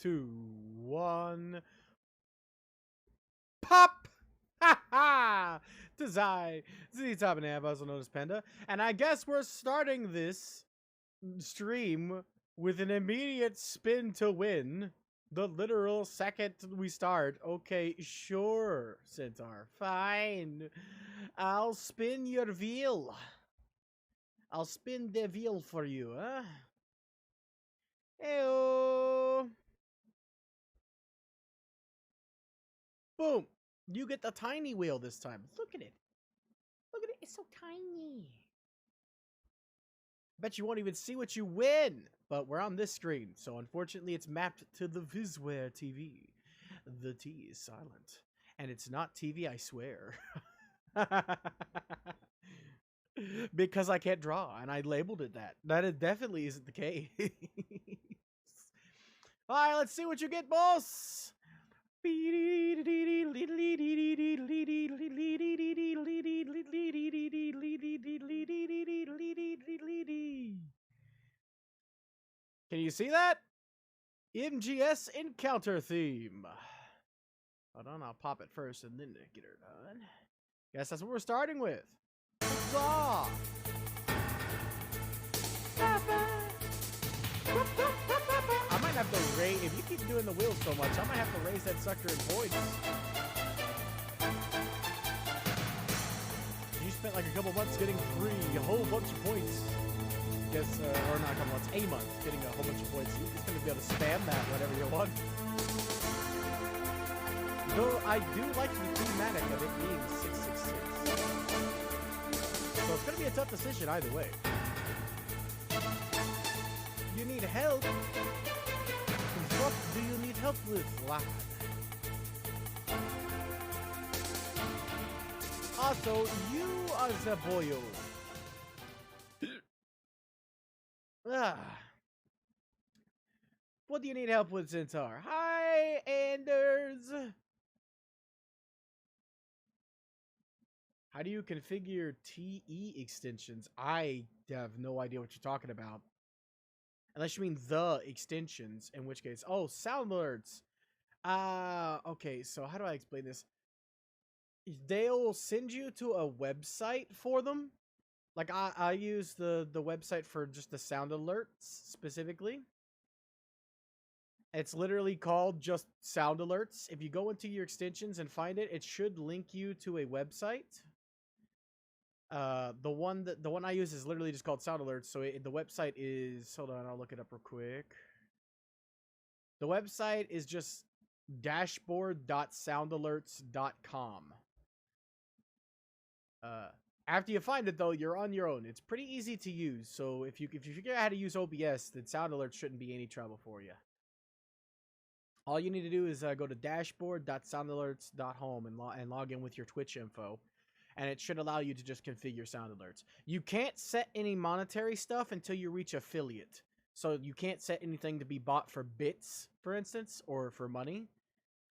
2, 1. Pop! Ha ha! Design. Z Top and Ab, also known as Panda. And I guess we're starting this stream with an immediate spin to win. The literal second we start. Okay, sure, Centaur. Fine. I'll spin your wheel. I'll spin the wheel for you, huh? Eyo. Boom. You get the tiny wheel this time. Look at it. Look at it. It's so tiny. Bet you won't even see what you win. But we're on this screen, so unfortunately it's mapped to the Vizware TV. The T is silent. And it's not TV, I swear. Because I can't draw, and I labeled it that. That definitely isn't the case. Alright, let's see what you get, boss! Can you see that? MGS Encounter theme. Hold on, I'll pop it first and then get her done. Guess that's what we're starting with. Huzzah! I might have to raise, if you keep doing the wheels so much, I might have to raise that sucker in points. You spent like a couple months getting a whole bunch of points. Guess, or not a couple months, a month getting a whole bunch of points. You're just gonna be able to spam that whenever you want. Though I do like the thematic of it being 666. So it's gonna be a tough decision either way. You need help? What do you need help with, lad? Also, you are the boyo. What do you need help with, Centaur? Hi, Anders. How do you configure TE extensions? I have no idea what you're talking about. Unless you mean the extensions, in which case... Oh, sound alerts! Okay, so how do I explain this? They'll send you to a website for them. Like, I use the website for just the sound alerts, specifically. It's literally called just sound alerts. If you go into your extensions and find it, it should link you to a website. The one I use is literally just called sound alerts. So the website is, hold on, I'll look it up real quick. The website is just dashboard.soundalerts.com. After you find it though, you're on your own. It's pretty easy to use. So if you figure out how to use OBS, then sound alerts shouldn't be any trouble for you. All you need to do is go to dashboard.soundalerts.home and log in with your Twitch info. And it should allow you to just configure sound alerts. You can't set any monetary stuff until you reach affiliate. So you can't set anything to be bought for bits, for instance, or for money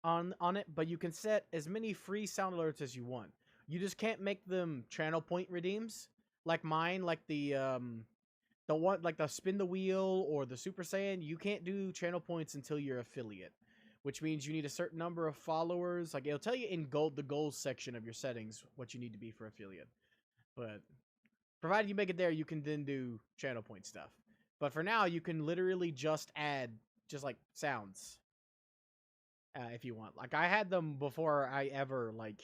on it. But you can set as many free sound alerts as you want. You just can't make them channel point redeems like mine, like the one like the spin the wheel or the Super Saiyan. You can't do channel points until you're affiliate, which means you need a certain number of followers. Like, it'll tell you in the goals section of your settings what you need to be for affiliate. But provided you make it there, you can then do channel point stuff. But for now, you can literally just add just like sounds if you want. Like, I had them before I ever like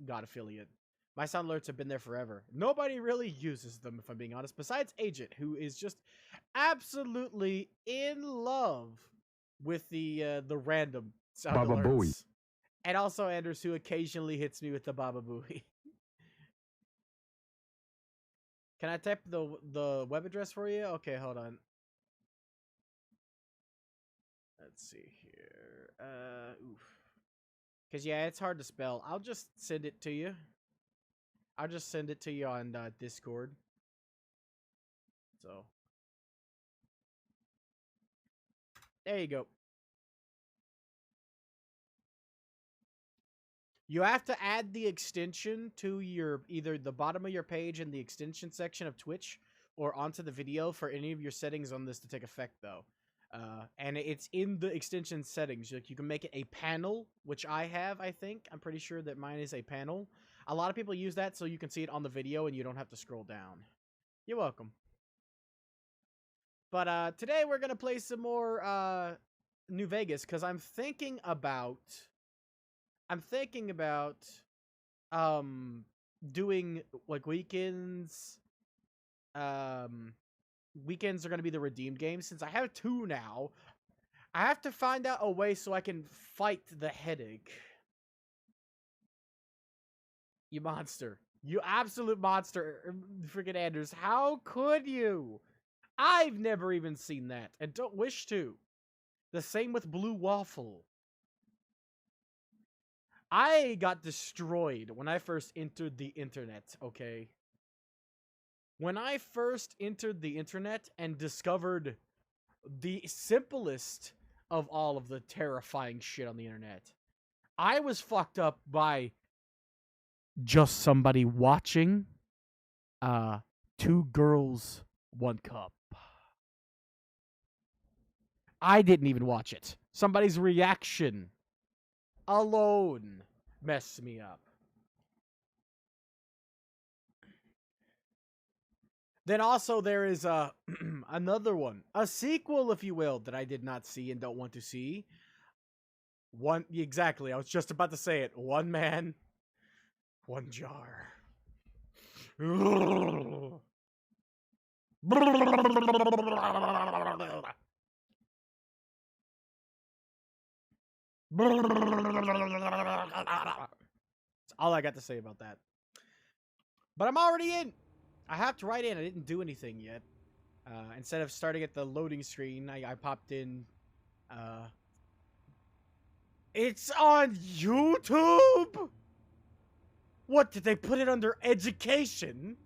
got affiliate. My sound alerts have been there forever. Nobody really uses them, if I'm being honest, besides Agent, who is just absolutely in love with the random sound Baba alerts. Booey. And also Anders, who occasionally hits me with the Baba Booey. Can I type the web address for you? Okay, hold on. Let's see here. Oof. Because, yeah, it's hard to spell. I'll just send it to you. I'll just send it to you on Discord. So. There you go. You have to add the extension to your either the bottom of your page in the extension section of Twitch or onto the video for any of your settings on this to take effect, though. And it's in the extension settings. Like, you can make it a panel, which I have, I think. I'm pretty sure that mine is a panel. A lot of people use that so you can see it on the video and you don't have to scroll down. You're welcome. But today we're going to play some more New Vegas because I'm thinking about doing like weekends. Weekends are going to be the redeemed games. Since I have 2 now, I have to find out a way so I can fight the headache. You monster. You absolute monster, freaking Anders. How could you? I've never even seen that, and don't wish to. The same with Blue Waffle. I got destroyed when I first entered the internet, okay? When I first entered the internet and discovered the simplest of all of the terrifying shit on the internet, I was fucked up by just somebody watching 2 girls, 1 cup. I didn't even watch it. Somebody's reaction alone messed me up. Then also there is another one, a sequel, if you will, that I did not see and don't want to see. Exactly, I was just about to say it. 1 man, 1 jar. That's all I got to say about that. But I'm already in. I have to write in. I didn't do anything yet. Instead of starting at the loading screen, I popped in. It's on YouTube? What, did they put it under education?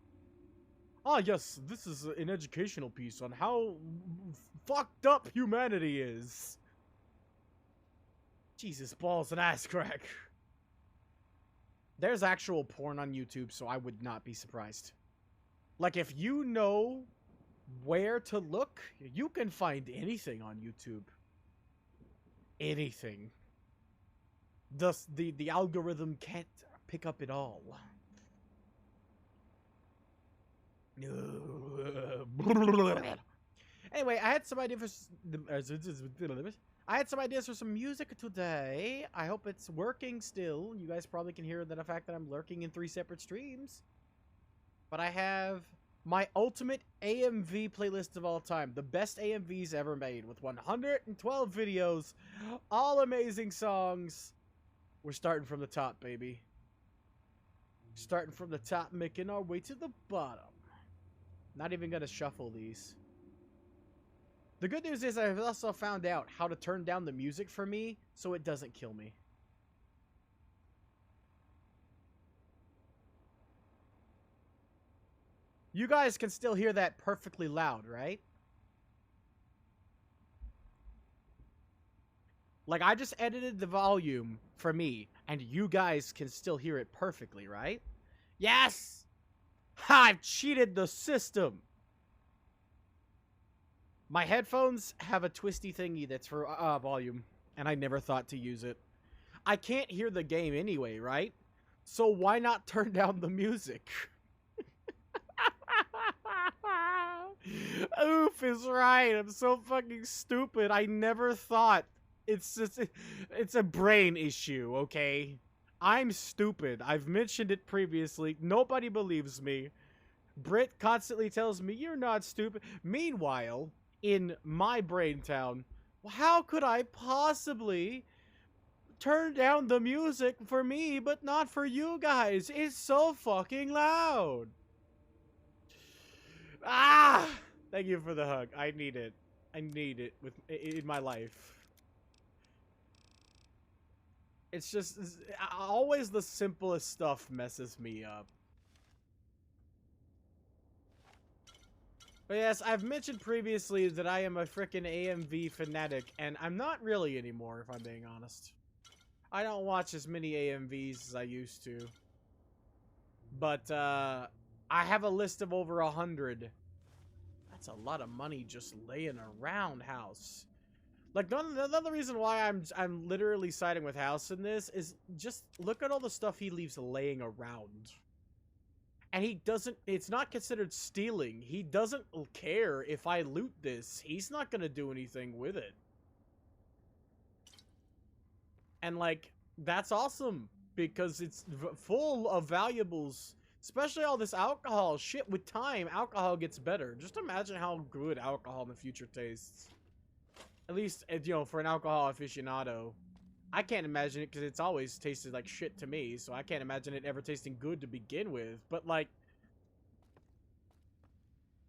Ah, yes, this is an educational piece on how fucked up humanity is. Jesus balls and ass crack. There's actual porn on YouTube, so I would not be surprised. Like, if you know where to look, you can find anything on YouTube. Anything. The algorithm can't pick up it all. Anyway, I had some ideas for some music today. I hope it's working still. You guys probably can hear the fact that I'm lurking in 3 separate streams. But I have my ultimate AMV playlist of all time. The best AMVs ever made with 112 videos. All amazing songs. We're starting from the top, baby. Starting from the top, making our way to the bottom. Not even gonna shuffle these. The good news is I've also found out how to turn down the music for me so it doesn't kill me. You guys can still hear that perfectly loud, right? Like, I just edited the volume for me, and you guys can still hear it perfectly, right? Yes! I've cheated the system! My headphones have a twisty thingy that's for volume, and I never thought to use it. I can't hear the game anyway, right? So why not turn down the music? Oof is right. I'm so fucking stupid. I never thought. It's a brain issue, okay? I'm stupid. I've mentioned it previously. Nobody believes me. Brit constantly tells me, you're not stupid. Meanwhile, in my brain town, how could I possibly turn down the music for me, but not for you guys? It's so fucking loud. Ah! Thank you for the hug. I need it. I need it in my life. It's just always the simplest stuff messes me up. But yes, I've mentioned previously that I am a frickin' AMV fanatic, and I'm not really anymore, if I'm being honest. I don't watch as many AMVs as I used to. But, I have a list of over 100. That's a lot of money just laying around, house. Like, another reason why I'm literally siding with House in this is just look at all the stuff he leaves laying around. And he doesn't, it's not considered stealing. He doesn't care if I loot this. He's not gonna do anything with it. And, like, that's awesome, because it's full of valuables. Especially all this alcohol. Shit, with time, alcohol gets better. Just imagine how good alcohol in the future tastes. At least, you know, for an alcohol aficionado. I can't imagine it because it's always tasted like shit to me, so I can't imagine it ever tasting good to begin with. But, like,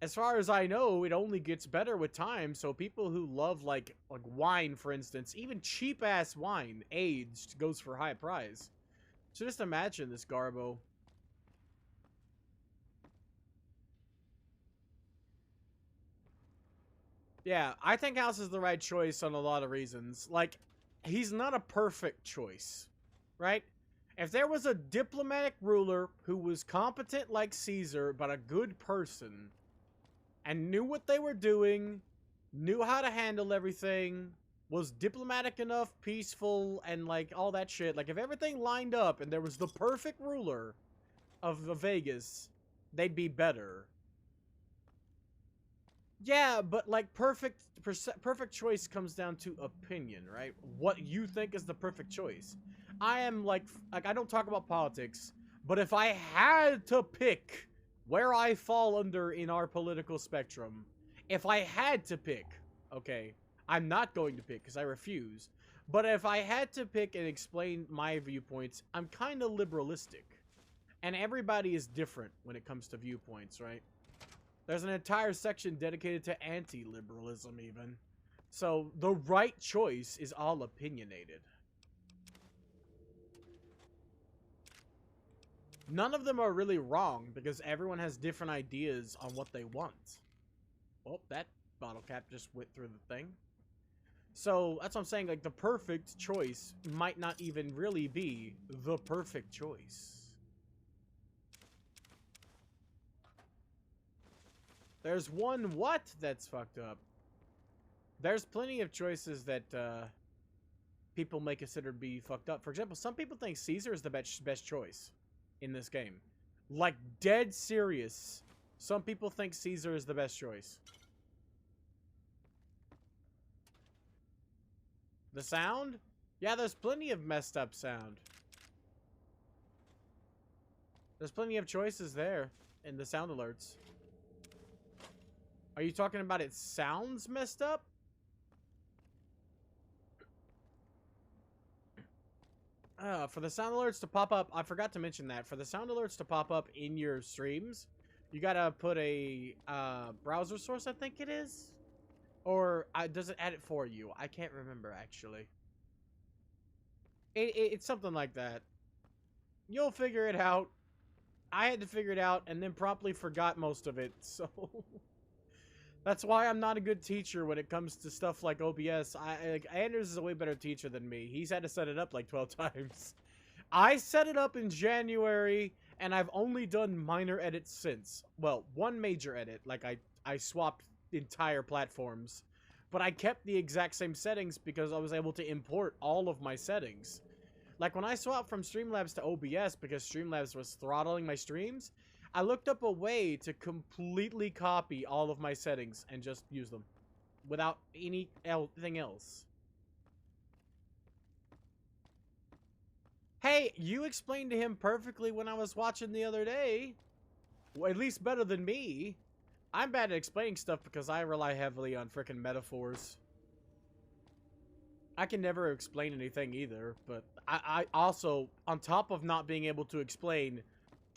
as far as I know, it only gets better with time, so people who love, like wine, for instance, even cheap-ass wine, aged, goes for high price. So just imagine this Garbo. Yeah, I think House is the right choice on a lot of reasons. Like, he's not a perfect choice, right? If there was a diplomatic ruler who was competent like Caesar, but a good person, and knew what they were doing, knew how to handle everything, was diplomatic enough, peaceful, and, like, all that shit. Like, if everything lined up and there was the perfect ruler of Vegas, they'd be better. Yeah, but, like, perfect choice comes down to opinion, right? What you think is the perfect choice. I am, like, I don't talk about politics, but if I had to pick where I fall under in our political spectrum, if I had to pick, okay, I'm not going to pick because I refuse, but if I had to pick and explain my viewpoints, I'm kind of liberalistic. And everybody is different when it comes to viewpoints, right? There's an entire section dedicated to anti-liberalism, even. So, the right choice is all opinionated. None of them are really wrong, because everyone has different ideas on what they want. Oh, that bottle cap just went through the thing. So, that's what I'm saying, like, the perfect choice might not even really be the perfect choice. There's one what that's fucked up. There's plenty of choices that people may consider to be fucked up. For example, some people think Caesar is the best choice in this game. Like, dead serious. Some people think Caesar is the best choice. The sound? Yeah, there's plenty of messed up sound. There's plenty of choices there in the sound alerts. Are you talking about it sounds messed up? For the sound alerts to pop up, I forgot to mention that. For the sound alerts to pop up in your streams, you gotta put a browser source, I think it is. Or does it add it for you? I can't remember, actually. It's something like that. You'll figure it out. I had to figure it out and then promptly forgot most of it, so... That's why I'm not a good teacher when it comes to stuff like OBS. Anders is a way better teacher than me. He's had to set it up like 12 times. I set it up in January, and I've only done minor edits since. Well, one major edit. Like, I swapped entire platforms. But I kept the exact same settings because I was able to import all of my settings. Like, when I swapped from Streamlabs to OBS because Streamlabs was throttling my streams, I looked up a way to copy all of my settings and just use them without anything else. Hey, you explained to him perfectly when I was watching the other day. Well, at least better than me. I'm bad at explaining stuff because I rely heavily on frickin' metaphors. I can never explain anything either, but I also, on top of not being able to explain,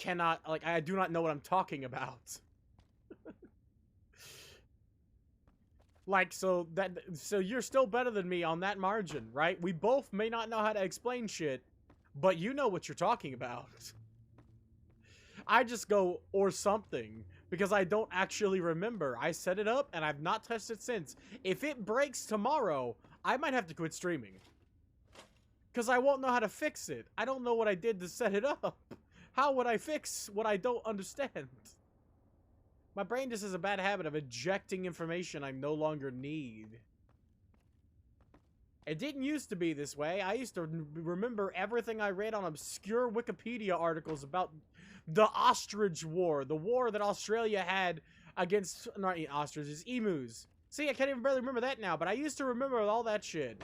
I do not know what I'm talking about. Like, so you're still better than me on that margin, right? We both may not know how to explain shit, but you know what you're talking about. I just go, or something, because I don't actually remember. I set it up, and I've not touched it since. If it breaks tomorrow, I might have to quit streaming. Because I won't know how to fix it. I don't know what I did to set it up. How would I fix what I don't understand? My brain just has a bad habit of ejecting information I no longer need. It didn't used to be this way. I used to remember everything I read on obscure Wikipedia articles about the Ostrich War, the war that Australia had against, not ostriches, emus. See, I can't even barely remember that now, but I used to remember all that shit.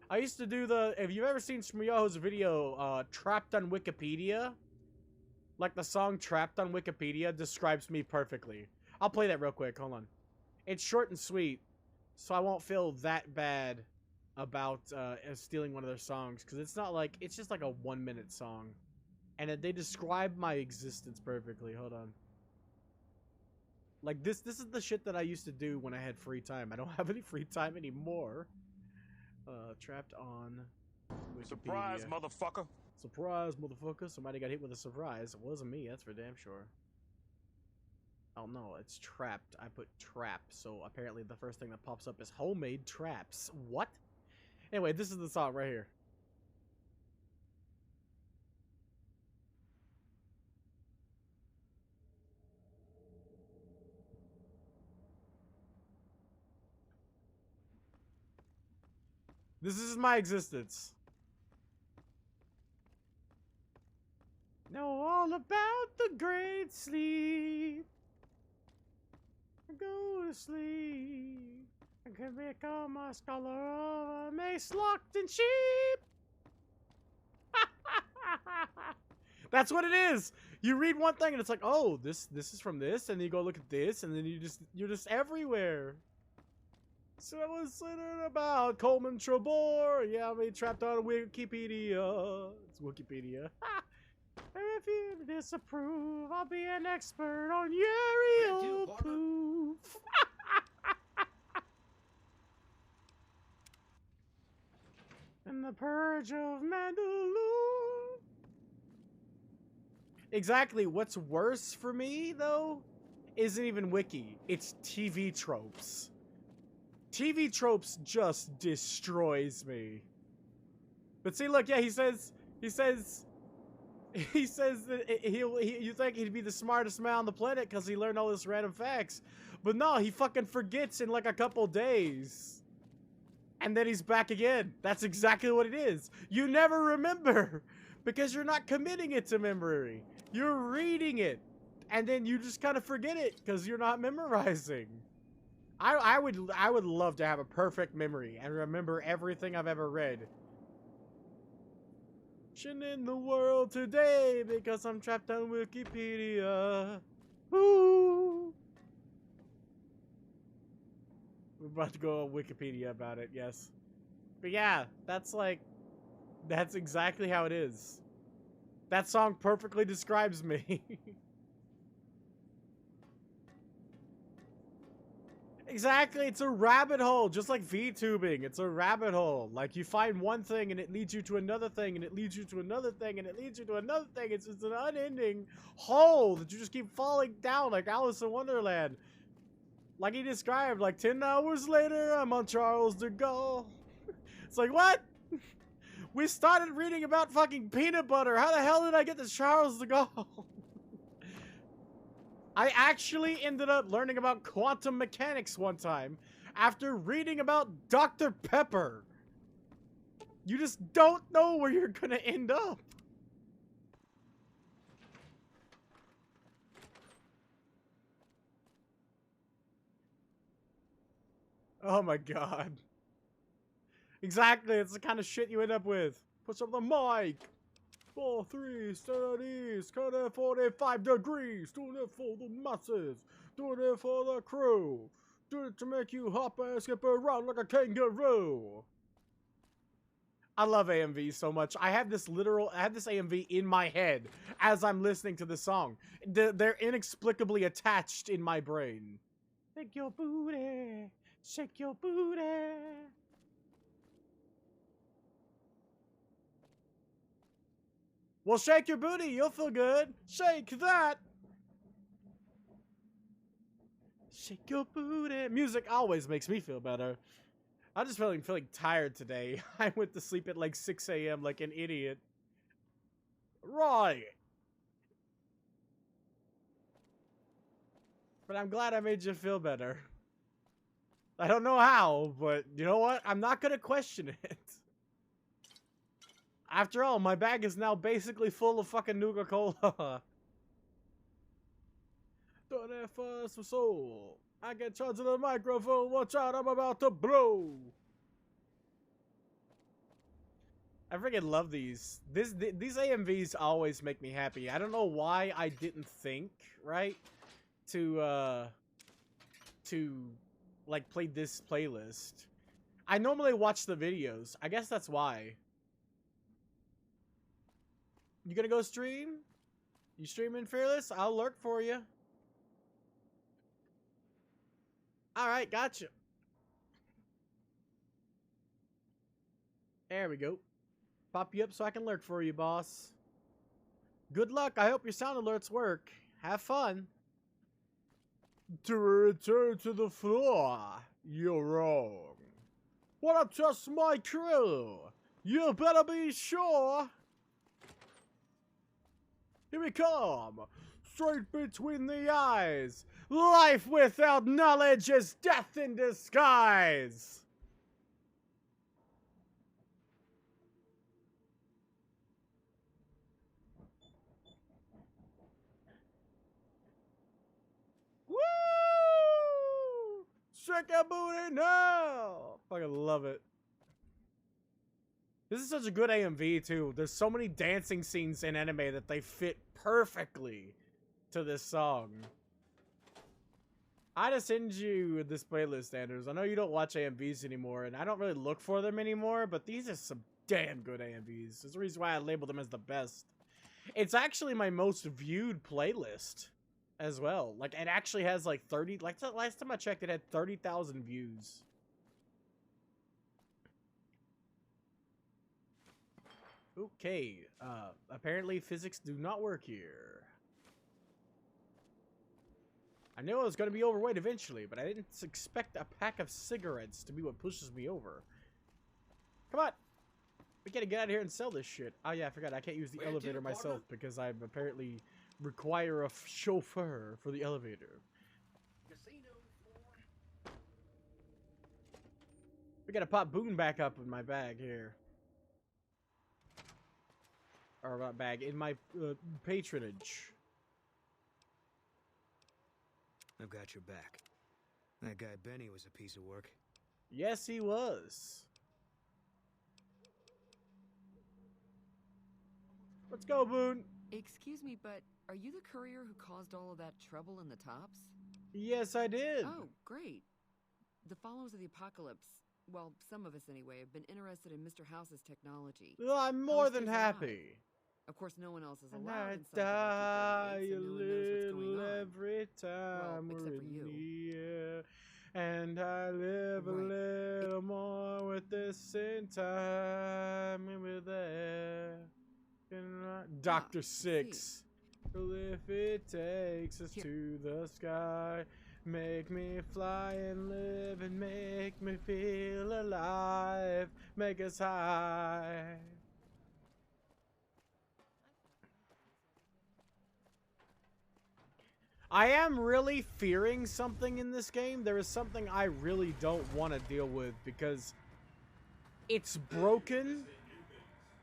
I used to do the, if you've ever seen Shmuyo's video, Trapped on Wikipedia, like the song Trapped on Wikipedia describes me perfectly. I'll play that real quick, hold on. It's short and sweet, so I won't feel that bad about stealing one of their songs, because it's not like, it's just like a 1-minute song. And they describe my existence perfectly, hold on. Like, this is the shit that I used to do when I had free time. I don't have any free time anymore. Trapped on Wikipedia. Surprise, motherfucker. Surprise, motherfucker. Somebody got hit with a surprise. It wasn't me, that's for damn sure. Oh no, it's trapped. I put trap, so apparently the first thing that pops up is homemade traps. What? Anyway, this is the song right here. This is my existence. Know all about the great sleep. Go to sleep. I can become a scholar of a mace locked in sheep. That's what it is. You read one thing and it's like, oh, this is from this, and then you go look at this, and then you're just everywhere. So I was learning about Coleman Trebor. Yeah, I mean, trapped on Wikipedia. It's Wikipedia. If you disapprove, I'll be an expert on Uriel poof. And the Purge of Mandalore. Exactly. What's worse for me, though, isn't even Wiki. It's TV tropes. TV tropes just destroys me. But see, look, yeah, he says that you think he'd be the smartest man on the planet because he learned all this random facts. But no, he fucking forgets in like a couple days. And then he's back again. That's exactly what it is. You never remember because you're not committing it to memory. You're reading it. And then you just kind of forget it because you're not memorizing. I would love to have a perfect memory and remember everything I've ever read. In the world today because I'm trapped on Wikipedia. Ooh. We're about to go on Wikipedia about it, yes. But yeah, that's exactly how it is. That song perfectly describes me. Exactly, it's a rabbit hole, just like VTubing. It's a rabbit hole. Like, you find one thing, and it leads you to another thing, and it leads you to another thing, and it leads you to another thing. It's just an unending hole that you just keep falling down like Alice in Wonderland. Like he described, like 10 hours later, I'm on Charles de Gaulle. It's like, what? We started reading about fucking peanut butter. How the hell did I get to Charles de Gaulle? I actually ended up learning about quantum mechanics one time after reading about Dr. Pepper. You just don't know where you're gonna end up. Oh my god. Exactly, it's the kind of shit you end up with. Push up the mic. 4-3, studies, cut it 45 degrees, doing it for the masses, doing it for the crew, doing it to make you hop and skip around like a kangaroo. I love AMV so much. I have this AMV in my head as I'm listening to the song. They're inexplicably attached in my brain. Shake your booty, shake your booty. Well, shake your booty, you'll feel good. Shake that. Shake your booty. Music always makes me feel better. I'm just feeling tired today. I went to sleep at like 6 a.m. like an idiot. Right. But I'm glad I made you feel better. I don't know how, but you know what? I'm not gonna question it. After all, my bag is now basically full of fucking Nuka-Cola. Don't have fun for soul. I get charged to the microphone. Watch out, I'm about to blow. I freaking love these. These AMVs always make me happy. I don't know why I didn't think, right, to like play this playlist. I normally watch the videos. I guess that's why. You gonna go stream? You streaming, Fearless? I'll lurk for you. Alright, gotcha. There we go. Pop you up so I can lurk for you, boss. Good luck. I hope your sound alerts work. Have fun. To return to the floor, you're wrong. Wanna test my crew? You better be sure. Here we come. Straight between the eyes. Life without knowledge is death in disguise. Woo! Shake your booty now. Fucking love it. This is such a good AMV too. There's so many dancing scenes in anime that they fit perfectly to this song. I just send you this playlist, Anders. I know you don't watch AMVs anymore, and I don't really look for them anymore, but these are some damn good AMVs. There's a reason why I label them as the best. It's actually my most viewed playlist as well. Like, it actually has like 30, like the last time I checked, it had 30,000 views. Okay, apparently physics do not work here. I knew I was going to be overweight eventually, but I didn't expect a pack of cigarettes to be what pushes me over. Come on! We gotta get out of here and sell this shit. Oh yeah, I forgot, I can't use the elevator myself because I apparently require a chauffeur for the elevator. We gotta pop Boone back up in my bag here. Or not bag, in my patronage. I've got your back. That guy Benny was a piece of work. Yes, he was. Let's go, Boone. Excuse me, but are you the courier who caused all of that trouble in the tops? Yes, I did. Oh, great. The followers of the apocalypse, well, some of us anyway, have been interested in Mr. House's technology. Well, I'm more than happy. Of course, no one else is And allowed I inside die the a little every time Well, we're except for in you. the air. And I live a little more with this in time and with there. Dr. Six. Well, if it takes us to the sky, make me fly and live and make me feel alive. Make us high. I am really fearing something in this game. There is something I really don't want to deal with because it's broken,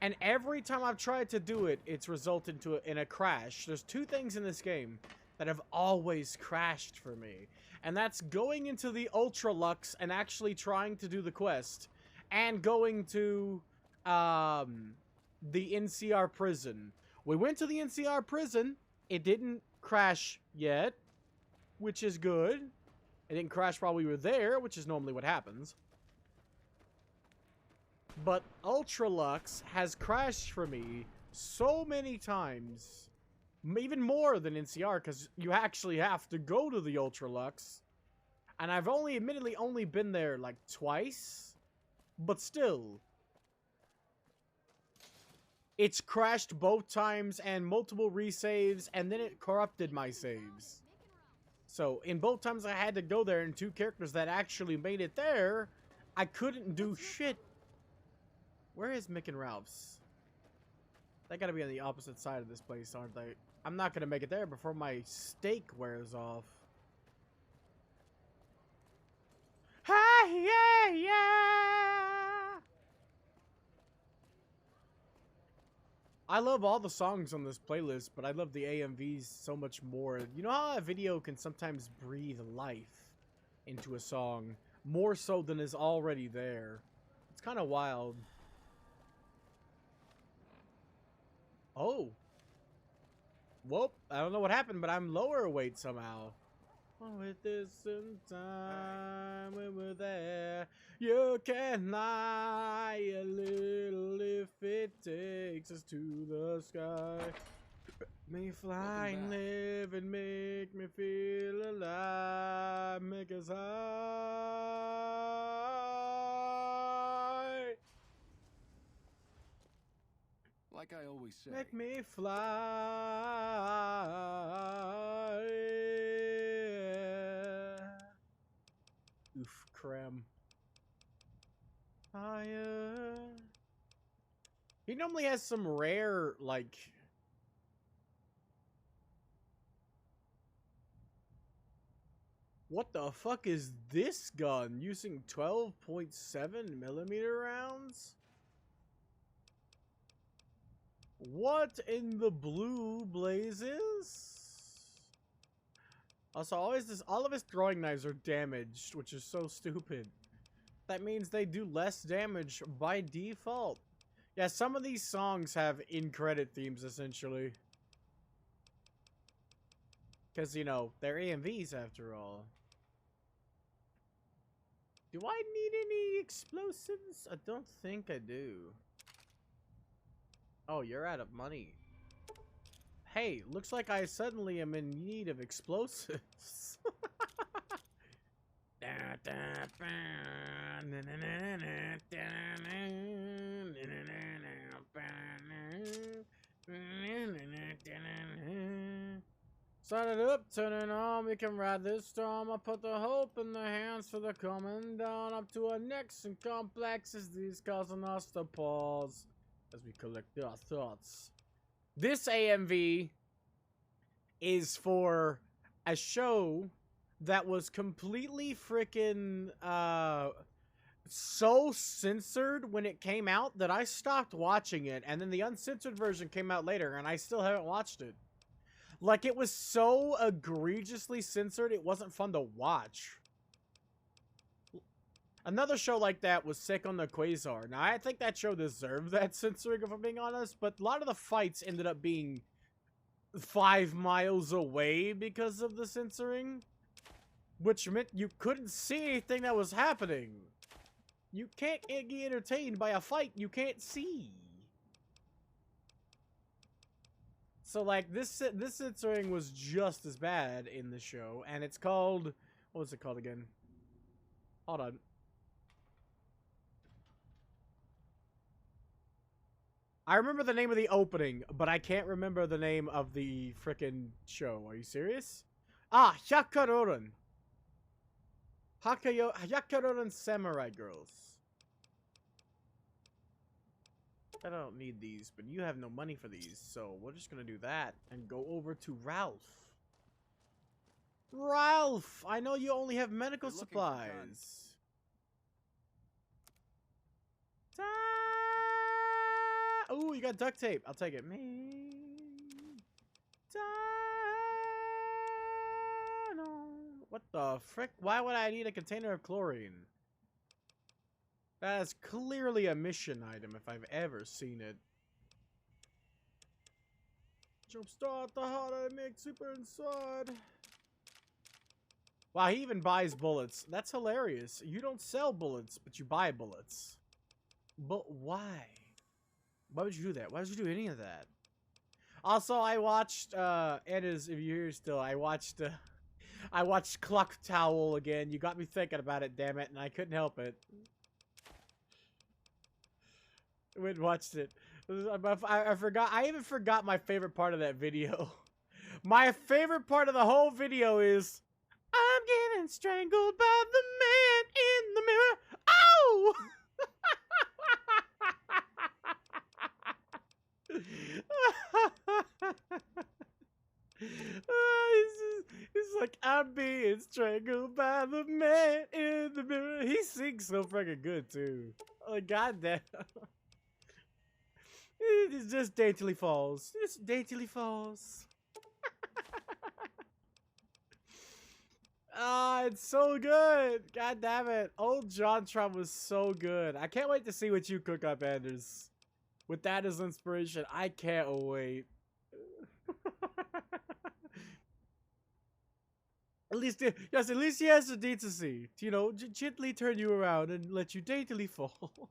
and every time I've tried to do it, it's resulted in a crash. There's two things in this game that have always crashed for me, and that's going into the Ultra Lux and actually trying to do the quest, and going to the NCR prison. We went to the NCR prison. It didn't crash yet, which is good. It didn't crash while we were there, which is normally what happens. But Ultra Lux has crashed for me so many times, even more than NCR, because you actually have to go to the Ultra Lux. And I've admittedly only been there like twice, but still. It's crashed both times and multiple resaves, and then it corrupted my saves. So, in both times I had to go there, and two characters that actually made it there, I couldn't do shit. Where is Mick and Ralph's? They gotta be on the opposite side of this place, aren't they? I'm not gonna make it there before my steak wears off. Ah! yeah, yeah. I love all the songs on this playlist, but I love the AMVs so much more. You know how a video can sometimes breathe life into a song more so than is already there? It's kind of wild. Oh. Whoop. I don't know what happened, but I'm lower weight somehow. With this in time when we're there, you can lie a little if it takes us to the sky. Me fly and live and make me feel alive, make us high. Like I always say. Make me fly. Oof, creme. Higher. He normally has some rare, like... What the fuck is this gun? Using 12.7mm rounds? What in the blue blazes? Also, all of his throwing knives are damaged, which is so stupid. That means they do less damage by default. Yeah, some of these songs have in-credit themes, essentially. Because, you know, they're AMVs after all. Do I need any explosives? I don't think I do. Oh, you're out of money. Hey, looks like I suddenly am in need of explosives. Sign it up, turn it on, we can ride this storm. I put the hope in the hands for the coming down. Up to our necks and complexes, these causing us to pause as we collect our thoughts. This AMV is for a show that was completely freaking so censored when it came out that I stopped watching it, and then the uncensored version came out later and I still haven't watched it. Like, it was so egregiously censored, it wasn't fun to watch. Another show like that was Sick on the Quasar. Now, I think that show deserved that censoring, if I'm being honest, but a lot of the fights ended up being 5 miles away because of the censoring, which meant you couldn't see anything that was happening. You can't get entertained by a fight you can't see. So, like, this censoring was just as bad in the show, and it's called... What was it called again? Hold on. I remember the name of the opening, but I can't remember the name of the frickin' show. Are you serious? Ah, Hyakkaroren. Hyakkaroren Samurai Girls. I don't need these, but you have no money for these, so we're just gonna do that and go over to Ralph. Ralph! I know you only have medical supplies. Oh, you got duct tape. I'll take it. What the frick? Why would I need a container of chlorine? That is clearly a mission item if I've ever seen it. Jumpstart the heart I make super inside. Wow, he even buys bullets. That's hilarious. You don't sell bullets, but you buy bullets. But why? Why would you do that? Why would you do any of that? Also, I watched, if you're here still, I watched Clock Tower again. You got me thinking about it, damn it, and I couldn't help it. I went and watched it. I forgot. I even forgot my favorite part of that video. My favorite part of the whole video is, I'm getting strangled by the man in the mirror. Ow! It's like, I'm being strangled by the man in the mirror. He sings so freaking good, too. Oh, goddamn. It just daintily falls. Just daintily falls. Ah, it's so good. God damn it. Old JonTron was so good. I can't wait to see what you cook up, Anders. With that as inspiration, I can't wait. At least, yes, at least he has the decency to, you know, gently turn you around and let you daintily fall.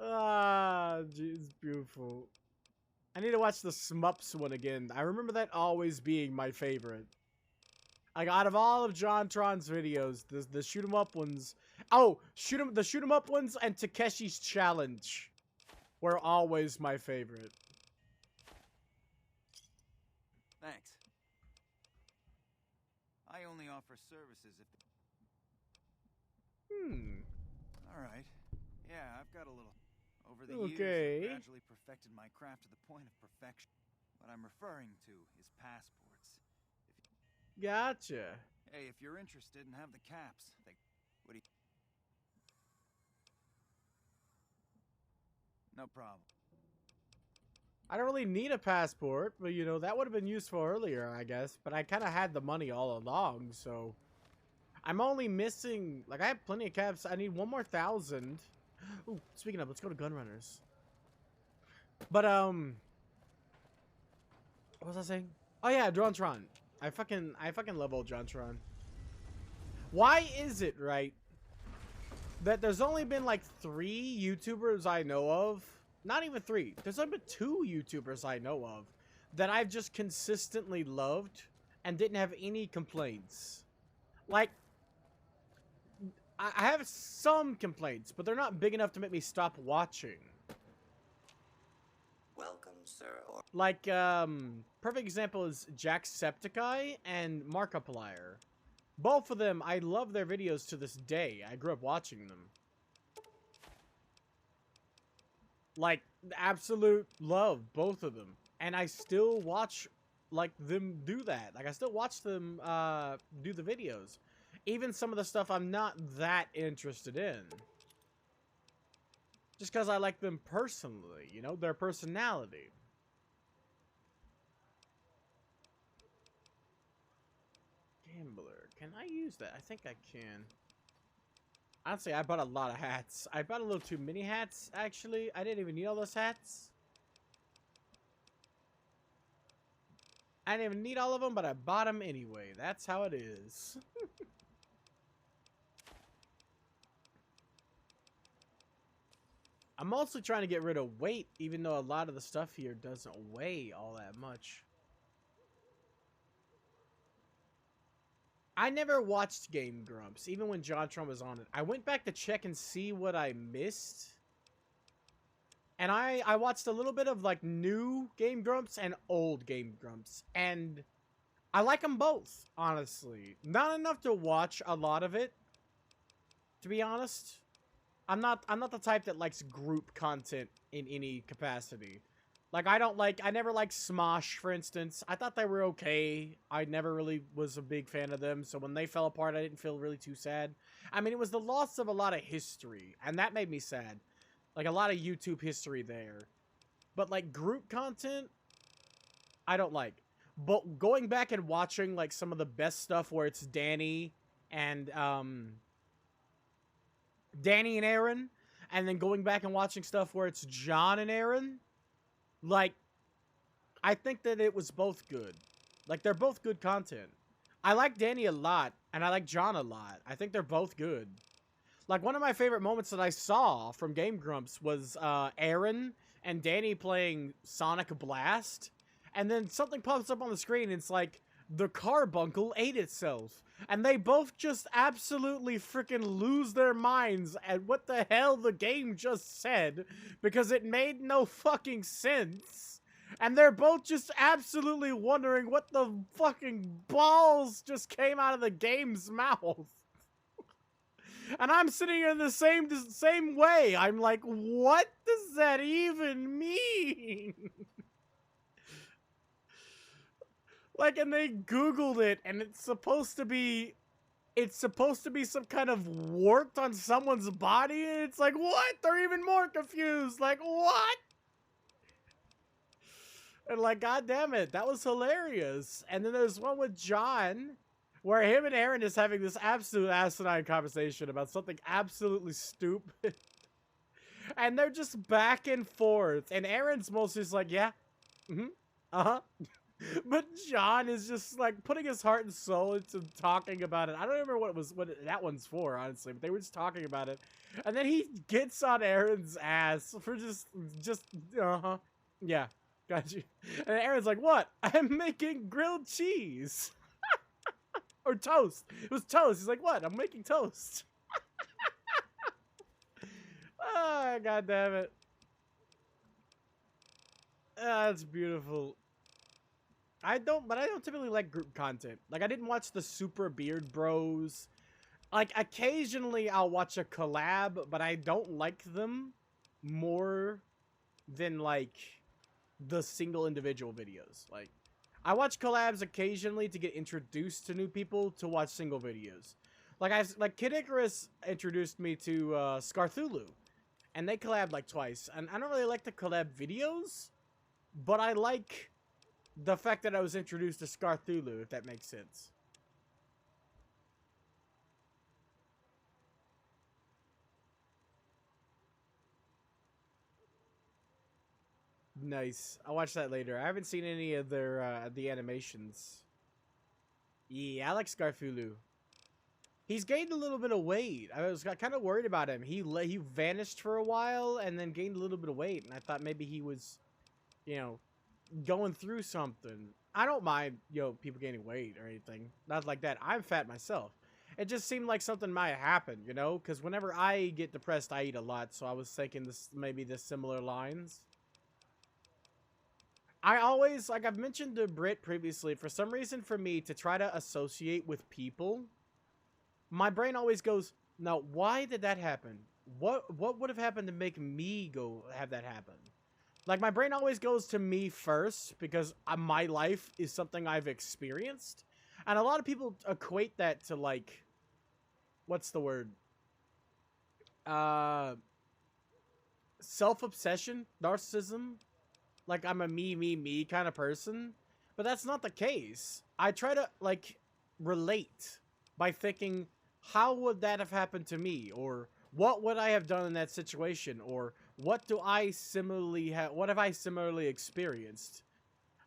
Ah, it's beautiful. I need to watch the Smups one again. I remember that always being my favorite. Like, out of all of JonTron's videos, the shoot 'em up ones. Oh, the shoot 'em up ones and Takeshi's Challenge were always my favorite. Thanks. I only offer services if... Alright. Yeah, I've got a little... Over the years, I've gradually perfected my craft to the point of perfection. What I'm referring to is passports. Gotcha. Hey, if you're interested and have the caps, what do you... No problem. I don't really need a passport, but you know, that would have been useful earlier, I guess. But I kind of had the money all along, so... I'm only missing... Like, I have plenty of caps. I need 1 more 1,000. Ooh, speaking of, let's go to Gunrunners. But, what was I saying? Oh yeah, JonTron. I fucking love old JonTron. Why is it, right, that there's only been like 3 YouTubers I know of? Not even 3. There's only been 2 YouTubers I know of that I've just consistently loved and didn't have any complaints. Like, I have some complaints, but they're not big enough to make me stop watching. Welcome, sir. Like, perfect example is Jacksepticeye and Markiplier. Both of them, I love their videos to this day. I grew up watching them. Like, absolute love, both of them. And I still watch, like, them do that. Like, I still watch them, do the videos. Even some of the stuff I'm not that interested in. Just because I like them personally, you know, their personality. Gambler. Can I use that? I think I can. Honestly, I bought a lot of hats. I bought a little too many hats, actually. I didn't even need all those hats. I didn't even need all of them, but I bought them anyway. That's how it is. I'm mostly trying to get rid of weight, even though a lot of the stuff here doesn't weigh all that much. I never watched Game Grumps, even when JonTron was on it. I went back to check and see what I missed. And I watched a little bit of, like, new Game Grumps and old Game Grumps. And I like them both, honestly. Not enough to watch a lot of it, to be honest. I'm not the type that likes group content in any capacity. Like, I never liked Smosh, for instance. I thought they were okay. I never really was a big fan of them, so when they fell apart, I didn't feel really too sad. I mean, it was the loss of a lot of history, and that made me sad. Like, a lot of YouTube history there. But, like, group content, I don't like. But going back and watching, like, some of the best stuff where it's Danny and Aaron, and then going back and watching stuff where it's John and Aaron, like, I think that it was both good. Like, they're both good content. I like Danny a lot, and I like John a lot. I think they're both good. Like, one of my favorite moments that I saw from Game Grumps was Aaron and Danny playing Sonic Blast, and then something pops up on the screen, and it's like, the carbuncle ate itself. And they both just absolutely freaking lose their minds at what the hell the game just said, because it made no fucking sense. And they're both just absolutely wondering what the fucking balls just came out of the game's mouth. And I'm sitting here in the same way. I'm like, what does that even mean? Like, and they Googled it, and it's supposed to be some kind of wart on someone's body, and it's like, what? They're even more confused. Like, what? And like, god damn it, that was hilarious. And then there's one with John, where him and Aaron is having this absolute asinine conversation about something absolutely stupid. And they're just back and forth. And Aaron's mostly just like, yeah, uh-huh. But John is just like putting his heart and soul into talking about it. I don't remember what that one's for, honestly, but they were just talking about it. And then he gets on Aaron's ass for just yeah, got you. And Aaron's like, what? I'm making grilled cheese. Or toast. It was toast. He's like, what? I'm making toast. Ah, god damn it. Ah, that's beautiful. I don't typically like group content. Like, I didn't watch the Super Beard Bros. Like, occasionally I'll watch a collab, but I don't like them more than, like, the single individual videos. Like, I watch collabs occasionally to get introduced to new people to watch single videos. Like, Kid Icarus introduced me to Scarthulu, and they collabed, like, twice. And I don't really like the collab videos, but I like the fact that I was introduced to Scarthulu, if that makes sense. Nice. I'll watch that later. I haven't seen any of their the animations. Yeah, I like Scarthulu. He's gained a little bit of weight. I was kind of worried about him. He vanished for a while and then gained a little bit of weight, and I thought maybe he was, you know, going through something. I don't mind, people gaining weight or anything. Not like that. I'm fat myself. It just seemed like something might happen, because whenever I get depressed, I eat a lot. So I was thinking maybe the similar lines. I always, like I've mentioned to Britt previously, for some reason for me to try to associate with people, my brain always goes, now, why did that happen? What would have happened to make me go have that happen? Like, my brain always goes to me first because my life is something I've experienced. And a lot of people equate that to, like, what's the word? Self-obsession, narcissism. Like, I'm a me kind of person. But that's not the case. I try to, like, relate by thinking, how would that have happened to me? Or what would I have done in that situation? Or what have I similarly experienced?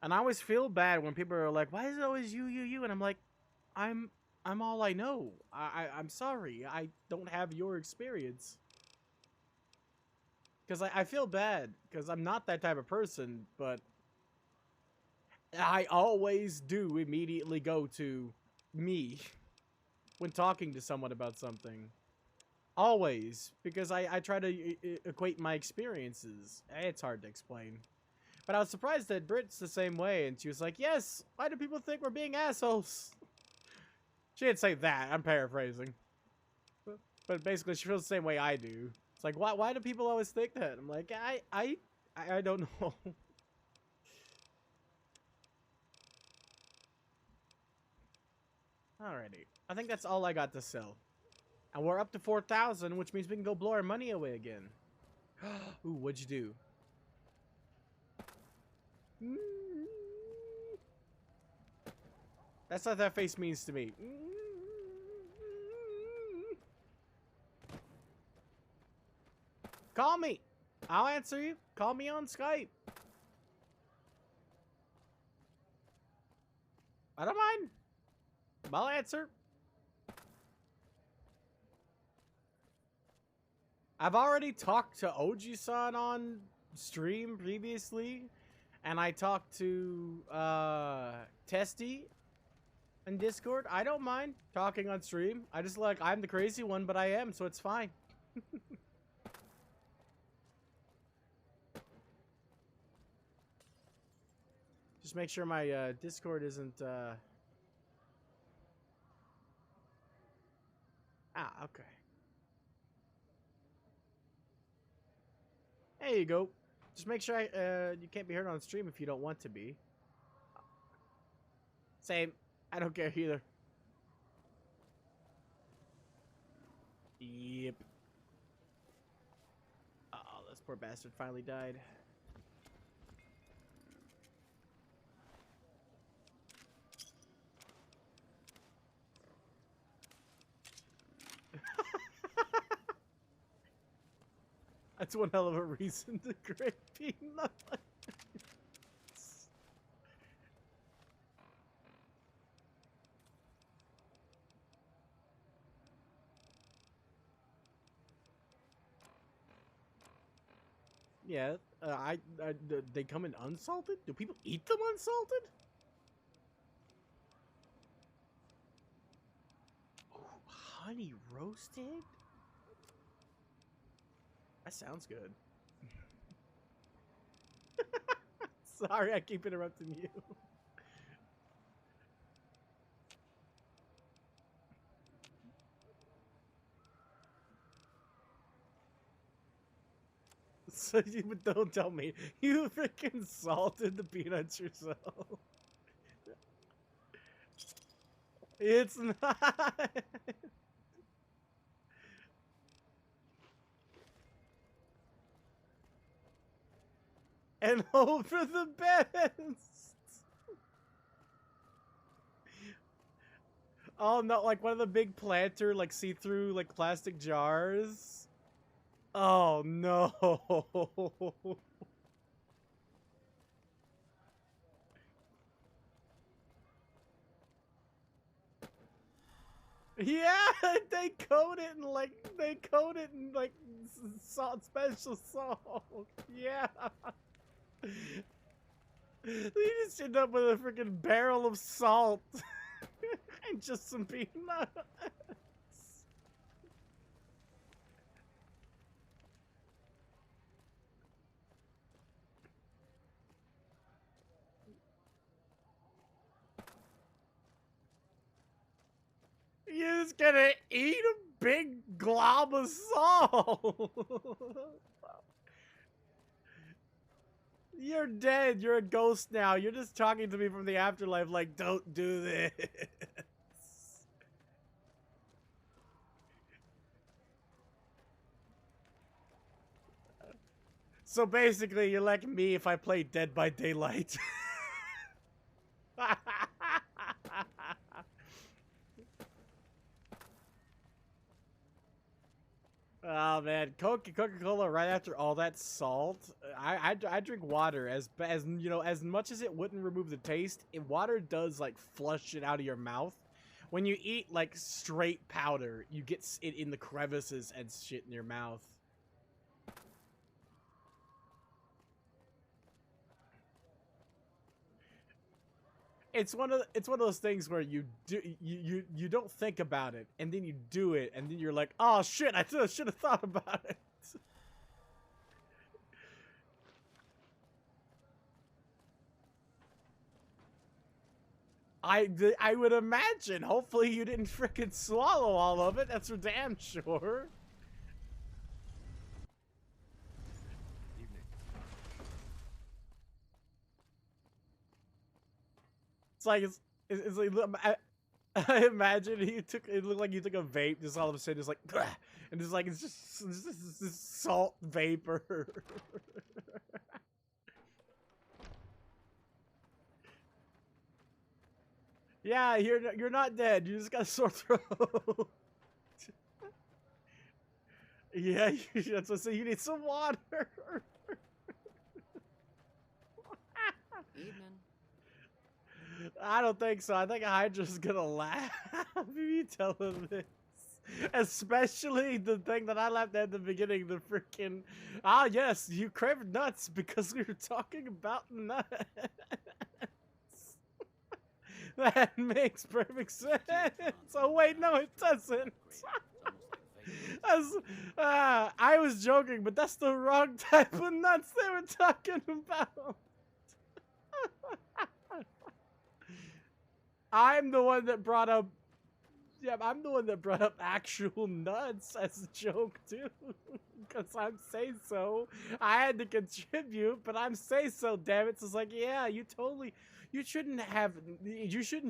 And I always feel bad when people are like, why is it always you? And I'm like, I'm all I know. I'm sorry. I don't have your experience. Because I feel bad. Because I'm not that type of person. But I always do immediately go to me when talking to someone about something. Always. Because I try to equate my experiences. It's hard to explain. But I was surprised that Britt's the same way. And she was like, yes, why do people think we're being assholes? She didn't say that. I'm paraphrasing. But basically, she feels the same way I do. It's like, why do people always think that? I'm like, I don't know. Alrighty. I think that's all I got to sell. And we're up to 4,000, which means we can go blow our money away again. Ooh, what'd you do? That's what that face means to me. Call me. I'll answer you. Call me on Skype. I don't mind. I'll answer. I've already talked to Oji-san on stream previously. And I talked to Testy in Discord. I don't mind talking on stream. I just I'm the crazy one, but I am, so it's fine. Just make sure my Discord isn't okay. There you go. Just make sure you can't be heard on stream if you don't want to be. Same. I don't care either. Yep. Oh, this poor bastard finally died. That's one hell of a reason to grade peanut. Yeah, they come in unsalted? Do people eat them unsalted? Ooh, honey roasted? That sounds good. Sorry, I keep interrupting you. So but don't tell me you freaking salted the peanuts yourself. It's not. And hope for the best. Oh, not like one of the big planter, like see-through, like plastic jars. Oh no. Yeah, they coat it in like salt, special salt. Yeah. You just end up with a freaking barrel of salt and just some peanuts. You're just gonna eat a big glob of salt. You're dead. You're a ghost now. You're just talking to me from the afterlife like, don't do this. So basically, you're like me if I play Dead by Daylight. Oh man, Coca-Cola right after all that salt. I drink water as you know, as much as it wouldn't remove the taste, water does like flush it out of your mouth. When you eat like straight powder, you get it in the crevices and shit in your mouth. It's one of those things where you don't think about it and then you do it and then you're like, oh shit, I should have thought about it. I would imagine. Hopefully you didn't frickin' swallow all of it. That's for damn sure. It's like I imagine it looked like you took a vape, just all of a sudden it's like, and it's like it's just this salt vapor. Yeah, you're not dead. You just got a sore throat. Yeah, that's what I say. You need some water. Evening. I don't think so. I think Hydra's gonna laugh if you tell him this. Especially the thing that I laughed at the beginning, the freaking, yes, you crave nuts because we were talking about nuts. That makes perfect sense. Oh wait, no it doesn't. I was joking, but that's the wrong type of nuts they were talking about. I'm the one that brought up. Yeah, I'm the one that brought up actual nuts as a joke too, because I'm say so. I had to contribute, but I'm say so. Damn it! So it's like, yeah, you You shouldn't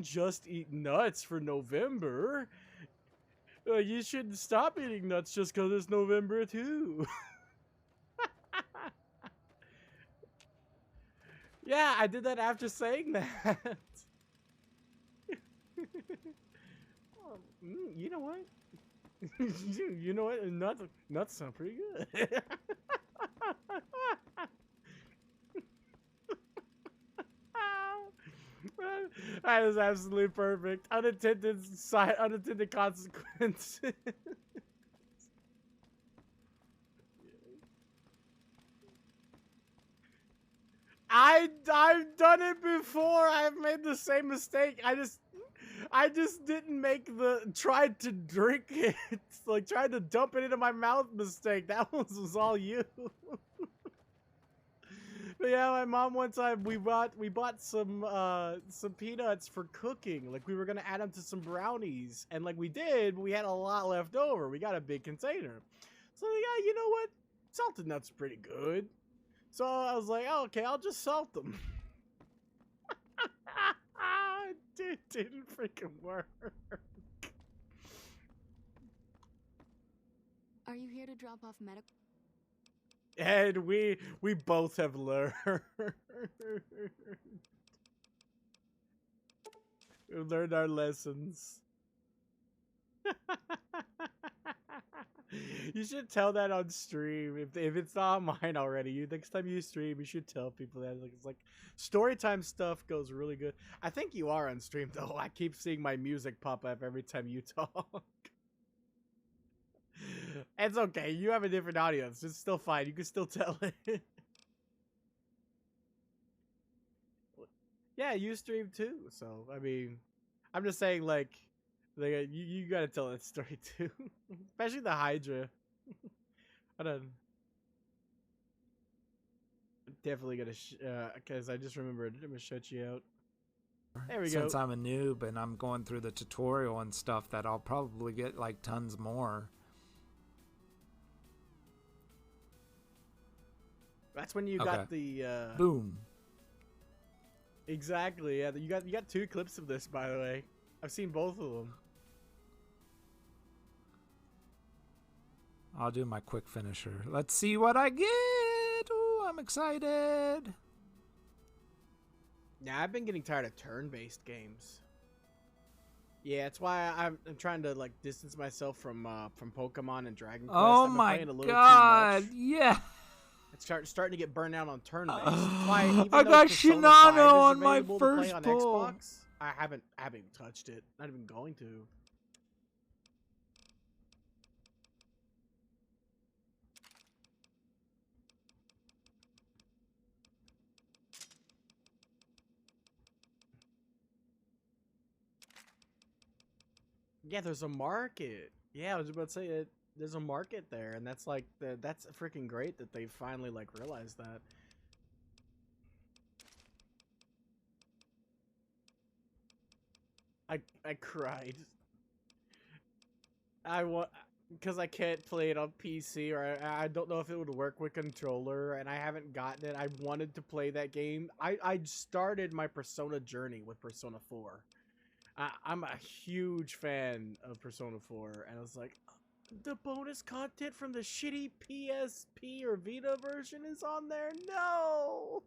just eat nuts for November. You shouldn't stop eating nuts just because it's November too. Yeah, I did that after saying that. You know what? You know what? Nuts sound pretty good. That is absolutely perfect. Unintended consequences. I've done it before. I've made the same mistake. I just didn't make the tried to drink it, like tried to dump it into my mouth mistake. That was all you. But yeah, my mom one time we bought some peanuts for cooking. Like we were gonna add them to some brownies, and like we did, but we had a lot left over. We got a big container, so yeah, you know what? Salted nuts are pretty good. So I was like, oh, okay, I'll just salt them. It didn't freaking work. Are you here to drop off medical? And we both have learned. We've learned our lessons. You should tell that on stream if it's not on mine already. Next time you stream, you should tell people that. Like, it's like story time stuff goes really good. I think you are on stream though. I keep seeing my music pop up every time you talk. It's okay. You have a different audience. It's still fine. You can still tell it. Yeah, you stream too. So I mean, I'm just saying like you gotta tell that story too, especially the Hydra. I don't. Definitely gonna because I just remembered. I'm gonna shut you out. There we go. Since I'm a noob and I'm going through the tutorial and stuff, that I'll probably get like tons more. That's when you got the boom. Exactly. Yeah, you got 2 clips of this, by the way. I've seen both of them. I'll do my quick finisher. Let's see what I get. Ooh, I'm excited. Yeah, I've been getting tired of turn-based games. Yeah, that's why I'm trying to like distance myself from Pokemon and Dragon Quest. Oh my god! Yeah. It's starting to get burned out on turn-based. Why, even I got Shinano on my first pull. Xbox, I haven't even touched it. Not even going to. Yeah, there's a market. Yeah, I was about to say it. There's a market there, and that's like that's freaking great that they finally like realized that. I cried. Because I can't play it on PC, or I don't know if it would work with controller, and I haven't gotten it. I wanted to play that game. I started my Persona journey with Persona 4. I'm a huge fan of Persona 4, and I was like, the bonus content from the shitty PSP or Vita version is on there? No!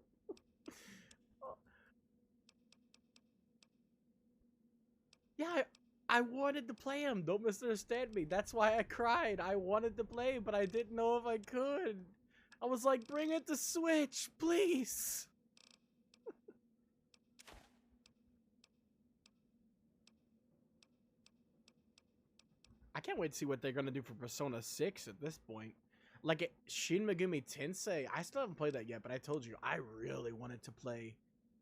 Yeah, I wanted to play them. Don't misunderstand me. That's why I cried. I wanted to play, but I didn't know if I could. I was like, bring it to Switch, please! I can't wait to see what they're gonna do for Persona 6 at this point. Like Shin Megami Tensei, I still haven't played that yet, but I told you I really wanted to play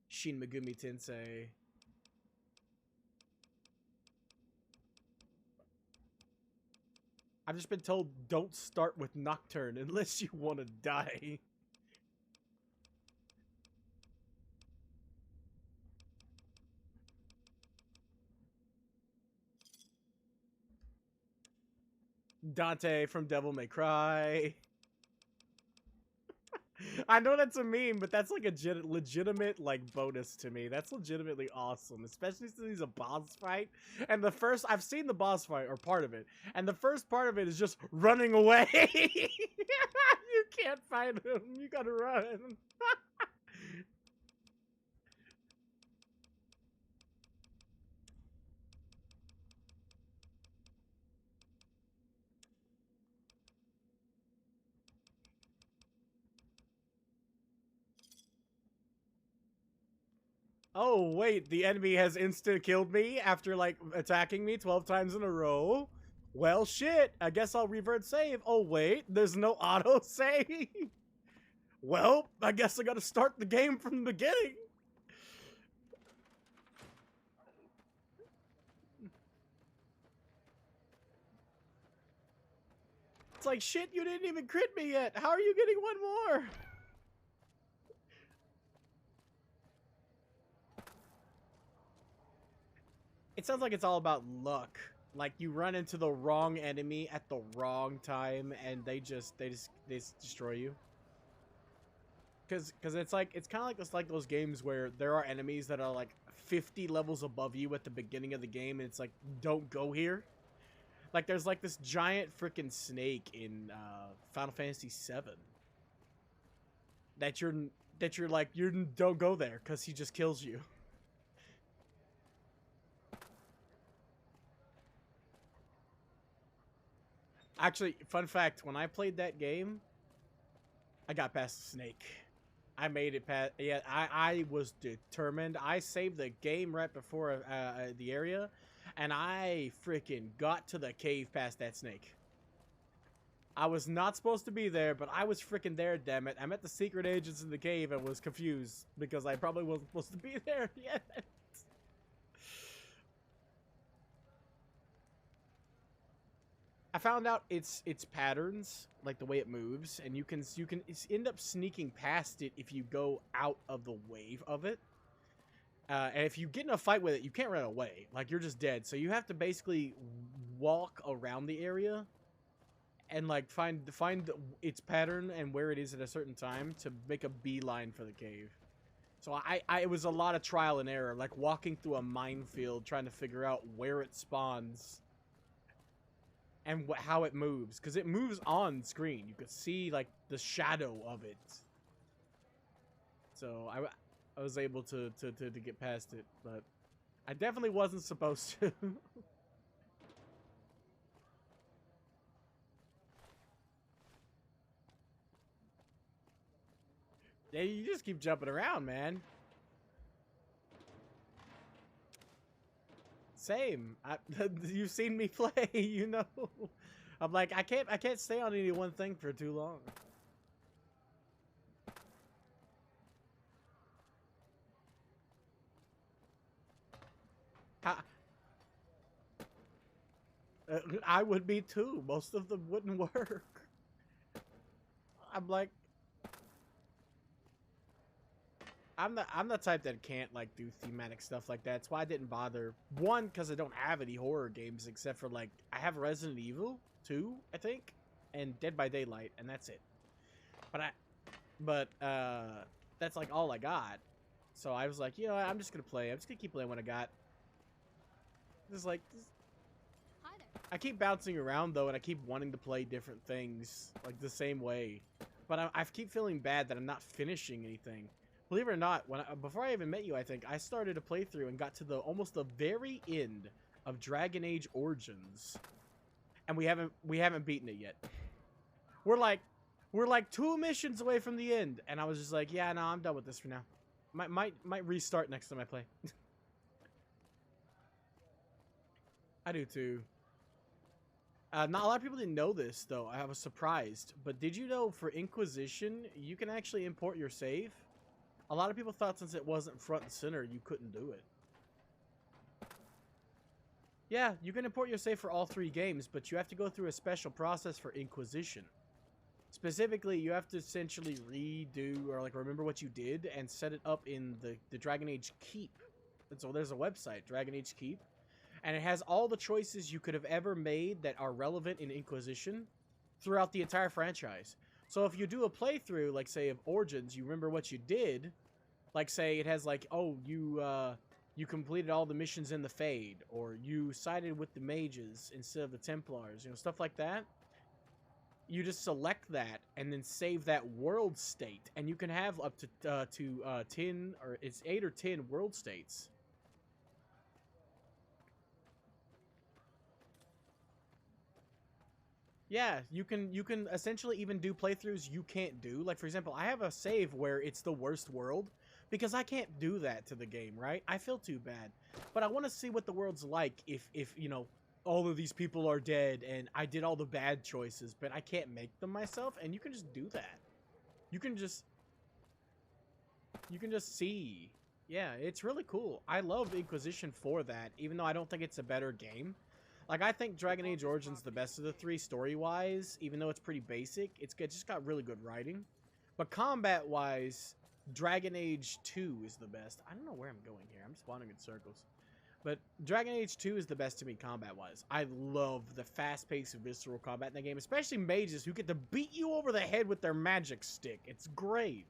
Shin Megami Tensei. I've just been told don't start with Nocturne unless you want to die. Dante from Devil May Cry. I know that's a meme, but that's like a legitimate like bonus to me. That's legitimately awesome, especially since he's a boss fight. And the first, I've seen the boss fight or part of it, and the first part of it is just running away. You can't find him. You gotta run. Oh, wait, the enemy has insta-killed me after, like, attacking me 12 times in a row? Well, shit, I guess I'll revert save. Oh, wait, there's no auto-save? Well, I guess I gotta start the game from the beginning. It's like, shit, you didn't even crit me yet. How are you getting one more? It sounds like it's all about luck. Like you run into the wrong enemy at the wrong time, and they just destroy you. Cause it's kind of like those games where there are enemies that are like 50 levels above you at the beginning of the game, and it's like, don't go here. Like there's like this giant freaking snake in Final Fantasy VII that you're like, you don't go there because he just kills you. Actually, fun fact, when I played that game, I got past the snake. I made it past, yeah, I was determined. I saved the game right before the area, and I freaking got to the cave past that snake. I was not supposed to be there, but I was freaking there, damn it. I met the secret agents in the cave and was confused because I probably wasn't supposed to be there yet. I found out its patterns, like the way it moves, and you can end up sneaking past it if you go out of the wave of it. And if you get in a fight with it, you can't run away. Like, you're just dead. So you have to basically walk around the area and like find its pattern and where it is at a certain time to make a beeline for the cave. So it was a lot of trial and error, like walking through a minefield trying to figure out where it spawns and how it moves, because it moves on screen. You could see like the shadow of it. So I was able to get past it, but I definitely wasn't supposed to. Yeah, you just keep jumping around, man. Same. You've seen me play, you know. I'm like, I can't stay on any one thing for too long. I would be too. Most of them wouldn't work. I'm like, I'm the type that can't like do thematic stuff like that. That's why I didn't bother. One, because I don't have any horror games except for like I have Resident Evil 2, I think, and Dead by Daylight, and that's it. But that's like all I got. So I was like, you know, I'm just gonna play. I'm just gonna keep playing what I got. I keep bouncing around though, and I keep wanting to play different things like the same way. But I keep feeling bad that I'm not finishing anything. Believe it or not, before I even met you, I think I started a playthrough and got to almost the very end of Dragon Age Origins, and we haven't beaten it yet. We're like 2 missions away from the end, and I was just like, yeah, no, I'm done with this for now. Might restart next time I play. I do too. Not a lot of people didn't know this though. I was surprised, but did you know for Inquisition you can actually import your save? A lot of people thought since it wasn't front and center, you couldn't do it. Yeah, you can import your save for all 3 games, but you have to go through a special process for Inquisition. Specifically, you have to essentially redo or like remember what you did and set it up in the Dragon Age Keep. And so there's a website, Dragon Age Keep, and it has all the choices you could have ever made that are relevant in Inquisition throughout the entire franchise. So if you do a playthrough, like say of Origins, you remember what you did. Like say it has like, oh, you completed all the missions in the Fade, or you sided with the mages instead of the Templars, you know, stuff like that. You just select that and then save that world state, and you can have up to 10 or it's 8 or 10 world states. Yeah, you can essentially even do playthroughs you can't do. Like for example, I have a save where it's the worst world because I can't do that to the game, right? I feel too bad. But I want to see what the world's like if you know, all of these people are dead and I did all the bad choices, but I can't make them myself, and you can just do that. You can just see. Yeah, it's really cool. I love Inquisition for that, even though I don't think it's a better game. Like, I think Dragon Age Origins the best of the three story-wise, even though it's pretty basic. It's just got really good writing. But combat-wise, Dragon Age 2 is the best. I don't know where I'm going here. I'm spawning in circles. But Dragon Age 2 is the best to me combat-wise. I love the fast-paced, visceral combat in the game, especially mages who get to beat you over the head with their magic stick. It's great.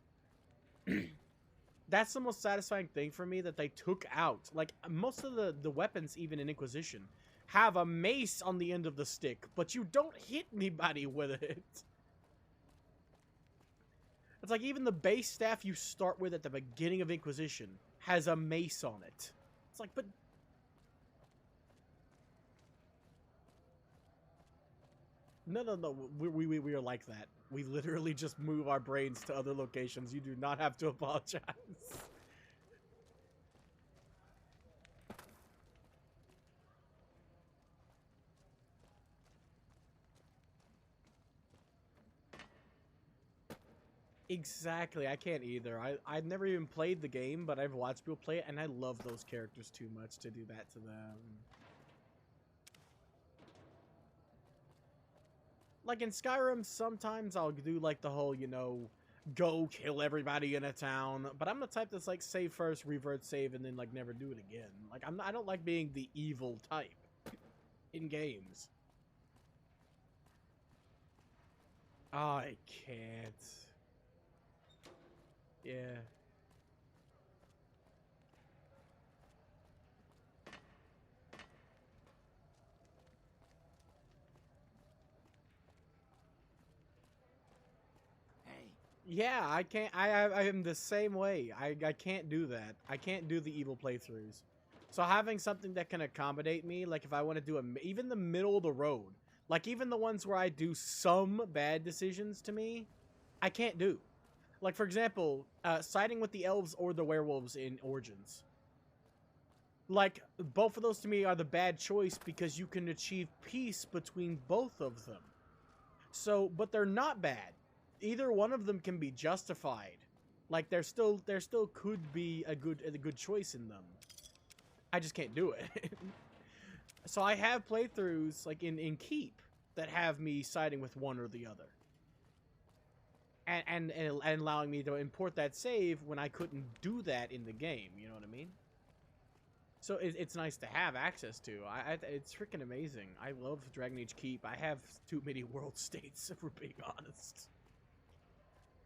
That's the most satisfying thing for me that they took out. Like, most of the weapons, even in Inquisition, have a mace on the end of the stick, but you don't hit anybody with it. It's like even the base staff you start with at the beginning of Inquisition has a mace on it. It's like, but... No, we are like that. We literally just move our brains to other locations. You do not have to apologize. Exactly, I can't either. I've never even played the game, but I've watched people play it, and I love those characters too much to do that to them. Like in Skyrim, sometimes I'll do like the whole, you know, go kill everybody in a town, but I'm the type that's like save first, revert save, and then like never do it again. Like I don't like being the evil type in games. I can't. Yeah. Yeah, I can't. I am the same way. I can't do that. I can't do the evil playthroughs. So having something that can accommodate me, like if I want to do even the middle of the road, like even the ones where I do some bad decisions to me, I can't do. Like for example, siding with the elves or the werewolves in Origins. Like both of those to me are the bad choice because you can achieve peace between both of them. So, but they're not bad. Either one of them can be justified. Like there still could be a good choice in them. I just can't do it. So I have playthroughs like in Keep that have me siding with one or the other. And allowing me to import that save when I couldn't do that in the game, you know what I mean? So it's nice to have access to. It's freaking amazing. I love Dragon Age Keep. I have too many world states, if we're being honest.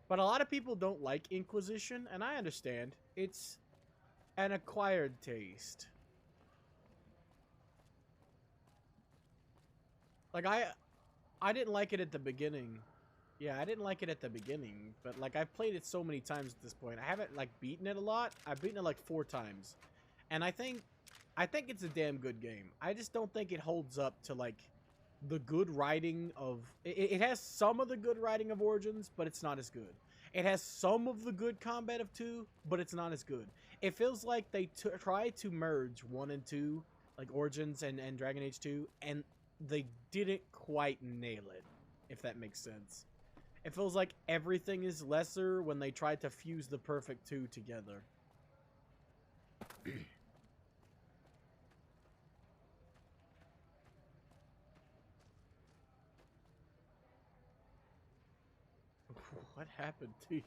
But a lot of people don't like Inquisition, and I understand. It's an acquired taste. Like, I didn't like it at the beginning. Yeah, I didn't like it at the beginning, but, like, I've played it so many times at this point. I haven't, like, beaten it a lot. I've beaten it, like, 4 times. And I think it's a damn good game. I just don't think it holds up to, like, the good writing of... It has some of the good writing of Origins, but it's not as good. It has some of the good combat of 2, but it's not as good. It feels like they tried to merge 1 and 2, like Origins and Dragon Age 2, and they didn't quite nail it, if that makes sense. It feels like everything is lesser when they tried to fuse the perfect 2 together. What happened to you?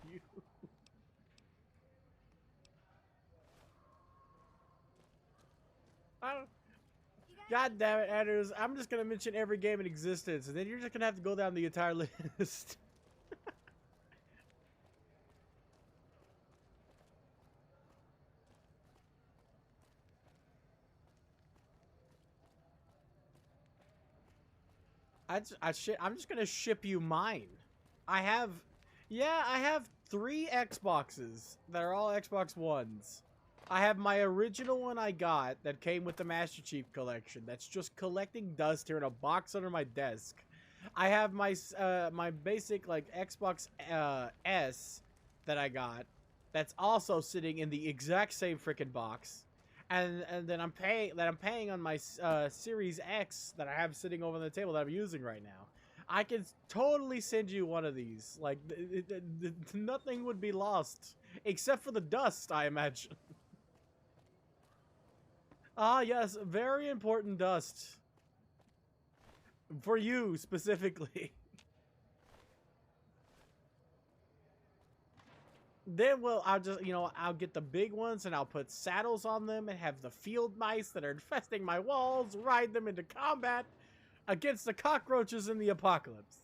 I don't... God damn it, Anders. I'm just gonna mention every game in existence, and then you're just gonna have to go down the entire list. I'm just gonna ship you mine. I have 3 Xboxes that are all Xbox Ones. I have my original one I got that came with the Master Chief Collection. That's just collecting dust here in a box under my desk. I have my my basic like Xbox S that I got. That's also sitting in the exact same freaking box. And then I'm paying on my Series X that I have sitting over on the table that I'm using right now. I can totally send you one of these. Like nothing would be lost except for the dust, I imagine. Ah, yes, very important dust. For you, specifically. Then, well, I'll get the big ones and I'll put saddles on them and have the field mice that are infesting my walls ride them into combat against the cockroaches in the apocalypse.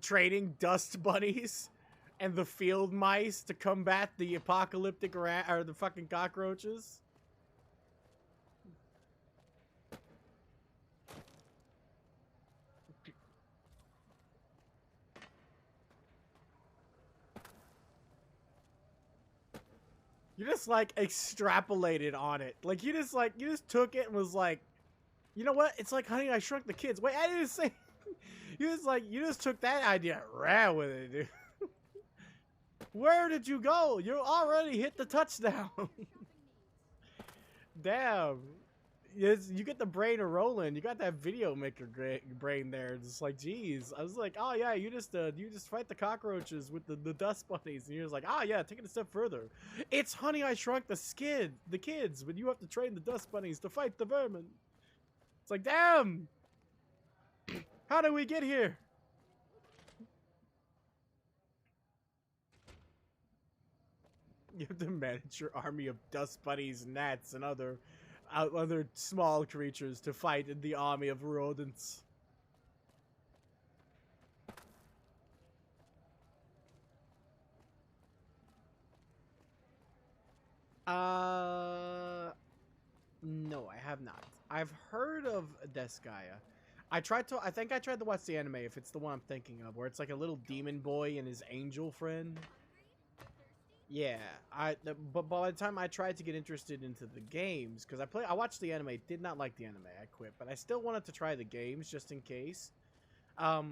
Trading dust bunnies and the field mice to combat the apocalyptic or the fucking cockroaches. You just like extrapolated on it. Like you just took it and was like, you know what? It's like Honey, I Shrunk the Kids. Wait, I didn't say. You just took that idea, ran with it, dude. Where did you go? You already hit the touchdown. Damn. Yes, you get the brain rolling. You got that video maker brain there. Just like, geez. I was like, oh yeah, you just fight the cockroaches with the dust bunnies, and you're just like, oh yeah, take it a step further. It's Honey, I Shrunk the Kids, but you have to train the dust bunnies to fight the vermin. It's like, damn. How did we get here? You have to manage your army of dust bunnies, gnats, and other small creatures to fight in the army of rodents. No, I have not. I've heard of Deskaya. I think I tried to watch the anime, if it's the one I'm thinking of, where it's like a little demon boy and his angel friend. Yeah, but by the time I tried to get interested into the games, because I watched the anime, did not like the anime, I quit, but I still wanted to try the games just in case. Well,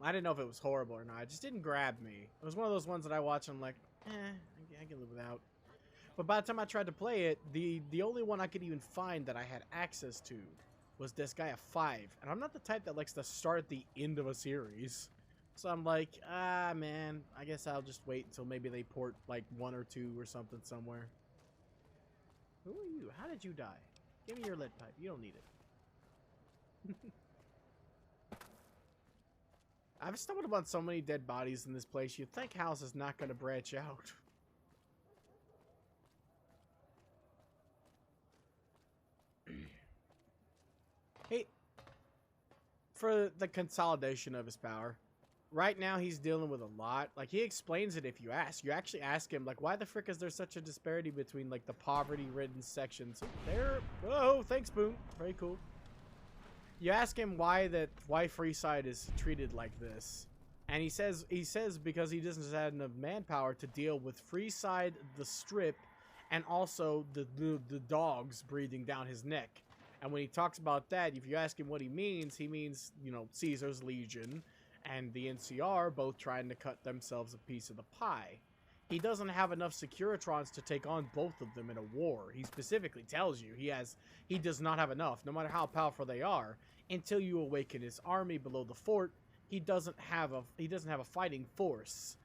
I didn't know if it was horrible or not. It just didn't grab me. It was one of those ones that I watch and I'm like, I can live without. But by the time I tried to play it, the only one I could even find that I had access to was Disgaea 5. And I'm not the type that likes to start at the end of a series. So I'm like, man, I guess I'll just wait until maybe they port like 1 or 2 or something somewhere. Who are you? How did you die? Give me your lead pipe. You don't need it. I've stumbled upon so many dead bodies in this place. You'd think House is not going to branch out. Hey, for the consolidation of his power. Right now, he's dealing with a lot. Like, he explains it if you ask. You actually ask him, like, why the frick is there such a disparity between, like, the poverty-ridden sections? There. Oh, thanks, Boom. Very cool. You ask him why Freeside is treated like this. And he says because he doesn't have enough manpower to deal with Freeside, the Strip, and also the dogs breathing down his neck. And when he talks about that, if you ask him what he means, you know, Caesar's Legion and the NCR both trying to cut themselves a piece of the pie. He doesn't have enough Securitrons to take on both of them in a war. He specifically tells you he does not have enough, no matter how powerful they are. Until you awaken his army below the fort, he doesn't have a fighting force.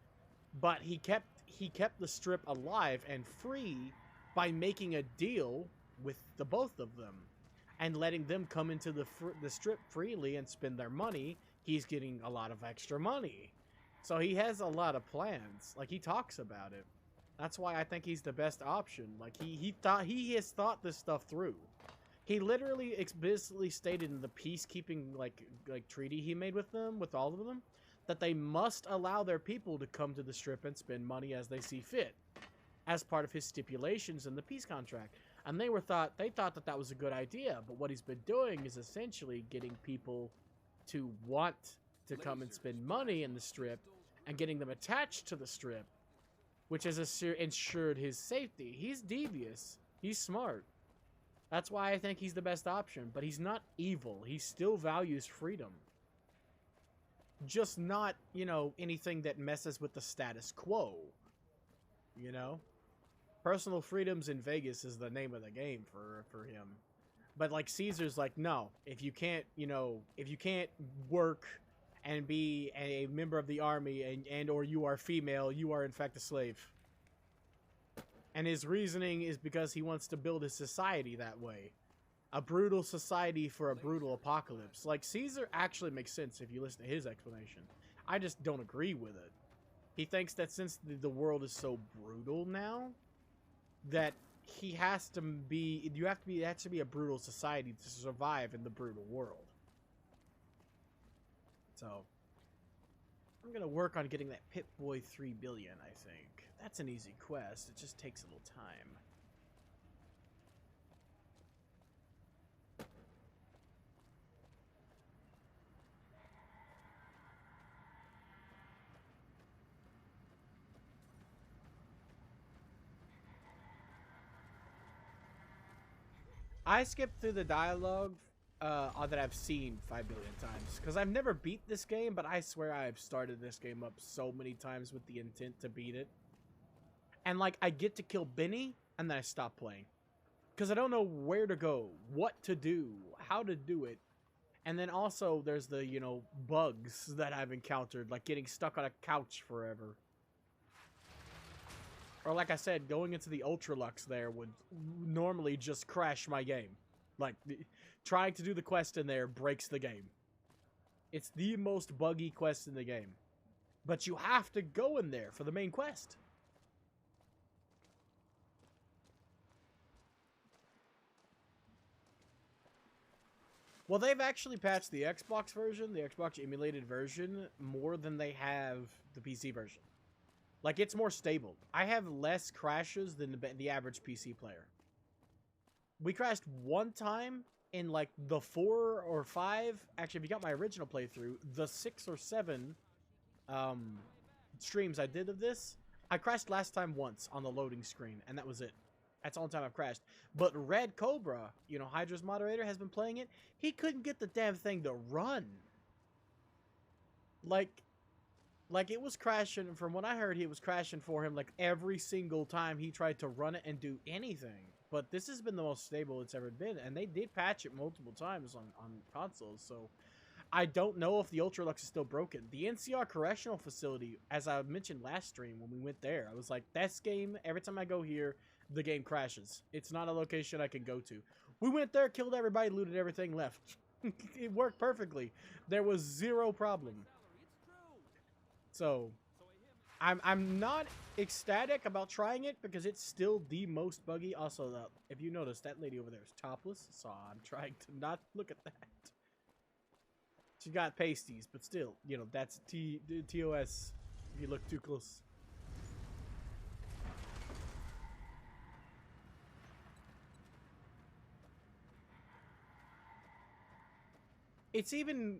But he kept the Strip alive and free by making a deal with the both of them and letting them come into the Strip freely and spend their money. He's getting a lot of extra money. So he has a lot of plans. Like, he talks about it. That's why I think he's the best option. Like, he has thought this stuff through. He literally explicitly stated in the peacekeeping like treaty he made with all of them, that they must allow their people to come to the Strip and spend money as they see fit. as part of his stipulations in the peace contract. And they thought that that was a good idea, but what he's been doing is essentially getting people to want to come and spend money in the Strip and getting them attached to the Strip, which has ensured his safety. He's devious. He's smart. That's why I think he's the best option, but he's not evil. He still values freedom. Just not, you know, anything that messes with the status quo. You know? Personal freedoms in Vegas is the name of the game for him. But like Caesar's like, no, if you can't, you know, if you can't work and be a member of the army and or you are female, you are in fact a slave. And his reasoning is because he wants to build a society that way. A brutal society for a brutal apocalypse. Like, Caesar actually makes sense if you listen to his explanation. I just don't agree with it. He thinks that since the world is so brutal now, that he has to be, it has to be a brutal society to survive in the brutal world. So, I'm gonna work on getting that Pip-Boy 3 billion, I think. That's an easy quest, it just takes a little time. I skipped through the dialogue that I've seen 5 billion times, because I've never beat this game, but I swear I've started this game up so many times with the intent to beat it. And like, I get to kill Benny, and then I stop playing. Because I don't know where to go, what to do, how to do it. And then also, there's the, you know, bugs that I've encountered, like getting stuck on a couch forever. Or like I said, going into the Ultralux there would normally just crash my game. Like, trying to do the quest in there breaks the game. It's the most buggy quest in the game. But you have to go in there for the main quest. Well, they've actually patched the Xbox version, the Xbox emulated version, more than they have the PC version. Like, it's more stable. I have less crashes than the average PC player. We crashed one time in, like, the 4 or 5... Actually, if you got my original playthrough, the 6 or 7 streams I did of this, I crashed last time once on the loading screen, and that was it. That's the only time I've crashed. But Red Cobra, you know, Hydra's moderator, has been playing it. He couldn't get the damn thing to run. Like, it was crashing, from what I heard, it was crashing for him, like, every single time he tried to run it and do anything. But this has been the most stable it's ever been, and they did patch it multiple times on consoles, so I don't know if the Ultralux is still broken. The NCR Correctional Facility, as I mentioned last stream when we went there, I was like, this game, every time I go here, the game crashes. It's not a location I can go to. We went there, killed everybody, looted everything, left. It worked perfectly. There was zero problem. So, I'm not ecstatic about trying it because it's still the most buggy. Also, if you notice, that lady over there is topless, so I'm trying to not look at that. She got pasties, but still, you know, that's TOS if you look too close. It's even...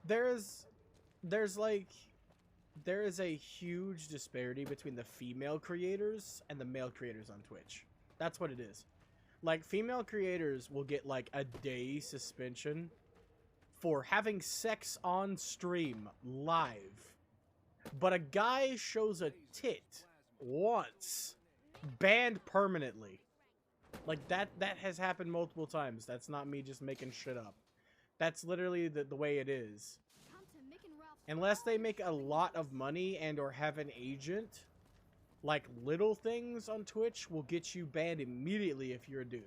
There is a huge disparity between the female creators and the male creators on Twitch. That's what it is. Like, female creators will get like a day suspension for having sex on stream live. But a guy shows a tit once, banned permanently. Like, that has happened multiple times. That's not me just making shit up. That's literally the way it is. Unless they make a lot of money and or have an agent, like, little things on Twitch will get you banned immediately if you're a dude.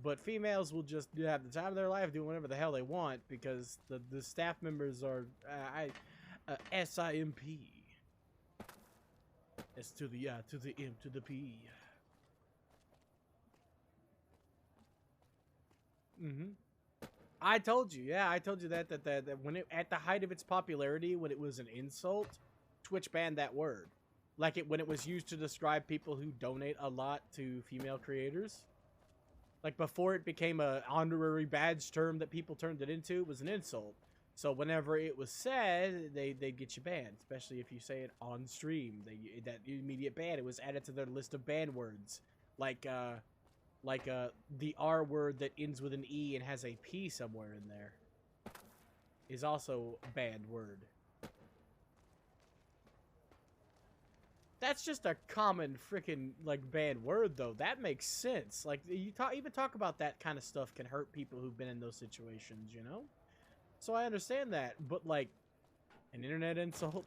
But females will just have the time of their life doing whatever the hell they want because the staff members are SIMP. S to the M to the P. Mm-hmm. I told you, yeah, I told you that when it at the height of its popularity, when it was an insult, Twitch banned that word. Like when it was used to describe people who donate a lot to female creators. Like before it became a honorary badge term that people turned it into, it was an insult. So whenever it was said, they'd get you banned, especially if you say it on stream. That immediate ban, it was added to their list of banned words. Like the R word that ends with an E and has a P somewhere in there is also a banned word. That's just a common freaking like banned word though. That makes sense. Like you even talk about that kind of stuff can hurt people who've been in those situations, you know? So I understand that, but like an internet insult.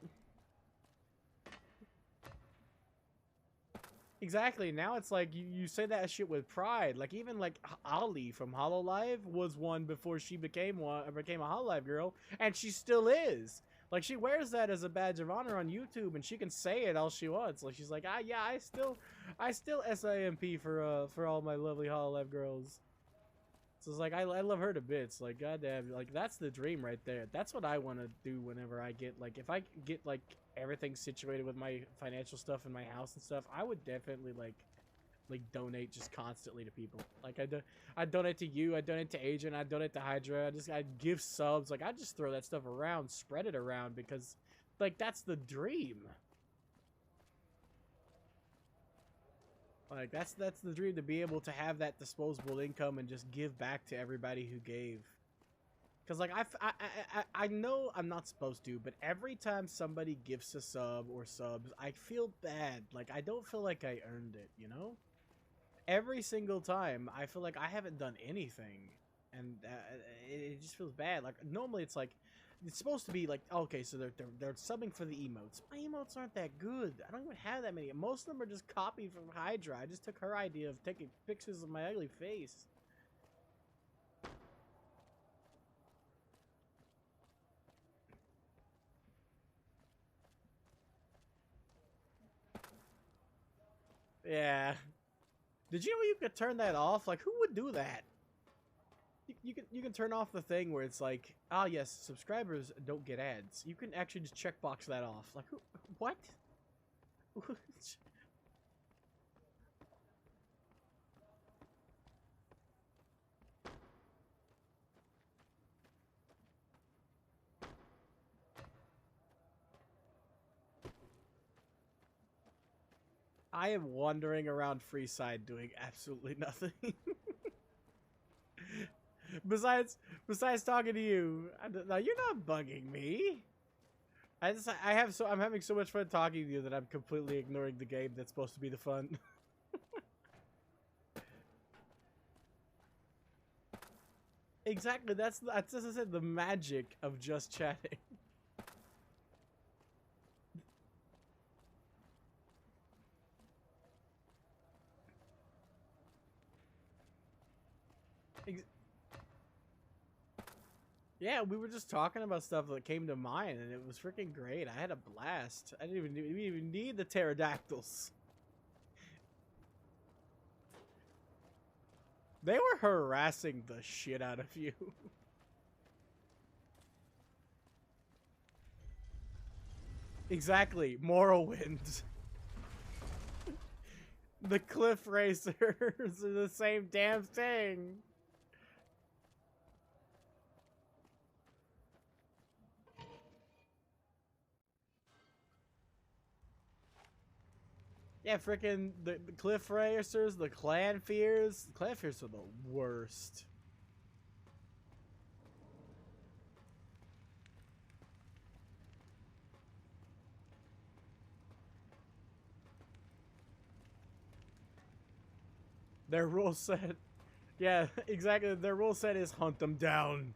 Exactly. Now it's like you say that shit with pride. Like even like Ali from Hololive was one before she became a Hololive girl, and she still is. Like she wears that as a badge of honor on YouTube, and she can say it all she wants. Like she's like, yeah, I still SIMP for all my lovely Hololive girls. So it's like I love her to bits. Like goddamn, like that's the dream right there. That's what I want to do whenever I get like if I get like everything situated with my financial stuff in my house and stuff. I would definitely like donate just constantly to people. Like I donate to you, I donate to Agent, I donate to Hydra. I give subs. Like I just throw that stuff around, spread it around because like that's the dream. Like that's the dream, to be able to have that disposable income and just give back to everybody who gave. Cause like I know I'm not supposed to, but every time somebody gives a sub or subs, I feel bad. Like I don't feel like I earned it, you know? Every single time I feel like I haven't done anything, and it just feels bad. Like normally it's like it's supposed to be like, okay, so they're subbing for the emotes. My emotes aren't that good. I don't even have that many. Most of them are just copied from Hydra. I just took her idea of taking pictures of my ugly face. Yeah. Did you know you could turn that off? Like, who would do that? You can turn off the thing where it's like, ah, yes, subscribers don't get ads. You can actually just checkbox that off. Like, who? What? I am wandering around Freeside doing absolutely nothing. besides talking to you. No, you're not bugging me. I'm having so much fun talking to you that I'm completely ignoring the game that's supposed to be the fun. Exactly, that's as I said, the magic of just chatting. Yeah, we were just talking about stuff that came to mind, and it was freaking great. I had a blast. We didn't even need the pterodactyls. They were harassing the shit out of you. Exactly, Morrowind. The cliff racers are the same damn thing. Yeah, freaking the cliff racers, the clan fears. The clan fears are the worst. Their rule set, yeah, exactly. Their rule set is hunt them down.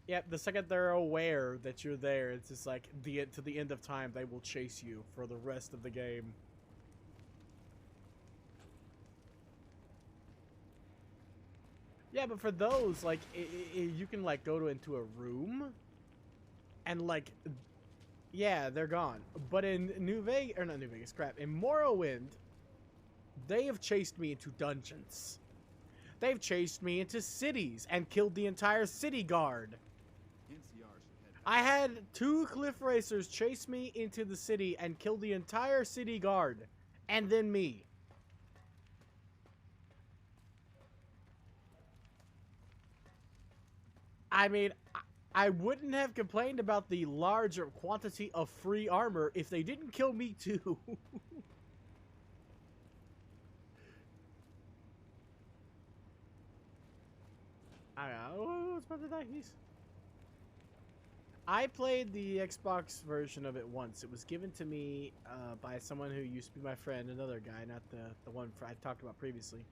Yep, the second they're aware that you're there, it's just like to the end of time, they will chase you for the rest of the game. Yeah, but for those, like, you can like go into a room, and like, yeah, they're gone. But in New Vegas, or not New Vegas, crap, in Morrowind, They have chased me into dungeons. They've chased me into cities and killed the entire city guard. I had 2 cliff racers chase me into the city and kill the entire city guard. And then me. I mean, I wouldn't have complained about the larger quantity of free armor if they didn't kill me too. What's about the dice? I played the Xbox version of it once. It was given to me by someone who used to be my friend, another guy, not the one I talked about previously,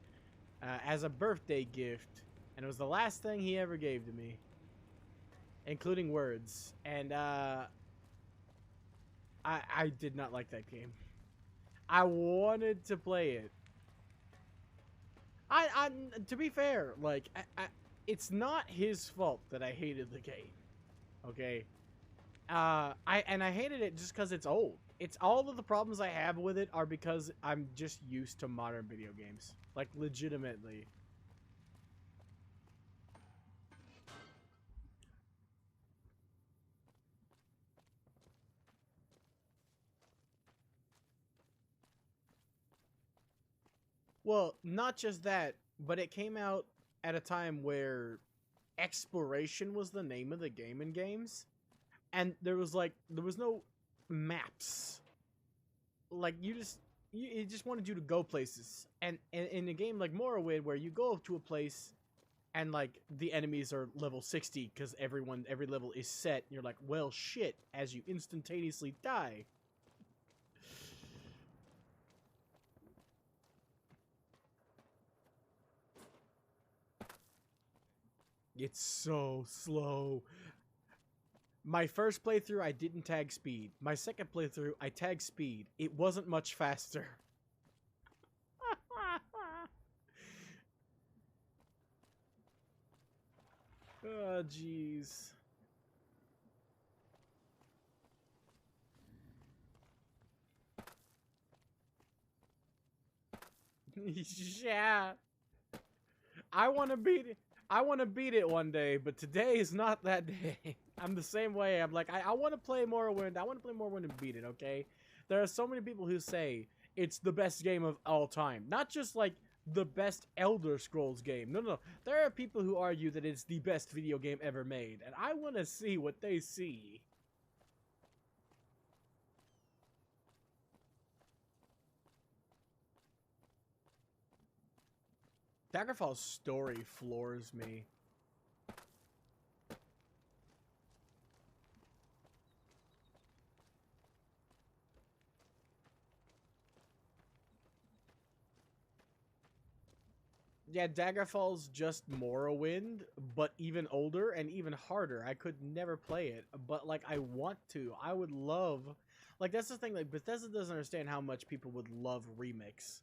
as a birthday gift, and it was the last thing he ever gave to me, including words. And I did not like that game. I wanted to play it. I to be fair, like it's not his fault that I hated the game. Okay. I hated it just because it's old. It's all of the problems I have with it are because I'm just used to modern video games. Like, legitimately. Well, not just that, but it came out at a time where exploration was the name of the game in games, and there was no maps. Like, it just wanted you to go places, and in a game like Morrowind, where you go to a place and like the enemies are level 60 because every level is set, and you're like, well, shit, as you instantaneously die. It's so slow. My first playthrough, I didn't tag speed. My second playthrough, I tagged speed. It wasn't much faster. Oh, jeez. Yeah. I want to beat it. I want to beat it one day, but today is not that day. I'm the same way. I'm like, I want to play Morrowind. I want to play Morrowind and beat it, okay? There are so many people who say it's the best game of all time. Not just, like, the best Elder Scrolls game. No. There are people who argue that it's the best video game ever made, and I want to see what they see. Daggerfall's story floors me. Yeah, Daggerfall's just Morrowind, but even older and even harder. I could never play it, but like I want to. I would love, like that's the thing. Like Bethesda doesn't understand how much people would love remakes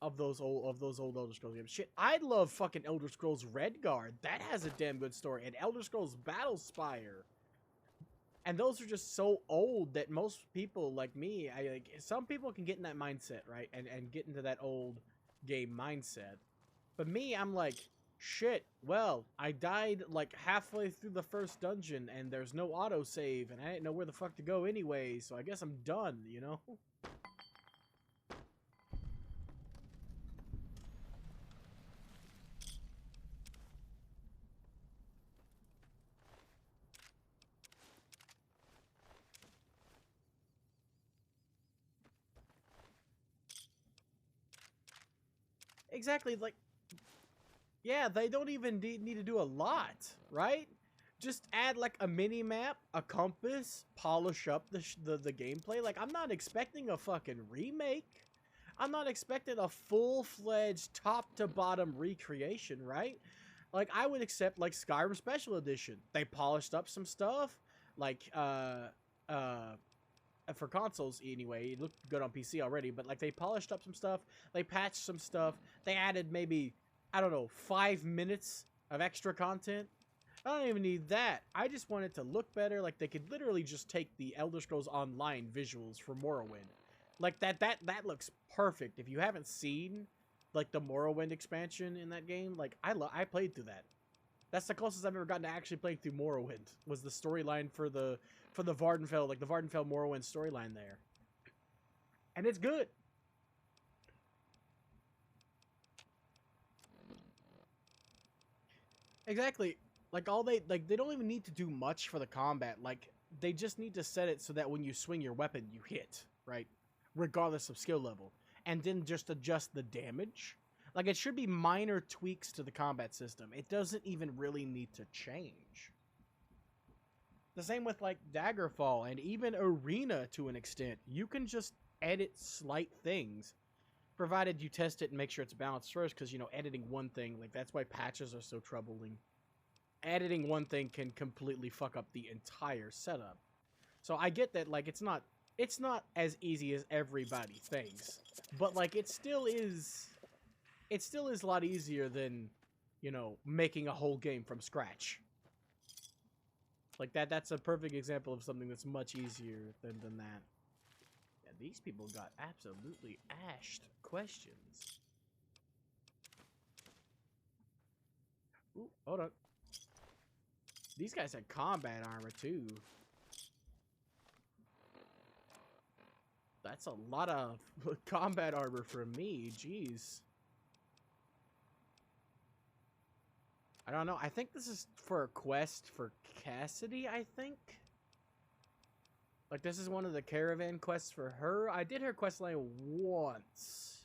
of those old Elder Scrolls games. Shit, I love fucking Elder Scrolls Redguard. That has a damn good story. And Elder Scrolls Battlespire. And those are just so old that most people like me, some people can get in that mindset, right? And get into that old game mindset. But me, I'm like, shit, well, I died like halfway through the first dungeon and there's no autosave and I didn't know where the fuck to go anyway, so I guess I'm done, you know? Exactly, like, yeah, they don't even need to do a lot, right? Just add, like, a mini-map, a compass, polish up the gameplay. Like, I'm not expecting a fucking remake. I'm not expecting a full-fledged, top-to-bottom recreation, right? Like, I would accept, like, Skyrim Special Edition. They polished up some stuff, like, for consoles anyway. It looked good on PC already, but like they polished up some stuff, they patched some stuff, they added maybe, I don't know, 5 minutes of extra content. I don't even need that. I just want it to look better. Like they could literally just take the Elder Scrolls Online visuals for Morrowind, Like that looks perfect. If you haven't seen like the Morrowind expansion in that game, like I played through that. That's the closest I've ever gotten to actually playing through Morrowind. Was the storyline for the Vardenfell, like the Vardenfell Morrowind storyline there, and it's good. Exactly. Like they don't even need to do much for the combat. Like they just need to set it so that when you swing your weapon, you hit, right? Regardless of skill level. And then just adjust the damage. Like it should be minor tweaks to the combat system. It doesn't even really need to change. The same with like Daggerfall and even Arena to an extent. You can just edit slight things, provided you test it and make sure it's balanced first, because, you know, editing one thing, like, that's why patches are so troubling. Editing one thing can completely fuck up the entire setup. So I get that, like, it's not as easy as everybody thinks, but, like, it still is a lot easier than, you know, making a whole game from scratch. Like, that's a perfect example of something that's much easier than that. Yeah, these people got absolutely ashed questions. Ooh, hold on. These guys had combat armor, too. That's a lot of combat armor for me, jeez. I don't know. I think this is for a quest for Cassidy, I think. Like, this is one of the caravan quests for her. I did her quest line once.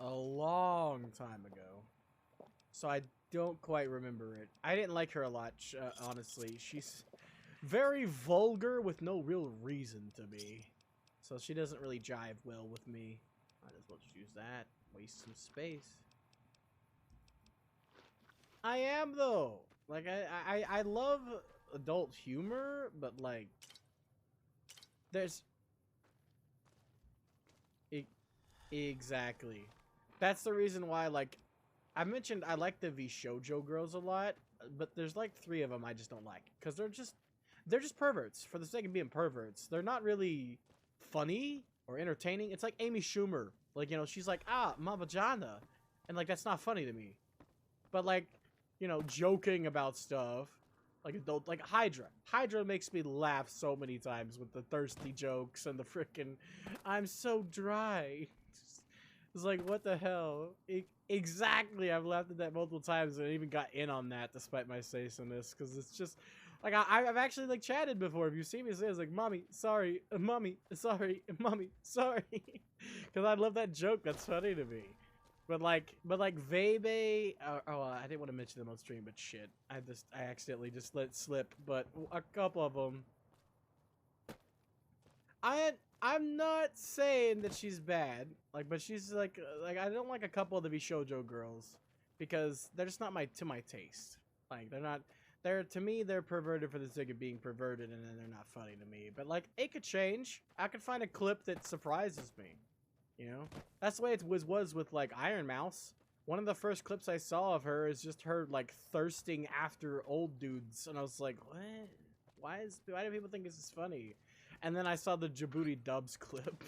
A long time ago. So I don't quite remember it. I didn't like her a lot, honestly. She's very vulgar with no real reason to be. So she doesn't really jive well with me. Might as well just use that. Waste some space. I am, though. Like, I love adult humor, but, like, there's... Exactly. That's the reason why, like, I mentioned I like the VShojo girls a lot, but there's, like, 3 of them I just don't like. Because they're just perverts, for the sake of being perverts. They're not really funny or entertaining. It's like Amy Schumer. Like, you know, she's like, Mama Jana. And, like, that's not funny to me. But, like, you know, joking about stuff, like adult, like Hydra. Hydra makes me laugh so many times with the thirsty jokes and the frickin' I'm so dry. It's like, what the hell? Exactly, I've laughed at that multiple times and I even got in on that despite my say-so-ness, because it's just, like, I've actually, like, chatted before. If you see me say, it's like, Mommy, sorry, Mommy, sorry, Mommy, sorry. Because I love that joke, that's funny to me. But like Vebe, I didn't want to mention them on stream, but shit, I accidentally just let it slip. But a couple of them, I'm not saying that she's bad, like, but she's like I don't like a couple of the VShojo girls because they're just not to my taste. Like, to me they're perverted for the sake of being perverted, and then they're not funny to me. But like, it could change. I could find a clip that surprises me. You know, that's the way it was with like Iron Mouse. One of the first clips I saw of her is just her like thirsting after old dudes, and I was like, what? Why do people think this is funny? And then I saw the Djibouti Dubs clip.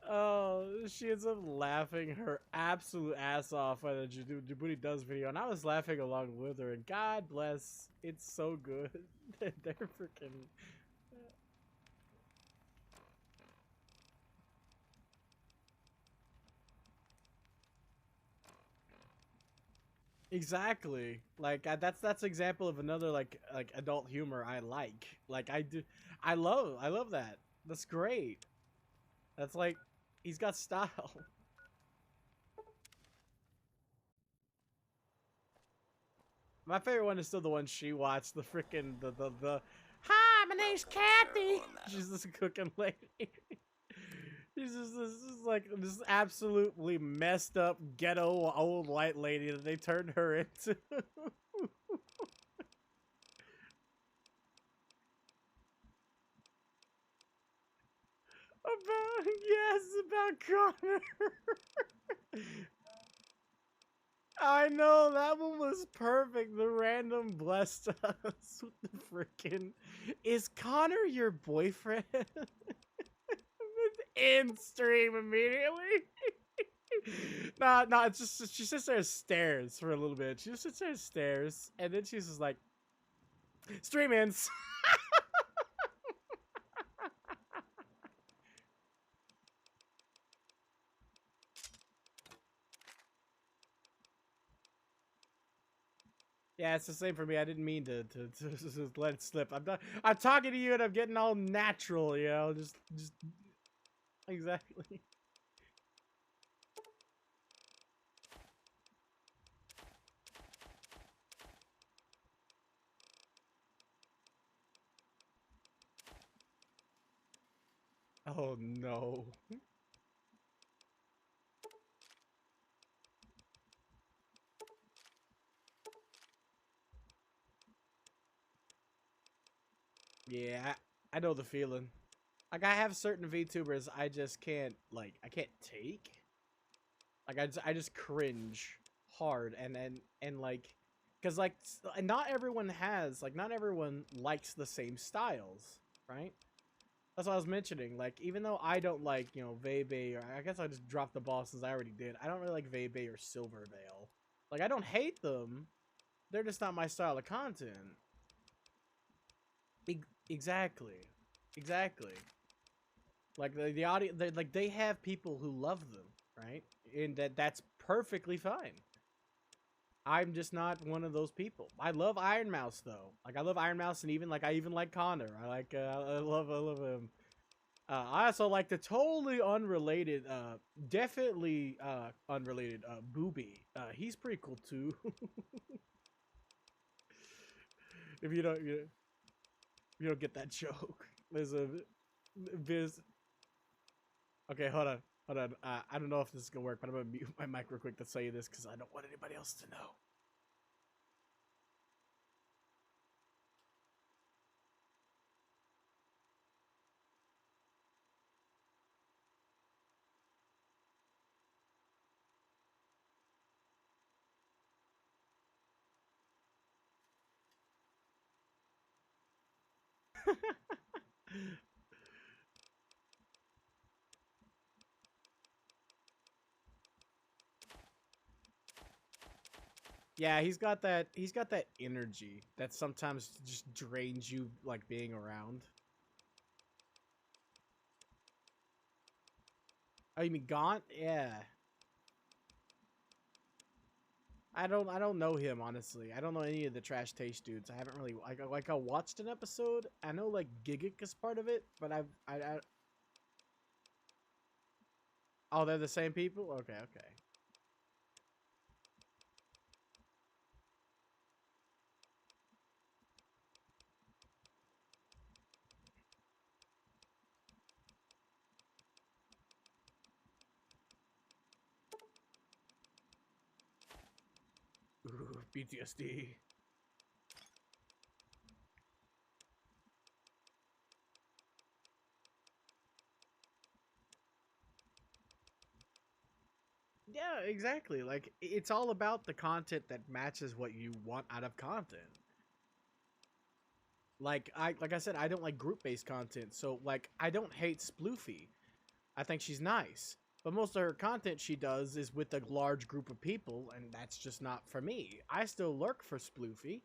Oh, she ends up laughing her absolute ass off at the Djibouti Dubs video, and I was laughing along with her. And God bless, it's so good. They're freaking. Exactly. Like, that's example of another like adult humor I like. Like, I love that. That's great. That's like, he's got style. My favorite one is still the one she watched. The freaking the hi, my name's Kathy. She's this cooking lady. She's just this absolutely messed up ghetto old white lady that they turned her into. About Connor. I know that one was perfect. The random blessed us with the freaking. Is Connor your boyfriend? In stream immediately. Nah. It's just she sits there and stares for a little bit. She just sits there and stares, and then she's just like, "Stream ends." Yeah, it's the same for me. I didn't mean to just let it slip. I'm talking to you and I'm getting all natural, you know, just exactly. Oh no. Yeah, I know the feeling. Like I have certain VTubers I just can't I can't take. Like I just cringe hard and like cuz like not everyone has not everyone likes the same styles, right? That's what I was mentioning. Like even though I don't like, you know, Vebe, or I guess I just dropped the ball since I already did. I don't really like Vebe or Silvervale. Like I don't hate them. They're just not my style of content. Exactly. Exactly. Like the audience, like they have people who love them, right? And that's perfectly fine. I'm just not one of those people. I love Iron Mouse though. Like I love Iron Mouse, and even I even like Connor. I love him. I also like the totally unrelated, definitely unrelated Booby. He's pretty cool too. If you don't get that joke, there's a Viz. Okay, hold on. Hold on. I don't know if this is gonna work, but I'm gonna mute my mic real quick to tell you this because I don't want anybody else to know. Yeah, he's got that energy that sometimes just drains you like being around. Oh, you mean Gaunt? Yeah. I don't know him honestly. I don't know any of the Trash Taste dudes. I haven't really I watched an episode. I know like Gigic is part of it, but I oh, they're the same people? Okay, okay. Ooh, PTSD. Yeah, exactly. Like it's all about the content that matches what you want out of content. Like I said, I don't like group based content, so like I don't hate Sploofy. I think she's nice, but most of her content she does is with a large group of people, and that's just not for me. I still lurk for Sploofy,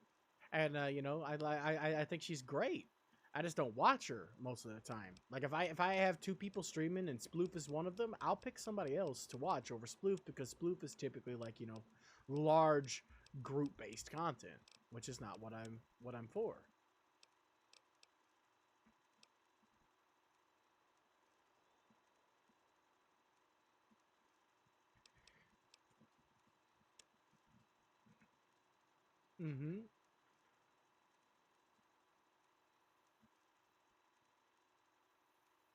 and you know I think she's great. I just don't watch her most of the time. Like if I have two people streaming and Sploof is one of them, I'll pick somebody else to watch over Sploof because Sploof is typically like, you know, large group based content, which is not what I'm for. Mm-hmm.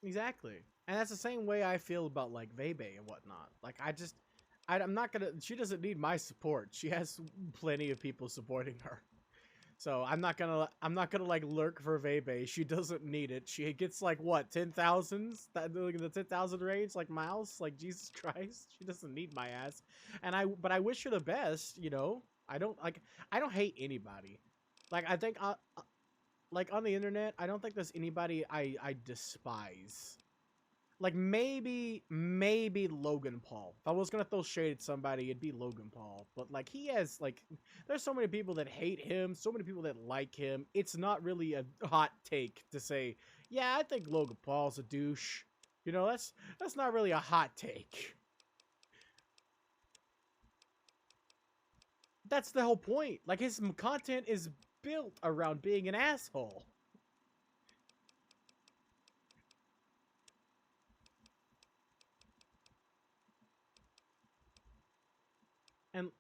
Exactly. And that's the same way I feel about like Vebe and whatnot. Like I'm not gonna. She doesn't need my support. She has plenty of people supporting her. So I'm not gonna like lurk for Vebe. She doesn't need it. She gets like what 10,000s? That look at the 10,000 range, like Miles. Like Jesus Christ, she doesn't need my ass. But I wish her the best. You know, I don't hate anybody. Like I think like on the internet, I don't think there's anybody I despise. Like maybe Logan Paul. If I was gonna throw shade at somebody, it'd be Logan Paul. But like he has like, there's so many people that hate him, so many people that like him. It's not really a hot take to say, yeah, I think Logan Paul's a douche. You know, that's not really a hot take. That's the whole point. Like his content is built around being an asshole. And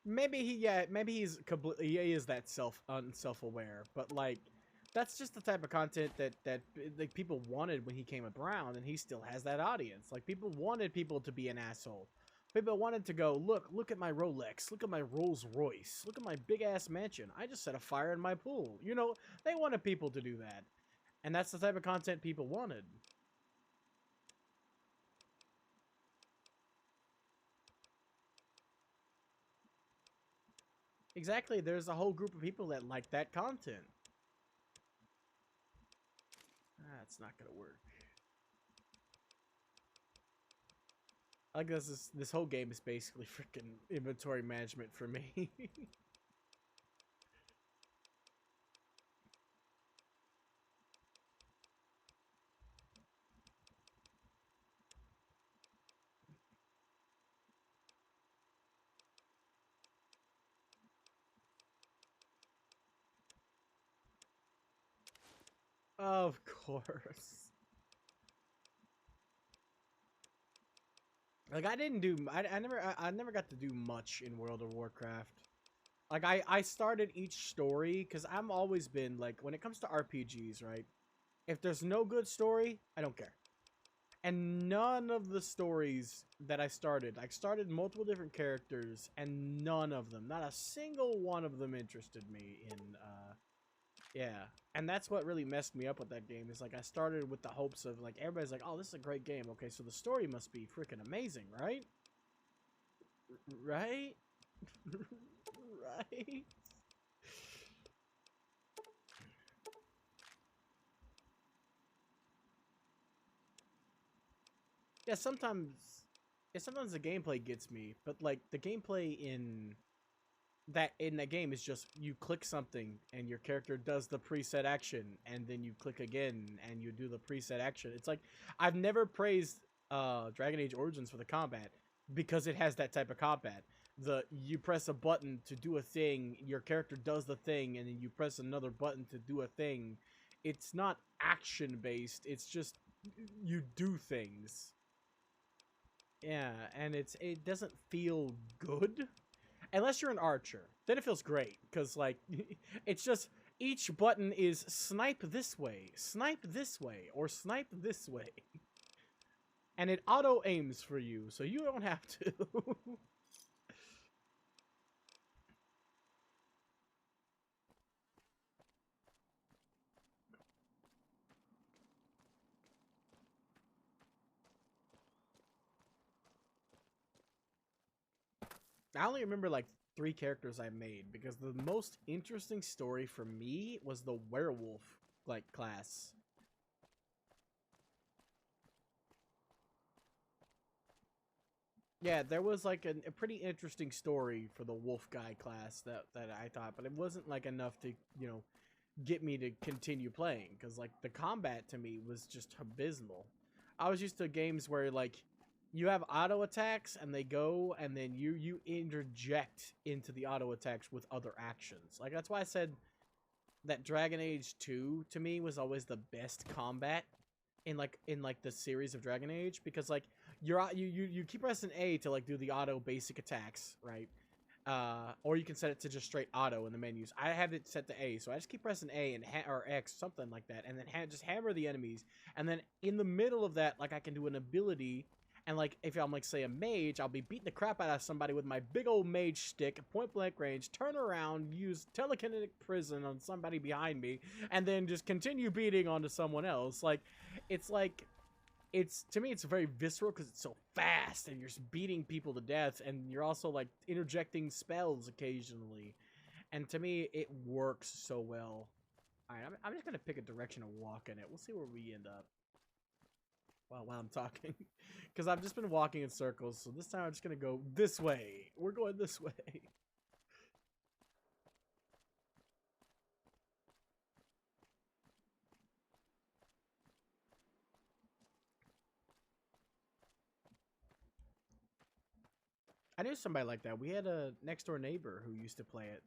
maybe he's completely, he is that self-aware, but like that's just the type of content that like people wanted when he came around, and he still has that audience. Like people wanted people to be an asshole. People wanted to go, look at my Rolex, look at my Rolls Royce, look at my big ass mansion. I just set a fire in my pool. You know, they wanted people to do that. And that's the type of content people wanted. Exactly, there's a whole group of people that like that content. It's not gonna work. I guess this whole game is basically freaking inventory management for me. Of course. Like I never got to do much in World of Warcraft. Like I started each story because I'm always been like, when it comes to RPGs, right? If there's no good story, I don't care. And none of the stories that I started multiple different characters, and none of them, not a single one of them interested me in yeah. And that's what really messed me up with that game, is like I started with the hopes of like, everybody's like, oh, this is a great game. Okay, so the story must be freaking amazing, right? Right? Right? Yeah, sometimes the gameplay gets me, but like the gameplay in that game is just, you click something and your character does the preset action, and then you click again and you do the preset action. It's like, I've never praised Dragon Age Origins for the combat, because it has that type of combat. You press a button to do a thing, your character does the thing, and then you press another button to do a thing. It's not action based, it's just you do things. Yeah, and it doesn't feel good. Unless you're an archer, then it feels great, because like it's just, each button is snipe this way, or snipe this way, and it auto aims for you, so you don't have to. I only remember like 3 characters I made, because the most interesting story for me was the werewolf like class. Yeah, there was like a pretty interesting story for the wolf guy class that I thought, but it wasn't like enough to, you know, get me to continue playing, because like the combat to me was just abysmal. I was used to games where like you have auto attacks and they go, and then you interject into the auto attacks with other actions. Like that's why I said that Dragon Age 2 to me was always the best combat in the series of Dragon Age, because like you keep pressing A to like do the auto basic attacks, right? Or you can set it to just straight auto in the menus. I have it set to A, so I just keep pressing A and or X, something like that, and then just hammer the enemies. And then in the middle of that, like I can do an ability, And like if I'm like say a mage, I'll be beating the crap out of somebody with my big old mage stick, point blank range, turn around, use telekinetic prison on somebody behind me, and then just continue beating onto someone else. Like it's to me it's very visceral because it's so fast and you're just beating people to death, and you're also like interjecting spells occasionally, and to me it works so well. All right, I'm just gonna pick a direction to walk in it. We'll see where we end up. While I'm talking, because I've just been walking in circles, so this time I'm just gonna go this way. We're going this way. I knew somebody like that. We had a next door neighbor who used to play it.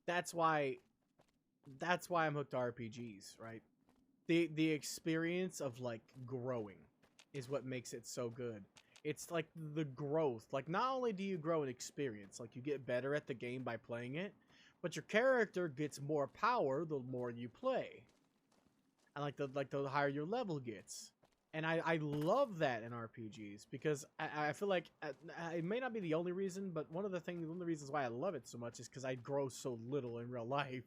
That's why I'm hooked to RPGs, right? The experience of like growing is what makes it so good. It's like the growth. Like not only do you grow in experience, like you get better at the game by playing it, but your character gets more power the more you play. And like the higher your level gets. And I love that in RPGs because I feel like it may not be the only reason, but one of the reasons why I love it so much is because I grow so little in real life.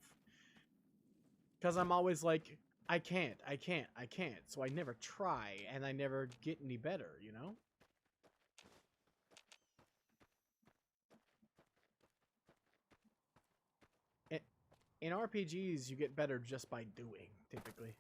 Because I'm always like, I can't. So I never try and I never get any better, you know? In RPGs, you get better just by doing, typically.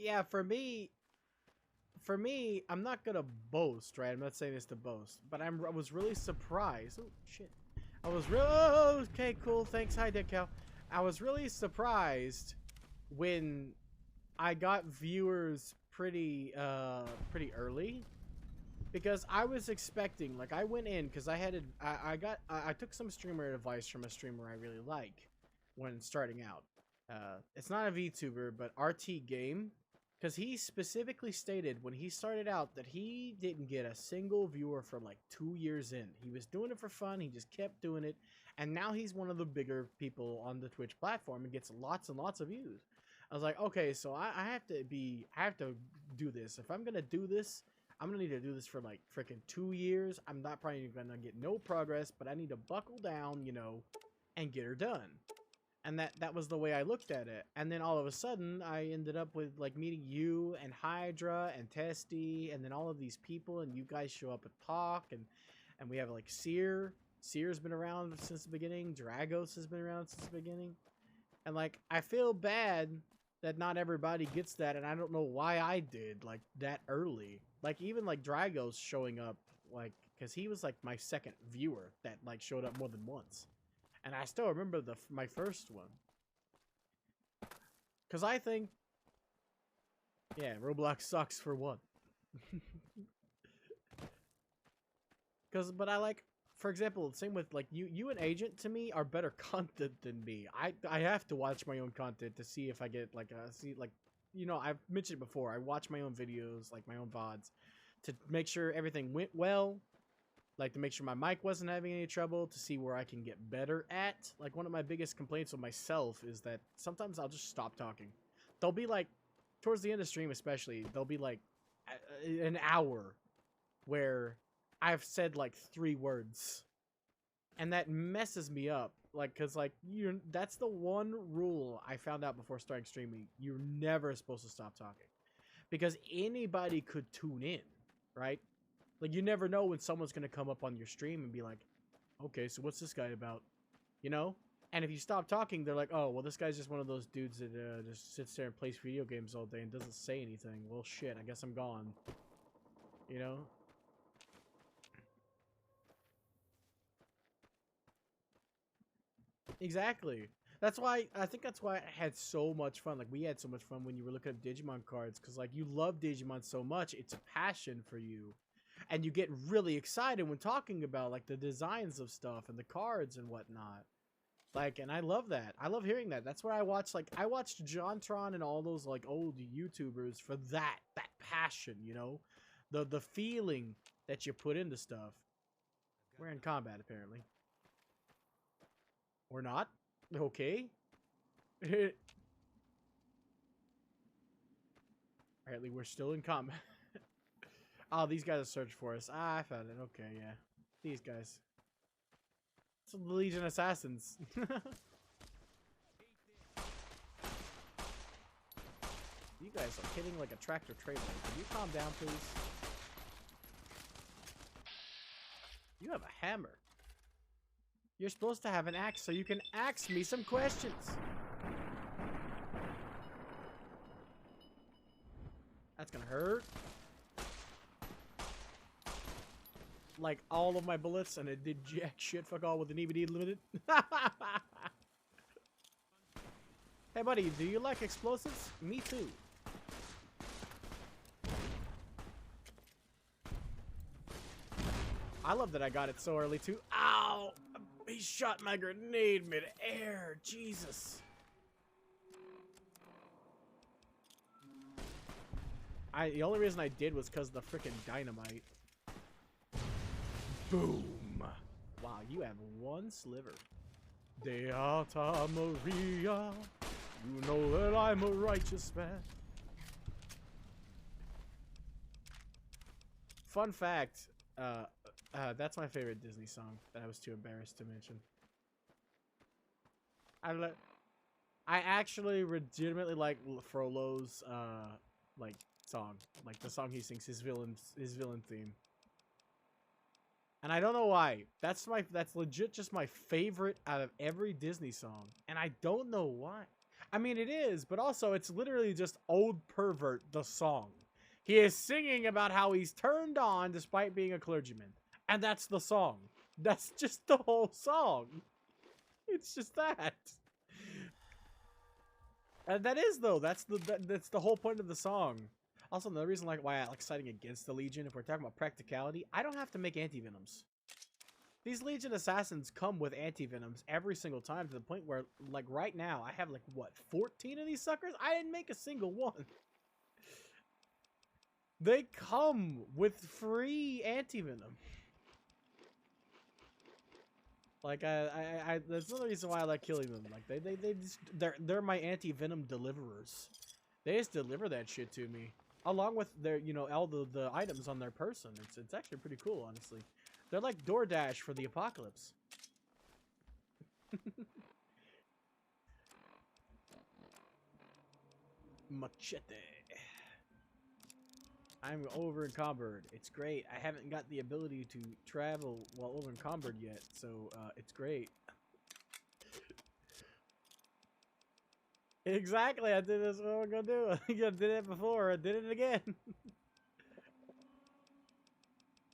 Yeah, for me, I'm not gonna boast, right? I'm not saying this to boast, but I was really surprised. Oh shit! I was real. Oh, okay, cool. Thanks. Hi, Dead Cow. I was really surprised when I got viewers pretty early, because I was expecting, like, I went in because I took some streamer advice from a streamer I really like when starting out. It's not a VTuber, but RT Game. Because he specifically stated when he started out that he didn't get a single viewer for like 2 years in. He was doing it for fun. He just kept doing it. And now he's one of the bigger people on the Twitch platform and gets lots and lots of views. I was like, okay, so I have to do this. If I'm going to do this, I'm going to need to do this for like freaking 2 years. I'm not probably going to get no progress, but I need to buckle down, you know, and get her done. And that was the way I looked at it. And then all of a sudden, I ended up with like meeting you and Hydra and Testy, and then all of these people, and you guys show up and talk, and we have like Seer. Seer's been around since the beginning. Dragos has been around since the beginning. And like, I feel bad that not everybody gets that, and I don't know why I did like that early. Like even like Dragos showing up, like, because he was like my second viewer that like showed up more than once. And I still remember my first one. Because I think... Yeah, Roblox sucks for one. But I like... For example, same with, like, you and Agent, to me, are better content than me. I have to watch my own content to see if I get, like, you know, I've mentioned before, I watch my own videos, like, my own VODs, to make sure everything went well. Like, to make sure my mic wasn't having any trouble, to see where I can get better at. Like, one of my biggest complaints with myself is that sometimes I'll just stop talking. There'll be, like, towards the end of stream especially, there'll be, like, an hour where I've said, like, 3 words. And that messes me up. Like, because, like, that's the one rule I found out before starting streaming. You're never supposed to stop talking. Because anybody could tune in, right? Like, you never know when someone's going to come up on your stream and be like, okay, so what's this guy about? You know? And if you stop talking, they're like, oh, well, this guy's just one of those dudes that just sits there and plays video games all day and doesn't say anything. Well, shit, I guess I'm gone. You know? Exactly. That's why, I think that's why I had so much fun. Like, we had so much fun when you were looking up Digimon cards. Because, like, you love Digimon so much. It's a passion for you. And you get really excited when talking about, like, the designs of stuff and the cards and whatnot. Like, and I love that. I love hearing that. That's why I watch, like, I watched JonTron and all those, like, old YouTubers for that passion, you know? The feeling that you put into stuff. We're in combat, apparently. We're not? Okay. Apparently, we're still in combat. Oh, these guys are searching for us. Ah, I found it. Okay, yeah. These guys. It's the Legion Assassins. You guys are hitting like a tractor trailer. Can you calm down, please? You have a hammer. You're supposed to have an axe so you can ask me some questions. That's gonna hurt. Like all of my bullets, and it did jack shit fuck all with an EBD limited. Hey buddy, do you like explosives? Me too. I love that I got it so early too. Ow! He shot my grenade mid-air. Jesus. The only reason I did was because of the freaking dynamite. Boom. Wow, you have one sliver. Beata Maria, you know that I'm a righteous man. Fun fact, that's my favorite Disney song that I was too embarrassed to mention. I actually legitimately like Frollo's like song, like the song he sings, his villain theme. And I don't know why. That's legit just my favorite out of every Disney song, and I don't know why. I mean, it is, but also it's literally just Old Pervert the song. He is singing about how he's turned on despite being a clergyman. And that's the song. That's just the whole song. It's just that. And that is, though. That's the whole point of the song. Also, another reason why I like siding against the Legion, if we're talking about practicality, I don't have to make anti-venoms. These Legion Assassins come with anti-venoms every single time, to the point where, like, right now, I have, like, what, 14 of these suckers? I didn't make a single one. They come with free anti-venom. Like, that's another reason why I like killing them. Like, they're my anti-venom deliverers. They just deliver that shit to me, along with their, you know, all the items on their person. It's actually pretty cool, honestly. They're like DoorDash for the apocalypse. Machete. I'm over encumbered. It's great. I haven't got the ability to travel while over encumbered yet, so it's great. Exactly. I did this. What I'm gonna do? I did it before. I did it again.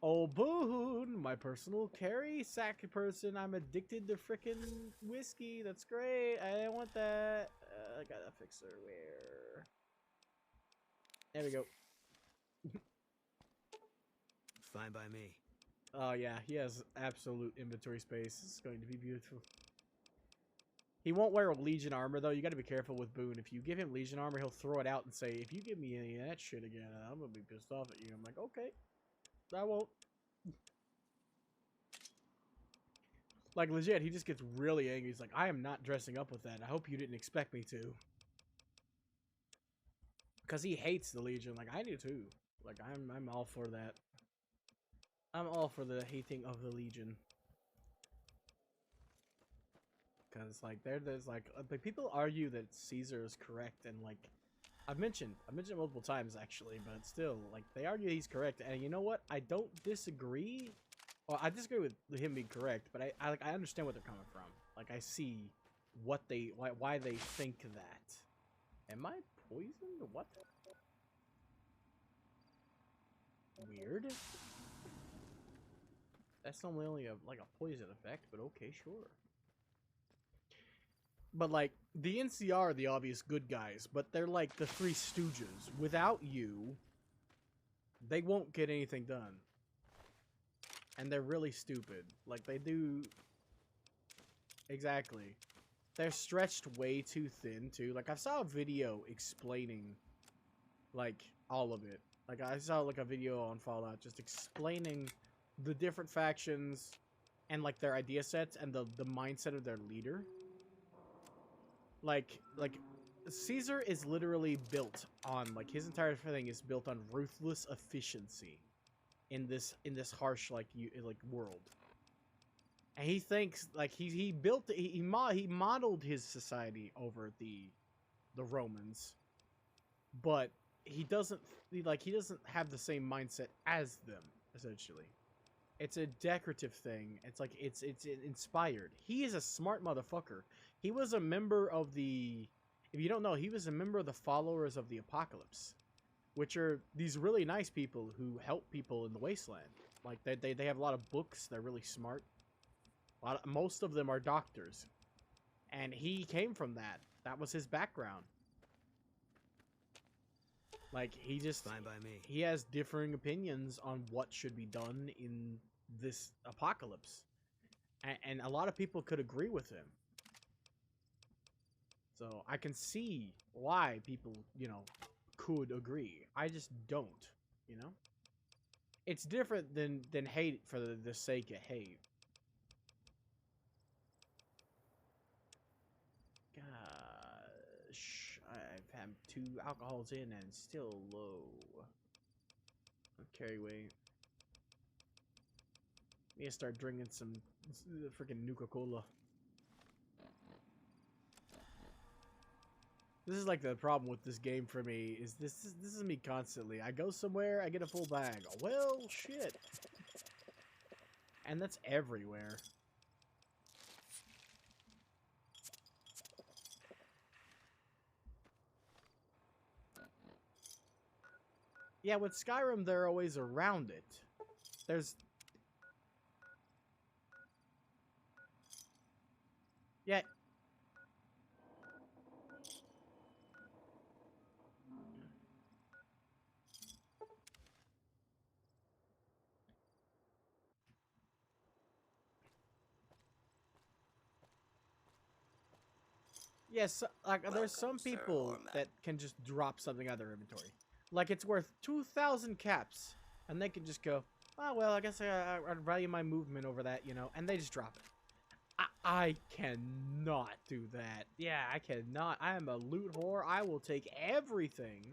Oh, Boone, my personal carry sack person. I'm addicted to frickin' whiskey. That's great. I didn't want that. I gotta fix her. Where? There we go. Fine by me. Oh yeah, he has absolute inventory space. It's going to be beautiful. He won't wear Legion armor though. You got to be careful with Boone. If you give him Legion armor, he'll throw it out and say, "If you give me any of that shit again, I'm gonna be pissed off at you." I'm like, okay, I won't. Like legit, he just gets really angry. He's like, "I am not dressing up with that. I hope you didn't expect me to." Because he hates the Legion. Like I do too. Like I'm all for that. I'm all for the hating of the Legion. Because like there's like people argue that Caesar is correct, and like I've mentioned it multiple times actually, but still like they argue he's correct, and you know what? I don't disagree. Well, I disagree with him being correct, but I understand where they're coming from. Like I see why they think that. Am I poisoned? What? Weird. That's normally only like a poison effect, but okay, sure. But like the NCR are the obvious good guys, but they're like the Three Stooges. Without you, they won't get anything done. And they're really stupid. Like they do. Exactly. They're stretched way too thin too. Like I saw a video explaining like all of it. Like I saw like a video on Fallout just explaining the different factions and like their idea sets and the mindset of their leader. Like Caesar is literally built on like his entire thing is built on ruthless efficiency in this harsh like world. And he thinks like he modeled his society over the Romans, but he doesn't have the same mindset as them. Essentially, it's a decorative thing. It's like it's inspired. He is a smart motherfucker. He was a member of the. If you don't know, he was a member of the Followers of the Apocalypse, which are these really nice people who help people in the Wasteland. Like they have a lot of books. They're really smart. Most of them are doctors, and he came from that. That was his background. Like he just Fine by me. He has differing opinions on what should be done in this apocalypse, and a lot of people could agree with him. So I can see why people, could agree. I just don't, It's different than hate for the sake of hate. Gosh, I've had 2 alcohols in and still low. Carry weight. Need to start drinking some freaking Nuka-Cola. This is like the problem with this game for me. This is me constantly. I go somewhere, I get a full bag. Well, shit. And that's everywhere. Yeah, with Skyrim, they're always around it. Yeah. Yes, like there's some people that can just drop something out of their inventory. Like it's worth 2,000 caps, and they can just go, oh well, I guess I'd value my movement over that, and they just drop it. I cannot do that. Yeah, I cannot. I am a loot whore. I will take everything.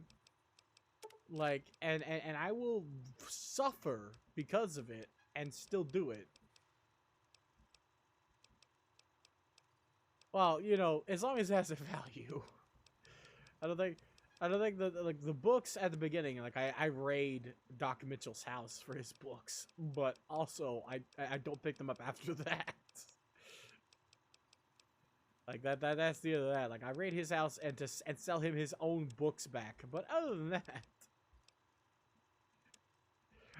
Like, and I will suffer because of it and still do it. Well, as long as it has a value. I don't think the books at the beginning, like I raid Doc Mitchell's house for his books, but also I don't pick them up after that. Like that's the other that. Like I raid his house and sell him his own books back. But other than that,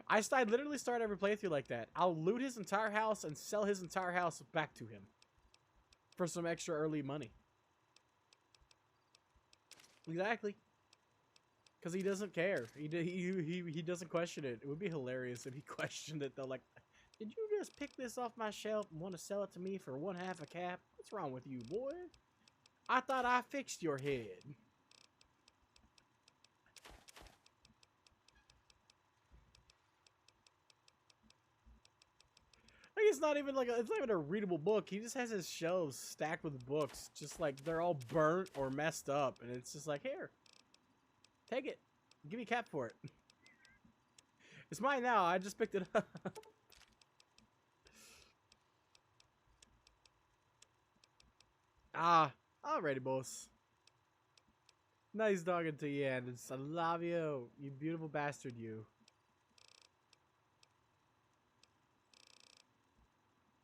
I literally start every playthrough like that. I'll loot his entire house and sell his entire house back to him for some extra early money. Exactly. Because he doesn't care. He doesn't question it. It would be hilarious if he questioned it though. Like, did you just pick this off my shelf and want to sell it to me for 1/2 a cap? What's wrong with you, boy? I thought I fixed your head. Like it's not even it's not even a readable book. He just has his shelves stacked with books, just like they're all burnt or messed up, and it's just like, here, take it, give me a cap for it. It's mine now. I just picked it up. Alrighty, boss. Nice talking to you, and I love you, you beautiful bastard, you.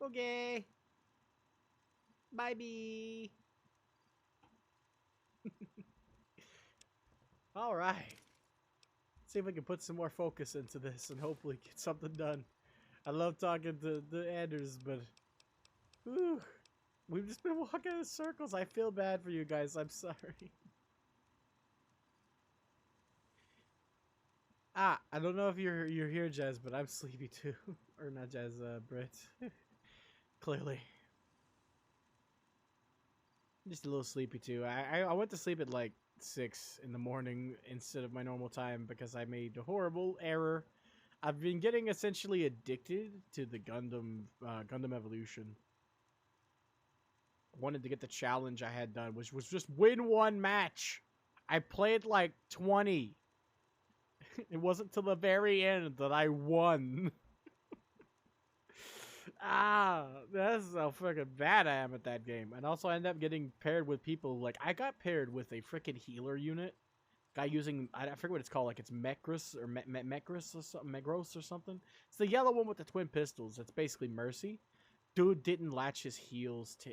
Okay. Bye, bee. All right. See if we can put some more focus into this and hopefully get something done. I love talking to the Anders, but whew, we've just been walking in circles. I feel bad for you guys. I'm sorry. I don't know if you're here, Jazz, but I'm sleepy too. Or not Jazz, Britt. Clearly. Just a little sleepy too. I went to sleep at like 6 in the morning instead of my normal time because I made a horrible error. I've been getting essentially addicted to the Gundam Evolution. I wanted to get the challenge I had done, which was just win one match. I played like 20. It wasn't till the very end that I won. That's how freaking bad I am at that game. And also I ended up getting paired with people, like, I got paired with a freaking healer unit. Guy using, I forget what it's called, like it's Mekris or Mekris or something, Megros or something. It's the yellow one with the twin pistols. It's basically Mercy. Dude didn't latch his heals to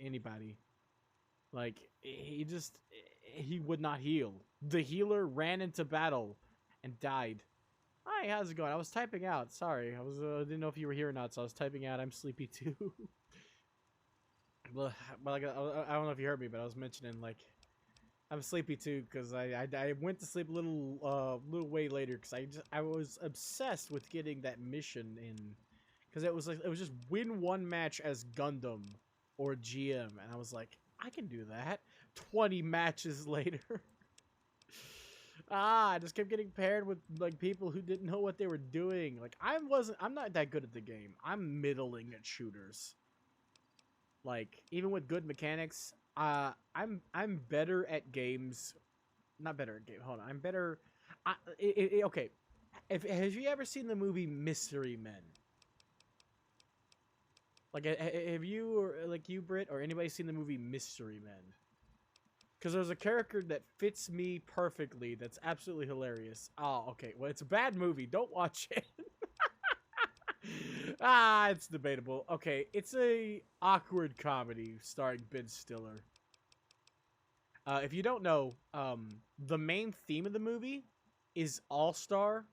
anybody. Like, he would not heal. The healer ran into battle and died. Hi, how's it going? I was typing out. Sorry, I didn't know if you were here or not, so I was typing out. I'm sleepy too. Well, like, I don't know if you heard me, but I was mentioning like I'm sleepy too because I went to sleep a little way later because I was obsessed with getting that mission in because it was just win one match as Gundam or GM, and I was like, I can do that. 20 matches later. I just kept getting paired with like people who didn't know what they were doing. Like I'm not that good at the game. I'm middling at shooters. Like even with good mechanics, I'm better at games. Not better at game. Hold on, I'm better. Okay, have you ever seen the movie Mystery Men? Like have you or like you Britt or anybody seen the movie Mystery Men? Because there's a character that fits me perfectly that's absolutely hilarious. Oh, okay. Well, it's a bad movie. Don't watch it. It's debatable. Okay, it's a awkward comedy starring Ben Stiller. If you don't know, the main theme of the movie is All-Star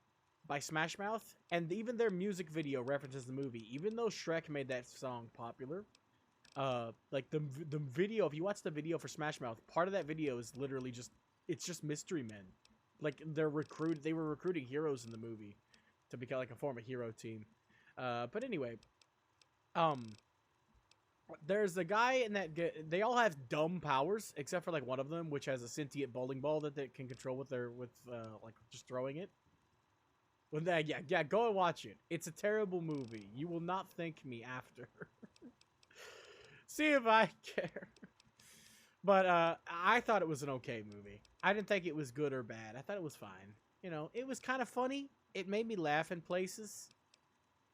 by Smash Mouth, and even their music video references the movie, even though Shrek made that song popular. Like the video, if you watch the video for Smash Mouth, part of that video is literally it's just Mystery Men. Like they were recruiting heroes in the movie to become like a form of hero team. But anyway, there's a guy in that they all have dumb powers except for like one of them, which has a sentient bowling ball that they can control with like just throwing it. Well, yeah, go and watch it. It's a terrible movie. You will not thank me after. See if I care. But I thought it was an okay movie. I didn't think it was good or bad. I thought it was fine. You know, it was kind of funny. It made me laugh in places.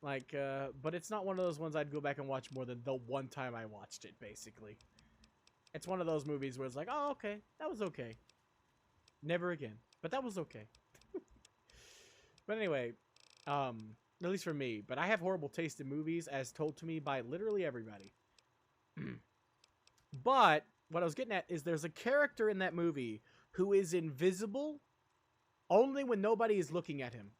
Like, but it's not one of those ones I'd go back and watch more than the one time I watched it, basically. It's one of those movies where it's like, oh, okay, that was okay. Never again. But that was okay. But anyway, at least for me. But I have horrible taste in movies as told to me by literally everybody. But what I was getting at is there's a character in that movie who is invisible only when nobody is looking at him.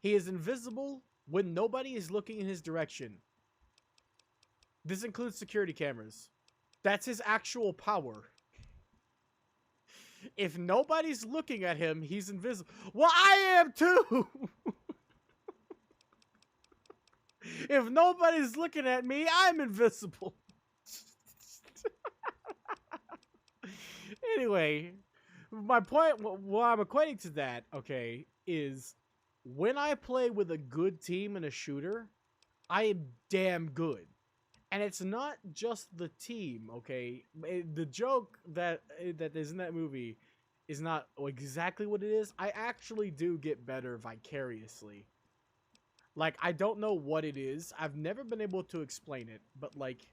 He is invisible when nobody is looking in his direction. This includes security cameras. That's his actual power. If nobody's looking at him, he's invisible. Well, I am too! If nobody's looking at me, I'm invisible. Anyway, my point, what I'm equating to that, okay, is when I play with a good team in a shooter, I am damn good. And it's not just the team, okay? The joke that is in that movie is not exactly what it is. I actually do get better vicariously. Like, I don't know what it is. I've never been able to explain it, but like,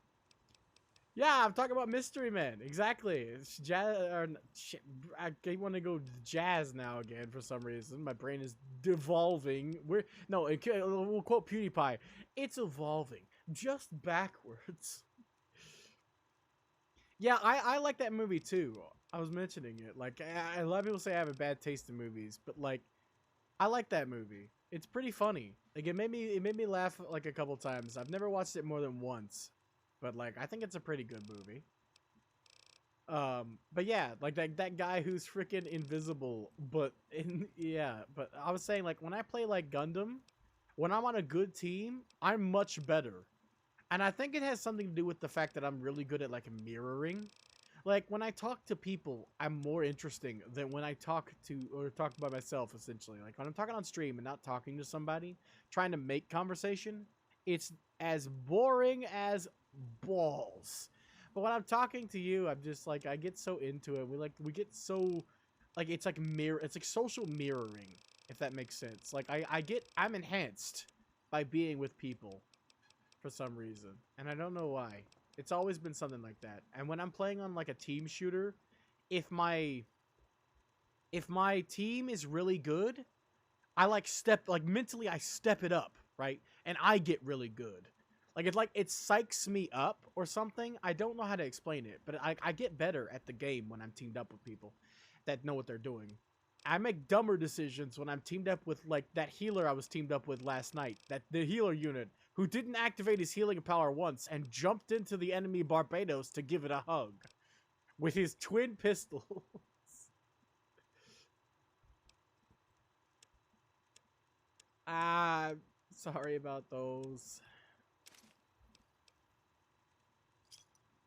yeah, I'm talking about Mystery Men. Exactly. It's jazz. I want to go jazz now again for some reason. My brain is devolving. We'll quote PewDiePie. It's evolving just backwards. Yeah, I like that movie too. I was mentioning it. Like, a lot of people say I have a bad taste in movies, but like, I like that movie. It's pretty funny. Like, it made me laugh like a couple times. I've never watched it more than once, but like, I think it's a pretty good movie. But yeah, like that guy who's freaking invisible, but but I was saying, like, when I play like Gundam, when I'm on a good team, I'm much better. And I think it has something to do with the fact that I'm really good at like mirroring. Like, when I talk to people, I'm more interesting than when I talk by myself, essentially. Like, when I'm talking on stream and not talking to somebody, trying to make conversation, it's as boring as balls. But when I'm talking to you, I'm just like, I get so into it. We get so, like, it's like social mirroring, if that makes sense. Like, I'm enhanced by being with people for some reason, and I don't know why. It's always been something like that. And when I'm playing on like a team shooter, if my team is really good, I mentally I step it up, right? And I get really good. Like it psychs me up or something. I don't know how to explain it, but I get better at the game when I'm teamed up with people that know what they're doing. I make dumber decisions when I'm teamed up with like that healer I was teamed up with last night. The healer unit who didn't activate his healing power once and jumped into the enemy Barbados to give it a hug with his twin pistols. Sorry about those.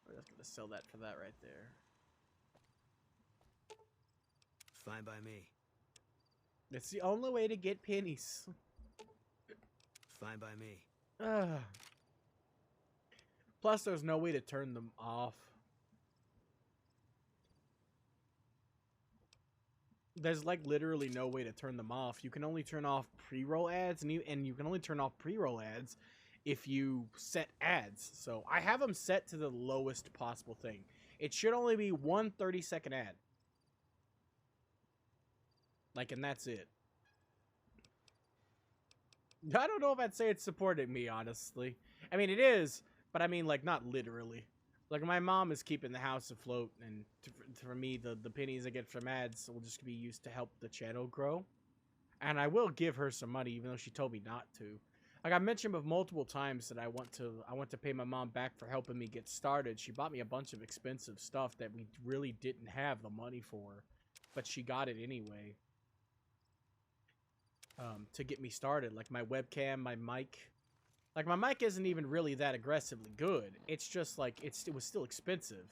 We're just gonna sell that for that right there. Fine by me. It's the only way to get pennies. Fine by me. Plus, there's no way to turn them off. There's like literally no way to turn them off. You can only turn off pre-roll ads, and you can only turn off pre-roll ads if you set ads. So I have them set to the lowest possible thing. It should only be one 30-second ad. Like, and that's it. I don't know if I'd say it's supporting me, honestly. I mean, it is, but I mean, like, not literally. Like, my mom is keeping the house afloat, and for me, the pennies I get from ads will just be used to help the channel grow. And I will give her some money, even though she told me not to. Like, I mentioned multiple times that I want to pay my mom back for helping me get started. She bought me a bunch of expensive stuff that we really didn't have the money for, but she got it anyway. To get me started, like my webcam, my mic. Like, my mic isn't even really that aggressively good. It's just like it was still expensive.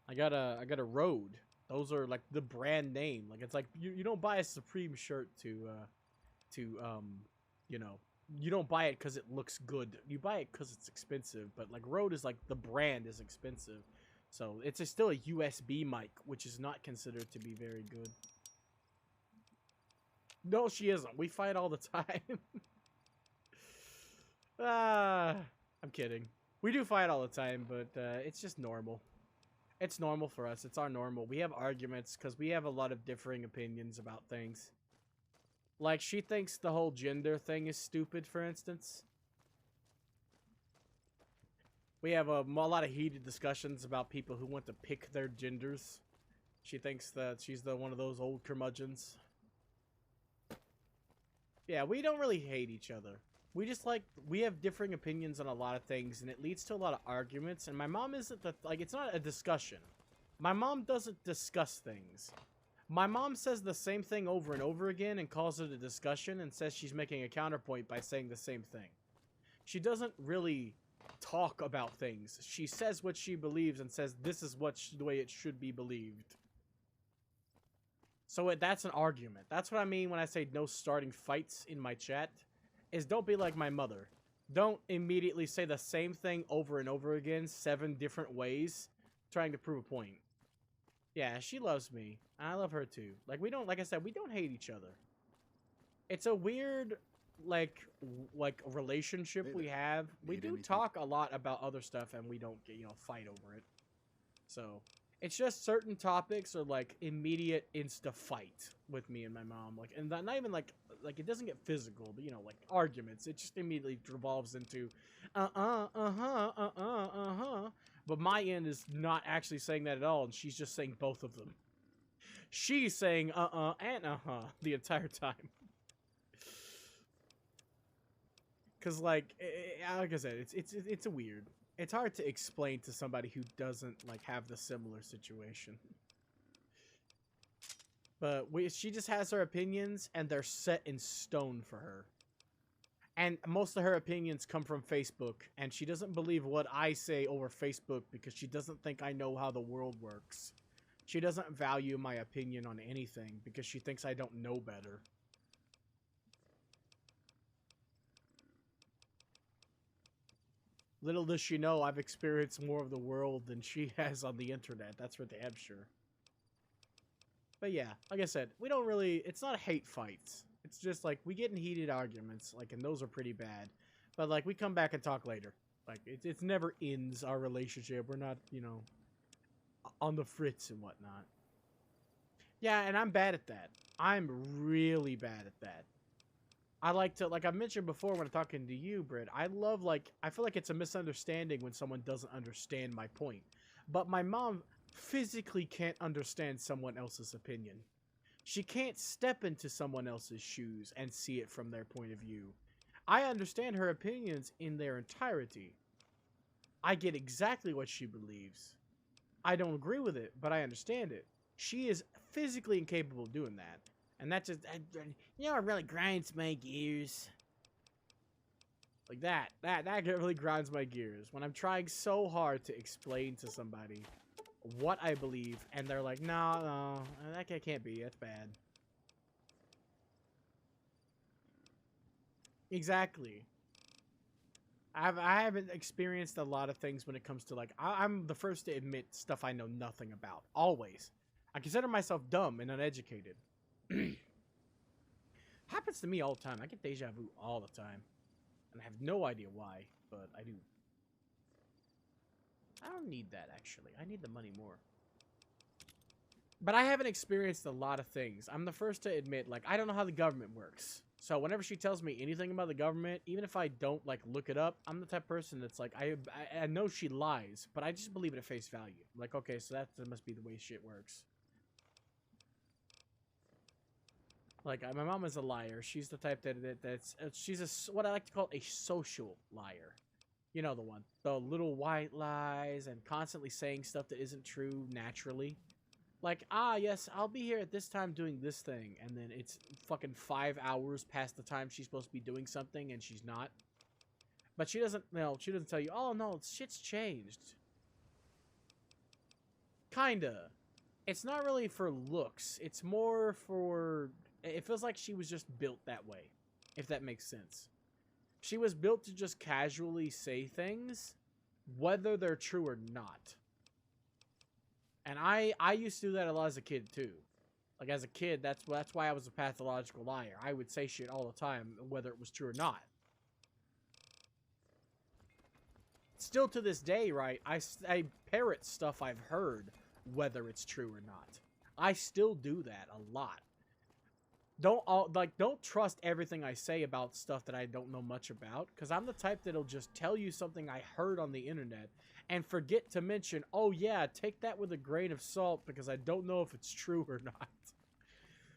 I got a Rode. Those are like the brand name. Like, it's like you don't buy a Supreme shirt to you know, you don't buy it because it looks good. You buy it because it's expensive. But like, Rode is like the brand is expensive, so it's still a USB mic, which is not considered to be very good. No, she isn't. We fight all the time. I'm kidding. We do fight all the time, but it's just normal. It's normal for us. It's our normal. We have arguments because we have a lot of differing opinions about things. Like, she thinks the whole gender thing is stupid, for instance. We have a lot of heated discussions about people who want to pick their genders. She thinks that she's one of those old curmudgeons. Yeah, we don't really hate each other. We just we have differing opinions on a lot of things, and it leads to a lot of arguments. And my mom isn't it's not a discussion. My mom doesn't discuss things. My mom says the same thing over and over again and calls it a discussion and says she's making a counterpoint by saying the same thing. She doesn't really talk about things. She says what she believes and says this is the way it should be believed. So that's an argument. That's what I mean when I say no starting fights in my chat, is don't be like my mother. Don't immediately say the same thing over and over again, 7 different ways, trying to prove a point. Yeah, she loves me. And I love her too. Like, like I said, we don't hate each other. It's a weird, like relationship we have. We do talk a lot about other stuff, and we don't fight over it. So it's just certain topics are like immediate insta fight with me and my mom. Like, and not even like it doesn't get physical, but like arguments. It just immediately revolves into But my end is not actually saying that at all, and she's just saying both of them. She's saying and the entire time. Cause like I said, it's a weird. It's hard to explain to somebody who doesn't like have the similar situation. But she just has her opinions, and they're set in stone for her. And most of her opinions come from Facebook, and she doesn't believe what I say over Facebook because she doesn't think I know how the world works. She doesn't value my opinion on anything because she thinks I don't know better. Little does she know I've experienced more of the world than she has on the internet. That's for damn sure. But yeah, like I said, we don't really... It's not hate fights. It's just like we get in heated arguments, like, and those are pretty bad. But like we come back and talk later. Like it never ends our relationship. We're not, you know, on the fritz and whatnot. Yeah, and I'm bad at that. I'm really bad at that. I like to, like I mentioned before when I'm talking to you, Britt, I love, like, I feel like it's a misunderstanding when someone doesn't understand my point. But my mom physically can't understand someone else's opinion. She can't step into someone else's shoes and see it from their point of view. I understand her opinions in their entirety. I get exactly what she believes. I don't agree with it, but I understand it. She is physically incapable of doing that. And that just, you know, it really grinds my gears. Like that really grinds my gears. When I'm trying so hard to explain to somebody what I believe, and they're like, no, that can't be, that's bad. Exactly. I haven't experienced a lot of things when it comes to, like, I'm the first to admit stuff I know nothing about. Always. I consider myself dumb and uneducated. Happens to me all the time. I get deja vu all the time. And I have no idea why, but I do. I don't need that, actually. I need the money more. But I haven't experienced a lot of things. I'm the first to admit, like, I don't know how the government works. So whenever she tells me anything about the government, even if I don't, like, look it up, I'm the type of person that's like, I know she lies, but I just believe it at face value. I'm like, okay, so that must be the way shit works. Like, my mom is a liar. She's the type she's what I like to call a social liar. You know the one. The little white lies and constantly saying stuff that isn't true naturally. Like, yes, I'll be here at this time doing this thing. And then it's fucking 5 hours past the time she's supposed to be doing something and she's not. But she doesn't, she doesn't tell you, oh no, shit's changed. Kinda. It's not really for looks. It's more for... It feels like she was just built that way, if that makes sense. She was built to just casually say things, whether they're true or not. And I used to do that a lot as a kid, too. Like, as a kid, that's why I was a pathological liar. I would say shit all the time, whether it was true or not. Still to this day, right, I parrot stuff I've heard, whether it's true or not. I still do that a lot. Don't trust everything I say about stuff that I don't know much about, because I'm the type that'll just tell you something I heard on the internet and forget to mention, oh yeah, take that with a grain of salt because I don't know if it's true or not.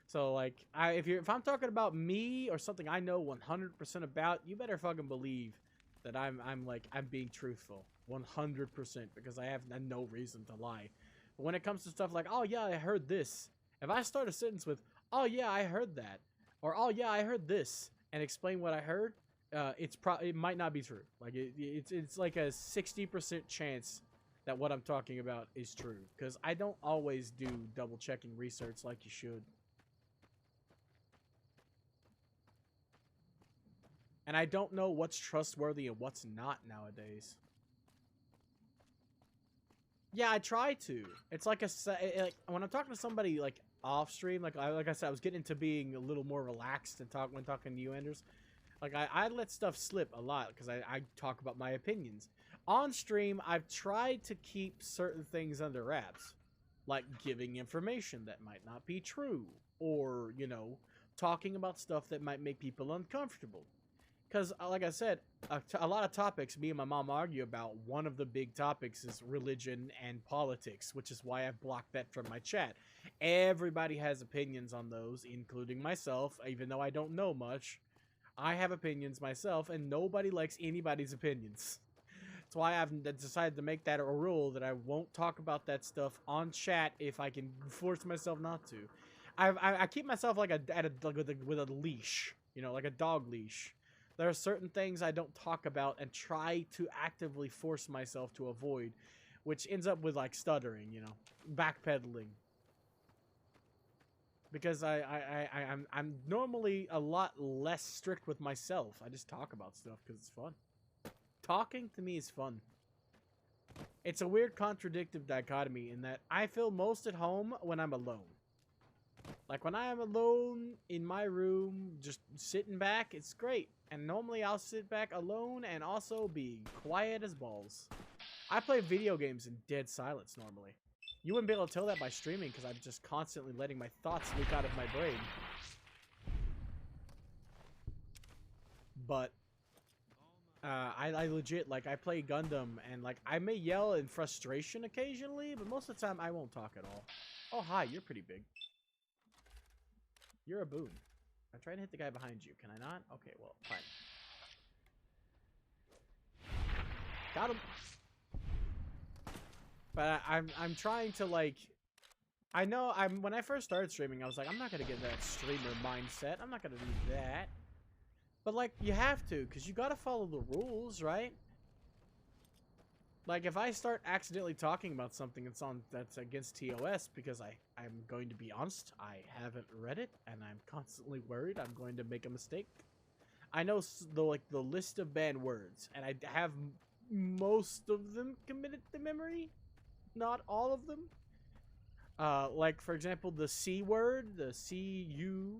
So like, if I'm talking about me or something I know 100% about, you better fucking believe that I'm being truthful 100% because I have no reason to lie. But when it comes to stuff like, oh yeah, I heard this, if I start a sentence with, oh yeah, I heard that, or oh yeah, I heard this, and explain what I heard, it might not be true. Like it's like a 60% chance that what I'm talking about is true, because I don't always do double checking research like you should. And I don't know what's trustworthy and what's not nowadays. Yeah, I try to. It's like like when I'm talking to somebody like off stream, like I said, I was getting into being a little more relaxed and when talking to you, Anders. Like I let stuff slip a lot because I talk about my opinions. On stream, I've tried to keep certain things under wraps, like giving information that might not be true, or talking about stuff that might make people uncomfortable. Because, like I said, a lot of topics me and my mom argue about. One of the big topics is religion and politics, which is why I've blocked that from my chat. Everybody has opinions on those, including myself, even though I don't know much. I have opinions myself, and nobody likes anybody's opinions. That's why I've decided to make that a rule that I won't talk about that stuff on chat if I can force myself not to. I keep myself like with a leash, you know, like a dog leash. There are certain things I don't talk about and try to actively force myself to avoid, which ends up with like stuttering, you know, backpedaling. Because I'm normally a lot less strict with myself. I just talk about stuff because it's fun. Talking to me is fun. It's a weird contradictive dichotomy in that I feel most at home when I'm alone. Like when I am alone in my room, just sitting back, it's great. And normally I'll sit back alone and also be quiet as balls. I play video games in dead silence normally. You wouldn't be able to tell that by streaming because I'm just constantly letting my thoughts leak out of my brain. But I legit, like, I play Gundam and like I may yell in frustration occasionally, but most of the time I won't talk at all. Oh, hi, you're pretty big. You're a boon. I'm trying to hit the guy behind you. Can I not? Okay, well, fine. Got him. But I'm trying to, like, I know when I first started streaming, I was like, I'm not gonna get that streamer mindset. I'm not gonna do that. But like, you have to, because you gotta follow the rules, right? Like, if I start accidentally talking about something that's against TOS, because I'm going to be honest, I haven't read it, and I'm constantly worried I'm going to make a mistake. I know the list of banned words, and I have most of them committed to memory, not all of them. Like for example, the C word, the CU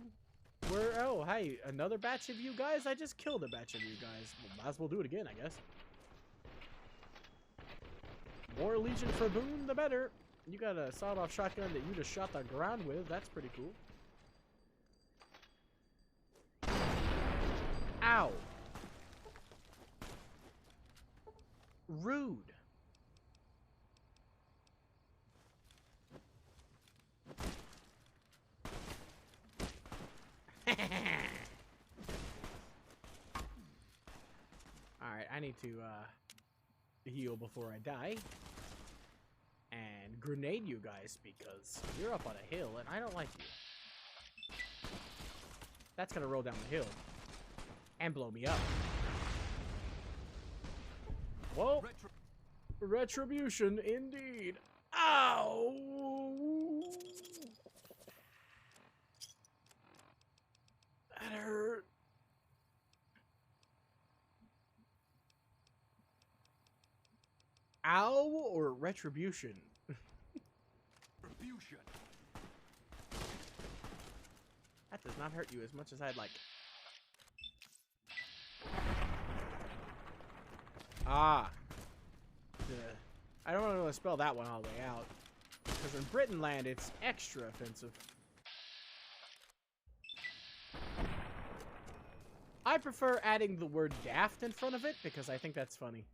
word. Oh, hey, another batch of you guys. I just killed a batch of you guys. Well, might as well do it again, I guess. More Legion for Boon, the better. You got a sawed-off shotgun that you just shot the ground with. That's pretty cool. Ow. Rude. Alright, I need to heal before I die. And grenade you guys because you're up on a hill and I don't like you. That's gonna roll down the hill. And blow me up. Whoa. Retribution indeed. Ow! That hurt. Ow or retribution? Retribution. That does not hurt you as much as I'd like. Ah. I don't really want to spell that one all the way out. Because in Britain land, it's extra offensive. I prefer adding the word daft in front of it because I think that's funny.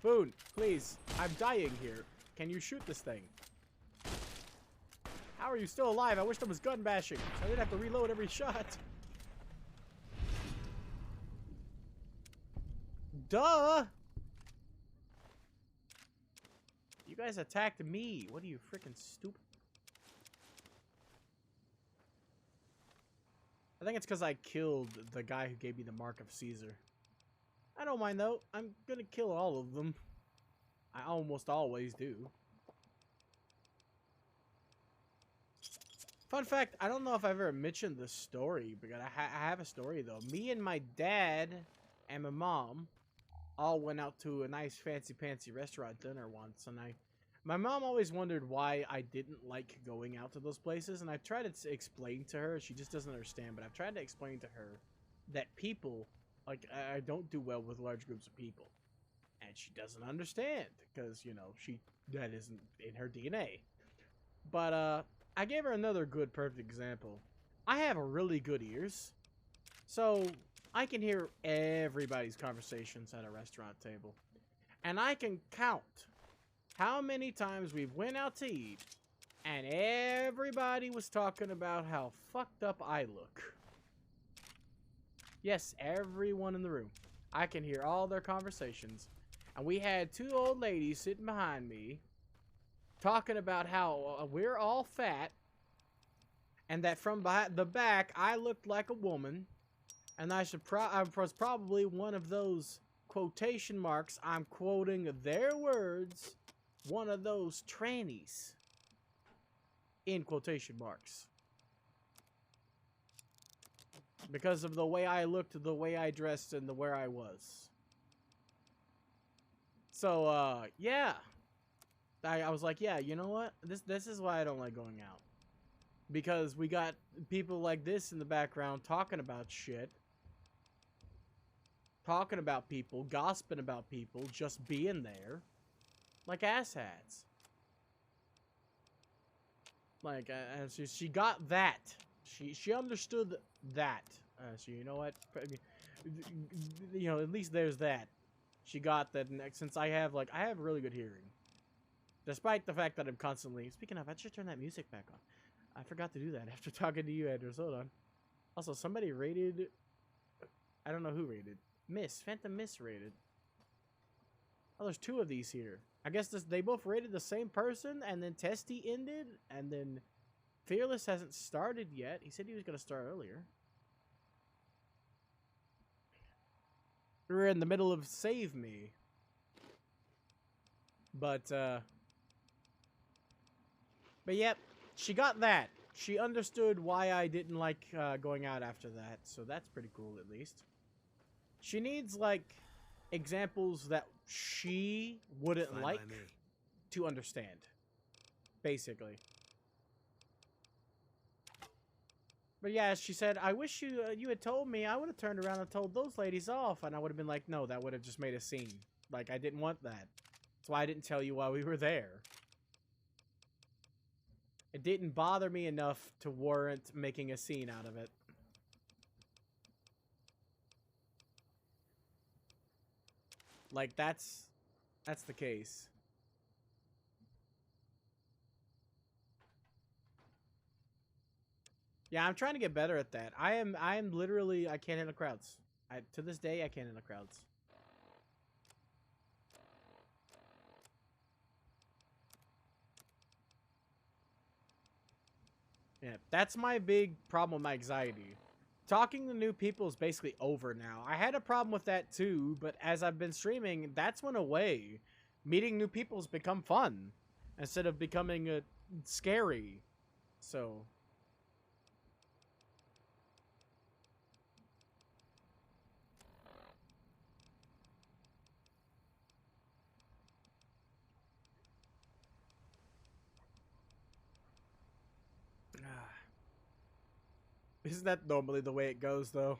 Boon, please. I'm dying here. Can you shoot this thing? How are you still alive? I wish there was gun bashing, so I didn't have to reload every shot. Duh! You guys attacked me. What are you, freaking stupid? I think it's because I killed the guy who gave me the Mark of Caesar. I don't mind though. I'm gonna kill all of them. I almost always do. Fun fact, I don't know if I've ever mentioned this story, but I have a story though. Me and my dad and my mom all went out to a nice fancy-pantsy restaurant dinner once, and my mom always wondered why I didn't like going out to those places, and I've tried to explain to her. She just doesn't understand, but I've tried to explain to her that people, like, I don't do well with large groups of people. And she doesn't understand, because, you know, that isn't in her DNA. But, I gave her another good, perfect example. I have really good ears. So I can hear everybody's conversations at a restaurant table. And I can count how many times we went out to eat and everybody was talking about how fucked up I look. Yes, everyone in the room. I can hear all their conversations. And we had two old ladies sitting behind me talking about how we're all fat and that from behind the back I looked like a woman and I was probably one of those quotation marks, I'm quoting their words, one of those trannies in quotation marks. Because of the way I looked, the way I dressed, and the where I was. So, yeah. I was like, yeah, you know what? This is why I don't like going out. Because we got people like this in the background talking about shit. Talking about people, gossiping about people, just being there. Like asshats. Like, she got that. She understood that. So you know what? You know, at least there's that. She got that. Since I have really good hearing. Despite the fact that I'm constantly... Speaking of, I should turn that music back on. I forgot to do that after talking to you, Andrews. Hold on. Also, somebody rated... I don't know who rated. Phantom Miss rated. Oh, there's two of these here. I guess they both rated the same person, and then Testy ended, and then Fearless hasn't started yet. He said he was going to start earlier. We're in the middle of Save Me. But yep, she got that. She understood why I didn't like going out after that, so that's pretty cool at least. She needs, like, examples that she wouldn't like to understand, basically. But yeah, she said, I wish you had told me. I would have turned around and told those ladies off, and I would have been like, no, that would have just made a scene. Like, I didn't want that. That's why I didn't tell you while we were there. It didn't bother me enough to warrant making a scene out of it. Like, that's the case. Yeah, I'm trying to get better at that. I am literally, I can't handle crowds. To this day, I can't handle crowds. Yeah, that's my big problem with my anxiety. Talking to new people is basically over now. I had a problem with that too, but as I've been streaming, that's went away. Meeting new people has become fun instead of becoming scary. So... Isn't that normally the way it goes, though?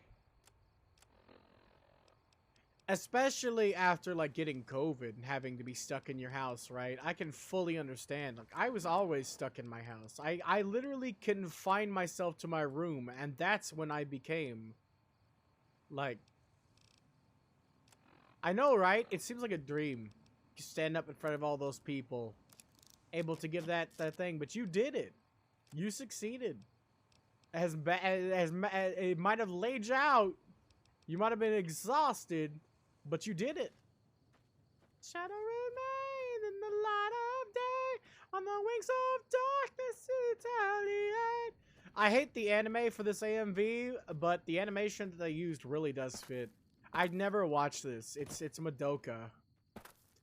Especially after, like, getting COVID and having to be stuck in your house, right? I can fully understand. Like, I was always stuck in my house. I literally confined myself to my room, and that's when I became, like... I know, right? It seems like a dream. You stand up in front of all those people, able to give that thing, but you did it. You succeeded. As it might have laid you out, you might have been exhausted, but you did it. Shadow remain in the light of day, on the wings of darkness retaliate. I hate the anime for this AMV, but the animation that they used really does fit. I've never watched this. It's Madoka.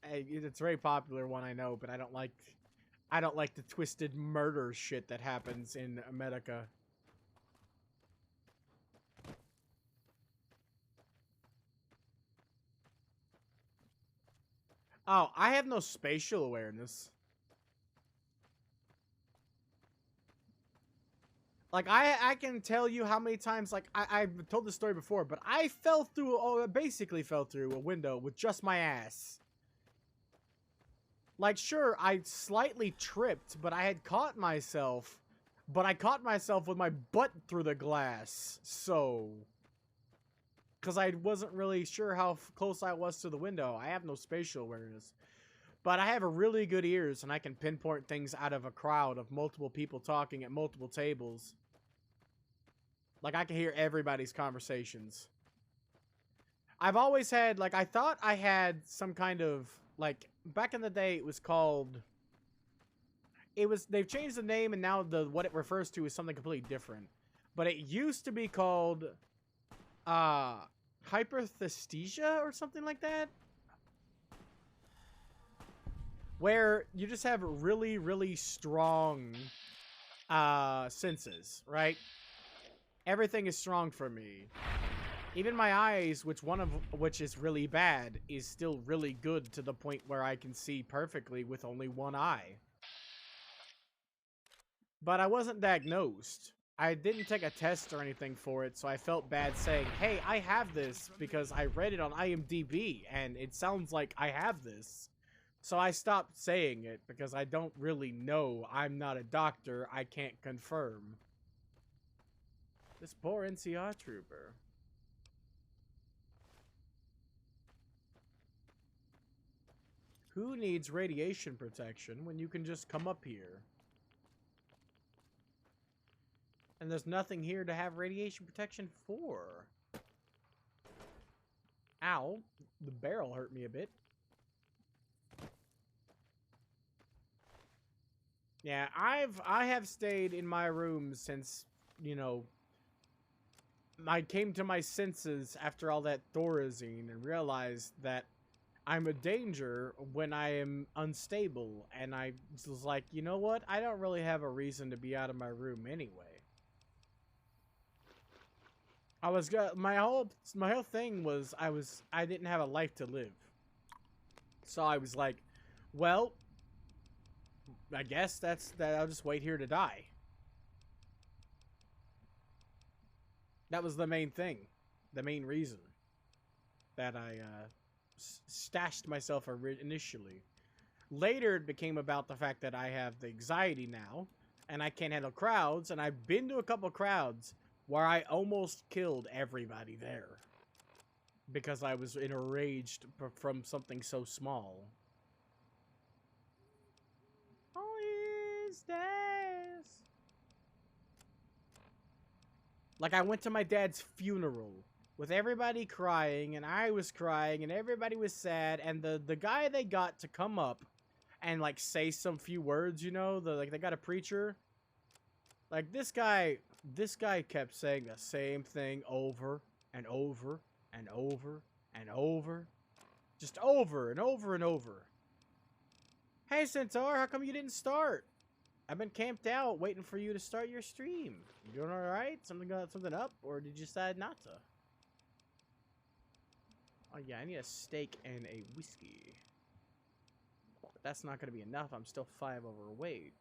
It's a very popular one, I know, but I don't like the twisted murder shit that happens in Madoka. Oh, I have no spatial awareness. Like, I can tell you how many times, like, I've told this story before, but I basically fell through a window with just my ass. Like, sure, I slightly tripped, but I had caught myself. But I caught myself with my butt through the glass, so... because I wasn't really sure how close I was to the window. I have no spatial awareness. But I have a really good ears, and I can pinpoint things out of a crowd of multiple people talking at multiple tables. Like, I can hear everybody's conversations. I've always had, like, I thought I had some kind of, like, back in the day it was called... they've changed the name, and now what it refers to is something completely different. But it used to be called, hyperthesthesia or something like that. Where you just have really, really strong, senses, right? Everything is strong for me. Even my eyes, which is really bad, is still really good to the point where I can see perfectly with only one eye. But I wasn't diagnosed. I didn't take a test or anything for it, so I felt bad saying, hey, I have this because I read it on IMDb, and it sounds like I have this. So I stopped saying it because I don't really know. I'm not a doctor. I can't confirm. This poor NCR trooper. Who needs radiation protection when you can just come up here? And there's nothing here to have radiation protection for. Ow. The barrel hurt me a bit. Yeah, I have stayed in my room since, you know, I came to my senses after all that Thorazine and realized that I'm a danger when I am unstable. And I was like, you know what? I don't really have a reason to be out of my room anyway. My whole thing was I didn't have a life to live. So I was like, well, I guess that I'll just wait here to die. That was the main thing. The main reason that I stashed myself initially. Later, it became about the fact that I have the anxiety now, and I can't handle crowds, and I've been to a couple crowds where I almost killed everybody there because I was enraged from something so small. Like, I went to my dad's funeral with everybody crying, and I was crying, and everybody was sad, and the guy they got to come up and, like, say some few words, you know, they got a preacher. Like, this guy kept saying the same thing over and over and over and over. Just over and over and over. Hey, Centaur, how come you didn't start? I've been camped out waiting for you to start your stream. You doing alright? Something up? Or did you decide not to? Oh yeah, I need a steak and a whiskey. But that's not going to be enough. I'm still 5 overweight.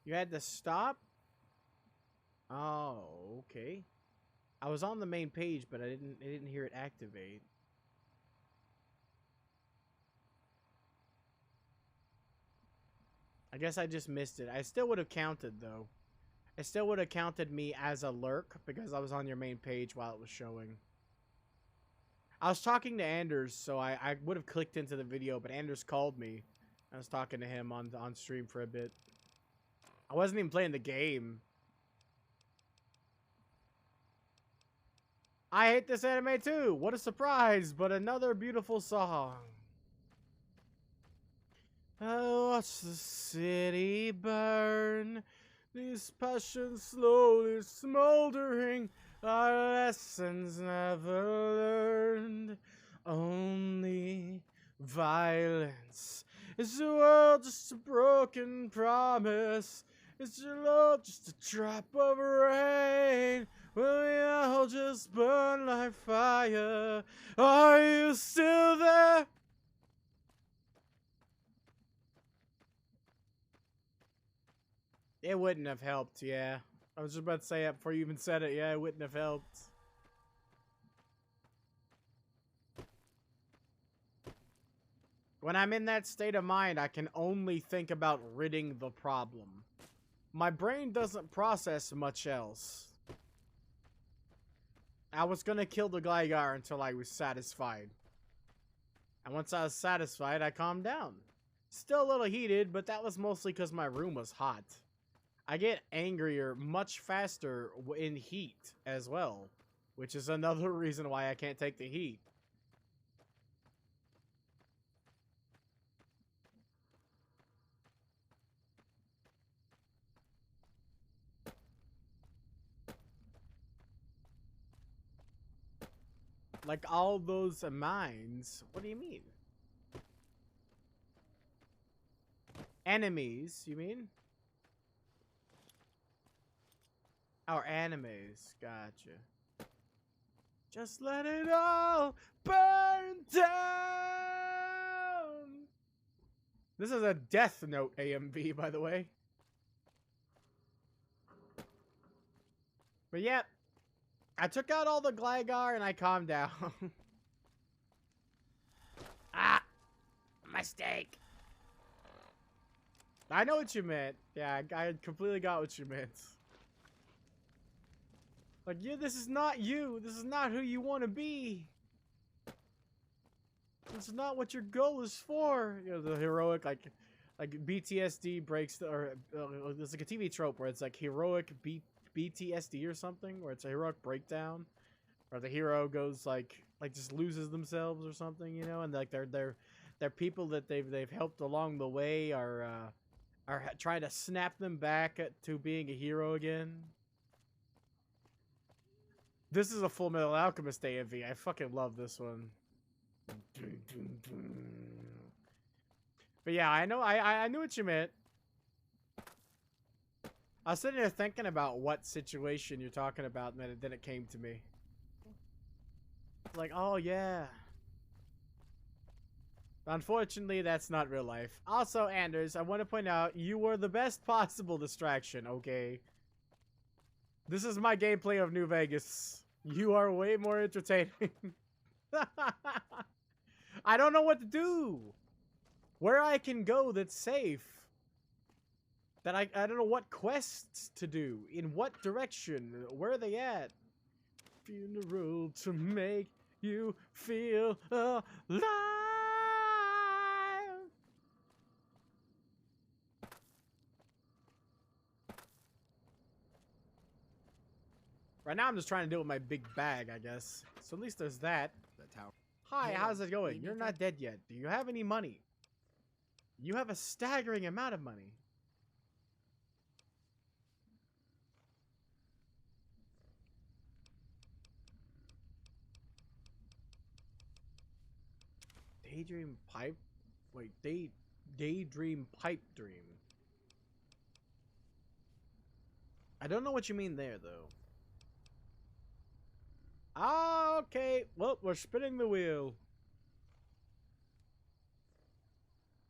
You had to stop? Oh, okay. I was on the main page, but I didn't hear it activate. I guess I just missed it. I still would have counted, though. It still would have counted me as a lurk because I was on your main page while it was showing. I was talking to Anders, so I would have clicked into the video, but Anders called me. I was talking to him on stream for a bit. I wasn't even playing the game. I hate this anime too. What a surprise, but another beautiful song. I watch the city burn. These passions slowly smoldering. Our lessons never learned. Only violence. Is the world just a broken promise? Is your love just a drop of rain? Will we all just burn like fire? Are you still there? It wouldn't have helped, yeah. I was just about to say it before you even said it. Yeah, it wouldn't have helped. When I'm in that state of mind, I can only think about ridding the problem. My brain doesn't process much else. I was gonna kill the Gligar until I was satisfied. And once I was satisfied, I calmed down. Still a little heated, but that was mostly because my room was hot. I get angrier much faster in heat as well, which is another reason why I can't take the heat. Like all those mines. What do you mean? Enemies, you mean? Or animes. Gotcha. Just let it all burn down. This is a Death Note AMV, by the way. But yeah, I took out all the Gligar and I calmed down. Ah! Mistake! I know what you meant. Yeah, I completely got what you meant. Like, yeah, this is not you. This is not who you want to be. This is not what your goal is for. You know, the heroic, like BTSD breaks the, or there's like a TV trope where it's like heroic BTSD or something, where it's a heroic breakdown, or the hero goes like just loses themselves or something, you know, and like they're people that they've helped along the way are trying to snap them back to being a hero again. This is a Full Metal Alchemist AMV. I fucking love this one. But yeah, I know. I knew what you meant. I was sitting there thinking about what situation you're talking about, and then it came to me. Like, oh yeah. Unfortunately, that's not real life. Also, Anders, I want to point out, you were the best possible distraction, okay? This is my gameplay of New Vegas. You are way more entertaining. I don't know what to do. Where I can go that's safe. That I don't know what quests to do. In what direction. Where are they at? Funeral to make you feel alive. Right now, I'm just trying to deal with my big bag, I guess. So at least there's that. That's how. Hi, Hey, how's it going? you You're need not dead yet. Do you have any money? You have a staggering amount of money. Daydream pipe? Wait, daydream pipe dream. I don't know what you mean there, though. Ah, okay. Well, we're spinning the wheel.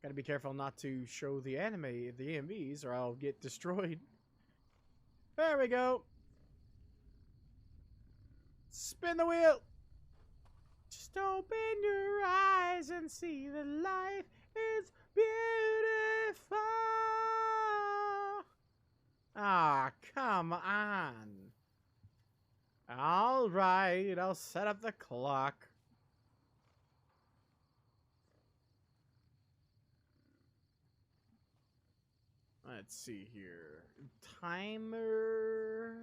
Gotta be careful not to show the AMVs, or I'll get destroyed. There we go. Spin the wheel. Just open your eyes and see that life is beautiful. Ah, come on. All right, I'll set up the clock. Let's see here. Timer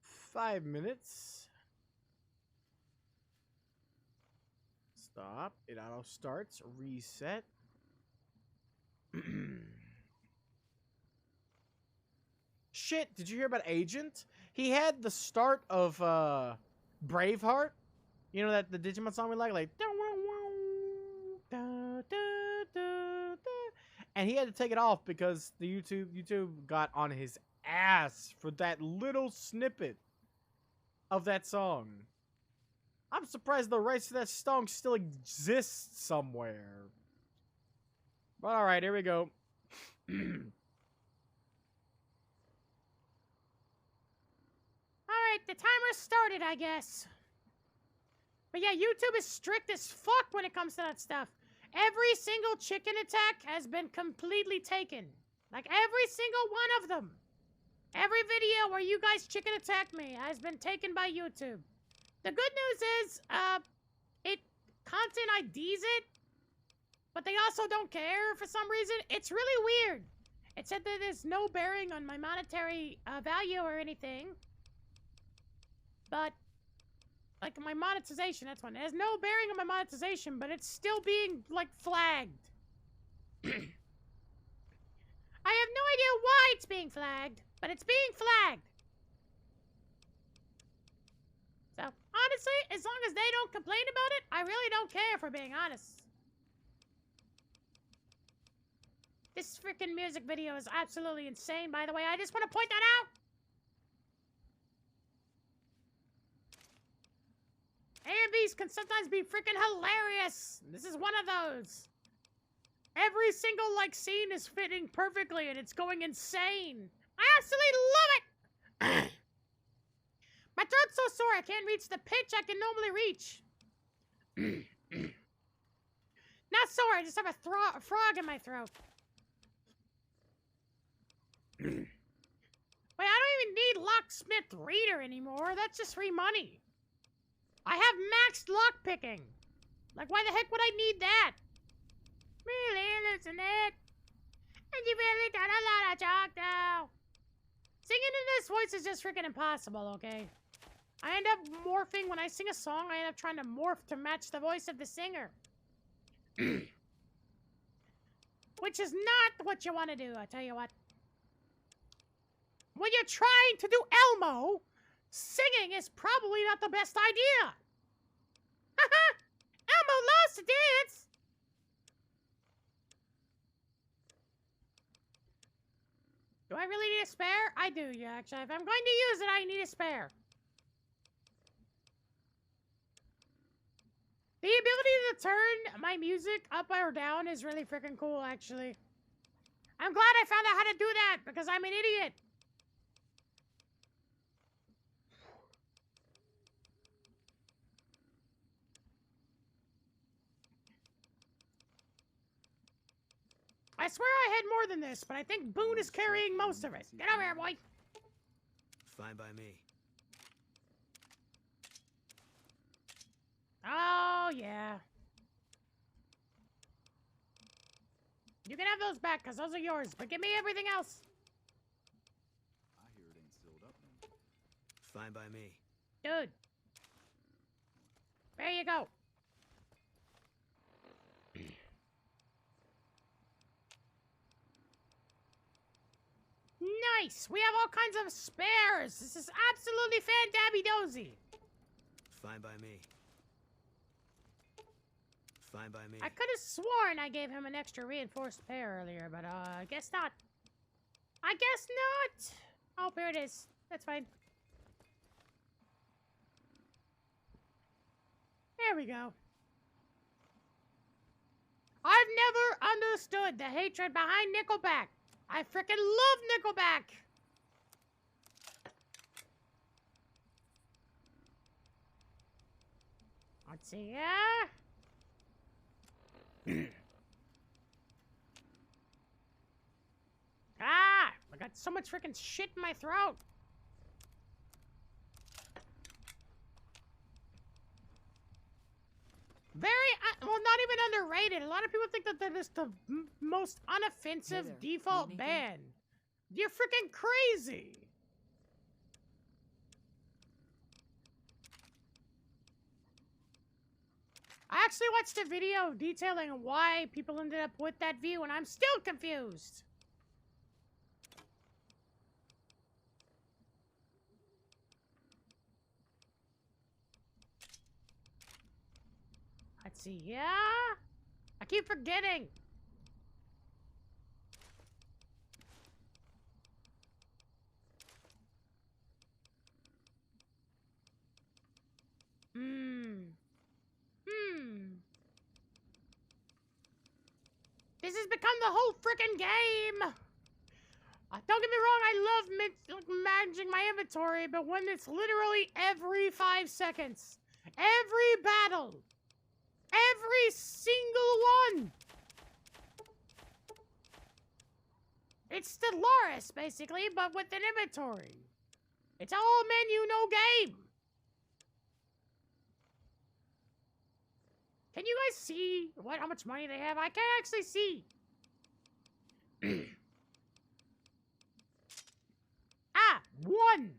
5 minutes. Stop. It auto starts. Reset. Shit, did you hear about Agent? He had the start of Braveheart. You know that the Digimon song we like and he had to take it off because the YouTube got on his ass for that little snippet of that song. I'm surprised the rights to that song still exists somewhere. But alright, here we go. Alright, the timer started, I guess. But yeah, YouTube is strict as fuck when it comes to that stuff. Every single chicken attack has been completely taken. Like, every single one of them. Every video where you guys chicken attack me has been taken by YouTube. The good news is, it content IDs it, but they also don't care for some reason. It's really weird. It said that there's no bearing on my monetary value or anything. But, like, my monetization, that's one. It has no bearing on my monetization, but it's still being, like, flagged. I have no idea why it's being flagged, but it's being flagged. So, honestly, as long as they don't complain about it, I really don't care, for being honest. This freaking music video is absolutely insane, by the way. I just want to point that out. A&Bs can sometimes be freaking hilarious. This is one of those. Every single, like, scene is fitting perfectly, and it's going insane. I absolutely love it. My throat's so sore, I can't reach the pitch I can normally reach. Not sore, I just have a frog in my throat. Wait, I don't even need Locksmith Reader anymore. That's just free money. I have maxed lockpicking. Like, why the heck would I need that? Really, listen it. And you really got a lot of talk now. Singing in this voice is just freaking impossible, okay? I end up morphing, when I sing a song, I end up trying to morph to match the voice of the singer. Which is not what you want to do, I tell you what. When you're trying to do Elmo, singing is probably not the best idea. Haha! Elmo loves to dance! Do I really need a spare? I do, yeah, actually. If I'm going to use it, I need a spare. The ability to turn my music up or down is really freaking cool, actually. I'm glad I found out how to do that, because I'm an idiot. I swear I had more than this, but I think Boone is carrying most of it. Get over here, boy. Fine by me. Oh, yeah. You can have those back, because those are yours, but give me everything else. I hear it ain't sealed up no more. Fine by me. Dude. There you go. Nice! We have all kinds of spares! This is absolutely fan-dabby-dozy! Fine by me. Fine by me. I could have sworn I gave him an extra reinforced pair earlier, but I guess not. I guess not! Oh, here it is. That's fine. There we go. I've never understood the hatred behind Nickelback. I frickin' love Nickelback! Let's see, yeah? Ah! I got so much frickin' shit in my throat! Very, well, not even underrated. A lot of people think that that is the most unoffensive default band. You're freaking crazy. I actually watched a video detailing why people ended up with that view, and I'm still confused. Let's see, yeah? I keep forgetting. This has become the whole frickin' game. Don't get me wrong, I love managing my inventory, but when it's literally every 5 seconds, every battle, every single one, Yes, basically, but with an inventory. It's all menu, no game. Can you guys see how much money they have? I can't actually see. Ah, 1.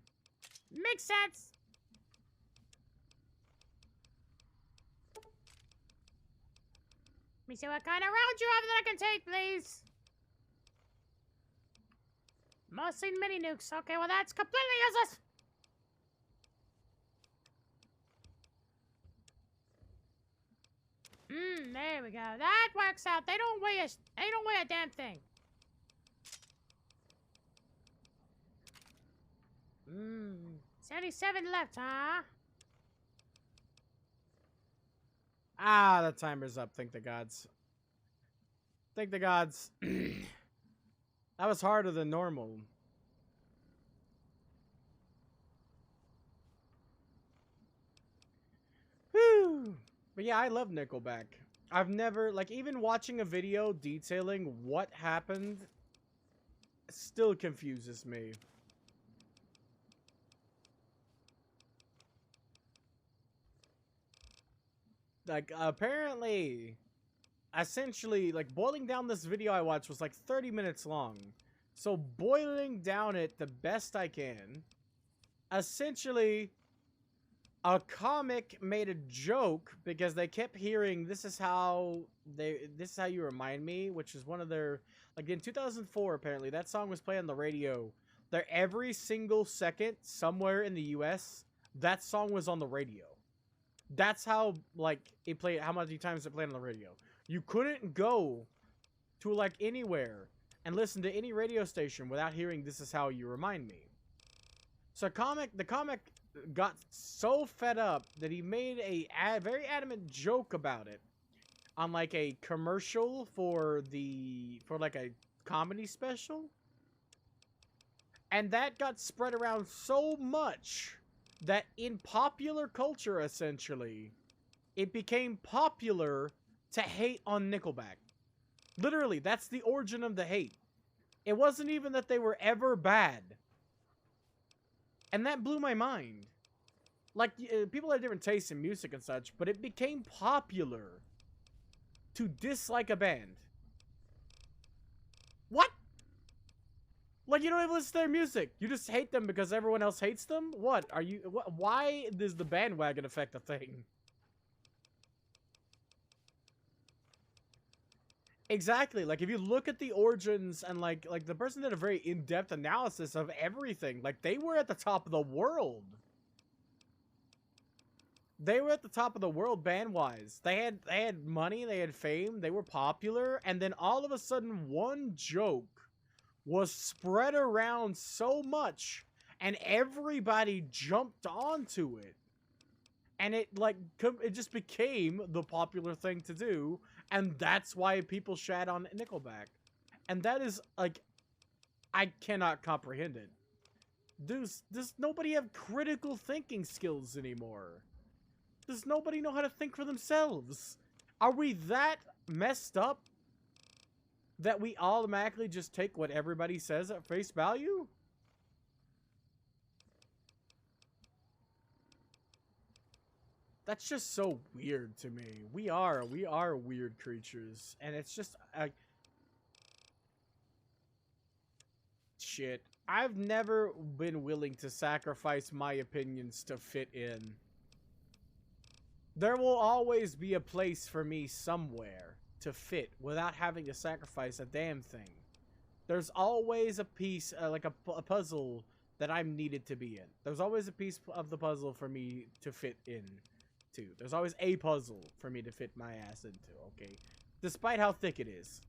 Makes sense. Let me see what kind of rounds you have that I can take, please. Mostly mini nukes. Okay, well that's completely useless. There we go. That works out. They don't weigh a damn thing. 77 left, huh? Ah, the timer's up. Thank the gods. Thank the gods. That was harder than normal. Whew. But yeah, I love Nickelback. I've never, like, even watching a video detailing what happened still confuses me. Like, apparently, essentially, like, boiling down this video I watched was like 30 minutes long. So, boiling down it the best I can, essentially, a comic made a joke because they kept hearing this is how you remind me, which is one of their, like, in 2004 apparently that song was playing on the radio. There, every single second somewhere in the US that song was on the radio. That's how, like, it played, how many times it played on the radio. You couldn't go to, like, anywhere and listen to any radio station without hearing this is how you remind me. So the comic got so fed up that he made a very adamant joke about it on, like, a commercial for like a comedy special. And that got spread around so much that in popular culture, essentially, it became popular to hate on Nickelback. Literally, that's the origin of the hate. It wasn't even that they were ever bad. And that blew my mind. Like, people have different tastes in music and such, but it became popular to dislike a band. What? Like, you don't even listen to their music. You just hate them because everyone else hates them? What? Are you... Why is the bandwagon effect a thing? Exactly. Like, if you look at the origins and, like the person did a very in-depth analysis of everything. Like, they were at the top of the world. They were at the top of the world band-wise. They had money, they had fame, they were popular, and then all of a sudden one joke was spread around so much and everybody jumped onto it. And it just became the popular thing to do, and that's why people shat on Nickelback. And that is, like, I cannot comprehend it. Does nobody have critical thinking skills anymore? Does nobody know how to think for themselves? Are we that messed up that we automatically just take what everybody says at face value? That's just so weird to me. We are weird creatures, and it's just shit. I've never been willing to sacrifice my opinions to fit in. There will always be a place for me somewhere to fit without having to sacrifice a damn thing. There's always a piece, like a puzzle that I'm needed to be in. There's always a piece of the puzzle for me to fit in to. There's always a puzzle for me to fit my ass into, okay? Despite how thick it is.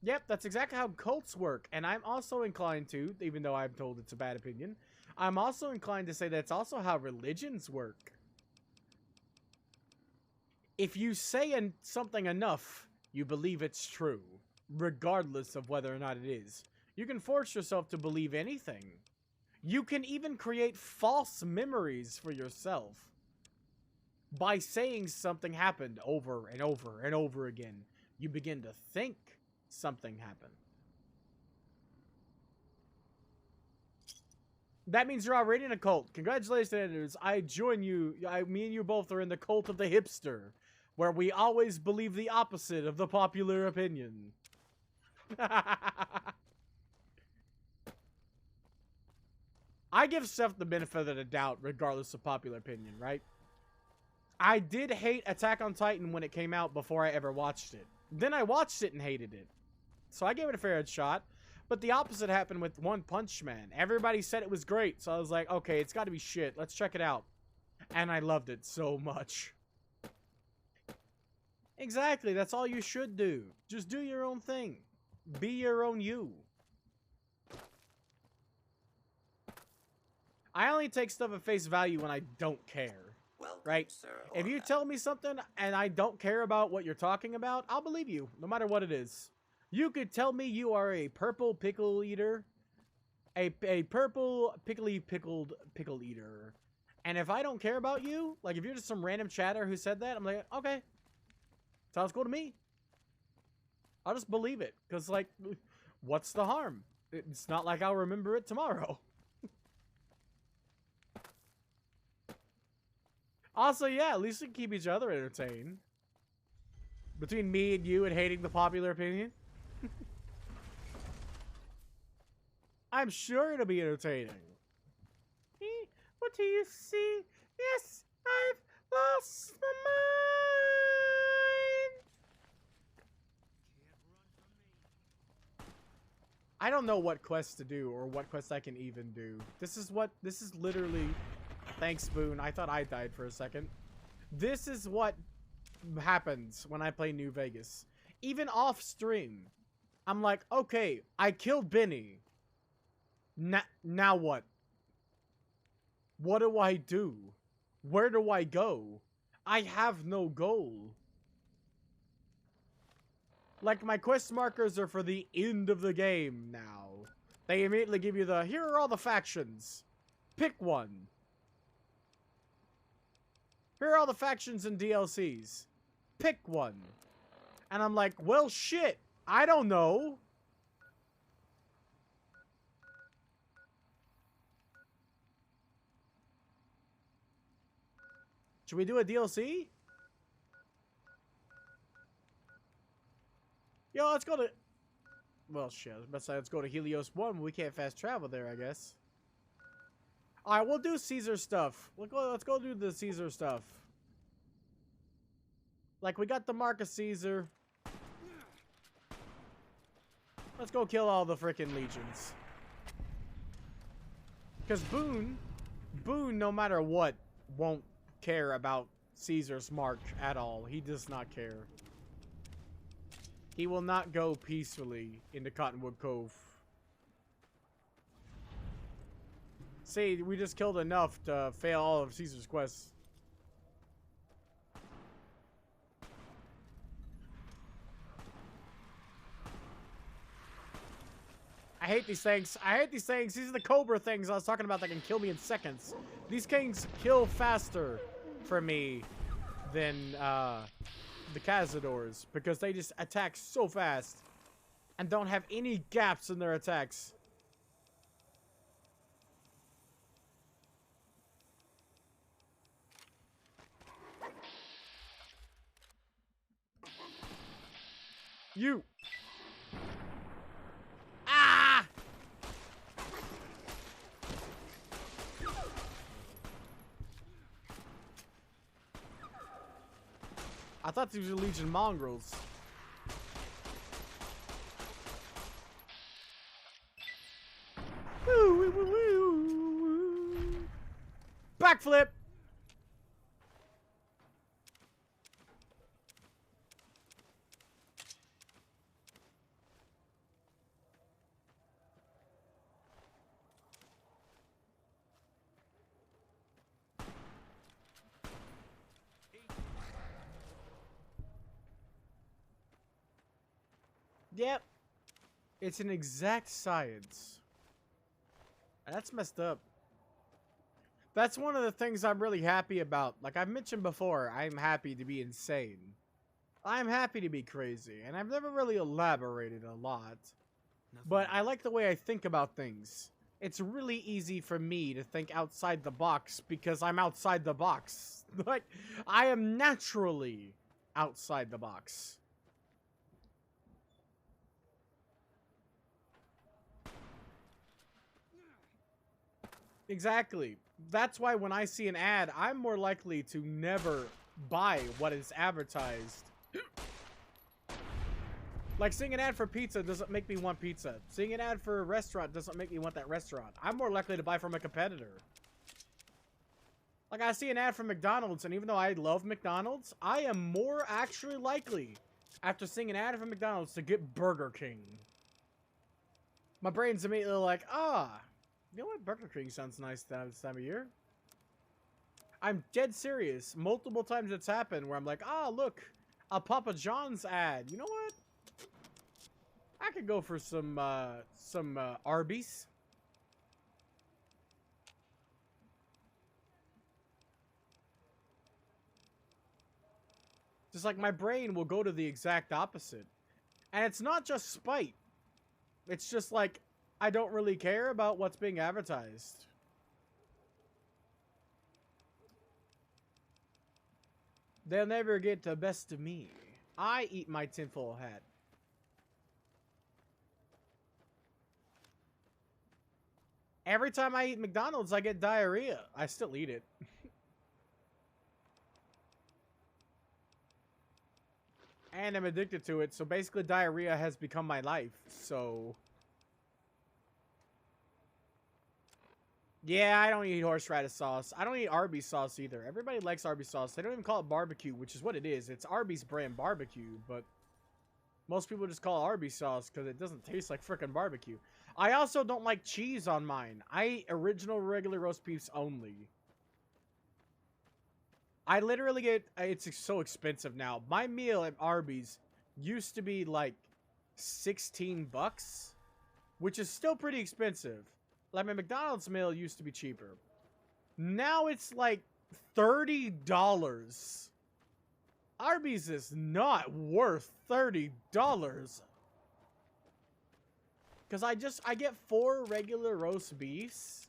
Yep, that's exactly how cults work. And I'm also inclined to, even though I'm told it's a bad opinion, I'm also inclined to say that it's also how religions work. If you say something enough, you believe it's true, regardless of whether or not it is. You can force yourself to believe anything. You can even create false memories for yourself by saying something happened over and over and over again. You begin to think something happened. That means you're already in a cult. Congratulations, I join you. Me and you both are in the cult of the hipster, where we always believe the opposite of the popular opinion. I give stuff the benefit of the doubt, regardless of popular opinion, right? I did hate Attack on Titan when it came out before I ever watched it. Then I watched it and hated it. So I gave it a fair shot. But the opposite happened with One Punch Man. Everybody said it was great. So I was like, okay, it's got to be shit. Let's check it out. And I loved it so much. Exactly. That's all you should do. Just do your own thing. Be your own you. I only take stuff at face value when I don't care. Right? If you tell me something and I don't care about what you're talking about, I'll believe you, no matter what it is. You could tell me you are a purple pickle eater, a purple pickled pickle eater, and if I don't care about you, like if you're just some random chatter who said that, I'm like, okay, sounds cool to me. I'll just believe it, because like, what's the harm? It's not like I'll remember it tomorrow. Also, yeah, at least we can keep each other entertained. Between me and you and hating the popular opinion. I'm sure it'll be entertaining. What do you see? Yes, I've lost my mind. I don't know what quest to do or what quest I can even do. This is literally... Thanks, Boone. I thought I died for a second. This is what happens when I play New Vegas. Even off stream, I'm like, okay, I killed Benny. Now what? What do I do? Where do I go? I have no goal. Like, my quest markers are for the end of the game now. They immediately give you the, here are all the factions. Pick one. Here are all the factions and DLCs. Pick one. And I'm like, well, shit. I don't know. Should we do a DLC? Yo, let's go to... Well, shit. I was about to say, let's go to Helios 1. We can't fast travel there, I guess. Alright, we'll do Caesar stuff. Let's go do the Caesar stuff. Like, we got the Mark of Caesar. Let's go kill all the frickin' legions. Because Boone, no matter what, won't care about Caesar's mark at all. He does not care. He will not go peacefully into Cottonwood Cove. See, we just killed enough to fail all of Caesar's quests. I hate these things. I hate these things. These are the Cobra things I was talking about that can kill me in seconds. These things kill faster for me than the Cazadors because they just attack so fast and don't have any gaps in their attacks. You. Ah! I thought these were Legion mongrels. Woo, woo, woo, woo. Backflip. Yep. It's an exact science. That's messed up. That's one of the things I'm really happy about. Like I've mentioned before, I'm happy to be insane. I'm happy to be crazy, and I've never really elaborated a lot. Nothing But more. I like the way I think about things. It's really easy for me to think outside the box because I'm outside the box. Like, I am naturally outside the box. Exactly. That's why when I see an ad, I'm more likely to never buy what is advertised. Like, seeing an ad for pizza doesn't make me want pizza. Seeing an ad for a restaurant doesn't make me want that restaurant. I'm more likely to buy from a competitor. Like, I see an ad for McDonald's, and even though I love McDonald's, I am more actually likely, after seeing an ad for McDonald's, to get Burger King. My brain's immediately like, you know what? Burger King sounds nice this time of year. I'm dead serious. Multiple times it's happened where I'm like, look, a Papa John's ad. You know what? I could go for some Arby's. Just like my brain will go to the exact opposite. And it's not just spite. It's just like, I don't really care about what's being advertised. They'll never get the best of me. I eat my tinfoil hat. Every time I eat McDonald's, I get diarrhea. I still eat it. And I'm addicted to it, so basically diarrhea has become my life, so... Yeah, I don't eat horseradish sauce. I don't eat Arby's sauce either. Everybody likes Arby's sauce. They don't even call it barbecue, which is what it is. It's Arby's brand barbecue, but most people just call it Arby's sauce because it doesn't taste like frickin' barbecue. I also don't like cheese on mine. I eat original regular roast beefs only. I literally get... It's so expensive now. My meal at Arby's used to be like $16, which is still pretty expensive. Like, my McDonald's meal used to be cheaper. Now it's like $30. Arby's is not worth $30. Because I get 4 regular roast beefs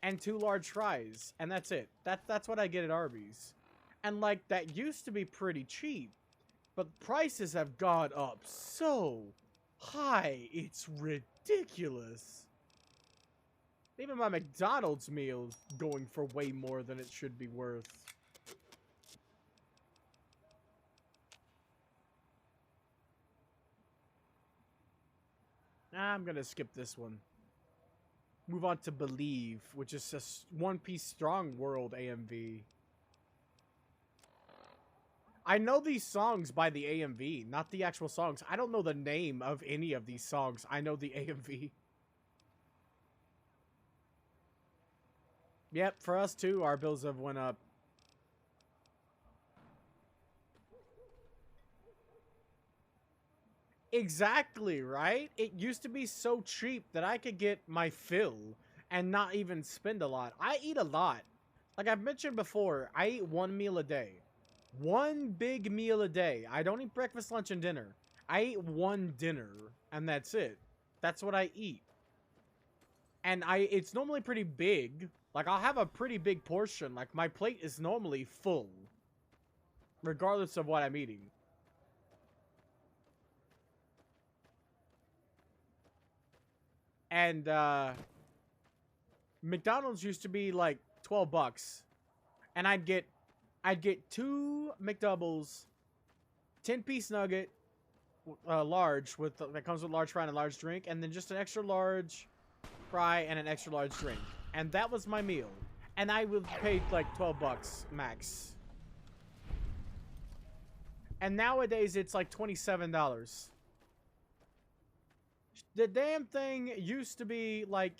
and 2 large fries. And that's it. That's what I get at Arby's. And, like, that used to be pretty cheap. But prices have gone up so high. It's ridiculous. Even my McDonald's meal is going for way more than it should be worth. I'm gonna skip this one. Move on to Believe, which is just One Piece Strong World AMV. I know these songs by the AMV, not the actual songs. I don't know the name of any of these songs. I know the AMV. Yep, for us too, our bills have went up. Exactly, right? It used to be so cheap that I could get my fill and not even spend a lot. I eat a lot. Like I've mentioned before, I eat 1 meal a day. 1 big meal a day. I don't eat breakfast, lunch, and dinner. I eat 1 dinner, and that's it. That's what I eat. And it's normally pretty big. Like, I'll have a pretty big portion. Like, my plate is normally full, regardless of what I'm eating. And, McDonald's used to be, like, $12. And I'd get 2 McDoubles, 10-piece nugget, large, that comes with large fry and a large drink, and then just an extra large fry and an extra large drink. And that was my meal. And I would pay like $12 max. And nowadays it's like $27. The damn thing used to be like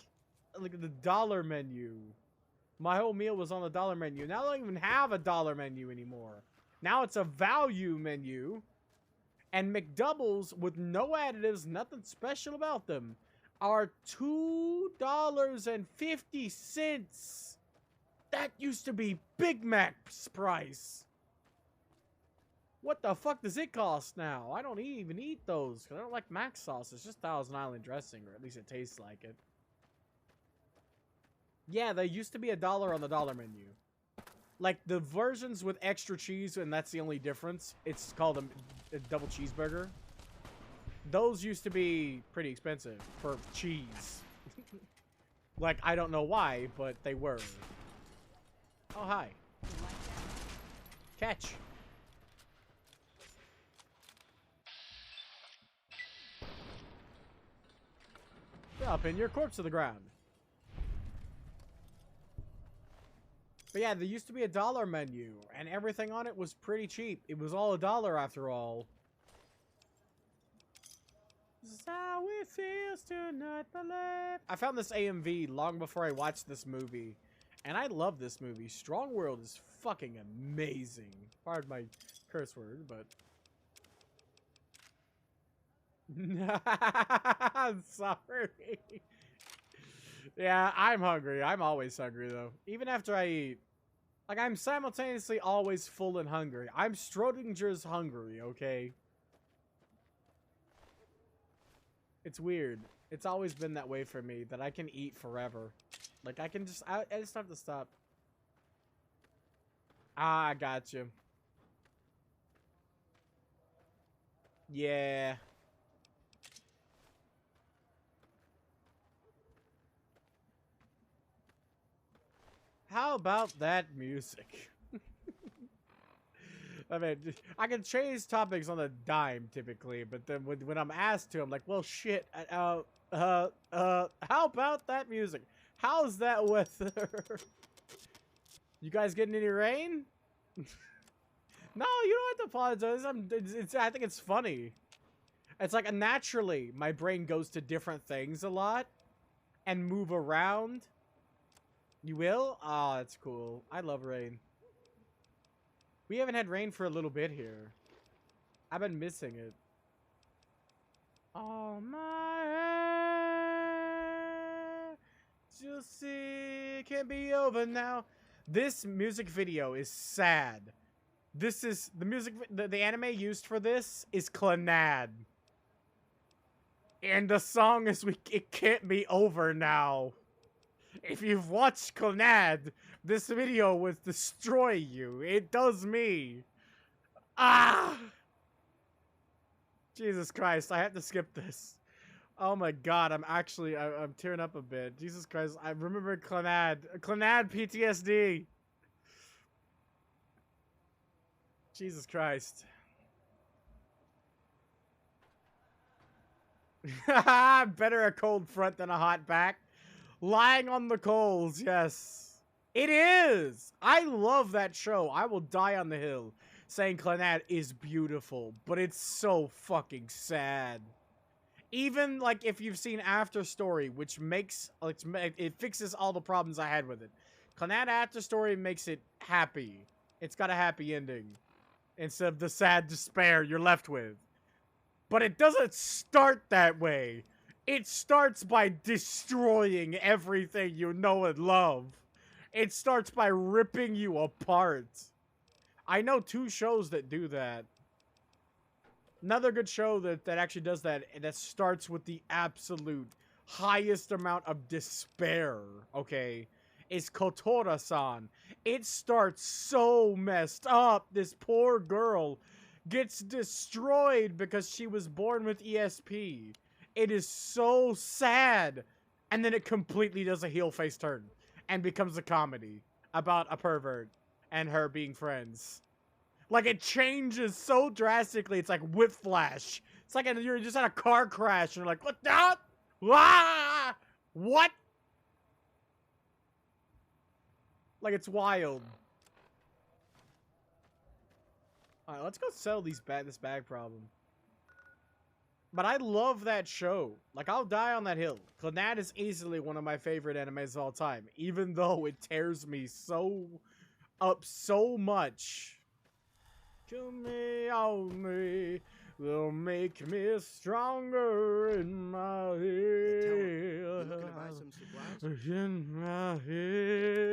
the dollar menu. My whole meal was on the dollar menu. Now I don't even have a dollar menu anymore. Now it's a value menu. And McDoubles with no additives, nothing special about them, are $2.50. That used to be Big Mac's price. What the fuck does it cost now? I don't even eat those because I don't like mac sauce. It's just Thousand Island dressing, or at least it tastes like it. Yeah, they used to be $1 on the dollar menu. Like the versions with extra cheese, and that's the only difference. It's called a double cheeseburger. Those used to be pretty expensive for cheese. Like, I don't know why, but they were. Oh, hi. Catch. Dropping your corpse to the ground. But yeah, there used to be $1 menu, and everything on it was pretty cheap. It was all $1 after all. This is how it feels tonight, my life. I found this AMV long before I watched this movie, and I love this movie. Strong World is fucking amazing. Pardon my curse word, but... I'm sorry. Yeah, I'm hungry. I'm always hungry, though. Even after I eat. Like, I'm simultaneously always full and hungry. I'm Schrodinger's hungry, okay? It's weird. It's always been that way for me, that I can eat forever. Like, I can just... I just have to stop. Ah, I got you. Yeah. How about that music? I mean, I can change topics on a dime typically, but then when I'm asked to, I'm like, well, shit. How about that music? How's that weather? You guys getting any rain? No, you don't have to apologize. I think it's funny. It's like naturally, my brain goes to different things a lot and move around. You will? Ah, that's cool. I love rain. We haven't had rain for a little bit here. I've been missing it. All my hair, just see, it can't be over now. This music video is sad. This is the music. The anime used for this is Clannad, and the song is "It Can't Be Over Now." If you've watched Clannad, this video will destroy you. It does me. Ah! Jesus Christ, I have to skip this. Oh my god, I'm tearing up a bit. Jesus Christ, I remember Clannad. Clannad PTSD. Jesus Christ. Better a cold front than a hot back. Lying on the coals, yes. It is! I love that show. I will die on the hill saying Clannad is beautiful, but it's so fucking sad. Even, like, if you've seen After Story, which makes, it fixes all the problems I had with it. Clannad After Story makes it happy. It's got a happy ending. Instead of the sad despair you're left with. But it doesn't start that way. It starts by destroying everything you know and love. It starts by ripping you apart. I know 2 shows that do that. Another good show that actually does that, and that starts with the absolute highest amount of despair, okay, is Kotora-san. It starts so messed up. This poor girl gets destroyed because she was born with ESP. It is so sad. And then it completely does a heel face turn and becomes a comedy about a pervert and her being friends. Like, it changes so drastically. It's like whiplash. It's like you're just at a car crash and you're like, what the? Ah! What? Like, it's wild. Alright, let's go settle this bag problem. But I love that show. Like, I'll die on that hill. Clannad is easily one of my favorite animes of all time. Even though it tears me up so much. Kill me, on me. Will make me stronger in my head. Looking to buy some supplies? In my head.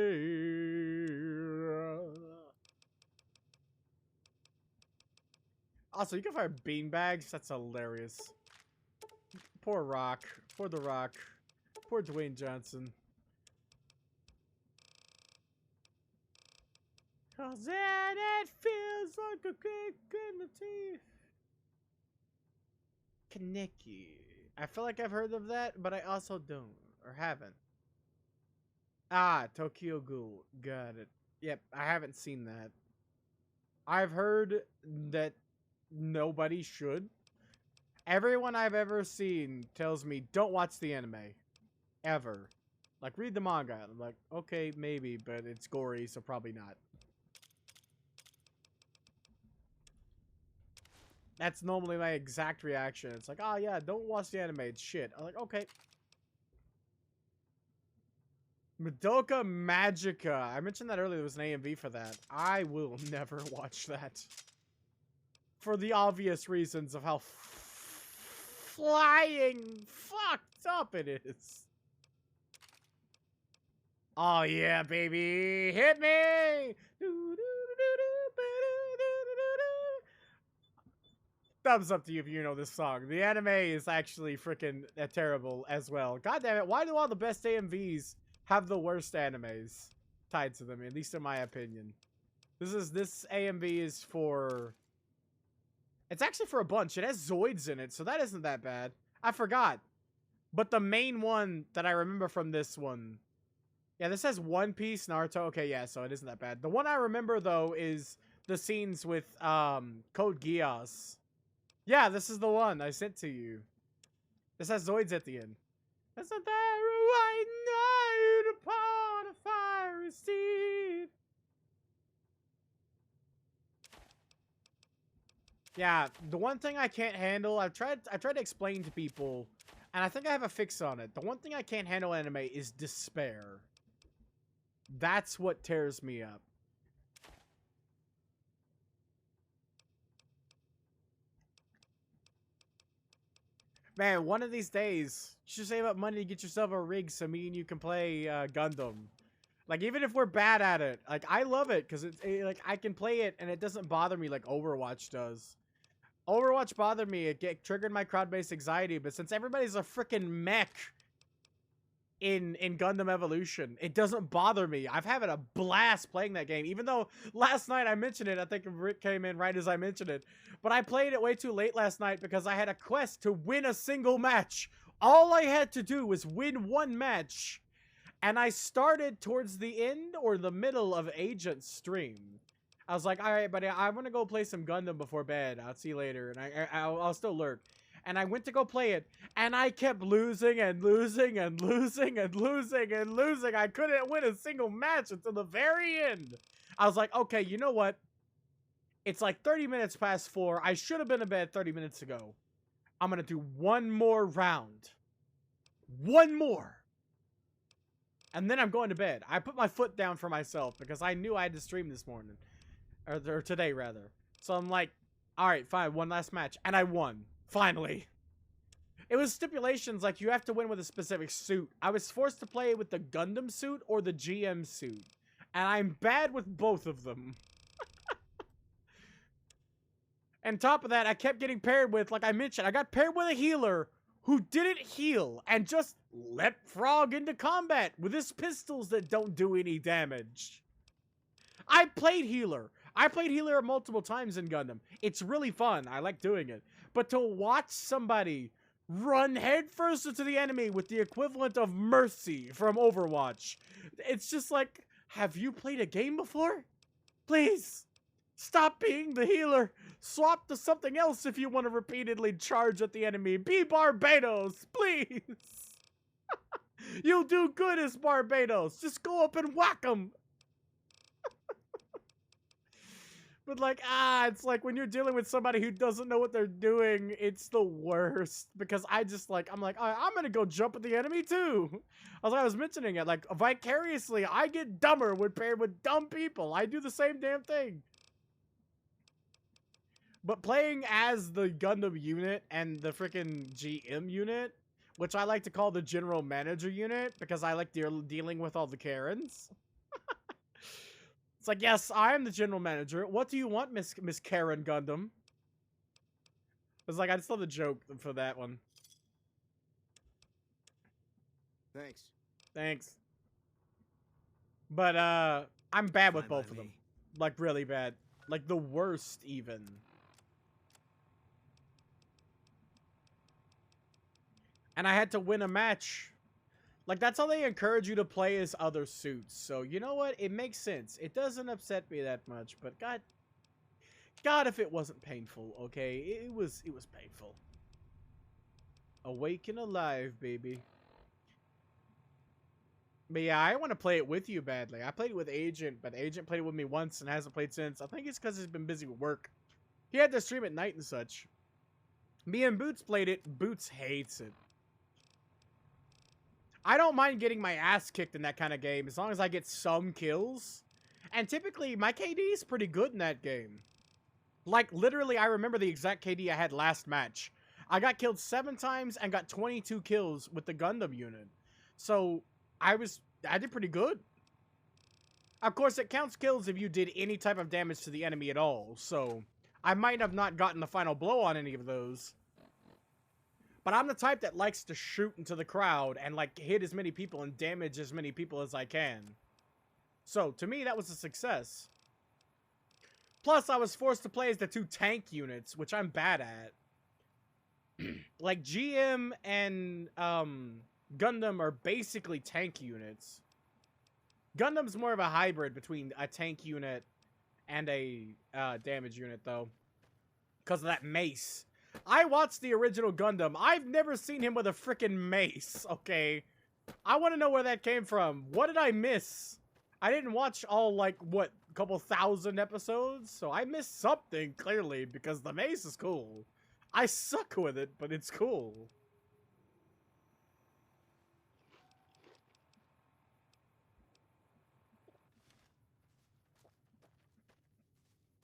Also, you can fire beanbags. That's hilarious. Poor Rock. Poor The Rock. Poor Dwayne Johnson. Cause then it feels like a kick in the teeth. Kaneki. I feel like I've heard of that, but I also don't. Or haven't. Ah, Tokyo Ghoul. Got it. Yep, I haven't seen that. I've heard that nobody should. Everyone I've ever seen tells me, don't watch the anime. Ever. Like, read the manga. I'm like, okay, maybe, but it's gory, so probably not. That's normally my exact reaction. It's like, oh yeah, don't watch the anime. It's shit. I'm like, okay. Madoka Magica. I mentioned that earlier. There was an AMV for that. I will never watch that. For the obvious reasons of how flying fucked up it is. Oh yeah, baby. Hit me! Thumbs up to you if you know this song. The anime is actually freaking terrible as well. God damn it. Why do all the best AMVs have the worst animes tied to them, at least in my opinion? This AMV is for... It's actually for a bunch. It has Zoids in it, so that isn't that bad. I forgot. But the main one that I remember from this one... Yeah, this has One Piece, Naruto. Okay, yeah, so it isn't that bad. The one I remember, though, is the scenes with Code Geass. Yeah, this is the one I sent to you. This has Zoids at the end. That's a very white night upon a fiery steed. Yeah, the one thing I can't handle, I tried to explain to people, and I think I have a fix on it. The one thing I can't handle anime is despair. That's what tears me up. Man, one of these days, you should save up money to get yourself a rig so me and you can play Gundam. Like, even if we're bad at it, like, I love it because like I can play it and it doesn't bother me like Overwatch does. Overwatch bothered me. It triggered my crowd-based anxiety, but since everybody's a freaking mech in Gundam Evolution, it doesn't bother me. I've had a blast playing that game, even though last night I mentioned it. I think Rick came in right as I mentioned it. But I played it way too late last night because I had a quest to win a single match. All I had to do was win one match. And I started towards the end or the middle of Agent's stream. I was like, all right, buddy, I'm going to go play some Gundam before bed. I'll see you later. And I'll still lurk. And I went to go play it. And I kept losing and losing and losing and losing and losing. I couldn't win a single match until the very end. I was like, okay, you know what? It's like 30 minutes past 4. I should have been in bed 30 minutes ago. I'm going to do one more round. One more. And then I'm going to bed. I put my foot down for myself because I knew I had to stream this morning. Or today, rather. So I'm like, all right, fine, one last match. And I won. Finally. It was stipulations like you have to win with a specific suit. I was forced to play with the Gundam suit or the GM suit. And I'm bad with both of them. And top of that, I kept getting paired with, like I mentioned, I got paired with a healer who didn't heal and just let Frog into combat with his pistols that don't do any damage. I played healer. I played healer multiple times in Gundam. It's really fun. I like doing it. But to watch somebody run headfirst into the enemy with the equivalent of Mercy from Overwatch, it's just like, have you played a game before? Please, stop being the healer. Swap to something else if you want to repeatedly charge at the enemy. Be Barbados, please. You'll do good as Barbados. Just go up and whack them. But like, it's like when you're dealing with somebody who doesn't know what they're doing, it's the worst. Because I'm like, all right, I'm going to go jump at the enemy too. As I was mentioning it, like, vicariously, I get dumber when paired with dumb people. I do the same damn thing. But playing as the Gundam unit and the freaking GM unit, which I like to call the General Manager unit, because I like dealing with all the Karens. It's like, yes, I am the General Manager. What do you want, Miss Karen Gundam? was like, I just love the joke for that one. Thanks. Thanks. But, I'm bad with Fine by both of them. me. Like, really bad. Like, the worst, even. And I had to win a match. Like, that's how they encourage you to play as other suits. So, you know what? It makes sense. It doesn't upset me that much, but God, if it wasn't painful, okay? It was painful. Awake and alive, baby. But yeah, I want to play it with you badly. I played it with Agent, but Agent played it with me once and hasn't played since. I think it's because he's been busy with work. He had to stream at night and such. Me and Boots played it. Boots hates it. I don't mind getting my ass kicked in that kind of game as long as I get some kills. And typically, my KD is pretty good in that game. Like, literally, I remember the exact KD I had last match. I got killed 7 times and got 22 kills with the Gundam unit. So, I did pretty good. Of course, it counts kills if you did any type of damage to the enemy at all. So, I might have not gotten the final blow on any of those. But I'm the type that likes to shoot into the crowd and, like, hit as many people and damage as many people as I can. So, to me, that was a success. Plus, I was forced to play as the 2 tank units, which I'm bad at. Like, GM and, Gundam are basically tank units. Gundam's more of a hybrid between a tank unit and a, damage unit, though. Because of that mace. I watched the original Gundam. I've never seen him with a freaking mace, okay? I want to know where that came from. What did I miss? I didn't watch all, like, what, a couple thousand episodes? So I missed something, clearly, because the mace is cool. I suck with it, but it's cool.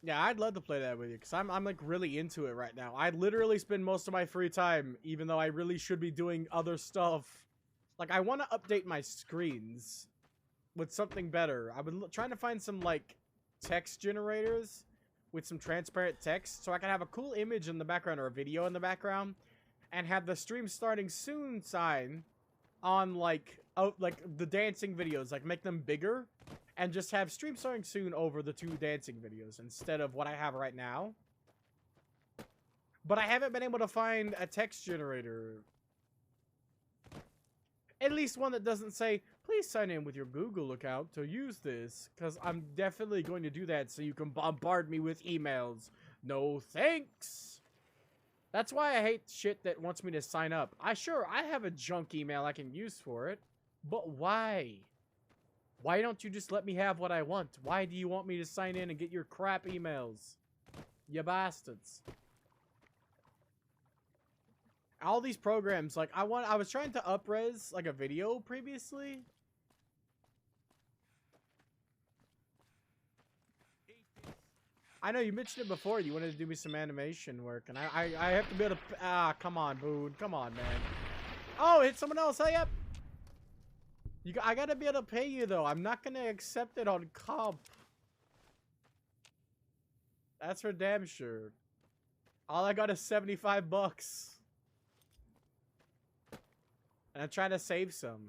Yeah, I'd love to play that with you, because I'm like, really into it right now. I literally spend most of my free time, even though I really should be doing other stuff. Like, I want to update my screens with something better. I've been trying to find some, like, text generators with some transparent text, so I can have a cool image in the background or a video in the background, and have the stream starting soon sign on, like, the dancing videos, like, make them bigger. And just have stream starting soon over the 2 dancing videos instead of what I have right now. But I haven't been able to find a text generator. At least one that doesn't say, please sign in with your Google account to use this. Because I'm definitely going to do that so you can bombard me with emails. No thanks. That's why I hate shit that wants me to sign up. I have a junk email I can use for it. But why? Why don't you just let me have what I want? Why do you want me to sign in and get your crap emails? You bastards. All these programs, like, I was trying to up-res, like, a video previously. I know you mentioned it before. You wanted to do me some animation work, and I have to be able to... come on, Boone. Come on, man. Oh, hit someone else. Hey, up. I gotta be able to pay you, though. I'm not gonna accept it on comp. That's for damn sure. All I got is 75 bucks. And I'm trying to save some.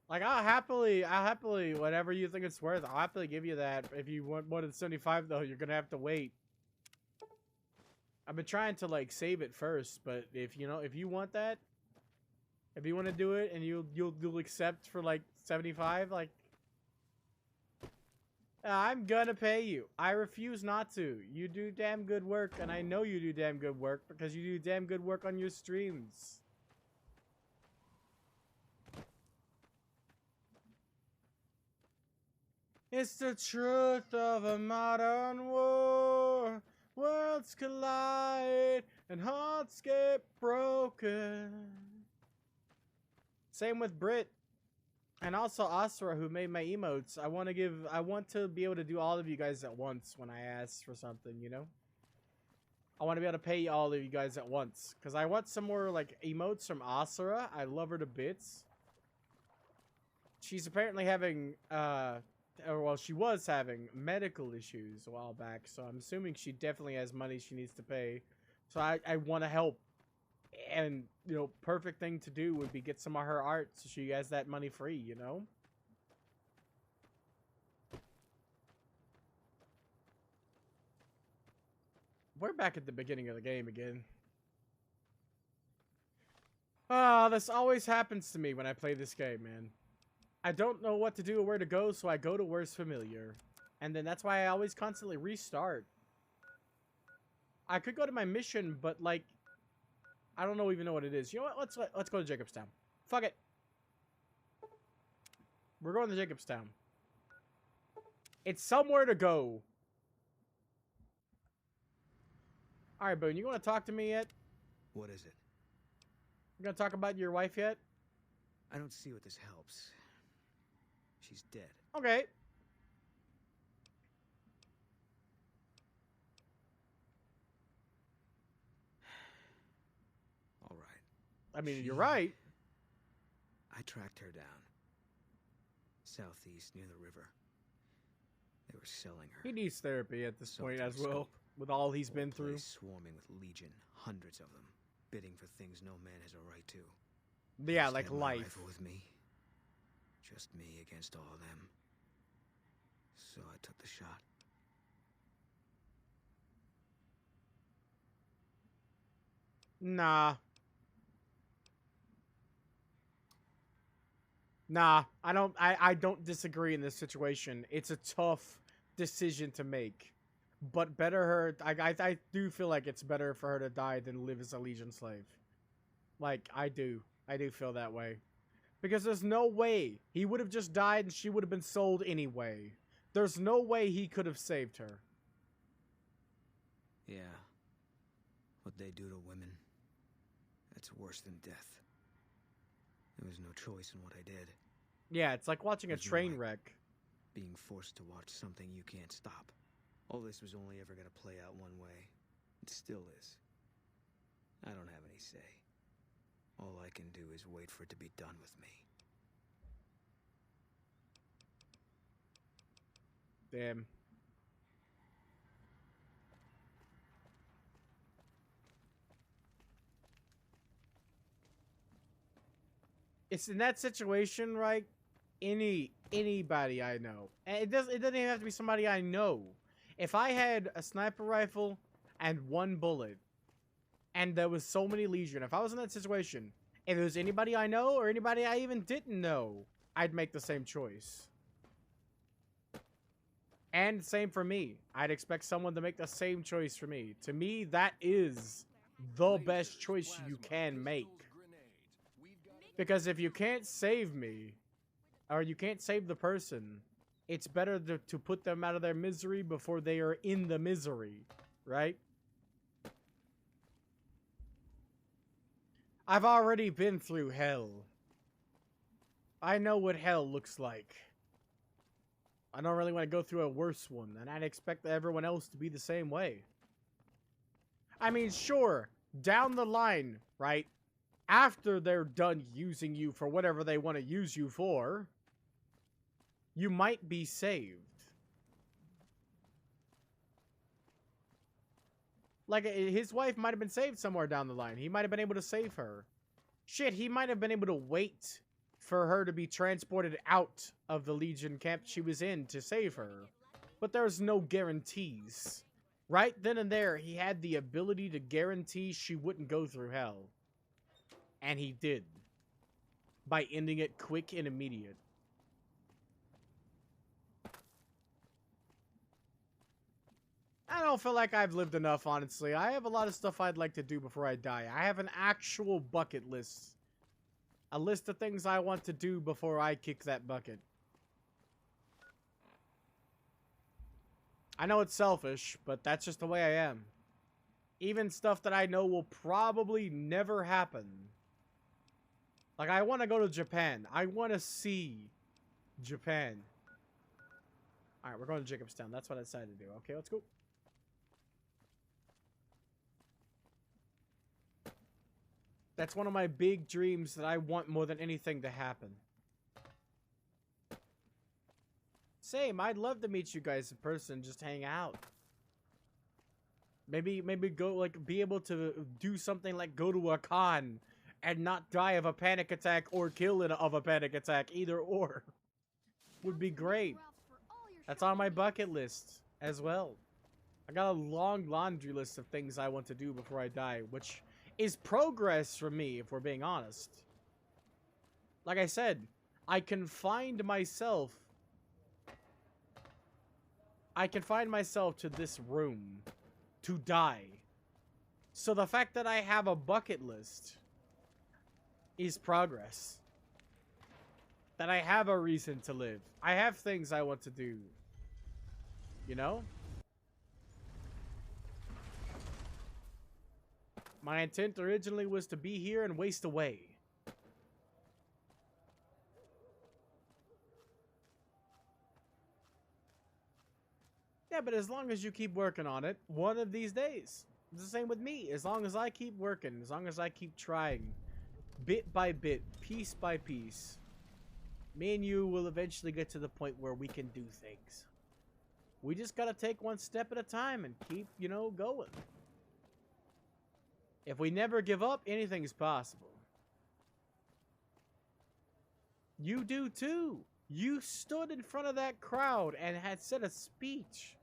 Like, I'll happily, whatever you think it's worth, I'll happily give you that. If you want more than 75, though, you're gonna have to wait. I've been trying to, like, save it first, but if you want that, if you want to do it and you'll accept for like 75, like, I'm gonna pay you. I refuse not to. You do damn good work, and I know you do damn good work because you do damn good work on your streams. It's the truth of a modern war. Worlds collide and hearts get broken. Same with Brit. And also Asura, who made my emotes. I want to be able to do all of you guys at once when I ask for something, you know? I want to be able to pay all of you guys at once. Because I want some more, like, emotes from Asura. I love her to bits. She's apparently having, well, she was having medical issues a while back. So I'm assuming she definitely has money she needs to pay. So I want to help. And, you know, perfect thing to do would be get some of her art so she has that money free, you know? We're back at the beginning of the game again. Ah, this always happens to me when I play this game, man. I don't know what to do or where to go, so I go to where's familiar. And then that's why I always constantly restart. I could go to my mission, but, like, I don't even know what it is. You know what? Let's go to Jacobstown. Fuck it. We're going to Jacobstown. It's somewhere to go. Alright, Boone, you want to talk to me yet? What is it? You gonna talk about your wife yet? I don't see what this helps. She's dead. Okay. All right. I mean, you're right. I tracked her down. Southeast near the river. They were selling her. He needs therapy at this point as Something well, scope. with all he's Whole been through. place swarming with legion, hundreds of them, bidding for things no man has a right to. Yeah, Just like had my life. rifle with me. Just me against all of them. So I took the shot. Nah. Nah, I don't disagree in this situation. It's a tough decision to make. But I do feel like it's better for her to die than live as a Legion slave. Like, I do feel that way. Because there's no way he would have just died and she would have been sold anyway. There's no way he could have saved her. Yeah. What they do to women. That's worse than death. There was no choice in what I did. Yeah, it's like watching a There's no train way. wreck. Being forced to watch something you can't stop. All this was only ever going to play out one way. It still is. I don't have any say. All I can do is wait for it to be done with me. Damn. It's in that situation, right? Anybody I know. And it doesn't even have to be somebody I know. If I had a sniper rifle and one bullet, and there was so many Legion, if I was in that situation, if it was anybody I know or anybody I even didn't know, I'd make the same choice. And same for me. I'd expect someone to make the same choice for me. To me, that is the best choice you can make. Because if you can't save me, or you can't save the person, it's better to put them out of their misery before they are in the misery, right? I've already been through hell. I know what hell looks like. I don't really want to go through a worse one, and I'd expect everyone else to be the same way. I mean, sure, down the line, right? After they're done using you for whatever they want to use you for, you might be saved. Like, his wife might have been saved somewhere down the line. He might have been able to save her. Shit, he might have been able to wait for her to be transported out of the Legion camp she was in to save her. But there's no guarantees. Right then and there, he had the ability to guarantee she wouldn't go through hell. And he did. By ending it quick and immediate. I don't feel like I've lived enough, honestly. I have a lot of stuff I'd like to do before I die. I have an actual bucket list. A list of things I want to do before I kick that bucket. I know it's selfish, but that's just the way I am. Even stuff that I know will probably never happen. Like, I want to go to Japan. I want to see Japan. Alright, we're going to Jacobstown. That's what I decided to do. Okay, let's go. That's one of my big dreams that I want more than anything to happen. Same, I'd love to meet you guys in person, just hang out. Maybe go like be able to do something like go to a con and not die of a panic attack or kill of a panic attack. Either or would be great. That's on my bucket list as well. I got a long laundry list of things I want to do before I die, which is progress for me, if we're being honest. Like I said, I confined myself to this room to die. So the fact that I have a bucket list is progress. That I have a reason to live. I have things I want to do. You know? My intent originally was to be here and waste away. Yeah, but as long as you keep working on it, one of these days. It's the same with me. As long as I keep working, as long as I keep trying, bit by bit, piece by piece, me and you will eventually get to the point where we can do things. We just gotta take one step at a time and keep, you know, going. If we never give up, anything is possible. You do too. You stood in front of that crowd and had said a speech.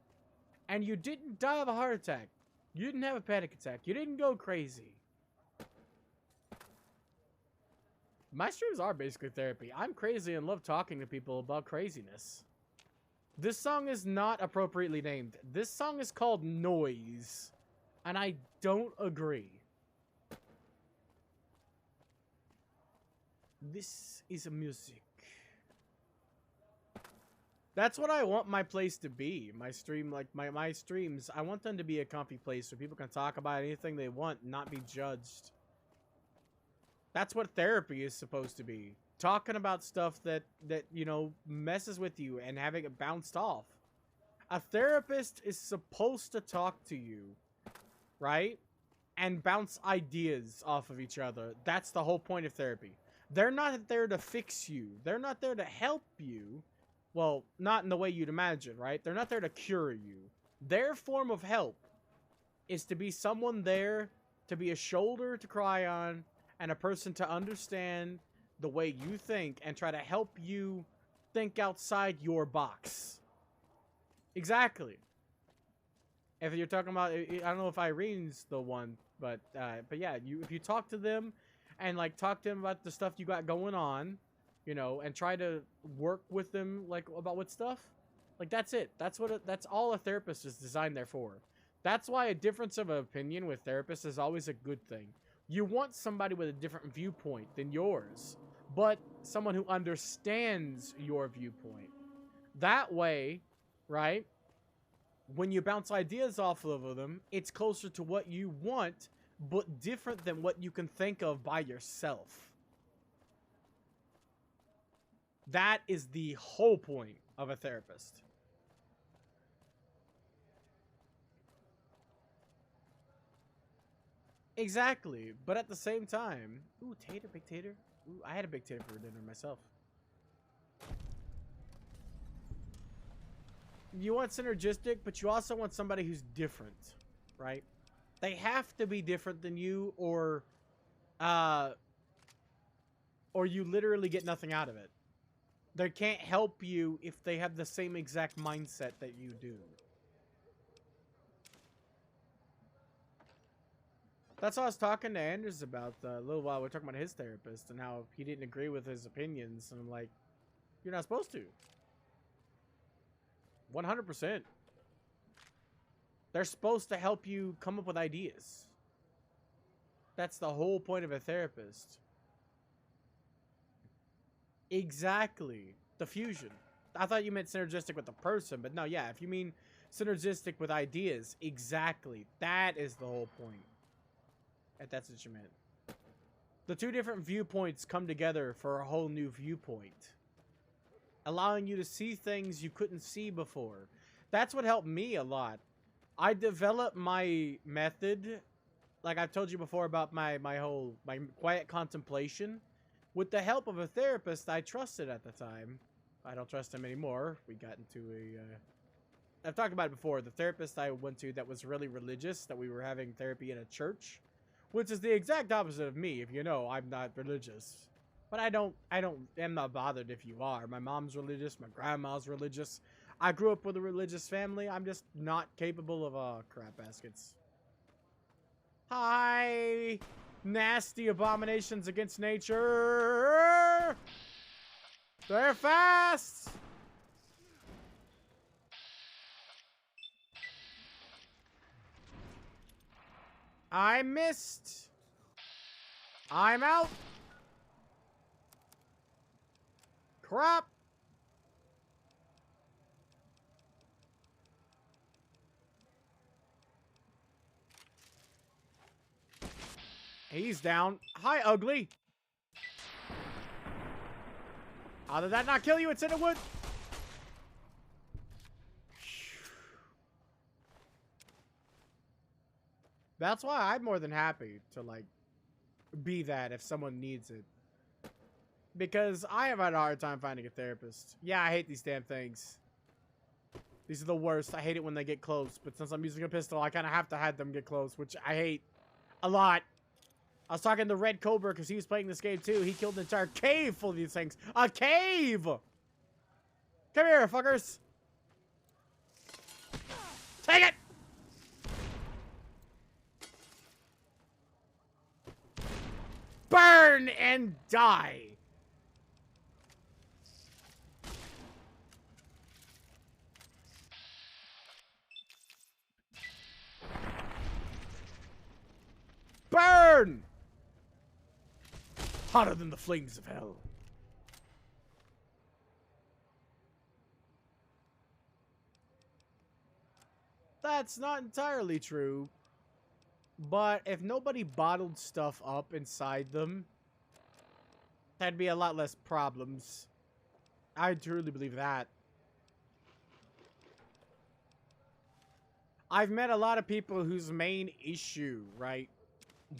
And you didn't die of a heart attack. You didn't have a panic attack. You didn't go crazy. My streams are basically therapy. I'm crazy and love talking to people about craziness. This song is not appropriately named. This song is called Noise. And I don't agree. This is music. That's what I want my place to be. My stream, like my streams, I want them to be a comfy place where people can talk about anything they want and not be judged. That's what therapy is supposed to be. Talking about stuff that you know, messes with you and having it bounced off. A therapist is supposed to talk to you, right? And bounce ideas off of each other. That's the whole point of therapy. They're not there to fix you. They're not there to help you. Well, not in the way you'd imagine, right? They're not there to cure you. Their form of help is to be someone there to be a shoulder to cry on and a person to understand the way you think and try to help you think outside your box. Exactly. If you're talking about, I don't know if Irene's the one, but yeah, if you talk to them and like talk to them about the stuff you got going on, you know, and try to work with them like about what stuff, like that's it. That's all a therapist is designed there for. That's why a difference of opinion with therapists is always a good thing. You want somebody with a different viewpoint than yours, but someone who understands your viewpoint. That way, right, when you bounce ideas off of them, it's closer to what you want, but different than what you can think of by yourself. That is the whole point of a therapist. Exactly, but at the same time, ooh, tater, big tater. Ooh, I had a big tater for dinner myself. You want synergistic, but you also want somebody who's different, right? They have to be different than you, or you literally get nothing out of it. They can't help you if they have the same exact mindset that you do. That's what I was talking to Anders about a little while. We were talking about his therapist and how he didn't agree with his opinions. And I'm like, you're not supposed to. 100%. They're supposed to help you come up with ideas. That's the whole point of a therapist. Exactly. The fusion. I thought you meant synergistic with the person, but no, yeah, if you mean synergistic with ideas, exactly. That is the whole point. If that's what you meant. The two different viewpoints come together for a whole new viewpoint. Allowing you to see things you couldn't see before. That's what helped me a lot. I developed my method, like I've told you before about my quiet contemplation, with the help of a therapist I trusted at the time. I don't trust him anymore. We got into I've talked about it before. The therapist I went to that was really religious, that we were having therapy in a church, which is the exact opposite of me. If you know, I'm not religious, but I'm not bothered if you are. My mom's religious. My grandma's religious. I grew up with a religious family. I'm just not capable of crap baskets. Hi, nasty abominations against nature. They're fast. I missed. I'm out. Crap. He's down. Hi, ugly. How did that not kill you? It's in a wood. That's why I'm more than happy to, like, be that if someone needs it. Because I have had a hard time finding a therapist. Yeah, I hate these damn things. These are the worst. I hate it when they get close. But since I'm using a pistol, I kind of have to have them get close, which I hate a lot. I was talking to Red Cobra because he was playing this game too. He killed an entire cave full of these things. A cave! Come here, fuckers. Take it! Burn and die! Burn! Hotter than the flames of hell. That's not entirely true. But if nobody bottled stuff up inside them, there'd be a lot less problems. I truly believe that. I've met a lot of people whose main issue, right,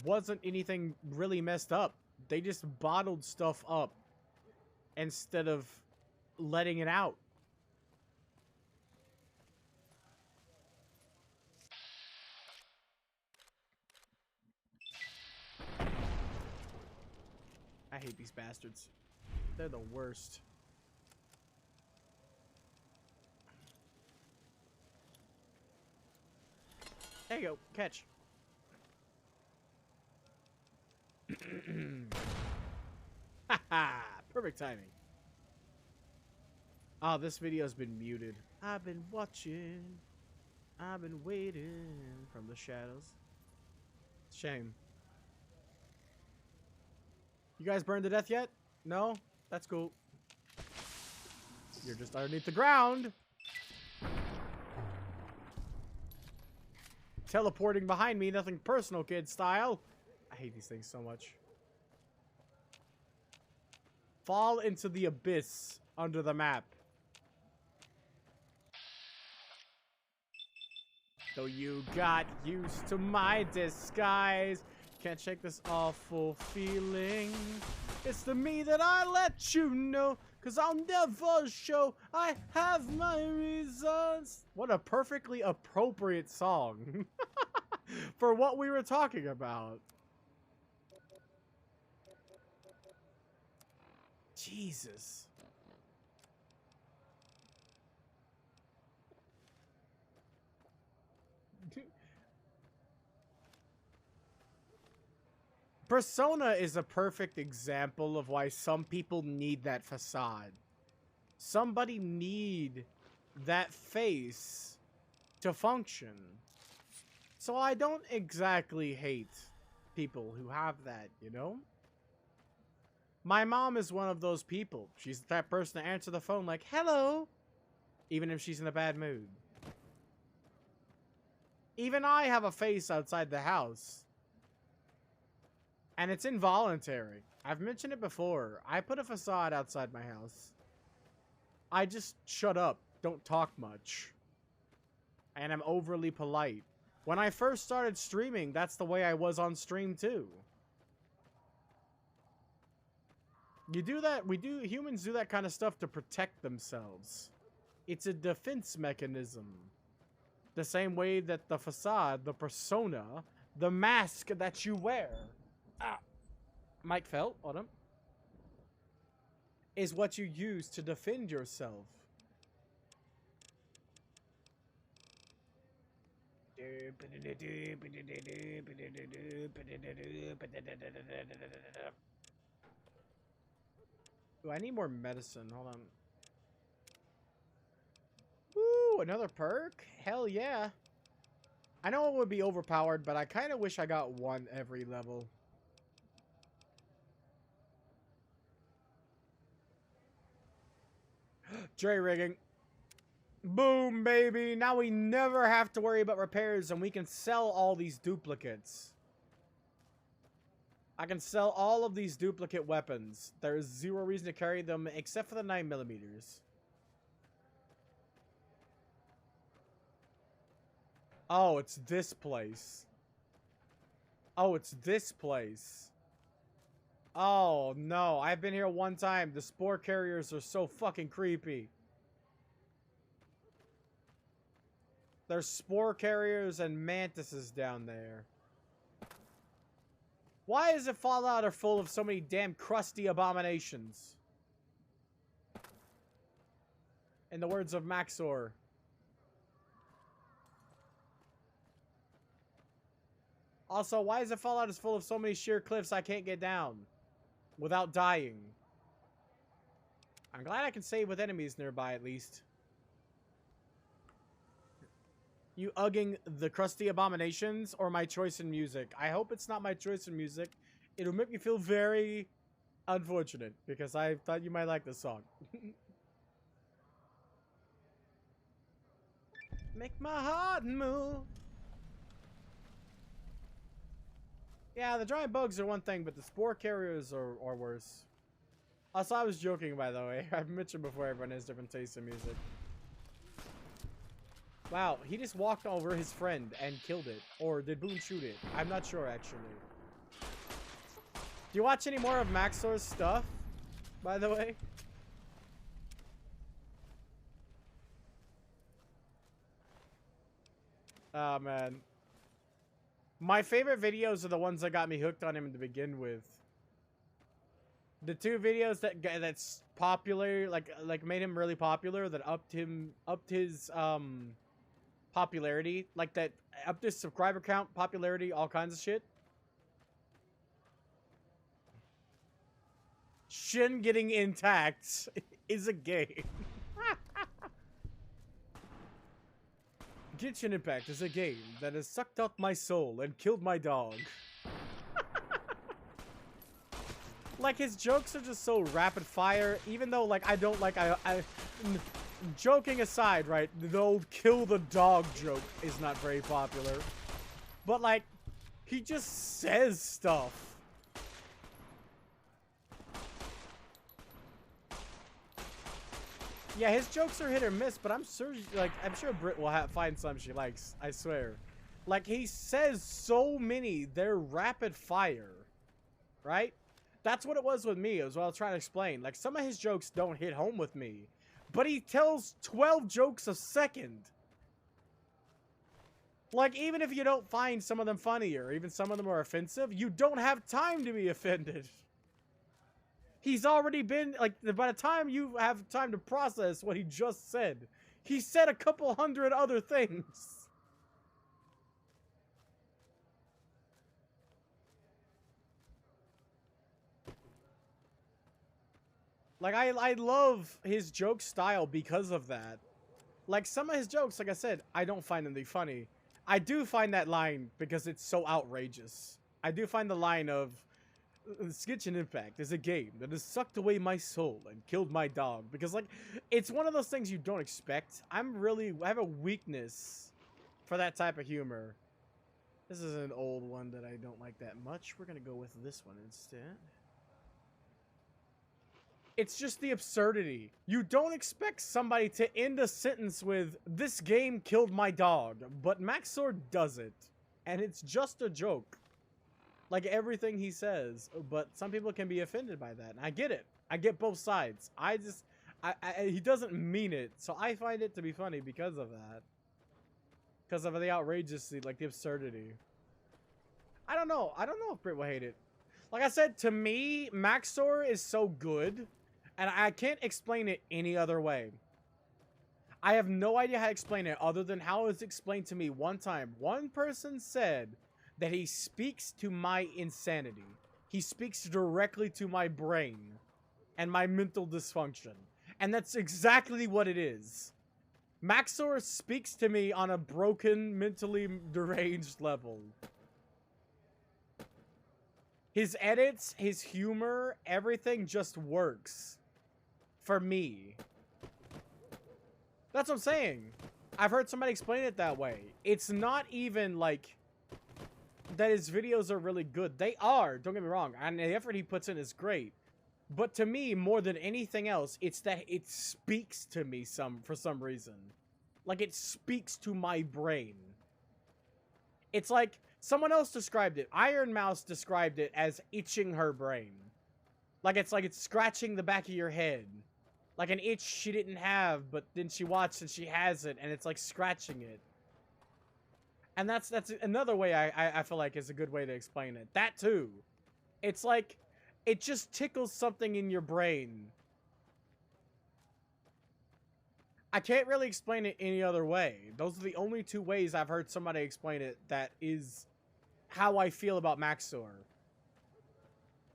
wasn't anything really messed up. They just bottled stuff up instead of letting it out. I hate these bastards. They're the worst. There you go. Catch. Haha! Perfect timing. Oh, this video's been muted. I've been watching. I've been waiting from the shadows. Shame. You guys burned to death yet? No? That's cool. You're just underneath the ground. Teleporting behind me, nothing personal, kid style. I hate these things so much. Fall into the abyss under the map. Though you got used to my disguise, can't shake this awful feeling. It's the me that I let you know, 'cause I'll never show I have my reasons. What a perfectly appropriate song for what we were talking about. Jesus. Persona is a perfect example of why some people need that facade. Somebody need that face to function. So I don't exactly hate people who have that, you know? My mom is one of those people. She's that person to answer the phone like, hello, even if she's in a bad mood. Even I have a face outside the house. And it's involuntary. I've mentioned it before. I put a facade outside my house. I just shut up. Don't talk much. And I'm overly polite. When I first started streaming, that's the way I was on stream too. You do that, humans do that kind of stuff to protect themselves. It's a defense mechanism. The same way that the facade, the persona, the mask that you wear. Mike Felt, hold on. Is what you use to defend yourself. Ooh, I need more medicine. Hold on. Ooh, another perk? Hell yeah. I know it would be overpowered, but I kind of wish I got one every level. Dre rigging. Boom, baby. Now we never have to worry about repairs and we can sell all these duplicates. I can sell all of these duplicate weapons. There's zero reason to carry them except for the 9mm. Oh, it's this place. Oh, it's this place. Oh, no. I've been here one time. The spore carriers are so fucking creepy. There's spore carriers and mantises down there. Why is it Fallout are full of so many damn crusty abominations? In the words of Maxor. Also, why is it Fallout is full of so many sheer cliffs I can't get down without dying? I'm glad I can save with enemies nearby at least. You ugging the crusty abominations or my choice in music? I hope it's not my choice in music. It'll make me feel very unfortunate because I thought you might like this song. Make my heart move. Yeah, the giant bugs are one thing, but the spore carriers are worse. Also, I was joking, by the way. I've mentioned before everyone has different tastes in music. Wow, he just walked over his friend and killed it. Or did Boone shoot it? I'm not sure, actually. Do you watch any more of Maxor's stuff, by the way? Oh, man. My favorite videos are the ones that got me hooked on him to begin with. The two videos that's popular, like made him really popular, that upped his popularity, like that upped his subscriber count, popularity, all kinds of shit. Shin getting intact is a game. Genshin Impact is a game that has sucked out my soul and killed my dog. Like, his jokes are just so rapid fire, even though, like, I don't like, joking aside, right, the old kill the dog joke is not very popular. But, like, he just says stuff. Yeah, his jokes are hit or miss, but I'm sure, like, I'm sure Britt will find some she likes. I swear. Like, he says so many, they're rapid fire, right? That's what it was with me, as well. I was trying to explain. Like, some of his jokes don't hit home with me, but he tells 12 jokes a second. Like, even if you don't find some of them funny, or even some of them are offensive, you don't have time to be offended. He's already been, like, by the time you have time to process what he just said, he said a couple hundred other things. Like, I love his joke style because of that. Like, some of his jokes, like I said, I don't find them to be funny. I do find that line because it's so outrageous. I do find the line of, Genshin Impact is a game that has sucked away my soul and killed my dog. Because, like, it's one of those things you don't expect. I have a weakness for that type of humor. This is an old one that I don't like that much. We're going to go with this one instead. It's just the absurdity. You don't expect somebody to end a sentence with, "This game killed my dog," but Maxor does it. And it's just a joke. Like everything he says, but some people can be offended by that. And I get it. I get both sides. He doesn't mean it, so I find it to be funny because of that. Because of the outrageously, like the absurdity. I don't know if Brit will hate it. Like I said, to me, Maxor is so good, and I can't explain it any other way. I have no idea how to explain it other than how it's explained to me one time. One person said that he speaks to my insanity. He speaks directly to my brain and my mental dysfunction. And that's exactly what it is. Maxor speaks to me on a broken, mentally deranged level. His edits, his humor, everything just works. For me. That's what I'm saying. I've heard somebody explain it that way. It's not even like that his videos are really good. They are, don't get me wrong. And the effort he puts in is great. But to me, more than anything else, it's that it speaks to me for some reason. Like, it speaks to my brain. It's like, someone else described it. Iron Mouse described it as itching her brain. Like it's scratching the back of your head. Like an itch she didn't have, but then she watched and she has it, and it's like scratching it. And that's another way I feel like is a good way to explain it. That too. It's like, it just tickles something in your brain. I can't really explain it any other way. Those are the only two ways I've heard somebody explain it that is how I feel about Maxor.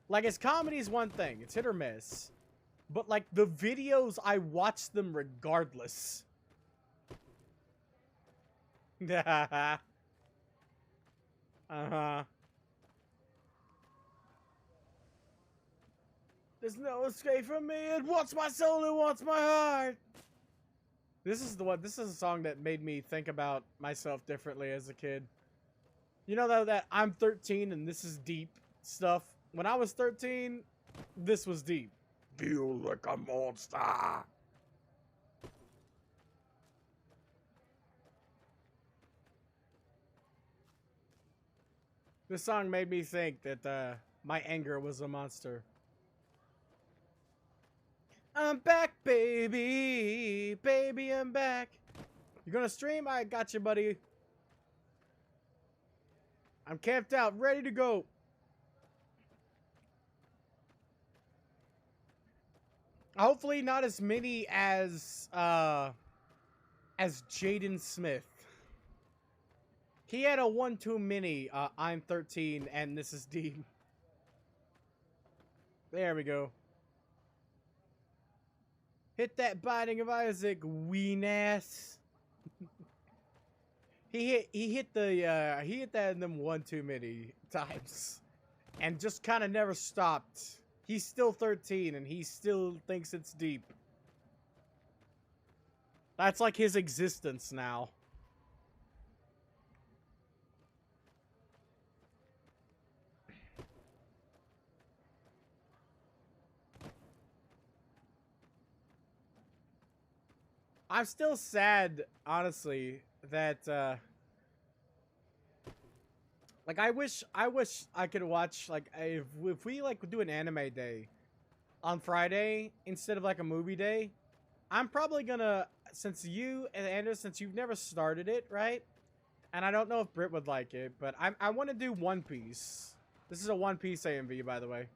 Like, his comedy is one thing. It's hit or miss. But, like, the videos, I watch them regardless. Uh-huh. There's no escape from me. It wants my soul, it wants my heart. This is a song that made me think about myself differently as a kid. You know that I'm 13 and this is deep stuff. When I was 13, this was deep. Feel like a monster. This song made me think that my anger was a monster. I'm back, baby. Baby, I'm back. You gonna stream? I got you, buddy. I'm camped out, ready to go. Hopefully not as many as Jaden Smith. He had a 1 too many, I'm 13 and this is deep. There we go. Hit that Binding of Isaac, ween ass. he hit that in them 1 too many times. And just kind of never stopped. He's still 13 and he still thinks it's deep. That's like his existence now. I'm still sad, honestly, that like I wish I could watch, like, if we like do an anime day on Friday instead of like a movie day. I'm probably gonna, since you and Anders, since you've never started it, right? And I don't know if Brit would like it, but I want to do One Piece. This is a One Piece AMV, by the way.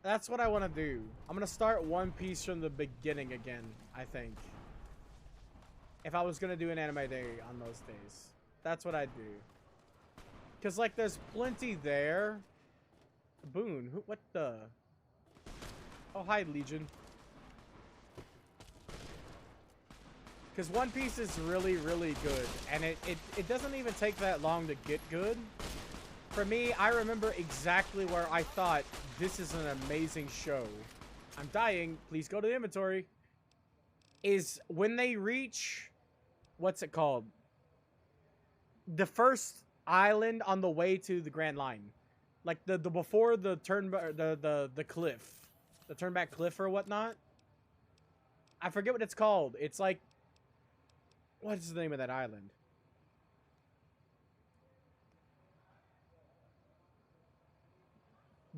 That's what I want to do. I'm gonna start One Piece from the beginning again, I think. If I was gonna do an anime day on those days, that's what I'd do. Cause like there's plenty there. Boone, what the? Oh, hi, Legion. Cause One Piece is really, really good, and it doesn't even take that long to get good. For me, I remember exactly where I thought, this is an amazing show. I'm dying. Please go to the inventory. Is when they reach, what's it called? The first island on the way to the Grand Line. Like the before the the cliff. The turnback cliff or whatnot. I forget what it's called. It's like, what is the name of that island?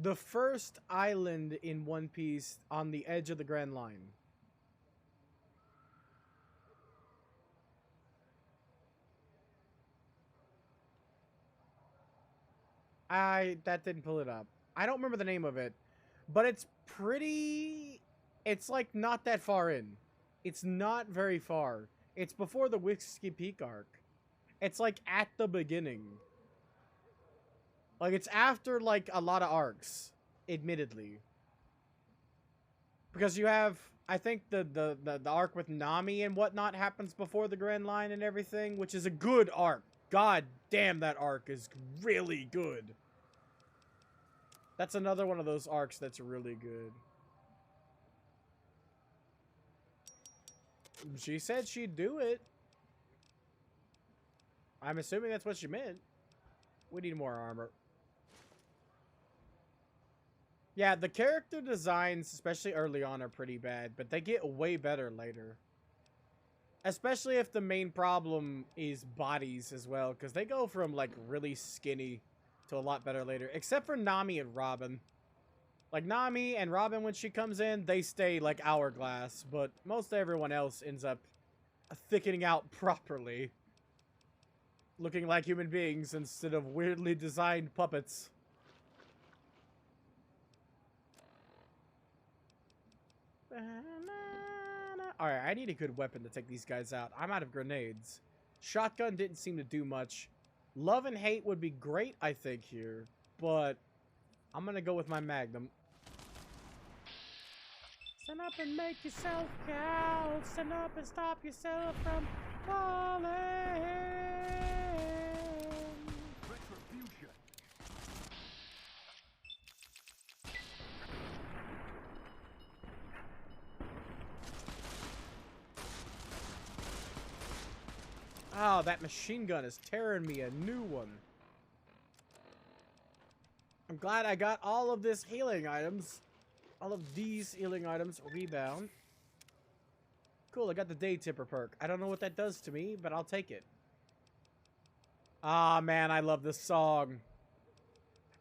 the first island in One Piece on the edge of the Grand Line. That didn't pull it up. I don't remember the name of it, but it's like not that far in. It's not very far. It's before the Whiskey Peak arc. It's like at the beginning. Like it's after like a lot of arcs, admittedly. Because you have, I think the arc with Nami and whatnot happens before the Grand Line and everything, which is a good arc. God damn, that arc is really good. That's another one of those arcs that's really good. She said she'd do it. I'm assuming that's what she meant. We need more armor. Yeah, the character designs, especially early on, are pretty bad, but they get way better later. Especially if the main problem is bodies as well, because they go from, like, really skinny to a lot better later. Except for Nami and Robin. Like, Nami and Robin, when she comes in, they stay, like, hourglass, but most everyone else ends up thickening out properly. Looking like human beings instead of weirdly designed puppets. Alright, I need a good weapon to take these guys out. I'm out of grenades. Shotgun didn't seem to do much. Love and hate would be great, I think, here. But I'm gonna go with my Magnum. Stand up and make yourself count. Stand up and stop yourself from falling. Retribution. Oh, that machine gun is tearing me a new one. I'm glad I got all of this healing items. All of these healing items. Rebound. Cool, I got the Day Tipper perk. I don't know what that does to me, but I'll take it. Ah, man, I love this song.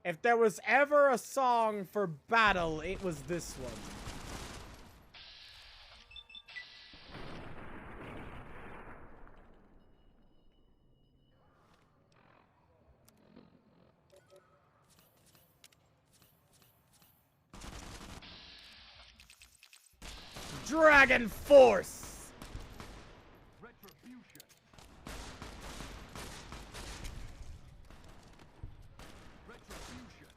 If there was ever a song for battle, it was this one. Dragon Force! Retribution. Retribution.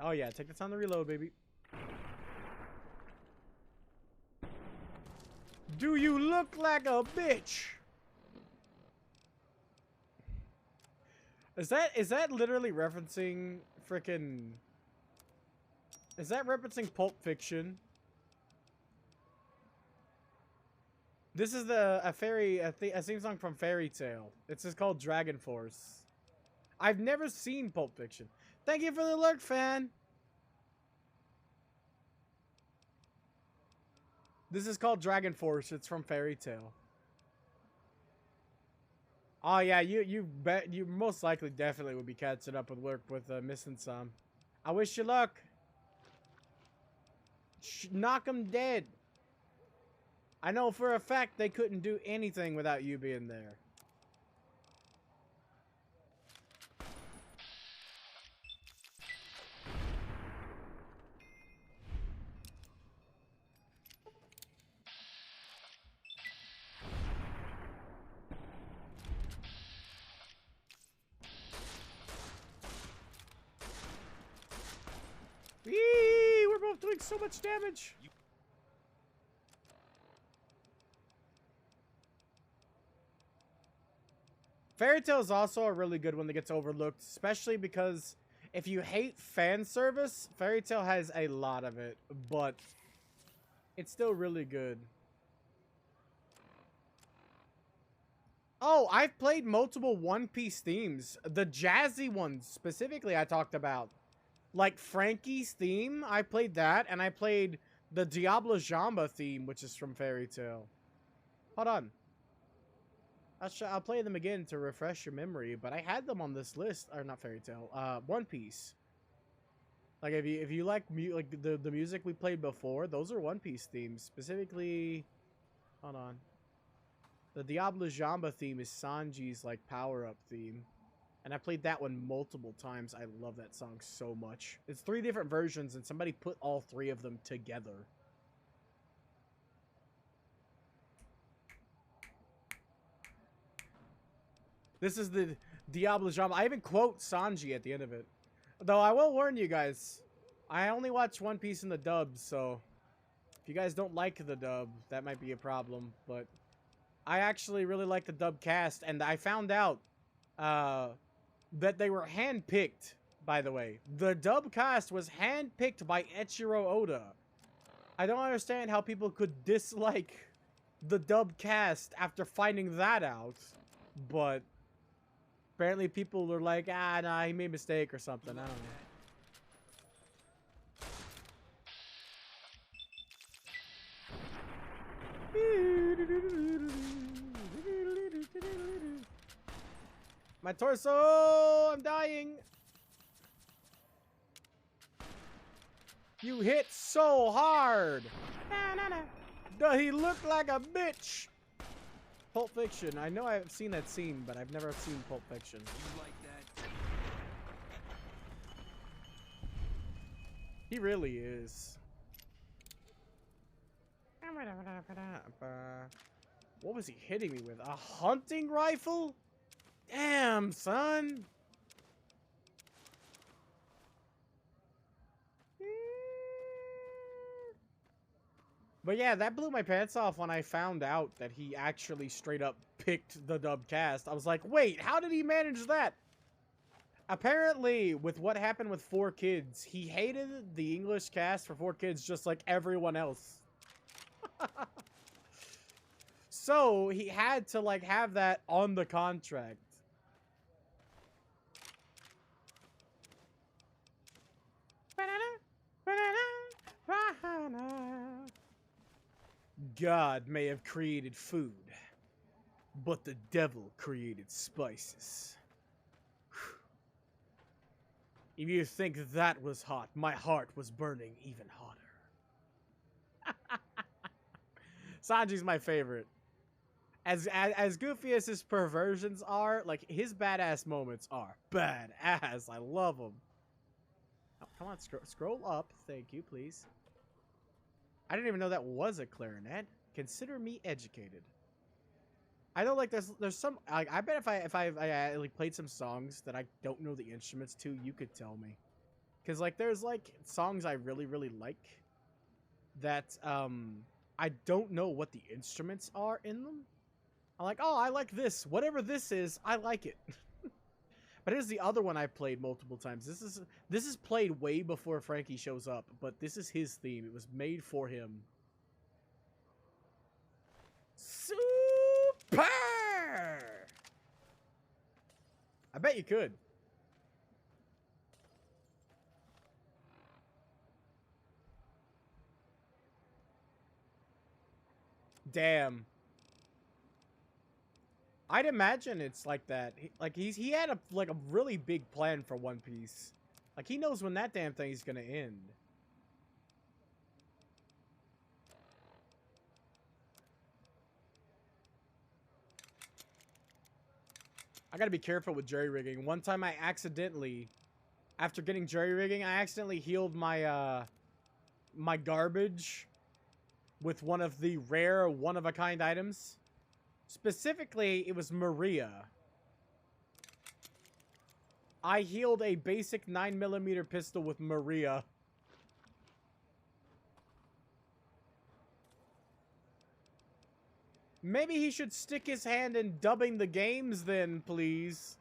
Oh yeah, take the time to reload, baby. Do you look like a bitch? Is that literally referencing frickin'... Is that referencing Pulp Fiction? This is a theme song from Fairy Tail. It's just called Dragon Force. I've never seen Pulp Fiction. Thank you for the lurk, fan. This is called Dragon Force. It's from Fairy Tail. Oh yeah, you most likely definitely would be catching up with work with missing some. I wish you luck. Knock them dead. I know for a fact they couldn't do anything without you being there. Eee, we're both doing so much damage. Fairy Tail is also a really good one that gets overlooked, especially because if you hate fan service, Fairy Tail has a lot of it, but it's still really good. Oh, I've played multiple One Piece themes. The jazzy ones, specifically, I talked about. Like Frankie's theme, I played that, and I played the Diablo Jamba theme, which is from Fairy Tail. Hold on. I'll play them again to refresh your memory, but I had them on this list, or not Fairy Tail, One Piece. Like if you like the music we played before, those are One Piece themes. Specifically, hold on. The Diablo Jamba theme is Sanji's like power-up theme. And I played that one multiple times. I love that song so much. It's 3 different versions and somebody put all 3 of them together. This is the Diablo Jamba. I even quote Sanji at the end of it. Though I will warn you guys, I only watch One Piece in the dub, so if you guys don't like the dub, that might be a problem. But I actually really like the dub cast, and I found out that they were handpicked, by the way. The dub cast was handpicked by Eiichiro Oda. I don't understand how people could dislike the dub cast after finding that out, but apparently people are like, ah, nah, he made a mistake or something. I don't know. My torso! I'm dying! You hit so hard! Does he look like a bitch? Pulp Fiction. I know I've seen that scene, but I've never seen Pulp Fiction. You like that? He really is. What was he hitting me with? A hunting rifle? Damn, son. But yeah, that blew my pants off when I found out that he actually straight up picked the dub cast. I was like, wait, how did he manage that? Apparently, with what happened with 4Kids, he hated the English cast for 4Kids just like everyone else. So, he had to, like, have that on the contract. God may have created food, but the devil created spices. If you think that was hot, my heart was burning even hotter. Sanji's my favorite. As goofy as his perversions are, like, his badass moments are badass. I love them. Oh, come on, scroll up. Thank you, please. I didn't even know that was a clarinet. Consider me educated. I know, like, there's some, like, I bet if I like played some songs that I don't know the instruments to, you could tell me. Cause like there's like songs I really like that I don't know what the instruments are in them. I'm like, oh, I like this. Whatever this is, I like it. But here's the other one I played multiple times. This is played way before Frankie shows up, but this is his theme. It was made for him. Super! I bet you could. Damn. I'd imagine it's like that. He had a really big plan for One Piece. Like, he knows when that damn thing is gonna end. I gotta be careful with jerry-rigging. One time I accidentally, after getting jerry-rigging, I accidentally healed my, my garbage with one of the rare one-of-a-kind items. Specifically, it was Maria. I healed a basic 9mm pistol with Maria. Maybe he should stick his hand in dubbing the games then, please.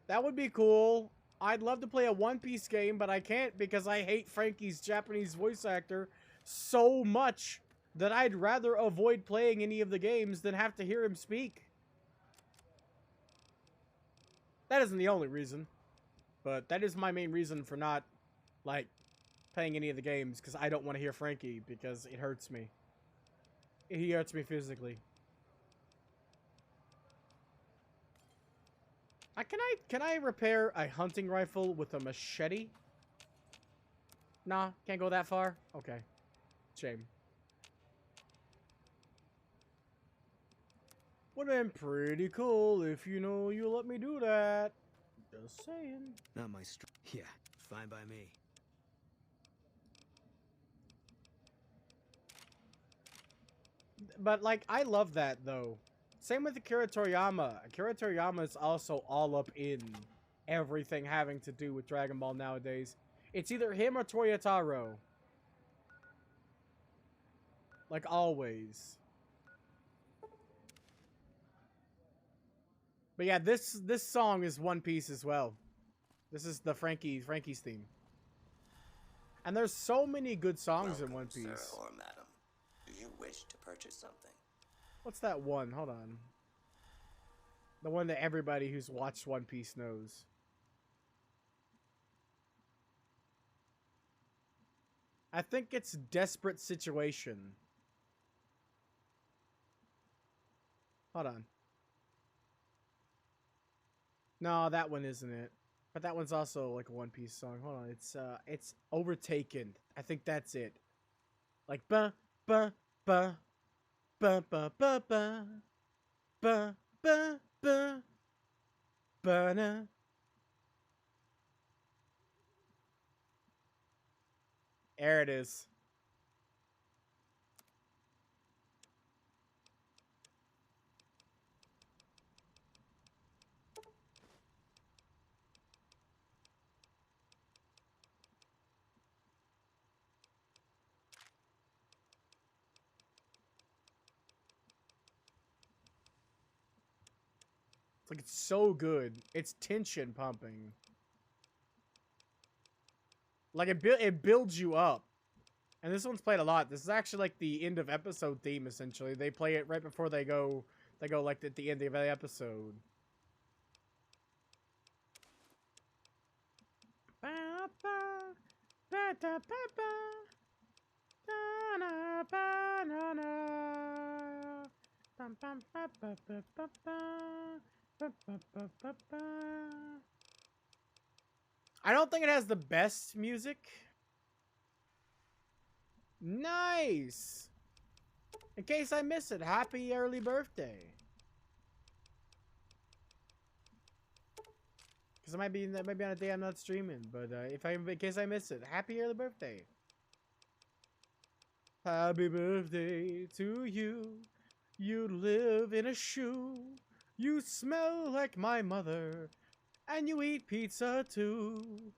That would be cool. I'd love to play a One Piece game, but I can't because I hate Frankie's Japanese voice actor so much that I'd rather avoid playing any of the games than have to hear him speak. That isn't the only reason, but that is my main reason for not, like, playing any of the games, because I don't want to hear Frankie, because it hurts me. He hurts me physically. Can I repair a hunting rifle with a machete? Nah, can't go that far? Okay. Shame. Would have been pretty cool if you let me do that. Just saying. Not my yeah, fine by me. But, like, I love that, though. Same with Akira Toriyama. Akira Toriyama is also all up in everything having to do with Dragon Ball nowadays. It's either him or Toyotaro. Like, always. But yeah, this song is One Piece as well. This is the Frankie's theme. And there's so many good songs in One Piece. Sir or madam, do you wish to purchase something? What's that one? Hold on. The one that everybody who's watched One Piece knows. I think it's Desperate Situation. Hold on. No, that one isn't it. But that one's also like a One Piece song. Hold on, it's Overtaken. I think that's it. Like ba ba ba ba ba ba ba ba ba ba ba na. There it is. Like, it's so good. It's tension pumping. Like, it builds you up. And this one's played a lot. This is actually like the end of episode theme, essentially. They play it right before they go like at the end of the episode. I don't think it has the best music. Nice! In case I miss it, happy early birthday. Because that might be on a day I'm not streaming, but in case I miss it, happy early birthday. Happy birthday to you. You live in a shoe. You smell like my mother. And you eat pizza too.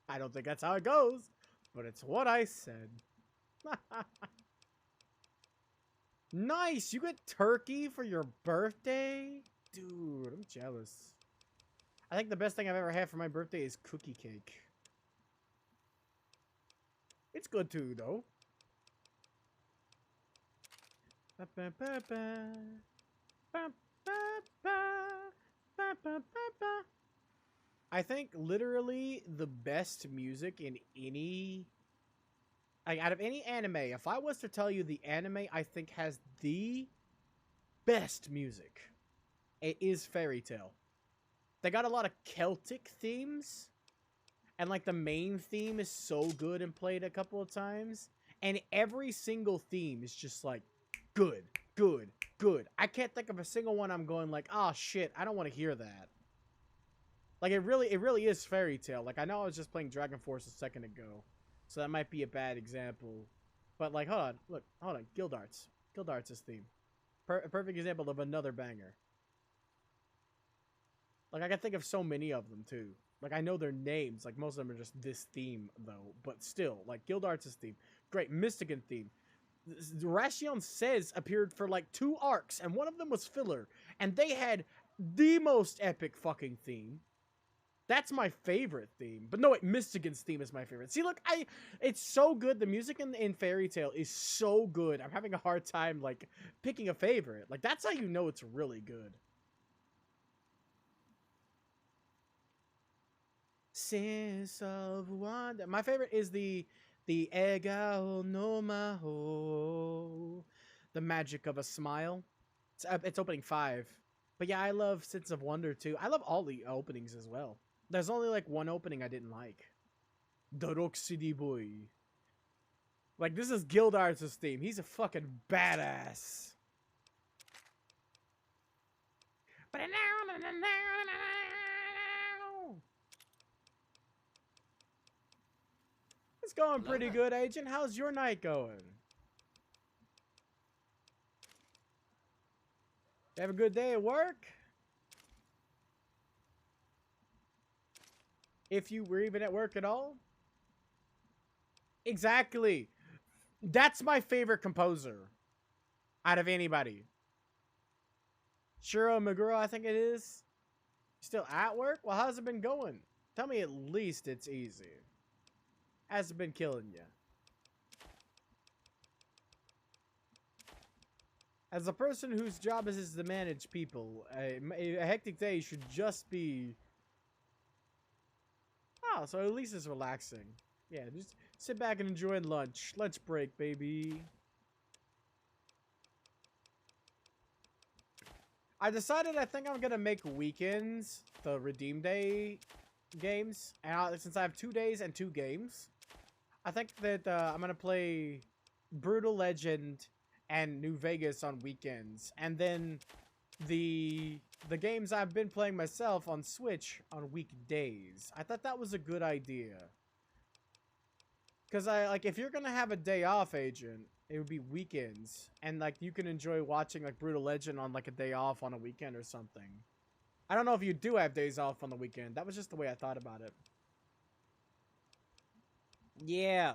I don't think that's how it goes, but it's what I said. Nice! You get turkey for your birthday? Dude, I'm jealous. I think the best thing I've ever had for my birthday is cookie cake. It's good too, though. I think literally the best music in any... Like, out of any anime, if I was to tell you the anime I think has the best music, it is Fairy Tail. They got a lot of Celtic themes, and like the main theme is so good and played a couple of times, and every single theme is just like good, good, good. I can't think of a single one I'm going like, oh shit, I don't want to hear that. Like, it really is Fairy Tail. Like, I know I was just playing Dragon Force a second ago, so that might be a bad example. But, like, hold on. Guild Arts. Guild Arts' theme. A perfect example of another banger. Like, I can think of so many of them, too. Like, I know their names. Like, most of them are just this theme, though. But still, like, Guild Arts' theme. Great. Mystican theme. Ration Says appeared for, like, 2 arcs, and one of them was filler. And they had the most epic fucking theme. That's my favorite theme. But no, wait, Mystican's theme is my favorite. See, look, it's so good. The music in Fairy Tail is so good. I'm having a hard time, like, picking a favorite. Like, that's how you know it's really good. sense of wonder. My favorite is the Ega no Maho, the magic of a smile. It's opening 5. But yeah, I love Sense of Wonder too. I love all the openings as well. There's only like one opening I didn't like. Darok City Boy. Like, this is Gildarts' theme. He's a fucking badass. It's going pretty good, Agent. How's your night going? You have a good day at work? If you were even at work at all? Exactly. That's my favorite composer out of anybody. Shiro Meguro, I think it is. Still at work? Well, how's it been going? Tell me at least it's easy. Has it been killing you? As a person whose job is to manage people, a hectic day should just be... Oh, so at least it's relaxing. Yeah, just sit back and enjoy lunch. Lunch break, baby. I decided I think I'm going to make weekends the Redeem Day games. And since I have 2 days and 2 games, I think that I'm going to play Brutal Legend and New Vegas on weekends, and then the games I've been playing myself on Switch on weekdays. I thought that was a good idea, because if you're gonna have a day off, Agent, it would be weekends, and like you can enjoy watching like Brutal Legend on like a day off on a weekend or something. I don't know if you do have days off on the weekend. That was just the way I thought about it. Yeah.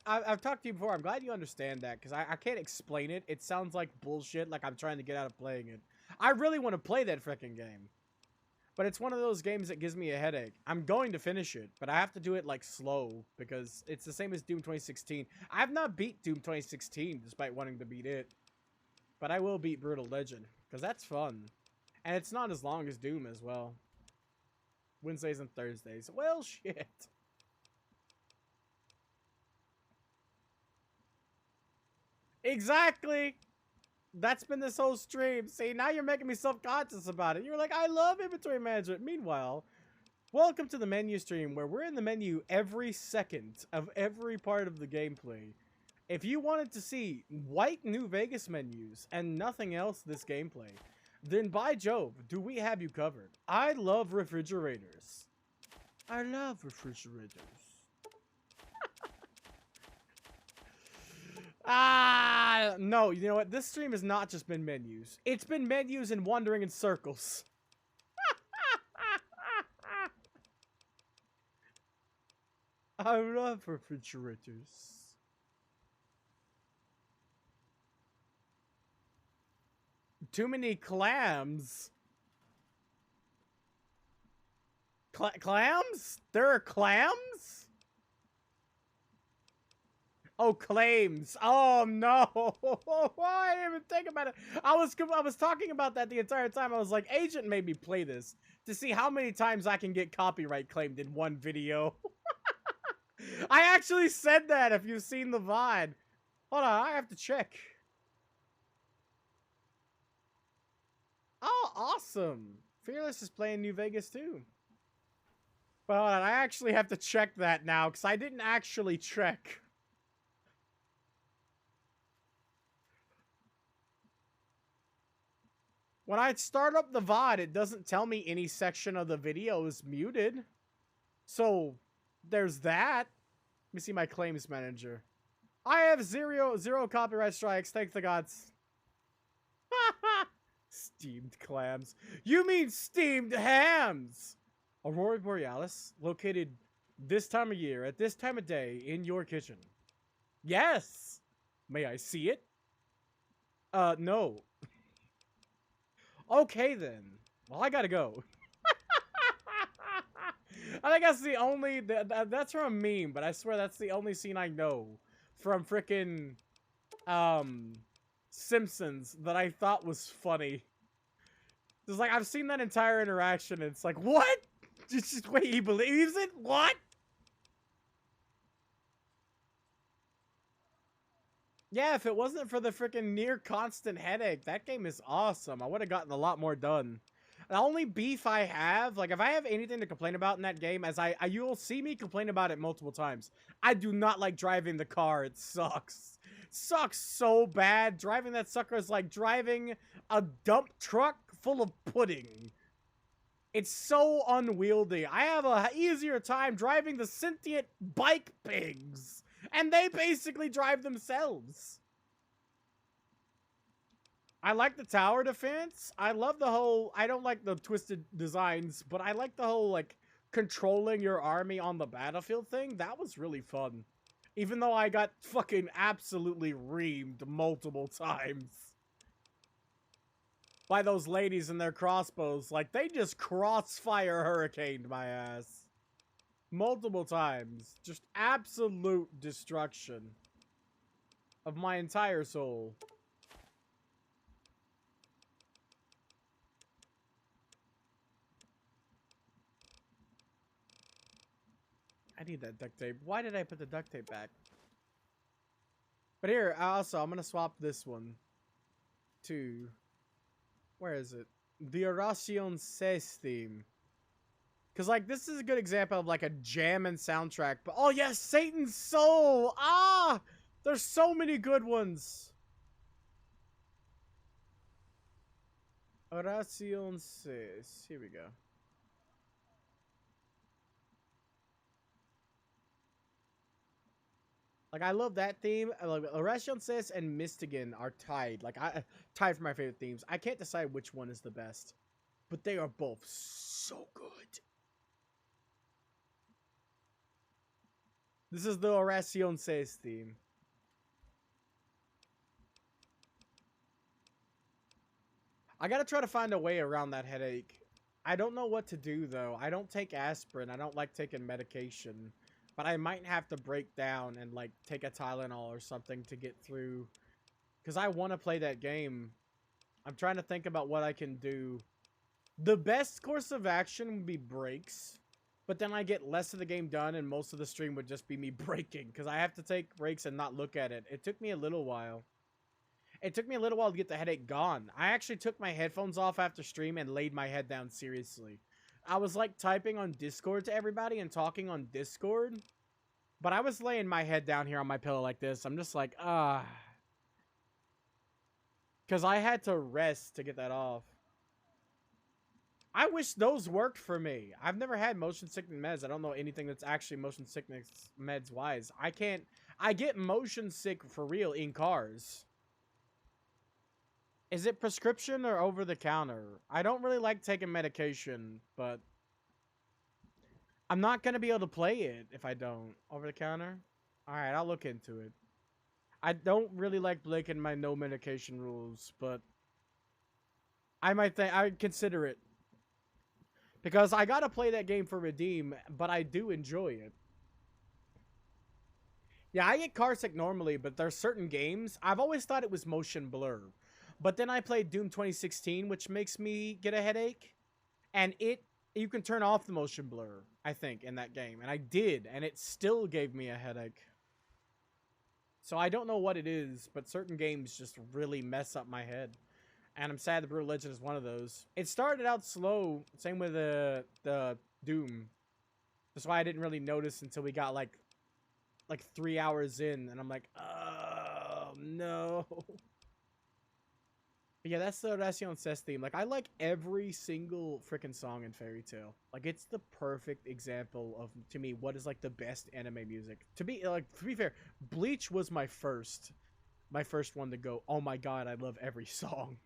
I've talked to you before. I'm glad you understand that, because I can't explain it. It sounds like bullshit, like I'm trying to get out of playing it. I really want to play that freaking game, but it's one of those games that gives me a headache. I'm going to finish it, but I have to do it like slow, because it's the same as Doom 2016. I've not beat Doom 2016 despite wanting to beat it, but I will beat Brutal Legend, because that's fun, and it's not as long as Doom as well. Wednesdays and Thursdays. Well, shit. Exactly. That's been this whole stream. See, now you're making me self-conscious about it. You're like, I love inventory management. Meanwhile, welcome to the menu stream, where we're in the menu every second of every part of the gameplay. If you wanted to see white New Vegas menus and nothing else this gameplay, then by Jove, do we have you covered. I love refrigerators. I love refrigerators. No, you know what? This stream has not just been menus. It's been menus and wandering in circles. I love refrigerators. Too many clams. Clams? There are clams? Oh, claims. Oh, no. I didn't even think about it. I was talking about that the entire time. I was like, Agent made me play this to see how many times I can get copyright claimed in one video. I actually said that, if you've seen the VOD. Hold on, I have to check. Oh, awesome. Fearless is playing New Vegas too. But hold on, I actually have to check that now, because I didn't actually check. When I start up the VOD, it doesn't tell me any section of the video is muted. So, there's that. Let me see my claims manager. I have zero copyright strikes, thank the gods. Steamed clams. You mean steamed hams! Aurora Borealis, located this time of year, at this time of day, in your kitchen. Yes! May I see it? No. Okay, then. Well, I gotta go. I think that's the only... that's from a meme, but I swear that's the only scene I know from frickin' Simpsons that I thought was funny. It's like, I've seen that entire interaction, and it's like, what? Just wait, he believes it? What? Yeah, if it wasn't for the freaking near constant headache, that game is awesome. I would have gotten a lot more done. The only beef I have, like if I have anything to complain about in that game, as you'll see me complain about it multiple times. I do not like driving the car. It sucks. Sucks so bad. Driving that sucker is like driving a dump truck full of pudding. It's so unwieldy. I have a easier time driving the sentient bike pigs. And they basically drive themselves. I like the tower defense. I love the whole... I don't like the twisted designs, but I like the whole, like, controlling your army on the battlefield thing. That was really fun. Even though I got fucking absolutely reamed multiple times. By those ladies and their crossbows. Like, they just crossfire hurricaned my ass. Multiple times. Just absolute destruction of my entire soul. I need that duct tape. Why did I put the duct tape back? But here, also, I'm going to swap this one to... Where is it? The Oración Ses theme. Because, like, this is a good example of, like, a jammin' soundtrack. But, oh, yes, Satan's Soul! Ah! There's so many good ones. Oración Ses. Here we go. Like, I love that theme. Like, Oración Ses and Mystigan are tied. Like, tied for my favorite themes. I can't decide which one is the best. But they are both so good. This is the Oración Ses theme. I gotta try to find a way around that headache. I don't know what to do, though. I don't take aspirin. I don't like taking medication. But I might have to break down and, like, take a Tylenol or something to get through. Because I want to play that game. I'm trying to think about what I can do. The best course of action would be breaks. But then I get less of the game done and most of the stream would just be me breaking. Because I have to take breaks and not look at it. It took me a little while. It took me a little while to get the headache gone. I actually took my headphones off after stream and laid my head down seriously. I was like typing on Discord to everybody and talking on Discord. But I was laying my head down here on my pillow like this. I'm just like, ah. Because I had to rest to get that off. I wish those worked for me. I've never had motion sickness meds. I don't know anything that's actually motion sickness meds wise. I get motion sick for real in cars. Is it prescription or over the counter? I don't really like taking medication, but I'm not going to be able to play it if I don't. Over the counter? Alright, I'll look into it. I don't really like breaking my no medication rules, but I'd consider it. Because I gotta play that game for Redeem, but I do enjoy it. Yeah, I get car sick normally, but there's certain games. I've always thought it was motion blur. But then I played Doom 2016, which makes me get a headache. And you can turn off the motion blur, I think, in that game. And I did, and it still gave me a headache. So I don't know what it is, but certain games just really mess up my head. And I'm sad the Brutal Legend is one of those. It started out slow, same with the Doom. That's why I didn't really notice until we got like 3 hours in, and I'm like, oh no. But yeah, that's the Oración Ses theme. Like, I like every single freaking song in Fairy Tail. Like, it's the perfect example of, to me, what is like the best anime music. To be fair, Bleach was my first one to go, oh my god, I love every song.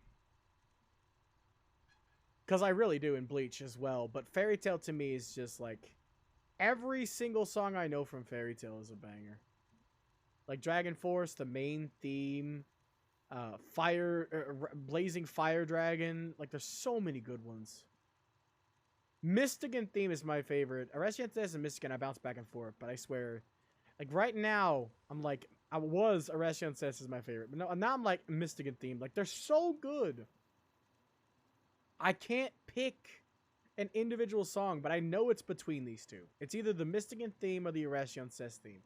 Because I really do in Bleach as well. But Fairy Tail to me is just like, every single song I know from Fairy Tail is a banger. Like Dragon Force, the main theme, Blazing Fire Dragon. Like, there's so many good ones. Mystigan theme is my favorite. Oración Ses and Mystigan, I bounce back and forth. But I swear, like right now, I'm like, Oración Ses is my favorite. But no, now I'm like Mystigan theme. Like, they're so good. I can't pick an individual song, but I know it's between these two. It's either the Mystigan theme or the Erassion Cess theme.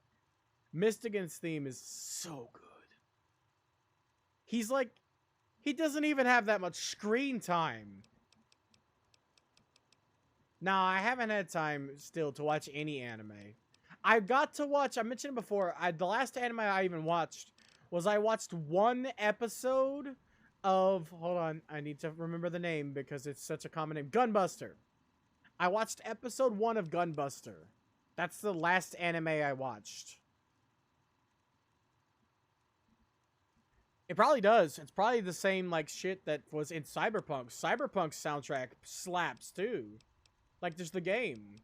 Mystigan's theme is so good. He's like, he doesn't even have that much screen time. Nah, I haven't had time still to watch any anime. I got to watch, I mentioned it before, the last anime I even watched was I watched one episode of, hold on, I need to remember the name because it's such a common name, Gunbuster. I watched episode 1 of Gunbuster. That's the last anime I watched. It probably does. It's probably the same, like, shit that was in Cyberpunk. Cyberpunk's soundtrack slaps, too. Like, just the game.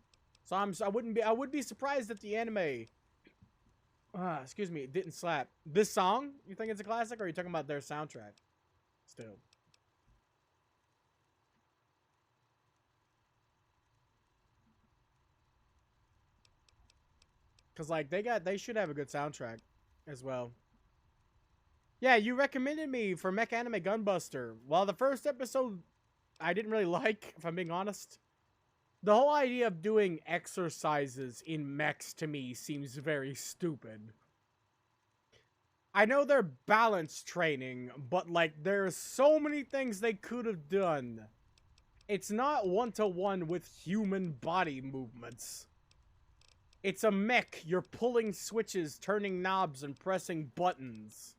So I would be surprised if the anime, excuse me, it didn't slap. This song, you think it's a classic, or are you talking about their soundtrack? Still. Cause like they should have a good soundtrack as well. Yeah, you recommended me for Mech Anime Gunbuster. Well, the first episode I didn't really like, if I'm being honest. The whole idea of doing exercises in mechs to me seems very stupid. I know they're balance training, but like there's so many things they could have done. It's not one-to-one with human body movements. It's a mech. You're pulling switches, turning knobs, and pressing buttons.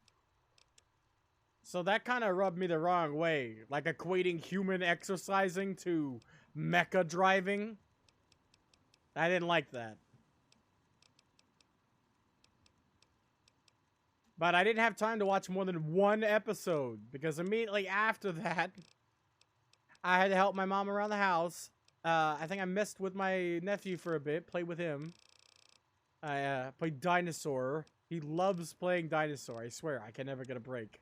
So that kind of rubbed me the wrong way. Like equating human exercising to mecha driving. I didn't like that. But I didn't have time to watch more than one episode. Because immediately after that, I had to help my mom around the house. I think I messed with my nephew for a bit. Played with him. I played Dinosaur. He loves playing Dinosaur. I swear, I can never get a break.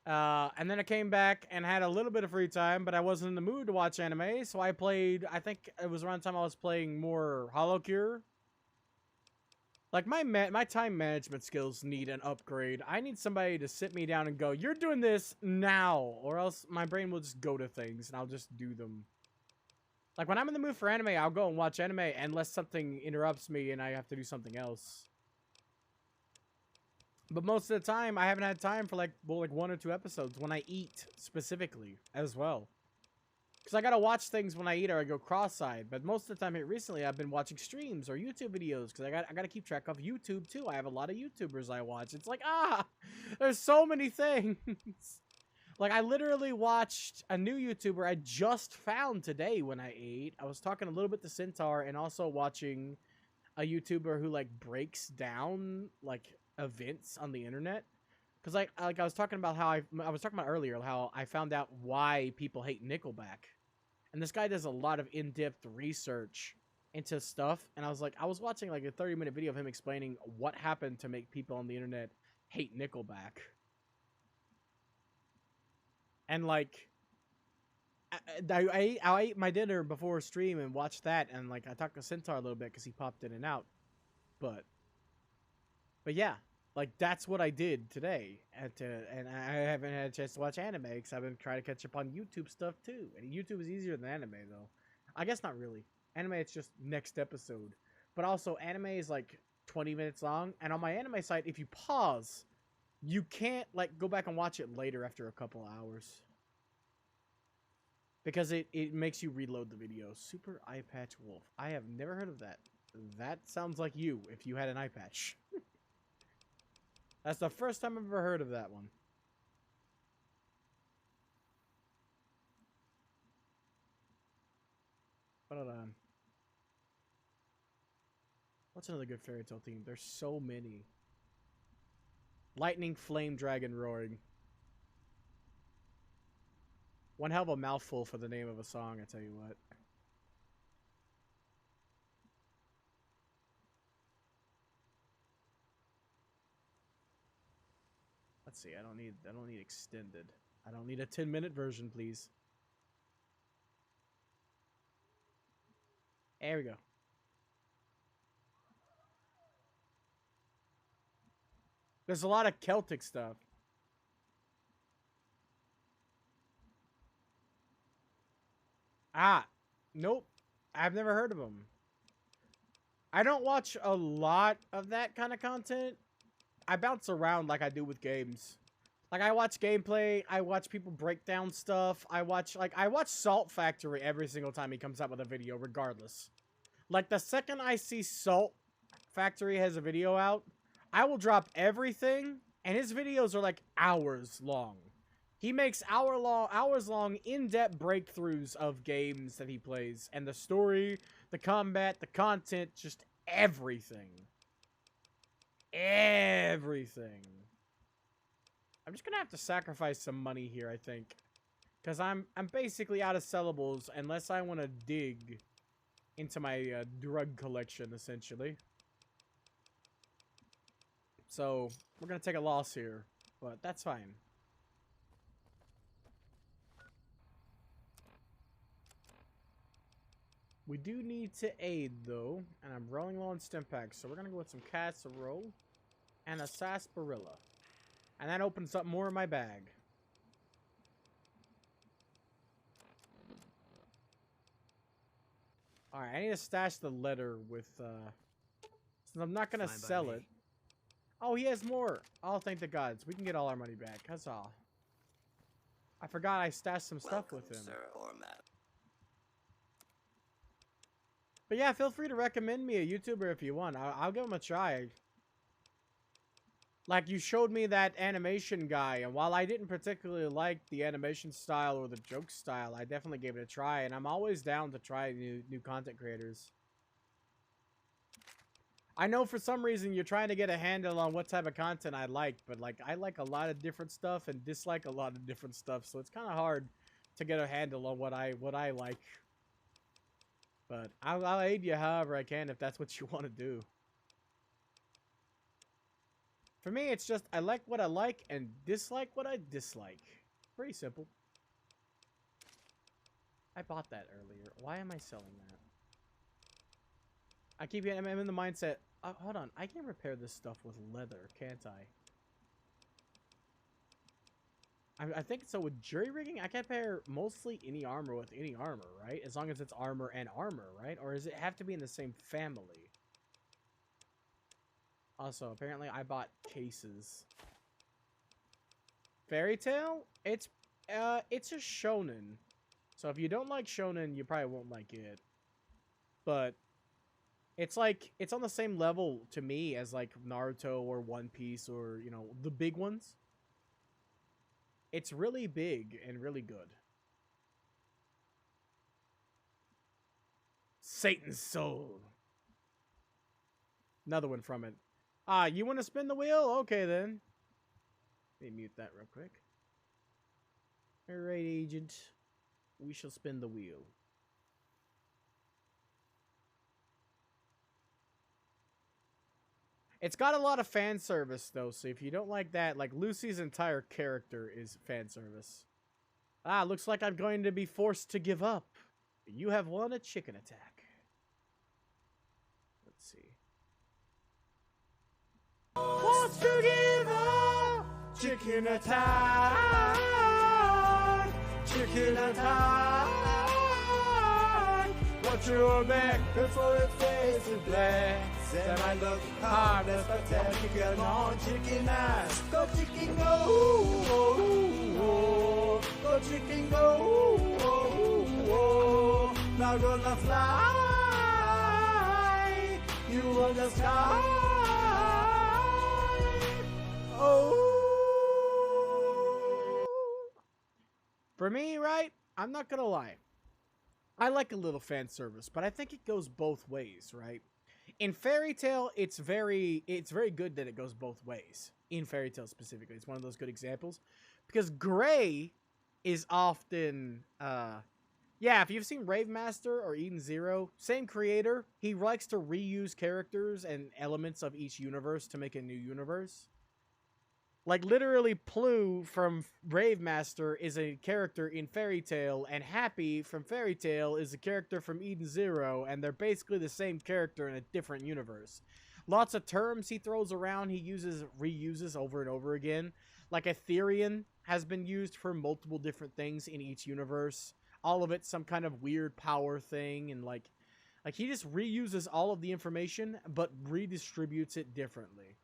And then I came back and had a little bit of free time, but I wasn't in the mood to watch anime, so I played, I think it was around the time I was playing more HoloCure. Like, my time management skills need an upgrade. I need somebody to sit me down and go, you're doing this now, or else my brain will just go to things, and I'll just do them. Like, when I'm in the mood for anime, I'll go and watch anime unless something interrupts me and I have to do something else. But most of the time, I haven't had time for, like 1 or 2 episodes when I eat, specifically, as well. Because I gotta watch things when I eat or I go cross-eyed. But most of the time here recently, I've been watching streams or YouTube videos. Because I gotta keep track of YouTube, too. I have a lot of YouTubers I watch. It's like, there's so many things. Like, I literally watched a new YouTuber I just found today when I ate. I was talking a little bit to Centaur and also watching a YouTuber who, like, breaks down, like, events on the internet. Because, like I was talking about how I was talking about earlier, how I found out why people hate Nickelback. And this guy does a lot of in-depth research into stuff. And I was watching, like, a 30-minute video of him explaining what happened to make people on the internet hate Nickelback. And, like, I ate my dinner before stream and watched that, and, like, I talked to Centaur a little bit because he popped in and out. But yeah, like, that's what I did today. And I haven't had a chance to watch anime because I've been trying to catch up on YouTube stuff, too. And YouTube is easier than anime, though. I guess not really. Anime, it's just next episode. But also, anime is, like, 20 minutes long. And on my anime site, if you pause, you can't, like, go back and watch it later after a couple hours. Because it makes you reload the video. Super Eye Patch Wolf. I have never heard of that. That sounds like you, if you had an eye patch. That's the first time I've ever heard of that one. Hold on. What's another good fairy tale theme? There's so many. Lightning, Flame, Dragon, Roaring. One hell of a mouthful for the name of a song, I tell you what. Let's see, I don't need extended. I don't need a 10-minute version, please. There we go. There's a lot of Celtic stuff. Nope. I've never heard of him. I don't watch a lot of that kind of content. I bounce around like I do with games. Like, I watch gameplay, I watch people break down stuff, I watch Salt Factory every single time he comes out with a video, regardless. Like, the second I see Salt Factory has a video out, I will drop everything, and his videos are like hours long. He makes hours long, in-depth breakthroughs of games that he plays, and the story, the combat, the content, just everything. Everything. I'm just gonna have to sacrifice some money here, I think. Because I'm basically out of sellables unless I want to dig into my drug collection, essentially. So, we're gonna take a loss here, but that's fine. We do need to aid, though, and I'm rolling low on stim packs, so we're gonna go with some casserole and a sarsaparilla. And that opens up more of my bag. Alright, I need to stash the letter with, since I'm not gonna sell it. Oh, he has more. Oh, thank the gods. We can get all our money back. Huzzah. I forgot I stashed some stuff with him. Sir or madam. But yeah, feel free to recommend me a YouTuber if you want. I'll give him a try. Like, you showed me that animation guy, and while I didn't particularly like the animation style or the joke style, I definitely gave it a try, and I'm always down to try new content creators. I know for some reason you're trying to get a handle on what type of content I like, but, like, I like a lot of different stuff and dislike a lot of different stuff, so it's kind of hard to get a handle on what I like. But I'll aid you however I can if that's what you want to do. For me, it's just, I like what I like and dislike what I dislike. Pretty simple. I bought that earlier. Why am I selling that? I'm in the mindset, hold on, I can repair this stuff with leather, can't I think so with jury rigging, I can repair mostly any armor with any armor, right? As long as it's armor and armor, right? Or does it have to be in the same family? Also, apparently I bought cases. Fairy Tail? It's a shonen. So if you don't like shonen, you probably won't like it. But it's like, it's on the same level to me as like Naruto or One Piece or, you know, the big ones. It's really big and really good. Satan's Soul. Another one from it. You want to spin the wheel? Okay, then. Let me mute that real quick. Alright, agent. We shall spin the wheel. It's got a lot of fan service, though, so if you don't like that, like, Lucy's entire character is fan service. Looks like I'm going to be forced to give up. You have won a chicken attack. Let's see. Forced to give up! Chicken attack! Chicken attack! Watch your back before it fades to black. Then I look harmless, but then you get on chicken ass. Go chicken go! Go chicken go! Now gonna fly! You on the sky! Oh! For me, right? I'm not gonna lie. I like a little fan service, but I think it goes both ways, right? In Fairy Tail, it's very good that it goes both ways. In Fairy Tail specifically, it's one of those good examples. Because Gray is often, yeah, if you've seen Rave Master or Eden Zero, same creator. He likes to reuse characters and elements of each universe to make a new universe. Like, literally, Plu from Rave Master is a character in Fairy Tail, and Happy from Fairy Tail is a character from Eden Zero, and they're basically the same character in a different universe. Lots of terms he throws around, he reuses over and over again. Like, Ethereum has been used for multiple different things in each universe. all of it's some kind of weird power thing, and like he just reuses all of the information but redistributes it differently.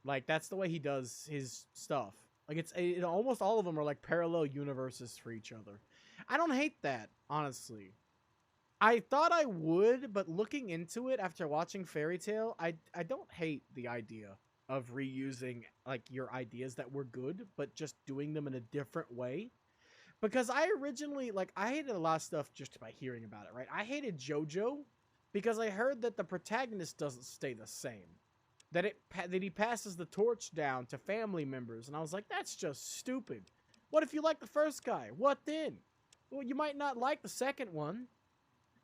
Like that's the way he does his stuff. Like almost all of them are like parallel universes for each other. I don't hate that, honestly. I thought I would, but looking into it after watching Fairy Tail, I don't hate the idea of reusing like your ideas that were good, but just doing them in a different way. Because I originally, like, I hated a lot of stuff just by hearing about it, right? I hated JoJo because I heard that the protagonist doesn't stay the same. That he passes the torch down to family members, and I was like, that's just stupid. What if you like the first guy? What then? Well, you might not like the second one.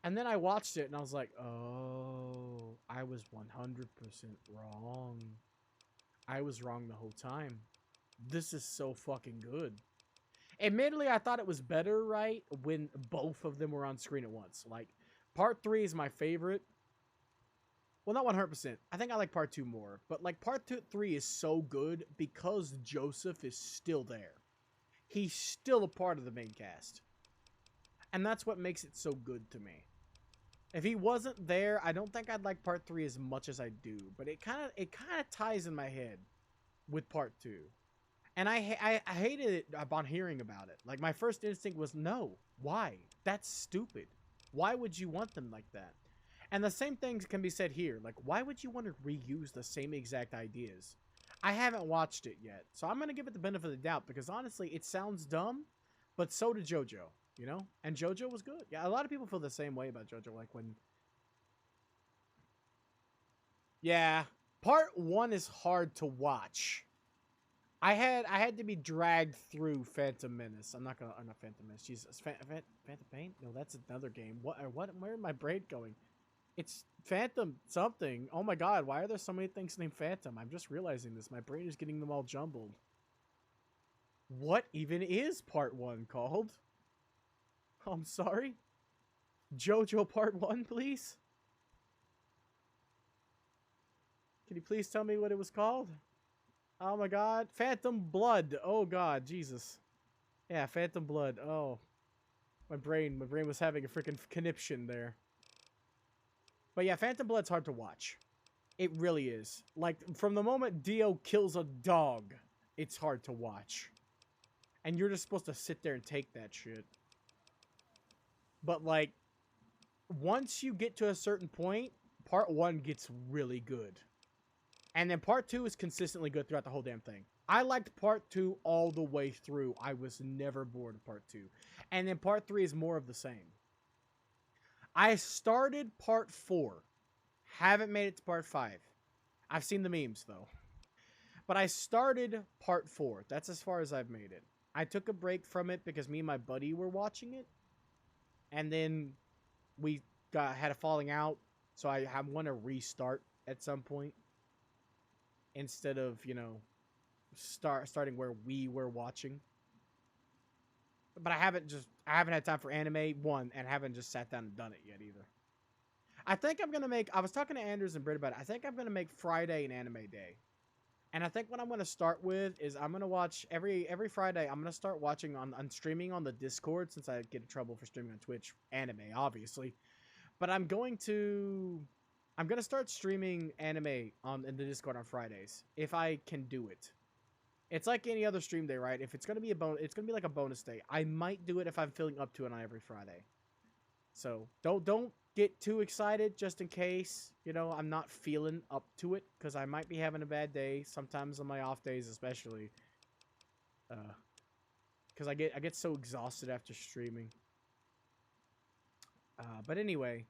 And then I watched it, and I was like, oh, I was 100% wrong. I was wrong the whole time. This is so fucking good. Admittedly, I thought it was better, right, when both of them were on screen at once. Like, Part 3 is my favorite. Well, not 100%. I think I like Part 2 more. But, like, Part 3 is so good because Joseph is still there. He's still a part of the main cast. And that's what makes it so good to me. If he wasn't there, I don't think I'd like Part 3 as much as I do. But it kind of ties in my head with Part 2. And I hated it upon hearing about it. Like, my first instinct was, no. Why? That's stupid. Why would you want them like that? And the same things can be said here. Like, why would you want to reuse the same exact ideas? I haven't watched it yet. So I'm going to give it the benefit of the doubt. Because honestly, it sounds dumb. But so did JoJo. You know? And JoJo was good. Yeah, a lot of people feel the same way about JoJo. Like when... Yeah. Part 1 is hard to watch. I had to be dragged through Phantom Menace. I'm not gonna... not Phantom Menace. Jesus. Phantom Pain? No, that's another game. What? Where is my brain going? It's Phantom something. Oh my god, why are there so many things named Phantom? I'm just realizing this. My brain is getting them all jumbled. What even is Part 1 called? I'm sorry? JoJo Part 1, please? Can you please tell me what it was called? Oh my god. Phantom Blood. Oh god, Jesus. Yeah, Phantom Blood. Oh. My brain was having a freaking conniption there. But yeah, Phantom Blood's hard to watch. It really is. Like, from the moment Dio kills a dog, it's hard to watch. And you're just supposed to sit there and take that shit. But, like, once you get to a certain point, Part 1 gets really good. And then Part 2 is consistently good throughout the whole damn thing. I liked Part 2 all the way through. I was never bored of Part 2. And then Part 3 is more of the same. I started Part 4. Haven't made it to Part 5. I've seen the memes, though. But I started Part 4. That's as far as I've made it. I took a break from it because me and my buddy were watching it. And then we had a falling out. So I want to restart at some point. Instead of, you know, starting where we were watching. But I haven't had time for anime, one, and haven't just sat down and done it yet either. I think I'm going to make... I was talking to Anders and Britt about it. I think I'm going to make Friday an anime day. And I think what I'm going to start with is I'm going to watch... Every Friday, I'm going to start watching on streaming on the Discord, since I get in trouble for streaming on Twitch. Anime, obviously. But I'm going to start streaming anime in the Discord on Fridays. If I can do it. It's like any other stream day, right? If it's going to be it's going to be like a bonus day. I might do it if I'm feeling up to it on every Friday. So, don't get too excited just in case, you know, I'm not feeling up to it, because I might be having a bad day sometimes on my off days, especially because I get so exhausted after streaming. But anyway,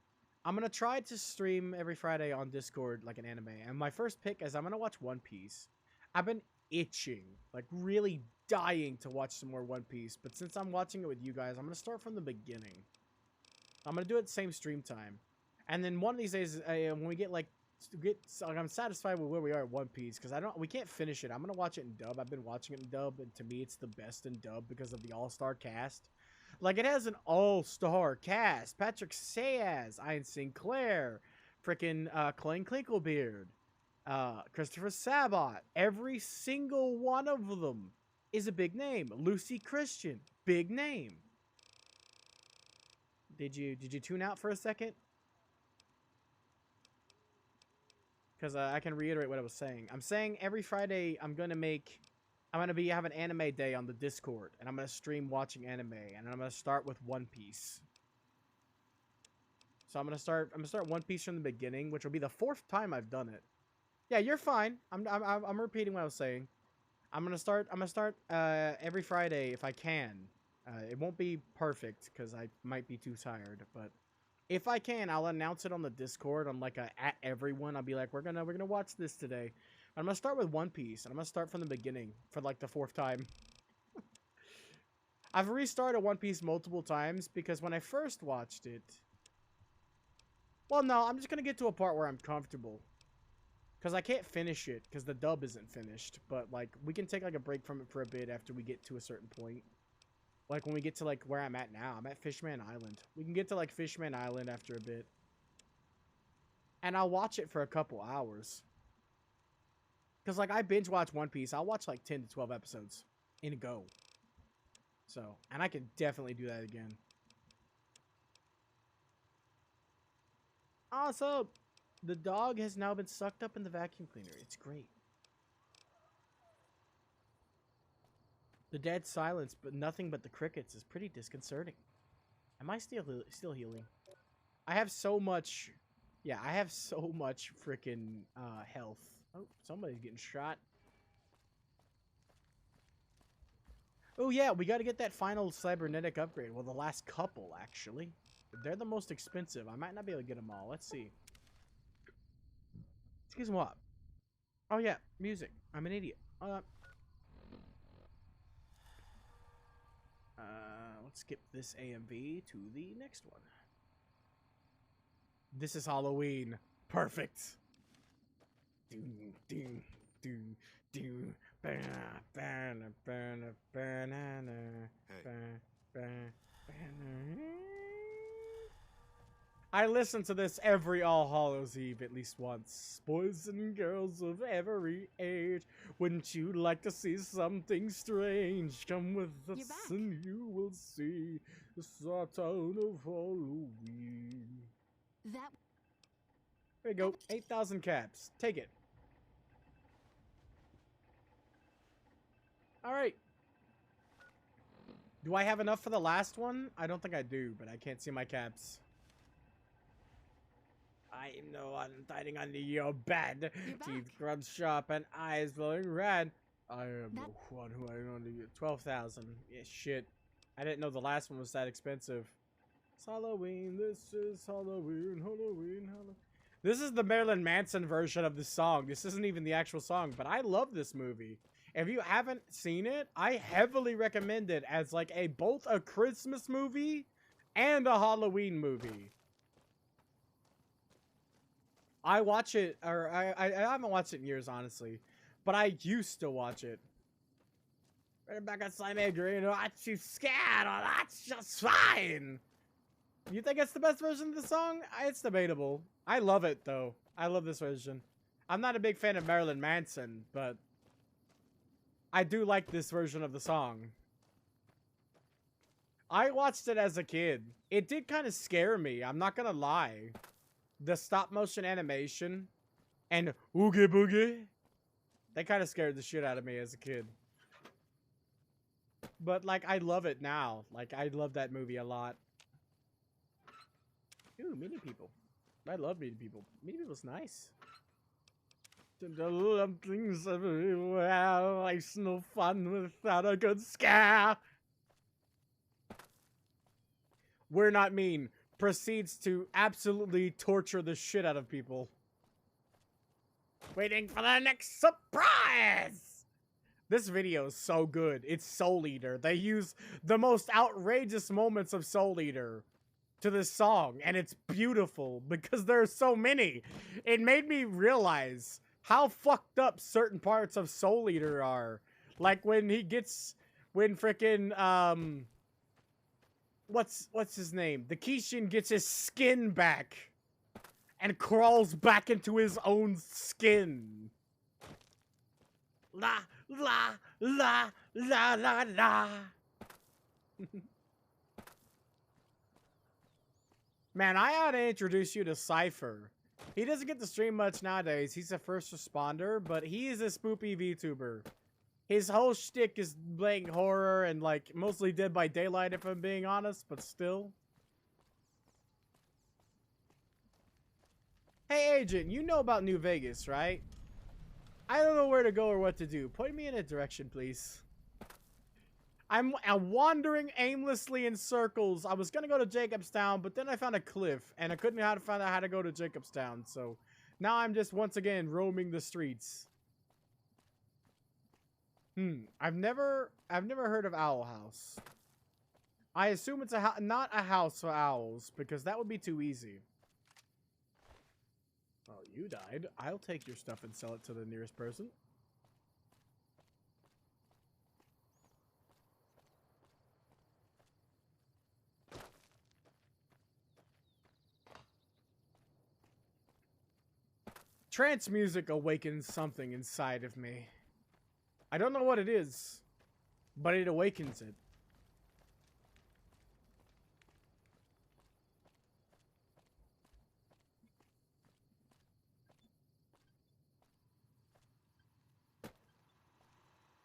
I'm going to try to stream every Friday on Discord like an anime. And my first pick is I'm going to watch One Piece. I've been itching, like really dying to watch some more One Piece. But since I'm watching it with you guys, I'm going to start from the beginning. I'm going to do it at the same stream time. And then one of these days, when we I'm satisfied with where we are at One Piece, because we can't finish it. I'm going to watch it in dub. I've been watching it in dub, and to me it's the best in dub because of the all-star cast. Like, it has an all-star cast. Patrick Sayaz, Ian Sinclair, frickin' Clayne Klinklebeard, Christopher Sabat. Every single one of them is a big name. Lucy Christian, big name. Did you tune out for a second? Because I can reiterate what I was saying. I'm saying every Friday I'm gonna have an anime day on the Discord, and I'm gonna stream watching anime, and I'm gonna start with One Piece. So I'm gonna start One Piece from the beginning, which will be the 4th time I've done it. Yeah, you're fine. I'm repeating what I was saying. I'm gonna start every Friday if I can. It won't be perfect because I might be too tired, but if I can, I'll announce it on the Discord on like at everyone. I'll be like, we're gonna watch this today. I'm gonna start with One Piece, and I'm gonna start from the beginning for like the 4th time. I've restarted One Piece multiple times because when I first watched it, well, no, I'm just gonna get to a part where I'm comfortable. Because I can't finish it, because the dub isn't finished. But, like, we can take, like, a break from it for a bit after we get to a certain point. Like, when we get to, like, where I'm at now. I'm at Fishman Island. We can get to, like, Fishman Island after a bit. And I'll watch it for a couple hours. Because, like, I binge watch One Piece. I'll watch, like, 10 to 12 episodes in a go. So, and I can definitely do that again. Awesome! The dog has now been sucked up in the vacuum cleaner. It's great. The dead silence, but nothing but the crickets is pretty disconcerting. Am I still healing? I have so much... Yeah, I have so much freaking health. Oh, somebody's getting shot. Oh yeah, we gotta get that final cybernetic upgrade. Well, the last couple, actually. They're the most expensive. I might not be able to get them all. Let's see. Excuse me, what? Oh yeah, music. I'm an idiot. Let's skip this AMV to the next one. This is Halloween. Perfect. Ding, ding, ding, ding. Banana, banana, banana. I listen to this every All Hallows Eve at least once. Boys and girls of every age, wouldn't you like to see something strange? Come with us and you will see the town of Halloween. There you go, 8,000 caps. Take it. Alright. Do I have enough for the last one? I don't think I do, but I can't see my caps. I am the one hiding under your bed, teeth grown sharp and eyes glowing red. I am the one who hiding under you. 12,000. Yeah, shit. I didn't know the last one was that expensive. It's Halloween. This is Halloween. Halloween. Halloween. This is the Marilyn Manson version of the song. This isn't even the actual song, but I love this movie. If you haven't seen it, I heavily recommend it as like both a Christmas movie and a Halloween movie. I watch it, or I haven't watched it in years, honestly, but I used to watch it. Right back at Slimy Green, aren't you scared? Oh, that's just fine. You think it's the best version of the song? It's debatable. I love it, though. I love this version. I'm not a big fan of Marilyn Manson, but I do like this version of the song. I watched it as a kid. It did kind of scare me, I'm not gonna lie. The stop motion animation and Oogie Boogie, they kind of scared the shit out of me as a kid. But, like, I love it now. Like, I love that movie a lot. Ooh, Meeting People. I love Meeting People. Meeting People's nice. Things everywhere. Life's no fun without a good scare. We're Not Mean proceeds to absolutely torture the shit out of people. Waiting for the next surprise! This video is so good. It's Soul Eater. They use the most outrageous moments of Soul Eater to this song, and it's beautiful because there are so many. It made me realize how fucked up certain parts of Soul Eater are. Like when frickin', what's his name? The Kishin gets his skin back and crawls back into his own skin. La la la la la la. Man, I ought to introduce you to Cypher. He doesn't get to stream much nowadays. He's a first responder, but he is a spoopy VTuber. His whole shtick is playing horror and, like, mostly Dead by Daylight, if I'm being honest, but still. Hey, Agent, you know about New Vegas, right? I don't know where to go or what to do. Point me in a direction, please. I'm wandering aimlessly in circles. I was going to go to Jacobstown, but then I found a cliff, and I couldn't find out how to go to Jacobstown, so now I'm just once again roaming the streets. I've never heard of Owl House. I assume it's not a house for owls, because that would be too easy. Oh, you died. I'll take your stuff and sell it to the nearest person. Trance music awakens something inside of me. I don't know what it is, but it awakens it.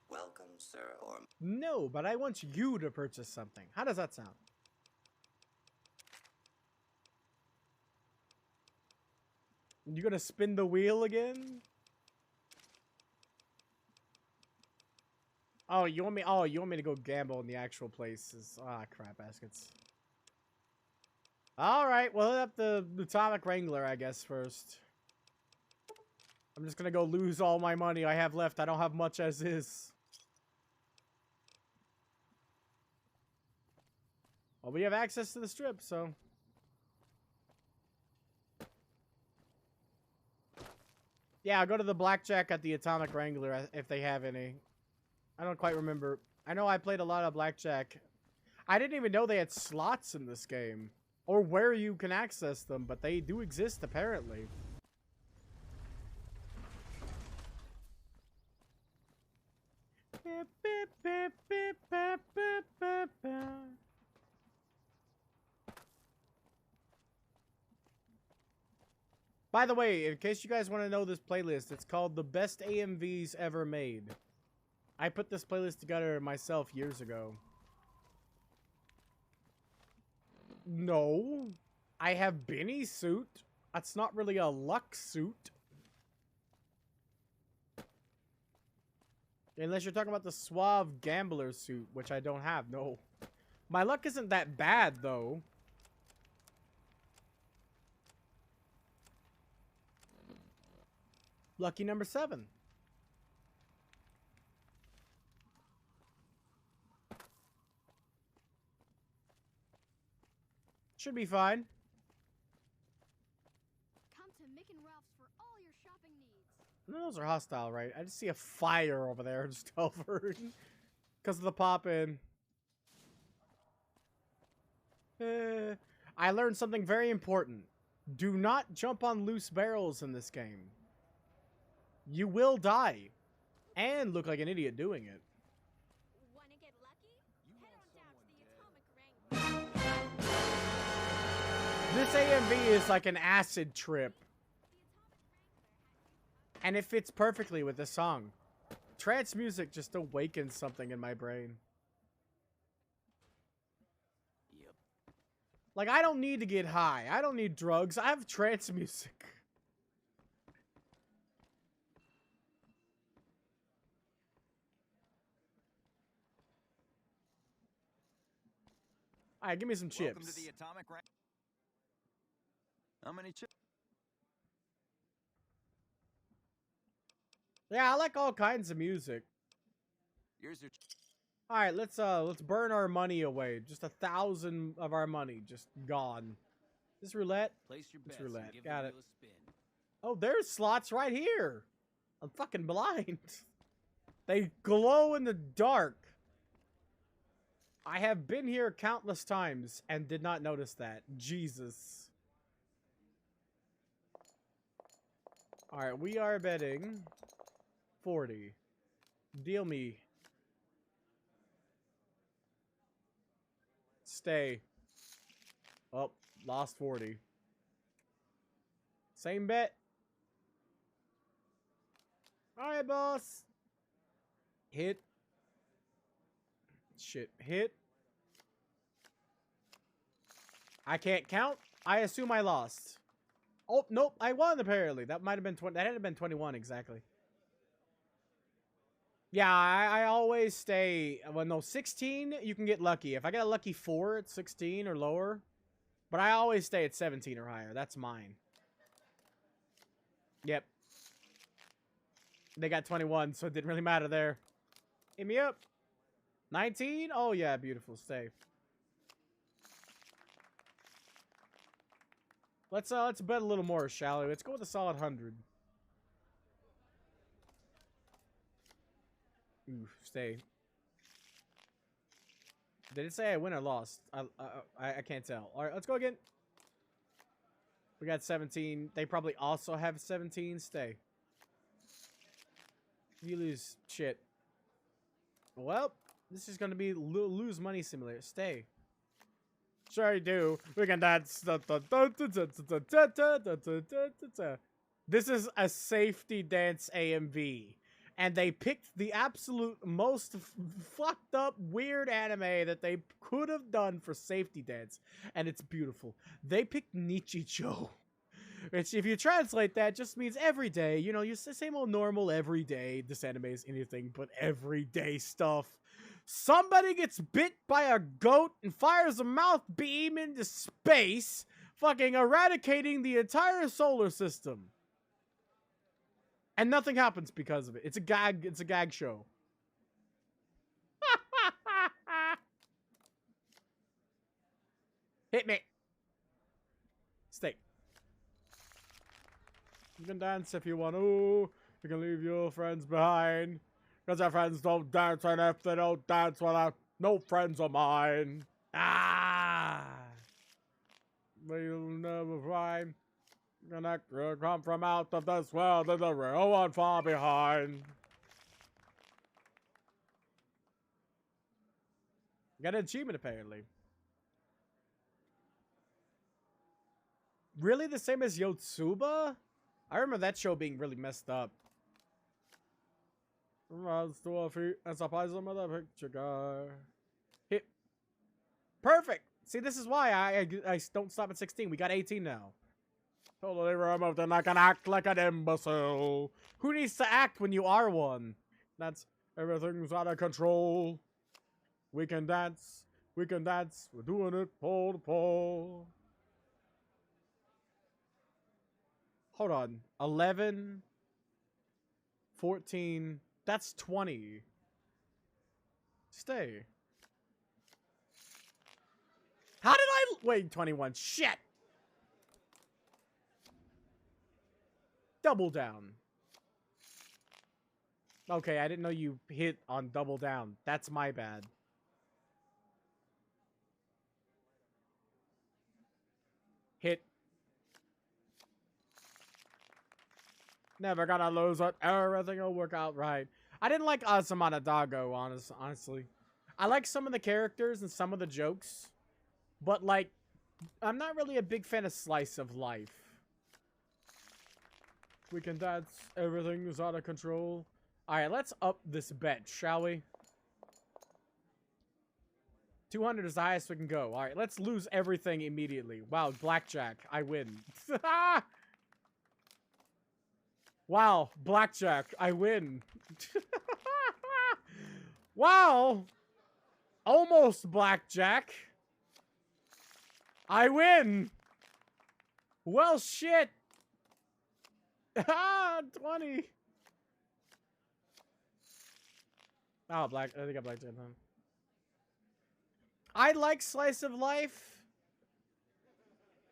Welcome, sir, or... No, but I want you to purchase something. How does that sound? You gonna spin the wheel again? Oh, you want me to go gamble in the actual places? Ah, crap baskets. Alright, well, hit up the Atomic Wrangler, I guess, first. I'm just gonna go lose all my money I have left. I don't have much as is. Well, we have access to the strip, so... Yeah, I'll go to the blackjack at the Atomic Wrangler if they have any. I don't quite remember. I know I played a lot of blackjack. I didn't even know they had slots in this game. Or where you can access them, but they do exist apparently. By the way, in case you guys want to know this playlist, it's called The Best AMVs Ever Made. I put this playlist together myself years ago. No. I have Benny suit. That's not really a luck suit. Unless you're talking about the Suave Gambler suit, which I don't have, no. My luck isn't that bad, though. Lucky number 7. Should be fine. Come to Mick and Ralph's for all your shopping needs. No, those are hostile, right? I just see a fire over there just over because of the pop-in. I learned something very important. Do not jump on loose barrels in this game. You will die. And look like an idiot doing it. Wanna get lucky? Head on down to the Atomic Wrangler. This AMV is like an acid trip. And it fits perfectly with the song. Trance music just awakens something in my brain. Yep. Like, I don't need to get high. I don't need drugs. I have trance music. Alright, give me some chips. Welcome to the Atomic Wrangler. How many chips? Yeah, I like all kinds of music. Here's your... Alright, let's burn our money away. Just 1,000 of our money just gone. This roulette? Place your It's bets and roulette. give Got the it. wheel a spin. Oh, there's slots right here. I'm fucking blind. They glow in the dark. I have been here countless times and did not notice that. Jesus. Alright, we are betting 40. Deal me. Stay. Oh, Lost 40. Same bet. Alright, boss. Hit. Shit. Hit. I can't count. I assume I lost. Oh, nope. I won, apparently. That might have been 20. That had been 21, exactly. Yeah, I always stay... Well, no, 16, you can get lucky. If I get a lucky 4, it's 16 or lower. But I always stay at 17 or higher. That's mine. Yep. They got 21, so it didn't really matter there. Hit me up. 19? Oh, yeah, beautiful. Stay. Let's bet a little more, shall we? Let's go with a solid 100. Ooh, stay. Did it say I win or lost? I can't tell. All right, let's go again. We got 17. They probably also have 17. Stay. You lose shit. Well, this is going to be lose money simulator. Stay. Sure you do. We can dance. This is a safety dance AMV. And they picked the absolute most fucked up, weird anime that they could have done for safety dance. And it's beautiful. They picked Nichijou. Which, if you translate that, just means every day. You know, you same old normal every day. This anime is anything but everyday stuff. Somebody gets bit by a goat and fires a mouth beam into space, fucking eradicating the entire solar system. And nothing happens because of it. It's a gag show. Hit me. Stay. You can dance if you want to. You can leave your friends behind. Because your friends don't dance, and if they don't dance, well, no friends of mine. Ah! But you'll never find connect come from out of this world and the real one far behind. Got an achievement, apparently. Really the same as Yotsuba? I remember that show being really messed up. Runs to her feet and surprises him with a picture guy. Hit. Perfect! See, this is why I don't stop at 16. We got 18 now. Totally removed and I can act like an imbecile. Who needs to act when you are one? That's everything's out of control. We can dance. We can dance. We're doing it pole to pole. Hold on. 11. 14. That's 20. Stay. How did I... Wait, 21. Shit! Double down. Okay, I didn't know you hit on double down. That's my bad. Hit. Never gonna lose it. Everything will work out right. I didn't like Azumata Dago, honestly. I like some of the characters and some of the jokes. But, like, I'm not really a big fan of Slice of Life. We can dance. Everything is out of control. Alright, let's up this bet, shall we? 200 is the highest we can go. Alright, let's lose everything immediately. Wow, blackjack. I win. Wow, blackjack. I win. Wow. Almost blackjack. I win. Well, shit. Ah, 20. Oh, I think I blackjack. I like Slice of Life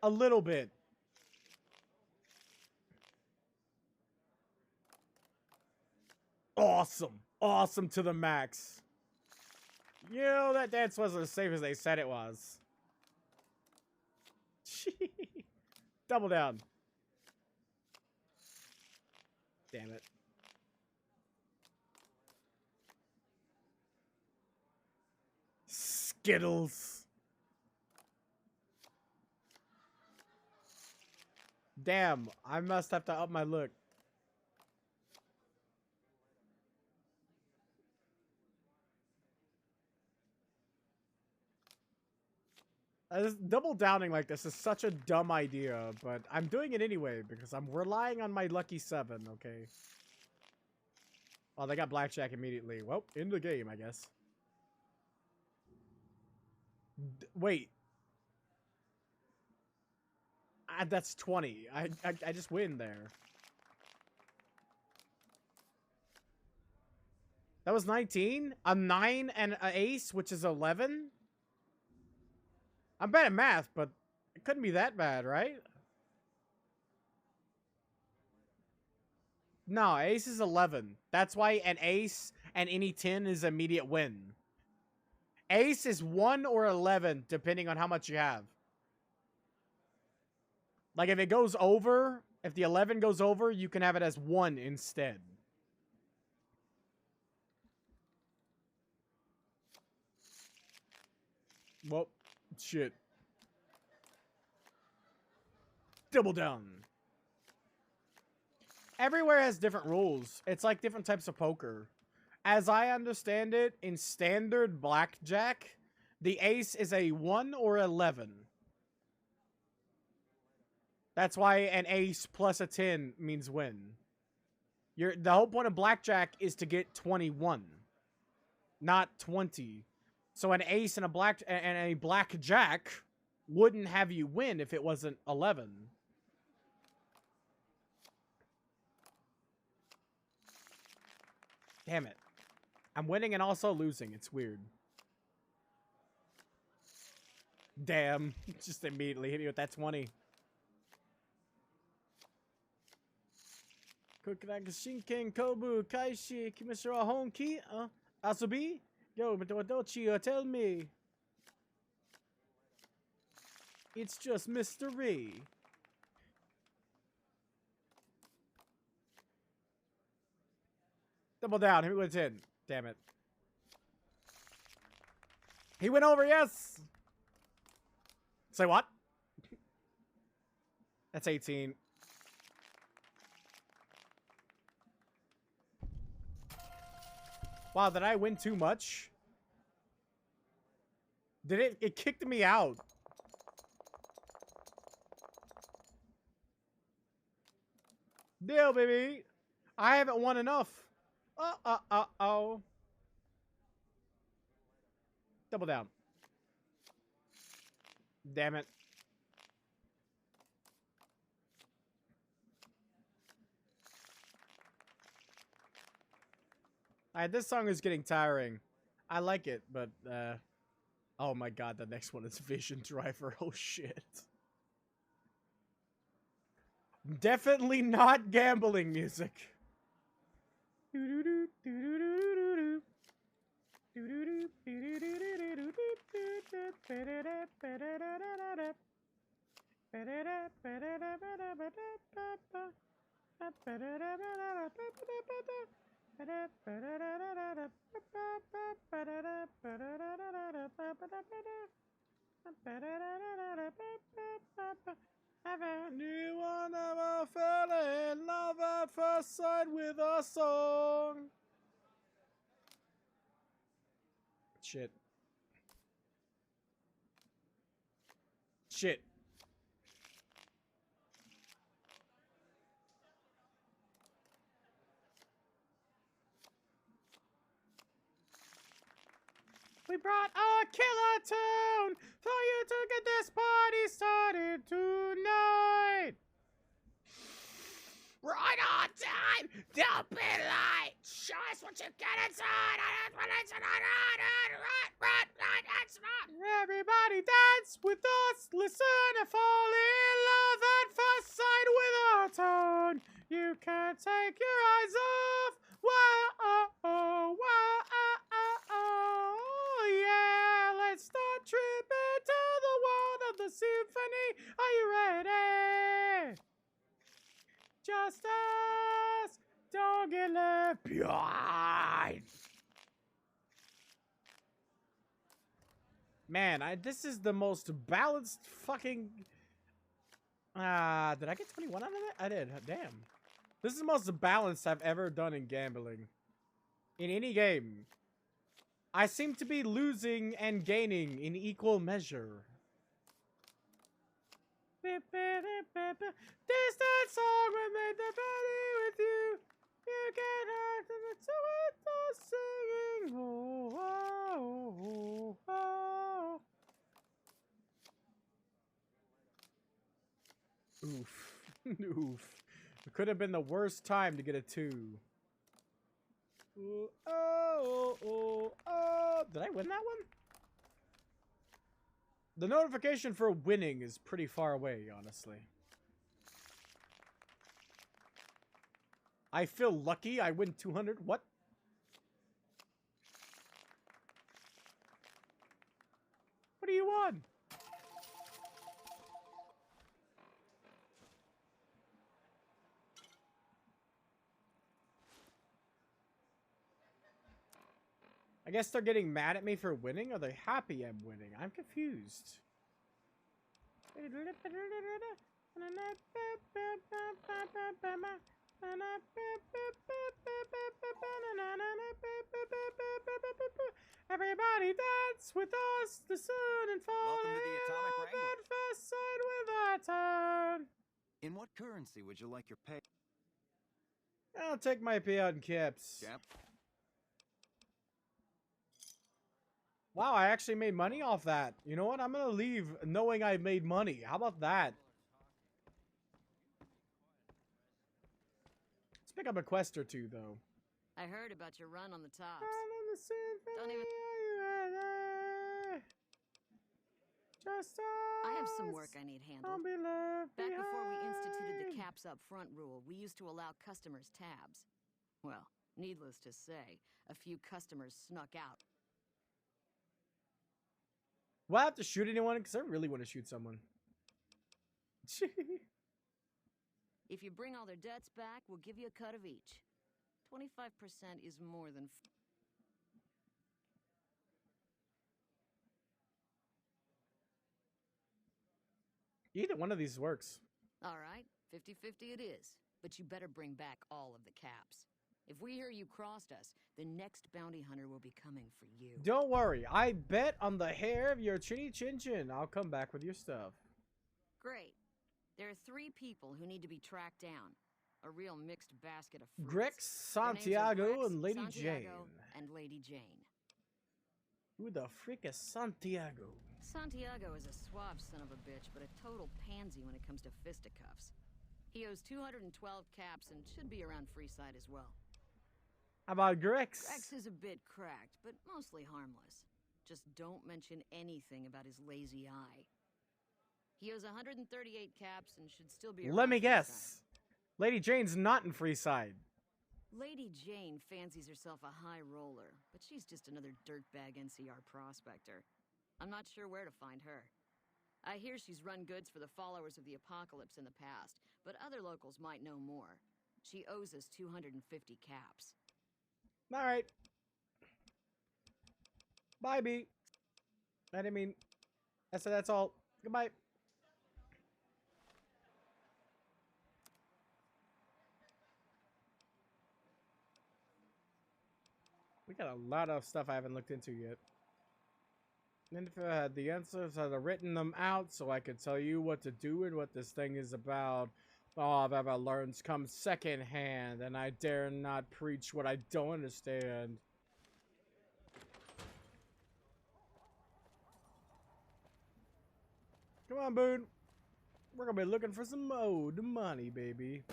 a little bit. Awesome. Awesome to the max. You know, that dance wasn't as safe as they said it was. Double down. Damn it. Skittles. Damn, I must have to up my look. Double downing like this is such a dumb idea, but I'm doing it anyway because I'm relying on my lucky 7, okay? Oh, they got blackjack immediately. Well, in the game, I guess. Wait. That's 20. I just win there. That was 19? A 9 and an ace, which is 11? I'm bad at math, but it couldn't be that bad, right? No, ace is 11. That's why an ace and any 10 is immediate win. Ace is 1 or 11, depending on how much you have. Like, if it goes over, if the 11 goes over, you can have it as 1 instead. Well, shit. Double down. Everywhere has different rules. It's like different types of poker. As I understand it, in standard blackjack, the ace is a 1 or 11. That's why an ace plus a 10 means win. The whole point of blackjack is to get 21, not 20. So an ace and a blackjack wouldn't have you win if it wasn't 11. Damn it. I'm winning and also losing. It's weird. Damn. Just immediately hit me with that 20. Kokuraku Shinken Kobu Kaishi Kimishira Honki Asobi? Yo, but don't you tell me. It's just mystery. Double down. Who went in? Damn it. He went over, yes! Say what? That's 18. Wow, did I win too much? Did it kicked me out. Deal, baby. I haven't won enough. Oh. Double down. Damn it. Alright, this song is getting tiring. I like it, but, oh my god, the next one is Vision Driver. Oh, shit. Definitely not gambling music. Have anyone ever fell in love at first sight with a song? Shit. Shit. We brought our killer tune for you to get this party started tonight. Right on time. Don't be late. Show us what you get inside. Everybody dance with us. Listen and fall in love at first sight with our tone. You can't take your eyes off. Whoa, yeah. Let's start tripping to the world of the symphony. Are you ready? Just us. Don't get left behind. Man, this is the most balanced fucking Did I get 21 out of that? I did. Damn. This is the most balanced I've ever done in gambling. In any game. I seem to be losing and gaining in equal measure. This that song when made the body with you. You get hurt and it's so singing. Oh, oh, oh, oh. Oof. Oof. It could have been the worst time to get a 2. Ooh, oh, oh, oh. Did I win that one? The notification for winning is pretty far away, honestly. I feel lucky I win 200. What? What do you want? I guess they're getting mad at me for winning? Or are they happy I'm winning? I'm confused. Everybody dance with us, the sun and falling. Welcome to the Atomic Wrangler. Fast side with our turn. In what currency would you like your pay? I'll take my payout in caps. Cap? Wow, I actually made money off that. You know what? I'm gonna leave knowing I made money. How about that? Let's pick up a quest or two, though. I heard about your run on the tops. Don't even- Just I have some work I need handled. Don't be left Back before we instituted the behind. caps up front rule, we used to allow customers tabs. Well, needless to say, a few customers snuck out. Will I have to shoot anyone? Because I really want to shoot someone. If you bring all their debts back, we'll give you a cut of each. 25% is more than... Either one of these works. All right, 50-50 it is. But you better bring back all of the caps. If we hear you crossed us, the next bounty hunter will be coming for you. Don't worry. I bet on the hair of your chinny chin chin. I'll come back with your stuff. Great. There are 3 people who need to be tracked down. A real mixed basket of fruits. Grex, Their names are Santiago, Grex, and Lady Santiago, Jane. And Lady Jane. Who the frick is Santiago? Santiago is a suave son of a bitch, but a total pansy when it comes to fisticuffs. He owes 212 caps and should be around Freeside as well. How about Grex? Grex is a bit cracked, but mostly harmless. Just don't mention anything about his lazy eye. He owes 138 caps and should still be around Let me Freeside. guess. Lady Jane's not in Freeside. Lady Jane fancies herself a high roller, but she's just another dirtbag NCR prospector. I'm not sure where to find her. I hear she's run goods for the followers of the Apocalypse in the past, but other locals might know more. She owes us 250 caps. Alright. Bye, B. I didn't mean... I said that's all. Goodbye. We got a lot of stuff I haven't looked into yet. And if I had the answers, I'd have written them out so I could tell you what to do and what this thing is about. All I've ever learned comes secondhand, and I dare not preach what I don't understand. Come on, Boone. We're gonna be looking for some owed money, baby.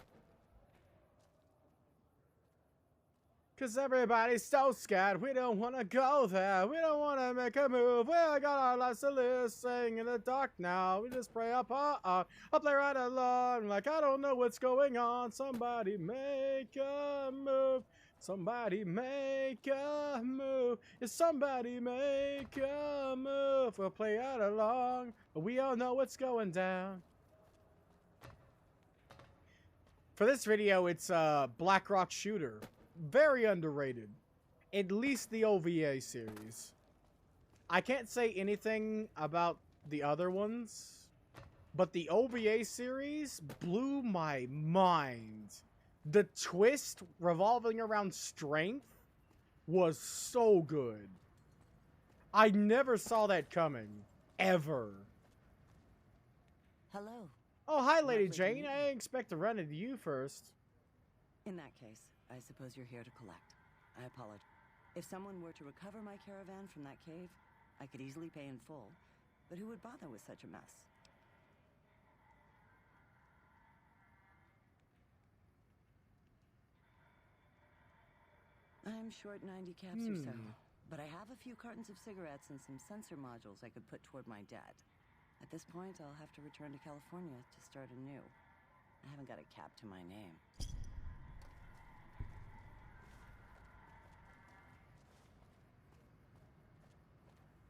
Cause everybody's so scared, we don't wanna go there, we don't wanna make a move, we got our lives to live, staying in the dark now, we just pray up, I'll play right along, like I don't know what's going on, somebody make a move, somebody make a move, if somebody make a move, we'll play right along, but we all know what's going down. For this video, it's Black Rock Shooter. Very underrated. At least the OVA series. I can't say anything about the other ones. but the OVA series blew my mind. The twist revolving around strength was so good. I never saw that coming. Ever. Hello. Oh, hi, Lady Lovely to Jane. meet I didn't expect to run into you first. In that case, I suppose you're here to collect. I apologize. If someone were to recover my caravan from that cave, I could easily pay in full. But who would bother with such a mess? I'm short 90 caps or so, but I have a few cartons of cigarettes and some sensor modules I could put toward my debt. At this point, I'll have to return to California to start anew. I haven't got a cap to my name.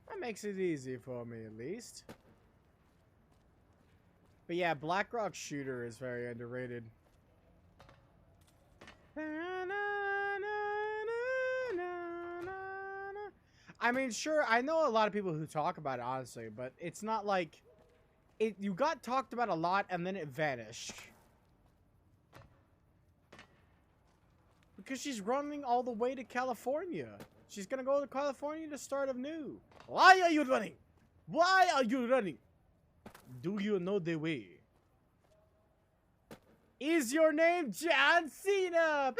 That makes it easy for me, at least. But yeah, Blackrock Shooter is very underrated. I mean, sure, I know a lot of people who talk about it, honestly, but it's not like... You got talked about a lot, and then it vanished. Because she's running all the way to California. She's gonna go to California to start anew. Why are you running? Why are you running? Do you know the way? Is your name John Cena?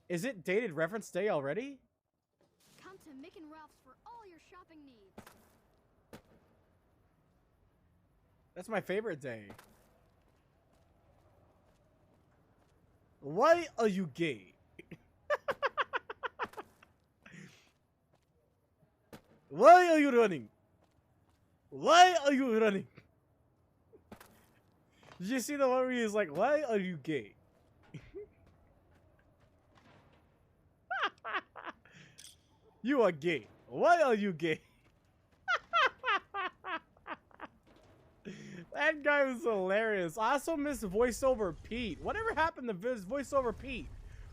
Is it dated reference day already? Come to Mick and Ralph's for all your shopping needs. That's my favorite day. Why are you gay? Why are you running? Why are you running? Did you see the one where he's like, why are you gay? You are gay. Why are you gay? That guy was hilarious. I also miss voiceover Pete. Whatever happened to voiceover Pete?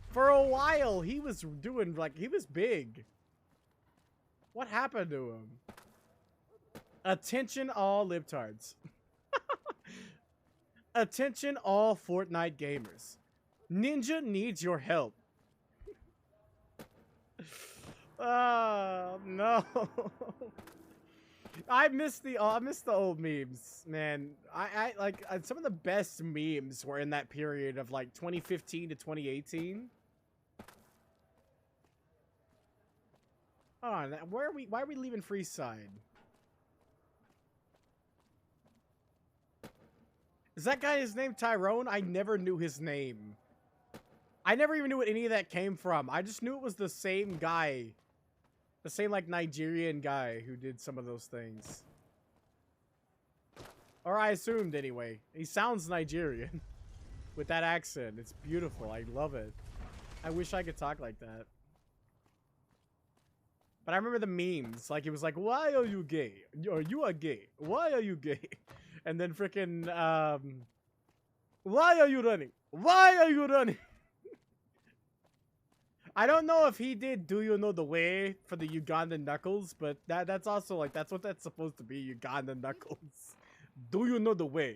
For a while, he was doing, like, he was big. What happened to him? Attention all libtards. Attention all Fortnite gamers. Ninja needs your help. Oh, no. I miss the old memes, man. I like some of the best memes were in that period of like 2015 to 2018. Oh, why are we leaving Freeside? Is that guy his name Tyrone? I never knew his name. I never even knew what any of that came from. I just knew it was the same guy. The same, like, Nigerian guy who did some of those things. Or I assumed, anyway. He sounds Nigerian. With that accent. It's beautiful. I love it. I wish I could talk like that. But I remember the memes. Like, it was like, why are you gay? Or you are gay. Why are you gay? And then frickin', why are you running? Why are you running? I don't know if he did Do You Know the Way for the Ugandan Knuckles, but that's also like, that's what that's supposed to be, Ugandan Knuckles. Do you know the way?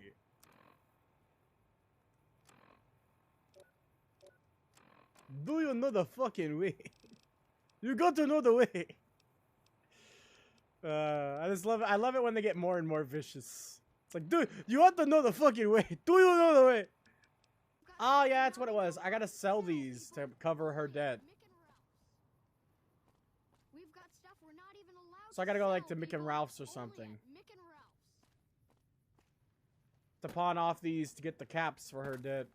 Do you know the fucking way? You got to know the way. I just love it. I love it when they get more and more vicious. It's like, dude, you want to know the fucking way. Do you know the way? Oh, yeah, that's what it was. I gotta sell these to cover her debt. So I gotta go, like, to Mick and Ralph's or something. To pawn off these to get the caps for her debt.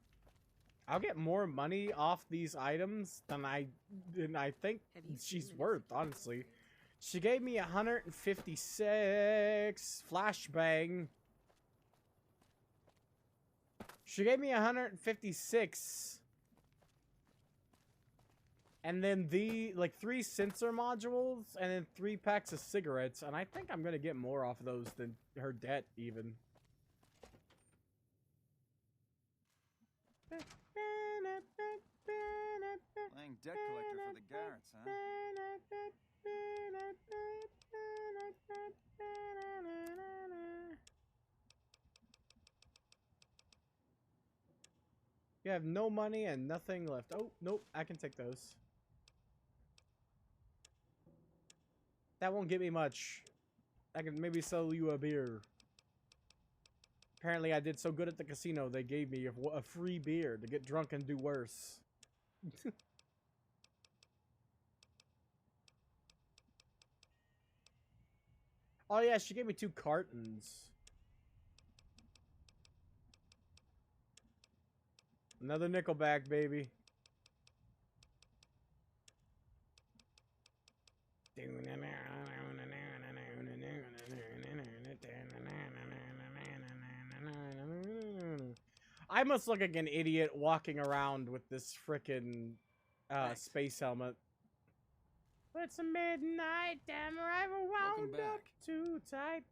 I'll get more money off these items than I think she's worth, honestly. She gave me 156 flashbang. She gave me 156. And then like 3 sensor modules and then 3 packs of cigarettes. And I think I'm going to get more off of those than her debt even. Playing debt collector for the Garretts, huh? You have no money and nothing left. Oh, nope. I can take those. That won't get me much. I can maybe sell you a beer. Apparently, I did so good at the casino, they gave me a free beer to get drunk and do worse. Oh, yeah, she gave me 2 cartons. Another Nickelback, baby. I must look like an idiot walking around with this frickin' space helmet. It's a midnight, damn rifle wound up too tight.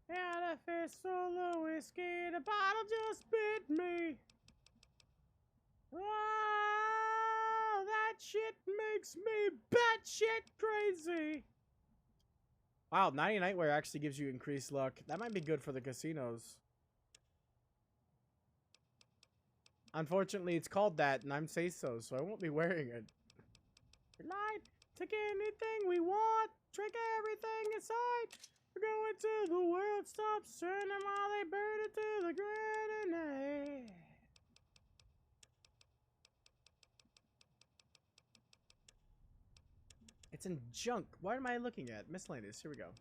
Had a fistful of whiskey, the bottle just bit me. Oh, that shit makes me batshit crazy. Wow, 90 Nightwear actually gives you increased luck. That might be good for the casinos. Unfortunately, it's called that, and I'm say-so, so I won't be wearing it. Light, take anything we want, drink everything inside. We're going till the world stops turning while they burn it to the ground. It's in junk. What am I looking at? Miscellaneous. Here we go.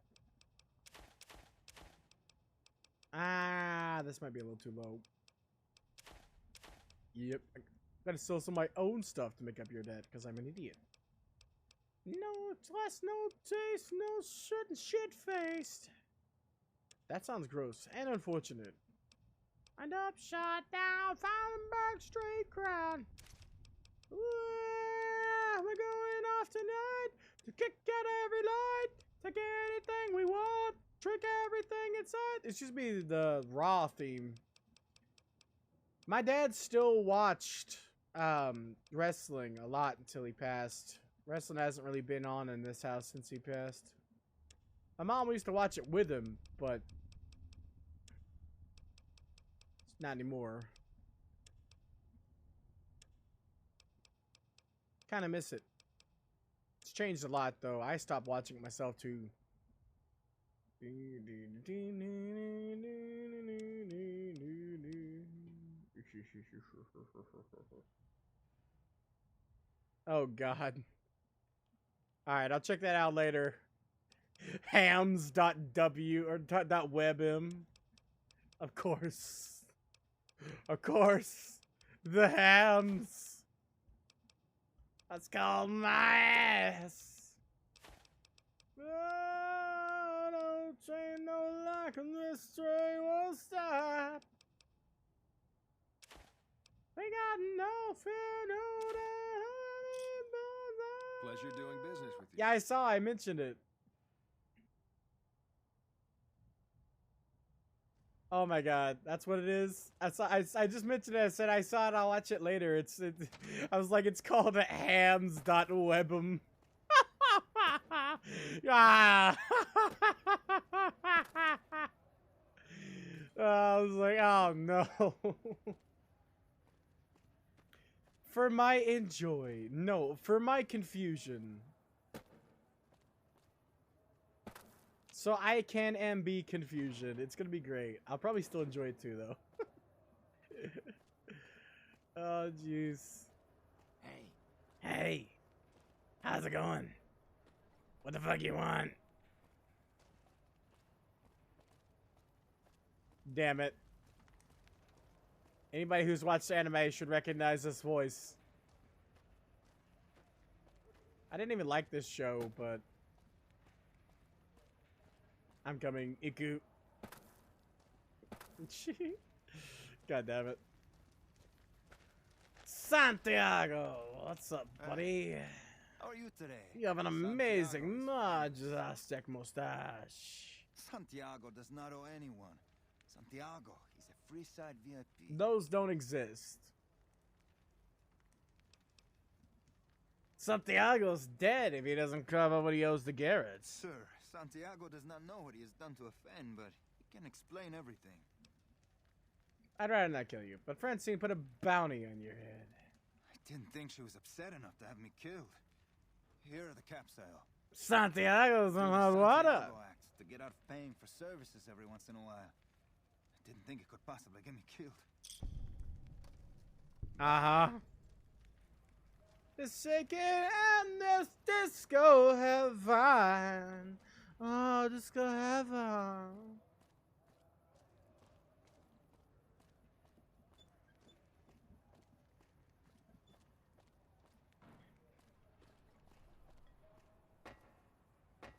Ah, this might be a little too low. Yep. I gotta sell some of my own stuff to make up your debt, because I'm an idiot. No taste, no taste, no shit-faced. That sounds gross and unfortunate. And up, shot down, Fallenberg straight crown. We're going off tonight to kick at every light. Take anything we want, drink everything inside. It should be the Raw theme. My dad still watched wrestling a lot until he passed. Wrestling hasn't really been on in this house since he passed. My mom used to watch it with him, but not anymore. Kind of miss it. It's changed a lot, though. I stopped watching it myself, too. Oh, God. Alright, I'll check that out later. Hams.w or .webm. Of course. Of course. The hams. Let's call my ass. Oh, no train, no lock, and this train won't stop. We got no fear, no doubt. Pleasure doing business with you. Yeah, I mentioned it. Oh my God, that's what it is. I just mentioned it. I said I saw it. I'll watch it later. I was like, it's called hams.webm. Ah. I was like, oh no. For my for my confusion. So I can and be confusion. It's gonna be great. I'll probably still enjoy it too, though. Oh, jeez. Hey. How's it going? What the fuck you want? Damn it. Anybody who's watched anime should recognize this voice. I didn't even like this show, but I'm coming, Iku. God damn it. Santiago! What's up, buddy? How are you today? You have an amazing, majestic mustache. Santiago does not owe anyone. Santiago, he's a Freeside VIP. Those don't exist. Santiago's dead if he doesn't cover what he owes the Garretts. Sir, Santiago does not know what he has done to offend, but he can explain everything. I'd rather not kill you, but Francine put a bounty on your head. I didn't think she was upset enough to have me killed. Here are the capsule. Santiago's on hot water. Act to get out of paying for services every once in a while. I didn't think it could possibly get me killed. The second and this disco heaven. Oh, disco heaven.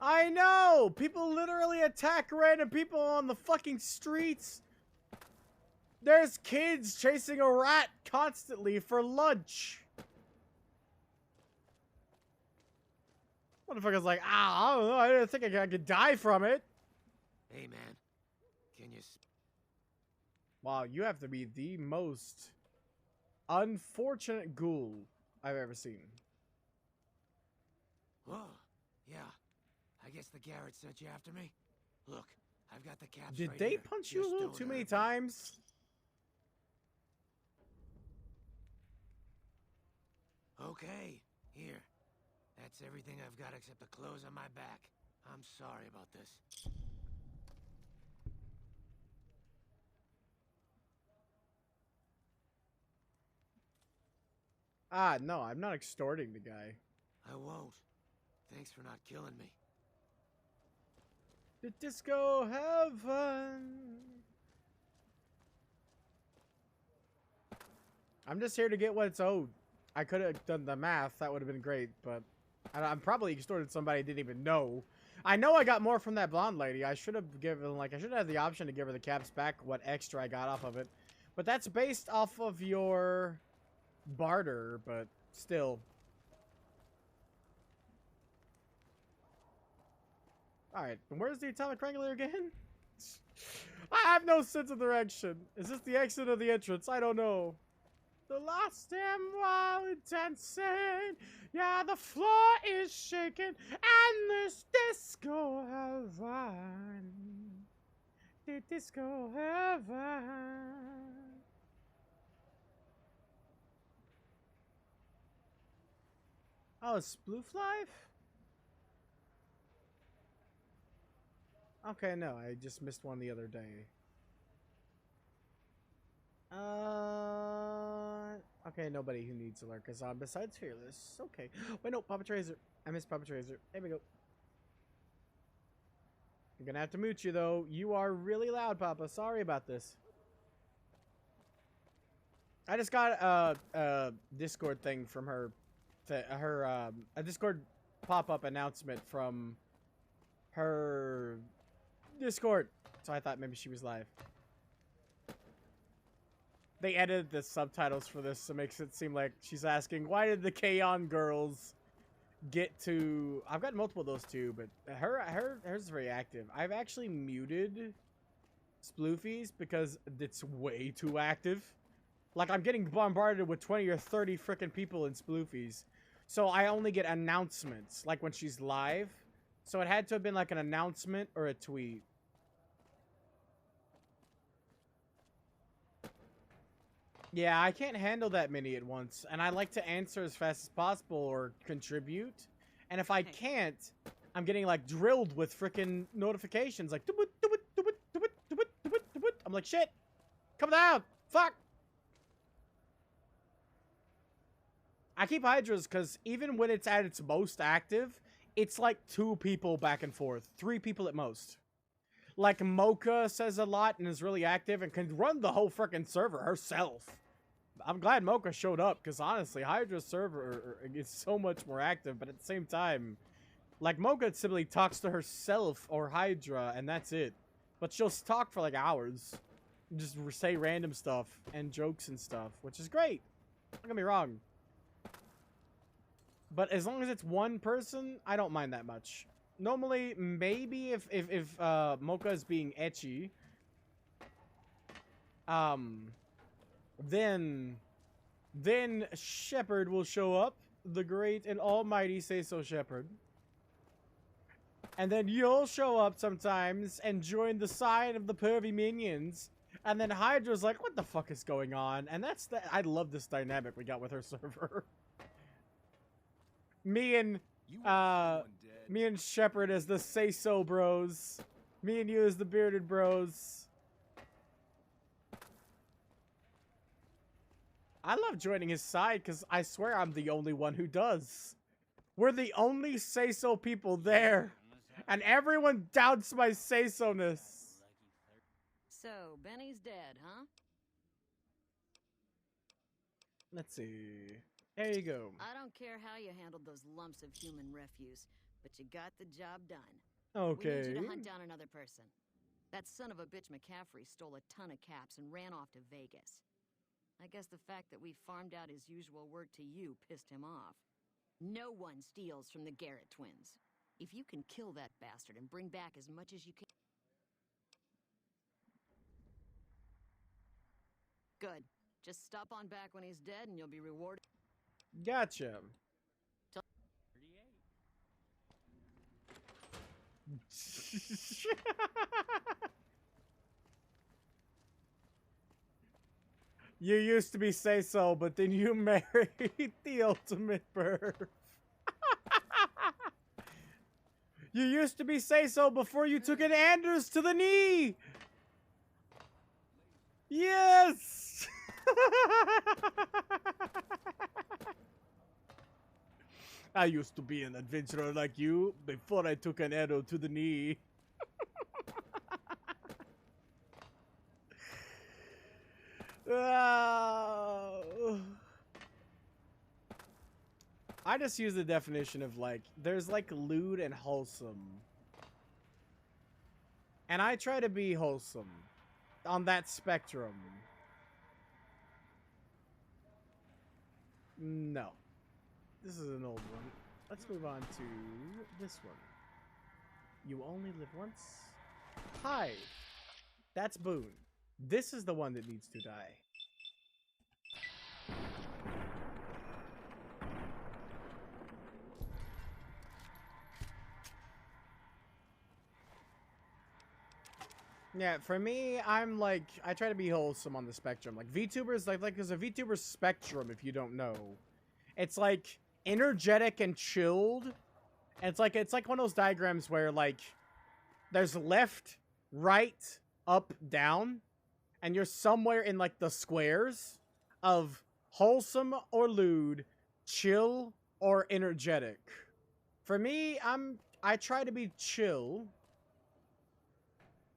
I know! People literally attack random people on the fucking streets. There's kids chasing a rat constantly for lunch. Motherfucker's like, I don't know, I didn't think I could die from it. Hey, man. Can you... Wow, you have to be the most unfortunate ghoul I've ever seen. Whoa, yeah. I guess the Garrett sent you after me. Look, I've got the caps Did right they here. punch you a Just little don't too many hurt me. times? Okay, here. That's everything I've got except the clothes on my back. I'm sorry about this. Ah, no, I'm not extorting the guy. I won't. Thanks for not killing me. The disco heaven. I'm just here to get what it's owed. I could have done the math. That would have been great, but I'm probably extorted somebody I didn't even know. I know I got more from that blonde lady. I should have given, like, I should have had the option to give her the caps back, what extra I got off of it. But that's based off of your barter, but still. Alright, and where's the atomic wrangler again? I have no sense of direction. Is this the exit or the entrance? I don't know. The last damn while dancing. Yeah, the floor is shaking. And this disco heaven. The disco heaven. Oh, Sploof Life? Okay, no, I just missed one the other day. Okay, nobody who needs a lurk is on besides Fearless. Okay. Wait, no, Papa Tracer. I missed Papa Tracer. There we go. I'm gonna have to mute you, though. You are really loud, Papa. Sorry about this. I just got a Discord thing from her. A Discord pop-up announcement from her Discord. So I thought maybe she was live. They edited the subtitles for this, so it makes it seem like she's asking, why did the K-On! Girls get to... I've got multiple of those too, but hers is very active. I've actually muted Sploofies because it's way too active. Like, I'm getting bombarded with 20 or 30 freaking people in Sploofies. So I only get announcements, like when she's live. So it had to have been like an announcement or a tweet. Yeah, I can't handle that many at once, and I like to answer as fast as possible or contribute. And if I can't, I'm getting like drilled with freaking notifications, like I'm like, shit, come down, fuck. I keep Hydras because even when it's at its most active, it's like 2 people back and forth, 3 people at most. Like Mocha says a lot and is really active and can run the whole freaking server herself. I'm glad Mocha showed up because honestly, Hydra's server is so much more active, but at the same time, like Mocha simply talks to herself or Hydra and that's it. But she'll talk for like hours, just say random stuff and jokes and stuff, which is great. Don't get me wrong. But as long as it's one person, I don't mind that much. Normally, maybe if Mocha is being ecchi, then Shepard will show up, the great and almighty Say So Shepard. And then you'll show up sometimes and join the side of the pervy minions And then Hydra's like, what the fuck is going on? And that's the... I love this dynamic we got with her server. Me and Shepard as the say-so bros. Me and you as the bearded bros. I love joining his side because I swear I'm the only one who does. We're the only say-so people there. And everyone doubts my say-so-ness. So, Benny's dead, huh? Let's see. There you go. I don't care how you handled those lumps of human refuse, but you got the job done. Okay. We need you to hunt down another person. That son of a bitch McCaffrey stole a ton of caps and ran off to Vegas. I guess the fact that we farmed out his usual work to you pissed him off. No one steals from the Garrett twins. If you can kill that bastard and bring back as much as you can... Good. Just stop on back when he's dead and you'll be rewarded. Gotcha. You used to be say-so, but then you married the ultimate perv. You used to be say-so before you took an Anders to the knee. Yes. I used to be an adventurer like you before I took an arrow to the knee. I just use the definition of like, there's like lewd and wholesome. And I try to be wholesome on that spectrum. No. This is an old one. Let's move on to this one. You only live once? Hi. That's Boone. This is the one that needs to die. Yeah, for me, I'm like, I try to be wholesome on the spectrum. Like VTubers, like there's a VTuber spectrum if you don't know. It's like energetic and chilled. And it's like one of those diagrams where like there's left, right, up, down, and you're somewhere in like the squares of wholesome or lewd, chill or energetic. For me, I try to be chill.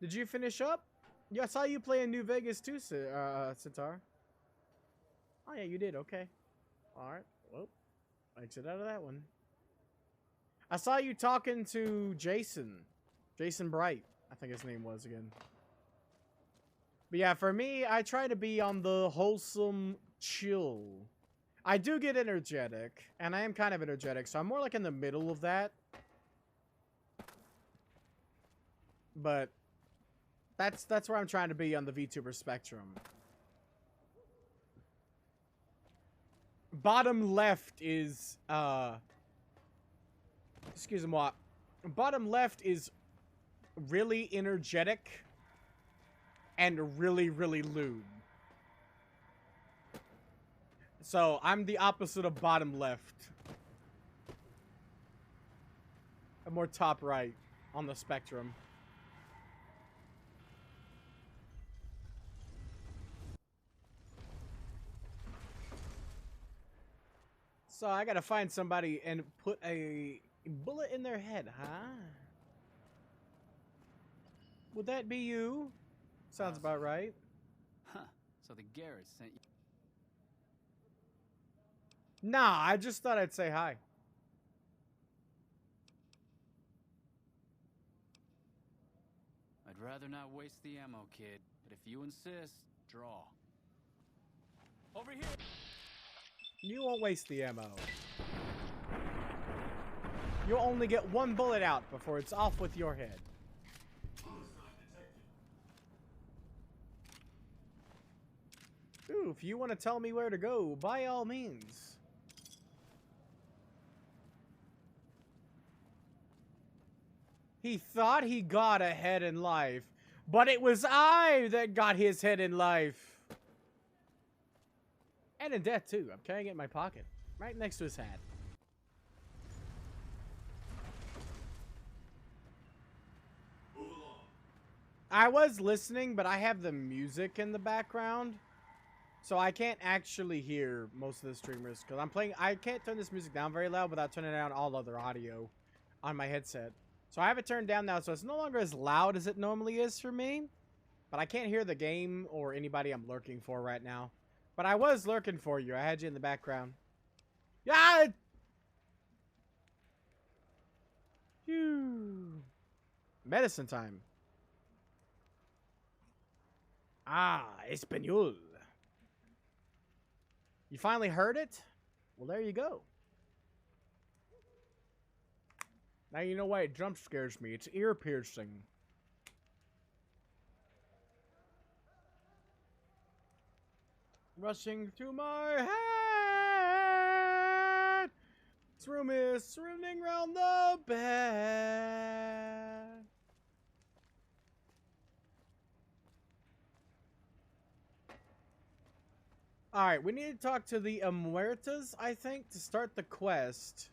Did you finish up? Yeah, I saw you play in New Vegas too, Sitar. Oh yeah, you did. Okay. All right. Well, exit out of that one. I saw you talking to Jason Bright, I think his name was again. But yeah, for me, I try to be on the wholesome chill. I do get energetic, and I am kind of energetic, so I'm more like in the middle of that. But that's where I'm trying to be on the VTuber spectrum. Bottom left is excuse me. Bottom left is really energetic and really, really lewd. So I'm the opposite of bottom left. I'm more top right on the spectrum. So I gotta find somebody and put a bullet in their head, huh? Would that be you? Sounds about right. Huh. So the Garretts sent you. Nah, I just thought I'd say hi. I'd rather not waste the ammo, kid. But if you insist, draw. Over here! You won't waste the ammo. You'll only get one bullet out before it's off with your head. Ooh, if you want to tell me where to go, by all means. He thought he got ahead in life. But it was I that got his head in life. And in death, too. I'm carrying it in my pocket. Right next to his hat. I was listening, but I have the music in the background. So I can't actually hear most of the streamers. Because I'm playing... I can't turn this music down very loud without turning down all other audio on my headset. So I have it turned down now, so it's no longer as loud as it normally is for me. But I can't hear the game or anybody I'm lurking for right now. But I was lurking for you. I had you in the background. Yeah! Phew. Medicine time. Ah, Espanol. You finally heard it? Well, there you go. Now you know why it jump scares me. It's ear piercing. Rushing through my head. This room is swirling round the bed. Alright, we need to talk to the Muertas, I think, to start the quest.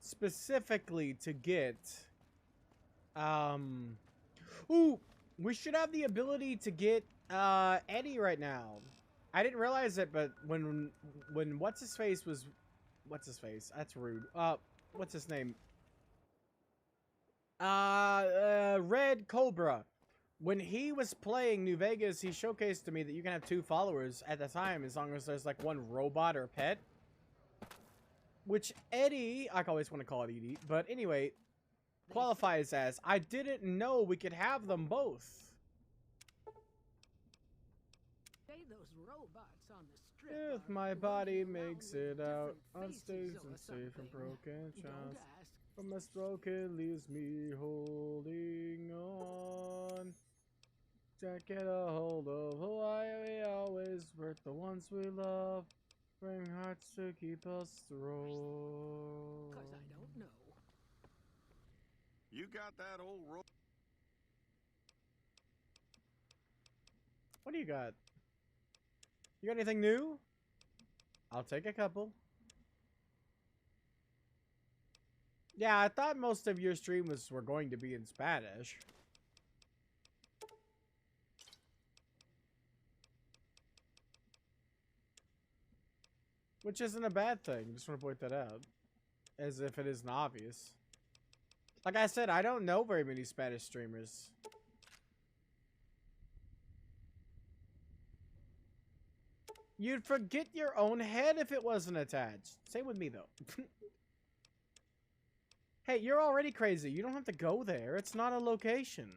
Specifically to get... Ooh! We should have the ability to get, Eddie right now. I didn't realize it, but when What's-His-Face was... What's-His-Face? That's rude. What's his name? Red Cobra. When he was playing New Vegas, he showcased to me that you can have 2 followers at the time as long as there's like one robot or pet. Which Eddie, I always want to call it Edie, but anyway, qualifies as. I didn't know we could have them both. If my body makes it out on stage and safe from broken chance, from a stroke it leaves me holding on. Can't get a hold of why we always hurt the ones we love. Bring hearts to keep us strong. 'Cause I don't know. You got that old rope? What do you got? You got anything new? I'll take a couple. Yeah, I thought most of your streams were going to be in Spanish. Which isn't a bad thing. Just want to point that out. As if it isn't obvious. Like I said, I don't know very many Spanish streamers. You'd forget your own head if it wasn't attached. Same with me, though. Hey, you're already crazy. You don't have to go there. It's not a location.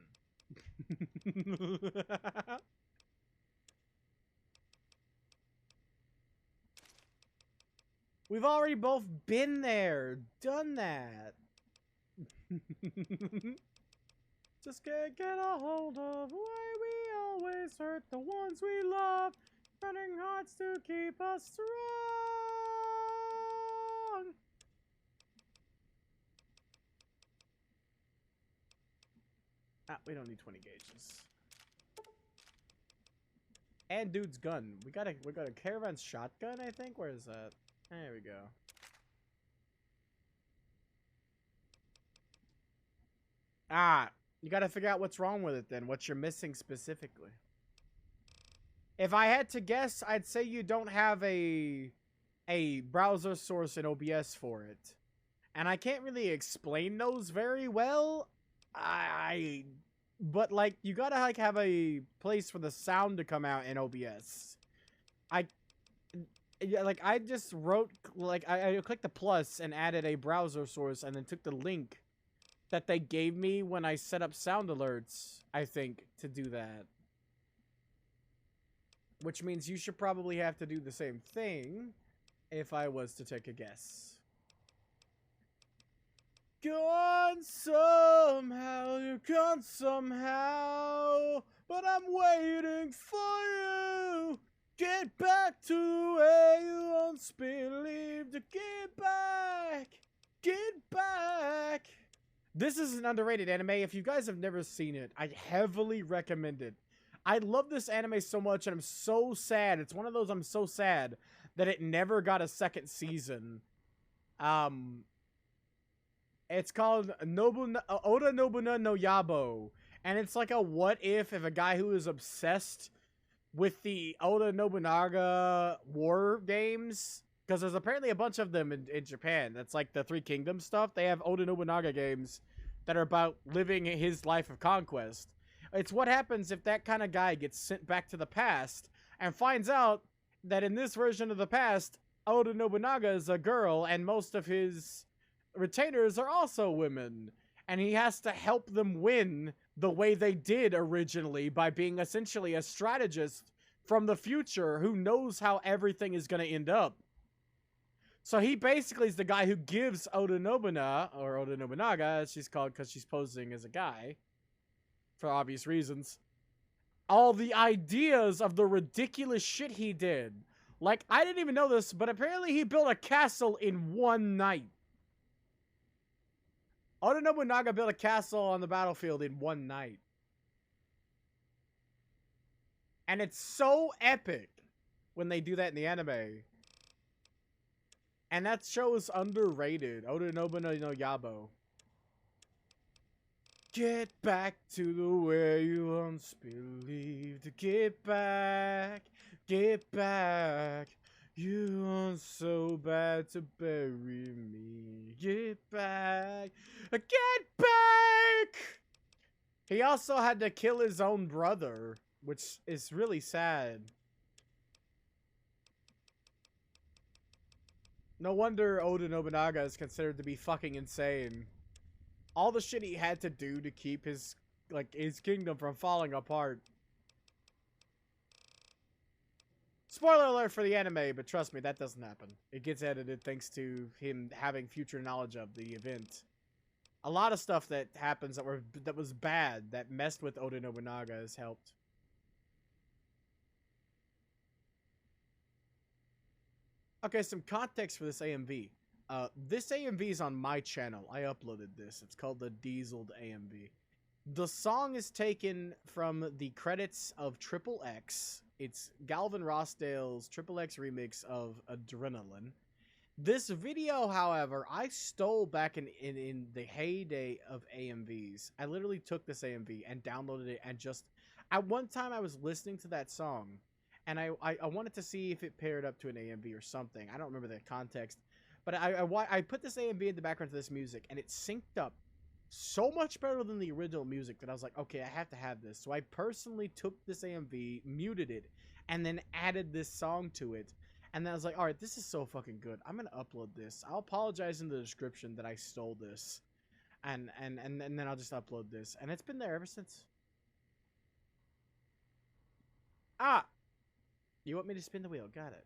We've already both been there, done that. Just can't get a hold of why we always hurt the ones we love. Running hearts to keep us strong. Ah, we don't need 20 gauges. And dude's gun. We got a caravan shotgun, I think. Where is that? There we go. Ah, you gotta figure out what's wrong with it then. What you're missing specifically. If I had to guess, I'd say you don't have a browser source in OBS for it. And I can't really explain those very well. But like you gotta like have a place for the sound to come out in OBS. I just wrote I clicked the plus and added a browser source and then took the link that they gave me when I set up sound alerts, I think, to do that. Which means you should probably have to do the same thing if I was to take a guess. Gone somehow, you're gone somehow, but I'm waiting for you. Get back to where you once believed to get back. Get back. This is an underrated anime. If you guys have never seen it, I heavily recommend it. I love this anime so much, and I'm so sad. It's one of those I'm so sad that it never got a second season. It's called Oda Nobunaga no Yabo. And it's like a what if a guy who is obsessed with the Oda Nobunaga war games, because there's apparently a bunch of them in Japan. That's like the Three Kingdoms stuff. They have Oda Nobunaga games that are about living his life of conquest. It's what happens if that kind of guy gets sent back to the past and finds out that in this version of the past, Oda Nobunaga is a girl and most of his retainers are also women. And he has to help them win the way they did originally by being essentially a strategist from the future who knows how everything is going to end up. So he basically is the guy who gives Oda Nobunaga, or Oda Nobunaga, as she's called because she's posing as a guy, for obvious reasons, all the ideas of the ridiculous shit he did. Like, I didn't even know this, but apparently he built a castle in one night. Oda Nobunaga built a castle on the battlefield in one night. And it's so epic when they do that in the anime. And that show is underrated. Oda Nobunaga no Yabo. Get back to the way you once believed. Get back. Get back. You want so bad to bury me. Get back. Get back! He also had to kill his own brother, which is really sad. No wonder Oda Nobunaga is considered to be fucking insane. All the shit he had to do to keep his kingdom from falling apart. Spoiler alert for the anime, but trust me, that doesn't happen. It gets edited thanks to him having future knowledge of the event. A lot of stuff that happens that was bad, that messed with Oda Nobunaga, has helped. Okay, some context for this AMV. This AMV is on my channel. I uploaded this. It's called the Dieseled AMV. The song is taken from the credits of Triple X. It's Galvin Rossdale's Triple X remix of Adrenaline. This video, however, I stole back in the heyday of AMVs. I literally took this AMV and downloaded it and just... At one time, I was listening to that song, and I wanted to see if it paired up to an AMV or something. I don't remember the context. But I put this AMV in the background to this music, and it synced up so much better than the original music that I was like, okay, I have to have this. So I personally took this AMV, muted it, and then added this song to it. And then I was like, all right, this is so fucking good. I'm going to upload this. I'll apologize in the description that I stole this. And then I'll just upload this. And it's been there ever since. Ah! You want me to spin the wheel? Got it.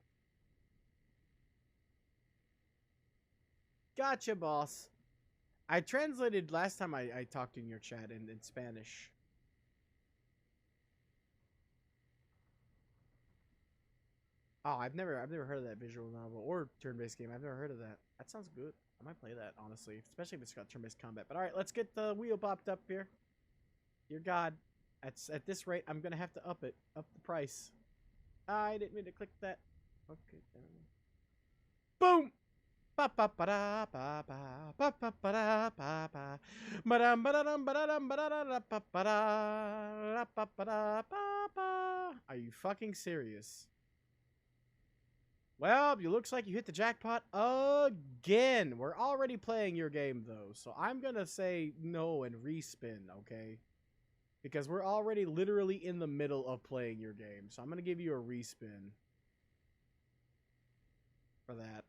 Gotcha, boss. I translated last time I talked in your chat in Spanish. Oh, I've never heard of that visual novel or turn-based game. I've never heard of that. That sounds good. I might play that, honestly, especially if it's got turn-based combat. But all right, let's get the wheel popped up here. Dear God, at this rate, I'm gonna have to up the price. I didn't mean to click that. Okay. Boom. Ba ba ba da ba ba ba ba ba da ba ba ba da ba da ba da ba da ba ba da ba ba ba. Are you fucking serious? Well, it looks like you hit the jackpot again. We're already playing your game though, so I'm gonna say no and respin, okay? Because we're already literally in the middle of playing your game, so I'm gonna give you a respin for that.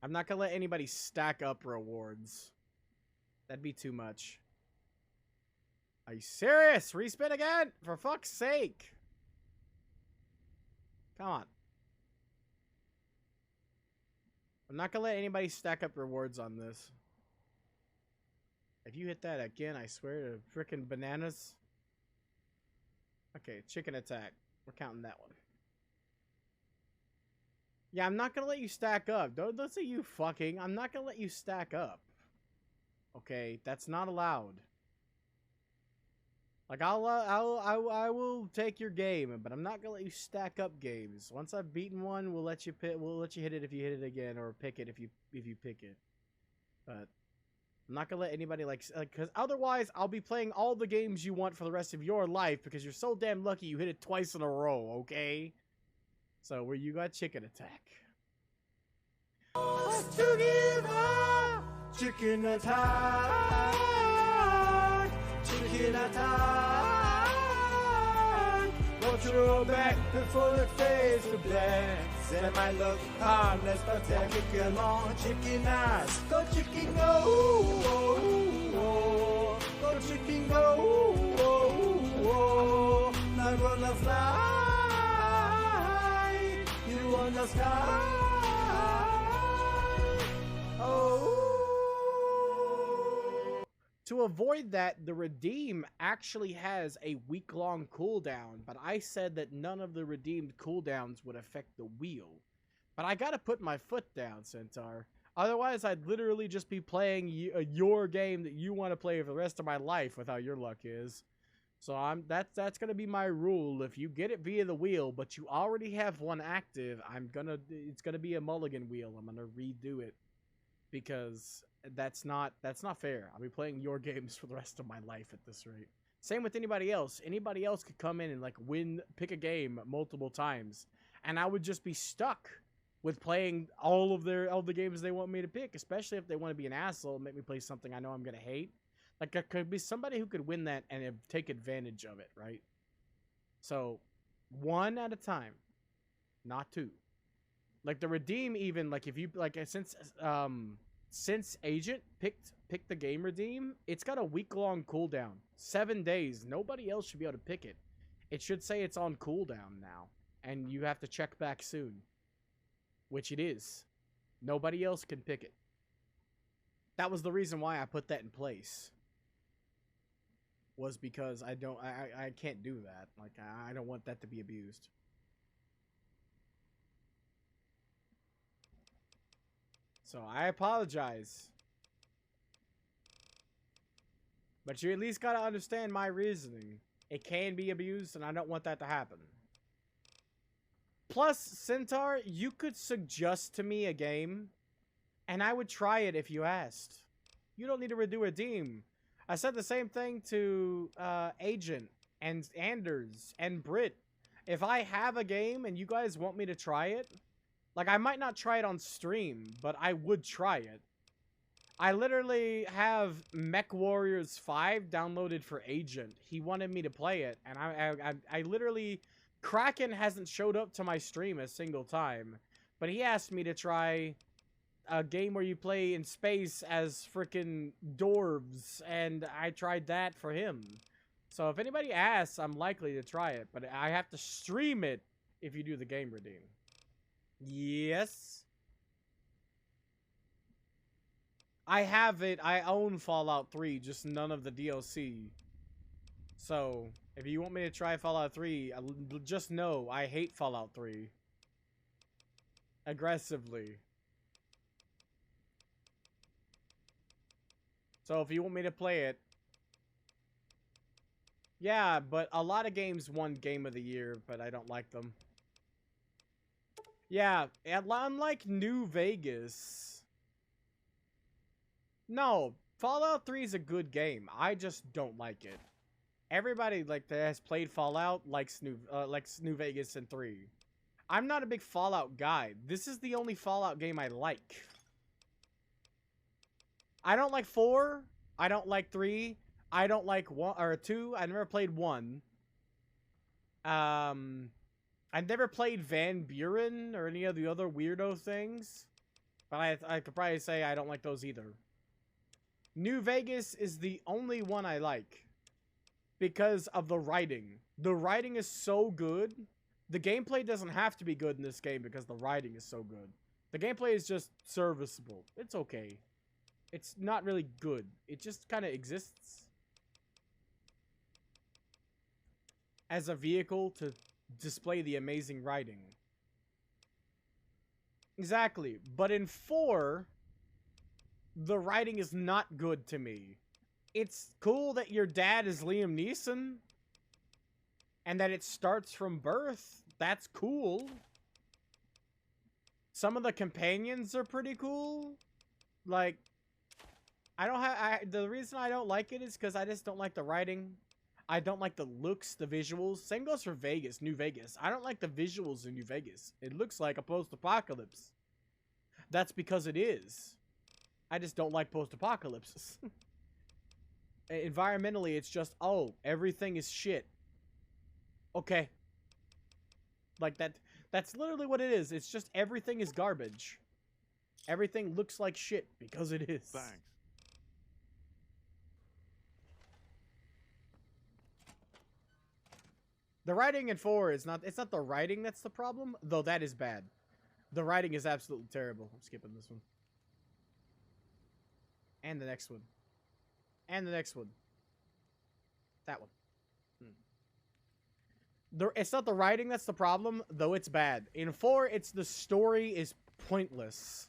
I'm not gonna let anybody stack up rewards. That'd be too much. Are you serious? Respin again? For fuck's sake. Come on. I'm not gonna let anybody stack up rewards on this. If you hit that again, I swear to frickin' bananas. Okay, chicken attack. We're counting that one. Yeah, I'm not gonna let you stack up. Don't say you fucking. I'm not gonna let you stack up. Okay, that's not allowed. Like I will take your game, but I'm not gonna let you stack up games. Once I've beaten one, we'll let you hit it if you hit it again, or pick it if you pick it. But I'm not gonna let anybody because otherwise I'll be playing all the games you want for the rest of your life because you're so damn lucky you hit it twice in a row. Okay. So where you got chicken attack. To give up, chicken attack, chicken attack. Don't you roll back before it fades to black. They might look harmless, but they're kicking on chicken ass. Go chicken go, go chicken go. Not gonna fly, you on the sky. To avoid that, the redeem actually has a week-long cooldown, but I said that none of the redeemed cooldowns would affect the wheel. But I gotta put my foot down, Centaur. Otherwise, I'd literally just be playing your game that you want to play for the rest of my life with how your luck is. So that's gonna be my rule. If you get it via the wheel, but you already have one active, it's gonna be a mulligan wheel. I'm gonna redo it. Because that's not fair. I'll be playing your games for the rest of my life at this rate. Same with anybody else. Anybody else could come in and like pick a game multiple times, and I would just be stuck with playing all the games they want me to pick, especially if they want to be an asshole and make me play something I know I'm gonna hate. Like there could be somebody who could win that and take advantage of it, right? So one at a time, not two. Like the redeem, even like if you like since Agent picked the game redeem, it's got a week-long cooldown, 7 days. Nobody else should be able to pick it. It should say it's on cooldown now, and you have to check back soon, which it is. Nobody else can pick it. That was the reason why I put that in place. Was because I can't do that. Like I don't want that to be abused. So I apologize. But you at least gotta understand my reasoning. It can be abused, and I don't want that to happen. Plus, Centaur, you could suggest to me a game, and I would try it if you asked. You don't need to redo a redeem. I said the same thing to Agent and Anders and Brit. If I have a game and you guys want me to try it, like, I might not try it on stream, but I would try it. I literally have Mech Warriors 5 downloaded for Agent. He wanted me to play it, and I literally... Kraken hasn't showed up to my stream a single time, but he asked me to try a game where you play in space as frickin' dwarves, and I tried that for him. So if anybody asks, I'm likely to try it, but I have to stream it if you do the game redeem. Yes. I have it. I own Fallout 3, just none of the DLC. So, if you want me to try Fallout 3, just know I hate Fallout 3. Aggressively. So, if you want me to play it... Yeah, but a lot of games won Game of the Year, but I don't like them. Yeah, unlike New Vegas. No, Fallout 3 is a good game. I just don't like it. Everybody that has played Fallout likes New Vegas and 3. I'm not a big Fallout guy. This is the only Fallout game I like. I don't like 4. I don't like 3. I don't like 1 or 2. I never played 1. I never played Van Buren or any of the other weirdo things. But I could probably say I don't like those either. New Vegas is the only one I like. Because of the writing. The writing is so good. The gameplay doesn't have to be good in this game because the writing is so good. The gameplay is just serviceable. It's okay. It's not really good. It just kind of exists. As a vehicle to display the amazing writing. Exactly. But in 4, the writing is not good to me. It's cool that your dad is Liam Neeson and that it starts from birth. That's cool. Some of the companions are pretty cool. Like, the reason I don't like it is because I just don't like the writing. I don't like the looks, the visuals. Same goes for Vegas, New Vegas. I don't like the visuals in New Vegas. It looks like a post-apocalypse. That's because it is. I just don't like post-apocalypses. Environmentally, it's just, oh, everything is shit. Okay. Like that. That's literally what it is. It's just everything is garbage. Everything looks like shit because it is. Thanks. The writing in 4 is not, it's not the writing that's the problem, though that is bad. The writing is absolutely terrible. I'm skipping this one. And the next one. And the next one. That one. It's not the writing that's the problem, though it's bad. In 4, it's the story is pointless.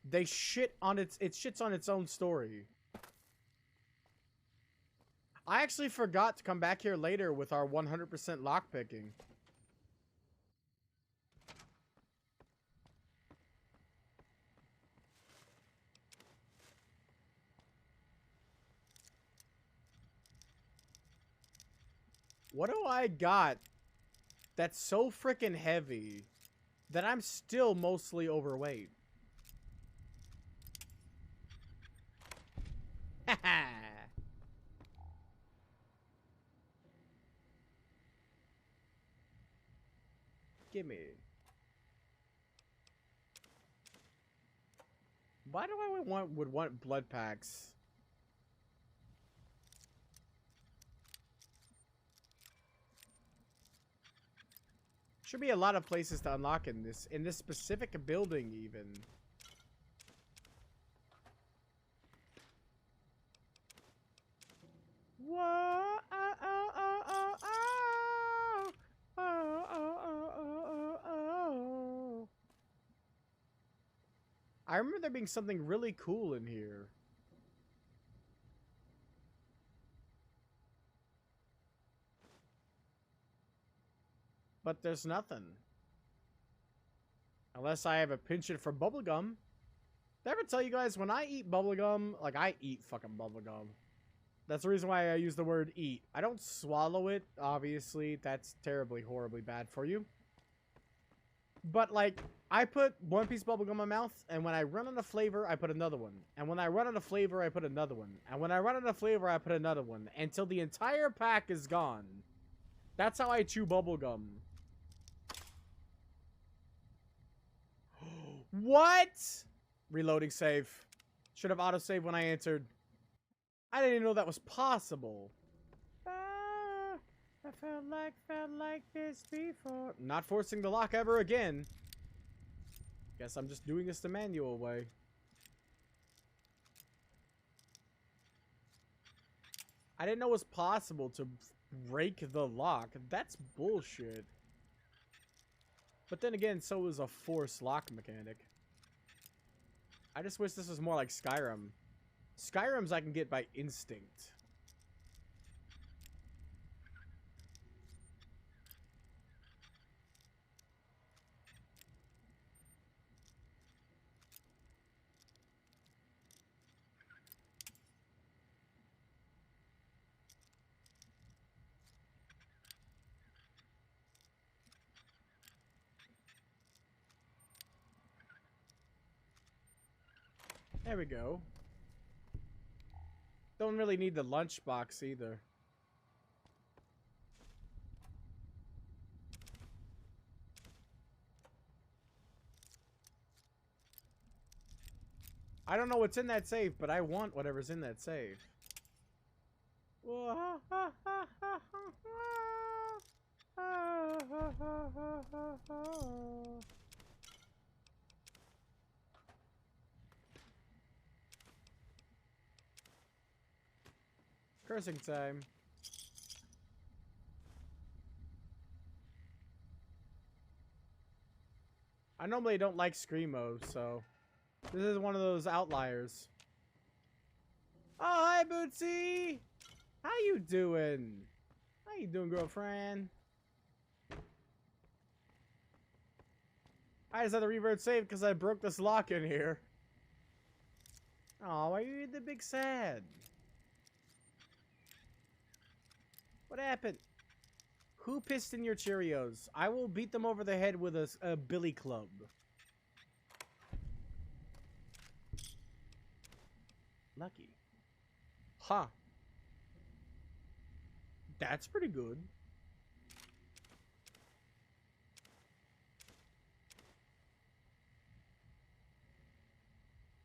They shit on it shits on its own story. I actually forgot to come back here later with our 100% lockpicking. What do I got that's so freaking heavy that I'm still mostly overweight? Haha. Gimme. Why do I would want blood packs? Should be a lot of places to unlock in this specific building even. Whoa, oh, oh, oh, oh, oh, oh, oh, oh, oh, oh. I remember there being something really cool in here. But there's nothing. Unless I have a penchant for bubblegum. Did I ever tell you guys, when I eat bubblegum, like, I eat fucking bubblegum. That's the reason why I use the word eat. I don't swallow it, obviously. That's terribly, horribly bad for you. But, like, I put one piece of bubblegum in my mouth, and when I run out of flavor, I put another one. And when I run out of flavor, I put another one. And when I run out of flavor, I put another one. Until the entire pack is gone. That's how I chew bubblegum. What? Reloading save. Should have autosaved when I entered. I didn't even know that was possible. Ah, I felt like this before. Not forcing the lock ever again. Guess I'm just doing this the manual way. I didn't know it was possible to break the lock. That's bullshit. But then again, so is a force lock mechanic. I just wish this was more like Skyrim. Skyrim's I can get by instinct. There we go. Don't really need the lunchbox either. I don't know what's in that safe, but I want whatever's in that safe. Cursing time. I normally don't like Screamo, so this is one of those outliers. Oh, hi, Bootsy! How you doing? How you doing, girlfriend? I just had to revert save because I broke this lock in here. Oh, why are you the big sad? What happened? Who pissed in your Cheerios? I will beat them over the head with a billy club. Lucky. Huh. That's pretty good.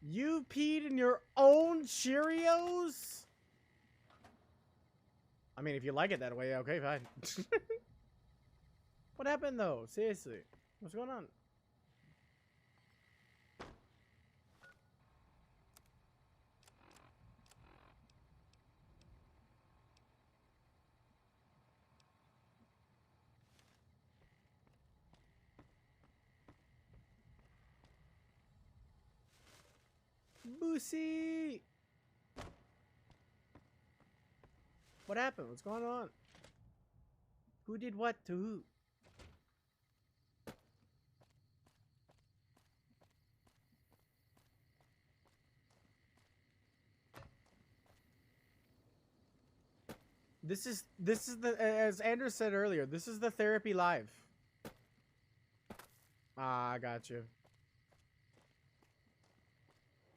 You peed in your own Cheerios? I mean, if you like it that way, okay, fine. What happened, though? Seriously. What's going on? Boosie! What happened? What's going on? Who did what to who? This is the, as Andrew said earlier, this is the therapy live. Ah, I got you.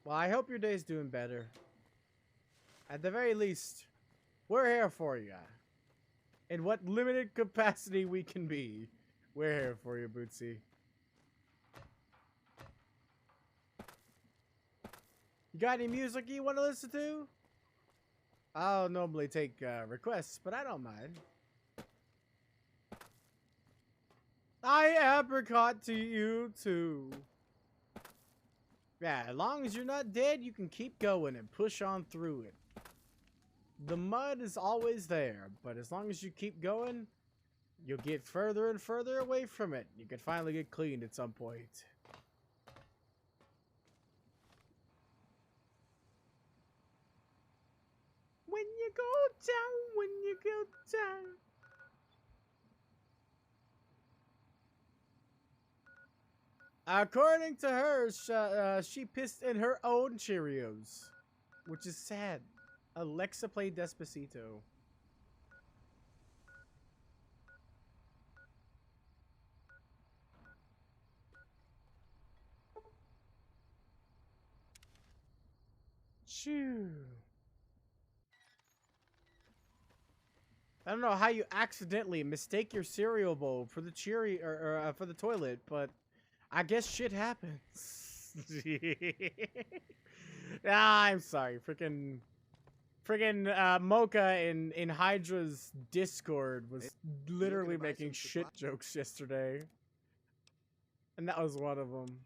Well, I hope your day's doing better. At the very least, we're here for you. In what limited capacity we can be, we're here for you, Bootsy. You got any music you want to listen to? I'll normally take requests, but I don't mind. I apricot to you too. Yeah, as long as you're not dead, you can keep going and push on through it. The mud is always there, but as long as you keep going, you'll get further and further away from it. You can finally get cleaned at some point. When you go down, when you go down. According to her, she pissed in her own Cheerios, which is sad. Alexa, play Despacito. Shoo. I don't know how you accidentally mistake your cereal bowl for the for the toilet, but I guess shit happens. I'm sorry, freaking Mocha in Hydra's Discord was literally making shit jokes yesterday, and that was one of them.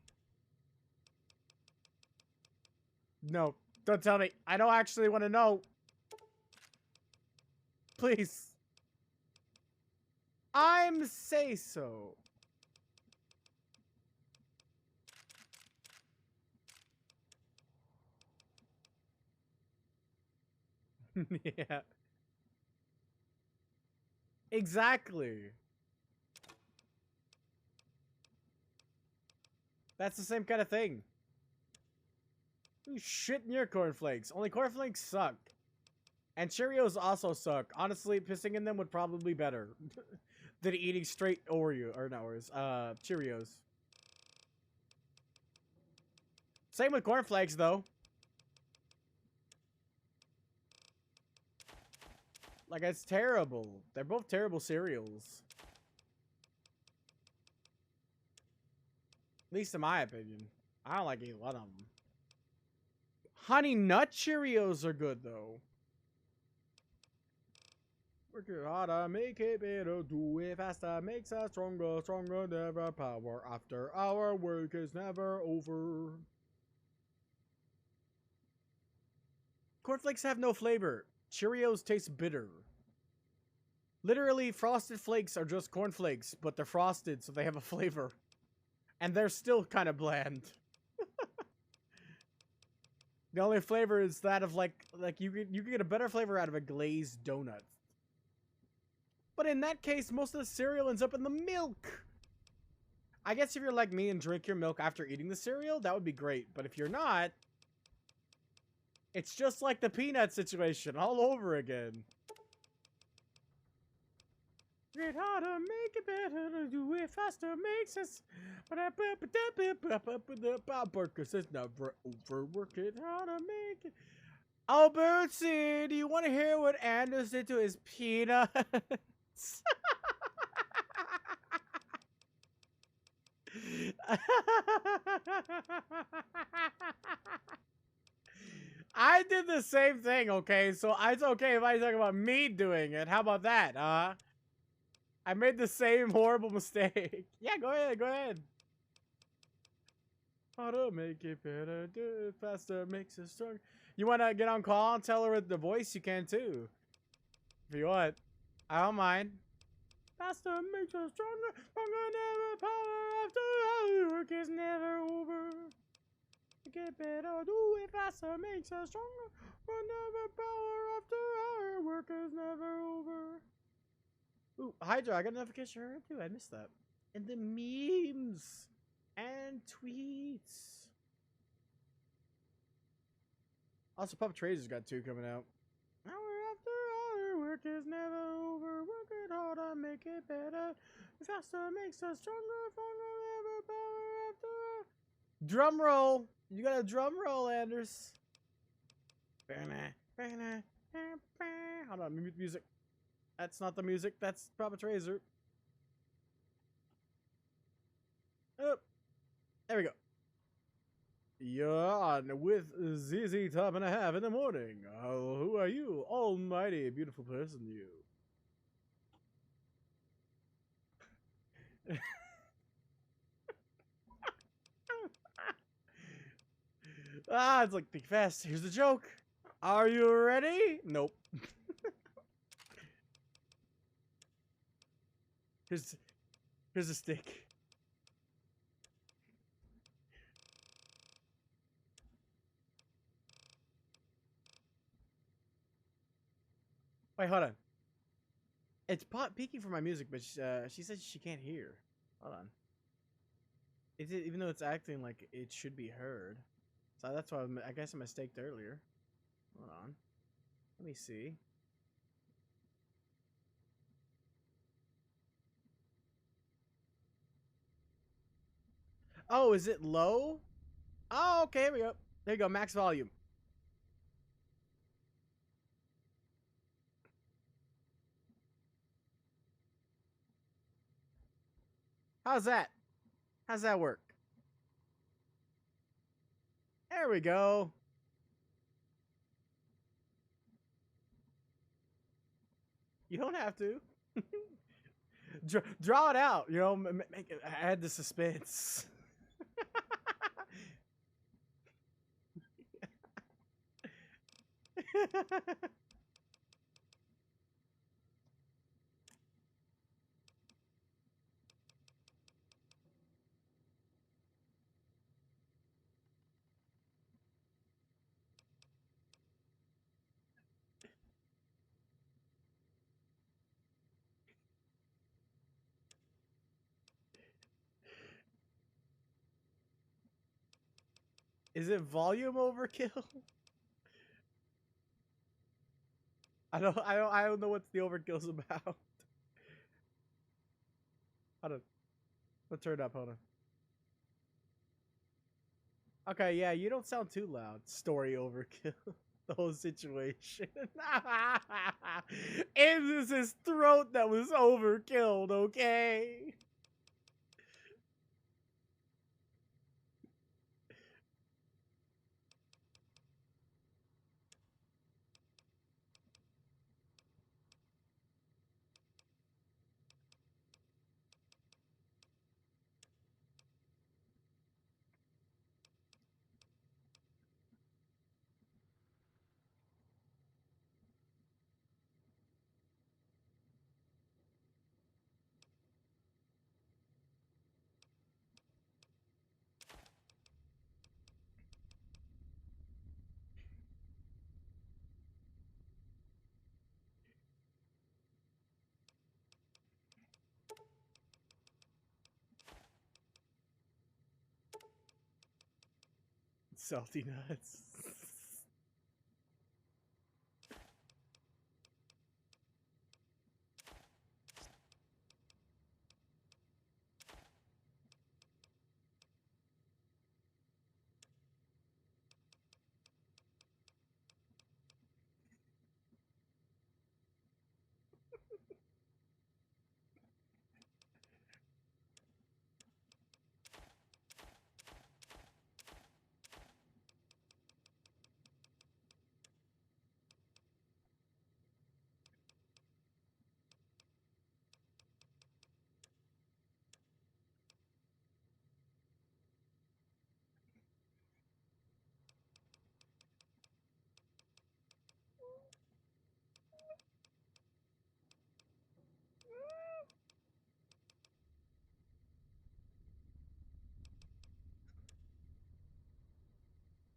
No, don't tell me. I don't actually want to know. Please. I'm say so. Yeah. Exactly. That's the same kind of thing. You shit in your cornflakes. Only cornflakes suck. And Cheerios also suck. Honestly, pissing in them would probably be better than eating straight Oreo or no Oreos. Cheerios. Same with cornflakes though. Like, it's terrible. They're both terrible cereals. At least in my opinion. I don't like either one of them. Honey Nut Cheerios are good, though. Work it harder, make it better, do it faster, makes us stronger, stronger, never power. After our work is never over. Cornflakes have no flavor. Cheerios taste bitter. Literally, Frosted Flakes are just cornflakes, but they're frosted, so they have a flavor. And they're still kind of bland. The only flavor is that of like you can get a better flavor out of a glazed donut. But in that case, most of the cereal ends up in the milk. I guess if you're like me and drink your milk after eating the cereal, that would be great. But if you're not, it's just like the peanut situation all over again. Get harder, make it better, do it faster, makes us. Burger says never over, work it harder, make it. Oh, Bertie, do you want to hear what Anders did to his peanuts? I did the same thing, okay? So it's okay if I talk about me doing it. How about that, huh? I made the same horrible mistake. Yeah, go ahead, go ahead. How to make it better, do it faster, makes it stronger. You want to get on call and tell her with the voice? You can too. If you want. I don't mind. Faster makes us stronger, stronger never power after our work is never over. Get better, do it faster, makes us stronger, but never power after our work is never over. Ooh, Hydra, I got a notification for her too. I missed that. And the memes and tweets. Also, Pup Traders got 2 coming out. Hour after hour, work is never over. Work it harder, make it better. Faster makes us stronger, stronger, never power after hour. Drum roll. You got a drum roll, Anders. Hold on, music. That's not the music. That's Papa Trazer. Oh, there we go. You're on with ZZ Top and a half in the morning. Oh, who are you? Almighty, beautiful person, you. It's like, think fast. Here's the joke. Are you ready? Nope. Here's a stick. Wait, hold on. It's peeking for my music, but she said she can't hear. Hold on. Even though it's acting like it should be heard. So that's why I guess I mistaked earlier. Hold on. Let me see. Oh, is it low? Oh, okay, here we go. There you go, max volume. How's that? How's that work? There we go. You don't have to. Draw it out, you know, add the suspense. Is it volume overkill? I don't know what the overkill's about. Hold on. Let's turn it up, hold on. Okay, yeah, you don't sound too loud. Story overkill. The whole situation. It was his throat that was overkilled, okay? Salty nuts.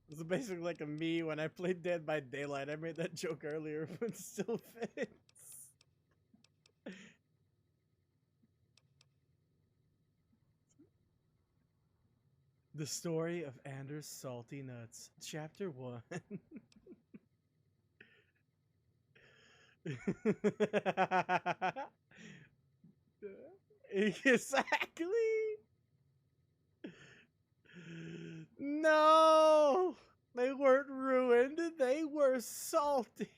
It's basically like a me when I played Dead by Daylight. I made that joke earlier, but it still fits. The Story of Anders Salty Nuts, Chapter 1. Exactly. No, they weren't ruined. They were salty.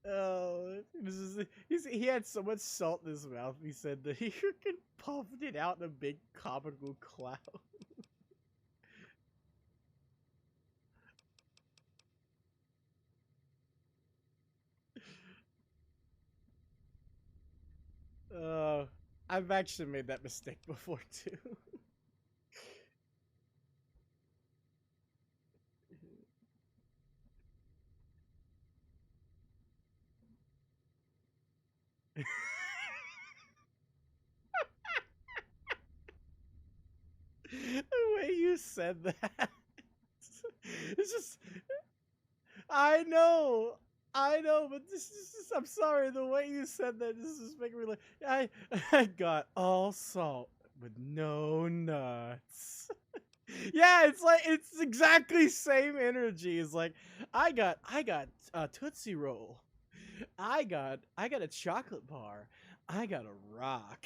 Oh, he had so much salt in his mouth. He said that he freaking puffed it out in a big comical cloud. I've actually made that mistake before too. The way you said that, it's just, I know, but this is just, I'm sorry, the way you said that, this is making me like, I got all salt with no nuts. Yeah, it's like, it's exactly same energy. It's like, I got a Tootsie Roll. I got a chocolate bar. I got a rock.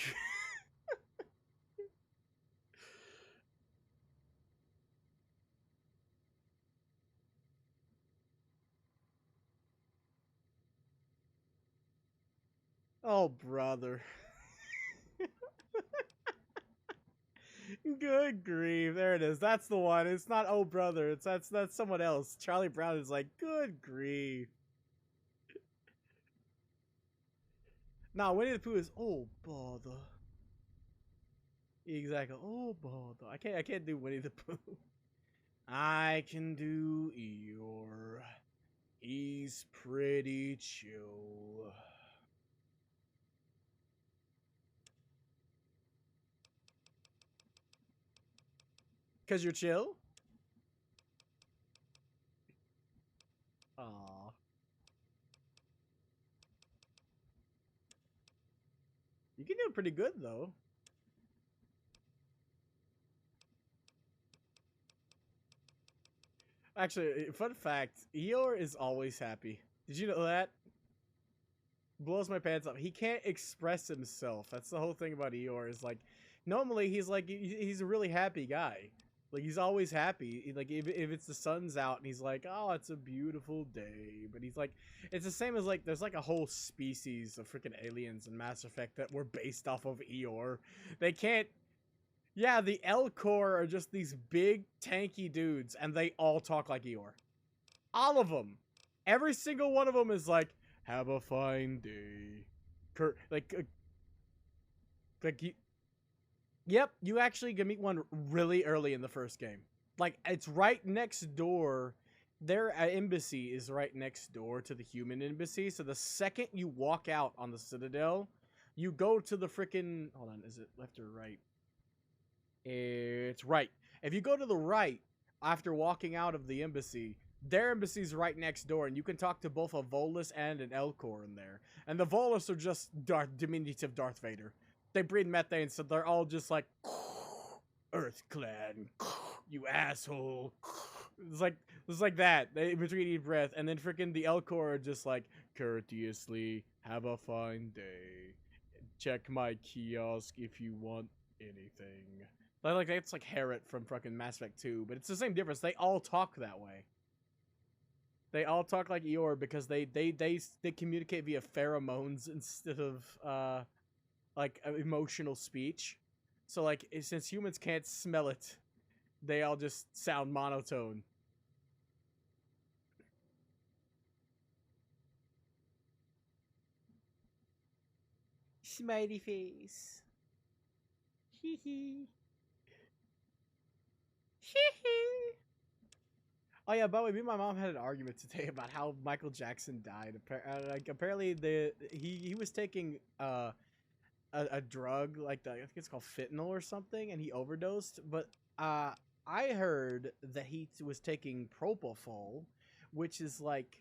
Oh, brother. Good grief. There it is. That's the one. It's not oh brother. It's that's someone else. Charlie Brown is like, good grief. Nah, Winnie the Pooh is oh bother. Exactly. Oh bother. I can't do Winnie the Pooh. I can do Eeyore. He's pretty chill. Cause you're chill? Aw. You can do pretty good though. Actually, fun fact, Eeyore is always happy. Did you know that? Blows my pants up. He can't express himself. That's the whole thing about Eeyore is like, normally he's like, he's a really happy guy. Like, he's always happy. Like, if it's the sun's out and he's like, oh, it's a beautiful day. But he's like, it's the same as like, there's like a whole species of freaking aliens in Mass Effect that were based off of Eeyore. They can't, yeah, the Elcor are just these big, tanky dudes, and they all talk like Eeyore. All of them. Every single one of them is like, have a fine day. Yep, you actually can meet one really early in the first game. Like, it's right next door. Their embassy is right next door to the human embassy. So the second you walk out on the Citadel, you go to the frickin'... Hold on, is it left or right? It's right. If you go to the right, after walking out of the embassy, Their embassy's right next door, and you can talk to both a Volus and an Elcor in there. And the Volus are just diminutive Darth Vader. They breathe methane, so they're all just like, Earth Clan, you asshole. It's like that between each breath, and then freaking the Elcor are just like, courteously, have a fine day. Check my kiosk if you want anything. Like it's like Herod from fucking Mass Effect 2, but it's the same difference. They all talk that way. They all talk like Eeyore because they communicate via pheromones instead of like emotional speech. So like since humans can't smell it, they all just sound monotone. Smiley face. Hee hee. Hee hee. Oh yeah, by the way, me and my mom had an argument today about how Michael Jackson died. Like apparently he was taking a drug like I think it's called fentanyl or something, and he overdosed. But I heard that he was taking propofol, which is like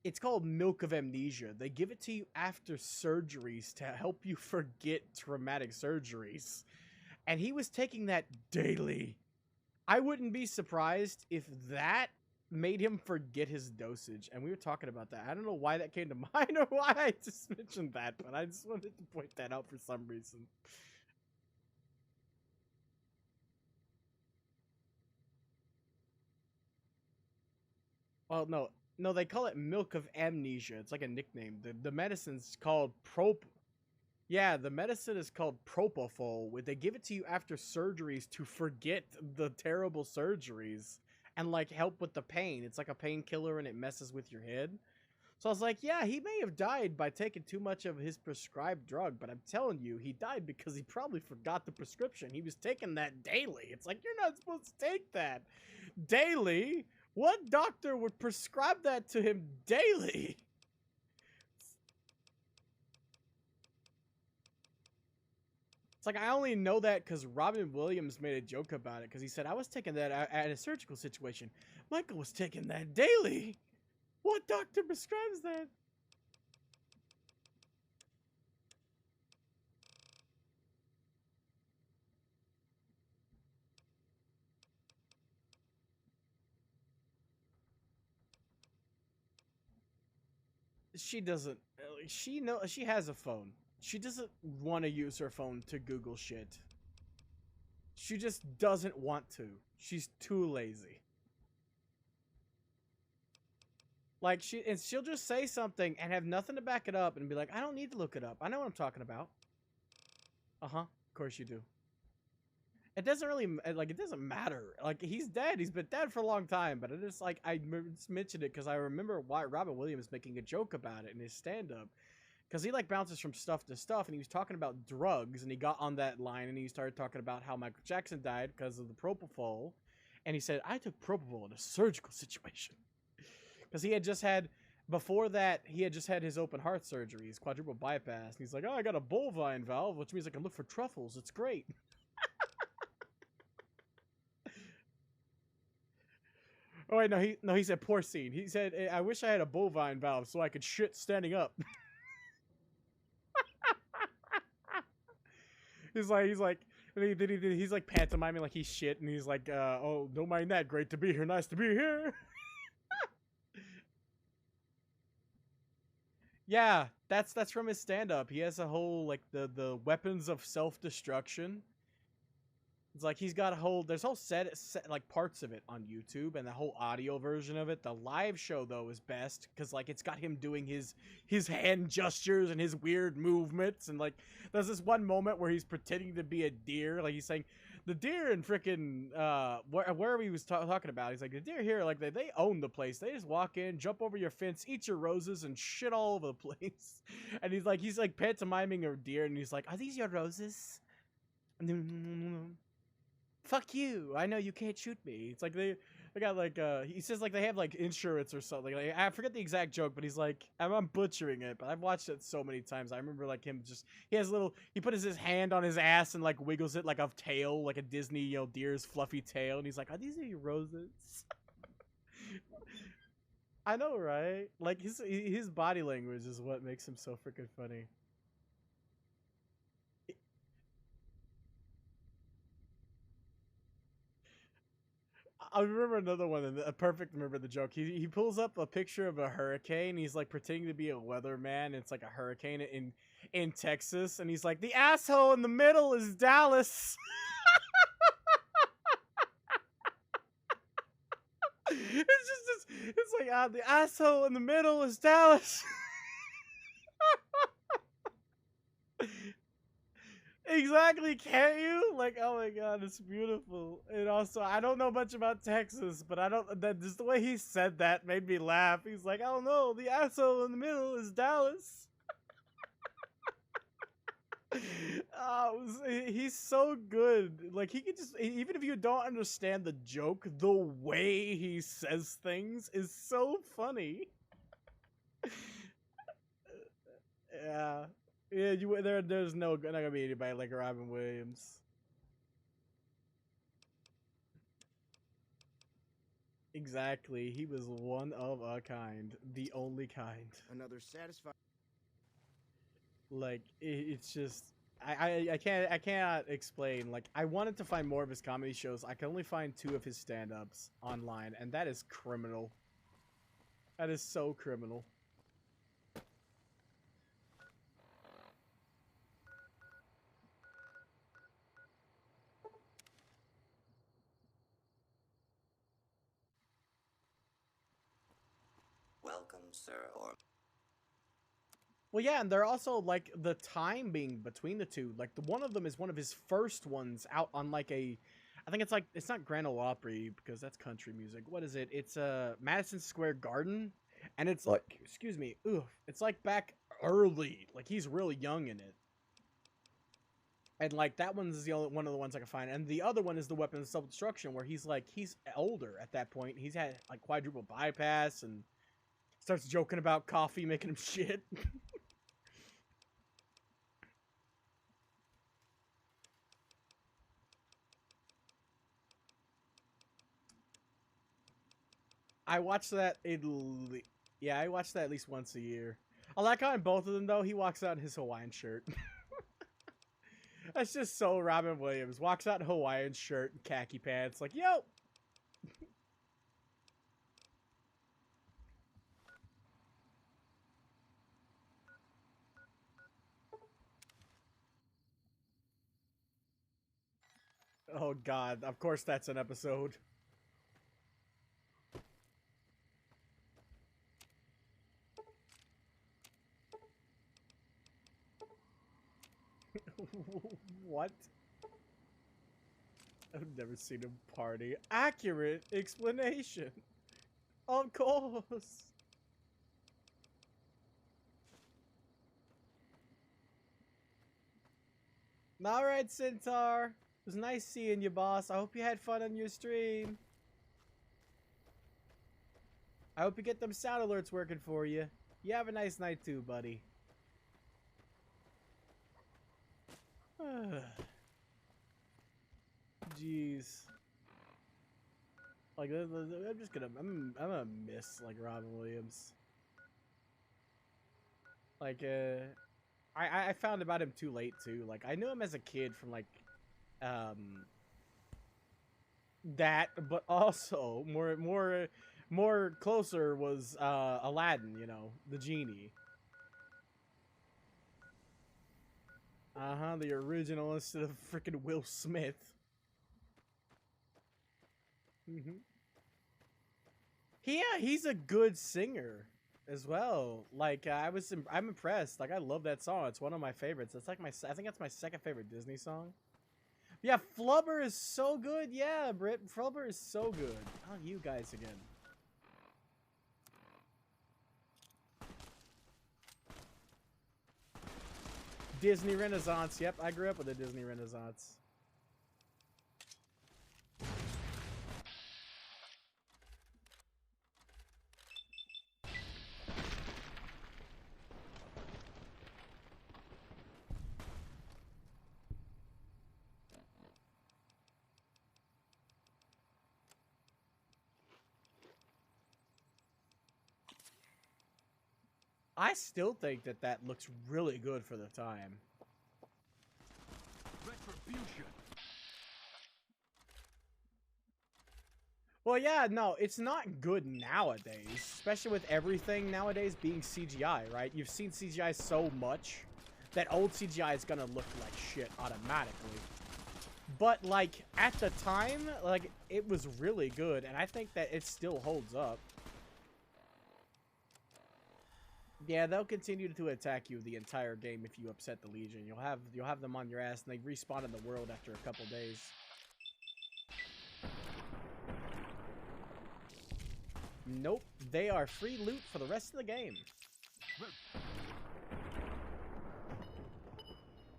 it's called milk of amnesia. They give it to you after surgeries to help you forget traumatic surgeries, and he was taking that daily. I wouldn't be surprised if that made him forget his dosage. And we were talking about that. I don't know why that came to mind or why I just mentioned that, but I just wanted to point that out for some reason. Well, no, they call it milk of amnesia. It's like a nickname. The medicine's called Yeah, the medicine is called propofol. They give it to you after surgeries to forget the terrible surgeries and like help with the pain. It's like a painkiller and it messes with your head. So I was like, yeah, he may have died by taking too much of his prescribed drug, but I'm telling you, he died because he probably forgot the prescription. He was taking that daily. It's like, you're not supposed to take that daily. What doctor would prescribe that to him daily? It's like, I only know that because Robin Williams made a joke about it because he said, I was taking that at a surgical situation. Michael was taking that daily. What doctor prescribes that? She doesn't. She has a phone. She doesn't want to use her phone to Google shit. She just doesn't want to. She's too lazy. Like, she'll just say something and have nothing to back it up and be like, I don't need to look it up. I know what I'm talking about. Uh-huh. Of course you do. It doesn't really, like, it doesn't matter. Like, he's dead. He's been dead for a long time. But it is like, I just mentioned it because I remember why Robin Williams making a joke about it in his stand-up. Because he, like, bounces from stuff to stuff, and he was talking about drugs, and he got on that line, and he started talking about how Michael Jackson died because of the propofol. And he said, I took propofol in a surgical situation. Because he had just had, before that, he had just had his open heart surgery, his quadruple bypass. And he's like, oh, I got a bovine valve, which means I can look for truffles. It's great. Oh, wait, no, he said porcine. He said, I wish I had a bovine valve so I could shit standing up. He's like, he's like pantomiming like he's shit, and he's like, oh, don't mind that. Great to be here. Nice to be here. Yeah, that's from his stand-up. He has a whole, like, the weapons of self-destruction. It's like he's got a whole, there's whole set like parts of it on YouTube, and the whole audio version of it. The live show though is best because like it's got him doing his hand gestures and his weird movements, and like there's this one moment where he's pretending to be a deer, like he's saying the deer in frickin' wherever he was talking about. He's like, the deer here, like they own the place. They just walk in, jump over your fence, eat your roses, and shit all over the place. And he's like pantomiming a deer, and he's like, are these your roses? Fuck you. I know you can't shoot me. It's like they got like he says like they have like insurance or something. Like I forget the exact joke, but he's like I'm butchering it, but I've watched it so many times. I remember like him just he put his hand on his ass and like wiggles it like a tail, like a Disney deer's fluffy tail, and he's like, "Are these your roses?" I know, right? Like his body language is what makes him so freaking funny. I remember another one, and a perfect remember the joke. He pulls up a picture of a hurricane. He's like pretending to be a weatherman. And it's like a hurricane in Texas, and he's like, the asshole in the middle is Dallas. It's like the asshole in the middle is Dallas. Exactly, can't you? Like, oh my god, it's beautiful. And also, I don't know much about Texas, but that just the way he said that made me laugh. He's like, I don't know, the asshole in the middle is Dallas. He's so good. Like, he could just, even if you don't understand the joke, the way he says things is so funny. Yeah. Yeah, there's not gonna be anybody like Robin Williams. Exactly. He was one of a kind. The only kind. Another satisfying. Like, it's just I cannot explain. Like, I wanted to find more of his comedy shows. I can only find 2 of his stand-ups online, and that is criminal. That is so criminal. Welcome, Sir Orm. Well, yeah, and they're also, like, the timing between the two. Like, one of them is one of his first ones out on, like, I think it's, like, it's not Grand Ole Opry, because that's country music. What is it? It's, Madison Square Garden, and it's, like, excuse me, it's, like, back early. Like, he's really young in it. And, like, that one's the only one of the ones I can find. And the other one is the Weapons of Self-Destruction, where he's, like, he's older at that point. He's had, like, quadruple bypass, and starts joking about coffee making him shit. I watch that I watch that at least once a year. I like how in both of them, though, he walks out in his Hawaiian shirt. That's just so Robin Williams. Walks out in Hawaiian shirt and khaki pants. Like, yo! Oh, God. Of course that's an episode. What? I've never seen him party. Accurate explanation. Of course. Alright, Centaur. It was nice seeing you, boss. I hope you had fun on your stream. I hope you get them sound alerts working for you. You have a nice night too, buddy. Jeez. Like, I'm gonna miss, like, Robin Williams. Like, I found about him too late, too. Like, I knew him as a kid from, like, that, but also, more closer was, Aladdin, you know, the genie. The original instead of freaking Will Smith. He's a good singer as well. Like, I'm impressed. Like, I love that song. It's one of my favorites. It's like I think that's my second favorite Disney song. Yeah, Flubber is so good. Yeah, Britt, Flubber is so good. Oh, you guys again. Disney Renaissance. Yep, I grew up with the Disney Renaissance. I still think that that looks really good for the time. Retribution. Well, yeah, no, it's not good nowadays, especially with everything nowadays being CGI, right? You've seen CGI so much that old CGI is gonna look like shit automatically. But, like, at the time, like, it was really good, and I think that it still holds up. Yeah, they'll continue to attack you the entire game if you upset the Legion. You'll have them on your ass, and they respawn in the world after a couple days. Nope, they are free loot for the rest of the game.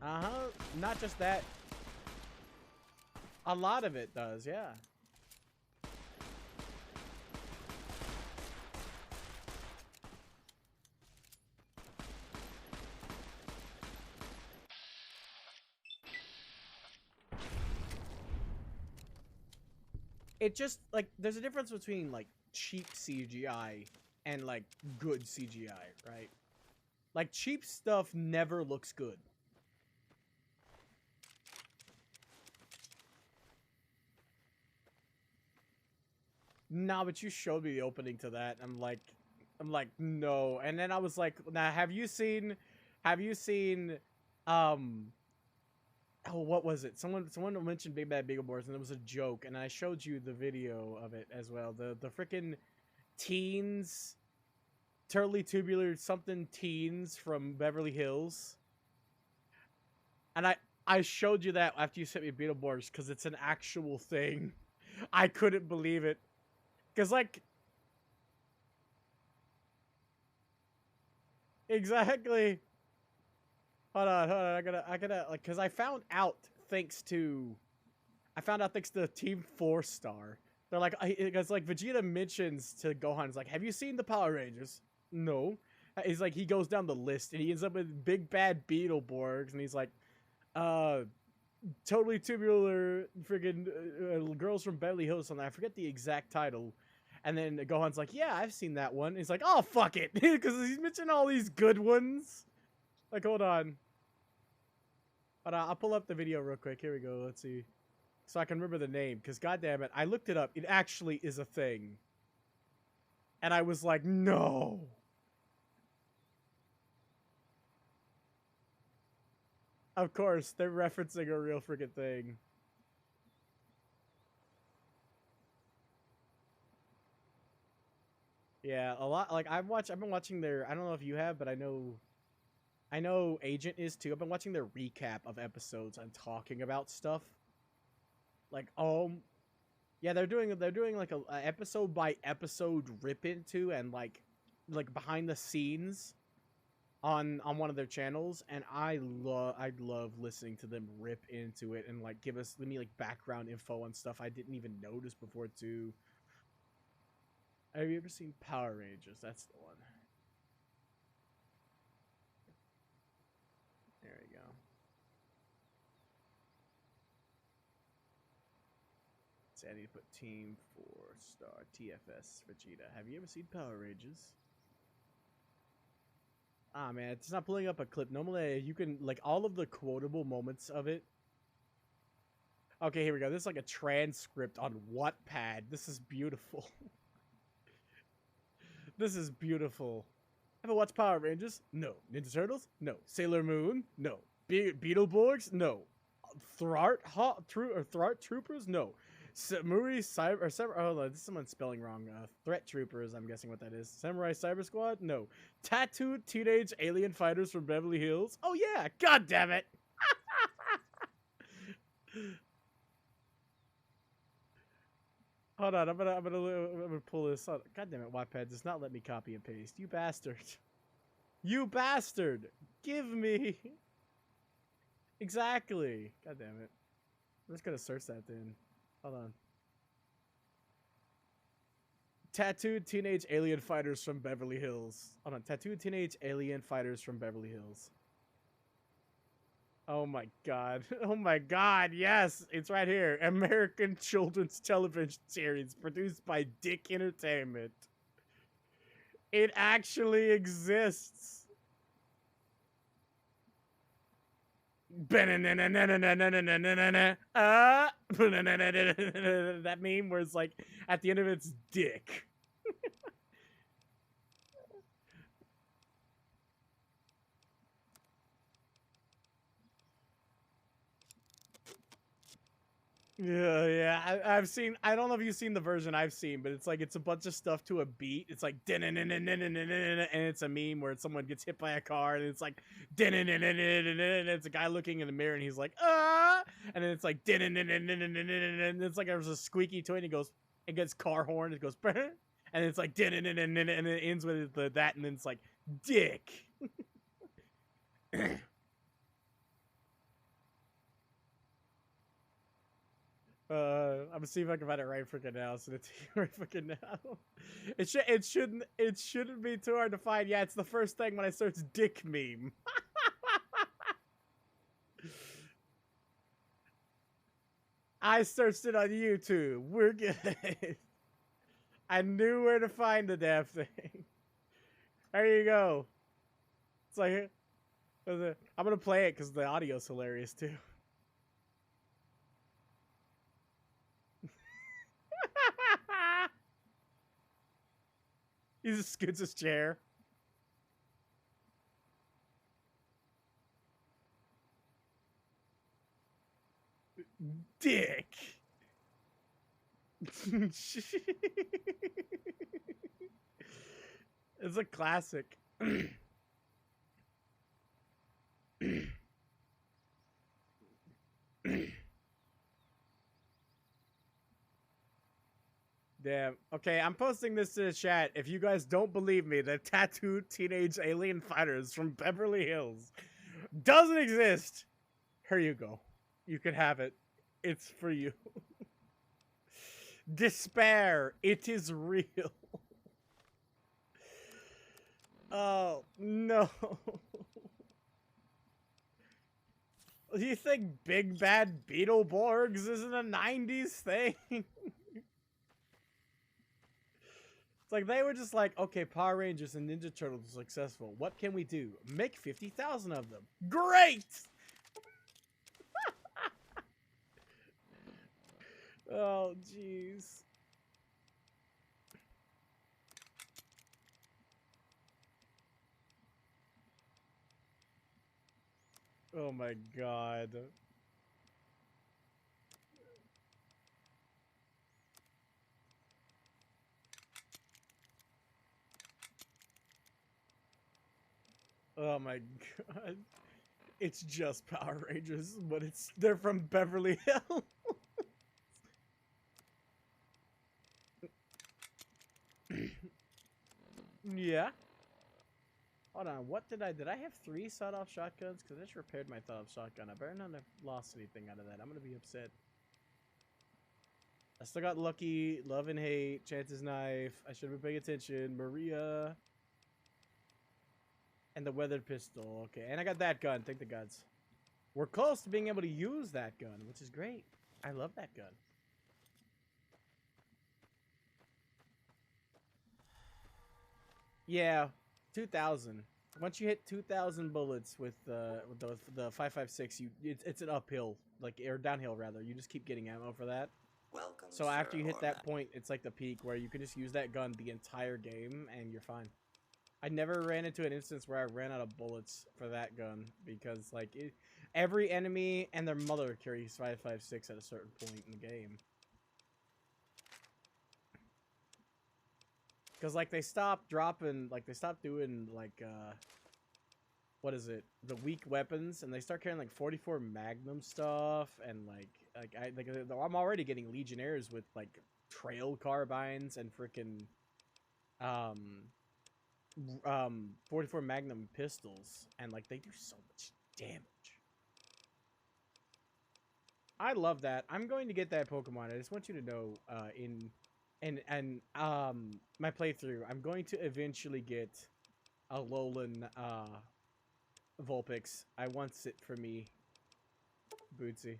Uh-huh, not just that. A lot of it does, yeah. It just, like, there's a difference between, like, cheap CGI and, like, good CGI, right? Like, cheap stuff never looks good. Nah, but you showed me the opening to that. I'm like, no. And then I was like, now, have you seen, oh, what was it? Someone mentioned Big Bad Beetleborgs, and it was a joke, and I showed you the video of it as well. The freaking teens, Turtley Tubular something teens from Beverly Hills. And I showed you that after you sent me Beetleborgs, because it's an actual thing. I couldn't believe it. Because, like... Exactly. Hold on. I gotta, like, because I found out thanks to Team 4-Star. They're like, because, like, Vegeta mentions to Gohan, he's like, have you seen the Power Rangers? No. He's like, he goes down the list, and he ends up with Big Bad Beetleborgs, and he's like, Totally Tubular, friggin' Girls from Beverly Hills, something. I forget the exact title. And then Gohan's like, yeah, I've seen that one. He's like, oh, fuck it. Because he's mentioning all these good ones. Like, hold on. I'll pull up the video real quick. Here we go. Let's see. So I can remember the name. Because, goddammit, I looked it up. It actually is a thing. And I was like, no. Of course, they're referencing a real freaking thing. Yeah, a lot. Like, I've been watching their, I don't know if you have, but I know Agent is too. I've been watching their recap of episodes and talking about stuff. Like, yeah, they're doing like a episode by episode rip into and like behind the scenes on one of their channels, and I love listening to them rip into it and like give me like background info on stuff I didn't even notice before too. Have you ever seen Power Rangers? That's the one. There you go. So I need to put Team 4-Star TFS Vegeta. Have you ever seen Power Rangers? Ah, man, it's not pulling up a clip. Normally, you can, like, all of the quotable moments of it. Okay, here we go. This is like a transcript on Wattpad. This is beautiful. This is beautiful. Ever watched Power Rangers? No. Ninja Turtles? No. Sailor Moon? No. Beetleborgs? No. Thrart Troopers? No. Samurai Cyber. Oh, no, this is someone spelling wrong. Threat Troopers, I'm guessing what that is. Samurai Cyber Squad? No. Tattooed Teenage Alien Fighters from Beverly Hills? Oh, yeah. God damn it. Hold on, I'm gonna pull this out. God damn it, Wattpad does not let me copy and paste. You bastard. You bastard! Give me... Exactly. God damn it. I'm just gonna search that then. Hold on. Tattooed Teenage Alien Fighters from Beverly Hills. Hold on. Tattooed Teenage Alien Fighters from Beverly Hills. Oh my god. Oh my god, yes! It's right here. American Children's Television Series produced by Dick Entertainment. It actually exists. That meme where it's like at the end of it's dick. Yeah. I've seen. I don't know if you've seen the version I've seen, but it's like it's a bunch of stuff to a beat. It's like and it's a meme where someone gets hit by a car, and it's like and it's a guy looking in the mirror, and he's like and then it's like and it's like there's a squeaky toy, and it gets car horn, it goes and it's like and it ends with that, and then it's like dick. I'm gonna see if I can find it right freaking now. So it's right freaking now. It shouldn't be too hard to find. Yeah, it's the first thing when I search dick meme. I searched it on YouTube. We're good. I knew where to find the damn thing. There you go. It's like I'm gonna play it because the audio's hilarious too. He just scoots his chair. Dick. It's a classic. Damn. Okay, I'm posting this to the chat. If you guys don't believe me, the tattooed teenage alien fighters from Beverly Hills doesn't exist, here you go. You can have it. It's for you. Despair. It is real. Oh, no. Do you think Big Bad Beetleborgs isn't a 90s thing? It's like they were just like, okay, Power Rangers and Ninja Turtles are successful. What can we do? Make 50,000 of them. Great! Oh, jeez. Oh my god. Oh my god. It's just Power Rangers, but they're from Beverly Hills. Yeah. Hold on, did I have 3 sawed-off shotguns? Because I just repaired my sawed-off shotgun. I better not have lost anything out of that. I'm gonna be upset. I still got Lucky, Love and Hate, Chance's Knife. I should have been paying attention. Maria. And the weathered pistol. Okay, and I got that gun. Thank the gods. We're close to being able to use that gun, which is great. I love that gun. Yeah, 2,000. Once you hit 2,000 bullets with the 5.56, it's an uphill, like, or downhill rather. You just keep getting ammo for that. Welcome, so after you hit Orma. that point, it's like the peak where you can just use that gun the entire game and you're fine. I never ran into an instance where I ran out of bullets for that gun because, like, every enemy and their mother carries 5.56 at a certain point in the game. Because, like, they stopped dropping, like, they stopped doing, like, what is it? The weak weapons, and they start carrying, like, 44 Magnum stuff, and, I'm already getting Legionnaires with, like, trail carbines and freaking, 44 Magnum pistols, and, like, they do so much damage. I love that. I'm going to get that Pokemon. I just want you to know, my playthrough, I'm going to eventually get a Alolan Vulpix. I wants it for me, Bootsy.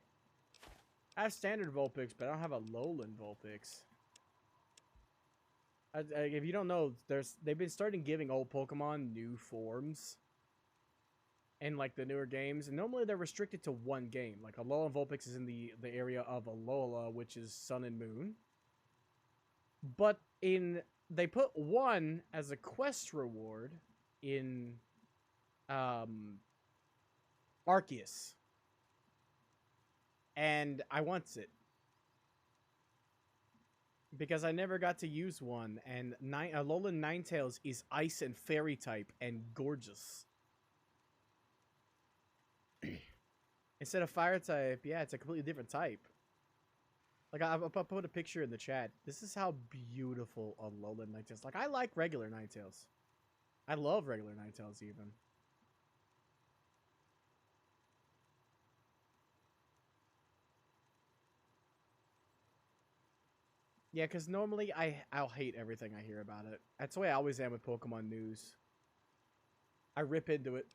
I have standard Vulpix, but I don't have a Alolan Vulpix. If you don't know, they've been starting giving old Pokemon new forms in like the newer games, and normally they're restricted to one game. Like Alolan Vulpix is in the area of Alola, which is Sun and Moon. But they put one as a quest reward in Arceus. And I want it. Because I never got to use one, and Alolan Ninetales is Ice and Fairy type and gorgeous. Instead of Fire type, yeah, it's a completely different type. Like, I'll put a picture in the chat. This is how beautiful Alolan Ninetales. Like, I like regular Ninetales. I love regular Ninetales, even. Yeah, because normally I'll hate everything I hear about it. That's the way I always am with Pokemon news. I rip into it.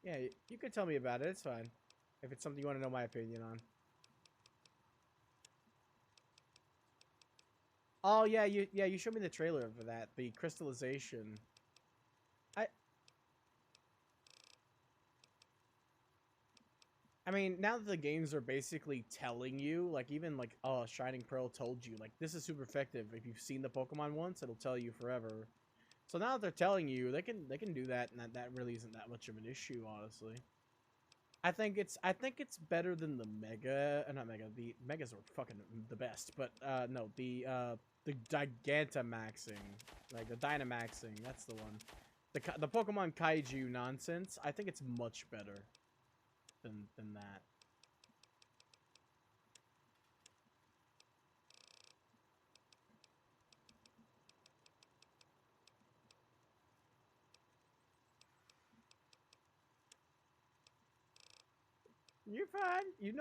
Yeah, you could tell me about it. It's fine. If it's something you want to know my opinion on. Oh, yeah, you showed me the trailer for that. The crystallization. I mean, now that the games are basically telling you, like, even, like, oh, Shining Pearl told you, like, this is super effective. If you've seen the Pokemon once, it'll tell you forever. So now that they're telling you, they can do that, and that really isn't that much of an issue, honestly. I think it's better than the Mega, not Mega, the Megas are fucking the best, but, no, the Gigantamaxing, like, the Dynamaxing, that's the one. The Pokemon Kaiju nonsense, I think it's much better than that. You're fine. You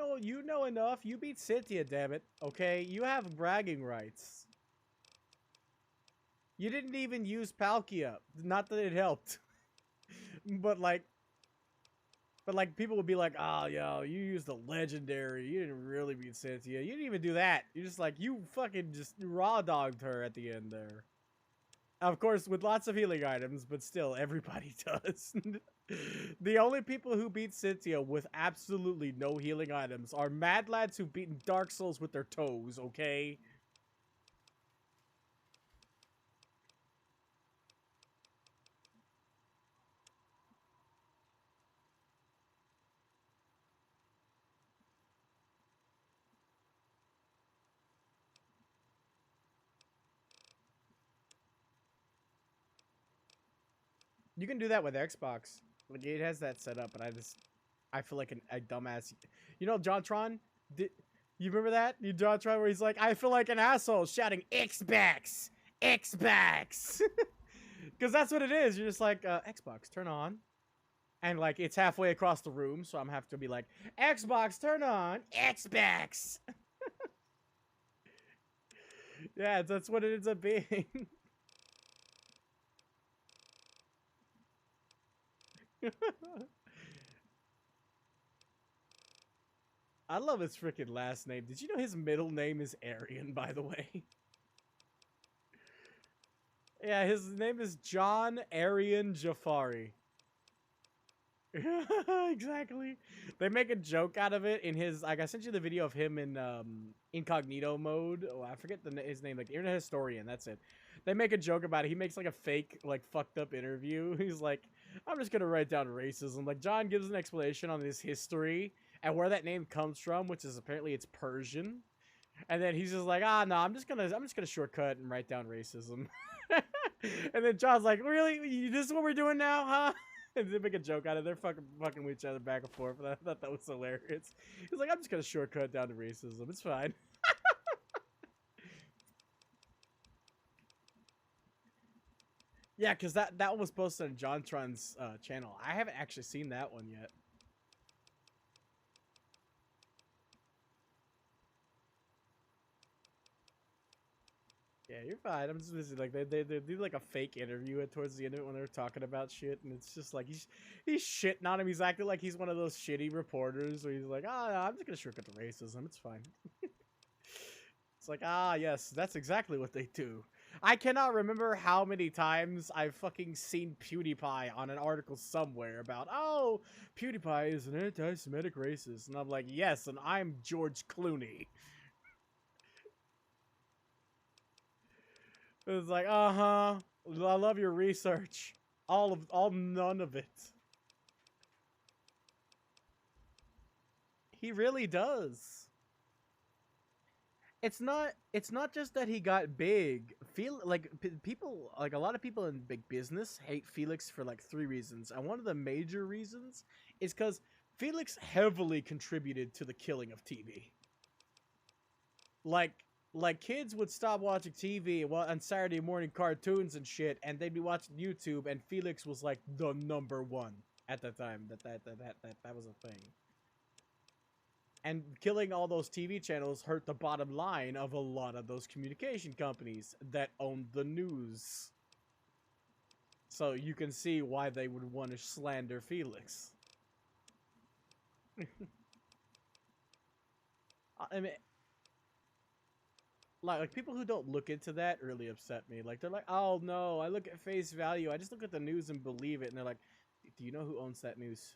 know enough. You beat Cynthia, damn it. Okay, you have bragging rights. You didn't even use Palkia. Not that it helped. But like people would be like, oh, yo, you used the legendary. You didn't really beat Cynthia. You didn't even do that. You're just like, you fucking just raw dogged her at the end there. Of course, with lots of healing items, but still, everybody does. The only people who beat Cynthia with absolutely no healing items are mad lads who've beaten Dark Souls with their toes, okay? You can do that with Xbox. Like, it has that set up, but I feel like a dumbass. You know, JonTron? You remember that? You JonTron where he's like, I feel like an asshole shouting Xbox! Xbox! Because that's what it is. You're just like, Xbox, turn on. And, like, it's halfway across the room, so I'm have to be like, Xbox, turn on! Xbox! Yeah, that's what it ends up being. I love his freaking last name. Did you know his middle name is Arian, by the way? Yeah, his name is John Arian Jafari. Exactly. They make a joke out of it in his, like, I sent you the video of him in incognito mode. Oh, I forget his name, like, Internet Historian, that's it. They make a joke about it. He makes, like, a fake, like, fucked up interview. He's like, I'm just gonna write down racism. Like, John gives an explanation on his history and where that name comes from, which is apparently it's Persian. And then he's just like, no, I'm just gonna shortcut and write down racism. And then John's like, really? This is what we're doing now, huh? And they make a joke out of it. They're fucking with each other back and forth. I thought that was hilarious. He's like, I'm just gonna shortcut down to racism. It's fine. Yeah, because that was posted on JonTron's channel. I haven't actually seen that one yet. Yeah, you're fine. I'm just busy. Like they do like a fake interview at towards the end of it when they're talking about shit, and it's just like he's shitting on him. He's acting like he's one of those shitty reporters where he's like, "Ah, oh, I'm just gonna shortcut the racism. It's fine." It's like, ah, yes, that's exactly what they do. I cannot remember how many times I've fucking seen PewDiePie on an article somewhere about, oh, PewDiePie is an anti-Semitic racist, and I'm like, yes, and I'm George Clooney. It's like, I love your research. None of it. He really does. It's not just that he got big. People, like a lot of people in big business hate Felix for like 3 reasons. And one of the major reasons is because Felix heavily contributed to the killing of TV. Like kids would stop watching TV on Saturday morning cartoons and shit, and they'd be watching YouTube, and Felix was like the #1 at the time that was a thing. And killing all those TV channels hurt the bottom line of a lot of those communication companies that owned the news. So you can see why they would want to slander Felix. I mean, like people who don't look into that really upset me. Like they're like, oh no, I look at face value. I just look at the news and believe it. And they're like, do you know who owns that news?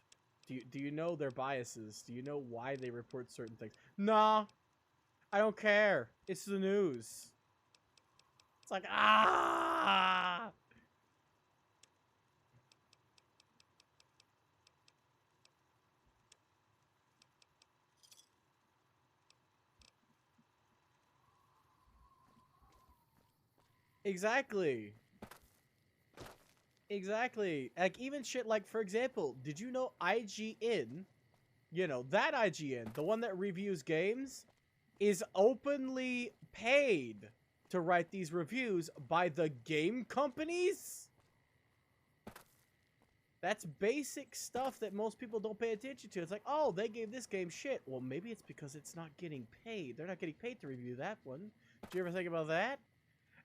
Do you know their biases? Do you know why they report certain things? Nah, I don't care. It's the news. It's like, ah! Exactly. Exactly. Like, even shit like, for example, did you know IGN, you know, that IGN, the one that reviews games, is openly paid to write these reviews by the game companies? That's basic stuff that most people don't pay attention to. It's like, oh, they gave this game shit. Well, maybe it's because it's not getting paid. They're not getting paid to review that one. Did you ever think about that?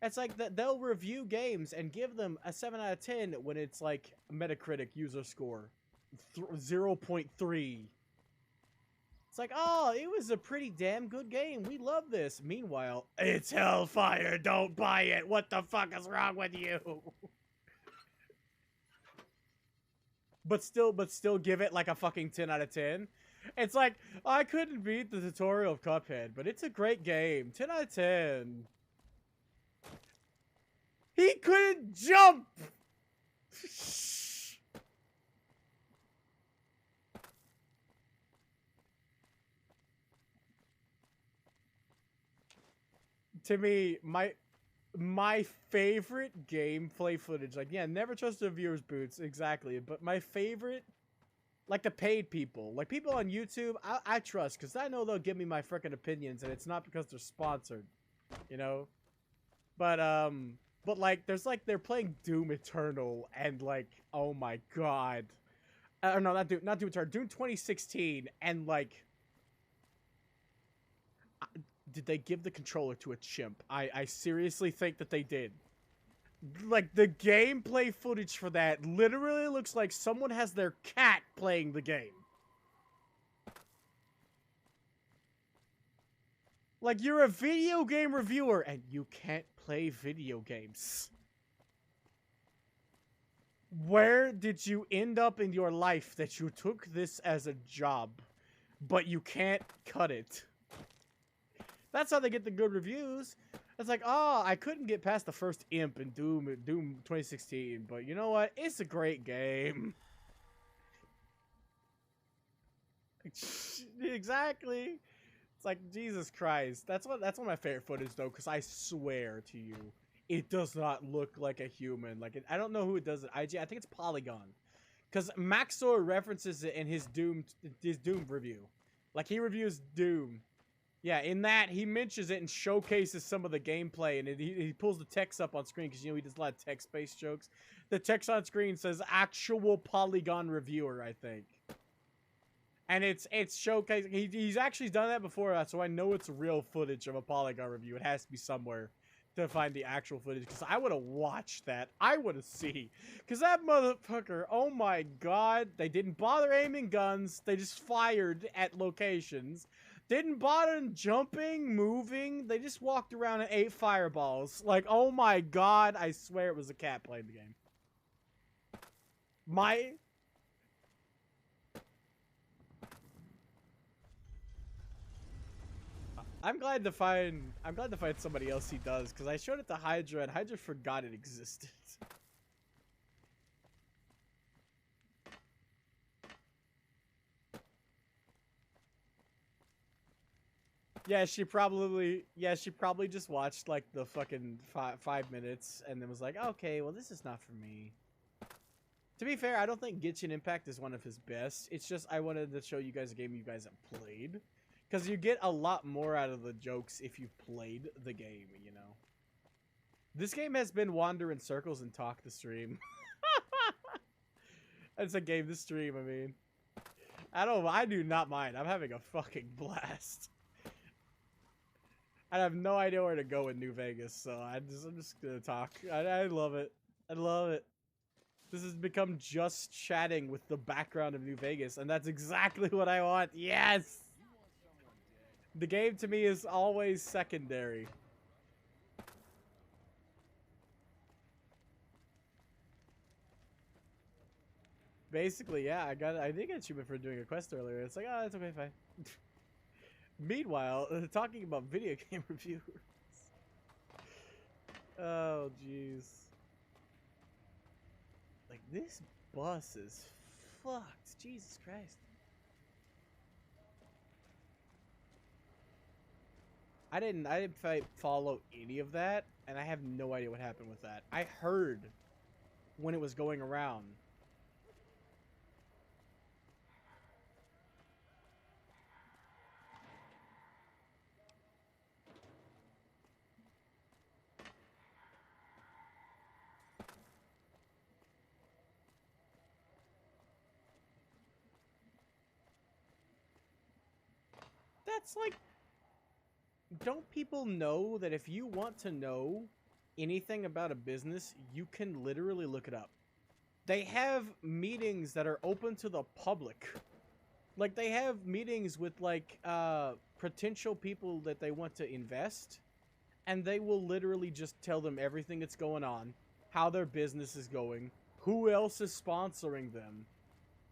It's like that they'll review games and give them a 7 out of 10 when it's like Metacritic user score 0.3. It's like, oh, it was a pretty damn good game. We love this. Meanwhile, it's Hellfire. Don't buy it. What the fuck is wrong with you? But still give it like a fucking 10 out of 10. It's like, I couldn't beat the tutorial of Cuphead, but it's a great game. 10 out of 10. He couldn't jump! To me, my favorite gameplay footage, like, yeah, never trust the viewer's boots, exactly, but my favorite, like the paid people, like people on YouTube, I trust, because I know they'll give me my frickin' opinions, and it's not because they're sponsored, you know? But like, there's like, they're playing Doom Eternal, and like, oh my god. No, not Doom Eternal, Doom 2016, and like, did they give the controller to a chimp? I seriously think that they did. Like, the gameplay footage for that literally looks like someone has their cat playing the game. Like, you're a video game reviewer, and you can't play video games. Where did you end up in your life that you took this as a job, but you can't cut it? That's how they get the good reviews. It's like, oh, I couldn't get past the first imp in Doom 2016, but you know what? It's a great game. Exactly. It's like, Jesus Christ. That's one of my favorite footage, though, because I swear to you, it does not look like a human. Like, I don't know who it does it. I think it's Polygon. Because Maxor references it in his Doom review. Like, he reviews Doom. Yeah, in that, he mentions it and showcases some of the gameplay, and he pulls the text up on screen, because, you know, he does a lot of text-based jokes. The text on screen says, actual Polygon reviewer, I think. And it's showcasing, he's actually done that before, so I know it's real footage of a Polygon review. It has to be somewhere. to find the actual footage, because I would have watched that. I would have seen. Because that motherfucker, oh my god, they didn't bother aiming guns. They just fired at locations. Didn't bother jumping, moving. They just walked around and ate fireballs. Like, oh my god, I swear it was a cat playing the game. I'm glad to find somebody else he does, because I showed it to Hydra and Hydra forgot it existed. She probably just watched like the fucking 5 minutes and then was like, okay, well this is not for me. To be fair, I don't think Genshin Impact is one of his best. It's just I wanted to show you guys a game you guys have played. Because you get a lot more out of the jokes if you've played the game, you know. This game has been wander in circles and talk the stream. It's a game to stream, I mean. I do not mind. I'm having a fucking blast. I have no idea where to go in New Vegas, so I'm just gonna talk. I love it. I love it. This has become just chatting with the background of New Vegas, and that's exactly what I want. Yes! The game to me is always secondary. Basically, yeah, I did get achievement for doing a quest earlier. It's like, oh, that's okay, fine. Meanwhile, talking about video game reviewers. Oh, jeez. Like, this bus is fucked. Jesus Christ. I didn't follow any of that, and I have no idea what happened with that. I heard when it was going around. That's like... Don't people know that if you want to know anything about a business, you can literally look it up? They have meetings that are open to the public. Like, they have meetings with, like, potential people that they want to invest, and they will literally just tell them everything that's going on, how their business is going, who else is sponsoring them.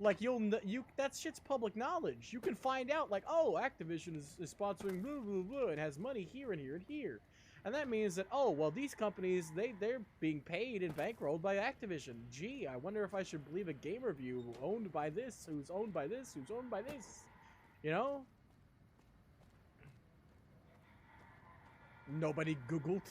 Like, that shit's public knowledge. You can find out, like, oh, Activision is sponsoring blah, blah, blah, and has money here and here and here. And that means that, oh, well, these companies, they're being paid and bankrolled by Activision. Gee, I wonder if I should believe a game review owned by this, who's owned by this, who's owned by this. You know? Nobody Googled.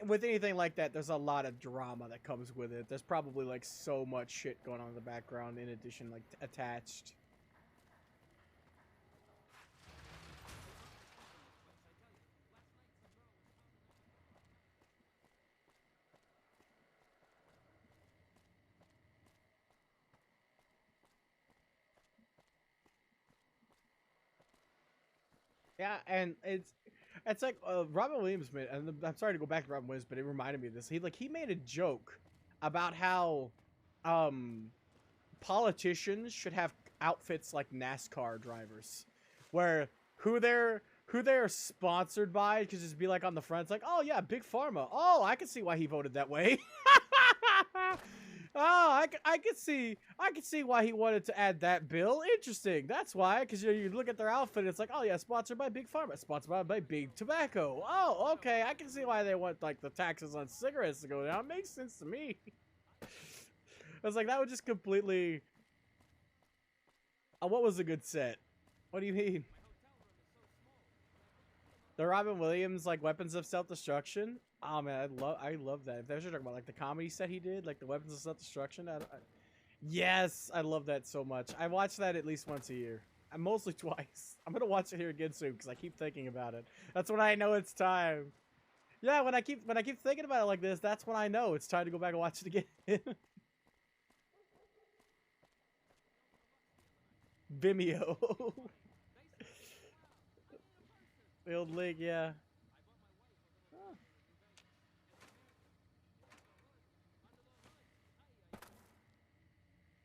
With anything like that, there's a lot of drama that comes with it. There's probably, like, so much shit going on in the background, in addition, like, attached. Yeah, and it's like Robin Williams made, and I'm sorry to go back to Robin Williams, but it reminded me of this. He made a joke about how politicians should have outfits like NASCAR drivers, where who they're sponsored by could just be like on the front. It's like, oh yeah, Big Pharma. Oh, I can see why he voted that way. Oh, I could see why he wanted to add that bill. Interesting. That's why, because you look at their outfit, it's like, oh yeah, sponsored by Big Pharma, sponsored by Big Tobacco. Oh, okay, I can see why they want like the taxes on cigarettes to go down. Makes sense to me. I was like, that would just completely. What was a good set? What do you mean? The Robin Williams like weapons of self-destruction. Oh man, I love that. If they're talking about like the comedy set he did, like the weapons of self-destruction. Yes, I love that so much. I watch that at least once a year. Mostly twice. I'm gonna watch it here again soon because I keep thinking about it. That's when I know it's time. Yeah, when I keep thinking about it like this, that's when I know it's time to go back and watch it again. Vimeo. The old link, yeah. Huh.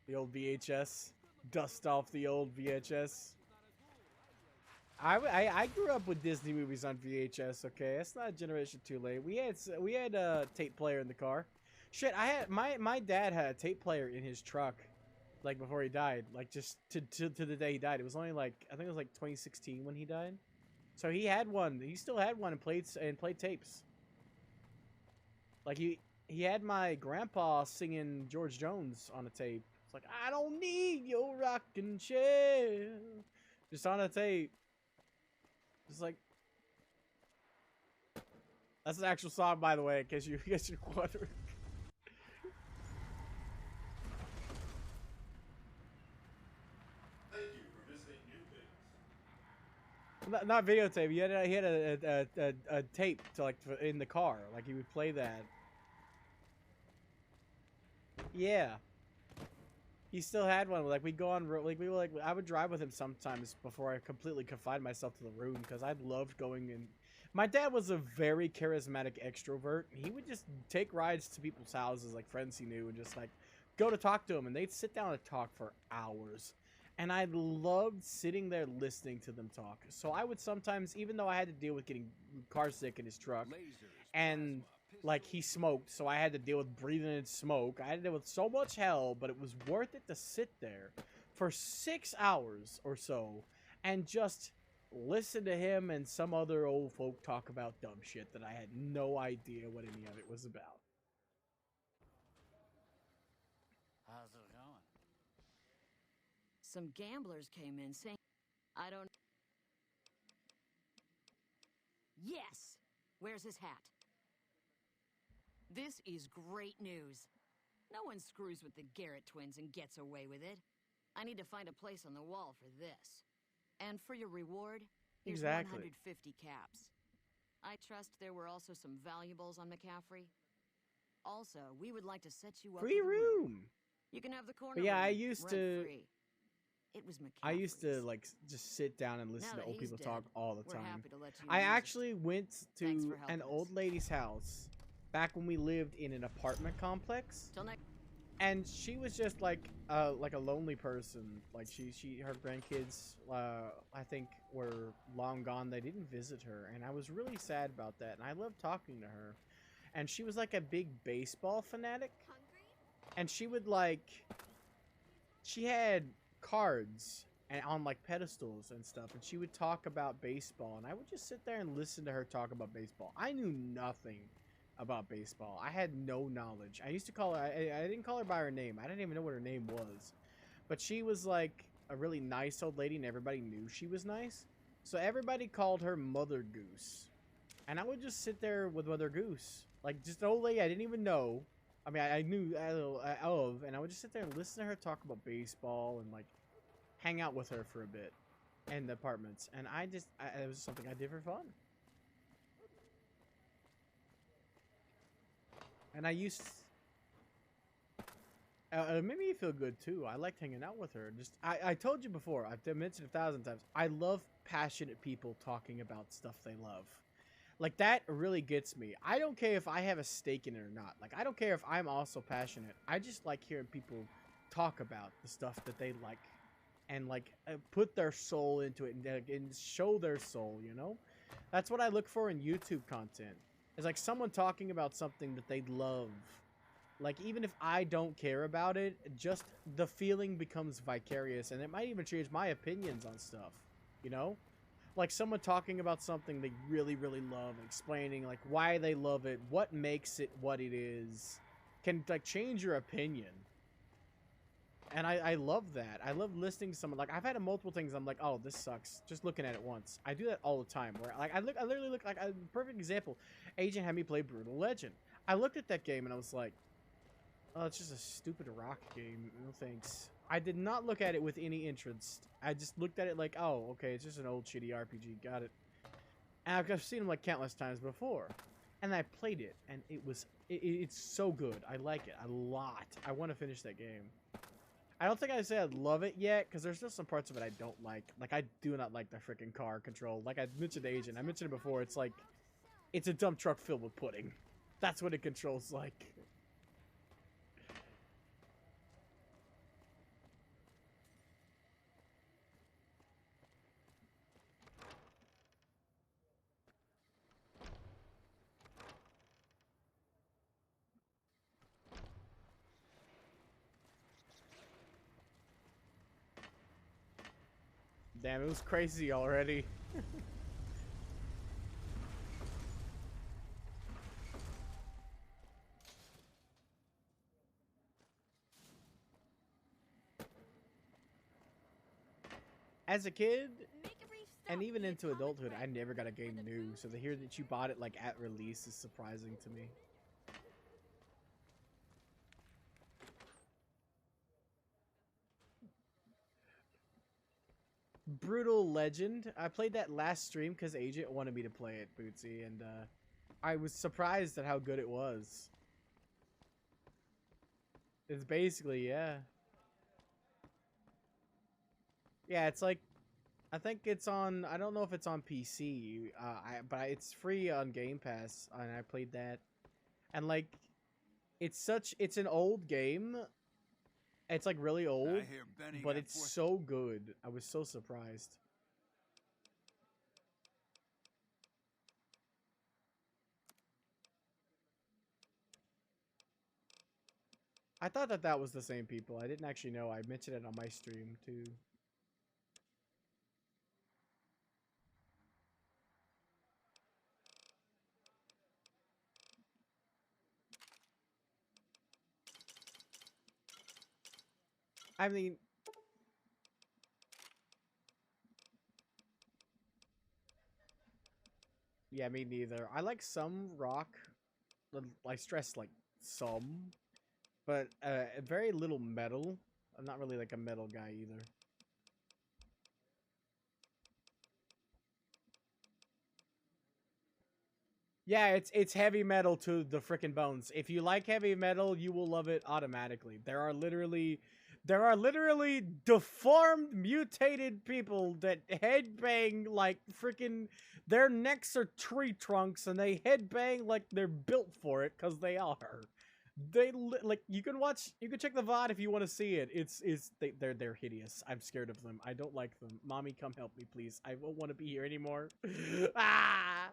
The old VHS. Dust off the old VHS. I grew up with Disney movies on VHS. Okay, that's not a generation too late. We had a tape player in the car. Shit, I had my dad had a tape player in his truck, like before he died. Like just to the day he died. It was only like I think it was like 2016 when he died. So he had one. He still had one and played tapes. Like he had my grandpa singing George Jones on a tape. It's like I don't need your rocking chair, just on a tape. It's like that's an actual song, by the way, in case you're wondering. Thank you for visiting New Things. Not videotape. He had a tape to like in the car. Like he would play that. Yeah. He still had one. Like we'd go on, like we were like I would drive with him sometimes before I completely confined myself to the room because I loved going in. My dad was a very charismatic extrovert. He would just take rides to people's houses, like friends he knew, and just like go to talk to them, and they'd sit down and talk for hours. And I loved sitting there listening to them talk. So I would sometimes, even though I had to deal with getting car sick in his truck, and like he smoked, so I had to deal with breathing in smoke. I had to deal with so much hell, but it was worth it to sit there for 6 hours or so and just listen to him and some other old folk talk about dumb shit that I had no idea what any of it was about. How's it going? Some gamblers came in saying, I don't... Yes! Where's his hat? This is great news. No one screws with the Garrett twins and gets away with it. I need to find a place on the wall for this. And for your reward, here's 150 caps. I trust there were also some valuables on McCaffrey. Also, we would like to set you up free with a room. You can have the corner. But yeah, room, I used to. free. It was McCaffrey's. I used to like just sit down and listen Now to that old people he's talk dead, all the we're time. happy to let you I use it. actually went Thanks to for an helping old lady's house back when we lived in an apartment complex. Till next. And she was just like a lonely person. Like her grandkids, I think, were long gone. They didn't visit her, and I was really sad about that. And I loved talking to her. And she was like a big baseball fanatic. And she would she had cards and on like pedestals and stuff, and she would talk about baseball, and I would just sit there and listen to her talk about baseball. I knew nothing about baseball. I had no knowledge. I used to call her, I didn't call her by her name. I didn't even know what her name was. But she was like a really nice old lady, and everybody knew she was nice. So everybody called her Mother Goose. And I would just sit there with Mother Goose. Like just an old lady I didn't even know. I mean, I knew of, and I would just sit there and listen to her talk about baseball and like hang out with her for a bit in the apartments. And it was something I did for fun. And I used it made me feel good too. I liked hanging out with her. Just I told you before, I've mentioned 1,000 times, I love passionate people talking about stuff they love. Like that really gets me. I don't care if I have a stake in it or not. Like I don't care if I'm also passionate. I just like hearing people talk about the stuff that they like and like put their soul into it and show their soul, you know? That's what I look for in YouTube content. It's like someone talking about something that they love. Like, even if I don't care about it, just the feeling becomes vicarious, and it might even change my opinions on stuff, you know? Like, someone talking about something they really, really love, explaining, like, why they love it, what makes it what it is, can, like, change your opinion. And I love that. I love listening to someone. Like, I've had multiple things I'm like, oh, this sucks. Just looking at it once. I do that all the time. Where, like, I literally look, like, a perfect example. Agent had me play Brutal Legend. I looked at that game and I was like, oh, it's just a stupid rock game. No thanks. I did not look at it with any interest. I just looked at it like, oh, okay, it's just an old shitty RPG. Got it. And I've seen them like countless times before. And I played it, and it's so good. I like it a lot. I want to finish that game. I don't think I say I love it yet, because there's just some parts of it I don't like. Like, I do not like the freaking car control. Like I mentioned Agent. I mentioned it before. It's like, it's a dump truck filled with pudding. That's what it controls like. Damn, it was crazy already. As a kid, and even into adulthood, I never got a game new, so to hear that you bought it like at release is surprising to me. Brutal Legend. I played that last stream because Agent wanted me to play it, Bootsy, and I was surprised at how good it was. It's basically, yeah. Yeah, it's like, I think it's on, I don't know if it's on PC, but it's free on Game Pass, and I played that. And like, it's an old game. It's like really old, but it's so good. I was so surprised. I thought that was the same people. I didn't actually know. I mentioned it on my stream too. I mean, yeah, me neither. I like some rock. I stress like some, but very little metal. I'm not really like a metal guy either. Yeah, it's heavy metal to the frickin' bones. If you like heavy metal, you will love it automatically. There are literally deformed, mutated people that headbang like freaking. Their necks are tree trunks, and they headbang like they're built for it, cause they are. They like you can check the VOD if you want to see it. They're hideous. I'm scared of them. I don't like them. Mommy, come help me, please. I don't want to be here anymore. Ah.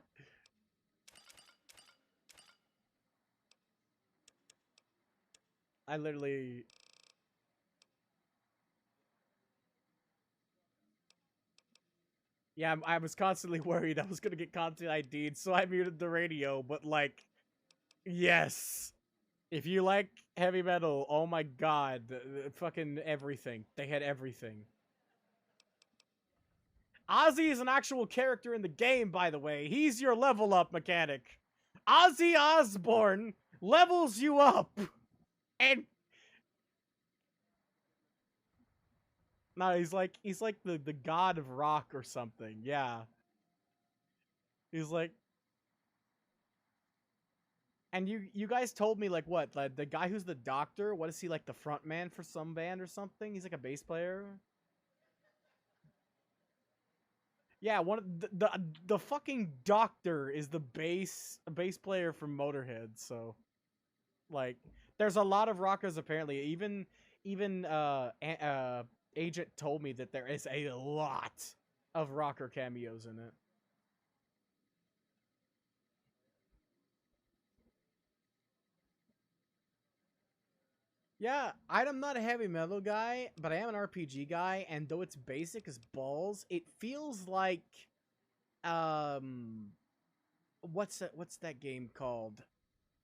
I literally. Yeah, I was constantly worried I was gonna get content ID'd, so I muted the radio, but like, yes. If you like heavy metal, oh my god, fucking everything. They had everything. Ozzy is an actual character in the game, by the way. He's your level up mechanic. Ozzy Osbourne levels you up. And no, he's like the god of rock or something. Yeah. He's like, and you guys told me like what? Like the guy who's the doctor, what is he, like the front man for some band or something? He's like a bass player. Yeah, one of the fucking doctor is the bass player from Motorhead, so like there's a lot of rockers apparently. Even Agent told me that there is a lot of rocker cameos in it. Yeah, I'm not a heavy metal guy, but I am an RPG guy, and though it's basic as balls, it feels like what's that game called?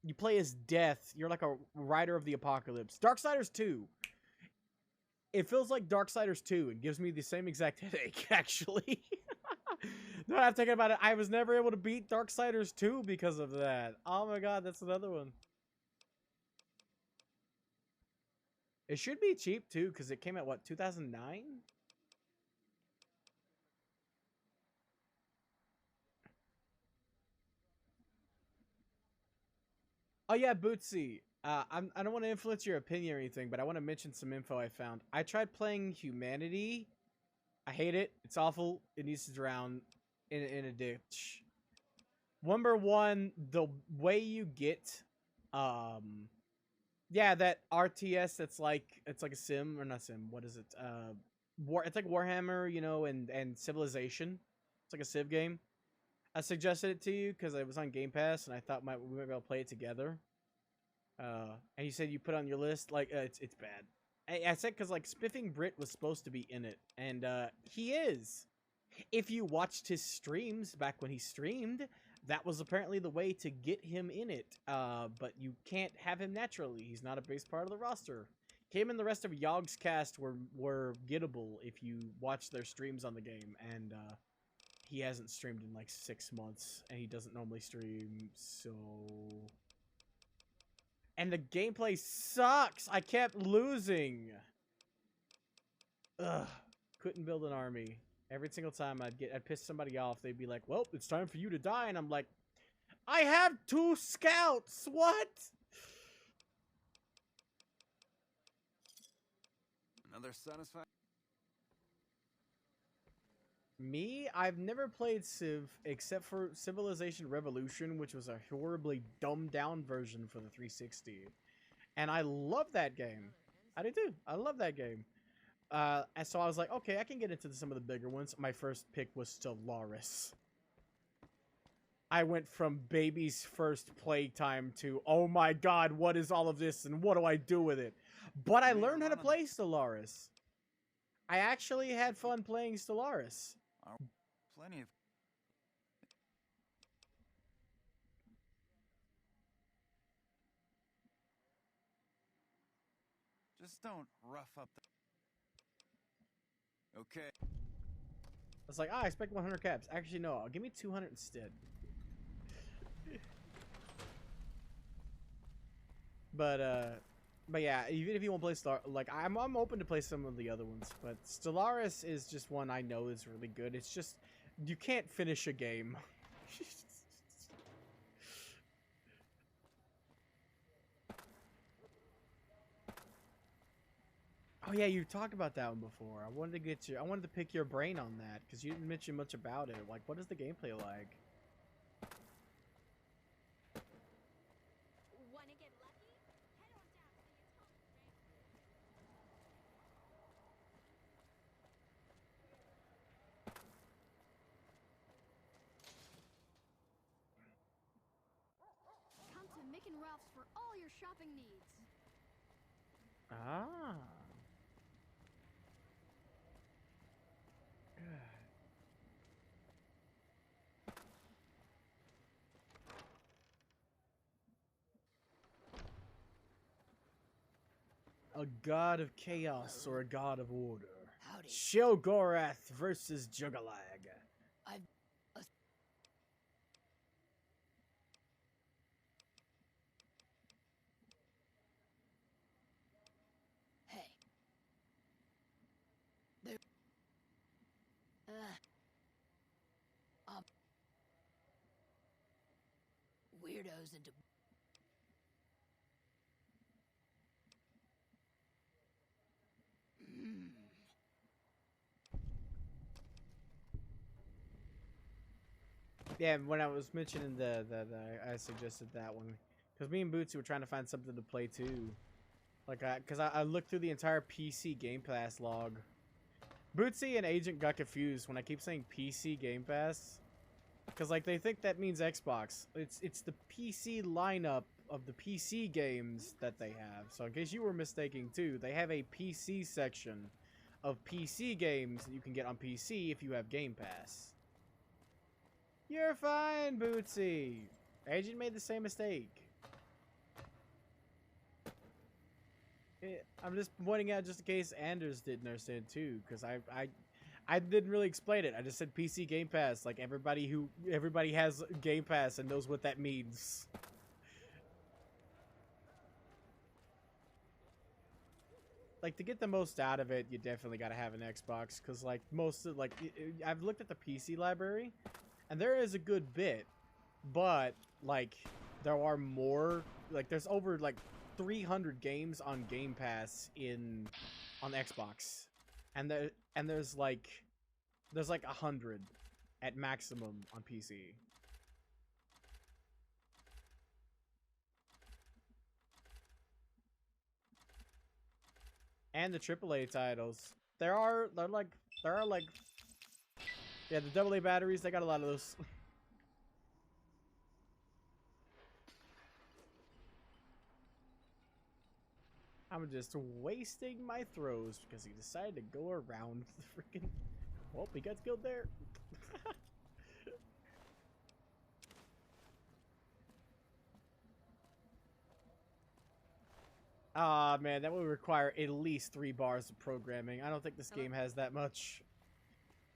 You play as Death. You're like a rider of the apocalypse. Darksiders 2. It feels like Darksiders 2 and gives me the same exact headache, actually. No, I'm thinking about it. I was never able to beat Darksiders 2 because of that. Oh my god, that's another one. It should be cheap too, because it came out, what, 2009? Oh yeah, Bootsy. I don't want to influence your opinion or anything, but I want to mention some info I found. I tried playing Humanity. I hate it. It's awful. It needs to drown in a ditch. Number one, the way you get, yeah, that RTS that's like, it's like a sim, or not sim, what is it? It's like Warhammer, you know, and Civilization. It's like a Civ game. I suggested it to you because it was on Game Pass, and I thought we might be able to play it together. And you said you put on your list, like, it's bad. I said because, like, Spiffing Brit was supposed to be in it, and he is. If you watched his streams back when he streamed, that was apparently the way to get him in it. But you can't have him naturally. He's not a base part of the roster. Him and the rest of Yogg's cast were gettable if you watch their streams on the game, and he hasn't streamed in like 6 months, and he doesn't normally stream, so... And the gameplay sucks! I kept losing! Ugh. Couldn't build an army. Every single time I'd piss somebody off, they'd be like, well, it's time for you to die, and I'm like, I have 2 scouts! What? Another satisfying... Me? I've never played Civ except for Civilization Revolution, which was a horribly dumbed down version for the 360. And I love that game. I do too. I love that game. And so I was like, okay, I can get into some of the bigger ones. My first pick was Stellaris. I went from baby's first playtime to, oh my god, what is all of this and what do I do with it? But I learned how to play Stellaris. I actually had fun playing Stellaris. Plenty of... Just don't rough up the... Okay. I was like, I expect 100 caps. Actually, no, give me 200 instead. But yeah, even if you won't play like I'm open to play some of the other ones, but Stellaris is just one I know is really good. It's just you can't finish a game. Oh yeah, you talked about that one before. I wanted to pick your brain on that because you didn't mention much about it. Like, what is the gameplay like? Mick and Ralph's for all your shopping needs. Ah. A god of chaos or a god of order? Howdy. Shelgorath versus Juggalag. Weirdos into... Yeah, when I was mentioning I suggested that one because me and Bootsy were trying to find something to play too. Like, because I looked through the entire PC Game Pass log. Bootsy and Agent got confused when I keep saying PC Game Pass, because like they think that means Xbox. It's the PC lineup of the PC games that they have. So in case you were mistaking too, they have a PC section of PC games that you can get on PC if you have Game Pass. You're fine, Bootsy. Agent made the same mistake. I'm just pointing out just in case Anders didn't understand too, because I didn't really explain it. I just said PC Game Pass, like everybody has Game Pass and knows what that means. Like, to get the most out of it, you definitely gotta have an Xbox, because like most of I've looked at the PC library, and there is a good bit, but like there are more, like there's over like 300 games on Game Pass on Xbox, and there's like 100 at maximum on PC. And the AAA titles. There are like yeah, the AA batteries, they got a lot of those. I'm just wasting my throws because he decided to go around the freaking. Well, he got killed there. Ah, man, that would require at least 3 bars of programming. I don't think this game has that much.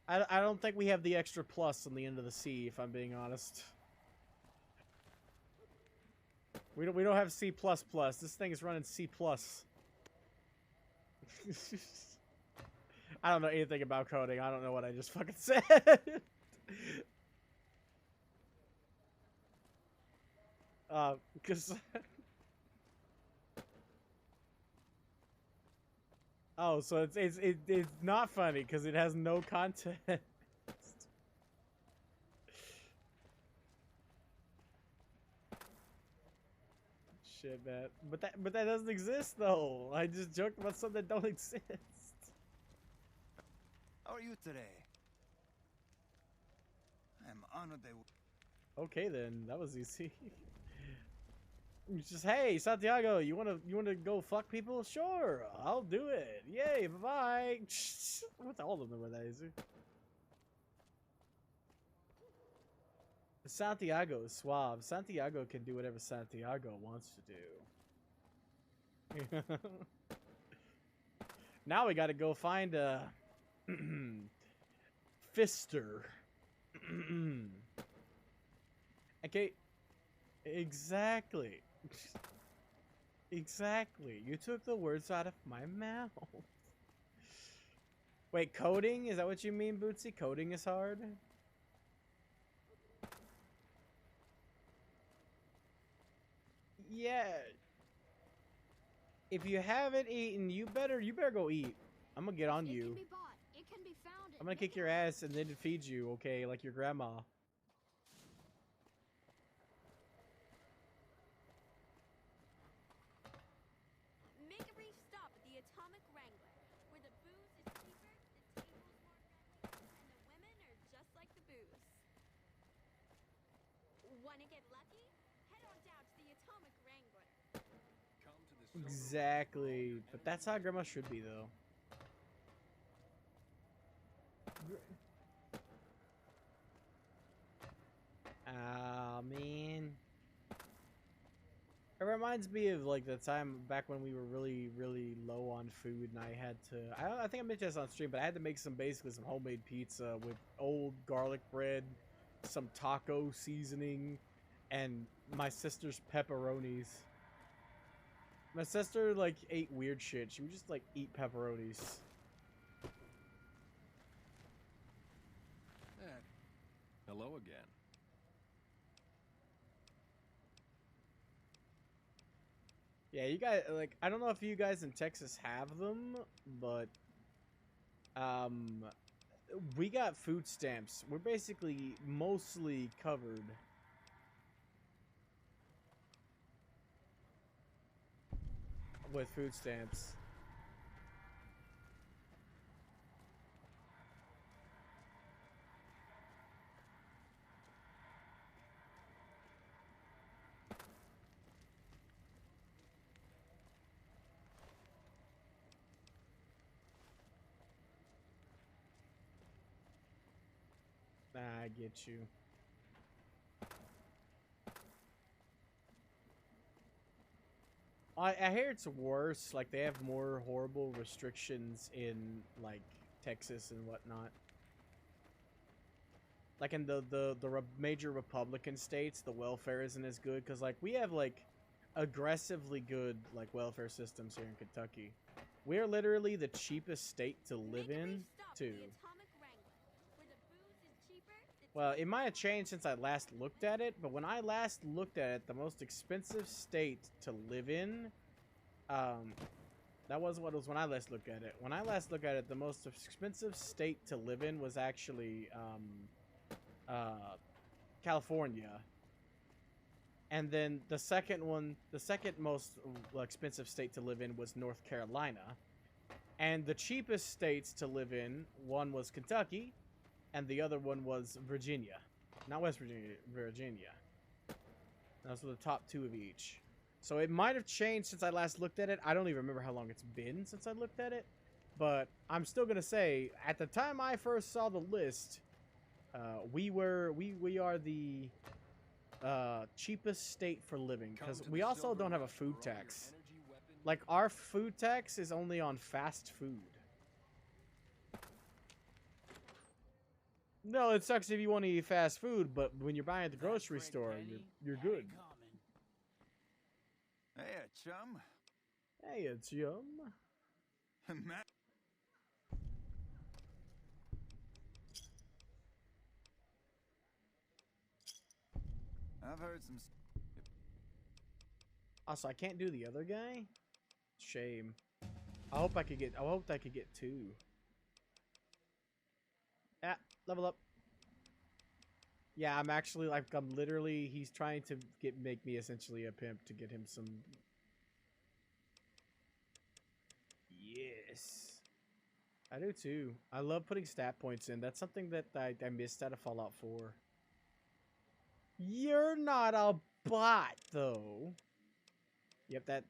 I don't think we have the extra plus on the end of the C, if I'm being honest. We don't have C++. This thing is running C+. I don't know anything about coding. I don't know what I just fucking said. Because oh, so it's not funny because it has no context. Shit, man. But that doesn't exist though. I just joked about something that don't exist. How are you today? I'm honored they. Okay then, that was easy. It's just, hey, Santiago, you wanna go fuck people? Sure, I'll do it. Yay, bye bye. What's all of them were that easy? Santiago is suave. Santiago can do whatever Santiago wants to do. Now we gotta go find a Fister. Okay, exactly. Exactly. You took the words out of my mouth. Wait, coding? Is that what you mean, Bootsy? Coding is hard? Yeah. If you haven't eaten, you better go eat. I'm gonna get on you. I'm gonna kick your ass and then feed you, okay? Like your grandma. Make a brief stop at the Atomic Wrangler, where the booze is cheaper, the tables more fancy, and the women are just like the booze. Wanna get lucky? Head on down to the Atomic Wrangler. Exactly. But that's how grandma should be, though. Ah, man. It reminds me of like the time back when we were really, really low on food, and I had to. I think I mentioned this on stream, but I had to make some homemade pizza with old garlic bread, some taco seasoning, and my sister's pepperonis. My sister like ate weird shit. She would just like eat pepperonis. Hello again. Yeah, you guys, like, I don't know if you guys in Texas have them, but, we got food stamps. We're basically mostly covered. With food stamps. I get you. I hear it's worse. Like, they have more horrible restrictions in, like, Texas and whatnot. Like, in the major Republican states, the welfare isn't as good. Because, like, we have, like, aggressively good, like, welfare systems here in Kentucky. We're literally the cheapest state to live in, too. Well, it might have changed since I last looked at it, but when I last looked at it, the most expensive state to live in That was what it was when I last looked at it. When I last looked at it, the most expensive state to live in was actually California. And then the second most expensive state to live in was North Carolina. And the cheapest states to live in, one was Kentucky, and the other one was Virginia. Not West Virginia, Virginia. Those were the top two of each. So it might have changed since I last looked at it. I don't even remember how long it's been since I looked at it. But I'm still going to say, at the time I first saw the list, we are the cheapest state for living. Because we also don't have a food tax. Like, our food tax is only on fast food. No, it sucks if you want to eat fast food, but when you're buying at the grocery store, you're good. Hey, chum. Hey, chum. Matt. I've heard some. Also, I can't do the other guy. Shame. I hope I could get 2. Ah, level up. Yeah, I'm actually like I'm literally he's trying to make me essentially a pimp to get him some. Yes. I do too. I love putting stat points in. That's something that I missed out of Fallout 4. You're not a bot though. Yep, that.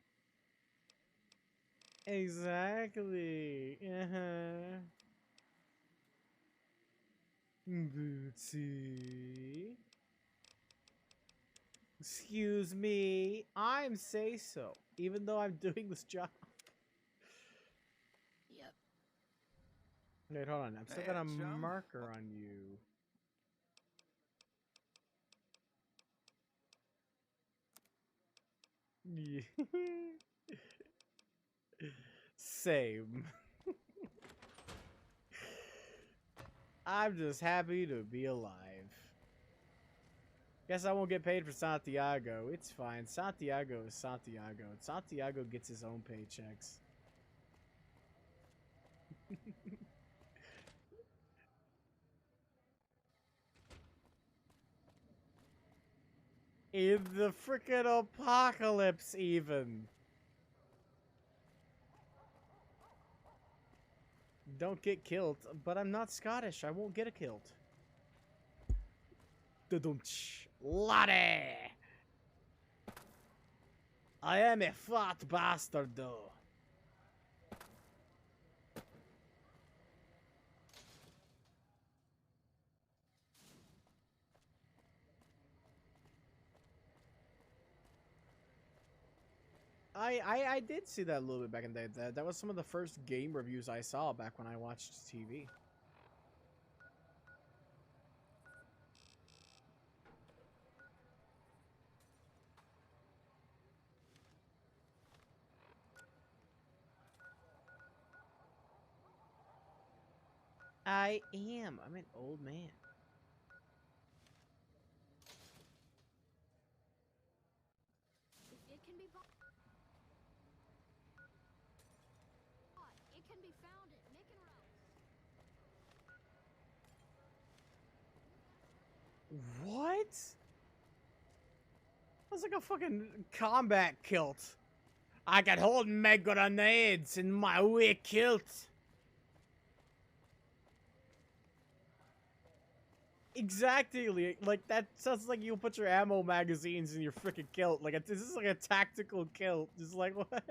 Exactly. Uh-huh. Bootsy. Excuse me. I'm say so. Even though I'm doing this job. Yep. Wait, hold on. I'm still got a marker on you. Same. I'm just happy to be alive. Guess I won't get paid for Santiago. It's fine. Santiago is Santiago. Santiago gets his own paychecks. In the frickin' apocalypse, even. Don't get killed, but I'm not Scottish. I won't get a killed. Laddie! I am a fat bastard, though. I did see that a little bit back in the day. That was some of the first game reviews I saw back when I watched TV. I am. I'm an old man. It can be bought. It can be found at Nick and Rose. What? That's like a fucking combat kilt. I can hold my grenades in my wee kilt. Exactly, like that sounds like you put your ammo magazines in your freaking kilt. Like this is like a tactical kilt. Just like what?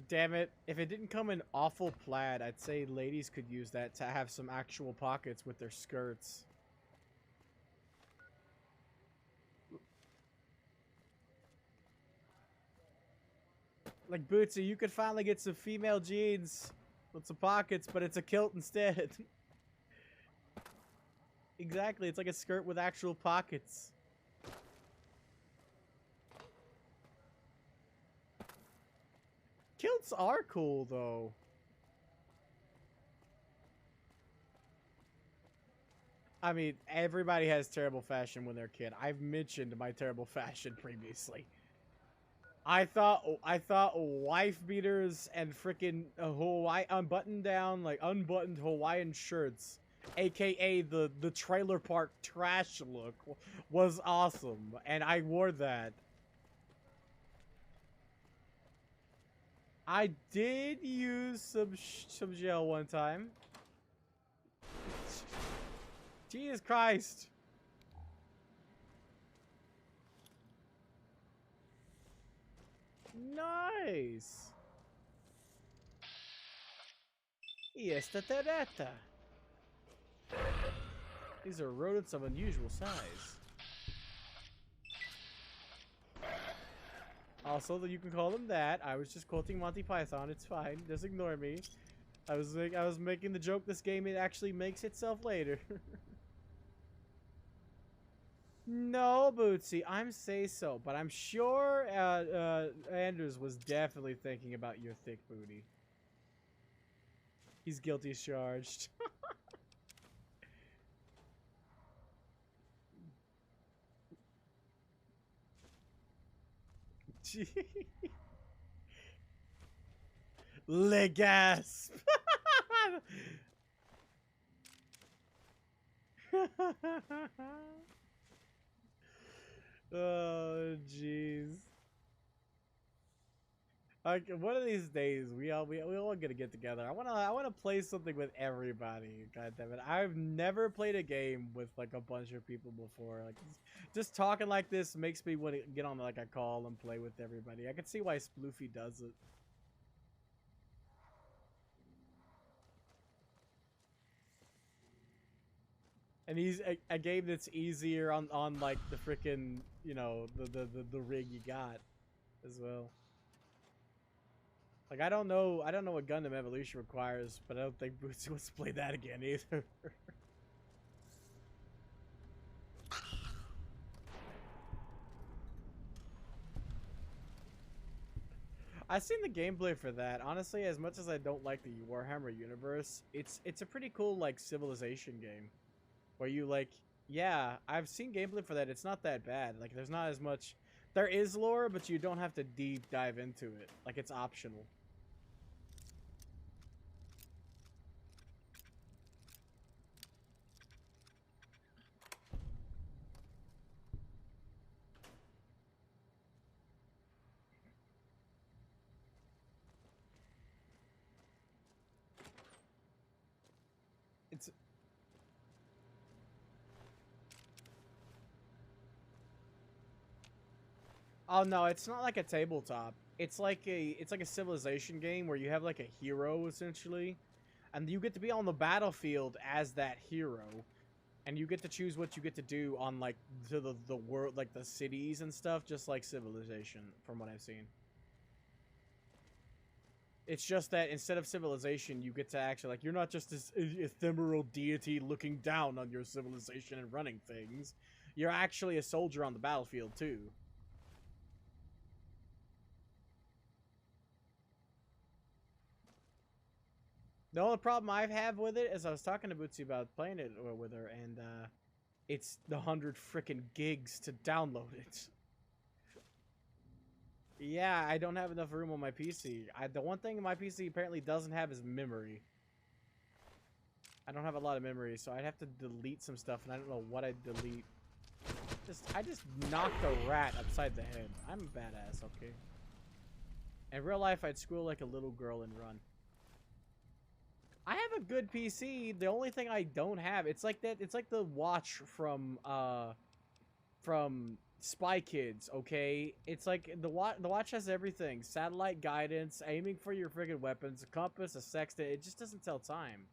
Damn it! If it didn't come in awful plaid, I'd say ladies could use that to have some actual pockets with their skirts. Like Bootsy, you could finally get some female jeans with some pockets, but it's a kilt instead. Exactly, it's like a skirt with actual pockets. Kilts are cool, though. I mean, everybody has terrible fashion when they're a kid. I've mentioned my terrible fashion previously. I thought wife beaters and freaking Hawaii unbuttoned Hawaiian shirts, aka the trailer park trash look, was awesome, and I wore that. I did use some gel one time. Jesus Christ. Nice. Esta terreta. These are rodents of unusual size. Also, you can call them that. I was just quoting Monty Python. It's fine. Just ignore me. I was making the joke. This game, it actually makes itself later. No, Bootsy, I'm say so, but I'm sure Anders was definitely thinking about your thick booty. He's guilty as charged. Le gasp. Oh, jeez. Like, one of these days, we all gonna get together. I wanna play something with everybody. God damn it! I've never played a game with like a bunch of people before. Like, just talking like this makes me want to get on like a call and play with everybody. I can see why Sploofy does it. And he's a game that's easier on like the freaking, you know, the rig you got as well. Like, I don't know what Gundam Evolution requires, but I don't think Bootsy wants to play that again either. I've seen the gameplay for that. Honestly, as much as I don't like the Warhammer universe, it's a pretty cool like civilization game. Where you like, yeah, I've seen gameplay for that. It's not that bad. Like, there's not as much. There is lore, but you don't have to deep dive into it. Like, it's optional. It's. Oh no, it's not like a tabletop. It's like a civilization game where you have like a hero essentially, and you get to be on the battlefield as that hero, and you get to choose what you get to do on like the world, like the cities and stuff, just like Civilization, from what I've seen. It's just that instead of Civilization, you get to actually, like, you're not just this ephemeral deity looking down on your civilization and running things. You're actually a soldier on the battlefield too. The only problem I have with it is I was talking to Bootsy about playing it with her, and it's the 100 frickin' gigs to download it. Yeah, I don't have enough room on my PC. The one thing my PC apparently doesn't have is memory. I don't have a lot of memory, so I'd have to delete some stuff, and I don't know what I'd delete. I just knocked a rat upside the head. I'm a badass, okay? In real life, I'd squeal like a little girl and run. I have a good PC. The only thing I don't have, it's like that. It's like the watch from Spy Kids. Okay, it's like the watch has everything: satellite guidance, aiming for your friggin' weapons, a compass, a sextant. It just doesn't tell time.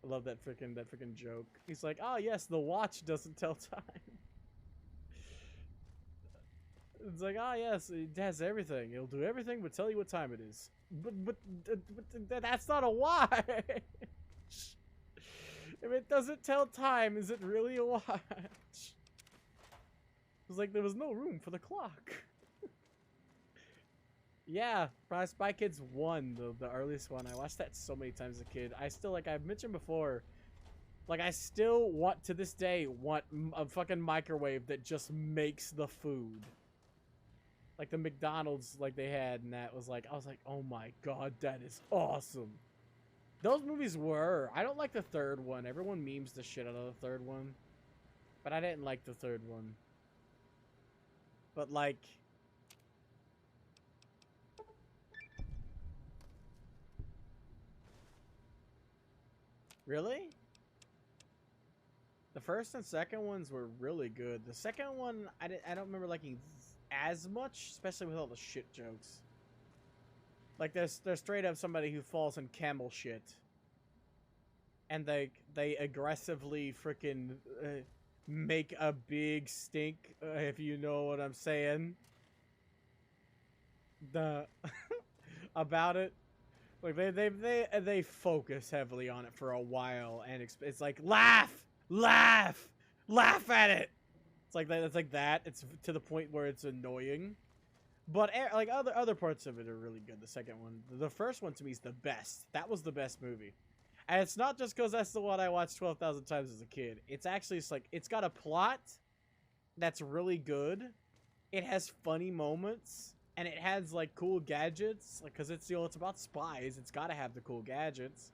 I love that freaking joke. He's like, "Oh yes, the watch doesn't tell time." It's like, ah, yes, it has everything. It'll do everything but tell you what time it is. But that's not a watch. If it doesn't tell time, is it really a watch? It's like there was no room for the clock. Yeah, Spy Kids 1, the earliest one. I watched that so many times as a kid. I still, like I've mentioned before, like I still want, to this day, want a fucking microwave that just makes the food. Like the McDonald's like they had, and that was like, I was like, oh my god, that is awesome. Those movies were. I don't like the third one. Everyone memes the shit out of the third one. But I didn't like the third one. But like... Really? The first and second ones were really good. The second one, I don't remember liking as much, especially with all the shit jokes. Like there's straight up somebody who falls in camel shit, and they aggressively freaking make a big stink, if you know what I'm saying. About it. Like they focus heavily on it for a while, and it's like laugh at it. It's like that. It's like that. It's to the point where it's annoying. But like other parts of it are really good. The second one, the first one to me is the best. That was the best movie, and it's not just because that's the one I watched 12,000 times as a kid. It's actually just like it's got a plot that's really good. It has funny moments. And it has, like, cool gadgets, like, because it's, you know, it's about spies. It's got to have the cool gadgets.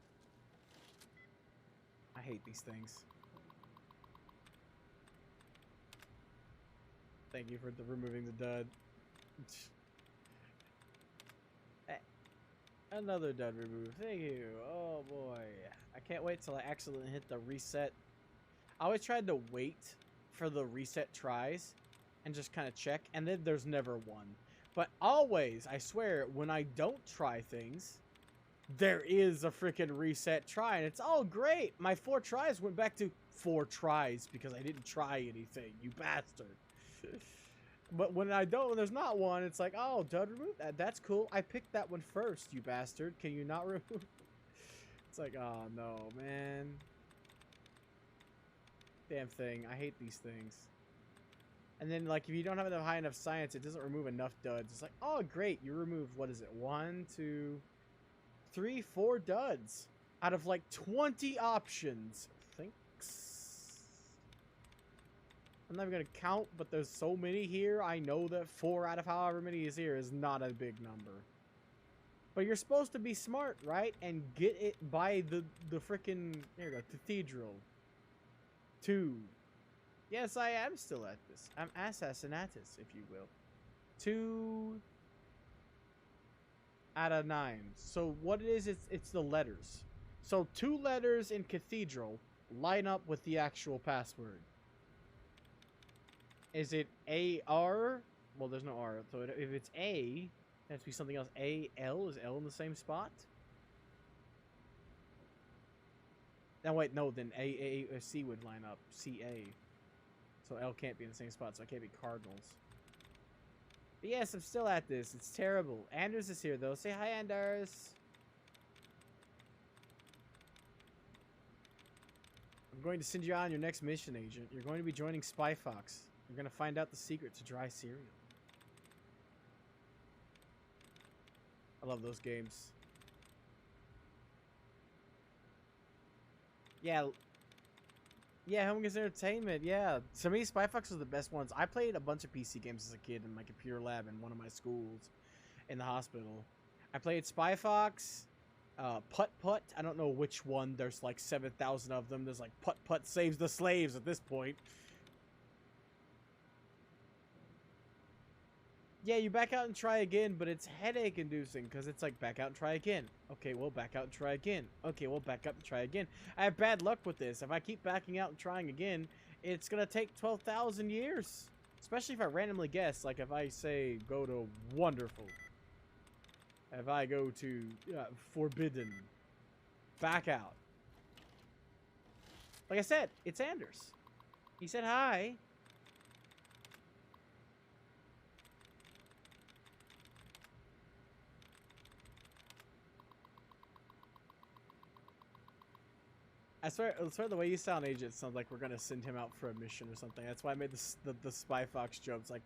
I hate these things. Thank you for removing the dud. Another dud removed. Thank you. Oh, boy. I can't wait till I accidentally hit the reset. I always tried to wait for the reset tries and just kind of check, and then there's never one. But always, I swear, when I don't try things, there is a freaking reset try. And it's all great. My 4 tries went back to 4 tries because I didn't try anything, you bastard. But when I don't, when there's not one, it's like, oh, dud remove that. That's cool. I picked that one first, you bastard. Can you not remove? It's like, oh, no, man. Damn thing. I hate these things. And then, like, if you don't have enough high enough science, it doesn't remove enough duds. It's like, oh, great. You removed, what is it? 1, 2, 3, 4 duds out of, like, 20 options. Thanks. I'm not even going to count, but there's so many here. I know that 4 out of however many is here is not a big number. But you're supposed to be smart, right? And get it by the freaking, there you go, cathedral. 2. Yes, I am still at this. I'm assassinatus, if you will. 2 out of 9. So what it is, it's the letters. So 2 letters in cathedral line up with the actual password. Is it A-R? Well, there's no R. So if it's A, it has to be something else. A-L? Is L in the same spot? Now wait, no, then C would line up. C-A. So L can't be in the same spot, so it can't be Cardinals. But yes, I'm still at this. It's terrible. Anders is here, though. Say hi, Anders. I'm going to send you on your next mission, Agent. You're going to be joining Spy Fox. You're going to find out the secret to dry cereal. I love those games. Yeah. Yeah, Home Games Entertainment, yeah. To me, Spy Fox was the best ones. I played a bunch of PC games as a kid in my computer lab in one of my schools in the hospital. I played Spy Fox, Putt Putt. I don't know which one. There's like 7,000 of them. There's like Putt Putt Saves the Slaves at this point. Yeah, you back out and try again, but it's headache inducing because it's like back out and try again. Okay, well, back out and try again. Okay, well, back up and try again. I have bad luck with this. If I keep backing out and trying again, it's going to take 12,000 years. Especially if I randomly guess. Like if I say go to Wonderful. If I go to Forbidden. Back out. Like I said, it's Anders. He said hi. I swear the way you sound, Agent, sounds like we're gonna send him out for a mission or something. That's why I made the Spy Fox joke. It's like,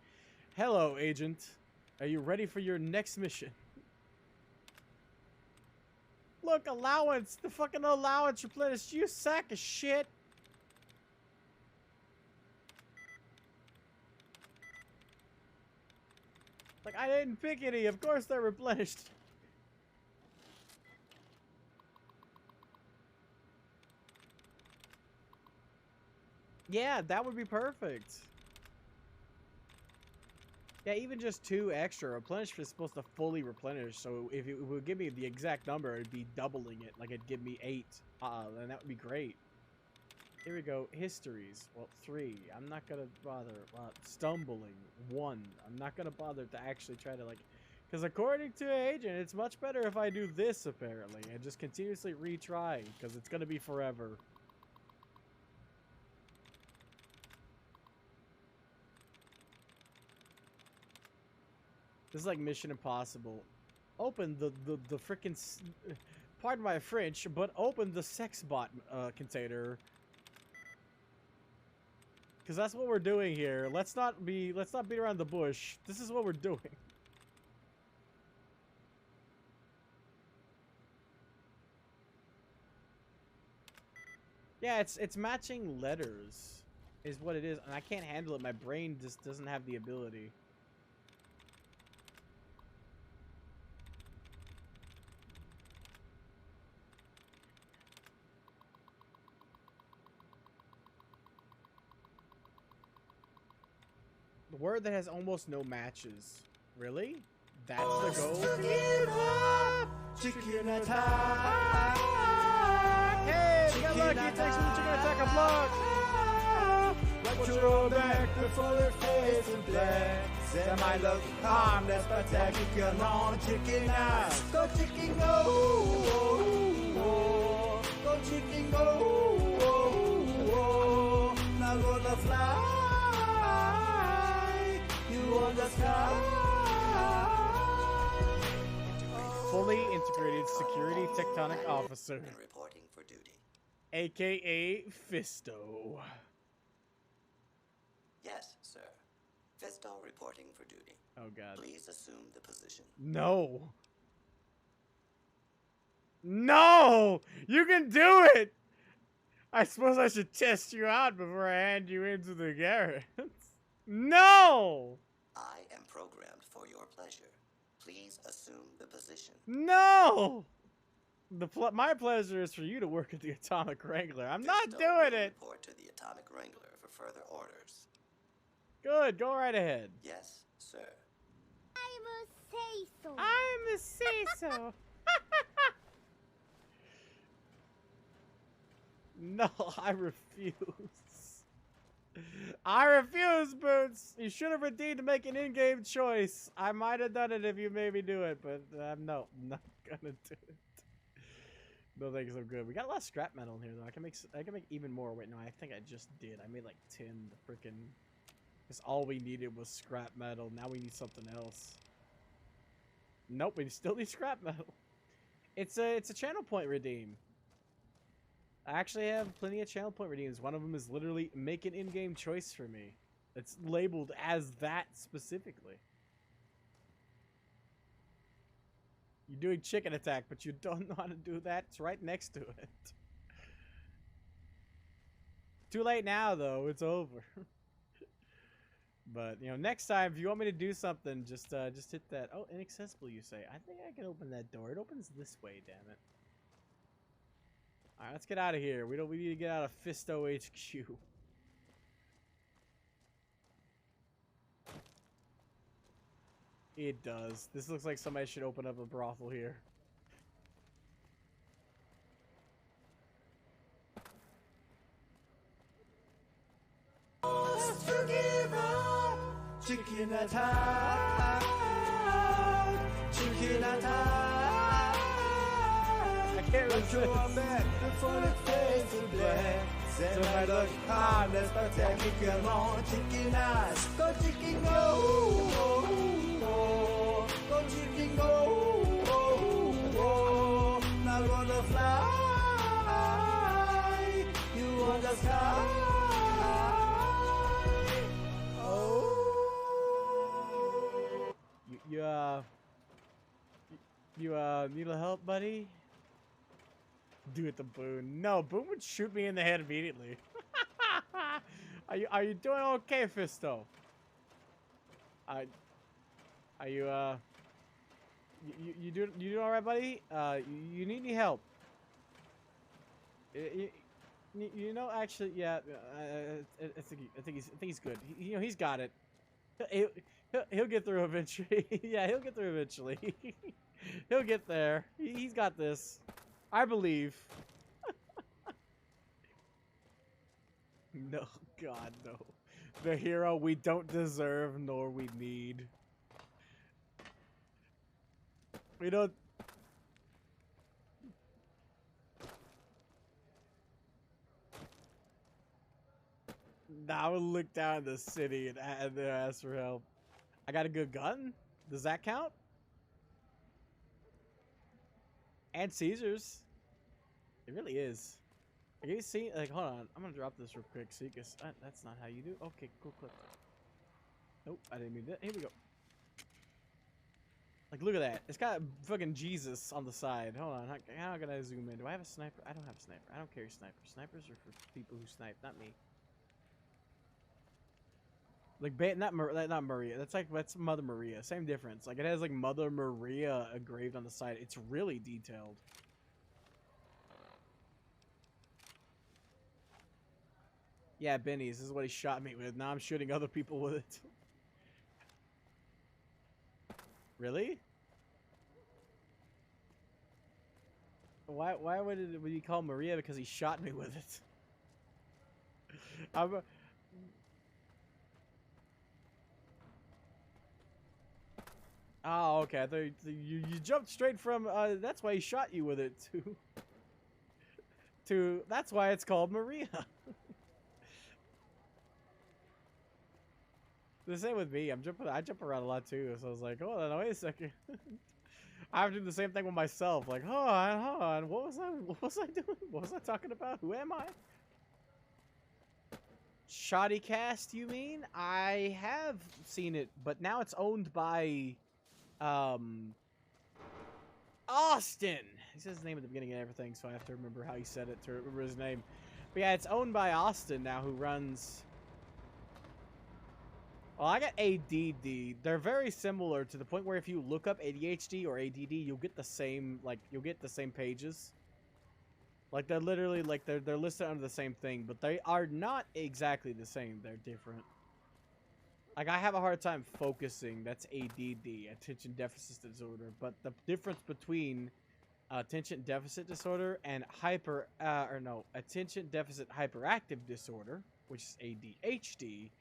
hello, Agent. Are you ready for your next mission? Look, allowance. The fucking allowance replenished. You sack of shit. Like, I didn't pick any. Of course they're replenished. Yeah, that would be perfect. Yeah, even just 2 extra. Replenish is supposed to fully replenish, so if it would give me the exact number, it'd be doubling it. Like, it'd give me 8. Then that would be great. Here we go. Histories. Well, 3. I'm not gonna bother. Stumbling. 1. I'm not gonna bother to actually try to, like... Because according to Agent, it's much better if I do this, apparently. And just continuously retry. Because it's gonna be forever. This is like Mission Impossible. Open the frickin' pardon my French, but open the sex bot container. Cause that's what we're doing here. Let's not beat around the bush. This is what we're doing. Yeah, it's matching letters is what it is, and I can't handle it. My brain just doesn't have the ability. The word that has almost no matches. Really? That's the goal? Chicken attack! Hey, we got lucky. It takes from the chicken attack a block. Watch your back before their face and black. They might look harmless, but they kick on chicken ass. Go chicken go! Go chicken go! Now gonna fly. On the sky. Fully integrated security tectonic officer. And reporting for duty. AKA Fisto. Yes, sir. Fisto reporting for duty. Oh god. Please assume the position. No. No! You can do it! I suppose I should test you out before I hand you into the Garrett. No! I am programmed for your pleasure. Please assume the position. No! My pleasure is for you to work at the Atomic Wrangler. I'm not doing it! Report to the Atomic Wrangler for further orders. Good, go right ahead. Yes, sir. I'm a say-so. I'm a say-so. No, I refuse. I refuse, Boots! You should have redeemed to make an in-game choice. I might have done it if you made me do it, but no, I'm not gonna do it. No thanks, I'm good. We got a lot of scrap metal in here, though. I can make even more. Wait, no, I think I just did. I made like 10 freaking... Because all we needed was scrap metal. Now we need something else. Nope, we still need scrap metal. It's a channel point redeem. I actually have plenty of channel point redeems. One of them is literally make an in-game choice for me. It's labeled as that specifically. You're doing chicken attack, but you don't know how to do that. It's right next to it. Too late now, though. It's over. But, you know, next time, if you want me to do something, just hit that. Oh, inaccessible, you say. I think I can open that door. It opens this way, damn it. Alright, let's get out of here. We need to get out of Fisto HQ. It does. This looks like somebody should open up a brothel here. Chicken attack! Chicken attack! I can't resist. Back before the face is black. They might look harmless, but they kick on chicken ass. Go chicken go! Go chicken go! Now gonna fly. You on the sky. need a help, buddy? Do it to Boone. No, Boone would shoot me in the head immediately. Are you doing okay, Fisto? Are you you doing all right, buddy? You need any help? You know, actually, yeah. I think he's good. You know, he's got it. He'll get through eventually. Yeah, he'll get through eventually. He'll get there. He's got this. I believe. No, God, no. The hero we don't deserve nor we need. We don't. Now I would look down the city and ask for help. I got a good gun? Does that count? And Caesar's. It really is. Like, you see, like, hold on. I'm gonna drop this real quick. See, cause that's not how you do. Okay, cool, clip. Nope, I didn't mean that. Here we go. Like, look at that. It's got fucking Jesus on the side. Hold on. How can I zoom in? Do I have a sniper? I don't have a sniper. I don't carry snipers. Snipers are for people who snipe, not me. Like, not Maria. That's Mother Maria. Same difference. Like, it has like Mother Maria engraved on the side. It's really detailed. Yeah, Benny's. This is what he shot me with. Now I'm shooting other people with it. Really? Why would he call Maria? Because he shot me with it. Oh, okay. I thought you jumped straight from. That's why he shot you with it to. That's why it's called Maria. The same with me. I jump around a lot too. So I was like, oh, no, wait a second. I have to do the same thing with myself. Like, hold on. What was I doing? What was I talking about? Who am I? Shoddy Cast, you mean? I have seen it, but now it's owned by Austin. He says his name at the beginning of everything, so I have to remember how he said it to remember his name. But yeah, it's owned by Austin now, who runs. Well, I got ADD. They're very similar to the point where if you look up ADHD or ADD, you'll get the same pages. Like, they're literally like they're listed under the same thing, but they are not exactly the same. They're different. Like, I have a hard time focusing. That's ADD, attention deficit disorder. But the difference between attention deficit disorder and attention deficit hyperactive disorder, which is ADHD,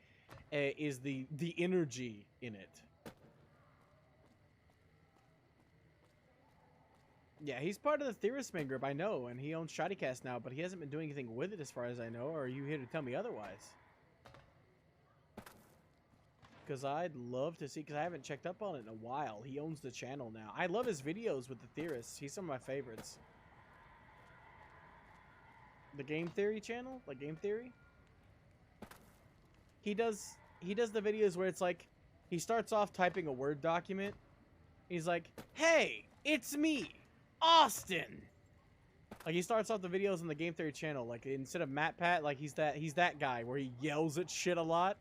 is the energy in it. Yeah, he's part of the Theorist Man group, I know, and he owns Shoddycast now, but he hasn't been doing anything with it as far as I know, or are you here to tell me otherwise? Because I'd love to see, because I haven't checked up on it in a while. He owns the channel now. I love his videos with the Theorists. He's some of my favorites. The Game Theory channel? Like Game Theory? He does the videos where it's like, he starts off typing a Word document. He's like, hey, it's me, Austin. Like, he starts off the videos on the Game Theory channel. Like, instead of MatPat, like, he's that guy where he yells at shit a lot.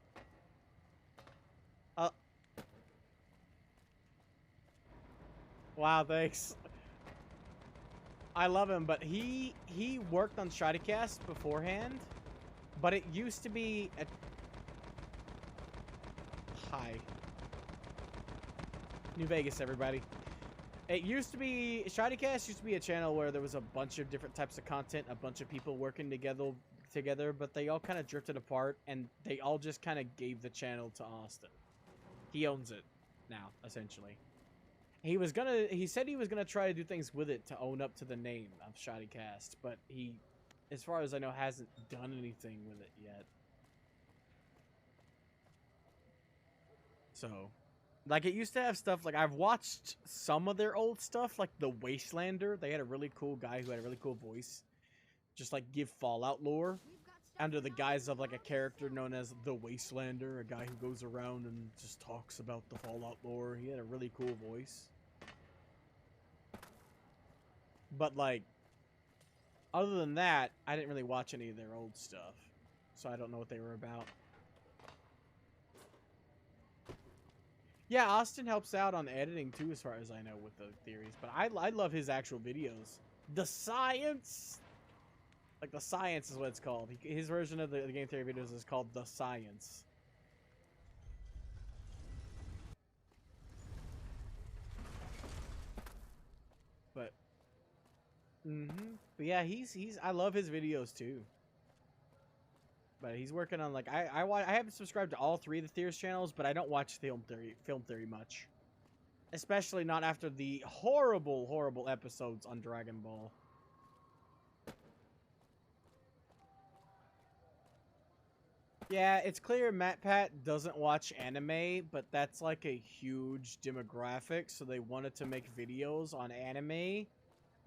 Wow, thanks. I love him, but he worked on Shoddycast beforehand, but it used to be a... Hi. New Vegas, everybody. It used to be... Shoddycast used to be a channel where there was a bunch of different types of content, a bunch of people working together, but they all kind of drifted apart, and they all just kind of gave the channel to Austin. He owns it now, essentially. He said he was gonna try to do things with it to own up to the name of Shoddycast, but he, as far as I know, hasn't done anything with it yet. So, like, it used to have stuff, like, I've watched some of their old stuff, like The Wastelander. They had a really cool guy who had a really cool voice. Just, like, give Fallout lore under the guise of, like, a character known as The Wastelander, a guy who goes around and just talks about the Fallout lore. He had a really cool voice. But like, other than that, I didn't really watch any of their old stuff, so I don't know what they were about. Yeah, Austin helps out on editing too, as far as I know, with the theories. But I love his actual videos. The science, like the science is what it's called. His version of the game theory videos is called The Science. But, but yeah, he's I love his videos too. But he's working on like I haven't subscribed to all 3 of the Theorist channels, but I don't watch film theory much, especially not after the horrible episodes on Dragon Ball. Yeah, it's clear MatPat doesn't watch anime, but that's like a huge demographic, so they wanted to make videos on anime,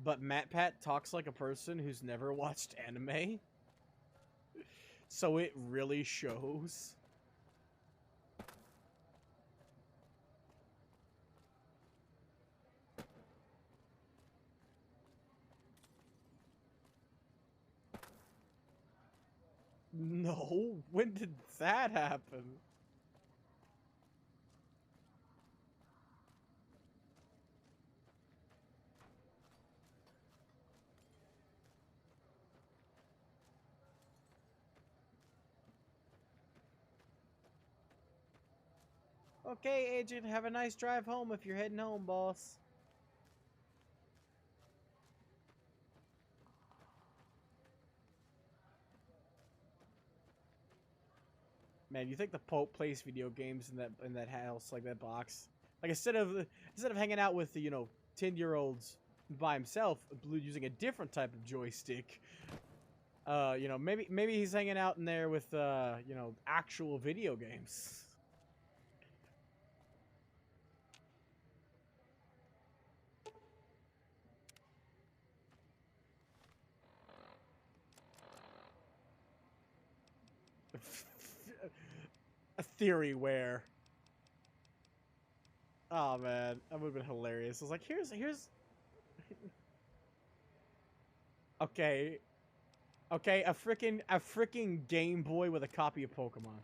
but MatPat talks like a person who's never watched anime. So it really shows. No, when did that happen? Okay, Agent, have a nice drive home if you're heading home, boss. Man, you think the Pope plays video games in that house, like that box? Like instead of hanging out with the 10-year-olds by himself, using a different type of joystick, maybe he's hanging out in there with actual video games. A theory where. Oh man, that would have been hilarious. I was like, here's. Okay, a freaking Game Boy with a copy of Pokemon.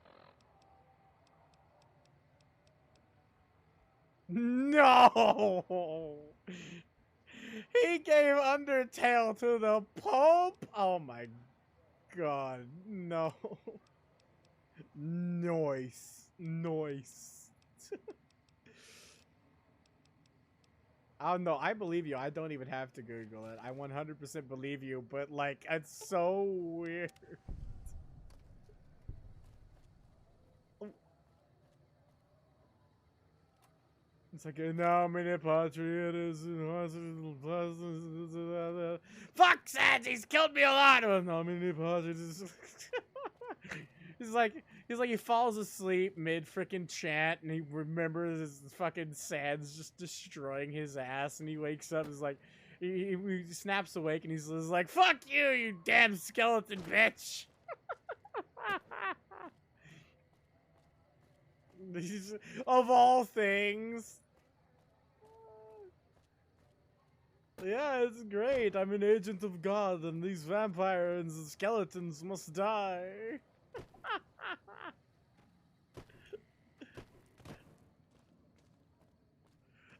No! He gave Undertale to the Pope? Oh my god, no. Noise. Oh no, I believe you. I don't even have to Google it. I 100% believe you, but like, it's so weird. It's like, nomine patriotus. Fuck, Sans, he's killed me a lot. Nomine patriotus. He's like he falls asleep mid freaking chant, and he remembers his fucking Sans just destroying his ass, and he wakes up. He's like, he snaps awake, and he's like, "Fuck you, you damn skeleton bitch!" Of all things. Yeah, it's great. I'm an agent of God, and these vampires and skeletons must die.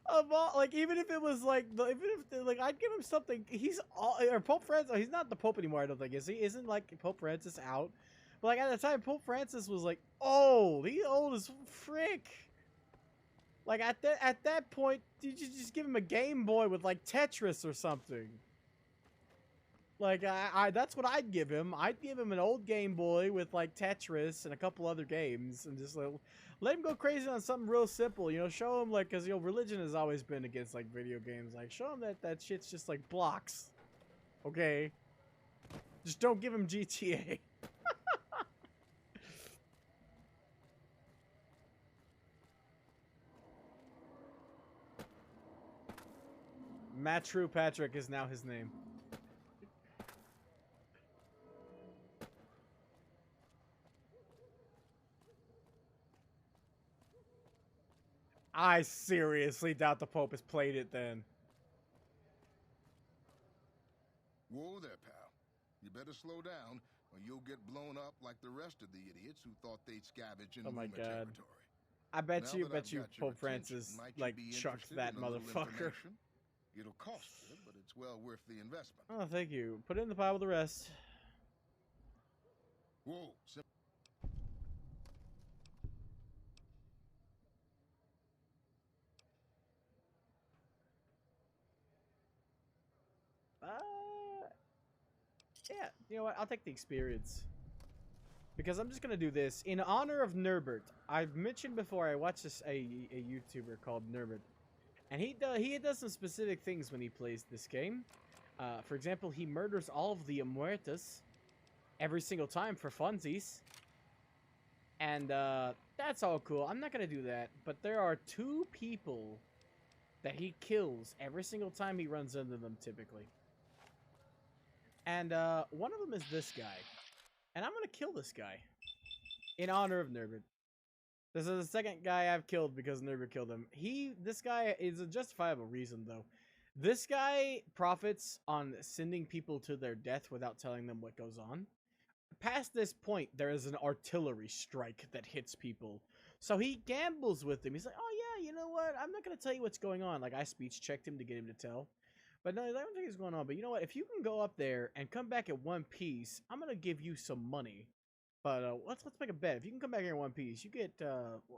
Of all, like, even if it was like, I'd give him something. He's all, or Pope Francis. He's not the Pope anymore, I don't think, is he? Isn't like Pope Francis out? But like at the time, Pope Francis was like old. He's old as frick. Like at that point, you just give him a Game Boy with like Tetris or something. Like that's what I'd give him. I'd give him an old Game Boy with like Tetris and a couple other games, and just let him go crazy on something real simple. Show him like, cause religion has always been against like video games. Like show him that shit's just like blocks. Okay. Just don't give him GTA. Matt True Patrick is now his name. I seriously doubt the Pope has played it then. Whoa there, pal. You better slow down, or you'll get blown up like the rest of the idiots who thought they'd scavenge in Oh my Luma God. territory. I bet Now you, that I've got your Pope Francis attention, might you like be chucked interested that in a little motherfucker. information? It'll cost you, but it's well worth the investment. Oh, thank you. Put it in the pile with the rest. Whoa. Yeah, you know what? I'll take the experience. Because I'm just gonna do this in honor of Nurbert. I've mentioned before I watched this a YouTuber called Nurbert, and he does some specific things when he plays this game. For example, he murders all of the Muertas every single time for funsies, and that's all cool. I'm not gonna do that, but there are 2 people that he kills every single time he runs into them, typically. And one of them is this guy. And I'm going to kill this guy in honor of Nurbert. This is the second guy I've killed because Nurbert killed him. This guy is a justifiable reason, though. This guy profits on sending people to their death without telling them what goes on. Past this point, there is an artillery strike that hits people. So he gambles with them. He's like, oh yeah, you know what? I'm not going to tell you what's going on. Like, I speech checked him to get him to tell. But no, I don't think it's going on. But you know what? If you can go up there and come back in one piece, I'm gonna give you some money. But let's make a bet. If you can come back here in one piece, you get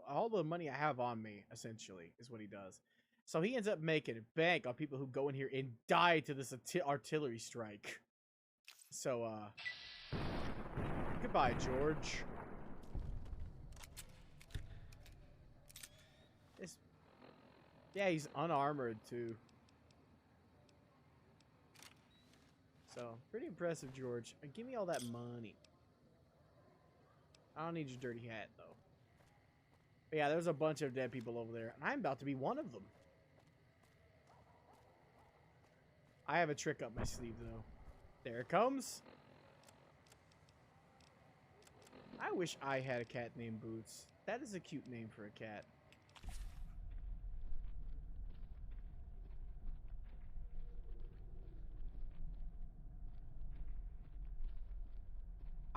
all the money I have on me. Essentially, is what he does. So he ends up making bank on people who go in here and die to this artillery strike. So goodbye, George. Yeah, he's unarmored too. So, pretty impressive, George. Give me all that money. I don't need your dirty hat, though. But yeah, there's a bunch of dead people over there, and I'm about to be one of them. I have a trick up my sleeve, though. There it comes. I wish I had a cat named Boots. That is a cute name for a cat.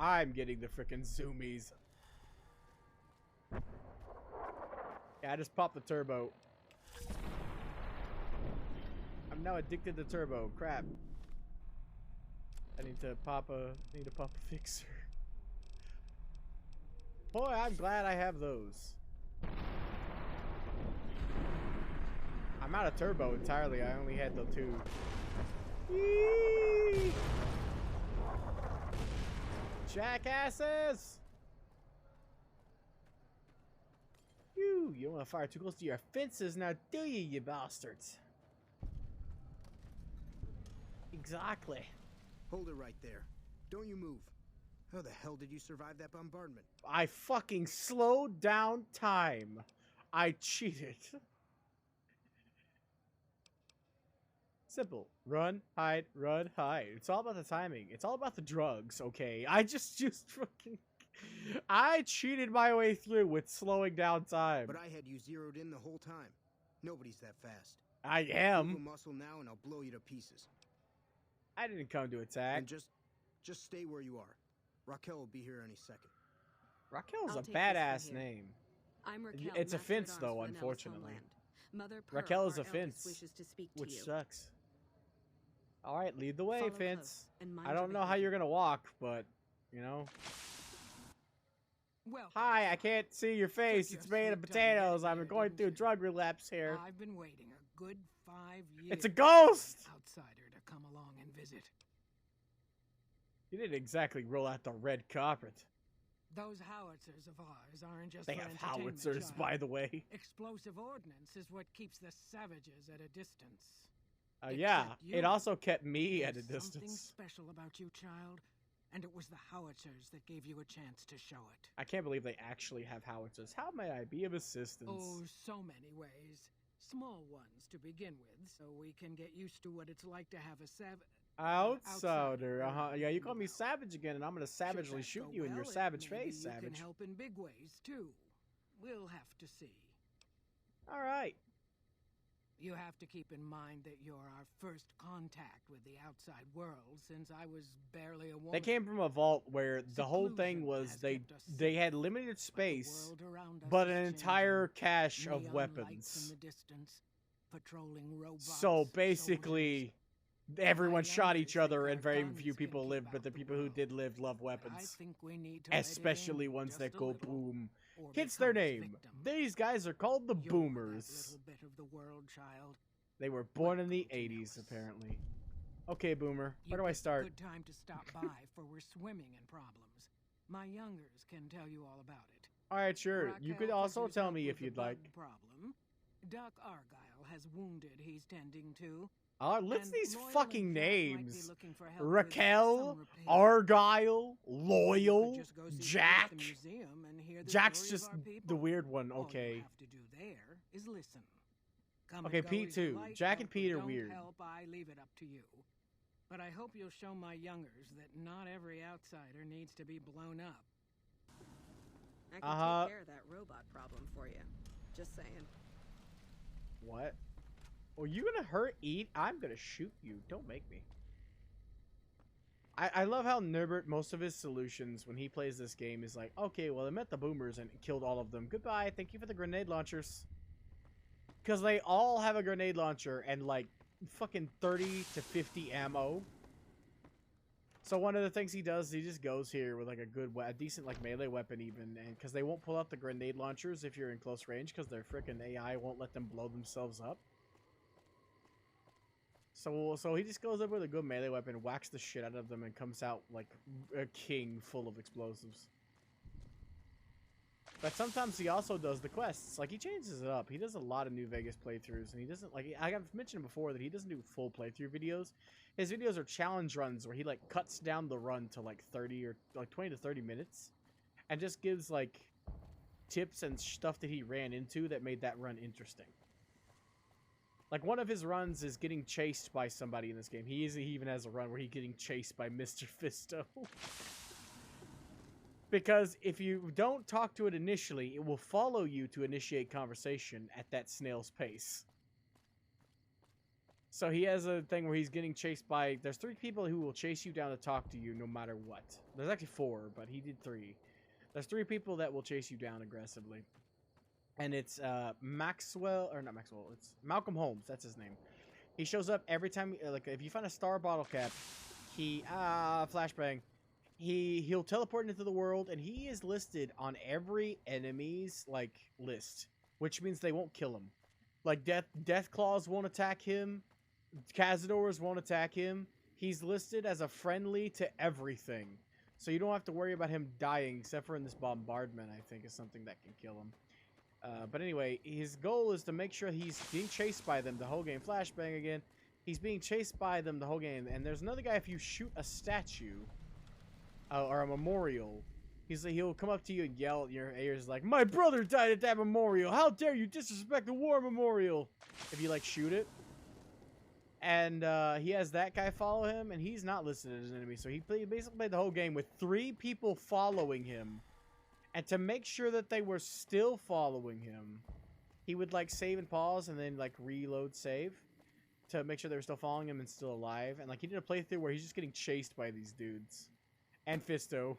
I'm getting the frickin' zoomies. Yeah, I just popped the turbo. I'm now addicted to turbo. Crap. I need to pop a fixer. Boy, I'm glad I have those. I'm out of turbo entirely. I only had the 2. Yee! Jackasses! You don't want to fire too close to your fences now, do you, you bastards? Exactly. Hold it right there. Don't you move. How the hell did you survive that bombardment? I fucking slowed down time. I cheated. Simple. Run, hide, run, hide. It's all about the timing. It's all about the drugs, okay? I just fucking... I cheated my way through with slowing down time. But I had you zeroed in the whole time. Nobody's that fast. I am. Move a muscle now and I'll blow you to pieces. I didn't come to attack. And just stay where you are. Raquel will be here any second. Raquel's a badass name. I'm Raquel, it's a fence, though, unfortunately. Mother Raquel is a our fence, wishes to speak to which you. sucks. All right, lead the way, Follow fence. close and mind I your don't know how behavior. you're gonna walk, but you know. Welcome. Hi, I can't see your face. Took It's your made of sweet time potatoes. getting I'm here, going didn't through a you? drug relapse here. I've been waiting a good 5 years. It's a ghost! for an outsider to come along and visit. You didn't exactly roll out the red carpet. Those howitzers of ours aren't just They for have entertainment, howitzers, child. by the way. Explosive ordnance is what keeps the savages at a distance. Yeah, Except it you. also kept me at a There's something distance. special about you, child, and it was the howitzers that gave you a chance to show it. I can't believe they actually have howitzers. How may I be of assistance? Oh, so many ways. Small ones to begin with, so we can get used to what it's like to have a Outsider. Yeah, you call me savage again, and I'm gonna savagely shoot you in your savage face, You savage. can help in big ways too. We'll have to see. All right. You have to keep in mind that you're our first contact with the outside world since I was barely a woman. They came from a vault where the whole thing was they had limited space, but an entire cache of weapons. So basically, everyone shot each other and very few people lived, but the people who did live loved weapons. Especially ones that go boom. Hits their name. These guys are called the Boomers. They were born in the 80s, apparently. Okay, Boomer. Where do I start? Good time to stop by, for we're swimming in problems. My youngers can tell you all about it. All right, sure. You could also tell me if you'd like. Problem. Doc Argyle has wounded he's tending to. List these fucking names. Raquel, Argyle, Loyal, Jack. Jack's just the weird one, okay. Okay, Pete too. Jack and Pete are weird. I leave it up to you. But I hope you'll show my youngers that not every outsider needs to be blown up. I can take care of that robot problem for you. Just saying. What? Are you gonna eat? I'm gonna shoot you. Don't make me. I love how Nurbert, most of his solutions when he plays this game is like, okay, well, I met the Boomers and killed all of them. Goodbye. Thank you for the grenade launchers. Because they all have a grenade launcher and like fucking 30 to 50 ammo. So one of the things he does, he just goes here with like a decent like melee weapon even, and because they won't pull out the grenade launchers if you're in close range because their freaking AI won't let them blow themselves up. So he just goes up with a good melee weapon, whacks the shit out of them, and comes out like a king full of explosives. But sometimes he also does the quests. Like, he changes it up. He does a lot of New Vegas playthroughs, and he doesn't, like, I've mentioned before that he doesn't do full playthrough videos. His videos are challenge runs where he, like, cuts down the run to, like, 30 or, like, 20 to 30 minutes. And just gives, like, tips and stuff that he ran into that made that run interesting. Like, one of his runs is getting chased by somebody in this game. He even has a run where he's getting chased by Mr. Fisto. Because if you don't talk to it initially, it will follow you to initiate conversation at that snail's pace. So he has a thing where he's getting chased by... There's 3 people who will chase you down to talk to you no matter what. There's actually 4, but he did 3. There's 3 people that will chase you down aggressively. And it's Maxwell, or not Maxwell, it's Malcolm Holmes, that's his name. He shows up every time, like, if you find a star bottle cap, he, flashbang, he'll teleport into the world, and he is listed on every enemy's, like, list, which means they won't kill him. Like, Deathclaws won't attack him, Cazadors won't attack him. He's listed as a friendly to everything. So you don't have to worry about him dying, except for in this bombardment, I think, is something that can kill him. But anyway, his goal is to make sure he's being chased by them the whole game. Flashbang again. He's being chased by them the whole game. And there's another guy, if you shoot a statue or a memorial, he'll come up to you and yell at your ears like, "My brother died at that memorial. How dare you disrespect the war memorial?" If you, like, shoot it. And he has that guy follow him, and he's not listed as an enemy. So he basically played the whole game with 3 people following him. And to make sure that they were still following him, he would, like, save and pause and then, like, reload save to make sure they were still following him and still alive. And, like, he did a playthrough where he's just getting chased by these dudes. And Fisto.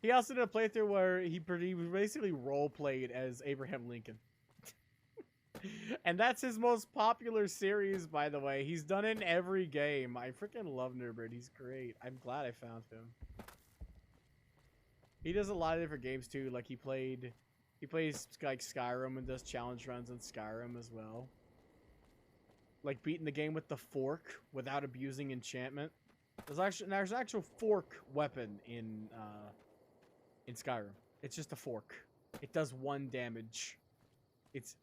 He also did a playthrough where he basically role-played as Abraham Lincoln. And that's his most popular series, by the way. He's done it in every game. I freaking love Nurbert. He's great. I'm glad I found him. He does a lot of different games too. Like he plays like Skyrim and does challenge runs in Skyrim as well. Like beating the game with the fork without abusing enchantment. There's an actual fork weapon in Skyrim. It's just a fork. It does 1 damage. It's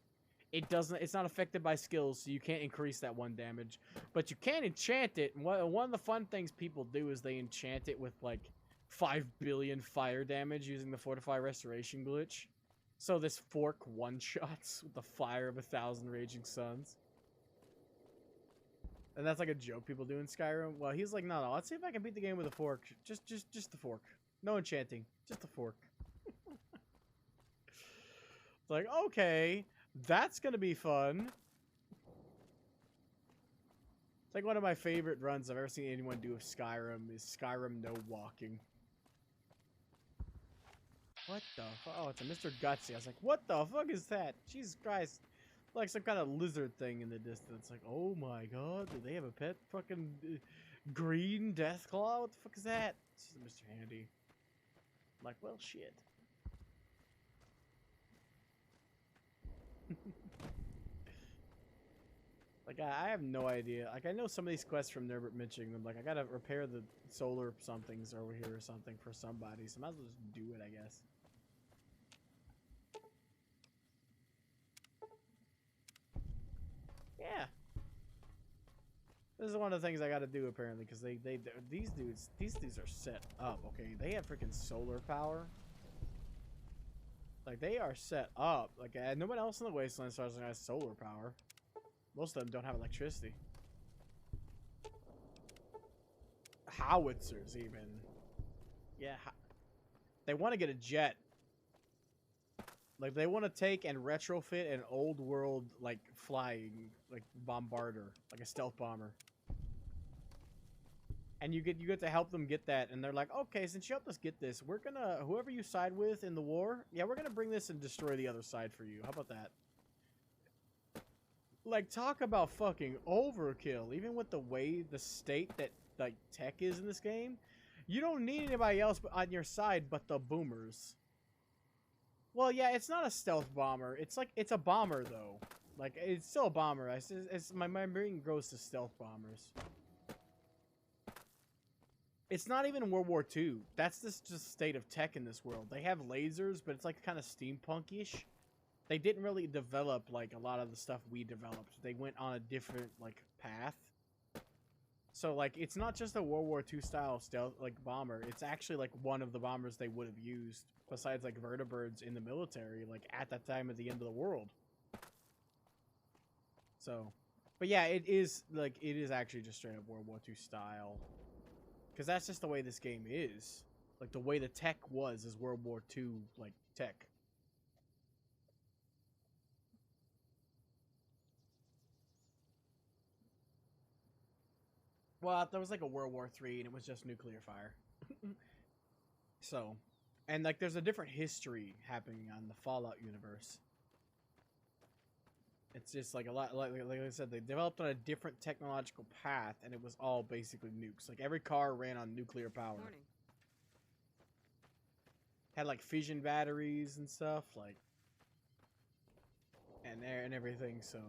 not affected by skills, so you can't increase that 1 damage. But you can enchant it. And one of the fun things people do is they enchant it with like 5 billion fire damage using the Fortify Restoration glitch. So this fork one-shots with the fire of 1,000 raging suns. And that's like a joke people do in Skyrim. Well, he's like, no, let's see if I can beat the game with a fork. Just the fork. No enchanting. Just the fork. It's like, okay. That's gonna be fun. It's like one of my favorite runs I've ever seen anyone do of Skyrim is Skyrim no walking. What the fuck? Oh, it's a Mr. Gutsy. I was like, what the fuck is that? Jesus Christ. Like some kind of lizard thing in the distance. Like, oh my god, do they have a pet fucking green Deathclaw? What the fuck is that? This is Mr. Handy. I'm like, well, shit. Like, I have no idea. Like, I know some of these quests from Norbert mentioning them. Like, I gotta repair the solar somethings over here or something for somebody. So I might as well just do it, I guess. Yeah. This is one of the things I gotta do, apparently, because these dudes are set up, okay? They have freaking solar power. Like, they are set up. Like, no one else in the Wasteland Stars has solar power. Most of them don't have electricity. Howitzers, even. Yeah. They want to get a jet. Like, they want to take and retrofit an old world, like, flying, like, bombarder. Like a stealth bomber. And you get to help them get that, and they're like, okay, since you helped us get this, we're gonna, whoever you side with in the war, yeah, we're gonna bring this and destroy the other side for you. How about that? Like, talk about fucking overkill. Even with the way, the state that, like, tech is in this game, you don't need anybody else on your side but the boomers. Well, yeah, it's not a stealth bomber. It's like, it's a bomber, though. Like, it's still a bomber. My brain goes to stealth bombers. It's not even World War II. That's just state of tech in this world. They have lasers, but it's like kind of steampunk-ish. They didn't really develop like a lot of the stuff we developed. They went on a different like path. So like it's not just a World War II style stealth like bomber. It's actually like one of the bombers they would have used besides like vertibirds in the military like at that time at the end of the world. So, but yeah, it is actually just straight up World War II style. Because that's just the way this game is. Like, the way the tech was is World War II, like, tech. Well, there was, like, a World War III, and it was just nuclear fire. So, and, like, there's a different history happening on the Fallout universe. It's just like a lot, like I said, they developed on a different technological path, and it was all basically nukes. Like every car ran on nuclear power. Morning. Had like fission batteries and stuff, like, and everything. So,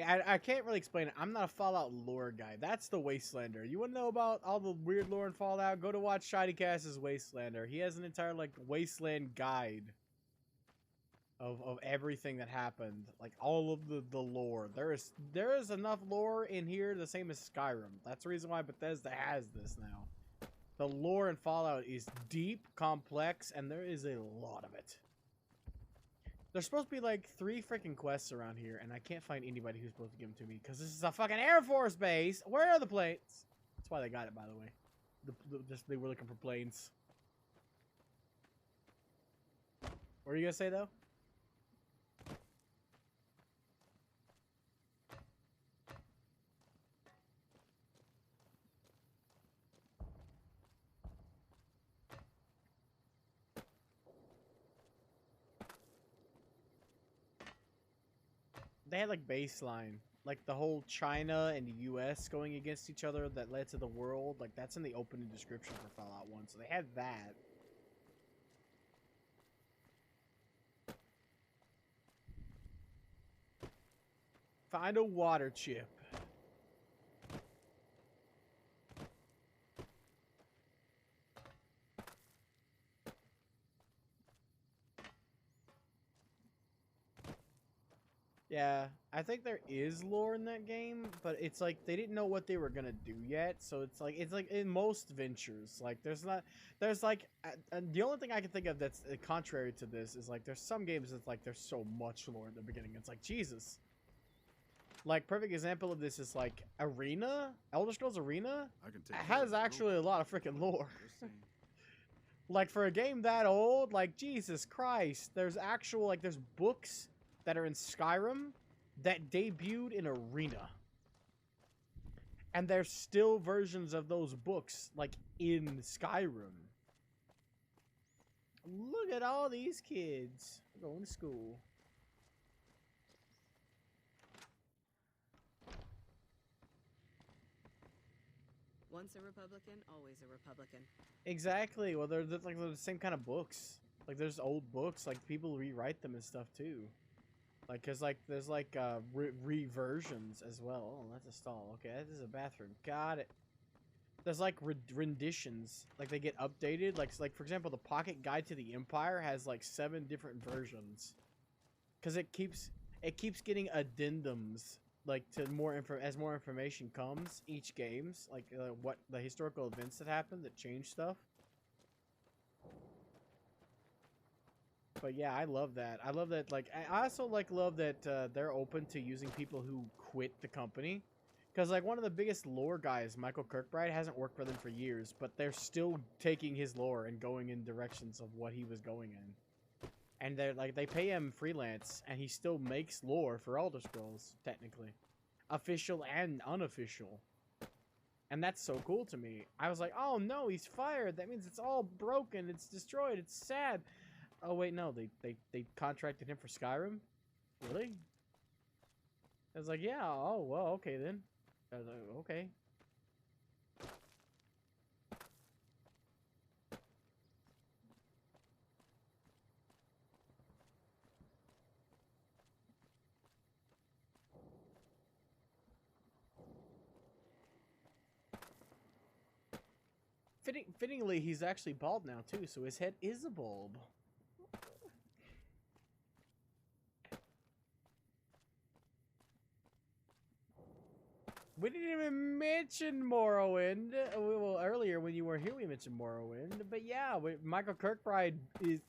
I can't really explain it. I'm not a Fallout lore guy. That's the Wastelander. You want to know about all the weird lore in Fallout? Go to watch Shinycast's Wastelander. He has an entire like Wasteland guide. Of everything that happened, like all of the lore. There is enough lore in here the same as Skyrim. That's the reason why Bethesda has this now. The lore in Fallout is deep, complex, and there is a lot of it. There's supposed to be like 3 freaking quests around here, and I can't find anybody who's supposed to give them to me because this is a fucking Air Force base. Where are the planes? That's why they got it, by the way. They were looking for planes. What were you gonna say though? They had like baseline, like the whole China and the US going against each other that led to the world. Like that's in the opening description for Fallout 1, so they had that. Find a water chip. Yeah, I think there is lore in that game, but it's like they didn't know what they were gonna do yet. So it's like in most ventures, like there's like the only thing I can think of that's contrary to this is like there's some games that's like there's so much lore in the beginning. It's like Jesus. Like perfect example of this is like Arena, Elder Scrolls Arena has actually a lot of freaking lore. Like for a game that old, like Jesus Christ, there's actual like there's books that are in Skyrim that debuted in Arena. And there's still versions of those books, like, in Skyrim. Look at all these kids going to school. Once a Republican, always a Republican. Exactly. Well, they're like the same kind of books. Like, there's old books. Like, people rewrite them and stuff too. Like, cause like there's like reversions as well. Oh, that's a stall. Okay, this is a bathroom. Got it. There's like renditions. Like, they get updated. Like for example, the Pocket Guide to the Empire has like 7 different versions. Cause it keeps getting addendums. Like, to as more information comes each games, like what the historical events that happened that change stuff. But yeah, I love that. I love that. Like, I also love that they're open to using people who quit the company, because like one of the biggest lore guys, Michael Kirkbride, hasn't worked for them for years, but they're still taking his lore and going in directions of what he was going in. And they're like, they pay him freelance, and he still makes lore for Elder Scrolls, technically. Official and unofficial. And that's so cool to me. I was like, oh no, he's fired. That means it's all broken. It's destroyed. It's sad. Oh wait, no, they contracted him for Skyrim? Really? I was like, yeah, oh, well, okay then. I was like, okay. Fittingly, he's actually bald now, too, so his head is a bulb. We didn't even mention Morrowind. Well, earlier when you were here, we mentioned Morrowind. But yeah, Michael Kirkbride and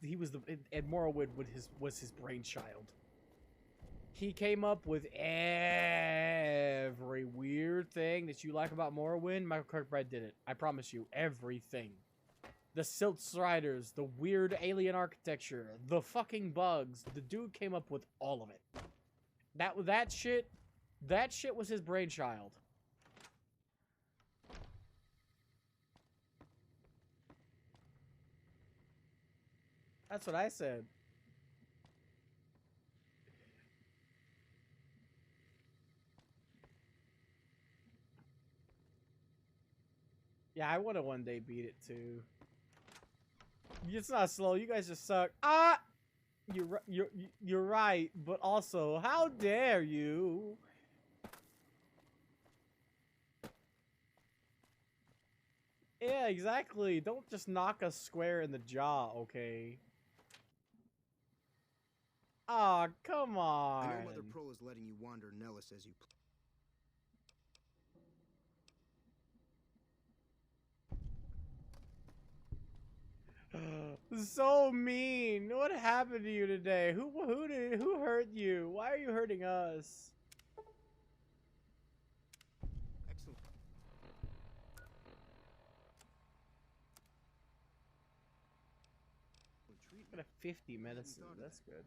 Morrowind was his brainchild. He came up with every weird thing that you like about Morrowind. Michael Kirkbride did it. I promise you, everything. The Silt Striders, the weird alien architecture, the fucking bugs. The dude came up with all of it. That shit was his brainchild. That's what I said. Yeah, I want to one day beat it too. It's not slow. You guys just suck. Ah, you're right. But also, how dare you? Yeah, exactly. Don't just knock us square in the jaw, okay? Aw, come on. I know Mother Pearl is letting you wander Nellis as you please. So mean. What happened to you today? Who hurt you? Why are you hurting us? Excellent. Got a 50 medicine. That's good.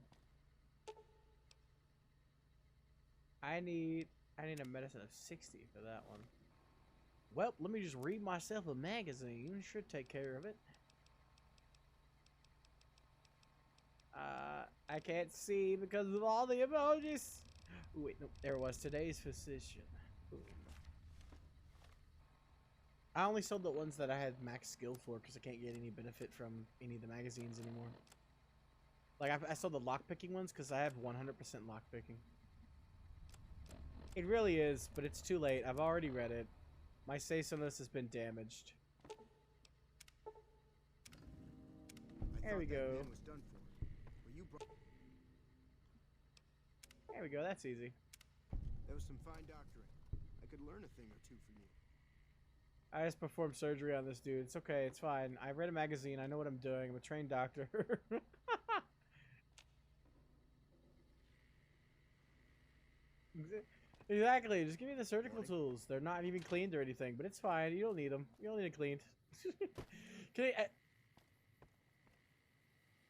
I need a medicine of 60 for that one. Well, let me just read myself a magazine. Should take care of it. I can't see because of all the emojis. Ooh, wait, no, there was today's physician. Boom. I only sold the ones that I had max skill for because I can't get any benefit from any of the magazines anymore. Like, I sold the lockpicking ones because I have 100% lockpicking. It really is, but it's too late. I've already read it. My say-so-ness has been damaged. There we go. There we go, that's easy. That was some fine doctoring. I could learn a thing or two from you. I just performed surgery on this dude. It's okay, it's fine. I read a magazine, I know what I'm doing. I'm a trained doctor. Exactly, just give me the surgical tools. They're not even cleaned or anything, but it's fine. You don't need them. You don't need it cleaned.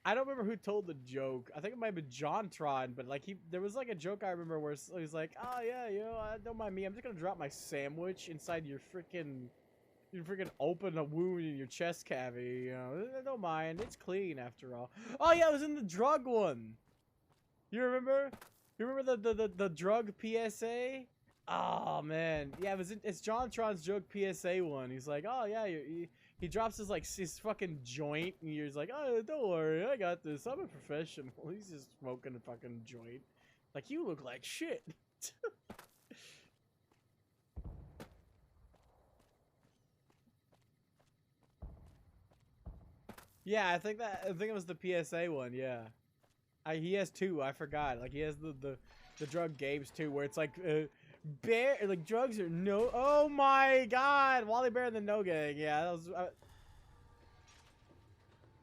I don't remember who told the joke. I think it might have been JonTron, but like there was like a joke I remember where he was like, "Oh yeah, don't mind me. I'm just gonna drop my sandwich inside your freaking open a wound in your chest cavity. Don't mind. It's clean after all." Oh yeah, it was in the drug one. You remember? You remember the drug PSA? Oh man, yeah, it's JonTron's joke PSA one. He's like, "Oh yeah, he drops his fucking joint, and he's like, oh, don't worry, I got this. I'm a professional." He's just smoking a fucking joint. Like, you look like shit. Yeah, I think it was the PSA one. Yeah, he has two. I forgot. Like, he has the drug games too, where it's like bear, like drugs are no. Oh my God, Wally Bear and the No Gang. Yeah, that was.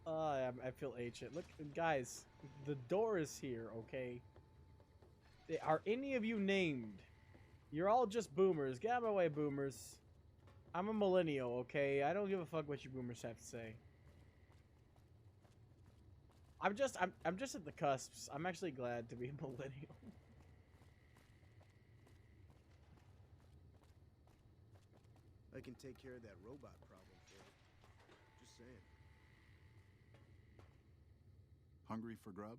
I feel ancient. Look, guys, the door is here. Okay. Are any of you named? You're all just boomers. Get out of my way, boomers. I'm a millennial. Okay, I don't give a fuck what you boomers have to say. I'm just at the cusps. I'm actually glad to be a millennial. I can take care of that robot problem for you. Just saying. Hungry for grub?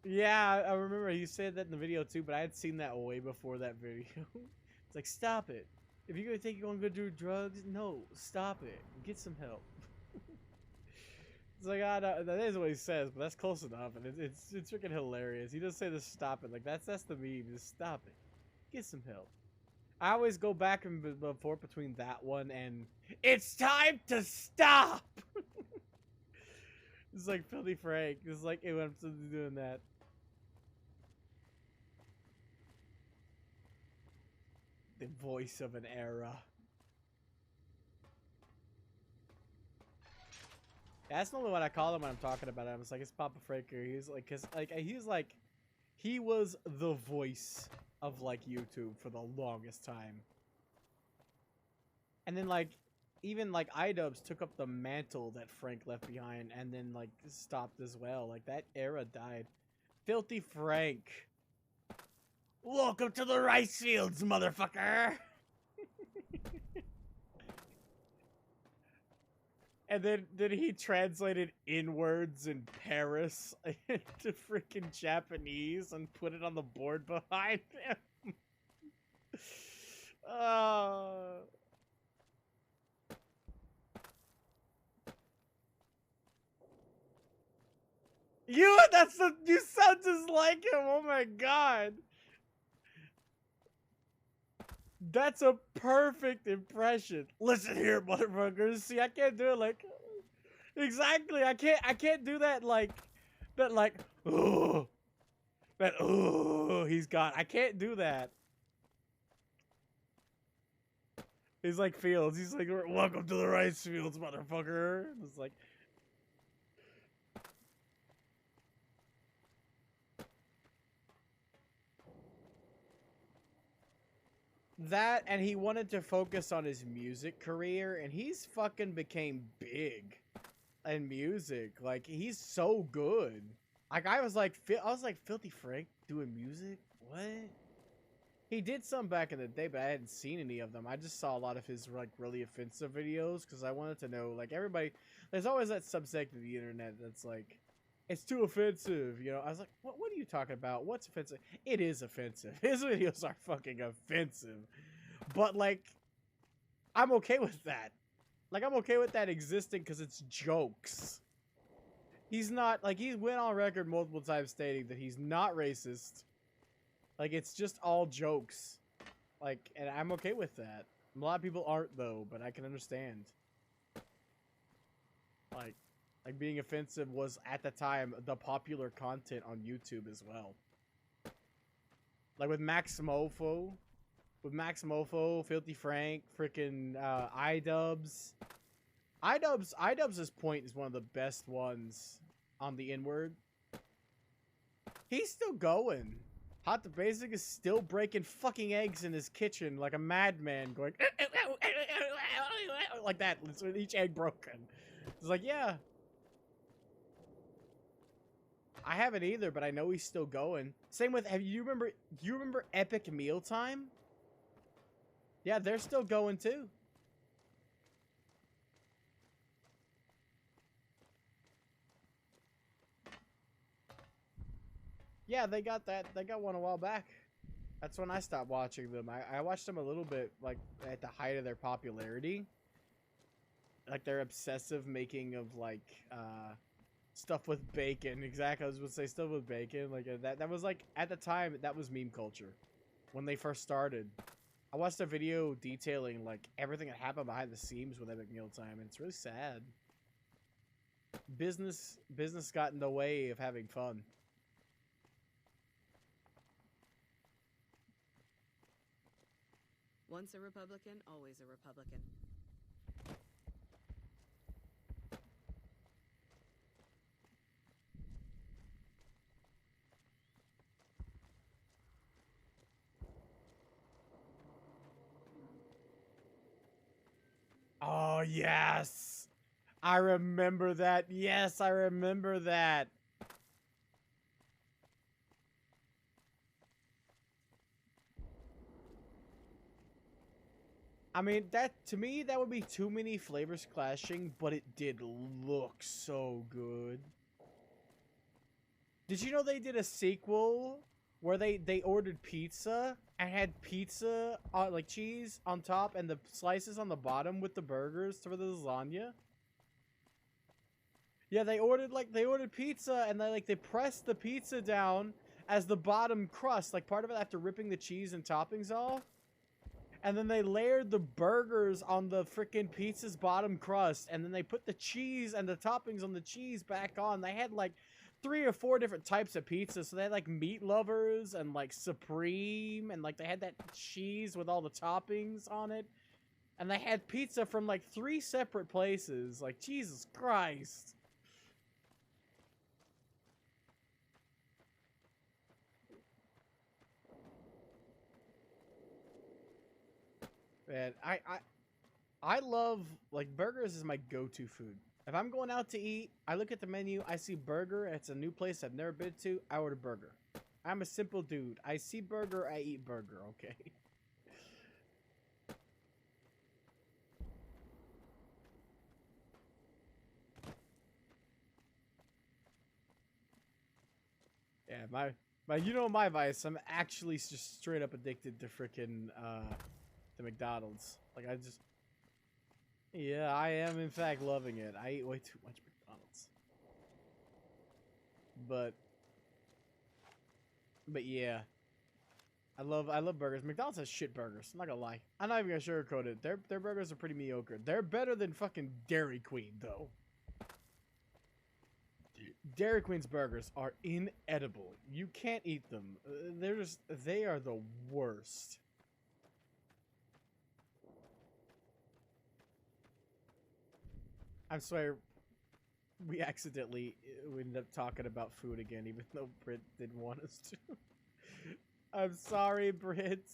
Yeah, I remember you said that in the video too, but I had seen that way before that video. It's like, stop it. If you're gonna think you're gonna go do drugs, no, stop it. Get some help. It's like, that is what he says, but that's close enough, and it's freaking hilarious. He does say to stop it, like that's the meme. Just stop it. Get some help. I always go back and forth between that one and it's time to stop. It's like Filthy Frank. It's like it went to doing that. The voice of an era. That's the only one I call him when I'm talking about him. It's like, it's Papa Franker. He's like, he was the voice of like YouTube for the longest time. And then like, even like iDubbbz took up the mantle that Frank left behind and then like stopped as well. Like that era died. Filthy Frank. Welcome to the rice fields, motherfucker. And then he translated inwards in Paris into freaking Japanese and put it on the board behind him. You sound just like him. Oh my God. That's a perfect impression. Listen here, motherfuckers. See, I can't do it like exactly. I can't do that like oh, he's got. I can't do that. He's like Fields. He's like, welcome to the rice fields, motherfucker. It's like. That, and he wanted to focus on his music career, and he's fucking became big in music. Like, he's so good. Like, I was like, Filthy Frank doing music? What? He did some back in the day, but I hadn't seen any of them. I just saw a lot of his, like, really offensive videos, because I wanted to know, like, everybody, there's always that subsect of the internet that's like, it's too offensive, you know? I was like, what are you talking about? What's offensive? It is offensive. His videos are fucking offensive. But, like, I'm okay with that. Like, I'm okay with that existing because it's jokes. He's not, like, he went on record multiple times stating that he's not racist. Like, it's just all jokes. Like, and I'm okay with that. A lot of people aren't, though, but I can understand. Like being offensive was at the time the popular content on YouTube as well. Like with Max Mofo, Filthy Frank, freaking iDubbbz. iDubbbz's point is one of the best ones on the N-word. He's still going. Hot the Basic is still breaking fucking eggs in his kitchen like a madman, going like that. Each egg broken. It's like, yeah. I haven't either, but I know he's still going. Same with, you remember Epic Mealtime? Yeah, they're still going too. Yeah, they got that. They got one a while back. That's when I stopped watching them. I watched them a little bit, like, at the height of their popularity. Like, their obsessive making of, like, stuff with bacon. Exactly, I was going to say stuff with bacon. Like, that was, like, at the time, that was meme culture. When they first started. I watched a video detailing, like, everything that happened behind the scenes with Epic Mealtime, and it's really sad. Business got in the way of having fun. Once a Republican, always a Republican. Oh, yes! I remember that. Yes, I remember that. I mean, to me, that would be too many flavors clashing, but it did look so good. Did you know they did a sequel where they ordered pizza and had pizza, like cheese on top and the slices on the bottom with the burgers for the lasagna? Yeah, they ordered pizza and they pressed the pizza down as the bottom crust, like part of it after ripping the cheese and toppings off. And then they layered the burgers on the freaking pizza's bottom crust. And then they put the cheese and the toppings on the cheese back on. They had like 3 or 4 different types of pizza. So they had like meat lovers and like supreme. And like they had that cheese with all the toppings on it. And they had pizza from like 3 separate places. Like, Jesus Christ. Man, I love, like, burgers is my go-to food. If I'm going out to eat, I look at the menu, I see burger, it's a new place I've never been to, I order burger. I'm a simple dude. I see burger, I eat burger, okay? Yeah, you know my vice, I'm actually just straight up addicted to frickin', to McDonald's. Like, yeah, I am in fact loving it. I eat way too much McDonald's. But yeah. I love burgers. McDonald's has shit burgers. I'm not gonna lie. I'm not even gonna sugarcoat it. Their burgers are pretty mediocre. They're better than fucking Dairy Queen, though. Dairy Queen's burgers are inedible. You can't eat them. They are the worst. I swear, we accidentally ended up talking about food again, even though Brit didn't want us to. I'm sorry, Brit.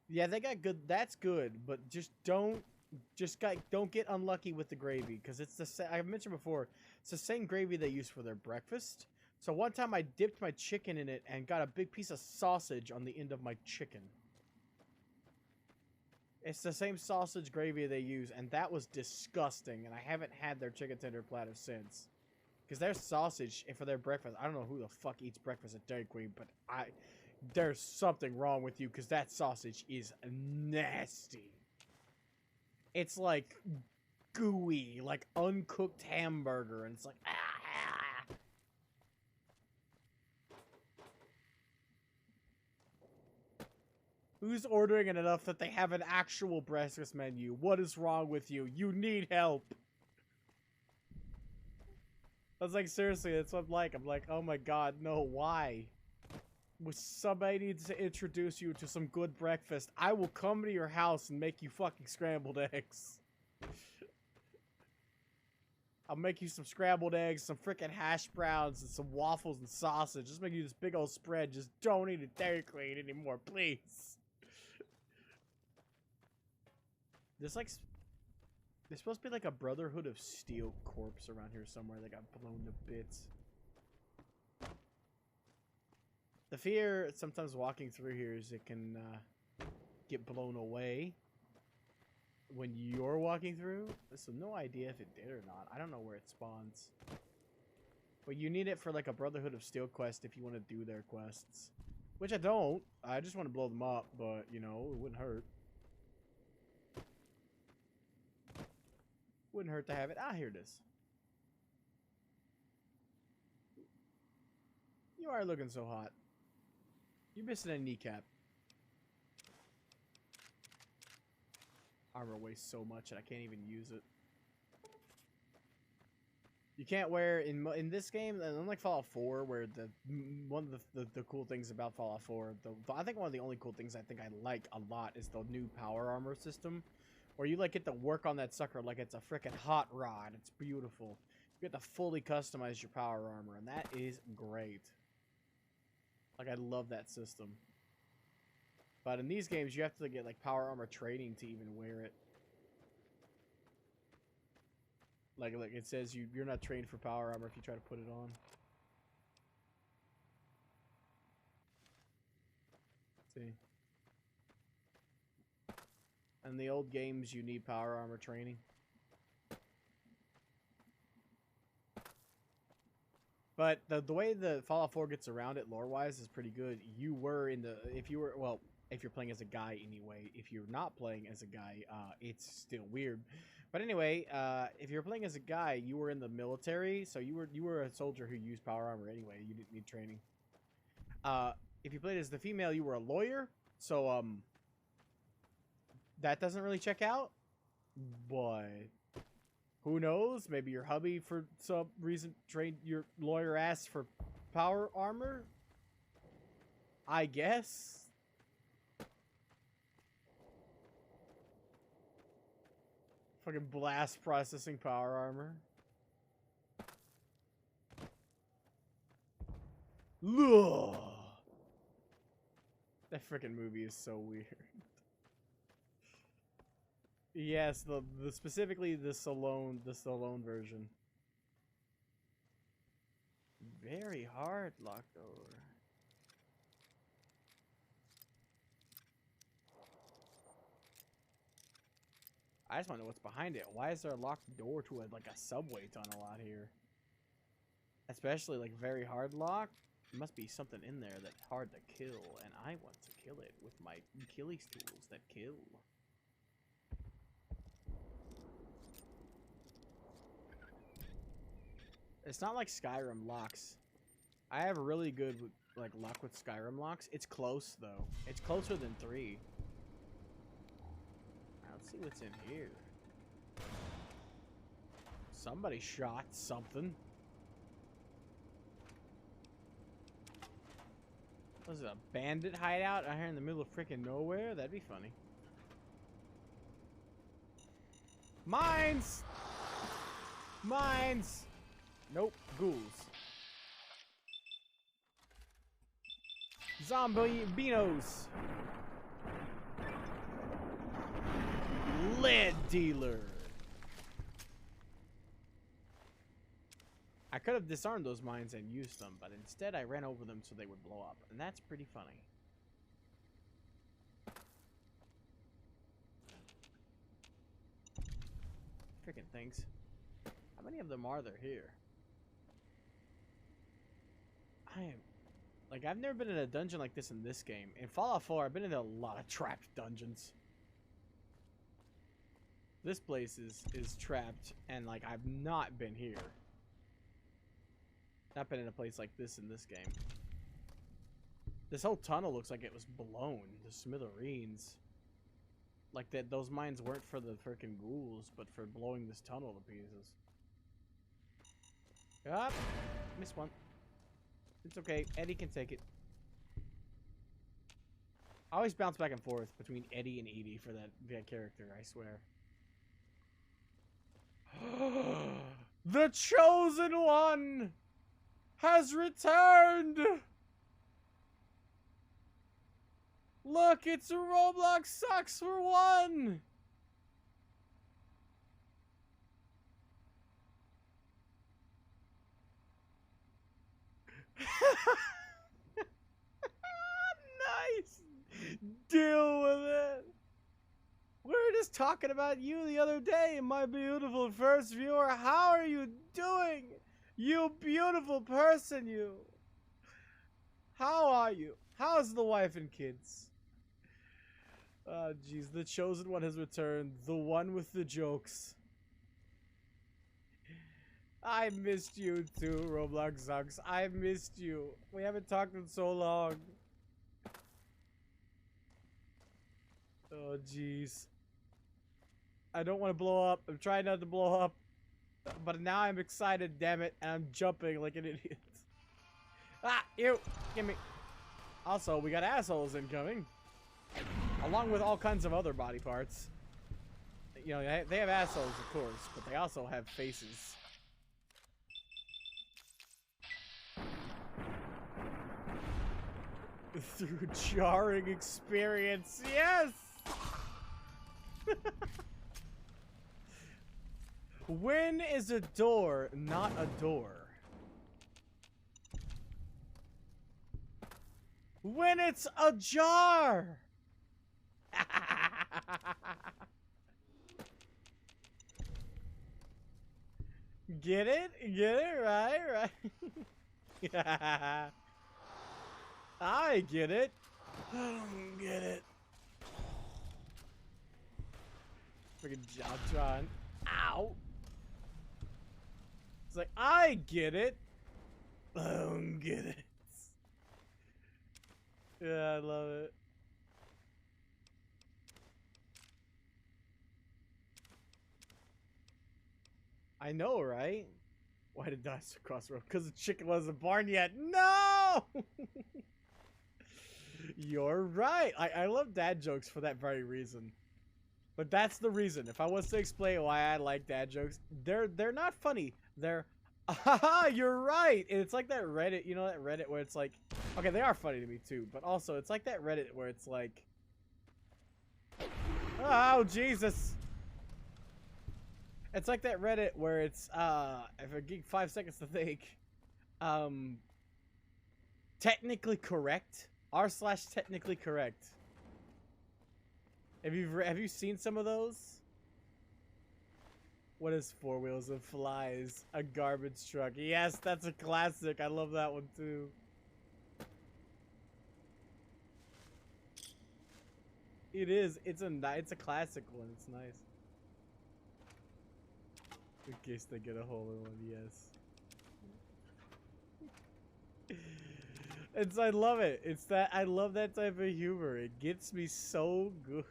Yeah, they got good. That's good, but don't get unlucky with the gravy, because it's the same. I've mentioned before, it's the same gravy they use for their breakfast. So one time I dipped my chicken in it and got a big piece of sausage on the end of my chicken. It's the same sausage gravy they use, and that was disgusting, and I haven't had their chicken tender platter since. Because their sausage, for their breakfast, I don't know who the fuck eats breakfast at Dairy Queen, but there's something wrong with you, because that sausage is nasty. It's like gooey, like uncooked hamburger, and it's like, ah. Who's ordering it enough that they have an actual breakfast menu? What is wrong with you? You need help. I was like, seriously, that's what I'm like. I'm like, oh my god, no, why? Somebody needs to introduce you to some good breakfast. I will come to your house and make you fucking scrambled eggs. I'll make you some scrambled eggs, some freaking hash browns, and some waffles and sausage. Just make you this big old spread. Just don't eat it Dairy Queen anymore, please. There's supposed to be like a Brotherhood of Steel corpse around here somewhere that got blown to bits. The fear sometimes walking through here is it can get blown away when you're walking through. So no idea if it did or not. I don't know where it spawns. But you need it for like a Brotherhood of Steel quest if you want to do their quests. Which I don't. I just want to blow them up, but you know, it wouldn't hurt. Wouldn't hurt to have it. Ah, here it is. You are looking so hot. You're missing a kneecap. Armor weighs so much and I can't even use it. You can't wear in this game, unlike Fallout 4, where one of the cool things about Fallout 4, I think one of the only cool things I think I like a lot is the new power armor system, where you like get to work on that sucker like it's a freaking hot rod. It's beautiful. You get to fully customize your power armor, and that is great. Like, I love that system. But in these games, you have to get like power armor training to even wear it. Like it says you're not trained for power armor if you try to put it on. Let's see. In the old games, you need power armor training. But the way the Fallout 4 gets around it lore-wise is pretty good. You were in the... If you're playing as a guy anyway. If you're not playing as a guy, it's still weird. But anyway, if you're playing as a guy, you were in the military, so you were a soldier who used power armor anyway. You didn't need training. If you played as the female, you were a lawyer, so that doesn't really check out. But who knows? Maybe your hubby for some reason trained your lawyer ass for power armor. I guess. Fucking blast processing power armor. Ugh. That freaking movie is so weird. Yes, the specifically the Stallone version. Very hard locked door. I just want to know what's behind it. Why is there a locked door to like a subway tunnel out here? Especially like very hard lock. There must be something in there that's hard to kill, and I want to kill it with my Achilles tools that kill. It's not like Skyrim locks. I have really good like luck with Skyrim locks. It's close though. It's closer than 3. Let's see what's in here. Somebody shot something. Was it a bandit hideout out here in the middle of freaking nowhere? That'd be funny. Mines! Mines! Nope, ghouls. Zombie beanos. Lead dealer. I could have disarmed those mines and used them, but instead I ran over them so they would blow up, and that's pretty funny. Freaking things. How many of them are there here? I've never been in a dungeon like this in this game. In Fallout 4, I've been in a lot of trapped dungeons. This place is trapped, and like I've not been here. Not been in a place like this in this game. This whole tunnel looks like it was blown to smithereens. Like that, those mines weren't for the freaking ghouls, but for blowing this tunnel to pieces. Ah, missed one. It's okay. Eddie can take it. I always bounce back and forth between Eddie and Edie for that character, I swear. The Chosen One has returned! Look, it's Roblox Sucks for One! Nice! Deal with it! We were just talking about you the other day, my beautiful first viewer. How are you doing? You beautiful person, you. How are you? How's the wife and kids? Oh, jeez. The Chosen One has returned. The one with the jokes. I missed you too, Roblox Sucks. I missed you. We haven't talked in so long. Oh, jeez. I don't want to blow up. I'm trying not to blow up. But now I'm excited, damn it. And I'm jumping like an idiot. Ah, you. Give me. Also, we got assholes incoming. Along with all kinds of other body parts. You know, they have assholes, of course. But they also have faces. Through jarring experience. Yes! When is a door not a door? When it's a jar! Get it? Get it? Right? I get it. Get it. Freaking JonTron. Ow! It's like, I get it. I don't get it. Yeah, I love it. I know, right? Why did Dinosaur cross road? Because the chicken wasn't born yet. No! You're right. I love dad jokes for that very reason. But that's the reason. If I was to explain why I like dad jokes, they're not funny. They're, haha, you're right. And it's like that Reddit, you know that Reddit where it's like, okay, they are funny to me too, but also it's like that Reddit where it's like, oh Jesus. It's like that Reddit where it's, if I give 5 seconds to think, technically correct, r/technically correct. Have you seen some of those? What is Four Wheels and Flies? A garbage truck. Yes, that's a classic. I love that one too. It is. It's a classic one. It's nice. In case they get a hole in one, yes. I love it. It's that I love that type of humor. It gets me so good.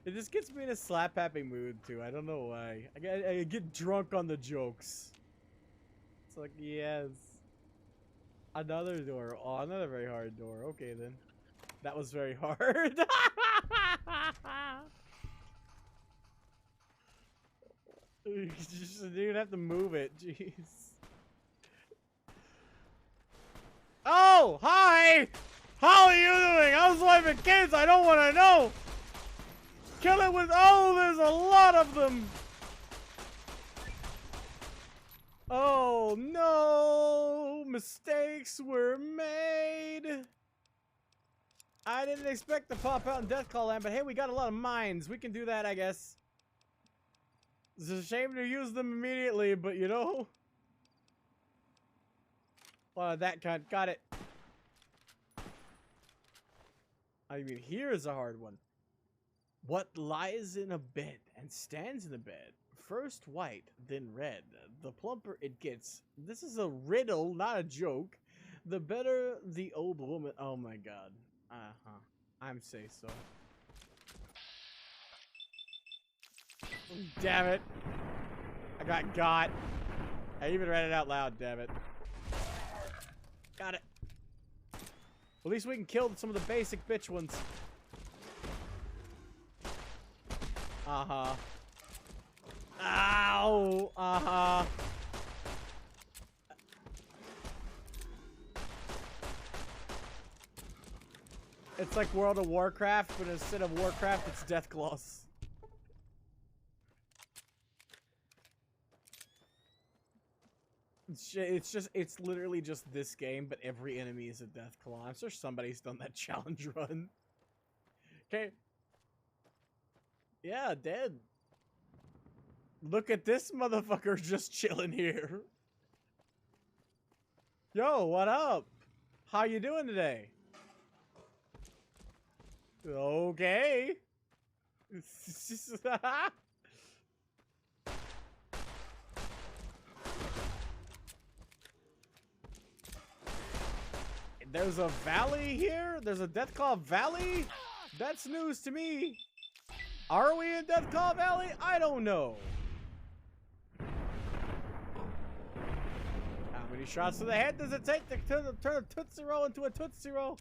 It just gets me in a slap-happy mood too. I don't know why. I get drunk on the jokes. It's like, yes. Another door. Oh, another very hard door. Okay then. That was very hard. You just didn't even have to move it. Jeez. Oh, hi! How are you doing? How's life and kids? I don't want to know. Kill it with... Oh, there's a lot of them. Oh, no. Mistakes were made. I didn't expect to pop out in Death Call Land, but hey, we got a lot of mines. We can do that, I guess. It's a shame to use them immediately, but you know. That kind. Got it. I mean, here's a hard one. What lies in a bed and stands in the bed? First white, then red. The plumper it gets. This is a riddle, not a joke. The better the old woman. Oh my god. I'm say so. Damn it. I got. I even read it out loud, damn it. Got it. At least we can kill some of the basic bitch ones. Ow! It's like World of Warcraft, but instead of Warcraft, it's Deathclaws. It's literally just this game, but every enemy is a Deathclaw. I'm sure somebody's done that challenge run. Okay. Yeah, dead. Look at this motherfucker just chilling here. Yo, what up? How you doing today? Okay. There's a valley here? There's a Deathclaw Valley? That's news to me. Are we in Deathclaw Valley? I don't know. How many shots to the head does it take to turn a Tootsie Roll into a Tootsie Roll?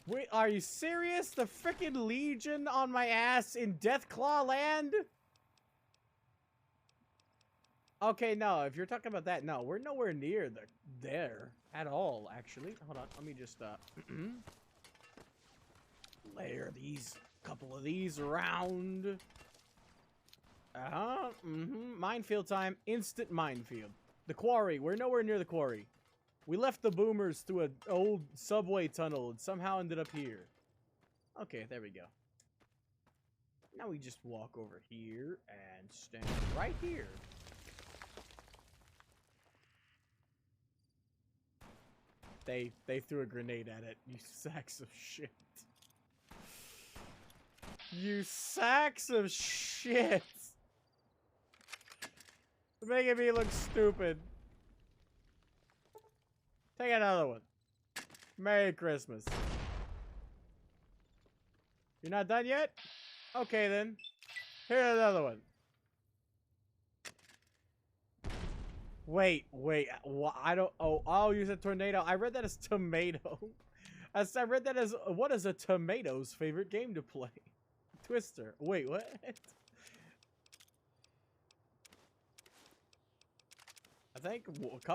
Wait, are you serious? The frickin' Legion on my ass in Deathclaw Land? Okay, no, if you're talking about that, no, we're nowhere near there at all, actually. Hold on, let me just, layer couple of these around. Minefield time, instant minefield. The quarry, we're nowhere near the quarry. We left the boomers through an old subway tunnel and somehow ended up here. Okay, there we go. Now we just walk over here and stand right here. They threw a grenade at it, you sacks of shit. You sacks of shit! You're making me look stupid. Take another one. Merry Christmas. You're not done yet? Okay then. Here's another one. Wait. I don't. Oh, I'll use a tornado. I read that as tomato. I read that as what is a tomato's favorite game to play? Twister. Wait, what? I think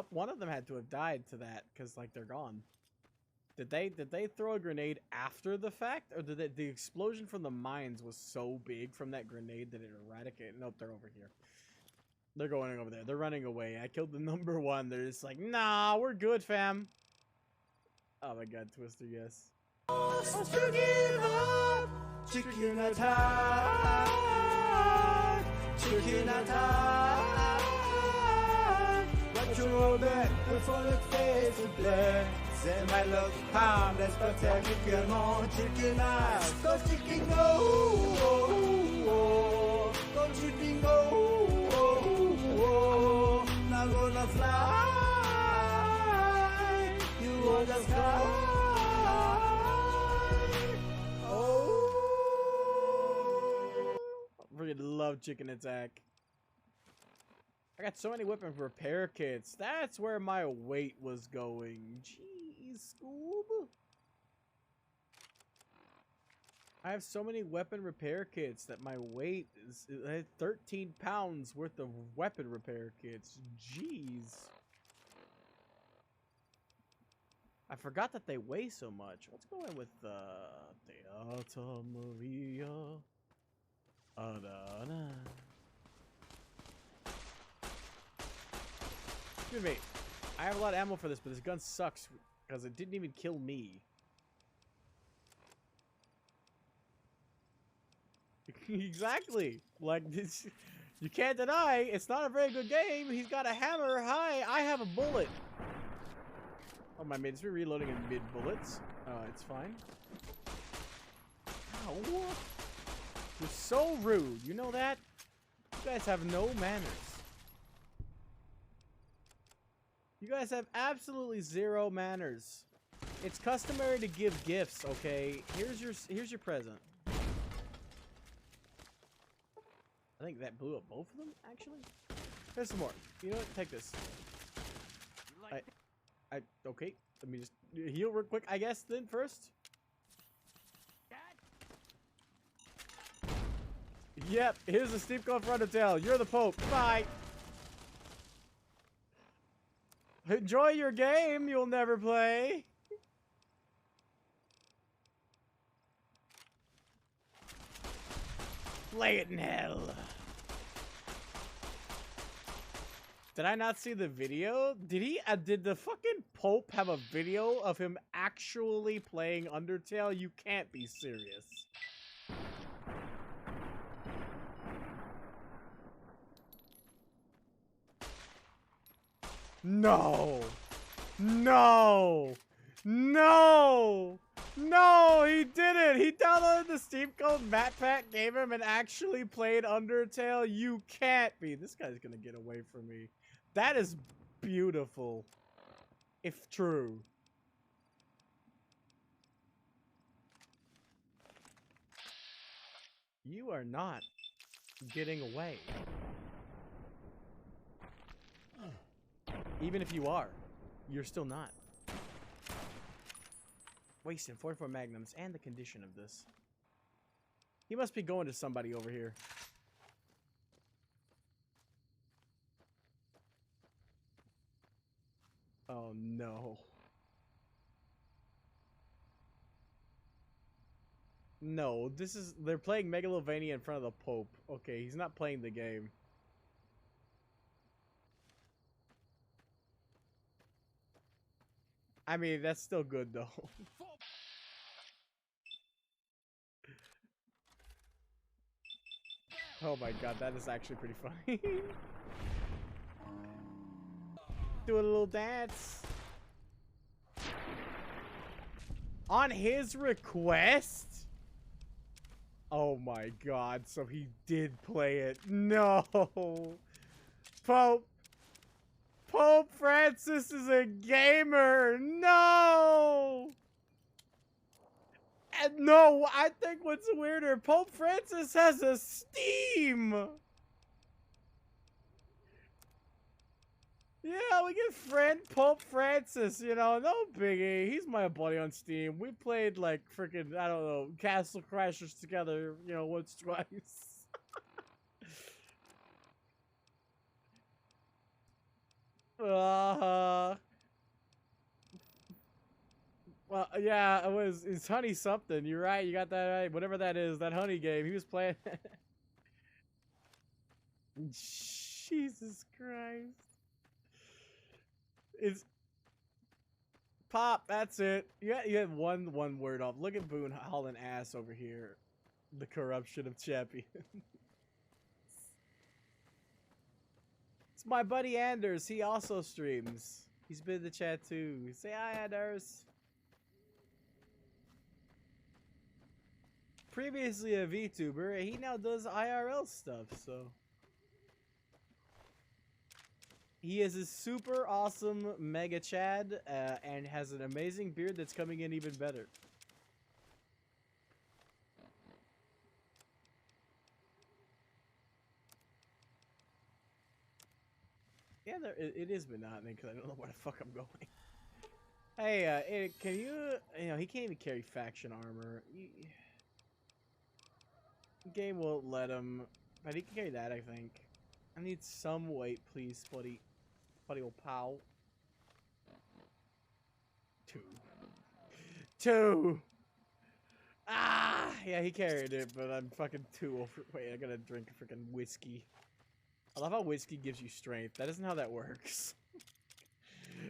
one of them had to have died to that because like they're gone. Did they throw a grenade after the fact, or did the explosion from the mines was so big from that grenade that it eradicated? Nope, they're over here. They're going over there. They're running away. I killed the number one. They're just like, nah, we're good, fam. Oh my god, Twister, yes. Chicken attack! Chicken attack! Watch your back before the face is black. C'est my look harmless, but techniquement chicken ass. Go chicken go! Go chicken go! Not gonna fly! You on the sky! Freaking love chicken attack. I got so many weapon repair kits. That's where my weight was going. Jeez, Scoob. I have so many weapon repair kits that my weight is 13 pounds worth of weapon repair kits. Jeez. I forgot that they weigh so much. Let's go in with the Alta Maria. Excuse me. I have a lot of ammo for this, but this gun sucks because it didn't even kill me. Exactly. Like this, you can't deny it's not a very good game. He's got a hammer. Hi, I have a bullet. Oh my man, it's reloading in mid bullets. It's fine. Ow. You're so rude. You know that? You guys have no manners. You guys have absolutely zero manners. It's customary to give gifts, okay? Here's your present. I think that blew up both of them, actually. There's some more. You know what? Take this. Okay. Let me just heal real quick, I guess, then first. Yep, here's the steep code for Undertale. You're the Pope. Bye. Enjoy your game you'll never play. Play it in hell. Did I not see the video? Did the fucking Pope have a video of him actually playing Undertale? You can't be serious. No. No. No. No, he didn't. He downloaded the Steam code Matt Pack gave him and actually played Undertale. You can't be. This guy's gonna get away from me. That is beautiful. If true. You are not getting away. Even if you are, you're still not. Wasting 44 magnums and the condition of this. He must be going to somebody over here. Oh no. No, they're playing Megalovania in front of the Pope. Okay, he's not playing the game. I mean, that's still good though. Oh my god, that is actually pretty funny. Do a little dance. On his request? Oh my god, so he did play it. No. Pope Francis is a gamer. No. And no, I think what's weirder, Pope Francis has a Steam. Yeah, we get friend Pope Francis, you know, no biggie. He's my buddy on Steam. We played like freaking, I don't know, Castle Crashers together, you know, once, twice. Well, yeah, it's Honey something. You're right, you got that right. Whatever that is, that Honey game, he was playing. Jesus Christ. It's Pop, that's it. You had one word off. Look at Boone hauling ass over here. The corruption of champions. It's my buddy Anders. He also streams. He's been in the chat too. Say hi, Anders. Previously a VTuber, he now does IRL stuff, so. He is a super awesome Mega Chad, and has an amazing beard that's coming in even better. Yeah, it is monotony because I don't know where the fuck I'm going. Hey, can you know, he can't even carry faction armor. Game won't let him, but he can carry that, I think. I need some weight, please, buddy. Buddy old pal. 2. Ah! Yeah, he carried it, but I'm fucking 2 overweight. I gotta drink freaking whiskey. I love how whiskey gives you strength. That isn't how that works.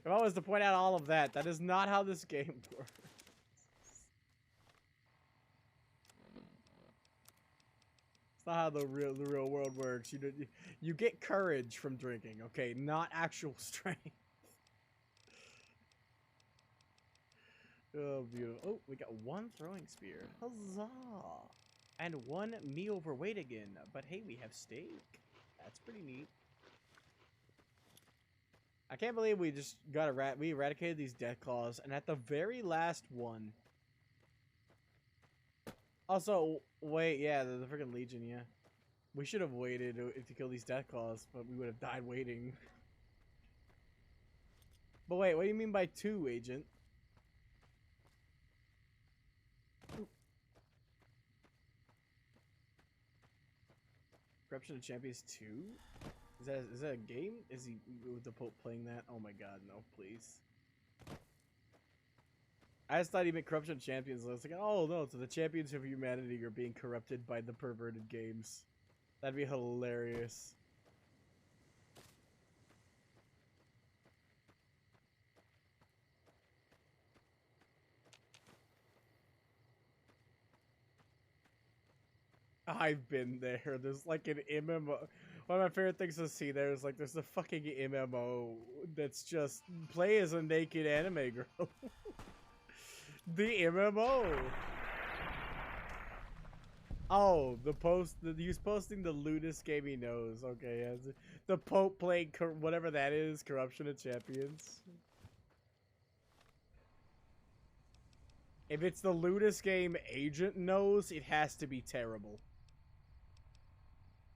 If I was to point out all of that, that is not how this game works. It's not how the real world works. You get courage from drinking, okay? Not actual strength. Oh, beautiful. Oh, we got 1 throwing spear. Huzzah! And 1 me overweight again. But hey, we have steak. That's pretty neat. I can't believe we just got we eradicated these death claws, and at the very last one. Also, wait, yeah, the freaking Legion, yeah. We should have waited to kill these death claws, but we would have died waiting. But wait, what do you mean by 2, Agent? Corruption of Champions 2? Is that a game? Is he with the Pope playing that? Oh my god, no, please. I just thought he meant Corruption of Champions. I was like, oh no, so the champions of humanity are being corrupted by the perverted games. That'd be hilarious. I've been there. There's like an MMO. One of my favorite things to see there is like there's a fucking MMO that's just play as a naked anime girl. The MMO. Oh, he's posting the lewdest game he knows. Okay, yeah. The Pope playing whatever that is, Corruption of Champions. If it's the lewdest game Agent knows, it has to be terrible.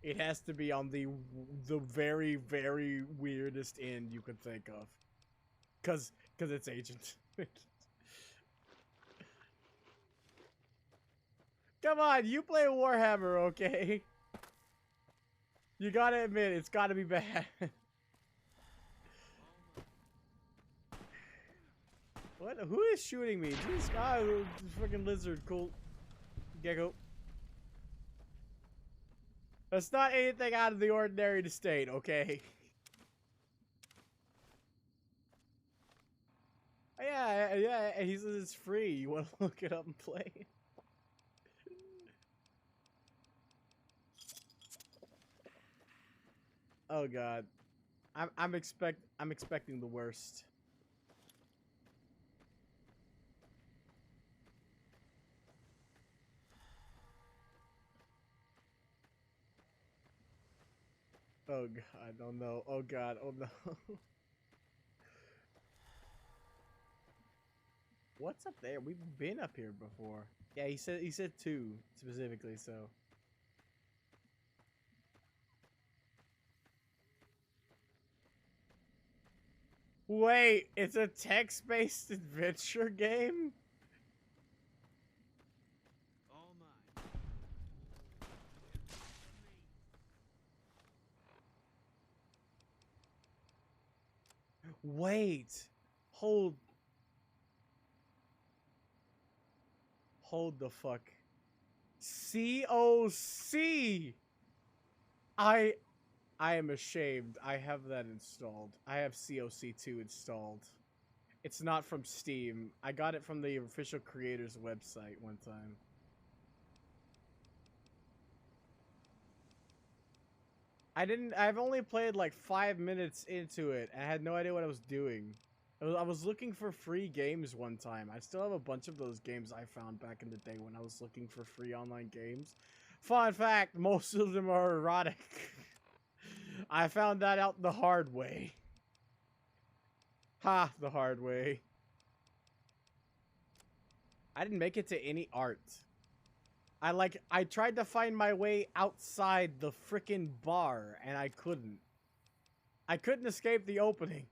It has to be on the very, very weirdest end you could think of. Cause it's Agent. Come on, you play Warhammer, okay? You gotta admit, it's gotta be bad. What? Who is shooting me? Jeez, freaking lizard, cool. Gecko. That's not anything out of the ordinary to state, okay? Yeah, he says it's free. You wanna look it up and play? Oh god. I'm expecting the worst. Oh god, oh no, oh god, oh no. What's up there? We've been up here before. Yeah, he said 2 specifically, so. Wait, it's a text-based adventure game? Wait, hold the fuck. COC! I am ashamed. I have that installed. I have COC2 installed. It's not from Steam. I got it from the official creator's website one time. I've only played like 5 minutes into it. I had no idea what I was doing. I was looking for free games one time. I still have a bunch of those games I found back in the day when I was looking for free online games. Fun fact, most of them are erotic. I found that out the hard way. Ha, the hard way. I didn't make it to any art. I tried to find my way outside the frickin' bar, and I couldn't. I couldn't escape the opening.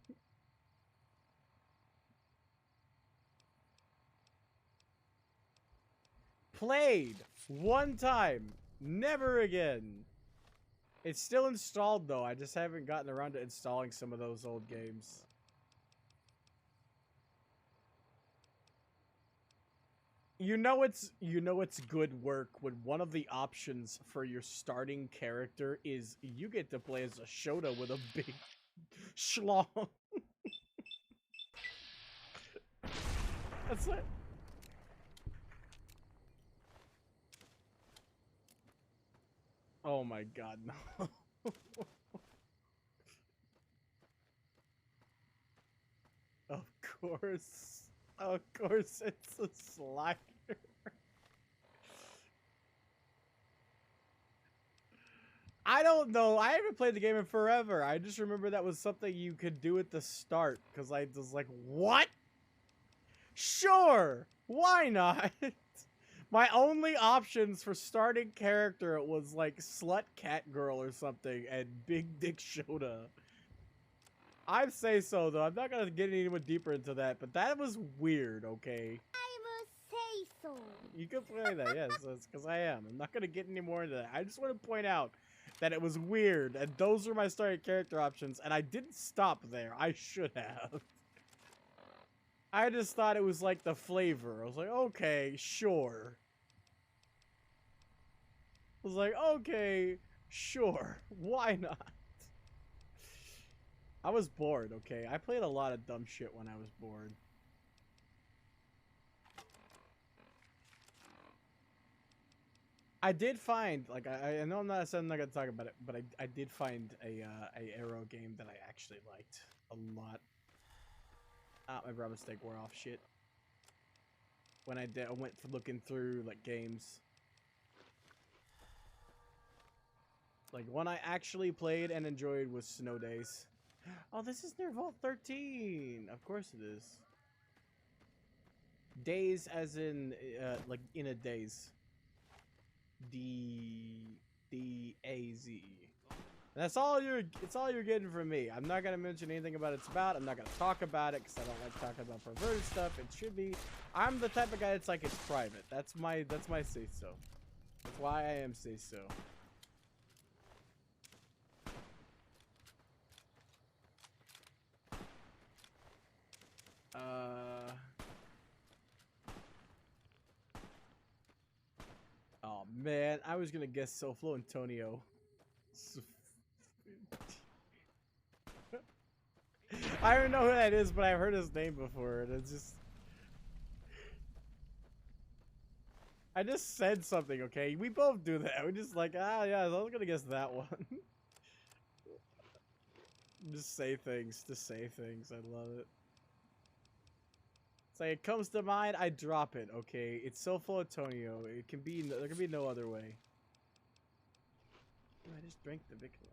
Played one time, never again. It's still installed though. I just haven't gotten around to installing some of those old games. You know it's good work when one of the options for your starting character is you get to play as a Shota with a big schlong. That's it. Oh my god, no. Of course it's a slider. I don't know. I haven't played the game in forever. I just remember that was something you could do at the start. Because I was like, what? Sure. Why not? My only options for starting character was like Slut Cat Girl or something and Big Dick Shota. I'd say so, though. I'm not going to get anyone deeper into that, but that was weird, okay? I will say so. You can play that, yes, because I am. I'm not going to get any more into that. I just want to point out that it was weird, and those were my starting character options, and I didn't stop there. I should have. I just thought it was like the flavor. I was like, okay, sure. I was like, okay, sure. Why not? I was bored, okay? I played a lot of dumb shit when I was bored. I did find, like, I know I'm not gonna talk about it, but I did find a Arrow game that I actually liked a lot. Ah, my rubber stick wore off. Shit. When I went looking through like games. Like one I actually played and enjoyed was Snow Days. Oh, this is near Vault 13. Of course it is. Days as in like in a daze. D-A-Z. That's all it's all you're getting from me. I'm not gonna mention anything about it's about. I'm not gonna talk about it because I don't like talking about perverted stuff. It should be. I'm the type of guy that's like it's private. That's my say so. That's why I am say so. Oh man, I was gonna guess Soflo Antonio. I don't know who that is, but I've heard his name before, and it's just... I just said something, okay? We both do that. We just like, ah, yeah, I was gonna guess that one. Just say things to say things. I love it. It's like, it comes to mind, I drop it, okay? It's Soflo Antonio. It can be, there can be no other way. Ooh, I just drank the Vicula.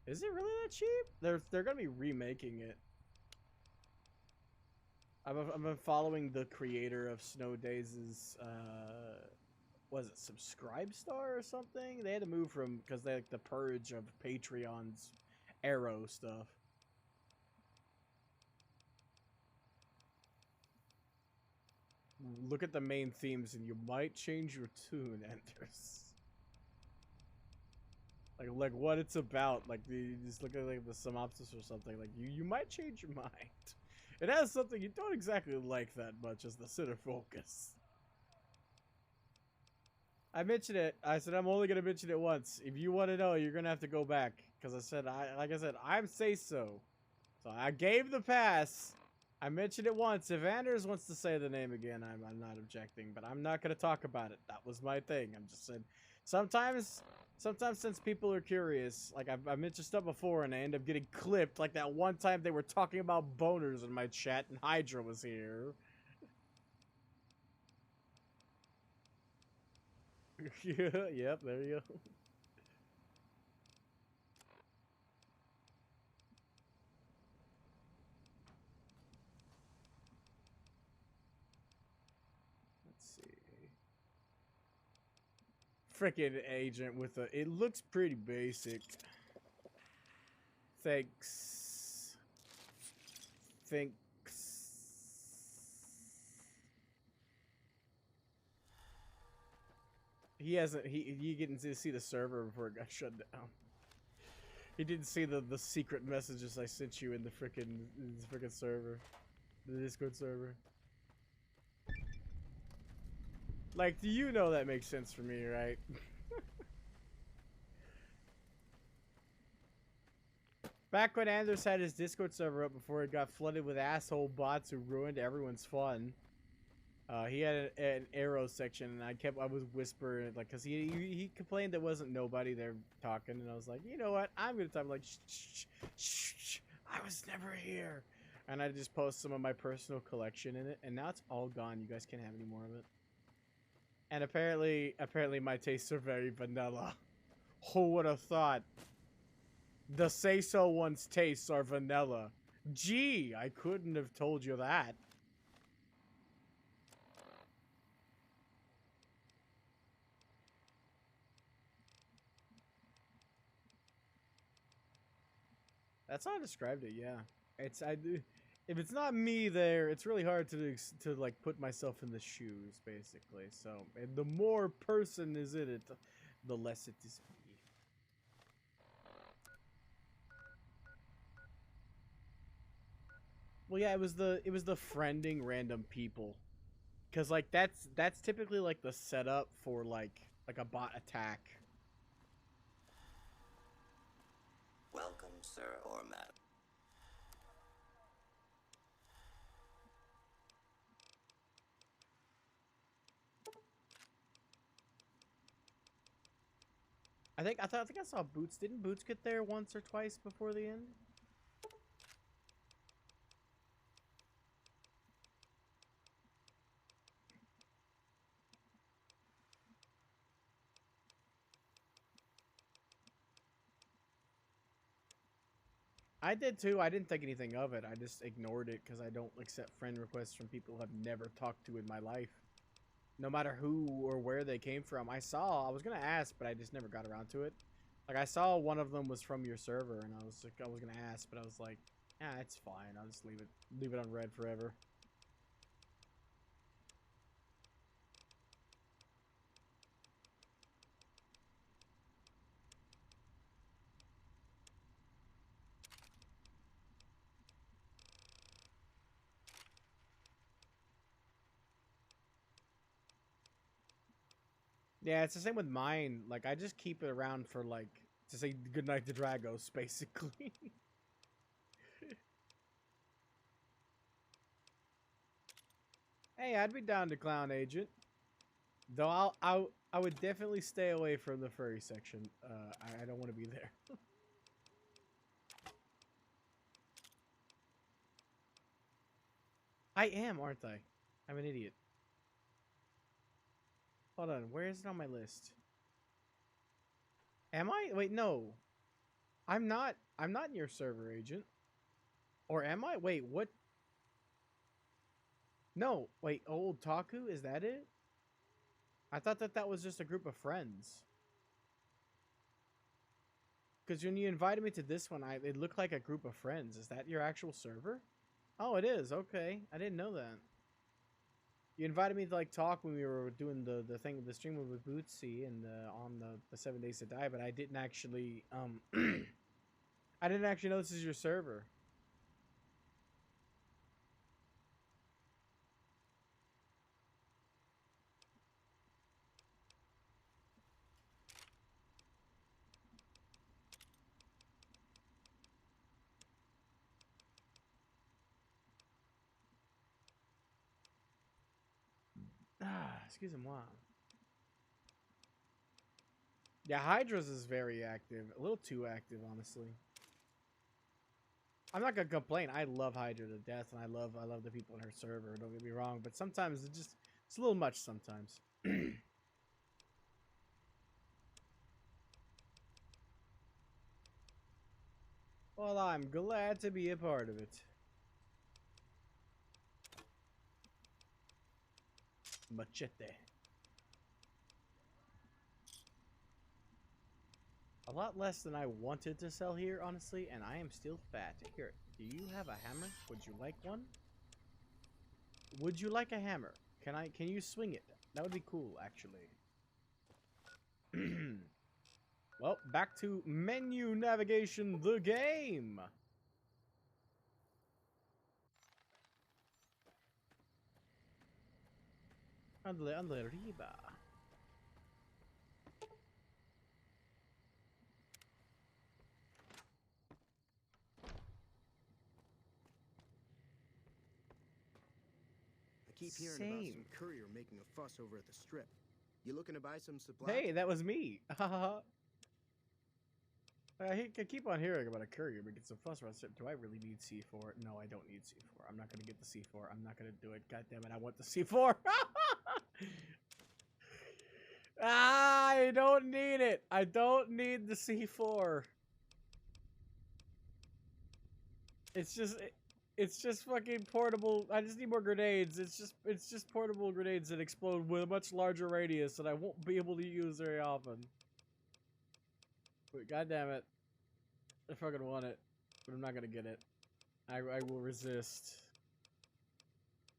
Is it really that cheap? They're gonna be remaking it. I've been following the creator of Snow Days' was it Subscribestar or something? They had to move from because they like the purge of Patreon's Arrow stuff. Look at the main themes and you might change your tune, Anders. Like what it's about, like just look at like the synopsis or something. Like you might change your mind. It has something you don't exactly like that much as the center focus. I mentioned it. I said I'm only gonna mention it once. If you want to know, you're gonna have to go back because I said like I said I'm say so. So I gave the pass. I mentioned it once. If Anders wants to say the name again, I'm not objecting, but I'm not gonna talk about it. That was my thing. I'm just saying sometimes since people are curious, like I've mentioned stuff before and I end up getting clipped, like that one time they were talking about boners in my chat and Hydra was here. Yeah, yep, there you go. Let's see. Frickin' agent with a... It looks pretty basic. Thanks. He hasn't... He didn't see the server before it got shut down. He didn't see the secret messages I sent you in the frickin' server. The Discord server. Like, do you know that makes sense for me, right? Back when Anders had his Discord server up before it got flooded with asshole bots who ruined everyone's fun, he had an Arrow section, and I was whispering, like, cause he complained there wasn't nobody there talking, and I was like, you know what? I'm gonna talk like, shh, shh, shh, I was never here, and I just post some of my personal collection in it, and now it's all gone. You guys can't have any more of it. And apparently my tastes are very vanilla. Who would have thought? The Say So one's tastes are vanilla. Gee, I couldn't have told you that. That's how I described it, yeah. If it's not me there, it's really hard to like put myself in the shoes, basically. So, and the more person is in it, the less it is me. Well, yeah, it was the friending random people, cause like that's typically like the setup for like a bot attack. Welcome, sir or madam. I think I saw Boots. Didn't Boots get there once or twice before the end? I did too. I didn't think anything of it. I just ignored it because I don't accept friend requests from people I've never talked to in my life. No matter who or where they came from. I was gonna ask, but I just never got around to it. Like, I saw one of them was from your server, and I was gonna ask, but I was like, it's fine. I'll just leave it unread forever. Yeah, it's the same with mine. Like, I just keep it around for, like, to say goodnight to Dragos, basically. Hey, I'd be down to Clown Agent. Though I would definitely stay away from the furry section. I don't want to be there. I am, aren't I? I'm an idiot. Hold on, where is it on my list? Am I? Wait, no. I'm not in your server, Agent. Or am I? Wait, what? No, wait, Old Taku, is that it? I thought that was just a group of friends. Because when you invited me to this one, it looked like a group of friends. Is that your actual server? Oh, it is. Okay. I didn't know that. You invited me to like talk when we were doing the thing with the stream with Bootsy and on the 7 Days to Die, but I didn't actually I didn't actually know this is your server. Excusez-moi. Yeah, Hydra's is very active. A little too active, honestly. I'm not gonna complain. I love Hydra to death, and I love the people in her server. Don't get me wrong, but sometimes it's a little much sometimes. Well, I'm glad to be a part of it. Machete. A lot less than I wanted to sell here, honestly, and I am still fat. Here, do you have a hammer? Would you like one? Would you like a hammer? Can you swing it? That would be cool, actually. Well, back to menu navigation, the game. Andale arriba. I keep hearing about some courier making a fuss over at the strip. You looking to buy some supplies? Hey, that was me. I keep on hearing about a courier making some fuss around the strip. Do I really need C4? No, I don't need C4. I'm not going to get the C4. I'm not going to do it. God damn it, I want the C4. I don't need it. I don't need the C4. It's just fucking portable. I just need more grenades. It's just portable grenades that explode with a much larger radius that I won't be able to use very often. But god damn it. I fucking want it. But I'm not gonna get it. I will resist.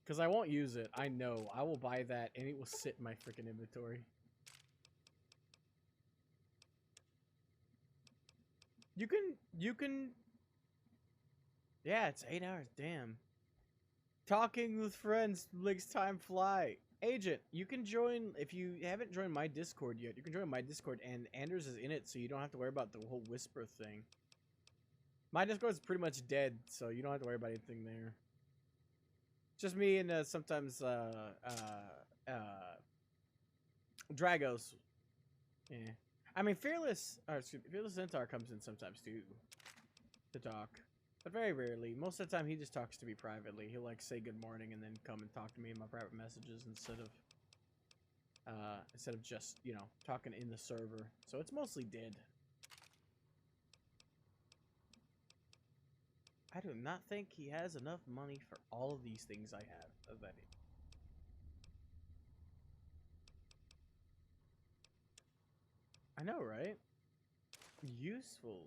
Because I won't use it. I know. I will buy that and it will sit in my freaking inventory. You can... Yeah, it's 8 hours. Damn. Talking with friends makes time fly. Agent, you can join, if you haven't joined my Discord yet, you can join my Discord, and Anders is in it, so you don't have to worry about the whole whisper thing. My Discord is pretty much dead, so you don't have to worry about anything there. Just me and sometimes Dragos. Yeah. I mean, Fearless Centaur comes in sometimes too to talk. But very rarely. Most of the time, he just talks to me privately. He'll, like, say good morning and then come and talk to me in my private messages instead of just, you know, talking in the server. So it's mostly dead. I do not think he has enough money for all of these things I have. Of that. I know, right? Useful.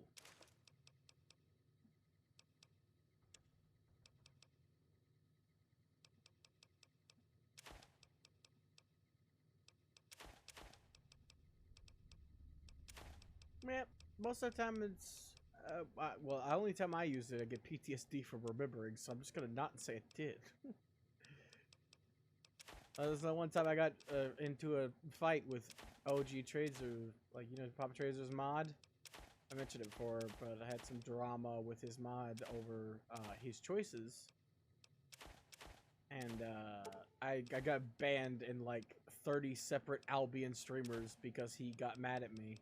Yeah, most of the time it's, well, the only time I use it, I get PTSD from remembering, so I'm just gonna not say it did. There's the one time I got into a fight with OG Trader, like, you know, Papa Trader's mod. I mentioned it before, but I had some drama with his mod over his choices. And I got banned in like 30 separate Albion streamers because he got mad at me.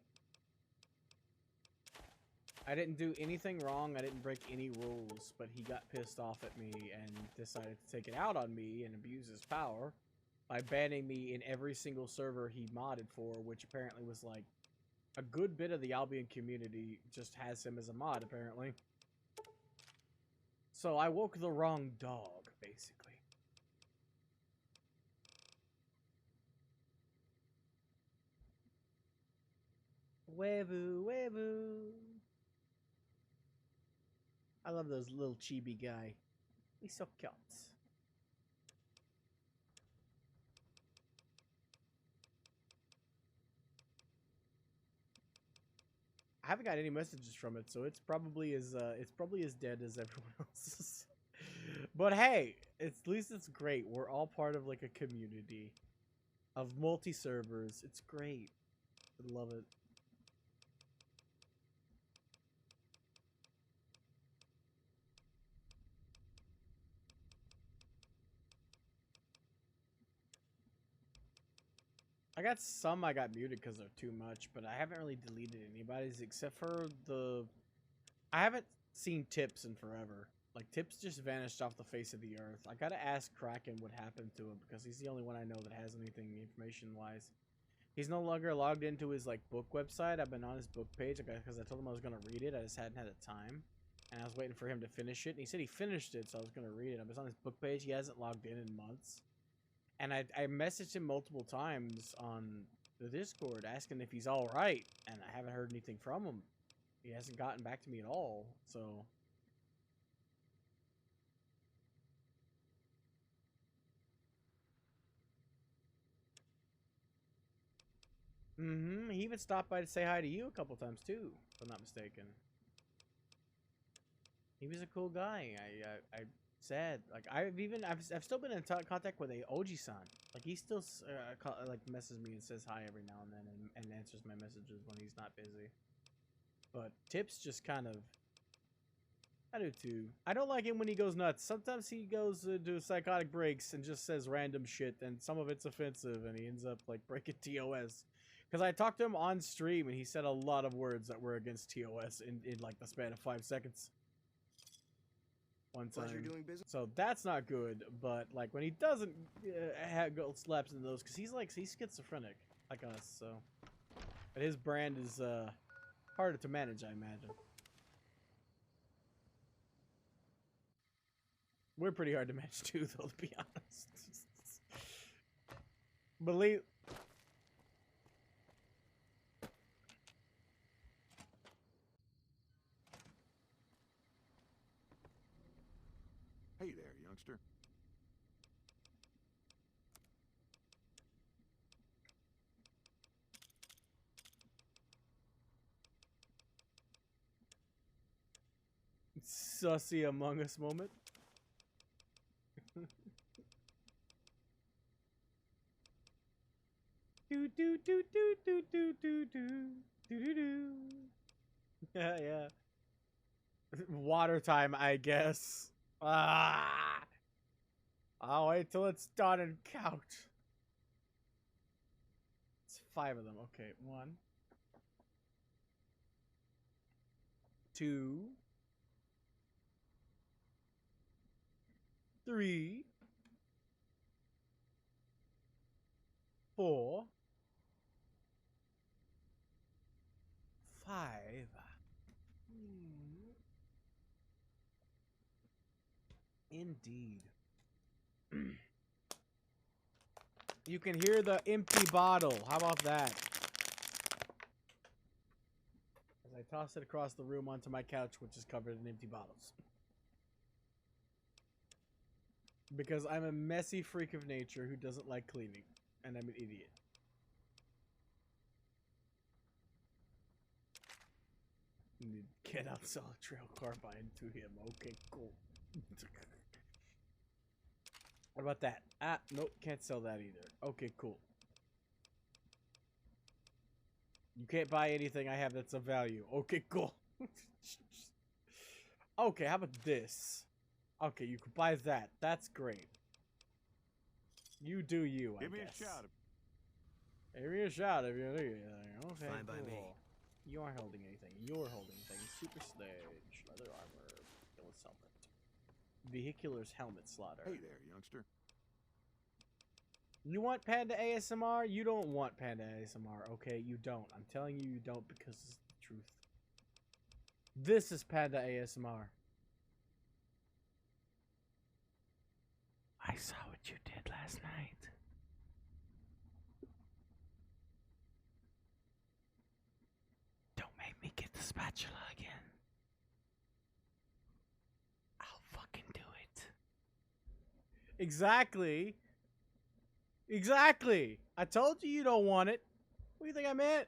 I didn't do anything wrong, I didn't break any rules, but he got pissed off at me and decided to take it out on me and abuse his power by banning me in every single server he modded for, which apparently was like a good bit of the Albion community just has him as a mod, apparently. So I woke the wrong dog, basically. Webu, webu. I love those little chibi guy. He's so cute. I haven't got any messages from it, so it's probably as dead as everyone else's. But hey, at least it's great. We're all part of like a community of multi-servers. It's great. I love it. I got some I got muted because they're too much, but I haven't really deleted anybody's except for the... I haven't seen Tips in forever. Like, Tips just vanished off the face of the earth. I gotta ask Kraken what happened to him because he's the only one I know that has anything information-wise. He's no longer logged into his, like, book website. I've been on his book page because I told him I was gonna read it. I just hadn't had the time. And I was waiting for him to finish it. And he said he finished it, so I was gonna read it. I was on his book page. He hasn't logged in months. And I messaged him multiple times on the Discord asking if he's alright, and I haven't heard anything from him. He hasn't gotten back to me at all, so... He even stopped by to say hi to you a couple times too, if I'm not mistaken. He was a cool guy. I sad. Like I've still been in contact with a Oji-san. Like he still like messages me and says hi every now and then and answers my messages when he's not busy. But Tips just kind of... I do too. I don't like him when he goes nuts. Sometimes he goes to psychotic breaks and just says random shit, and some of it's offensive, and he ends up like breaking TOS. Because I talked to him on stream, and he said a lot of words that were against TOS in like the span of 5 seconds. One time. So that's not good, but like when he doesn't go slaps into those, because he's schizophrenic like us, so. But his brand is harder to manage, I imagine. We're pretty hard to manage too, though, to be honest. Believe. youngster? Sussy Among Us moment. Do do do do do do do do do do. Yeah, yeah. Water time, I guess. Ah! I'll wait till it's done and count. It's 5 of them. Okay, 1, 2, 3, 4, 5. Indeed. You can hear the empty bottle. How about that? As I toss it across the room onto my couch, which is covered in empty bottles. Because I'm a messy freak of nature who doesn't like cleaning. And I'm an idiot. Cannot sell a trail carbine to him. Okay, cool. What about that? Ah, nope, can't sell that either. Okay, cool. You can't buy anything I have that's of value. Okay, cool. Okay, how about this? Okay, you can buy that. That's great. You do you, I guess. Give me a shot. Give me a shot if you do anything. Okay, Fine by cool. me. You aren't holding anything. You're holding things. Super sledge, leather armor, ridiculous helmet. Vehicular's helmet slaughter. Hey there, youngster. You want Panda ASMR? You don't want Panda ASMR, okay? You don't. I'm telling you, you don't because it's the truth. This is Panda ASMR. I saw what you did last night. Don't make me get the spatula again. I'll fucking do it. Exactly. Exactly. I told you you don't want it. What do you think I meant?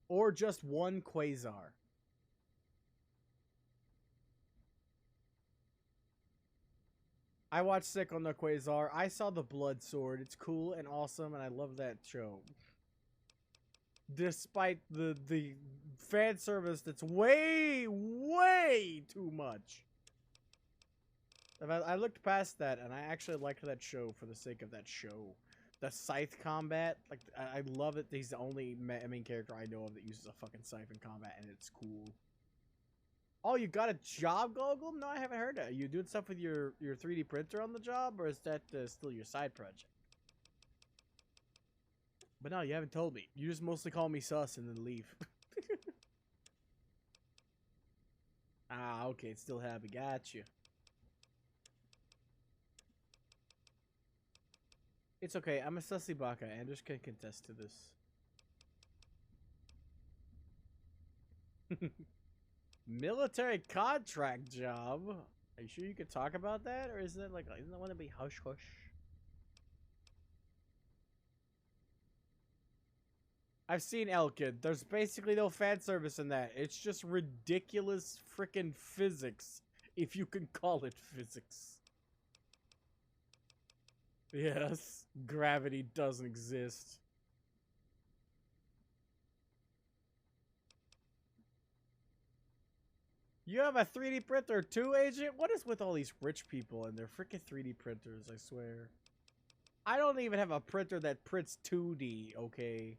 Or just one Quasar. I watched Sick on the Quasar. I saw the Blood Sword. It's cool and awesome, and I love that show. Despite the fan service that's way, way too much. I looked past that, and I actually liked that show for the sake of that show. The scythe combat, like, I love it. He's the only main character I know of that uses a fucking scythe in combat, and it's cool. Oh, you got a job, Gogol? No, I haven't heard that. Are you doing stuff with your 3D printer on the job, or is that still your side project? But no, you haven't told me. You just mostly call me sus and then leave. Ah, okay, it's still happy. Got you. It's okay. I'm a sussy baka. Anders can contest to this. Military contract job. Are you sure you could talk about that, or is that like isn't that one to be hush hush? I've seen Elkid. There's basically no fan service in that. It's just ridiculous freaking physics, if you can call it physics. Yes, gravity doesn't exist. You have a 3D printer too, Agent? What is with all these rich people and their freaking 3D printers, I swear. I don't even have a printer that prints 2D, okay?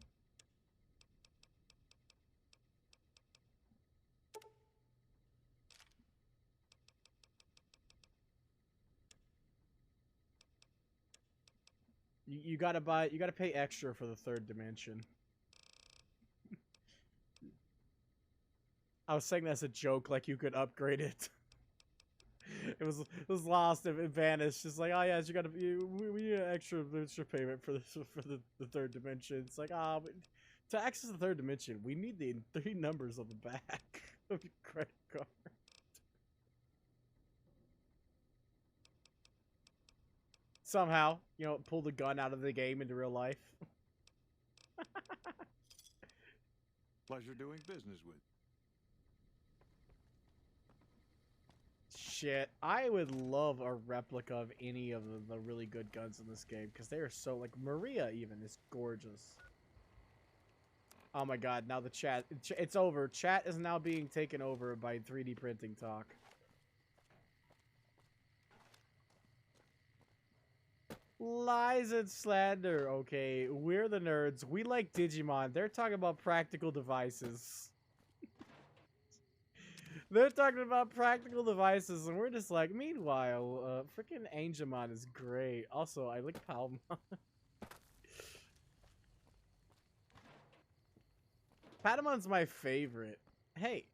You gotta pay extra for the third dimension. I was saying that's a joke, like you could upgrade it. It was lost and it vanished. Just like, oh yeah, you gotta we need an extra payment for this for the third dimension. It's like, but To access the third dimension, we need the 3 numbers on the back of your credit card. Somehow, you know, pull the gun out of the game into real life. Pleasure doing business with. Shit, I would love a replica of any of the really good guns in this game because they are so, like, Maria even is gorgeous. Oh my god, now the chat, it's over. Chat is now being taken over by 3D printing talk. Lies and slander. Okay, we're the nerds. We like Digimon. They're talking about practical devices. They're talking about practical devices, and we're just like, meanwhile, freaking Angemon is great. Also, I like Palmon. Patamon's my favorite. Hey.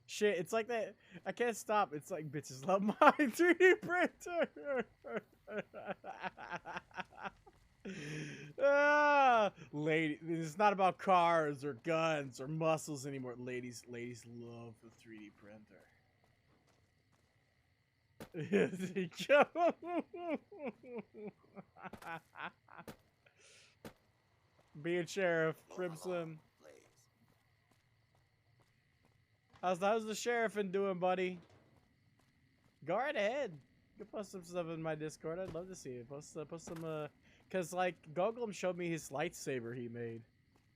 Shit, it's like that. I can't stop. It's like, bitches love my 3D printer. Lady, it's not about cars or guns or muscles anymore. Ladies love the 3D printer. Be a sheriff, Crimson. How's the sheriffing doing, buddy? Go right ahead. You can post some stuff in my Discord. I'd love to see it. Post some cause like Goglum showed me his lightsaber he made.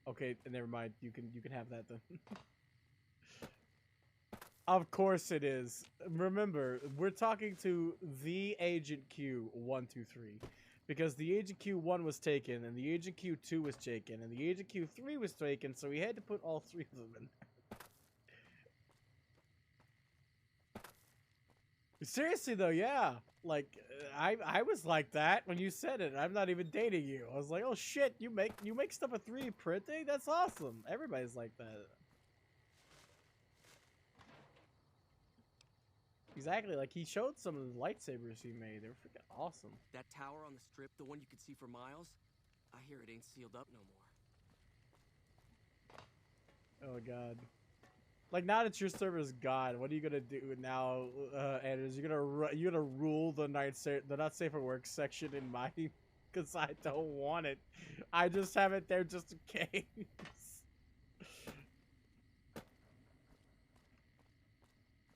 Okay, never mind. You can have that then. Of course it is. Remember, we're talking to the Agent Q123 because the Agent Q1 was taken and the Agent Q2 was taken and the Agent Q3 was taken, so we had to put all 3 of them in there. Seriously though, yeah. Like I was like that when you said it. I'm not even dating you. I was like, oh shit, you make stuff with 3D printing? That's awesome. Everybody's like that. Exactly, like he showed some of the lightsabers he made. They were freaking awesome. That tower on the strip, the one you could see for miles, I hear it ain't sealed up no more. Oh god. Like, now that your server's gone, what are you gonna do now, Anders? You're gonna rule the not safe for work section in mine? Because I don't want it. I just have it there just in case.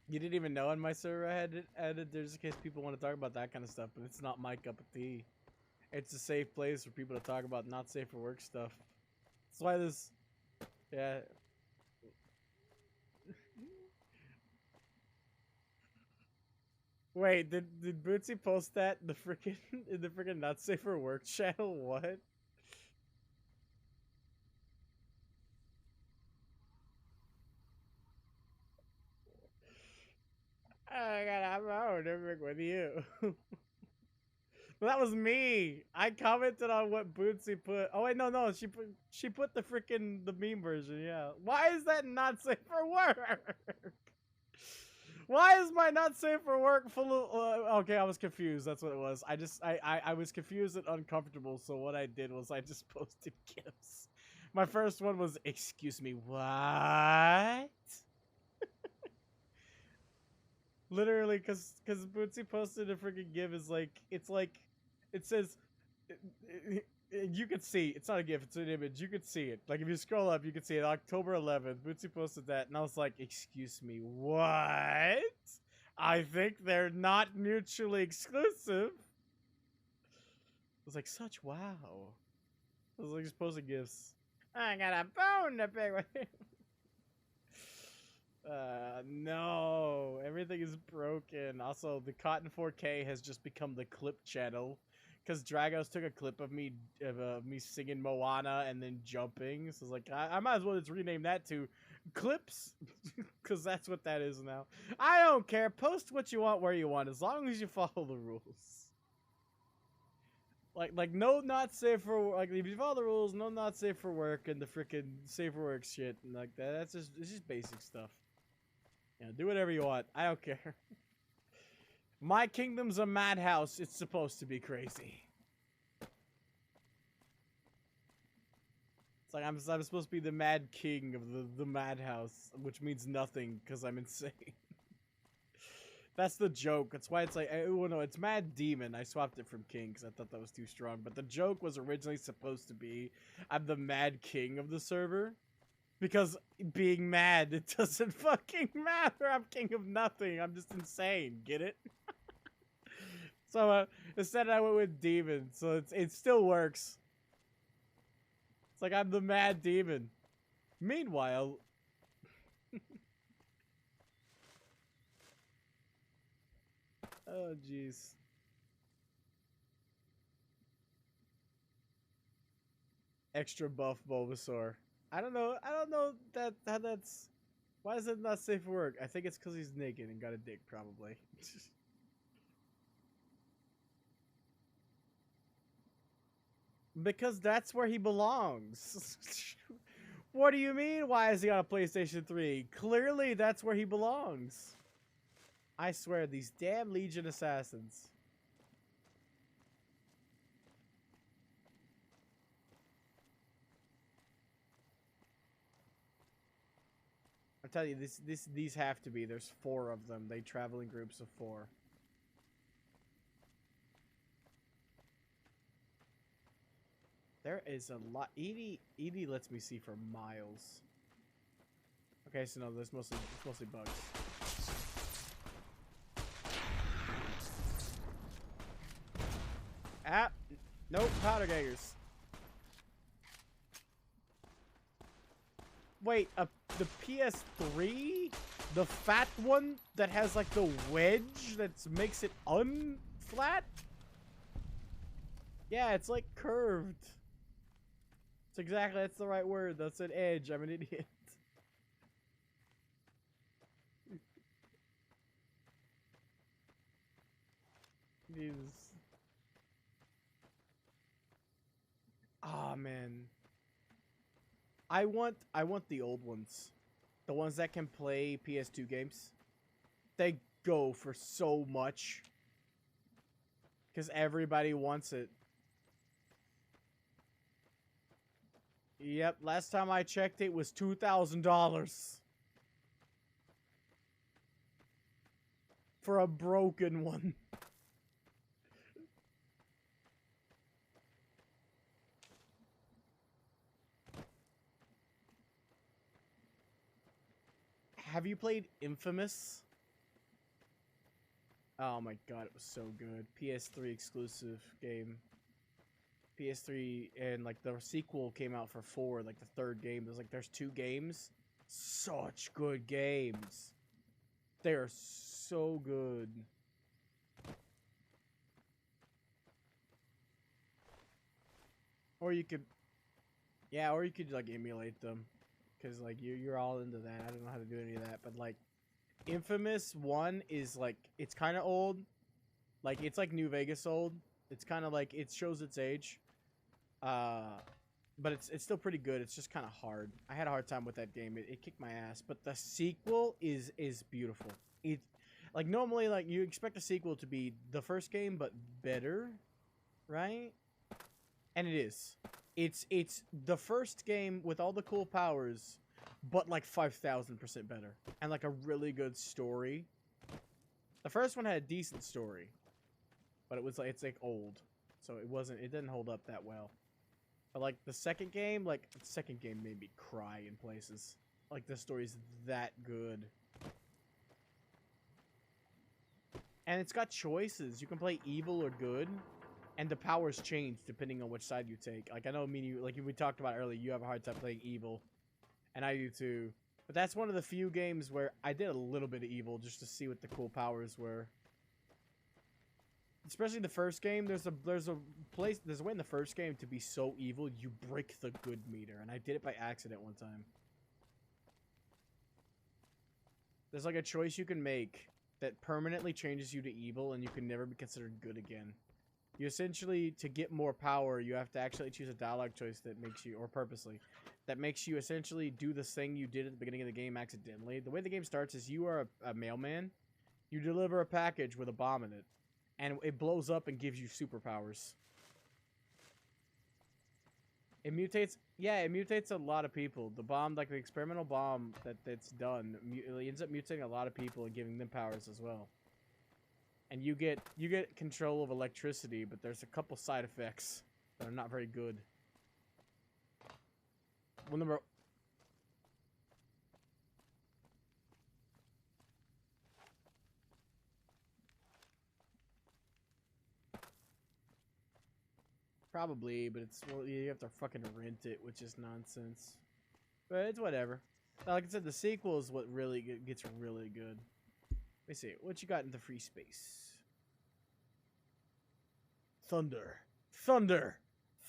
You didn't even know on my server I had it added there just in case people want to talk about that kind of stuff, but it's not my cup of tea. It's a safe place for people to talk about not safe for work stuff. That's why this, yeah. Wait, did Bootsy post that in the freaking not safe for work channel? What? Oh god, I'm out with you. Well, that was me. I commented on what Bootsy put. Oh wait, no, she put the freaking meme version. Yeah. Why is that not safe for work? Why is my not safe for work full of? Okay, I was confused. That's what it was. I was confused and uncomfortable. So what I did was I just posted gifs. My first one was, excuse me, what? Literally, cause Bootsy posted a freaking gif. Is like, it's like, it says, you could see. It's not a gif. It's an image. You could see it. Like if you scroll up, you could see it. October 11th, Bootsy posted that, and I was like, excuse me, what? I think they're not mutually exclusive. I was like, such wow. I was like, just posting gifs. I got a bone to pick with him. No, everything is broken. Also, the Cotton 4K has just become the clip channel because Dragos took a clip of me singing Moana and then jumping. So it's like, I might as well just rename that to Clips because that's what that is now. I don't care. Post what you want where you want as long as you follow the rules. Like no not safe for, like if you follow the rules, no not safe for work and the freaking safe for work shit and like that. It's just basic stuff. Yeah, do whatever you want. I don't care. My kingdom's a madhouse. It's supposed to be crazy. like I'm supposed to be the Mad King of the Madhouse, which means nothing because I'm insane. That's the joke. That's why it's like, oh no, it's Mad Demon. I swapped it from King because I thought that was too strong. But the joke was originally supposed to be, I'm the Mad King of the server. Because being mad, it doesn't fucking matter. I'm king of nothing. I'm just insane. Get it? So instead I went with Demon. So it still works. It's like I'm the Mad Demon. Meanwhile... oh, jeez. Extra buff Bulbasaur. I don't know how that's... Why is it not safe for work? I think it's because he's naked and got a dick, probably. Because that's where he belongs. What do you mean, why is he on a PlayStation 3? Clearly, that's where he belongs. I swear, these damn Legion assassins. I'm telling you, these have to be. There's 4 of them. They travel in groups of 4. There is a lot. Edie lets me see for miles. Okay, so no, it's mostly bugs. Ah, nope, powder gaggers. Wait, the PS3, the fat one that has like the wedge that makes it unflat. Yeah, it's like curved. It's exactly, that's the right word. That's an edge. I'm an idiot. Jesus. Ah, man. I want the old ones. The ones that can play PS2 games. They go for so much. Because everybody wants it. Yep, last time I checked it was $2,000. For a broken one. Have you played Infamous? Oh my god, it was so good. PS3 exclusive game. PS3, and like the sequel came out for 4, like the 3rd game. There's 2 games. Such good games. They are so good. Or you could, yeah, or you could like emulate them. Because like you're all into that. I don't know how to do any of that, but like Infamous 1 is like, it's kind of old. Like it's like New Vegas old. It's kind of like, it shows its age. But it's still pretty good. It's just kind of hard. I had a hard time with that game. It kicked my ass. But the sequel is beautiful. It, like normally, like you expect a sequel to be the first game but better, right? And it is. It's the first game with all the cool powers, but like 5,000% better, and like a really good story. The first one had a decent story, but it's like old, so it didn't hold up that well. But like the second game made me cry in places. Like the story's that good. And it's got choices. You can play evil or good, and the powers change depending on which side you take. Like I know we talked about earlier, you have a hard time playing evil, and I do too. But that's one of the few games where I did a little bit of evil just to see what the cool powers were. Especially the first game, there's a way in the first game to be so evil you break the good meter, and I did it by accident one time. There's like a choice you can make that permanently changes you to evil, and you can never be considered good again. You essentially, to get more power, you have to actually choose a dialogue choice that makes you, or purposely, that makes you essentially do the thing you did at the beginning of the game accidentally. The way the game starts is you are a mailman. You deliver a package with a bomb in it, and it blows up and gives you superpowers. It mutates Yeah, it mutates a lot of people. The bomb, like the experimental bomb that's done, it ends up mutating a lot of people and giving them powers as well. And you get control of electricity, but there's a couple side effects that are not very good. One number. Probably, but it's, well, you have to fucking rent it, which is nonsense. But it's whatever. Like I said, the sequel is what really gets really good. Let me see. What you got in the free space? Thunder. Thunder.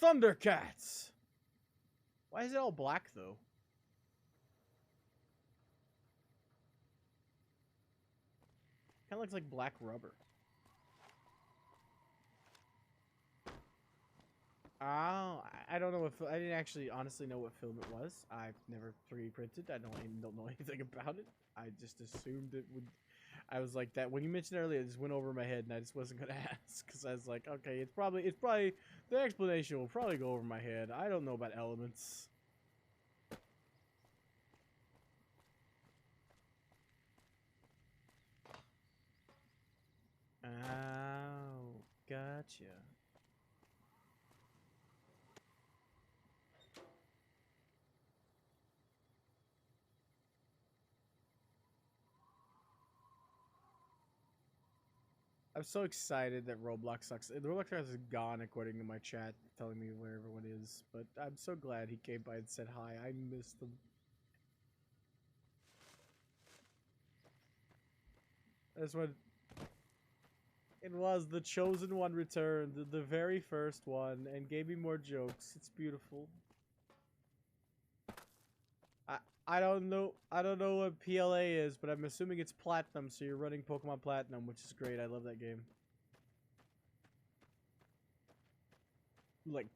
Thundercats. Why is it all black, though? Kind of looks like black rubber. Oh, I don't know if I didn't actually honestly know what film it was. I've never 3D printed. I don't know anything about it. I just assumed it would. I was like that when you mentioned earlier. It just went over my head, and I just wasn't gonna ask because I was like, okay, it's probably the explanation will probably go over my head. I don't know about elements. Oh, gotcha. I'm so excited that Roblox sucks. The Roblox is gone according to my chat telling me where everyone is, but I'm so glad he came by and said hi. I missed him. That's what it was. The chosen one returned, the very first one, and gave me more jokes. It's beautiful. I don't know what PLA is, but I'm assuming it's Platinum, so you're running Pokemon Platinum, which is great. I love that game. Like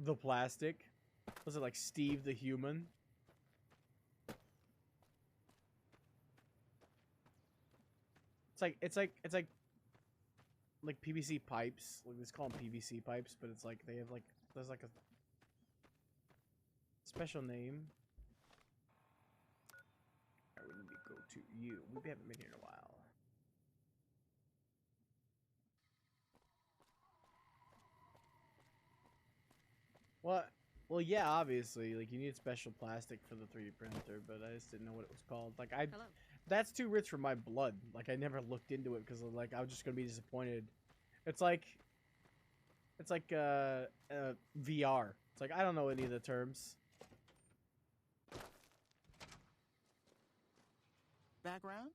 the plastic? Was it like Steve the Human? It's like PVC pipes. Like, let's call them PVC pipes, but it's like they have like there's like a special name. We need to go to you. We haven't been here in a while. What? Well, yeah, obviously. Like, you need special plastic for the 3D printer, but I just didn't know what it was called. Like, that's too rich for my blood. Like, I never looked into it because, like, I was just gonna be disappointed. It's like VR. It's like, I don't know any of the terms. Background?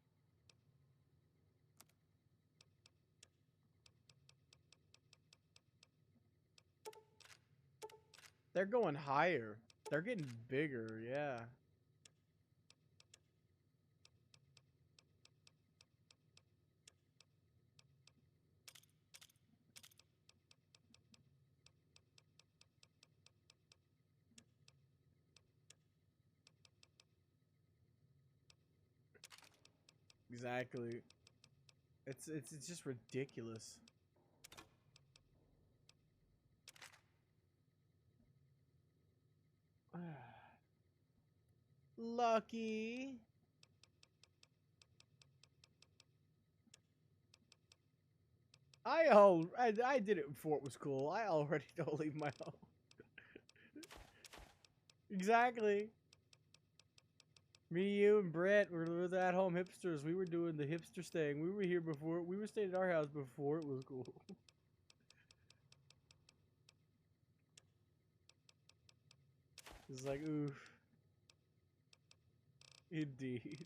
They're going higher. They're getting bigger, yeah. Exactly. It's just ridiculous. Lucky. I did it before it was cool. I already don't leave my home. Exactly. Me, you, and Brett were the at-home hipsters. We were doing the hipster staying. We were here before. We were staying at our house before it was cool. It's like, oof. Indeed.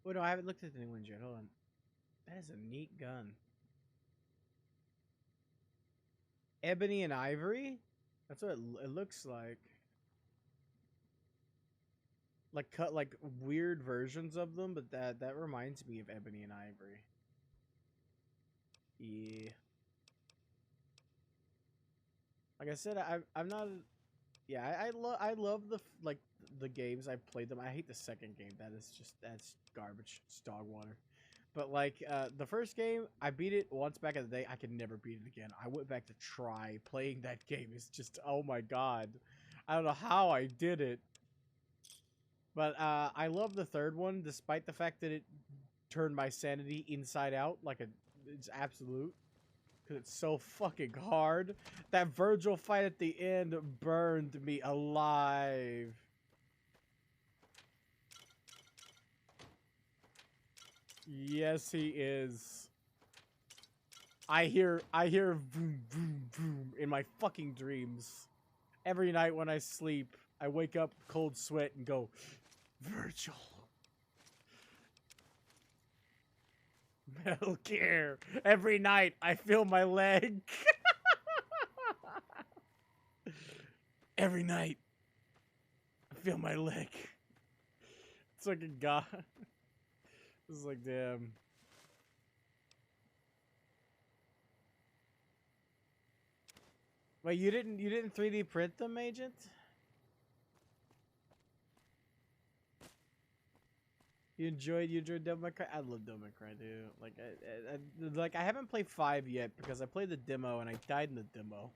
Wait, no, I haven't looked at the new ones yet. Hold on. That is a neat gun. Ebony and Ivory? That's what it looks like. Like cut like weird versions of them, but that reminds me of Ebony and Ivory. Yeah. Like I said, I'm not Yeah, I love the games. I played them. I hate the second game. That's garbage. It's dog water. But like the first game, I beat it once back in the day. I could never beat it again. I went back to try playing that game. It's just, oh my god, I don't know how I did it. But I love the third one, despite the fact that it turned my sanity inside out. It's absolute. Because it's so fucking hard. That Virgil fight at the end burned me alive. Yes, he is. I hear boom, boom, boom in my fucking dreams. Every night when I sleep, I wake up cold sweat and go, Virgil. Metal Gear. Every night I feel my leg. Every night I feel my leg. It's like a god. It's like, damn. Wait, you didn't 3D print them, Agent? You enjoyed Devil May Cry? I love Devil May Cry, dude. Like I haven't played 5 yet because I played the demo and I died in the demo.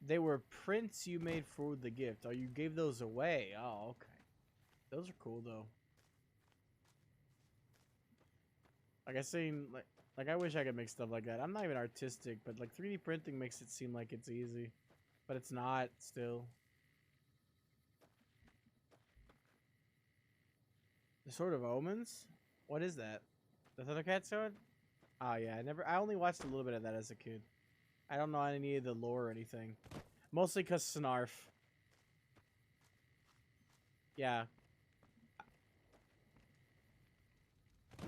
They were prints you made for the gift. Oh, you gave those away. Oh, okay. Those are cool though. Like I seen, like I wish I could make stuff like that. I'm not even artistic, but like 3D printing makes it seem like it's easy, but it's not. Still. The Sword of Omens? What is that? The Thundercat sword? Oh yeah, I only watched a little bit of that as a kid. I don't know any of the lore or anything. Mostly because Snarf. Yeah.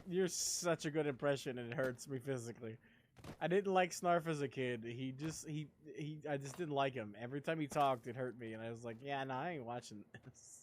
You're such a good impression and it hurts me physically. I didn't like Snarf as a kid. I just didn't like him. Every time he talked, it hurt me. And I was like, yeah, no, I ain't watching this.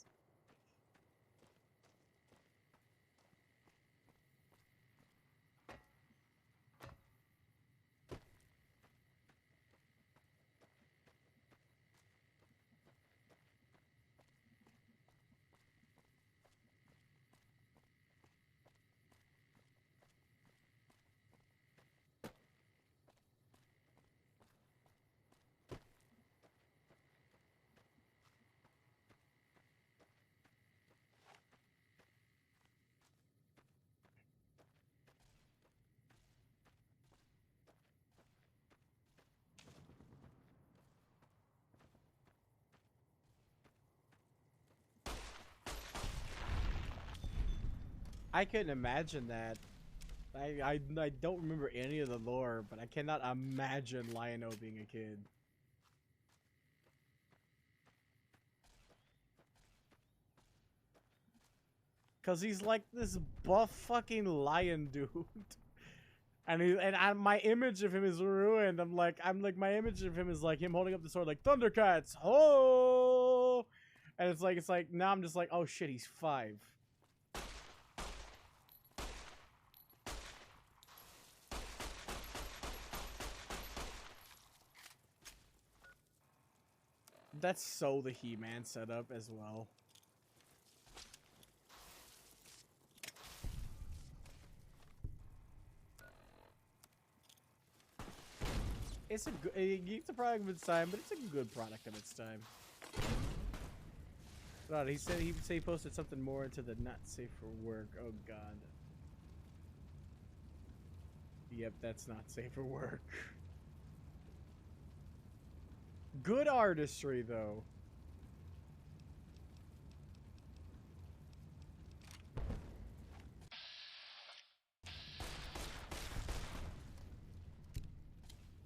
I couldn't imagine that. I don't remember any of the lore, but I cannot imagine Lion-O being a kid. Cause he's like this buff fucking lion dude. And my image of him is ruined. I'm like my image of him is like him holding up the sword like Thundercats. Oh, and it's like now I'm just like, oh shit, he's 5. That's so the He-Man setup as well. It's a product of its time, but it's a good product of its time. God, he said he posted something more into the not safe for work. Oh god. Yep, that's not safe for work. Good artistry, though.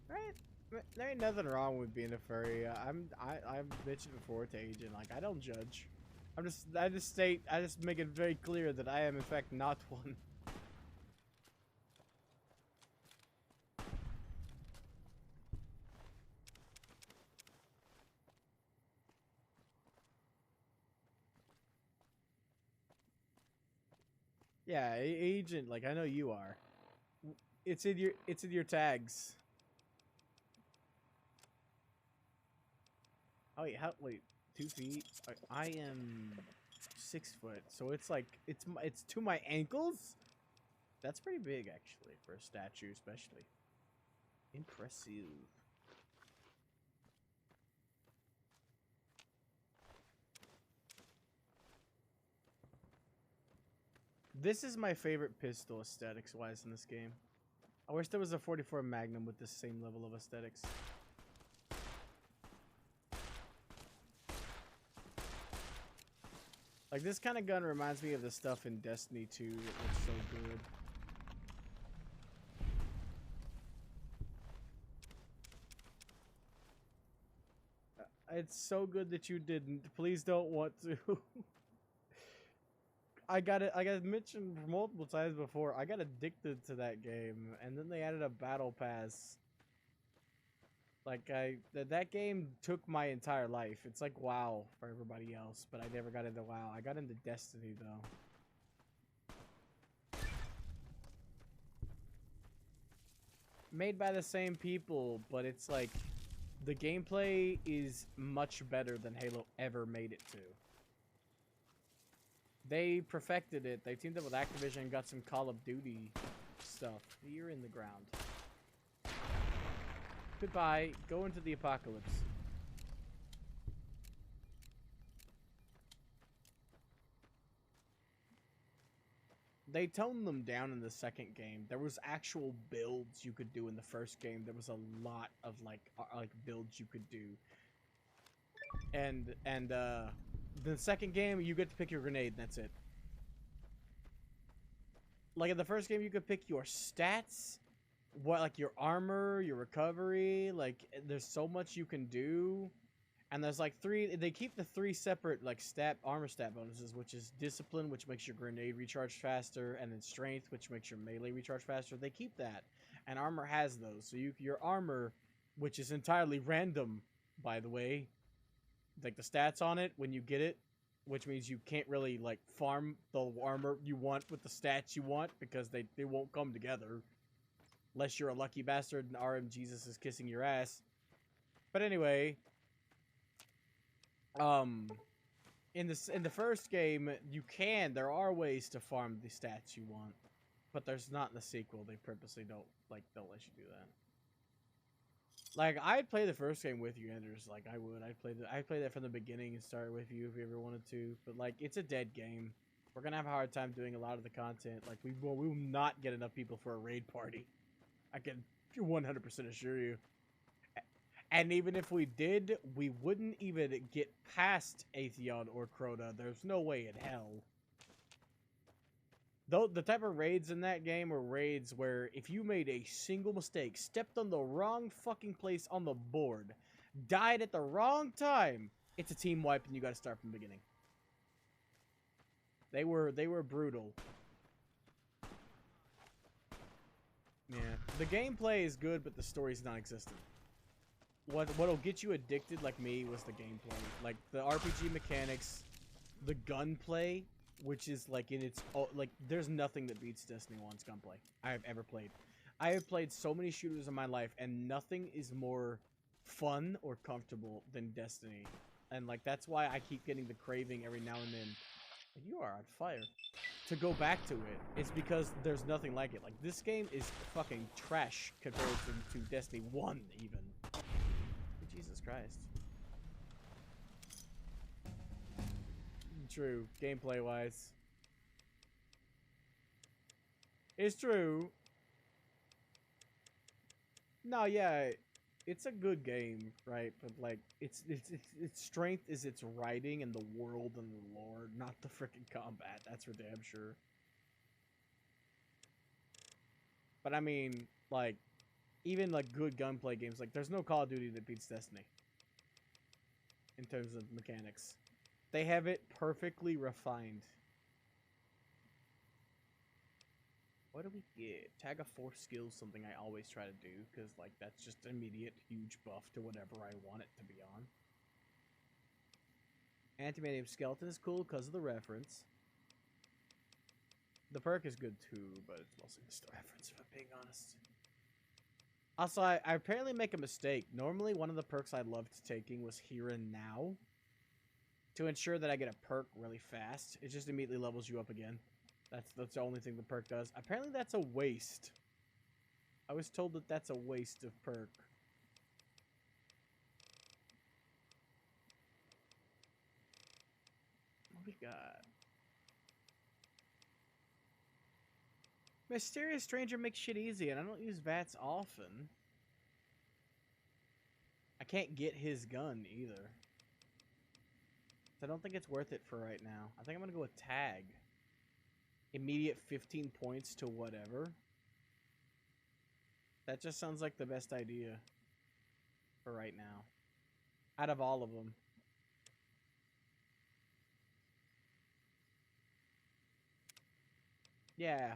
Right? There ain't nothing wrong with being a furry. I've mentioned before to Agent, like I don't judge. I just make it very clear that I am in fact not one. Yeah, agent. Like I know you are. It's in your tags. Oh wait, wait, 2 feet. I am 6 foot, so it's like it's to my ankles. That's pretty big actually for a statue, especially. Impressive. This is my favorite pistol aesthetics-wise in this game. I wish there was a 44 Magnum with the same level of aesthetics. Like, this kind of gun reminds me of the stuff in Destiny 2 that looks so good. It's so good that you didn't. Please don't want to. I got mentioned multiple times before. I got addicted to that game, and then they added a battle pass. Like that game took my entire life. It's like WoW for everybody else, but I never got into WoW. I got into Destiny though. Made by the same people, but it's like the gameplay is much better than Halo ever made it to. They perfected it. They teamed up with Activision and got some Call of Duty stuff. You're in the ground. Goodbye. Go into the apocalypse. They toned them down in the second game. There was actual builds you could do in the first game. There was a lot of like builds you could do. And the second game, you get to pick your grenade, and that's it. Like in the first game, you could pick your stats, like your armor, your recovery. Like there's so much you can do, and there's like they keep the 3 separate like armor stat bonuses, which is discipline, which makes your grenade recharge faster, and then strength, which makes your melee recharge faster. They keep that, and armor has those. So your armor, which is entirely random, by the way. Like the stats on it when you get it, which means you can't really like farm the armor you want with the stats you want because they won't come together unless you're a lucky bastard and RM Jesus is kissing your ass. But anyway, in the first game there are ways to farm the stats you want, but there's not in the sequel. They purposely don't let you do that. Like, I'd play the first game with you, Anders. Like, I would. I'd play that from the beginning and start with you if you ever wanted to. But, like, it's a dead game. We're gonna have a hard time doing a lot of the content. Like, we will not get enough people for a raid party. I can 100% assure you. And even if we did, we wouldn't even get past Atheon or Crota. There's no way in hell. Though the type of raids in that game are raids where if you made a single mistake, stepped on the wrong fucking place on the board, died at the wrong time, it's a team wipe and you gotta start from the beginning. They were brutal. Yeah. The gameplay is good, but the story's non-existent. What'll get you addicted like me was the gameplay. Like the RPG mechanics, the gunplay, which is like in its like there's nothing that beats Destiny 1's gunplay I have ever played. I have played so many shooters in my life and nothing is more fun or comfortable than Destiny. And like that's why I keep getting the craving every now and then. You are on fire. To go back to it. It's because there's nothing like it. Like this game is fucking trash compared to Destiny 1 even. Jesus Christ. True, gameplay wise. It's true. No, yeah, it's a good game, right? But like, its strength is its writing and the world and the lore, not the freaking combat. That's for damn sure. But I mean, like, even like good gunplay games, like there's no Call of Duty that beats Destiny in terms of mechanics. They have it perfectly refined. What do we get? Tag of 4 skills, something I always try to do, because like that's just immediate huge buff to whatever I want it to be on. Antimanium Skeleton is cool because of the reference. The perk is good too, but it's mostly the story reference, if I'm being honest. Also, I apparently make a mistake. Normally, one of the perks I loved taking was Here and Now. To ensure that I get a perk really fast. It just immediately levels you up again. That's the only thing the perk does. Apparently, that's a waste. I was told that that's a waste of perk. What we got? Mysterious Stranger makes shit easy, and I don't use VATS often. I can't get his gun, either. I don't think it's worth it for right now. I think I'm gonna go with Tag. Immediate 15 points to whatever. That just sounds like the best idea for right now. Out of all of them. Yeah.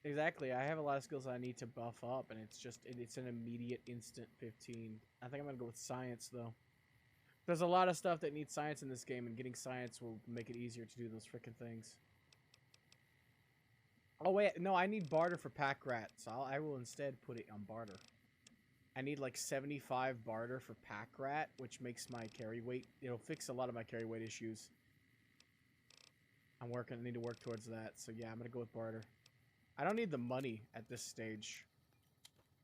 Exactly. I have a lot of skills I need to buff up, and it's an immediate instant 15. I think I'm gonna go with Science, though. There's a lot of stuff that needs Science in this game, and getting Science will make it easier to do those frickin' things. Oh, wait. No, I need Barter for Pack Rat, so I will instead put it on Barter. I need, like, 75 Barter for Pack Rat, which makes my carry weight... It'll fix a lot of my carry weight issues. I need to work towards that, so yeah, I'm gonna go with Barter. I don't need the money at this stage.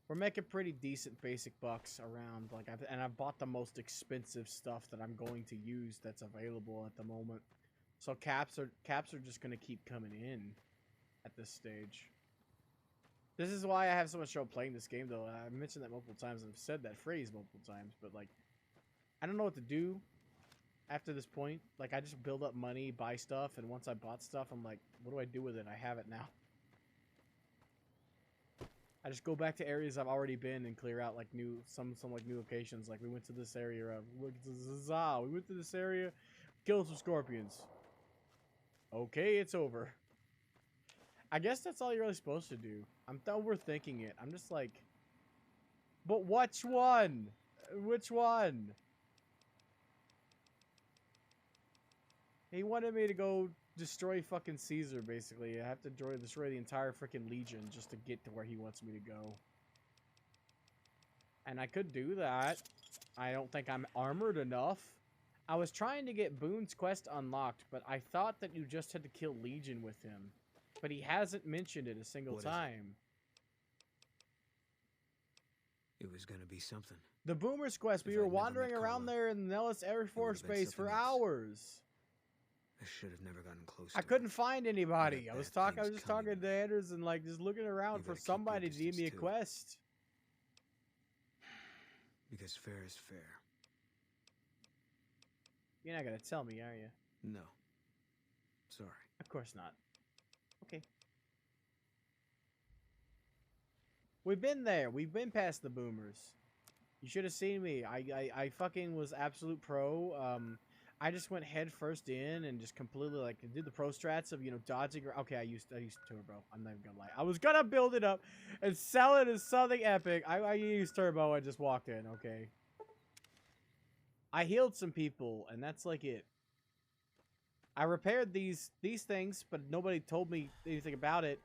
We're making pretty decent basic bucks around, like, I've bought the most expensive stuff that I'm going to use that's available at the moment. So caps are just gonna keep coming in at this stage. This is why I have so much trouble playing this game, though. I've mentioned that multiple times, and I've said that phrase multiple times, but, like, I don't know what to do after this point. Like, I just build up money, buy stuff, and once I bought stuff, I'm like, what do I do with it? I have it now. I just go back to areas I've already been and clear out, like, some new locations. Like, we went to this area we went to this area, killed some scorpions. Okay, it's over. I guess that's all you're really supposed to do. I'm overthinking it. I'm just like, but which one? Which one? He wanted me to go destroy fucking Caesar, basically. I have to destroy the entire freaking Legion just to get to where he wants me to go. And I could do that. I don't think I'm armored enough. I was trying to get Boone's quest unlocked, but I thought that you just had to kill Legion with him. But he hasn't mentioned it a single time. It was gonna be something. The Boomer's quest. We were wandering around there in Nellis Air Force Base for hours. I should have never gotten close. I couldn't find anybody. I was just talking to Anders and like just looking around for somebody to give me a quest. Because fair is fair. You're not gonna tell me, are you? No. Sorry. Of course not. Okay. We've been there. We've been past the Boomers. You should have seen me. I fucking was absolute pro. I just went head first in and just completely like did the pro strats of, you know, dodging. Okay, I used turbo. I'm not even gonna lie. I was gonna build it up and sell it as something epic. I used turbo. I just walked in. Okay. I healed some people, and that's like it. I repaired these things, but nobody told me anything about it.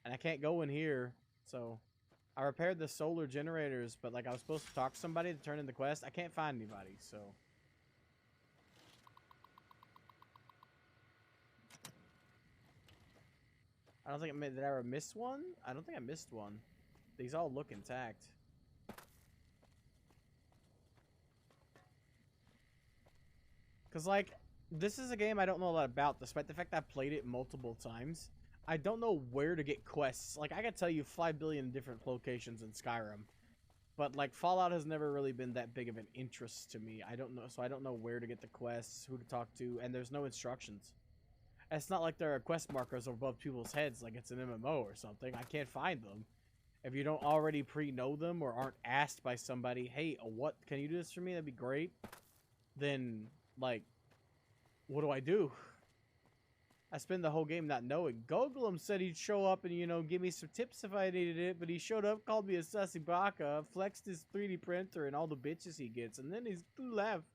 And I can't go in here, so I repaired the solar generators, but like I was supposed to talk to somebody to turn in the quest. I can't find anybody, so. I don't think did I ever miss one? I don't think I missed one. These all look intact. Cause like, this is a game I don't know a lot about, despite the fact I've played it multiple times. I don't know where to get quests. Like, I could tell you 5 billion different locations in Skyrim. But, like, Fallout has never really been that big of an interest to me. I don't know, so I don't know where to get the quests, who to talk to, and there's no instructions. It's not like there are quest markers above people's heads like it's an MMO or something. I can't find them. If you don't already pre-know them or aren't asked by somebody, hey, what, can you do this for me? That'd be great. Then, like, what do I do? I spend the whole game not knowing. Goglum said he'd show up and, you know, give me some tips if I needed it, but he showed up, called me a sussy baka, flexed his 3D printer and all the bitches he gets, and then he's left.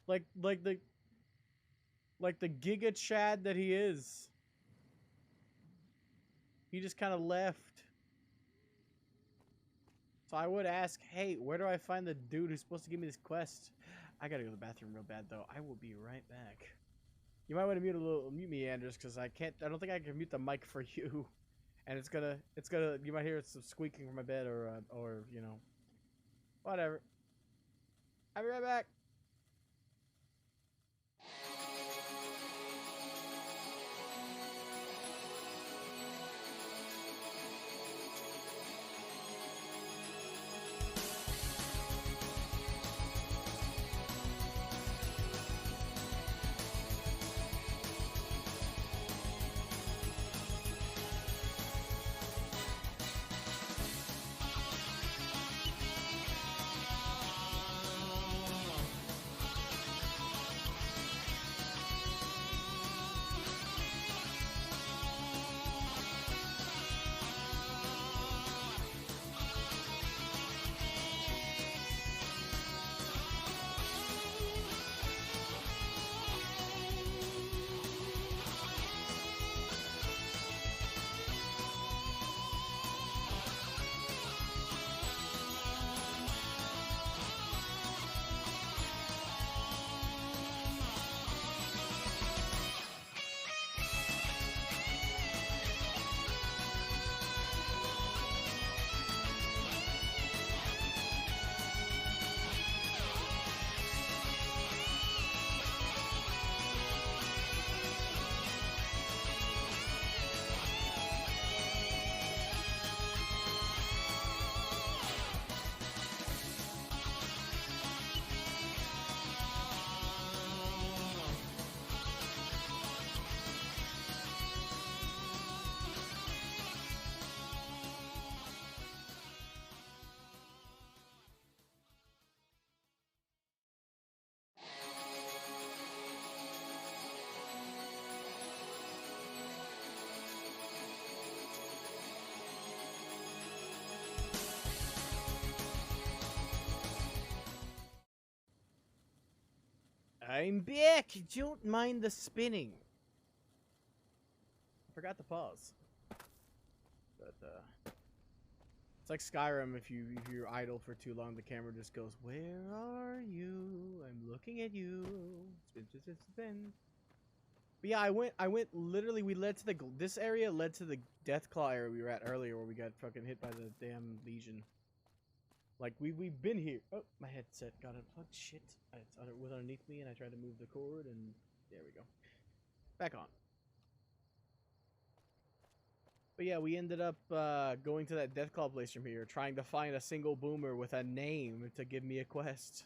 Like Like the Giga Chad that he is. He just kind of left. So I would ask, hey, where do I find the dude who's supposed to give me this quest? I gotta go to the bathroom real bad though. I will be right back. You might want to mute me, Anders, because I don't think I can mute the mic for you. And it's gonna, you might hear some squeaking from my bed or, you know, whatever. I'll be right back. I'm back. Don't mind the spinning. I forgot to pause. But it's like Skyrim. If you're idle for too long, the camera just goes, "Where are you? I'm looking at you." Spin. But yeah, I went. Literally, we led to this area led to the Deathclaw area we were at earlier, where we got fucking hit by the damn Legion. Like, we've been here. Oh, my headset got unplugged. Shit. It was underneath me, and I tried to move the cord, and there we go. Back on. But yeah, we ended up going to that Deathclaw place from here, trying to find a single boomer with a name to give me a quest.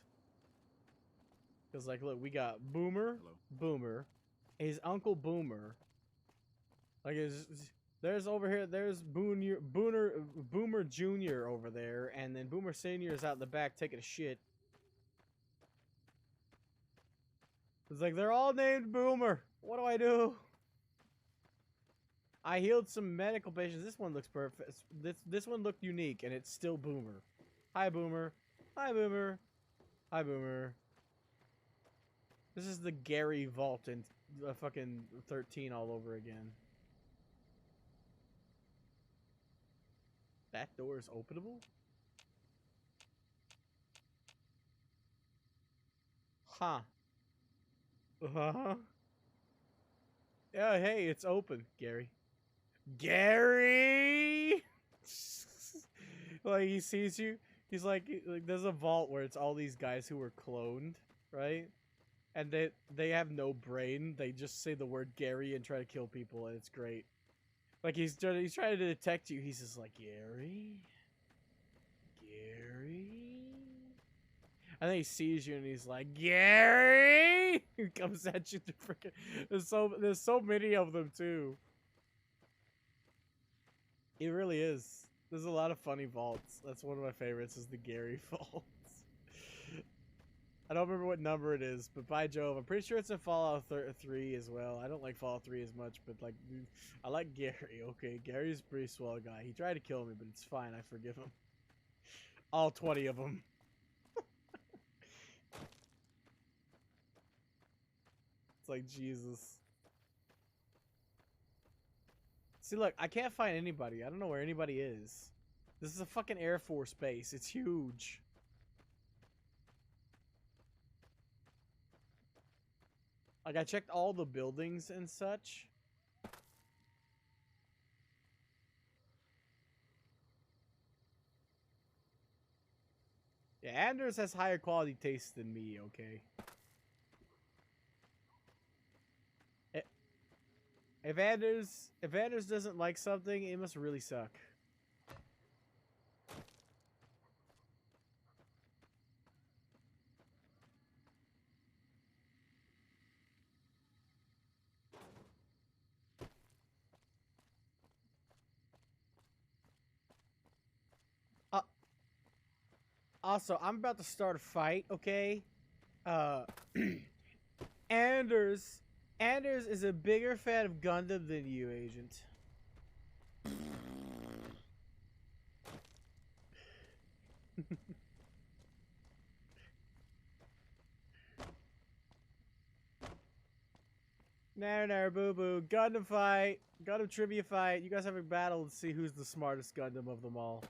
Because, like, look, we got Boomer, Boomer, his uncle Boomer. Like, there's over here, there's Boomer Jr. over there, and then Boomer Sr. is out in the back taking a shit. It's like, they're all named Boomer. What do I do? I healed some medical patients. This one looks perfect. This one looked unique, and it's still Boomer. Hi, Boomer. Hi, Boomer. Hi, Boomer. This is the Gary Vault in fucking 13 all over again. That door is openable? Huh. Uh-huh. Yeah, hey, it's open, Gary. Gary! Like, he sees you. He's like, there's a vault where it's all these guys who were cloned, right? And they have no brain. They just say the word Gary and try to kill people, and it's great. Like, he's trying to detect you. He's just like, Gary? Gary? And then he sees you and he's like, Gary! He comes at you through freaking... There's so many of them, too. It really is. There's a lot of funny vaults. That's one of my favorites, is the Gary vaults. I don't remember what number it is, but by Jove, I'm pretty sure it's in Fallout 3 as well. I don't like Fallout 3 as much, but like, I like Gary. Okay, Gary's a pretty swell guy. He tried to kill me, but it's fine. I forgive him. All 20 of them. It's like, Jesus. See, look, I can't find anybody. I don't know where anybody is. This is a fucking Air Force base. It's huge. Like, I checked all the buildings and such. Yeah, Anders has higher quality taste than me, okay? If Anders doesn't like something, it must really suck. Also, I'm about to start a fight, okay? Anders is a bigger fan of Gundam than you, Agent. No, boo-boo. Gundam fight. Gundam trivia fight. You guys have a battle to see who's the smartest Gundam of them all.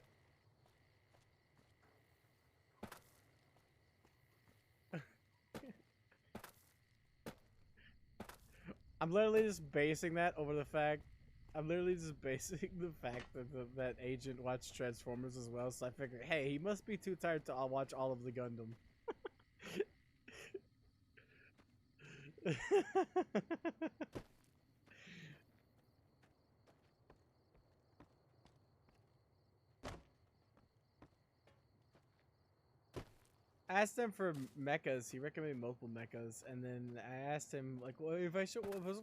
I'm literally just basing that over the fact... I'm literally just basing the fact that that Agent watched Transformers as well, so I figured, hey, he must be too tired to watch all of the Gundam. I asked him for mechas. He recommended multiple mechas, and then I asked him like, well, if I was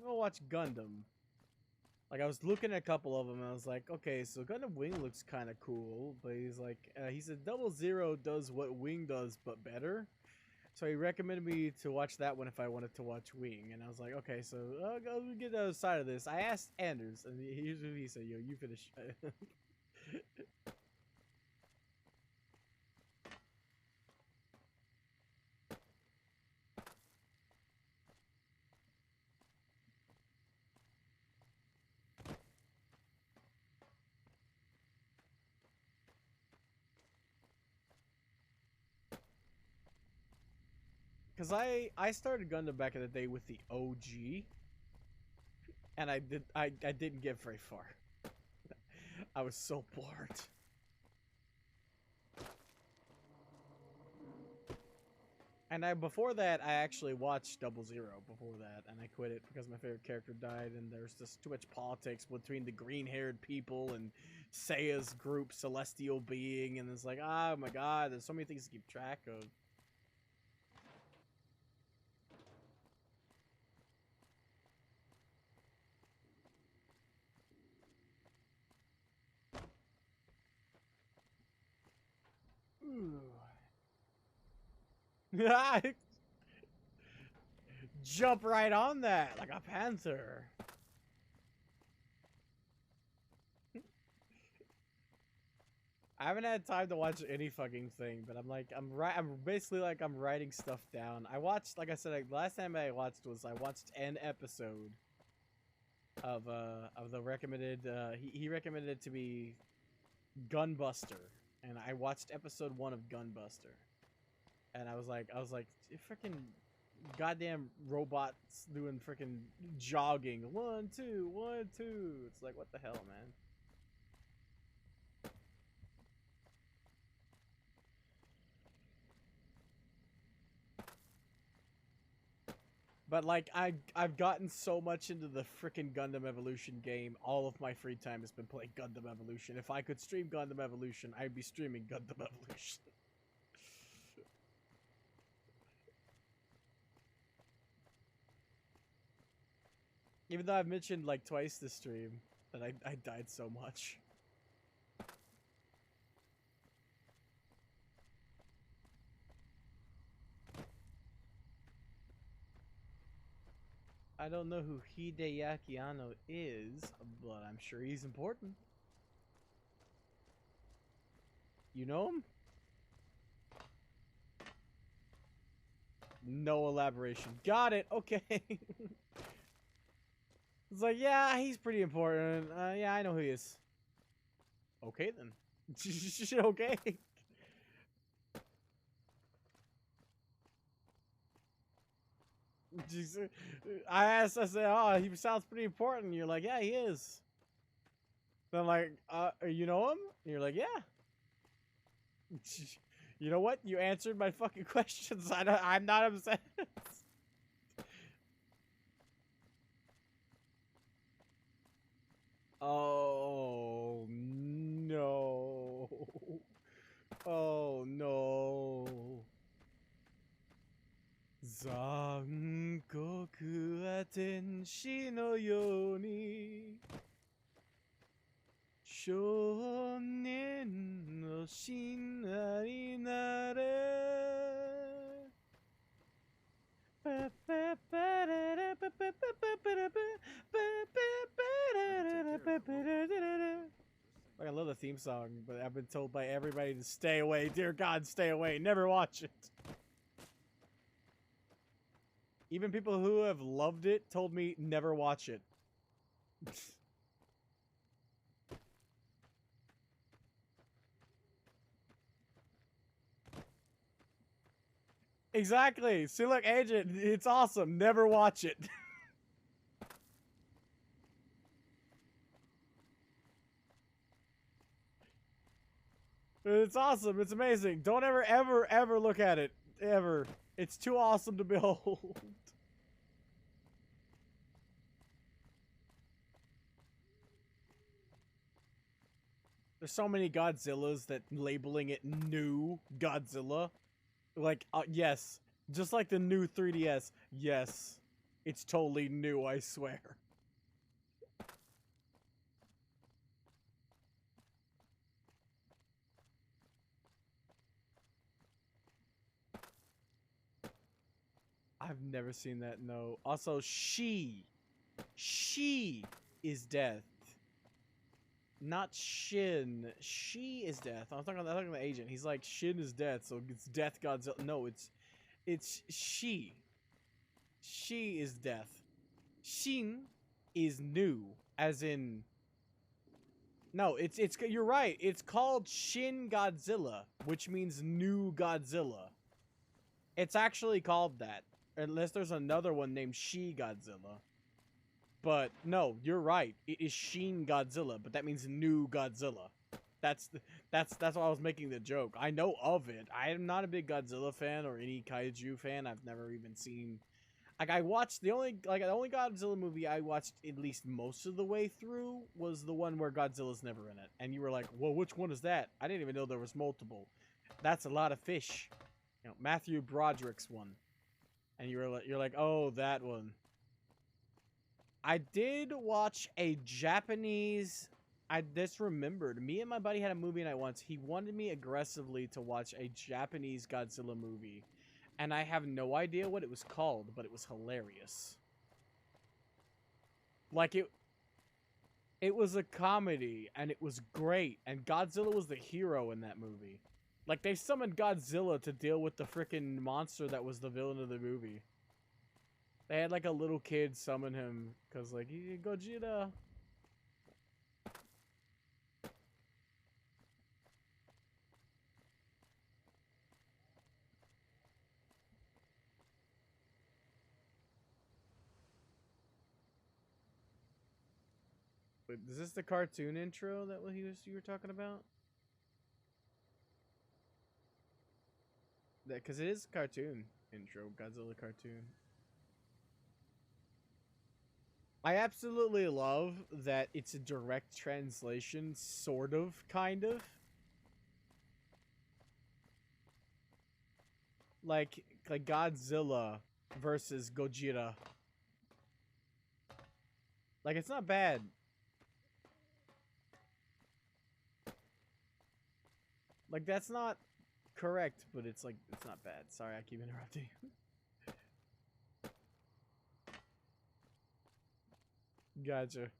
gonna watch Gundam, like I was looking at a couple of them, and I was like, okay, so Gundam Wing looks kind of cool, but he's like, he said Double Zero does what Wing does, but better. So he recommended me to watch that one if I wanted to watch Wing, and I was like, okay, so I'll get the other side of this. I asked Anders, and here's what he said: yo, you finish. Cause I started Gundam back in the day with the OG, and I didn't get very far. I was so bored. And before that, I actually watched Double Zero before that, and I quit it because my favorite character died, and there's just too much politics between the green-haired people and Seiya's group, Celestial Being, and it's like, oh my god, there's so many things to keep track of. Jump right on that like a panther. I haven't had time to watch any fucking thing, but I'm basically like I'm writing stuff down. I watched, like I said, like, last time I watched an episode of the recommended. He recommended it to be Gunbuster, and I watched episode 1 of Gunbuster, and I was like, freaking goddamn robots doing freaking jogging. 1, 2, 1, 2. It's like, what the hell, man? But like I've gotten so much into the freaking Gundam Evolution game, all of my free time has been playing Gundam Evolution. If I could stream Gundam Evolution, I'd be streaming Gundam Evolution. Even though I've mentioned like twice this stream that I died so much. I don't know who Hideaki Anno is, but I'm sure he's important. You know him? No elaboration. Got it. Okay. It's like, yeah, he's pretty important. Yeah, I know who he is. Okay, then. Okay. I said, oh, he sounds pretty important. You're like, yeah, he is. Then I'm like, you know him? And you're like, yeah. You know what? You answered my fucking questions. I'm not upset. Oh, no. Oh, no. Zangoku wa tenshi no you ni shounen no shinna ni nare. I love the theme song, but I've been told by everybody to stay away. Dear God, stay away. Never watch it. Even people who have loved it told me never watch it. Exactly. See, look, Agent, it's awesome. Never watch it. It's awesome. It's amazing. Don't ever look at it. Ever. It's too awesome to behold. There's so many Godzillas that labeling it new Godzilla. Like, yes. Just like the new 3DS. Yes. It's totally new, I swear. I've never seen that, no. Also, she is death. Not Shin. She is death. I'm talking about the agent. He's like, Shin is death, so it's Death Godzilla. No, it's she. She is death. Shin is new, as in. No, it's you're right. It's called Shin Godzilla, which means new Godzilla. It's actually called that, unless there's another one named She Godzilla. But no, you're right. It is Shin Godzilla, but that means new Godzilla. That's why I was making the joke. I know of it. I am not a big Godzilla fan or any kaiju fan. I've never even seen. Like, I watched the only Godzilla movie I watched at least most of the way through was the one where Godzilla's never in it. And you were like, well, which one is that? I didn't even know there was multiple. That's a lot of fish. You know, Matthew Broderick's one. And you're like, oh, that one. I did watch a Japanese. I just remembered. Me and my buddy had a movie night once. He wanted me aggressively to watch a Japanese Godzilla movie. And I have no idea what it was called, but it was hilarious. Like, it was a comedy, and it was great. And Godzilla was the hero in that movie. Like, they summoned Godzilla to deal with the freaking monster that was the villain of the movie. They had, like, a little kid summon him, because, like, Gogeta. Wait, is this the cartoon intro that you were talking about? Because it is a cartoon intro, Godzilla cartoon. I absolutely love that it's a direct translation, sort of, kind of. Like Godzilla versus Gojira. Like, it's not bad. Like, that's not correct, but it's like, it's not bad. Sorry, I keep interrupting. Gotcha.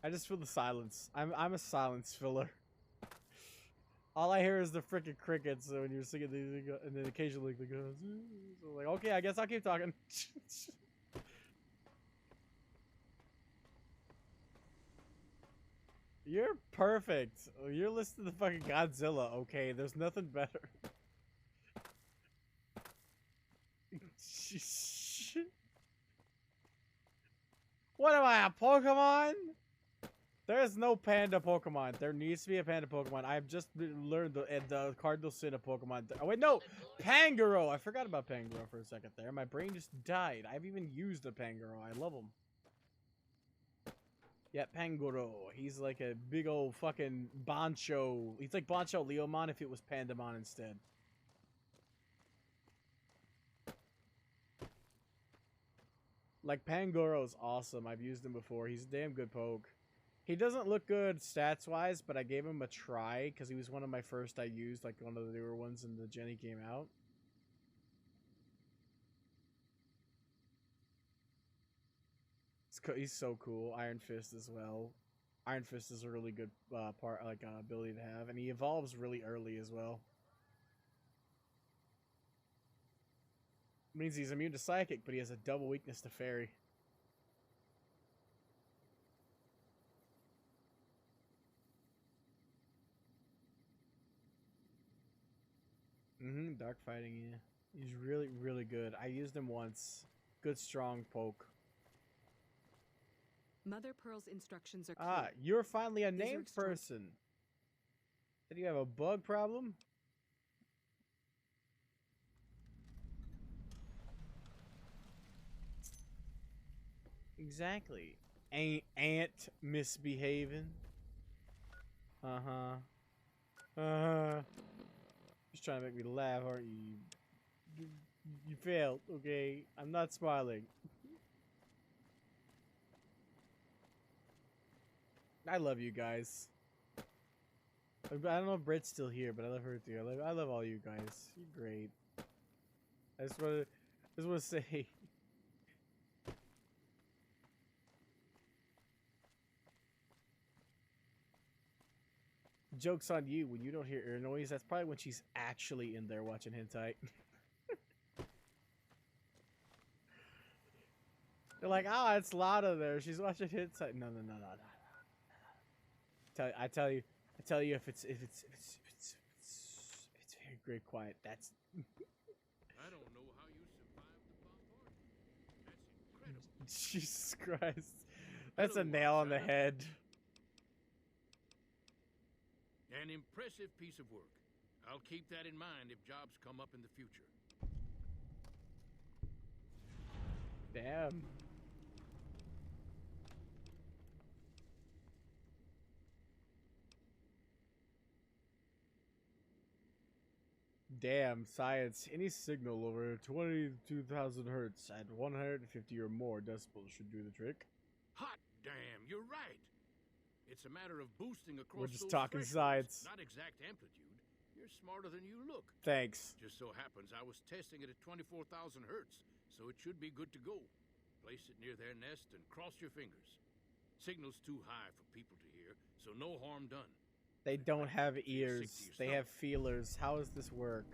I just feel the silence. I'm a silence filler. All I hear is the freaking crickets when you're singing these, and then occasionally the goes. So like, okay, I guess I'll keep talking. You're perfect. You're listening to fucking Godzilla. Okay, there's nothing better. What am I, a Pokemon? There's no panda Pokemon. There needs to be a panda Pokemon. I've just learned the Cardinal Sin of Pokemon. Oh, wait, no! Pangoro! I forgot about Pangoro for a second there. My brain just died. I've even used a Pangoro. I love him. Yeah, Pangoro. He's like a big old fucking Bancho. He's like Bancho Leomon if it was Pandamon instead. Like, Pangoro's awesome. I've used him before. He's a damn good poke. He doesn't look good stats-wise, but I gave him a try because he was one of my first I used, like one of the newer ones in the Jenny came out. He's so cool. Iron Fist as well. Iron Fist is a really good ability to have, and he evolves really early as well. Means he's immune to Psychic, but he has a double weakness to Fairy. Dark fighting, yeah. He's really, really good. I used him once. Good, strong poke. Mother Pearl's instructions are clear. Ah, you're finally a named person. Did you have a bug problem? Exactly. Ant misbehaving. Just trying to make me laugh, aren't you? You failed, okay? I'm not smiling. I love you guys. I don't know if Britt's still here, but I love her too. I love all you guys. You're great. I just want to say. Joke's on you when you don't hear ear noise. That's probably when she's actually in there watching hentai. They're like, oh, it's loud in there. She's watching hentai. No. I tell you, if it's very great quiet. That's. I don't know how you survived the bombardment. That's incredible. Jesus Christ, that's a nail on the head. An impressive piece of work. I'll keep that in mind if jobs come up in the future. Damn. Damn, science. Any signal over 22,000 hertz at 150 or more decibels should do the trick. Hot damn, you're right. It's a matter of boosting across. We're just those talking thresholds, science. not exact amplitude. You're smarter than you look. Thanks. Just so happens I was testing it at 24,000 hertz, so it should be good to go. Place it near their nest and cross your fingers. Signal's too high for people to hear, so no harm done. They don't have ears. They have feelers. How does this work?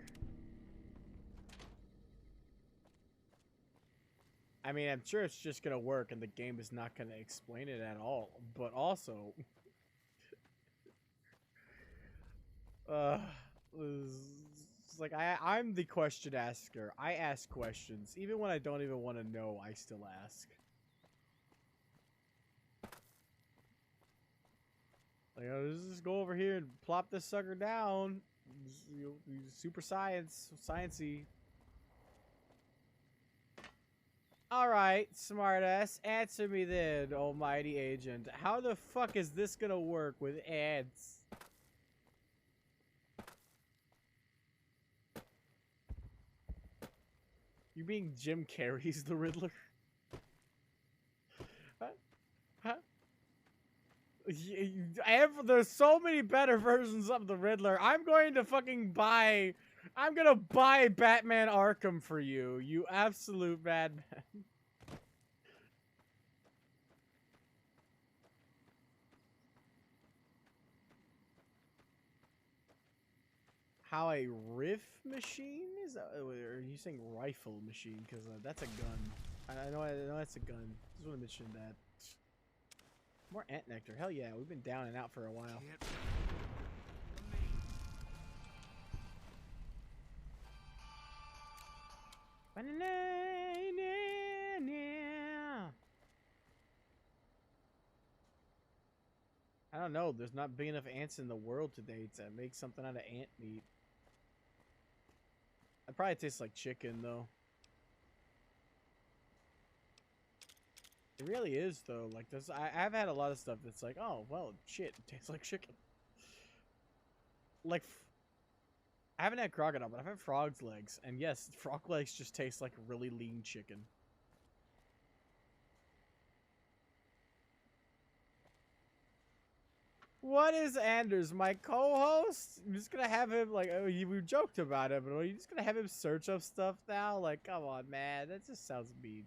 I mean, I'm sure it's just gonna work and the game is not gonna explain it at all. But also... it's like, I'm the question asker. I ask questions. Even when I don't even want to know, I still ask. Like, just go over here and plop this sucker down. Super sciencey. Alright, smartass, answer me then, almighty agent. How the fuck is this gonna work with ads? You being Jim Carrey's the Riddler? There's so many better versions of the Riddler. I'm gonna buy Batman Arkham for you, you absolute madman. how a riff machine is that, or are you saying rifle machine? Because that's a gun. I know that's a gun. Just want to mention that. More ant nectar. Hell yeah, we've been down and out for a while. I don't know. There's not big enough ants in the world today to make something out of ant meat. It probably tastes like chicken, though. It really is, though. Like, I've had a lot of stuff that's like, oh, well, shit, it tastes like chicken. Like, I haven't had crocodile, but I've had frog's legs. And yes, frog legs just taste like really lean chicken. What is Anders, my co-host? I'm just gonna have him, like, oh, we joked about it, but are you just gonna have him search up stuff now? Like, come on, man. That just sounds mean.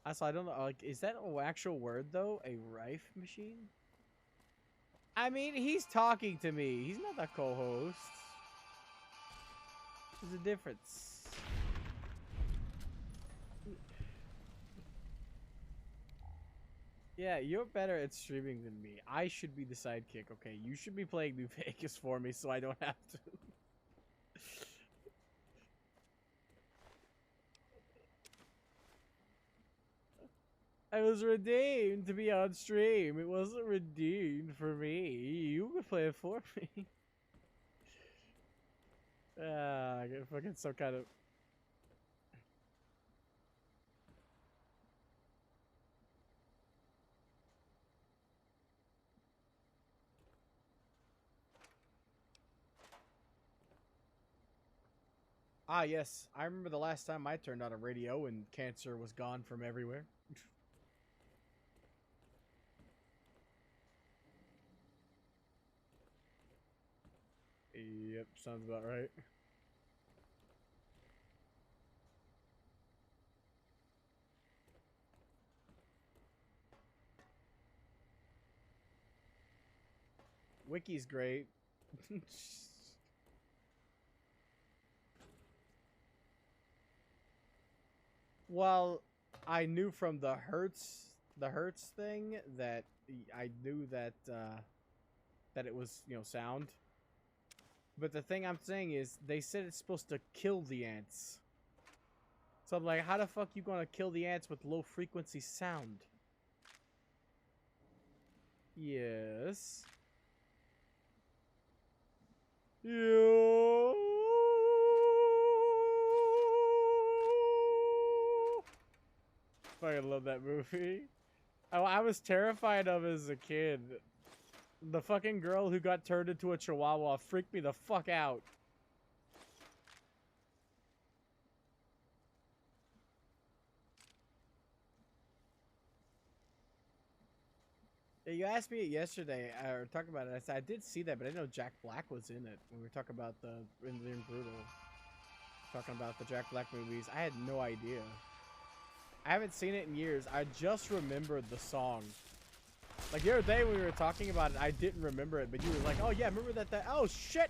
Also, I don't know, like, is that an actual word, though? A rife machine? I mean, he's talking to me. He's not the co-host. There's a difference. Yeah, you're better at streaming than me. I should be the sidekick, okay? You should be playing New Vegas for me so I don't have to. I was redeemed to be on stream. It wasn't redeemed for me. You could play it for me. I get fucking some kind of... Ah, yes. I remember the last time I turned on a radio and cancer was gone from everywhere. Yep, sounds about right. Wiki's great. Well, I knew from the Hertz thing that I knew that that it was, you know, sound. But the thing I'm saying is they said it's supposed to kill the ants. So I'm like, how the fuck you gonna kill the ants with low frequency sound? Yes. Yo. Fucking love that movie. Oh, I was terrified of as a kid. The fucking girl who got turned into a chihuahua freaked me the fuck out. You asked me yesterday, or talking about it. I said I did see that, but I didn't know Jack Black was in it. When we were talking about in Brutal, talking about the Jack Black movies, I had no idea. I haven't seen it in years. I just remembered the song. Like the other day when we were talking about it, I didn't remember it, but you were like, "Oh yeah, remember that? Oh shit!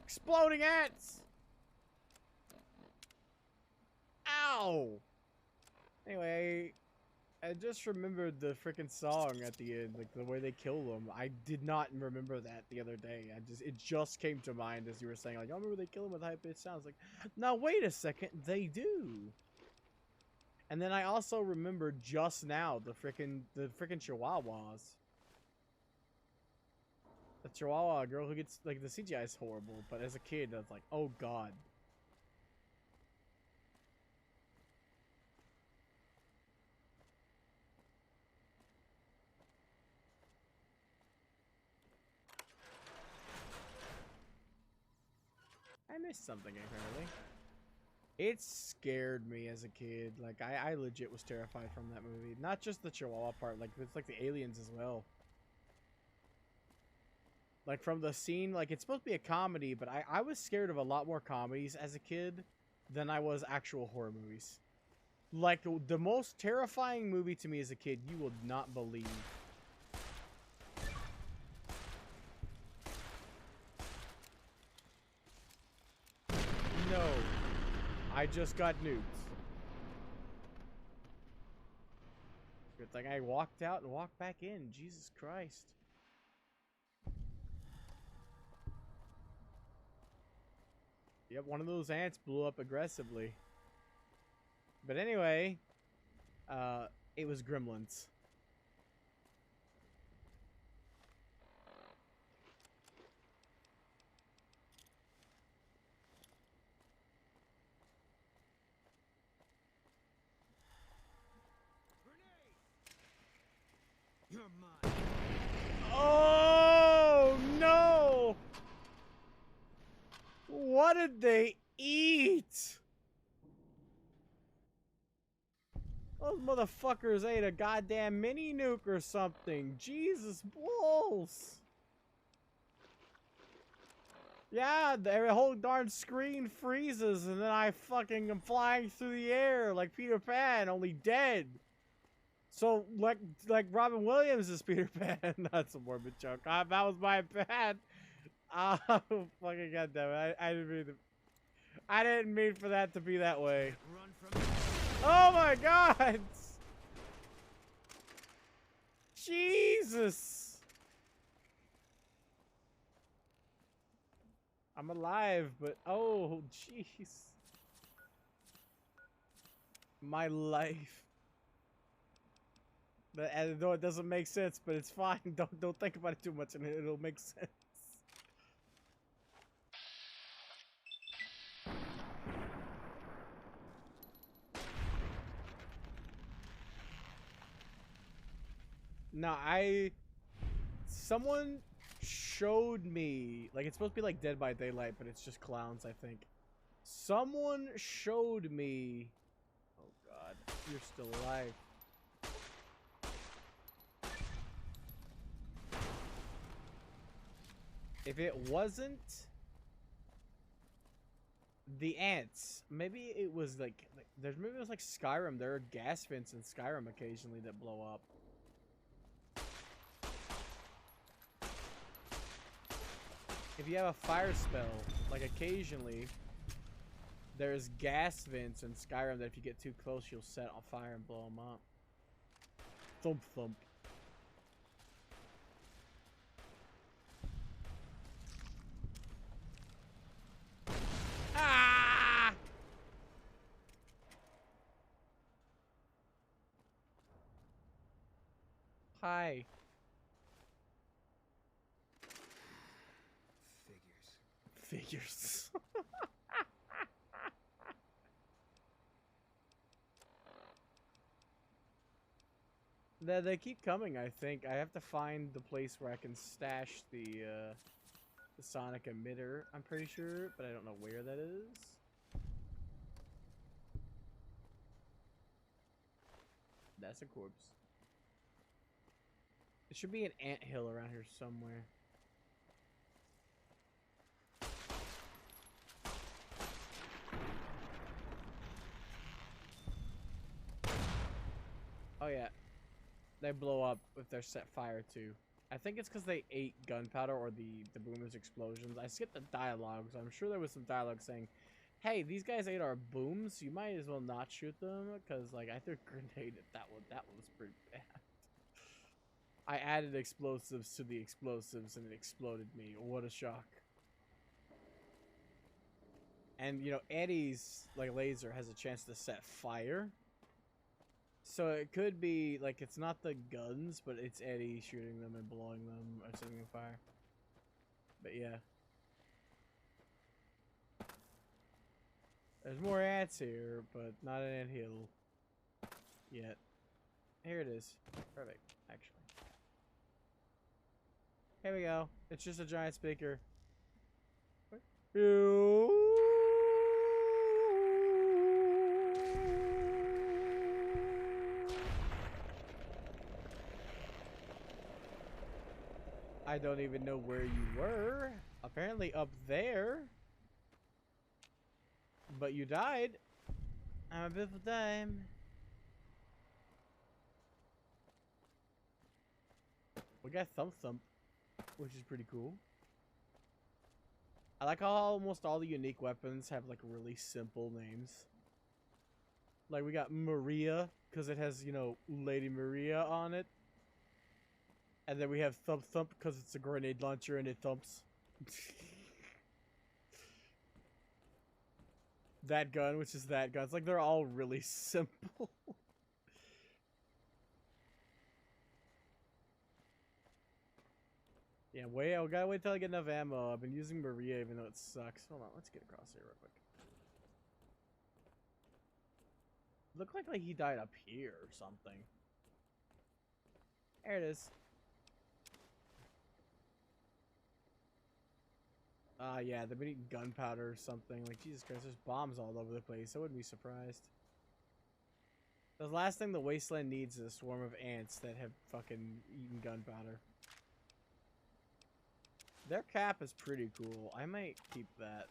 Exploding ants! Ow!" Anyway. I just remembered the freaking song at the end, like the way they kill them. I did not remember that the other day. It just came to mind as you were saying, like, "Oh, remember they kill them with high-pitched sounds." Like, now wait a second, they do. And then I also remembered just now the freaking chihuahuas. The chihuahua girl who gets, like, the CGI is horrible, but as a kid, I was like, oh god. I missed something apparently. It scared me as a kid. Like I legit was terrified from that movie. Not just the chihuahua part, like it's like the aliens as well. Like from the scene, like it's supposed to be a comedy, but I was scared of a lot more comedies as a kid than I was actual horror movies. Like the most terrifying movie to me as a kid, you will not believe. no. I just got nuked. Good thing I walked out and walked back in. Jesus Christ. Yep, one of those ants blew up aggressively. But anyway, it was gremlins. You're mine. Oh no! What did they eat? Those motherfuckers ate a goddamn mini nuke or something. Jesus balls. Yeah, the whole darn screen freezes and then I fucking am flying through the air like Peter Pan, only dead. So, like Robin Williams is Peter Pan. That's a morbid joke. That was my bad. Oh, fucking goddamn it. I didn't mean for that to be that way. Oh my god! Jesus! I'm alive, but oh, jeez. My life. I know it doesn't make sense, but it's fine. Don't think about it too much, and it'll make sense. No, someone showed me, like, it's supposed to be like Dead by Daylight, but it's just clowns, I think. Someone showed me, oh god, you're still alive. If it wasn't the ants, maybe it was maybe it was like Skyrim. There are gas vents in Skyrim occasionally that blow up. If you have a fire spell, like occasionally, there's gas vents in Skyrim that if you get too close, you'll set on fire and blow them up. Thump thump. Ah! Hi. Figures. They keep coming, I think. I have to find the place where I can stash the sonic emitter, I'm pretty sure, but I don't know where that is. That's a corpse. It should be an anthill around here somewhere. Oh yeah, they blow up if they're set fire to. I think it's because they ate gunpowder or the boomers' explosions. I skipped the dialogue, so I'm sure there was some dialogue saying, hey, these guys ate our booms, you might as well not shoot them, because like I threw a grenade at that one. That was pretty bad. I added explosives to the explosives and it exploded me. What a shock. And you know, Eddie's like laser has a chance to set fire. So it could be, like, it's not the guns, but it's Eddie shooting them and blowing them or setting them fire. But yeah. There's more ants here, but not an anthill yet. Here it is. Perfect, actually. Here we go. It's just a giant speaker. Ew. I don't even know where you were. Apparently up there. But you died. I'm a beautiful time. We got Thump Thump, which is pretty cool. I like how almost all the unique weapons have like really simple names. Like we got Maria because it has, you know, Lady Maria on it. And then we have Thump Thump because it's a grenade launcher and it thumps. That gun, which is that gun. It's like they're all really simple. Yeah, I gotta wait till I get enough ammo. I've been using Maria even though it sucks. Hold on, let's get across here real quick. Looked like he died up here or something. There it is. Yeah, they've been eating gunpowder or something. Like, Jesus Christ, there's bombs all over the place. I wouldn't be surprised. The last thing the wasteland needs is a swarm of ants that have fucking eaten gunpowder. Their cap is pretty cool. I might keep that.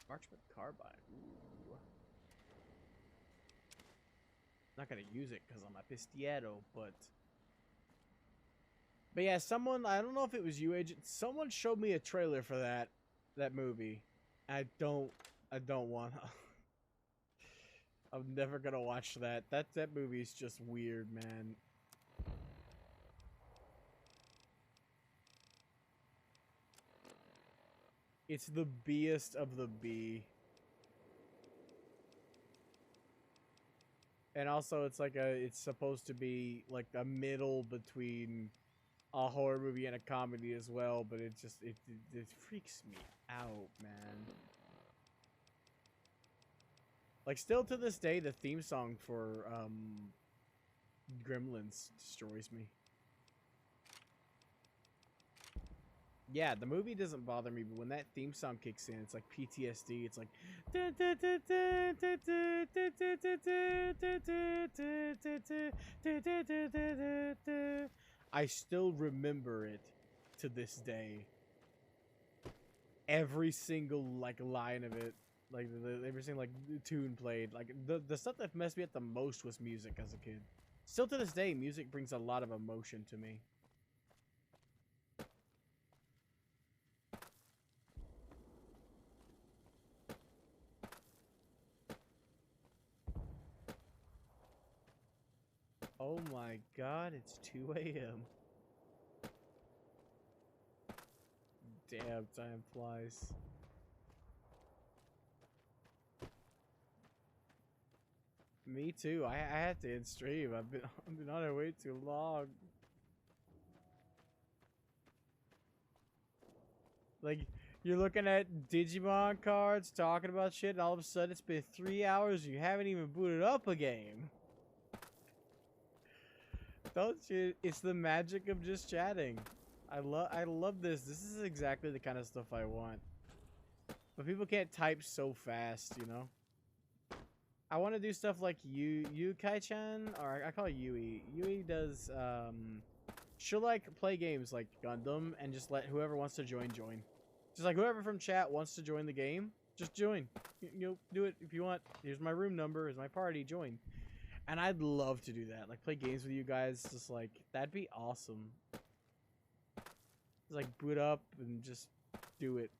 Marksman carbine. Ooh. Not gonna use it because I'm a pistiero, but yeah, someone, I don't know if it was you, Agent, someone showed me a trailer for that movie. I don't want to. I'm never gonna watch that. That movie's just weird, man. It's the B-est of the B. And also it's like it's supposed to be like a middle between a horror movie and a comedy as well, but it freaks me out, man. Like, still to this day, the theme song for Gremlins destroys me. Yeah, the movie doesn't bother me, but when that theme song kicks in, it's like PTSD. It's like I still remember it to this day. Every single like line of it, like every single like tune played, like the stuff that messed me up the most was music as a kid. Still to this day, music brings a lot of emotion to me. Oh my god, it's 2 a.m. Damn, time flies. Me too. I had to end stream. I've been on it way too long. Like, you're looking at Digimon cards, talking about shit, and all of a sudden it's been 3 hours and you haven't even booted up a game. Don't you? It's the magic of just chatting. I love this. This is exactly the kind of stuff I want. But people can't type so fast, you know? I want to do stuff like Kai-chan, or I call it Yui. Yui does, she'll like play games like Gundam and just let whoever wants to join. Just like whoever from chat wants to join the game, just join. You know, do it if you want. Here's my room number, here's my party, join. And I'd love to do that. Like, play games with you guys. Just, like, that'd be awesome. Just, like, boot up and just do it.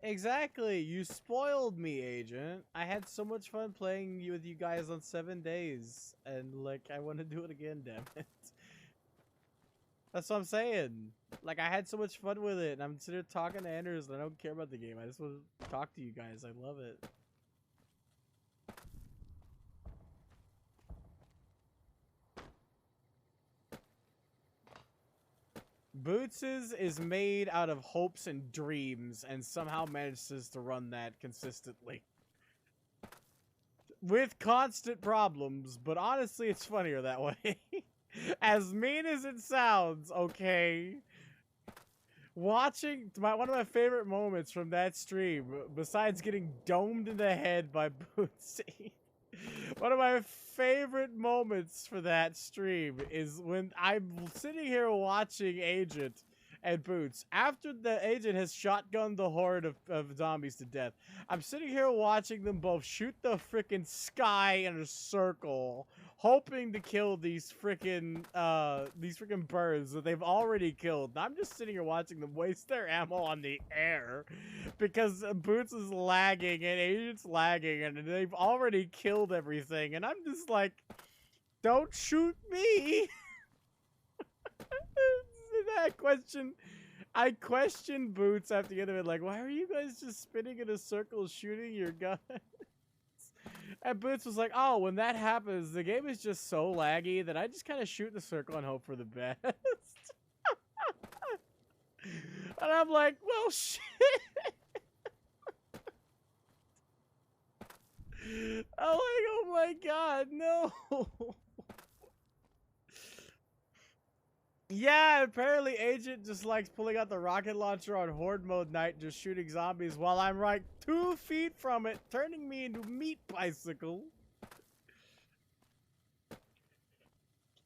Exactly. You spoiled me, Agent. I had so much fun playing with you guys on 7 days. And, like, I want to do it again, damn it. That's what I'm saying. Like, I had so much fun with it. And I'm sitting here talking to Anders and I don't care about the game. I just want to talk to you guys. I love it. Boots's is made out of hopes and dreams and somehow manages to run that consistently. With constant problems, but honestly it's funnier that way. As mean as it sounds, okay? Watching, one of my favorite moments from that stream, besides getting domed in the head by Bootsy, one of my favorite moments for that stream is when I'm sitting here watching Agent, And Boots, after the agent has shotgunned the horde of zombies to death, I'm sitting here watching them both shoot the freaking sky in a circle, hoping to kill these freaking birds that they've already killed. And I'm just sitting here watching them waste their ammo on the air because Boots is lagging and Agent's lagging and they've already killed everything. And I'm just like, don't shoot me. I questioned Boots after the end of it, like, why are you guys just spinning in a circle shooting your guns? And Boots was like, oh, when that happens, the game is just so laggy that I just kind of shoot in the circle and hope for the best. And I'm like, well, shit. I'm like, oh my god, no. Yeah, apparently Agent just likes pulling out the rocket launcher on Horde Mode night and just shooting zombies while I'm right 2 feet from it, turning me into Meat Bicycle.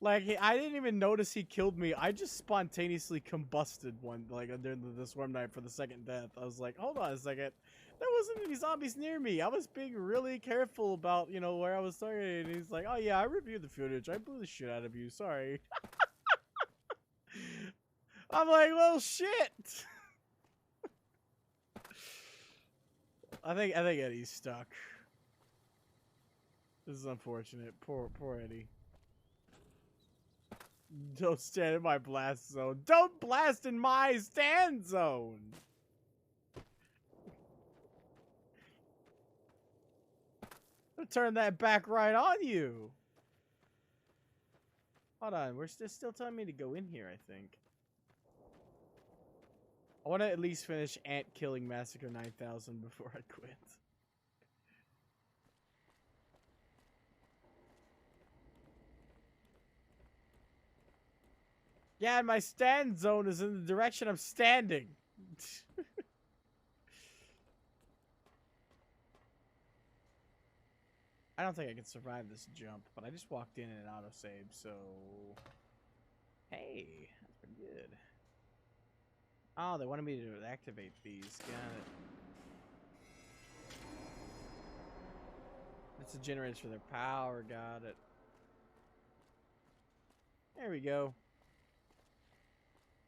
Like, I didn't even notice he killed me. I just spontaneously combusted during the Swarm Night for the second death. I was like, hold on a second. There wasn't any zombies near me. I was being really careful about, where I was targeting. And he's like, oh yeah, I reviewed the footage. I blew the shit out of you. Sorry. I'm like, well, shit. I think Eddie's stuck. This is unfortunate. Poor Eddie. Don't stand in my blast zone. Don't blast in my stand zone. I'll turn that back right on you. Hold on, we're still telling me to go in here, I think. I want to at least finish Ant Killing Massacre 9000 before I quit. Yeah, and my stand zone is in the direction I'm standing. I don't think I can survive this jump, but I just walked in and it auto-saved, so... Hey, that's pretty good. Oh, they wanted me to activate these. Got it. That's the generators for their power. Got it. There we go.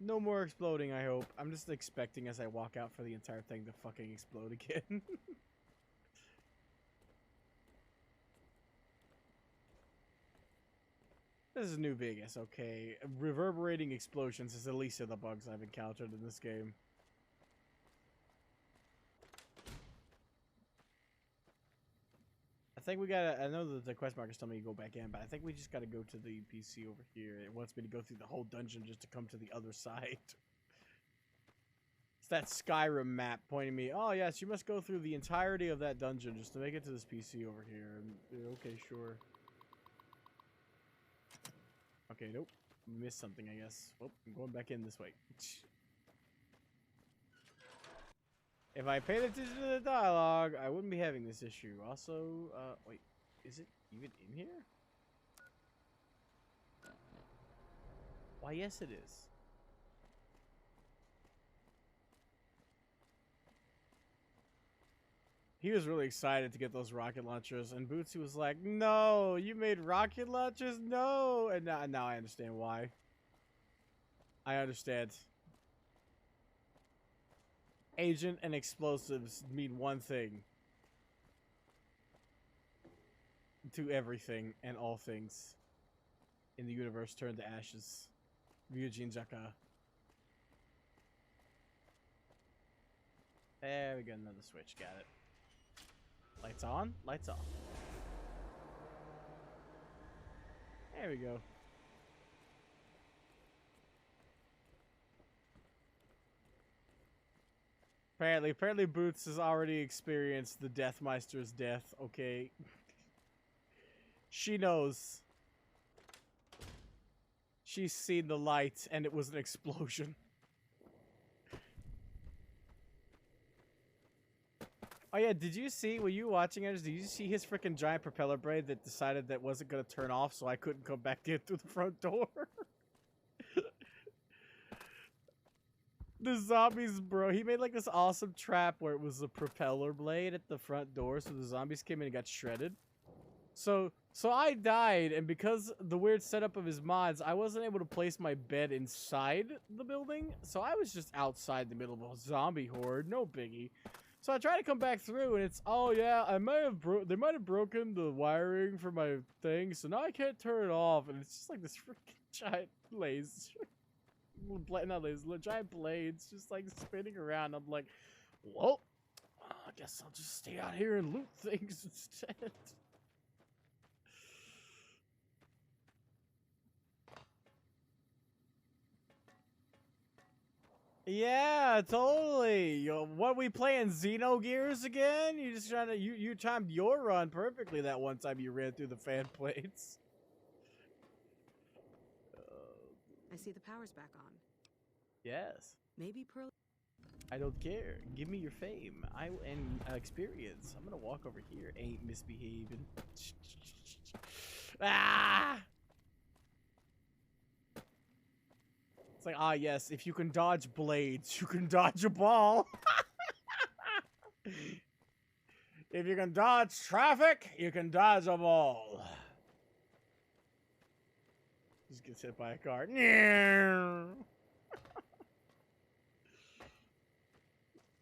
No more exploding, I hope. I'm just expecting as I walk out for the entire thing to fucking explode again. This is New Vegas, okay. Reverberating explosions is the least of the bugs I've encountered in this game. I think we gotta, I know that the quest markers tell me to go back in, but I think we just gotta go to the PC over here. It wants me to go through the whole dungeon just to come to the other side. It's that Skyrim map pointing me, oh yes, you must go through the entirety of that dungeon just to make it to this PC over here. Okay, sure. Okay, nope. Missed something, I guess. Oh, I'm going back in this way. If I paid attention to the dialogue, I wouldn't be having this issue. Also, wait, is it even in here? Why, yes it is. He was really excited to get those rocket launchers, and Bootsy was like, no, you made rocket launchers? No! And now I understand why. I understand. Agent and explosives mean one thing. To everything and all things in the universe turn to ashes. Ryujin Jaka. There we go, another switch, got it. Lights on, lights off. There we go. Apparently Boots has already experienced the Deathmeister's death, okay? She knows. She's seen the light, and it was an explosion. Oh yeah, did you see, were you watching it, did you see his freaking giant propeller blade that decided that wasn't going to turn off so I couldn't come back in through the front door? The zombies, bro. He made like this awesome trap where it was a propeller blade at the front door, so the zombies came in and got shredded. So I died, and because the weird setup of his mods, I wasn't able to place my bed inside the building, so I was just outside the middle of a zombie horde. No biggie. So I try to come back through, and it's, oh yeah, they might have broken the wiring for my thing, so now I can't turn it off, and it's just like this freaking giant laser. Not laser, giant blades just like spinning around. I'm like, well, I guess I'll just stay out here and loot things instead. Yeah, totally. Yo, what, we playing Xenogears again? You just trying to you timed your run perfectly that one time you ran through the fan plates. I see the power's back on. Yes. Maybe Pearl. I don't care. Give me your fame. And experience. I'm gonna walk over here. Ain't misbehaving. Ah! It's like, ah, yes, if you can dodge blades, you can dodge a ball. If you can dodge traffic, you can dodge a ball. Just gets hit by a car.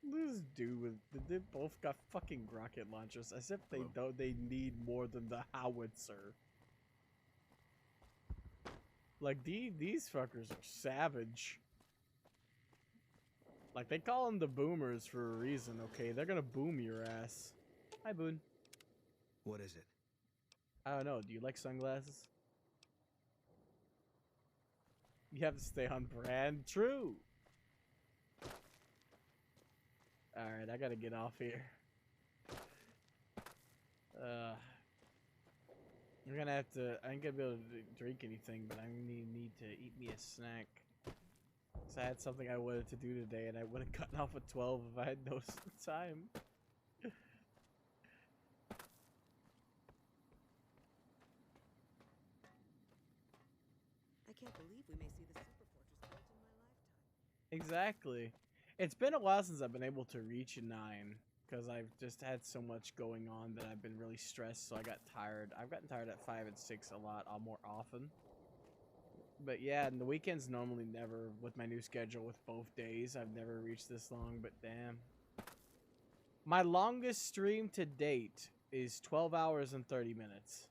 This dude with, they both got fucking rocket launchers, as if they need more than the howitzer. Like, these fuckers are savage. Like, they call them the boomers for a reason, okay? They're gonna boom your ass. Hi, Boone. What is it? I don't know. Do you like sunglasses? You have to stay on brand. True. Alright, I gotta get off here. I'm gonna have to, I ain't gonna be able to drink anything, but I need to eat me a snack. So I had something I wanted to do today, and I would have gotten off at 12 if I had no time. I can't believe we may see the super fortress built in my lifetime. Exactly. It's been a while since I've been able to reach a 9, because I've just had so much going on that I've been really stressed, so I got tired. I've gotten tired at 5 and 6 a lot more often. But yeah, and the weekends normally never, with my new schedule with both days, I've never reached this long, but damn. My longest stream to date is 12 hours and 30 minutes.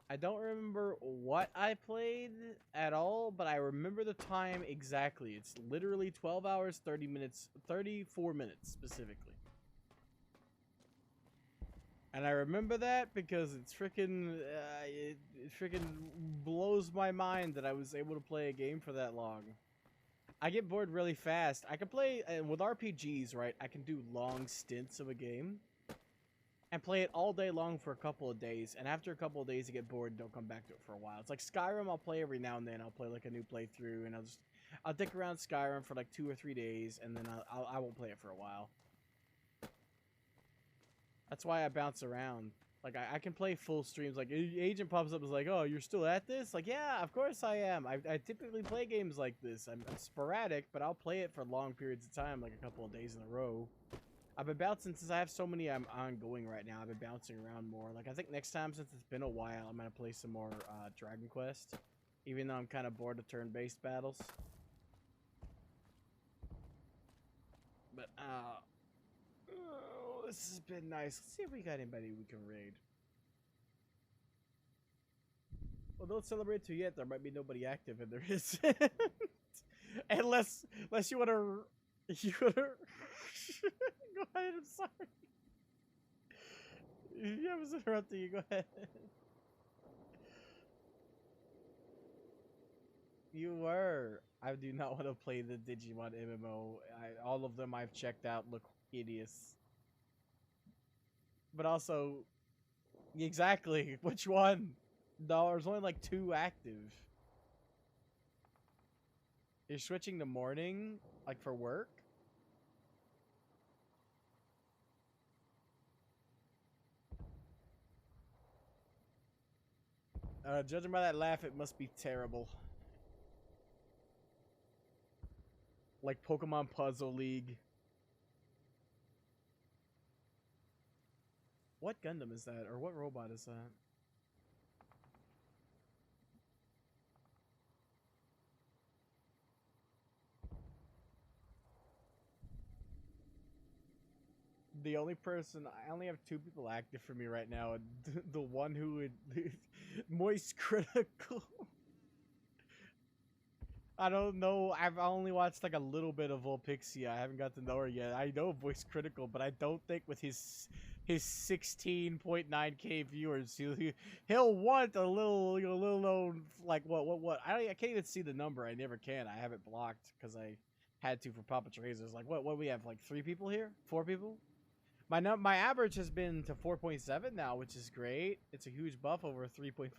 I don't remember what I played at all, but I remember the time exactly. It's literally 12 hours, 30 minutes, 34 minutes specifically. And I remember that because it's freaking, it freaking blows my mind that I was able to play a game for that long. I get bored really fast. I can play, with RPGs, right, I can do long stints of a game. And play it all day long for a couple of days, and after a couple of days, I get bored and don't come back to it for a while. It's like Skyrim, I'll play every now and then. I'll play like a new playthrough, and I'll dick around Skyrim for like 2 or 3 days, and then I won't play it for a while. That's why I bounce around. Like, I can play full streams. Like, Agent pops up and is like, oh, you're still at this? Like, yeah, of course I am. I typically play games like this. I'm sporadic, but I'll play it for long periods of time, like a couple of days in a row. I've been bouncing since I have so many I'm ongoing right now. I've been bouncing around more. Like, I think next time, since it's been a while, I'm going to play some more Dragon Quest. Even though I'm kind of bored of turn-based battles. But, this has been nice. Let's see if we got anybody we can raid. Well, don't celebrate too yet. There might be nobody active, and there is. unless you want to... Go ahead, I'm sorry. Yeah, I was interrupting you. Go ahead. You were. I do not want to play the Digimon MMO. All of them I've checked out look hideous. But also, exactly, which one? No, there's only like 2 active. You're switching to morning, like for work? Judging by that laugh, it must be terrible. Like Pokemon Puzzle League. What Gundam is that? Or what robot is that? The only person, I only have 2 people active for me right now, and the one who would Moist Critical. I don't know. I've only watched like a little bit of Volpixia. I haven't got to know her yet. I know Voice Critical, but I don't think with his 16.9k viewers, he'll want a little known, like what? I can't even see the number. I never can. I have it blocked because I had to for Papa Tracers. Like what we have, like 3 people here, 4 people. My average has been to 4.7 now, which is great. It's a huge buff over 3.5.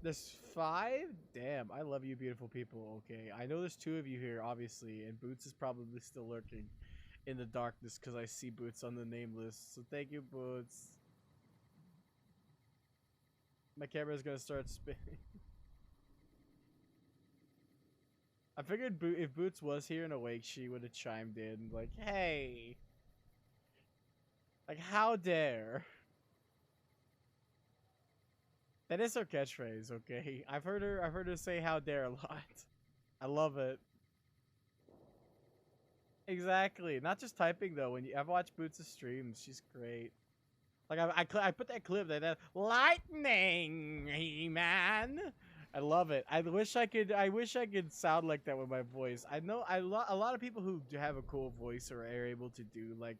There's 5? Damn, I love you beautiful people. Okay, I know there's 2 of you here, obviously, and Boots is probably still lurking in the darkness because I see Boots on the name list. So thank you, Boots. My camera's gonna start spinning. I figured if Boots was here and awake, she would have chimed in like, hey. Like, how dare. That is her catchphrase, okay? I've heard her say how dare a lot. I love it. Exactly. Not just typing though. I've watched Boots' streams, she's great. Like I put that clip that lightning, He-Man. I love it. I wish I could sound like that with my voice. I know a lot of people who have a cool voice or are able to do like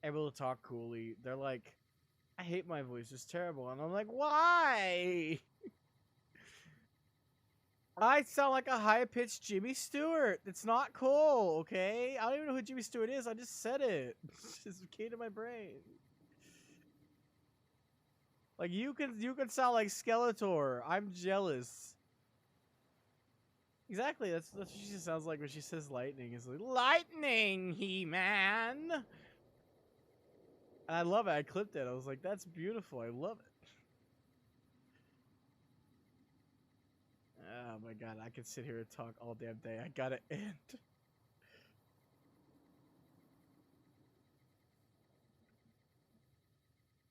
able to talk coolly. They're like, I hate my voice. It's terrible. And I'm like, why? I sound like a high-pitched Jimmy Stewart. It's not cool, okay? I don't even know who Jimmy Stewart is. I just said it. It just came to my brain. Like, you can sound like Skeletor. I'm jealous. Exactly. That's what she sounds like when she says lightning. It's like, lightning, He-Man. And I love it. I clipped it. I was like, that's beautiful. I love it. Oh my god, I could sit here and talk all damn day. I gotta end.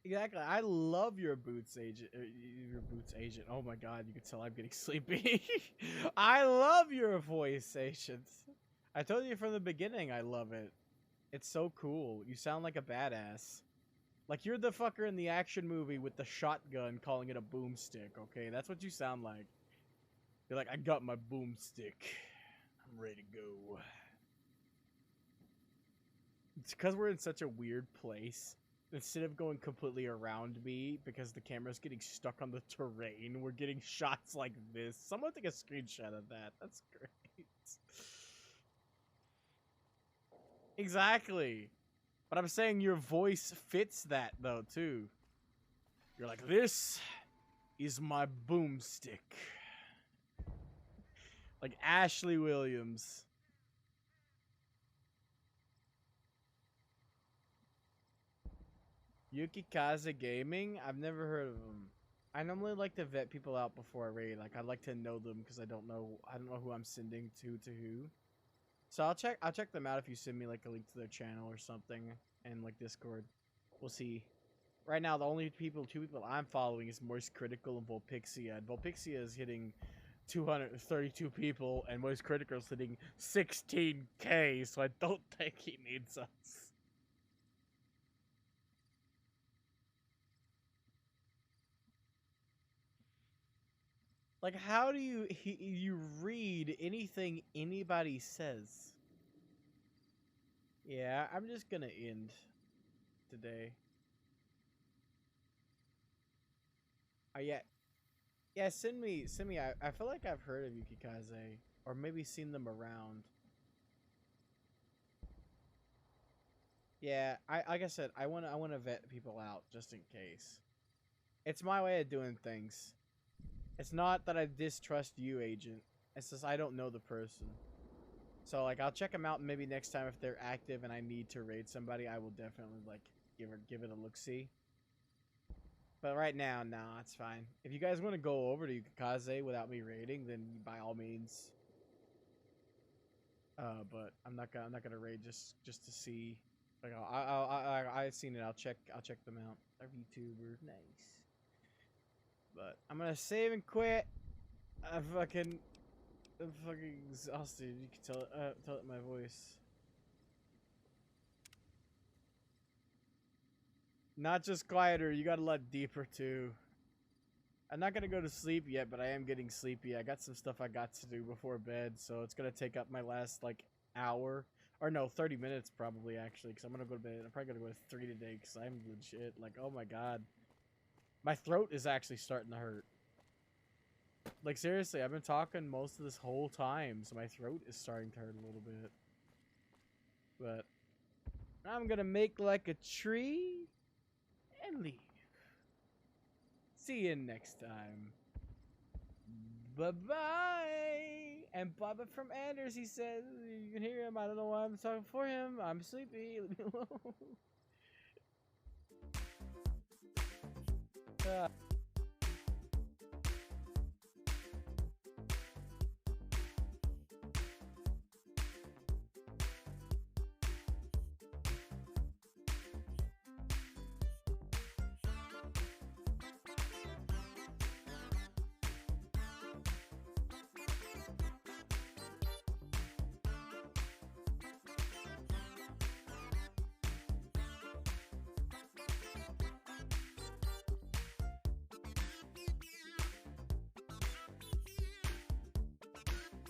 Exactly. I love your Boots agent. Your Boots agent. Oh my god, you can tell I'm getting sleepy. I love your voice agent. I told you from the beginning I love it. It's so cool. You sound like a badass. Like you're the fucker in the action movie with the shotgun calling it a boomstick, okay? That's what you sound like. You're like, I got my boomstick. I'm ready to go. It's because we're in such a weird place. Instead of going completely around me because the camera's getting stuck on the terrain, we're getting shots like this. Someone take a screenshot of that. That's great. Exactly. But I'm saying your voice fits that, though, too. You're like, this is my boomstick. Like Ashley Williams. Yukikaze Gaming? I've never heard of them. I normally like to vet people out before I raid. Like I like to know them because I don't know who I'm sending to who. So I'll check them out if you send me like a link to their channel or something and like Discord. We'll see. Right now the only two people I'm following is Moist Critical and Volpixia. And Volpixia is hitting 232 people and Moist Critical is hitting 16k, so I don't think he needs us. Like, how do you read anything anybody says? Yeah, I'm just gonna end today. Yeah, send me. I feel like I've heard of Yukikaze, or maybe seen them around. Yeah, like I said, I wanna vet people out just in case. It's my way of doing things. It's not that I distrust you, Agent. It's just I don't know the person. So, like, I'll check them out, and maybe next time if they're active and I need to raid somebody, I will definitely, like, give it a look-see. But right now, no, it's fine. If you guys want to go over to Yukaze without me raiding, then by all means. But I'm not gonna raid just to see. Like I've seen it. I'll check them out. Our VTuber, nice. But I'm gonna save and quit. I'm fucking exhausted. You can tell it in my voice. Not just quieter, you got a lot deeper too. I'm not gonna go to sleep yet, but I am getting sleepy. I got some stuff I got to do before bed, so it's gonna take up my last like hour, or no, 30 minutes probably actually, because I'm gonna go to bed. I'm probably gonna go to 3 today, because I'm legit like, oh my god, my throat is actually starting to hurt. Like seriously, I've been talking most of this whole time, so my throat is starting to hurt a little bit. But I'm gonna make like a tree and leave. See you next time. Bye-bye. And Bubba from Anders, he says, you can hear him. I don't know why I'm talking for him. I'm sleepy. Leave me alone.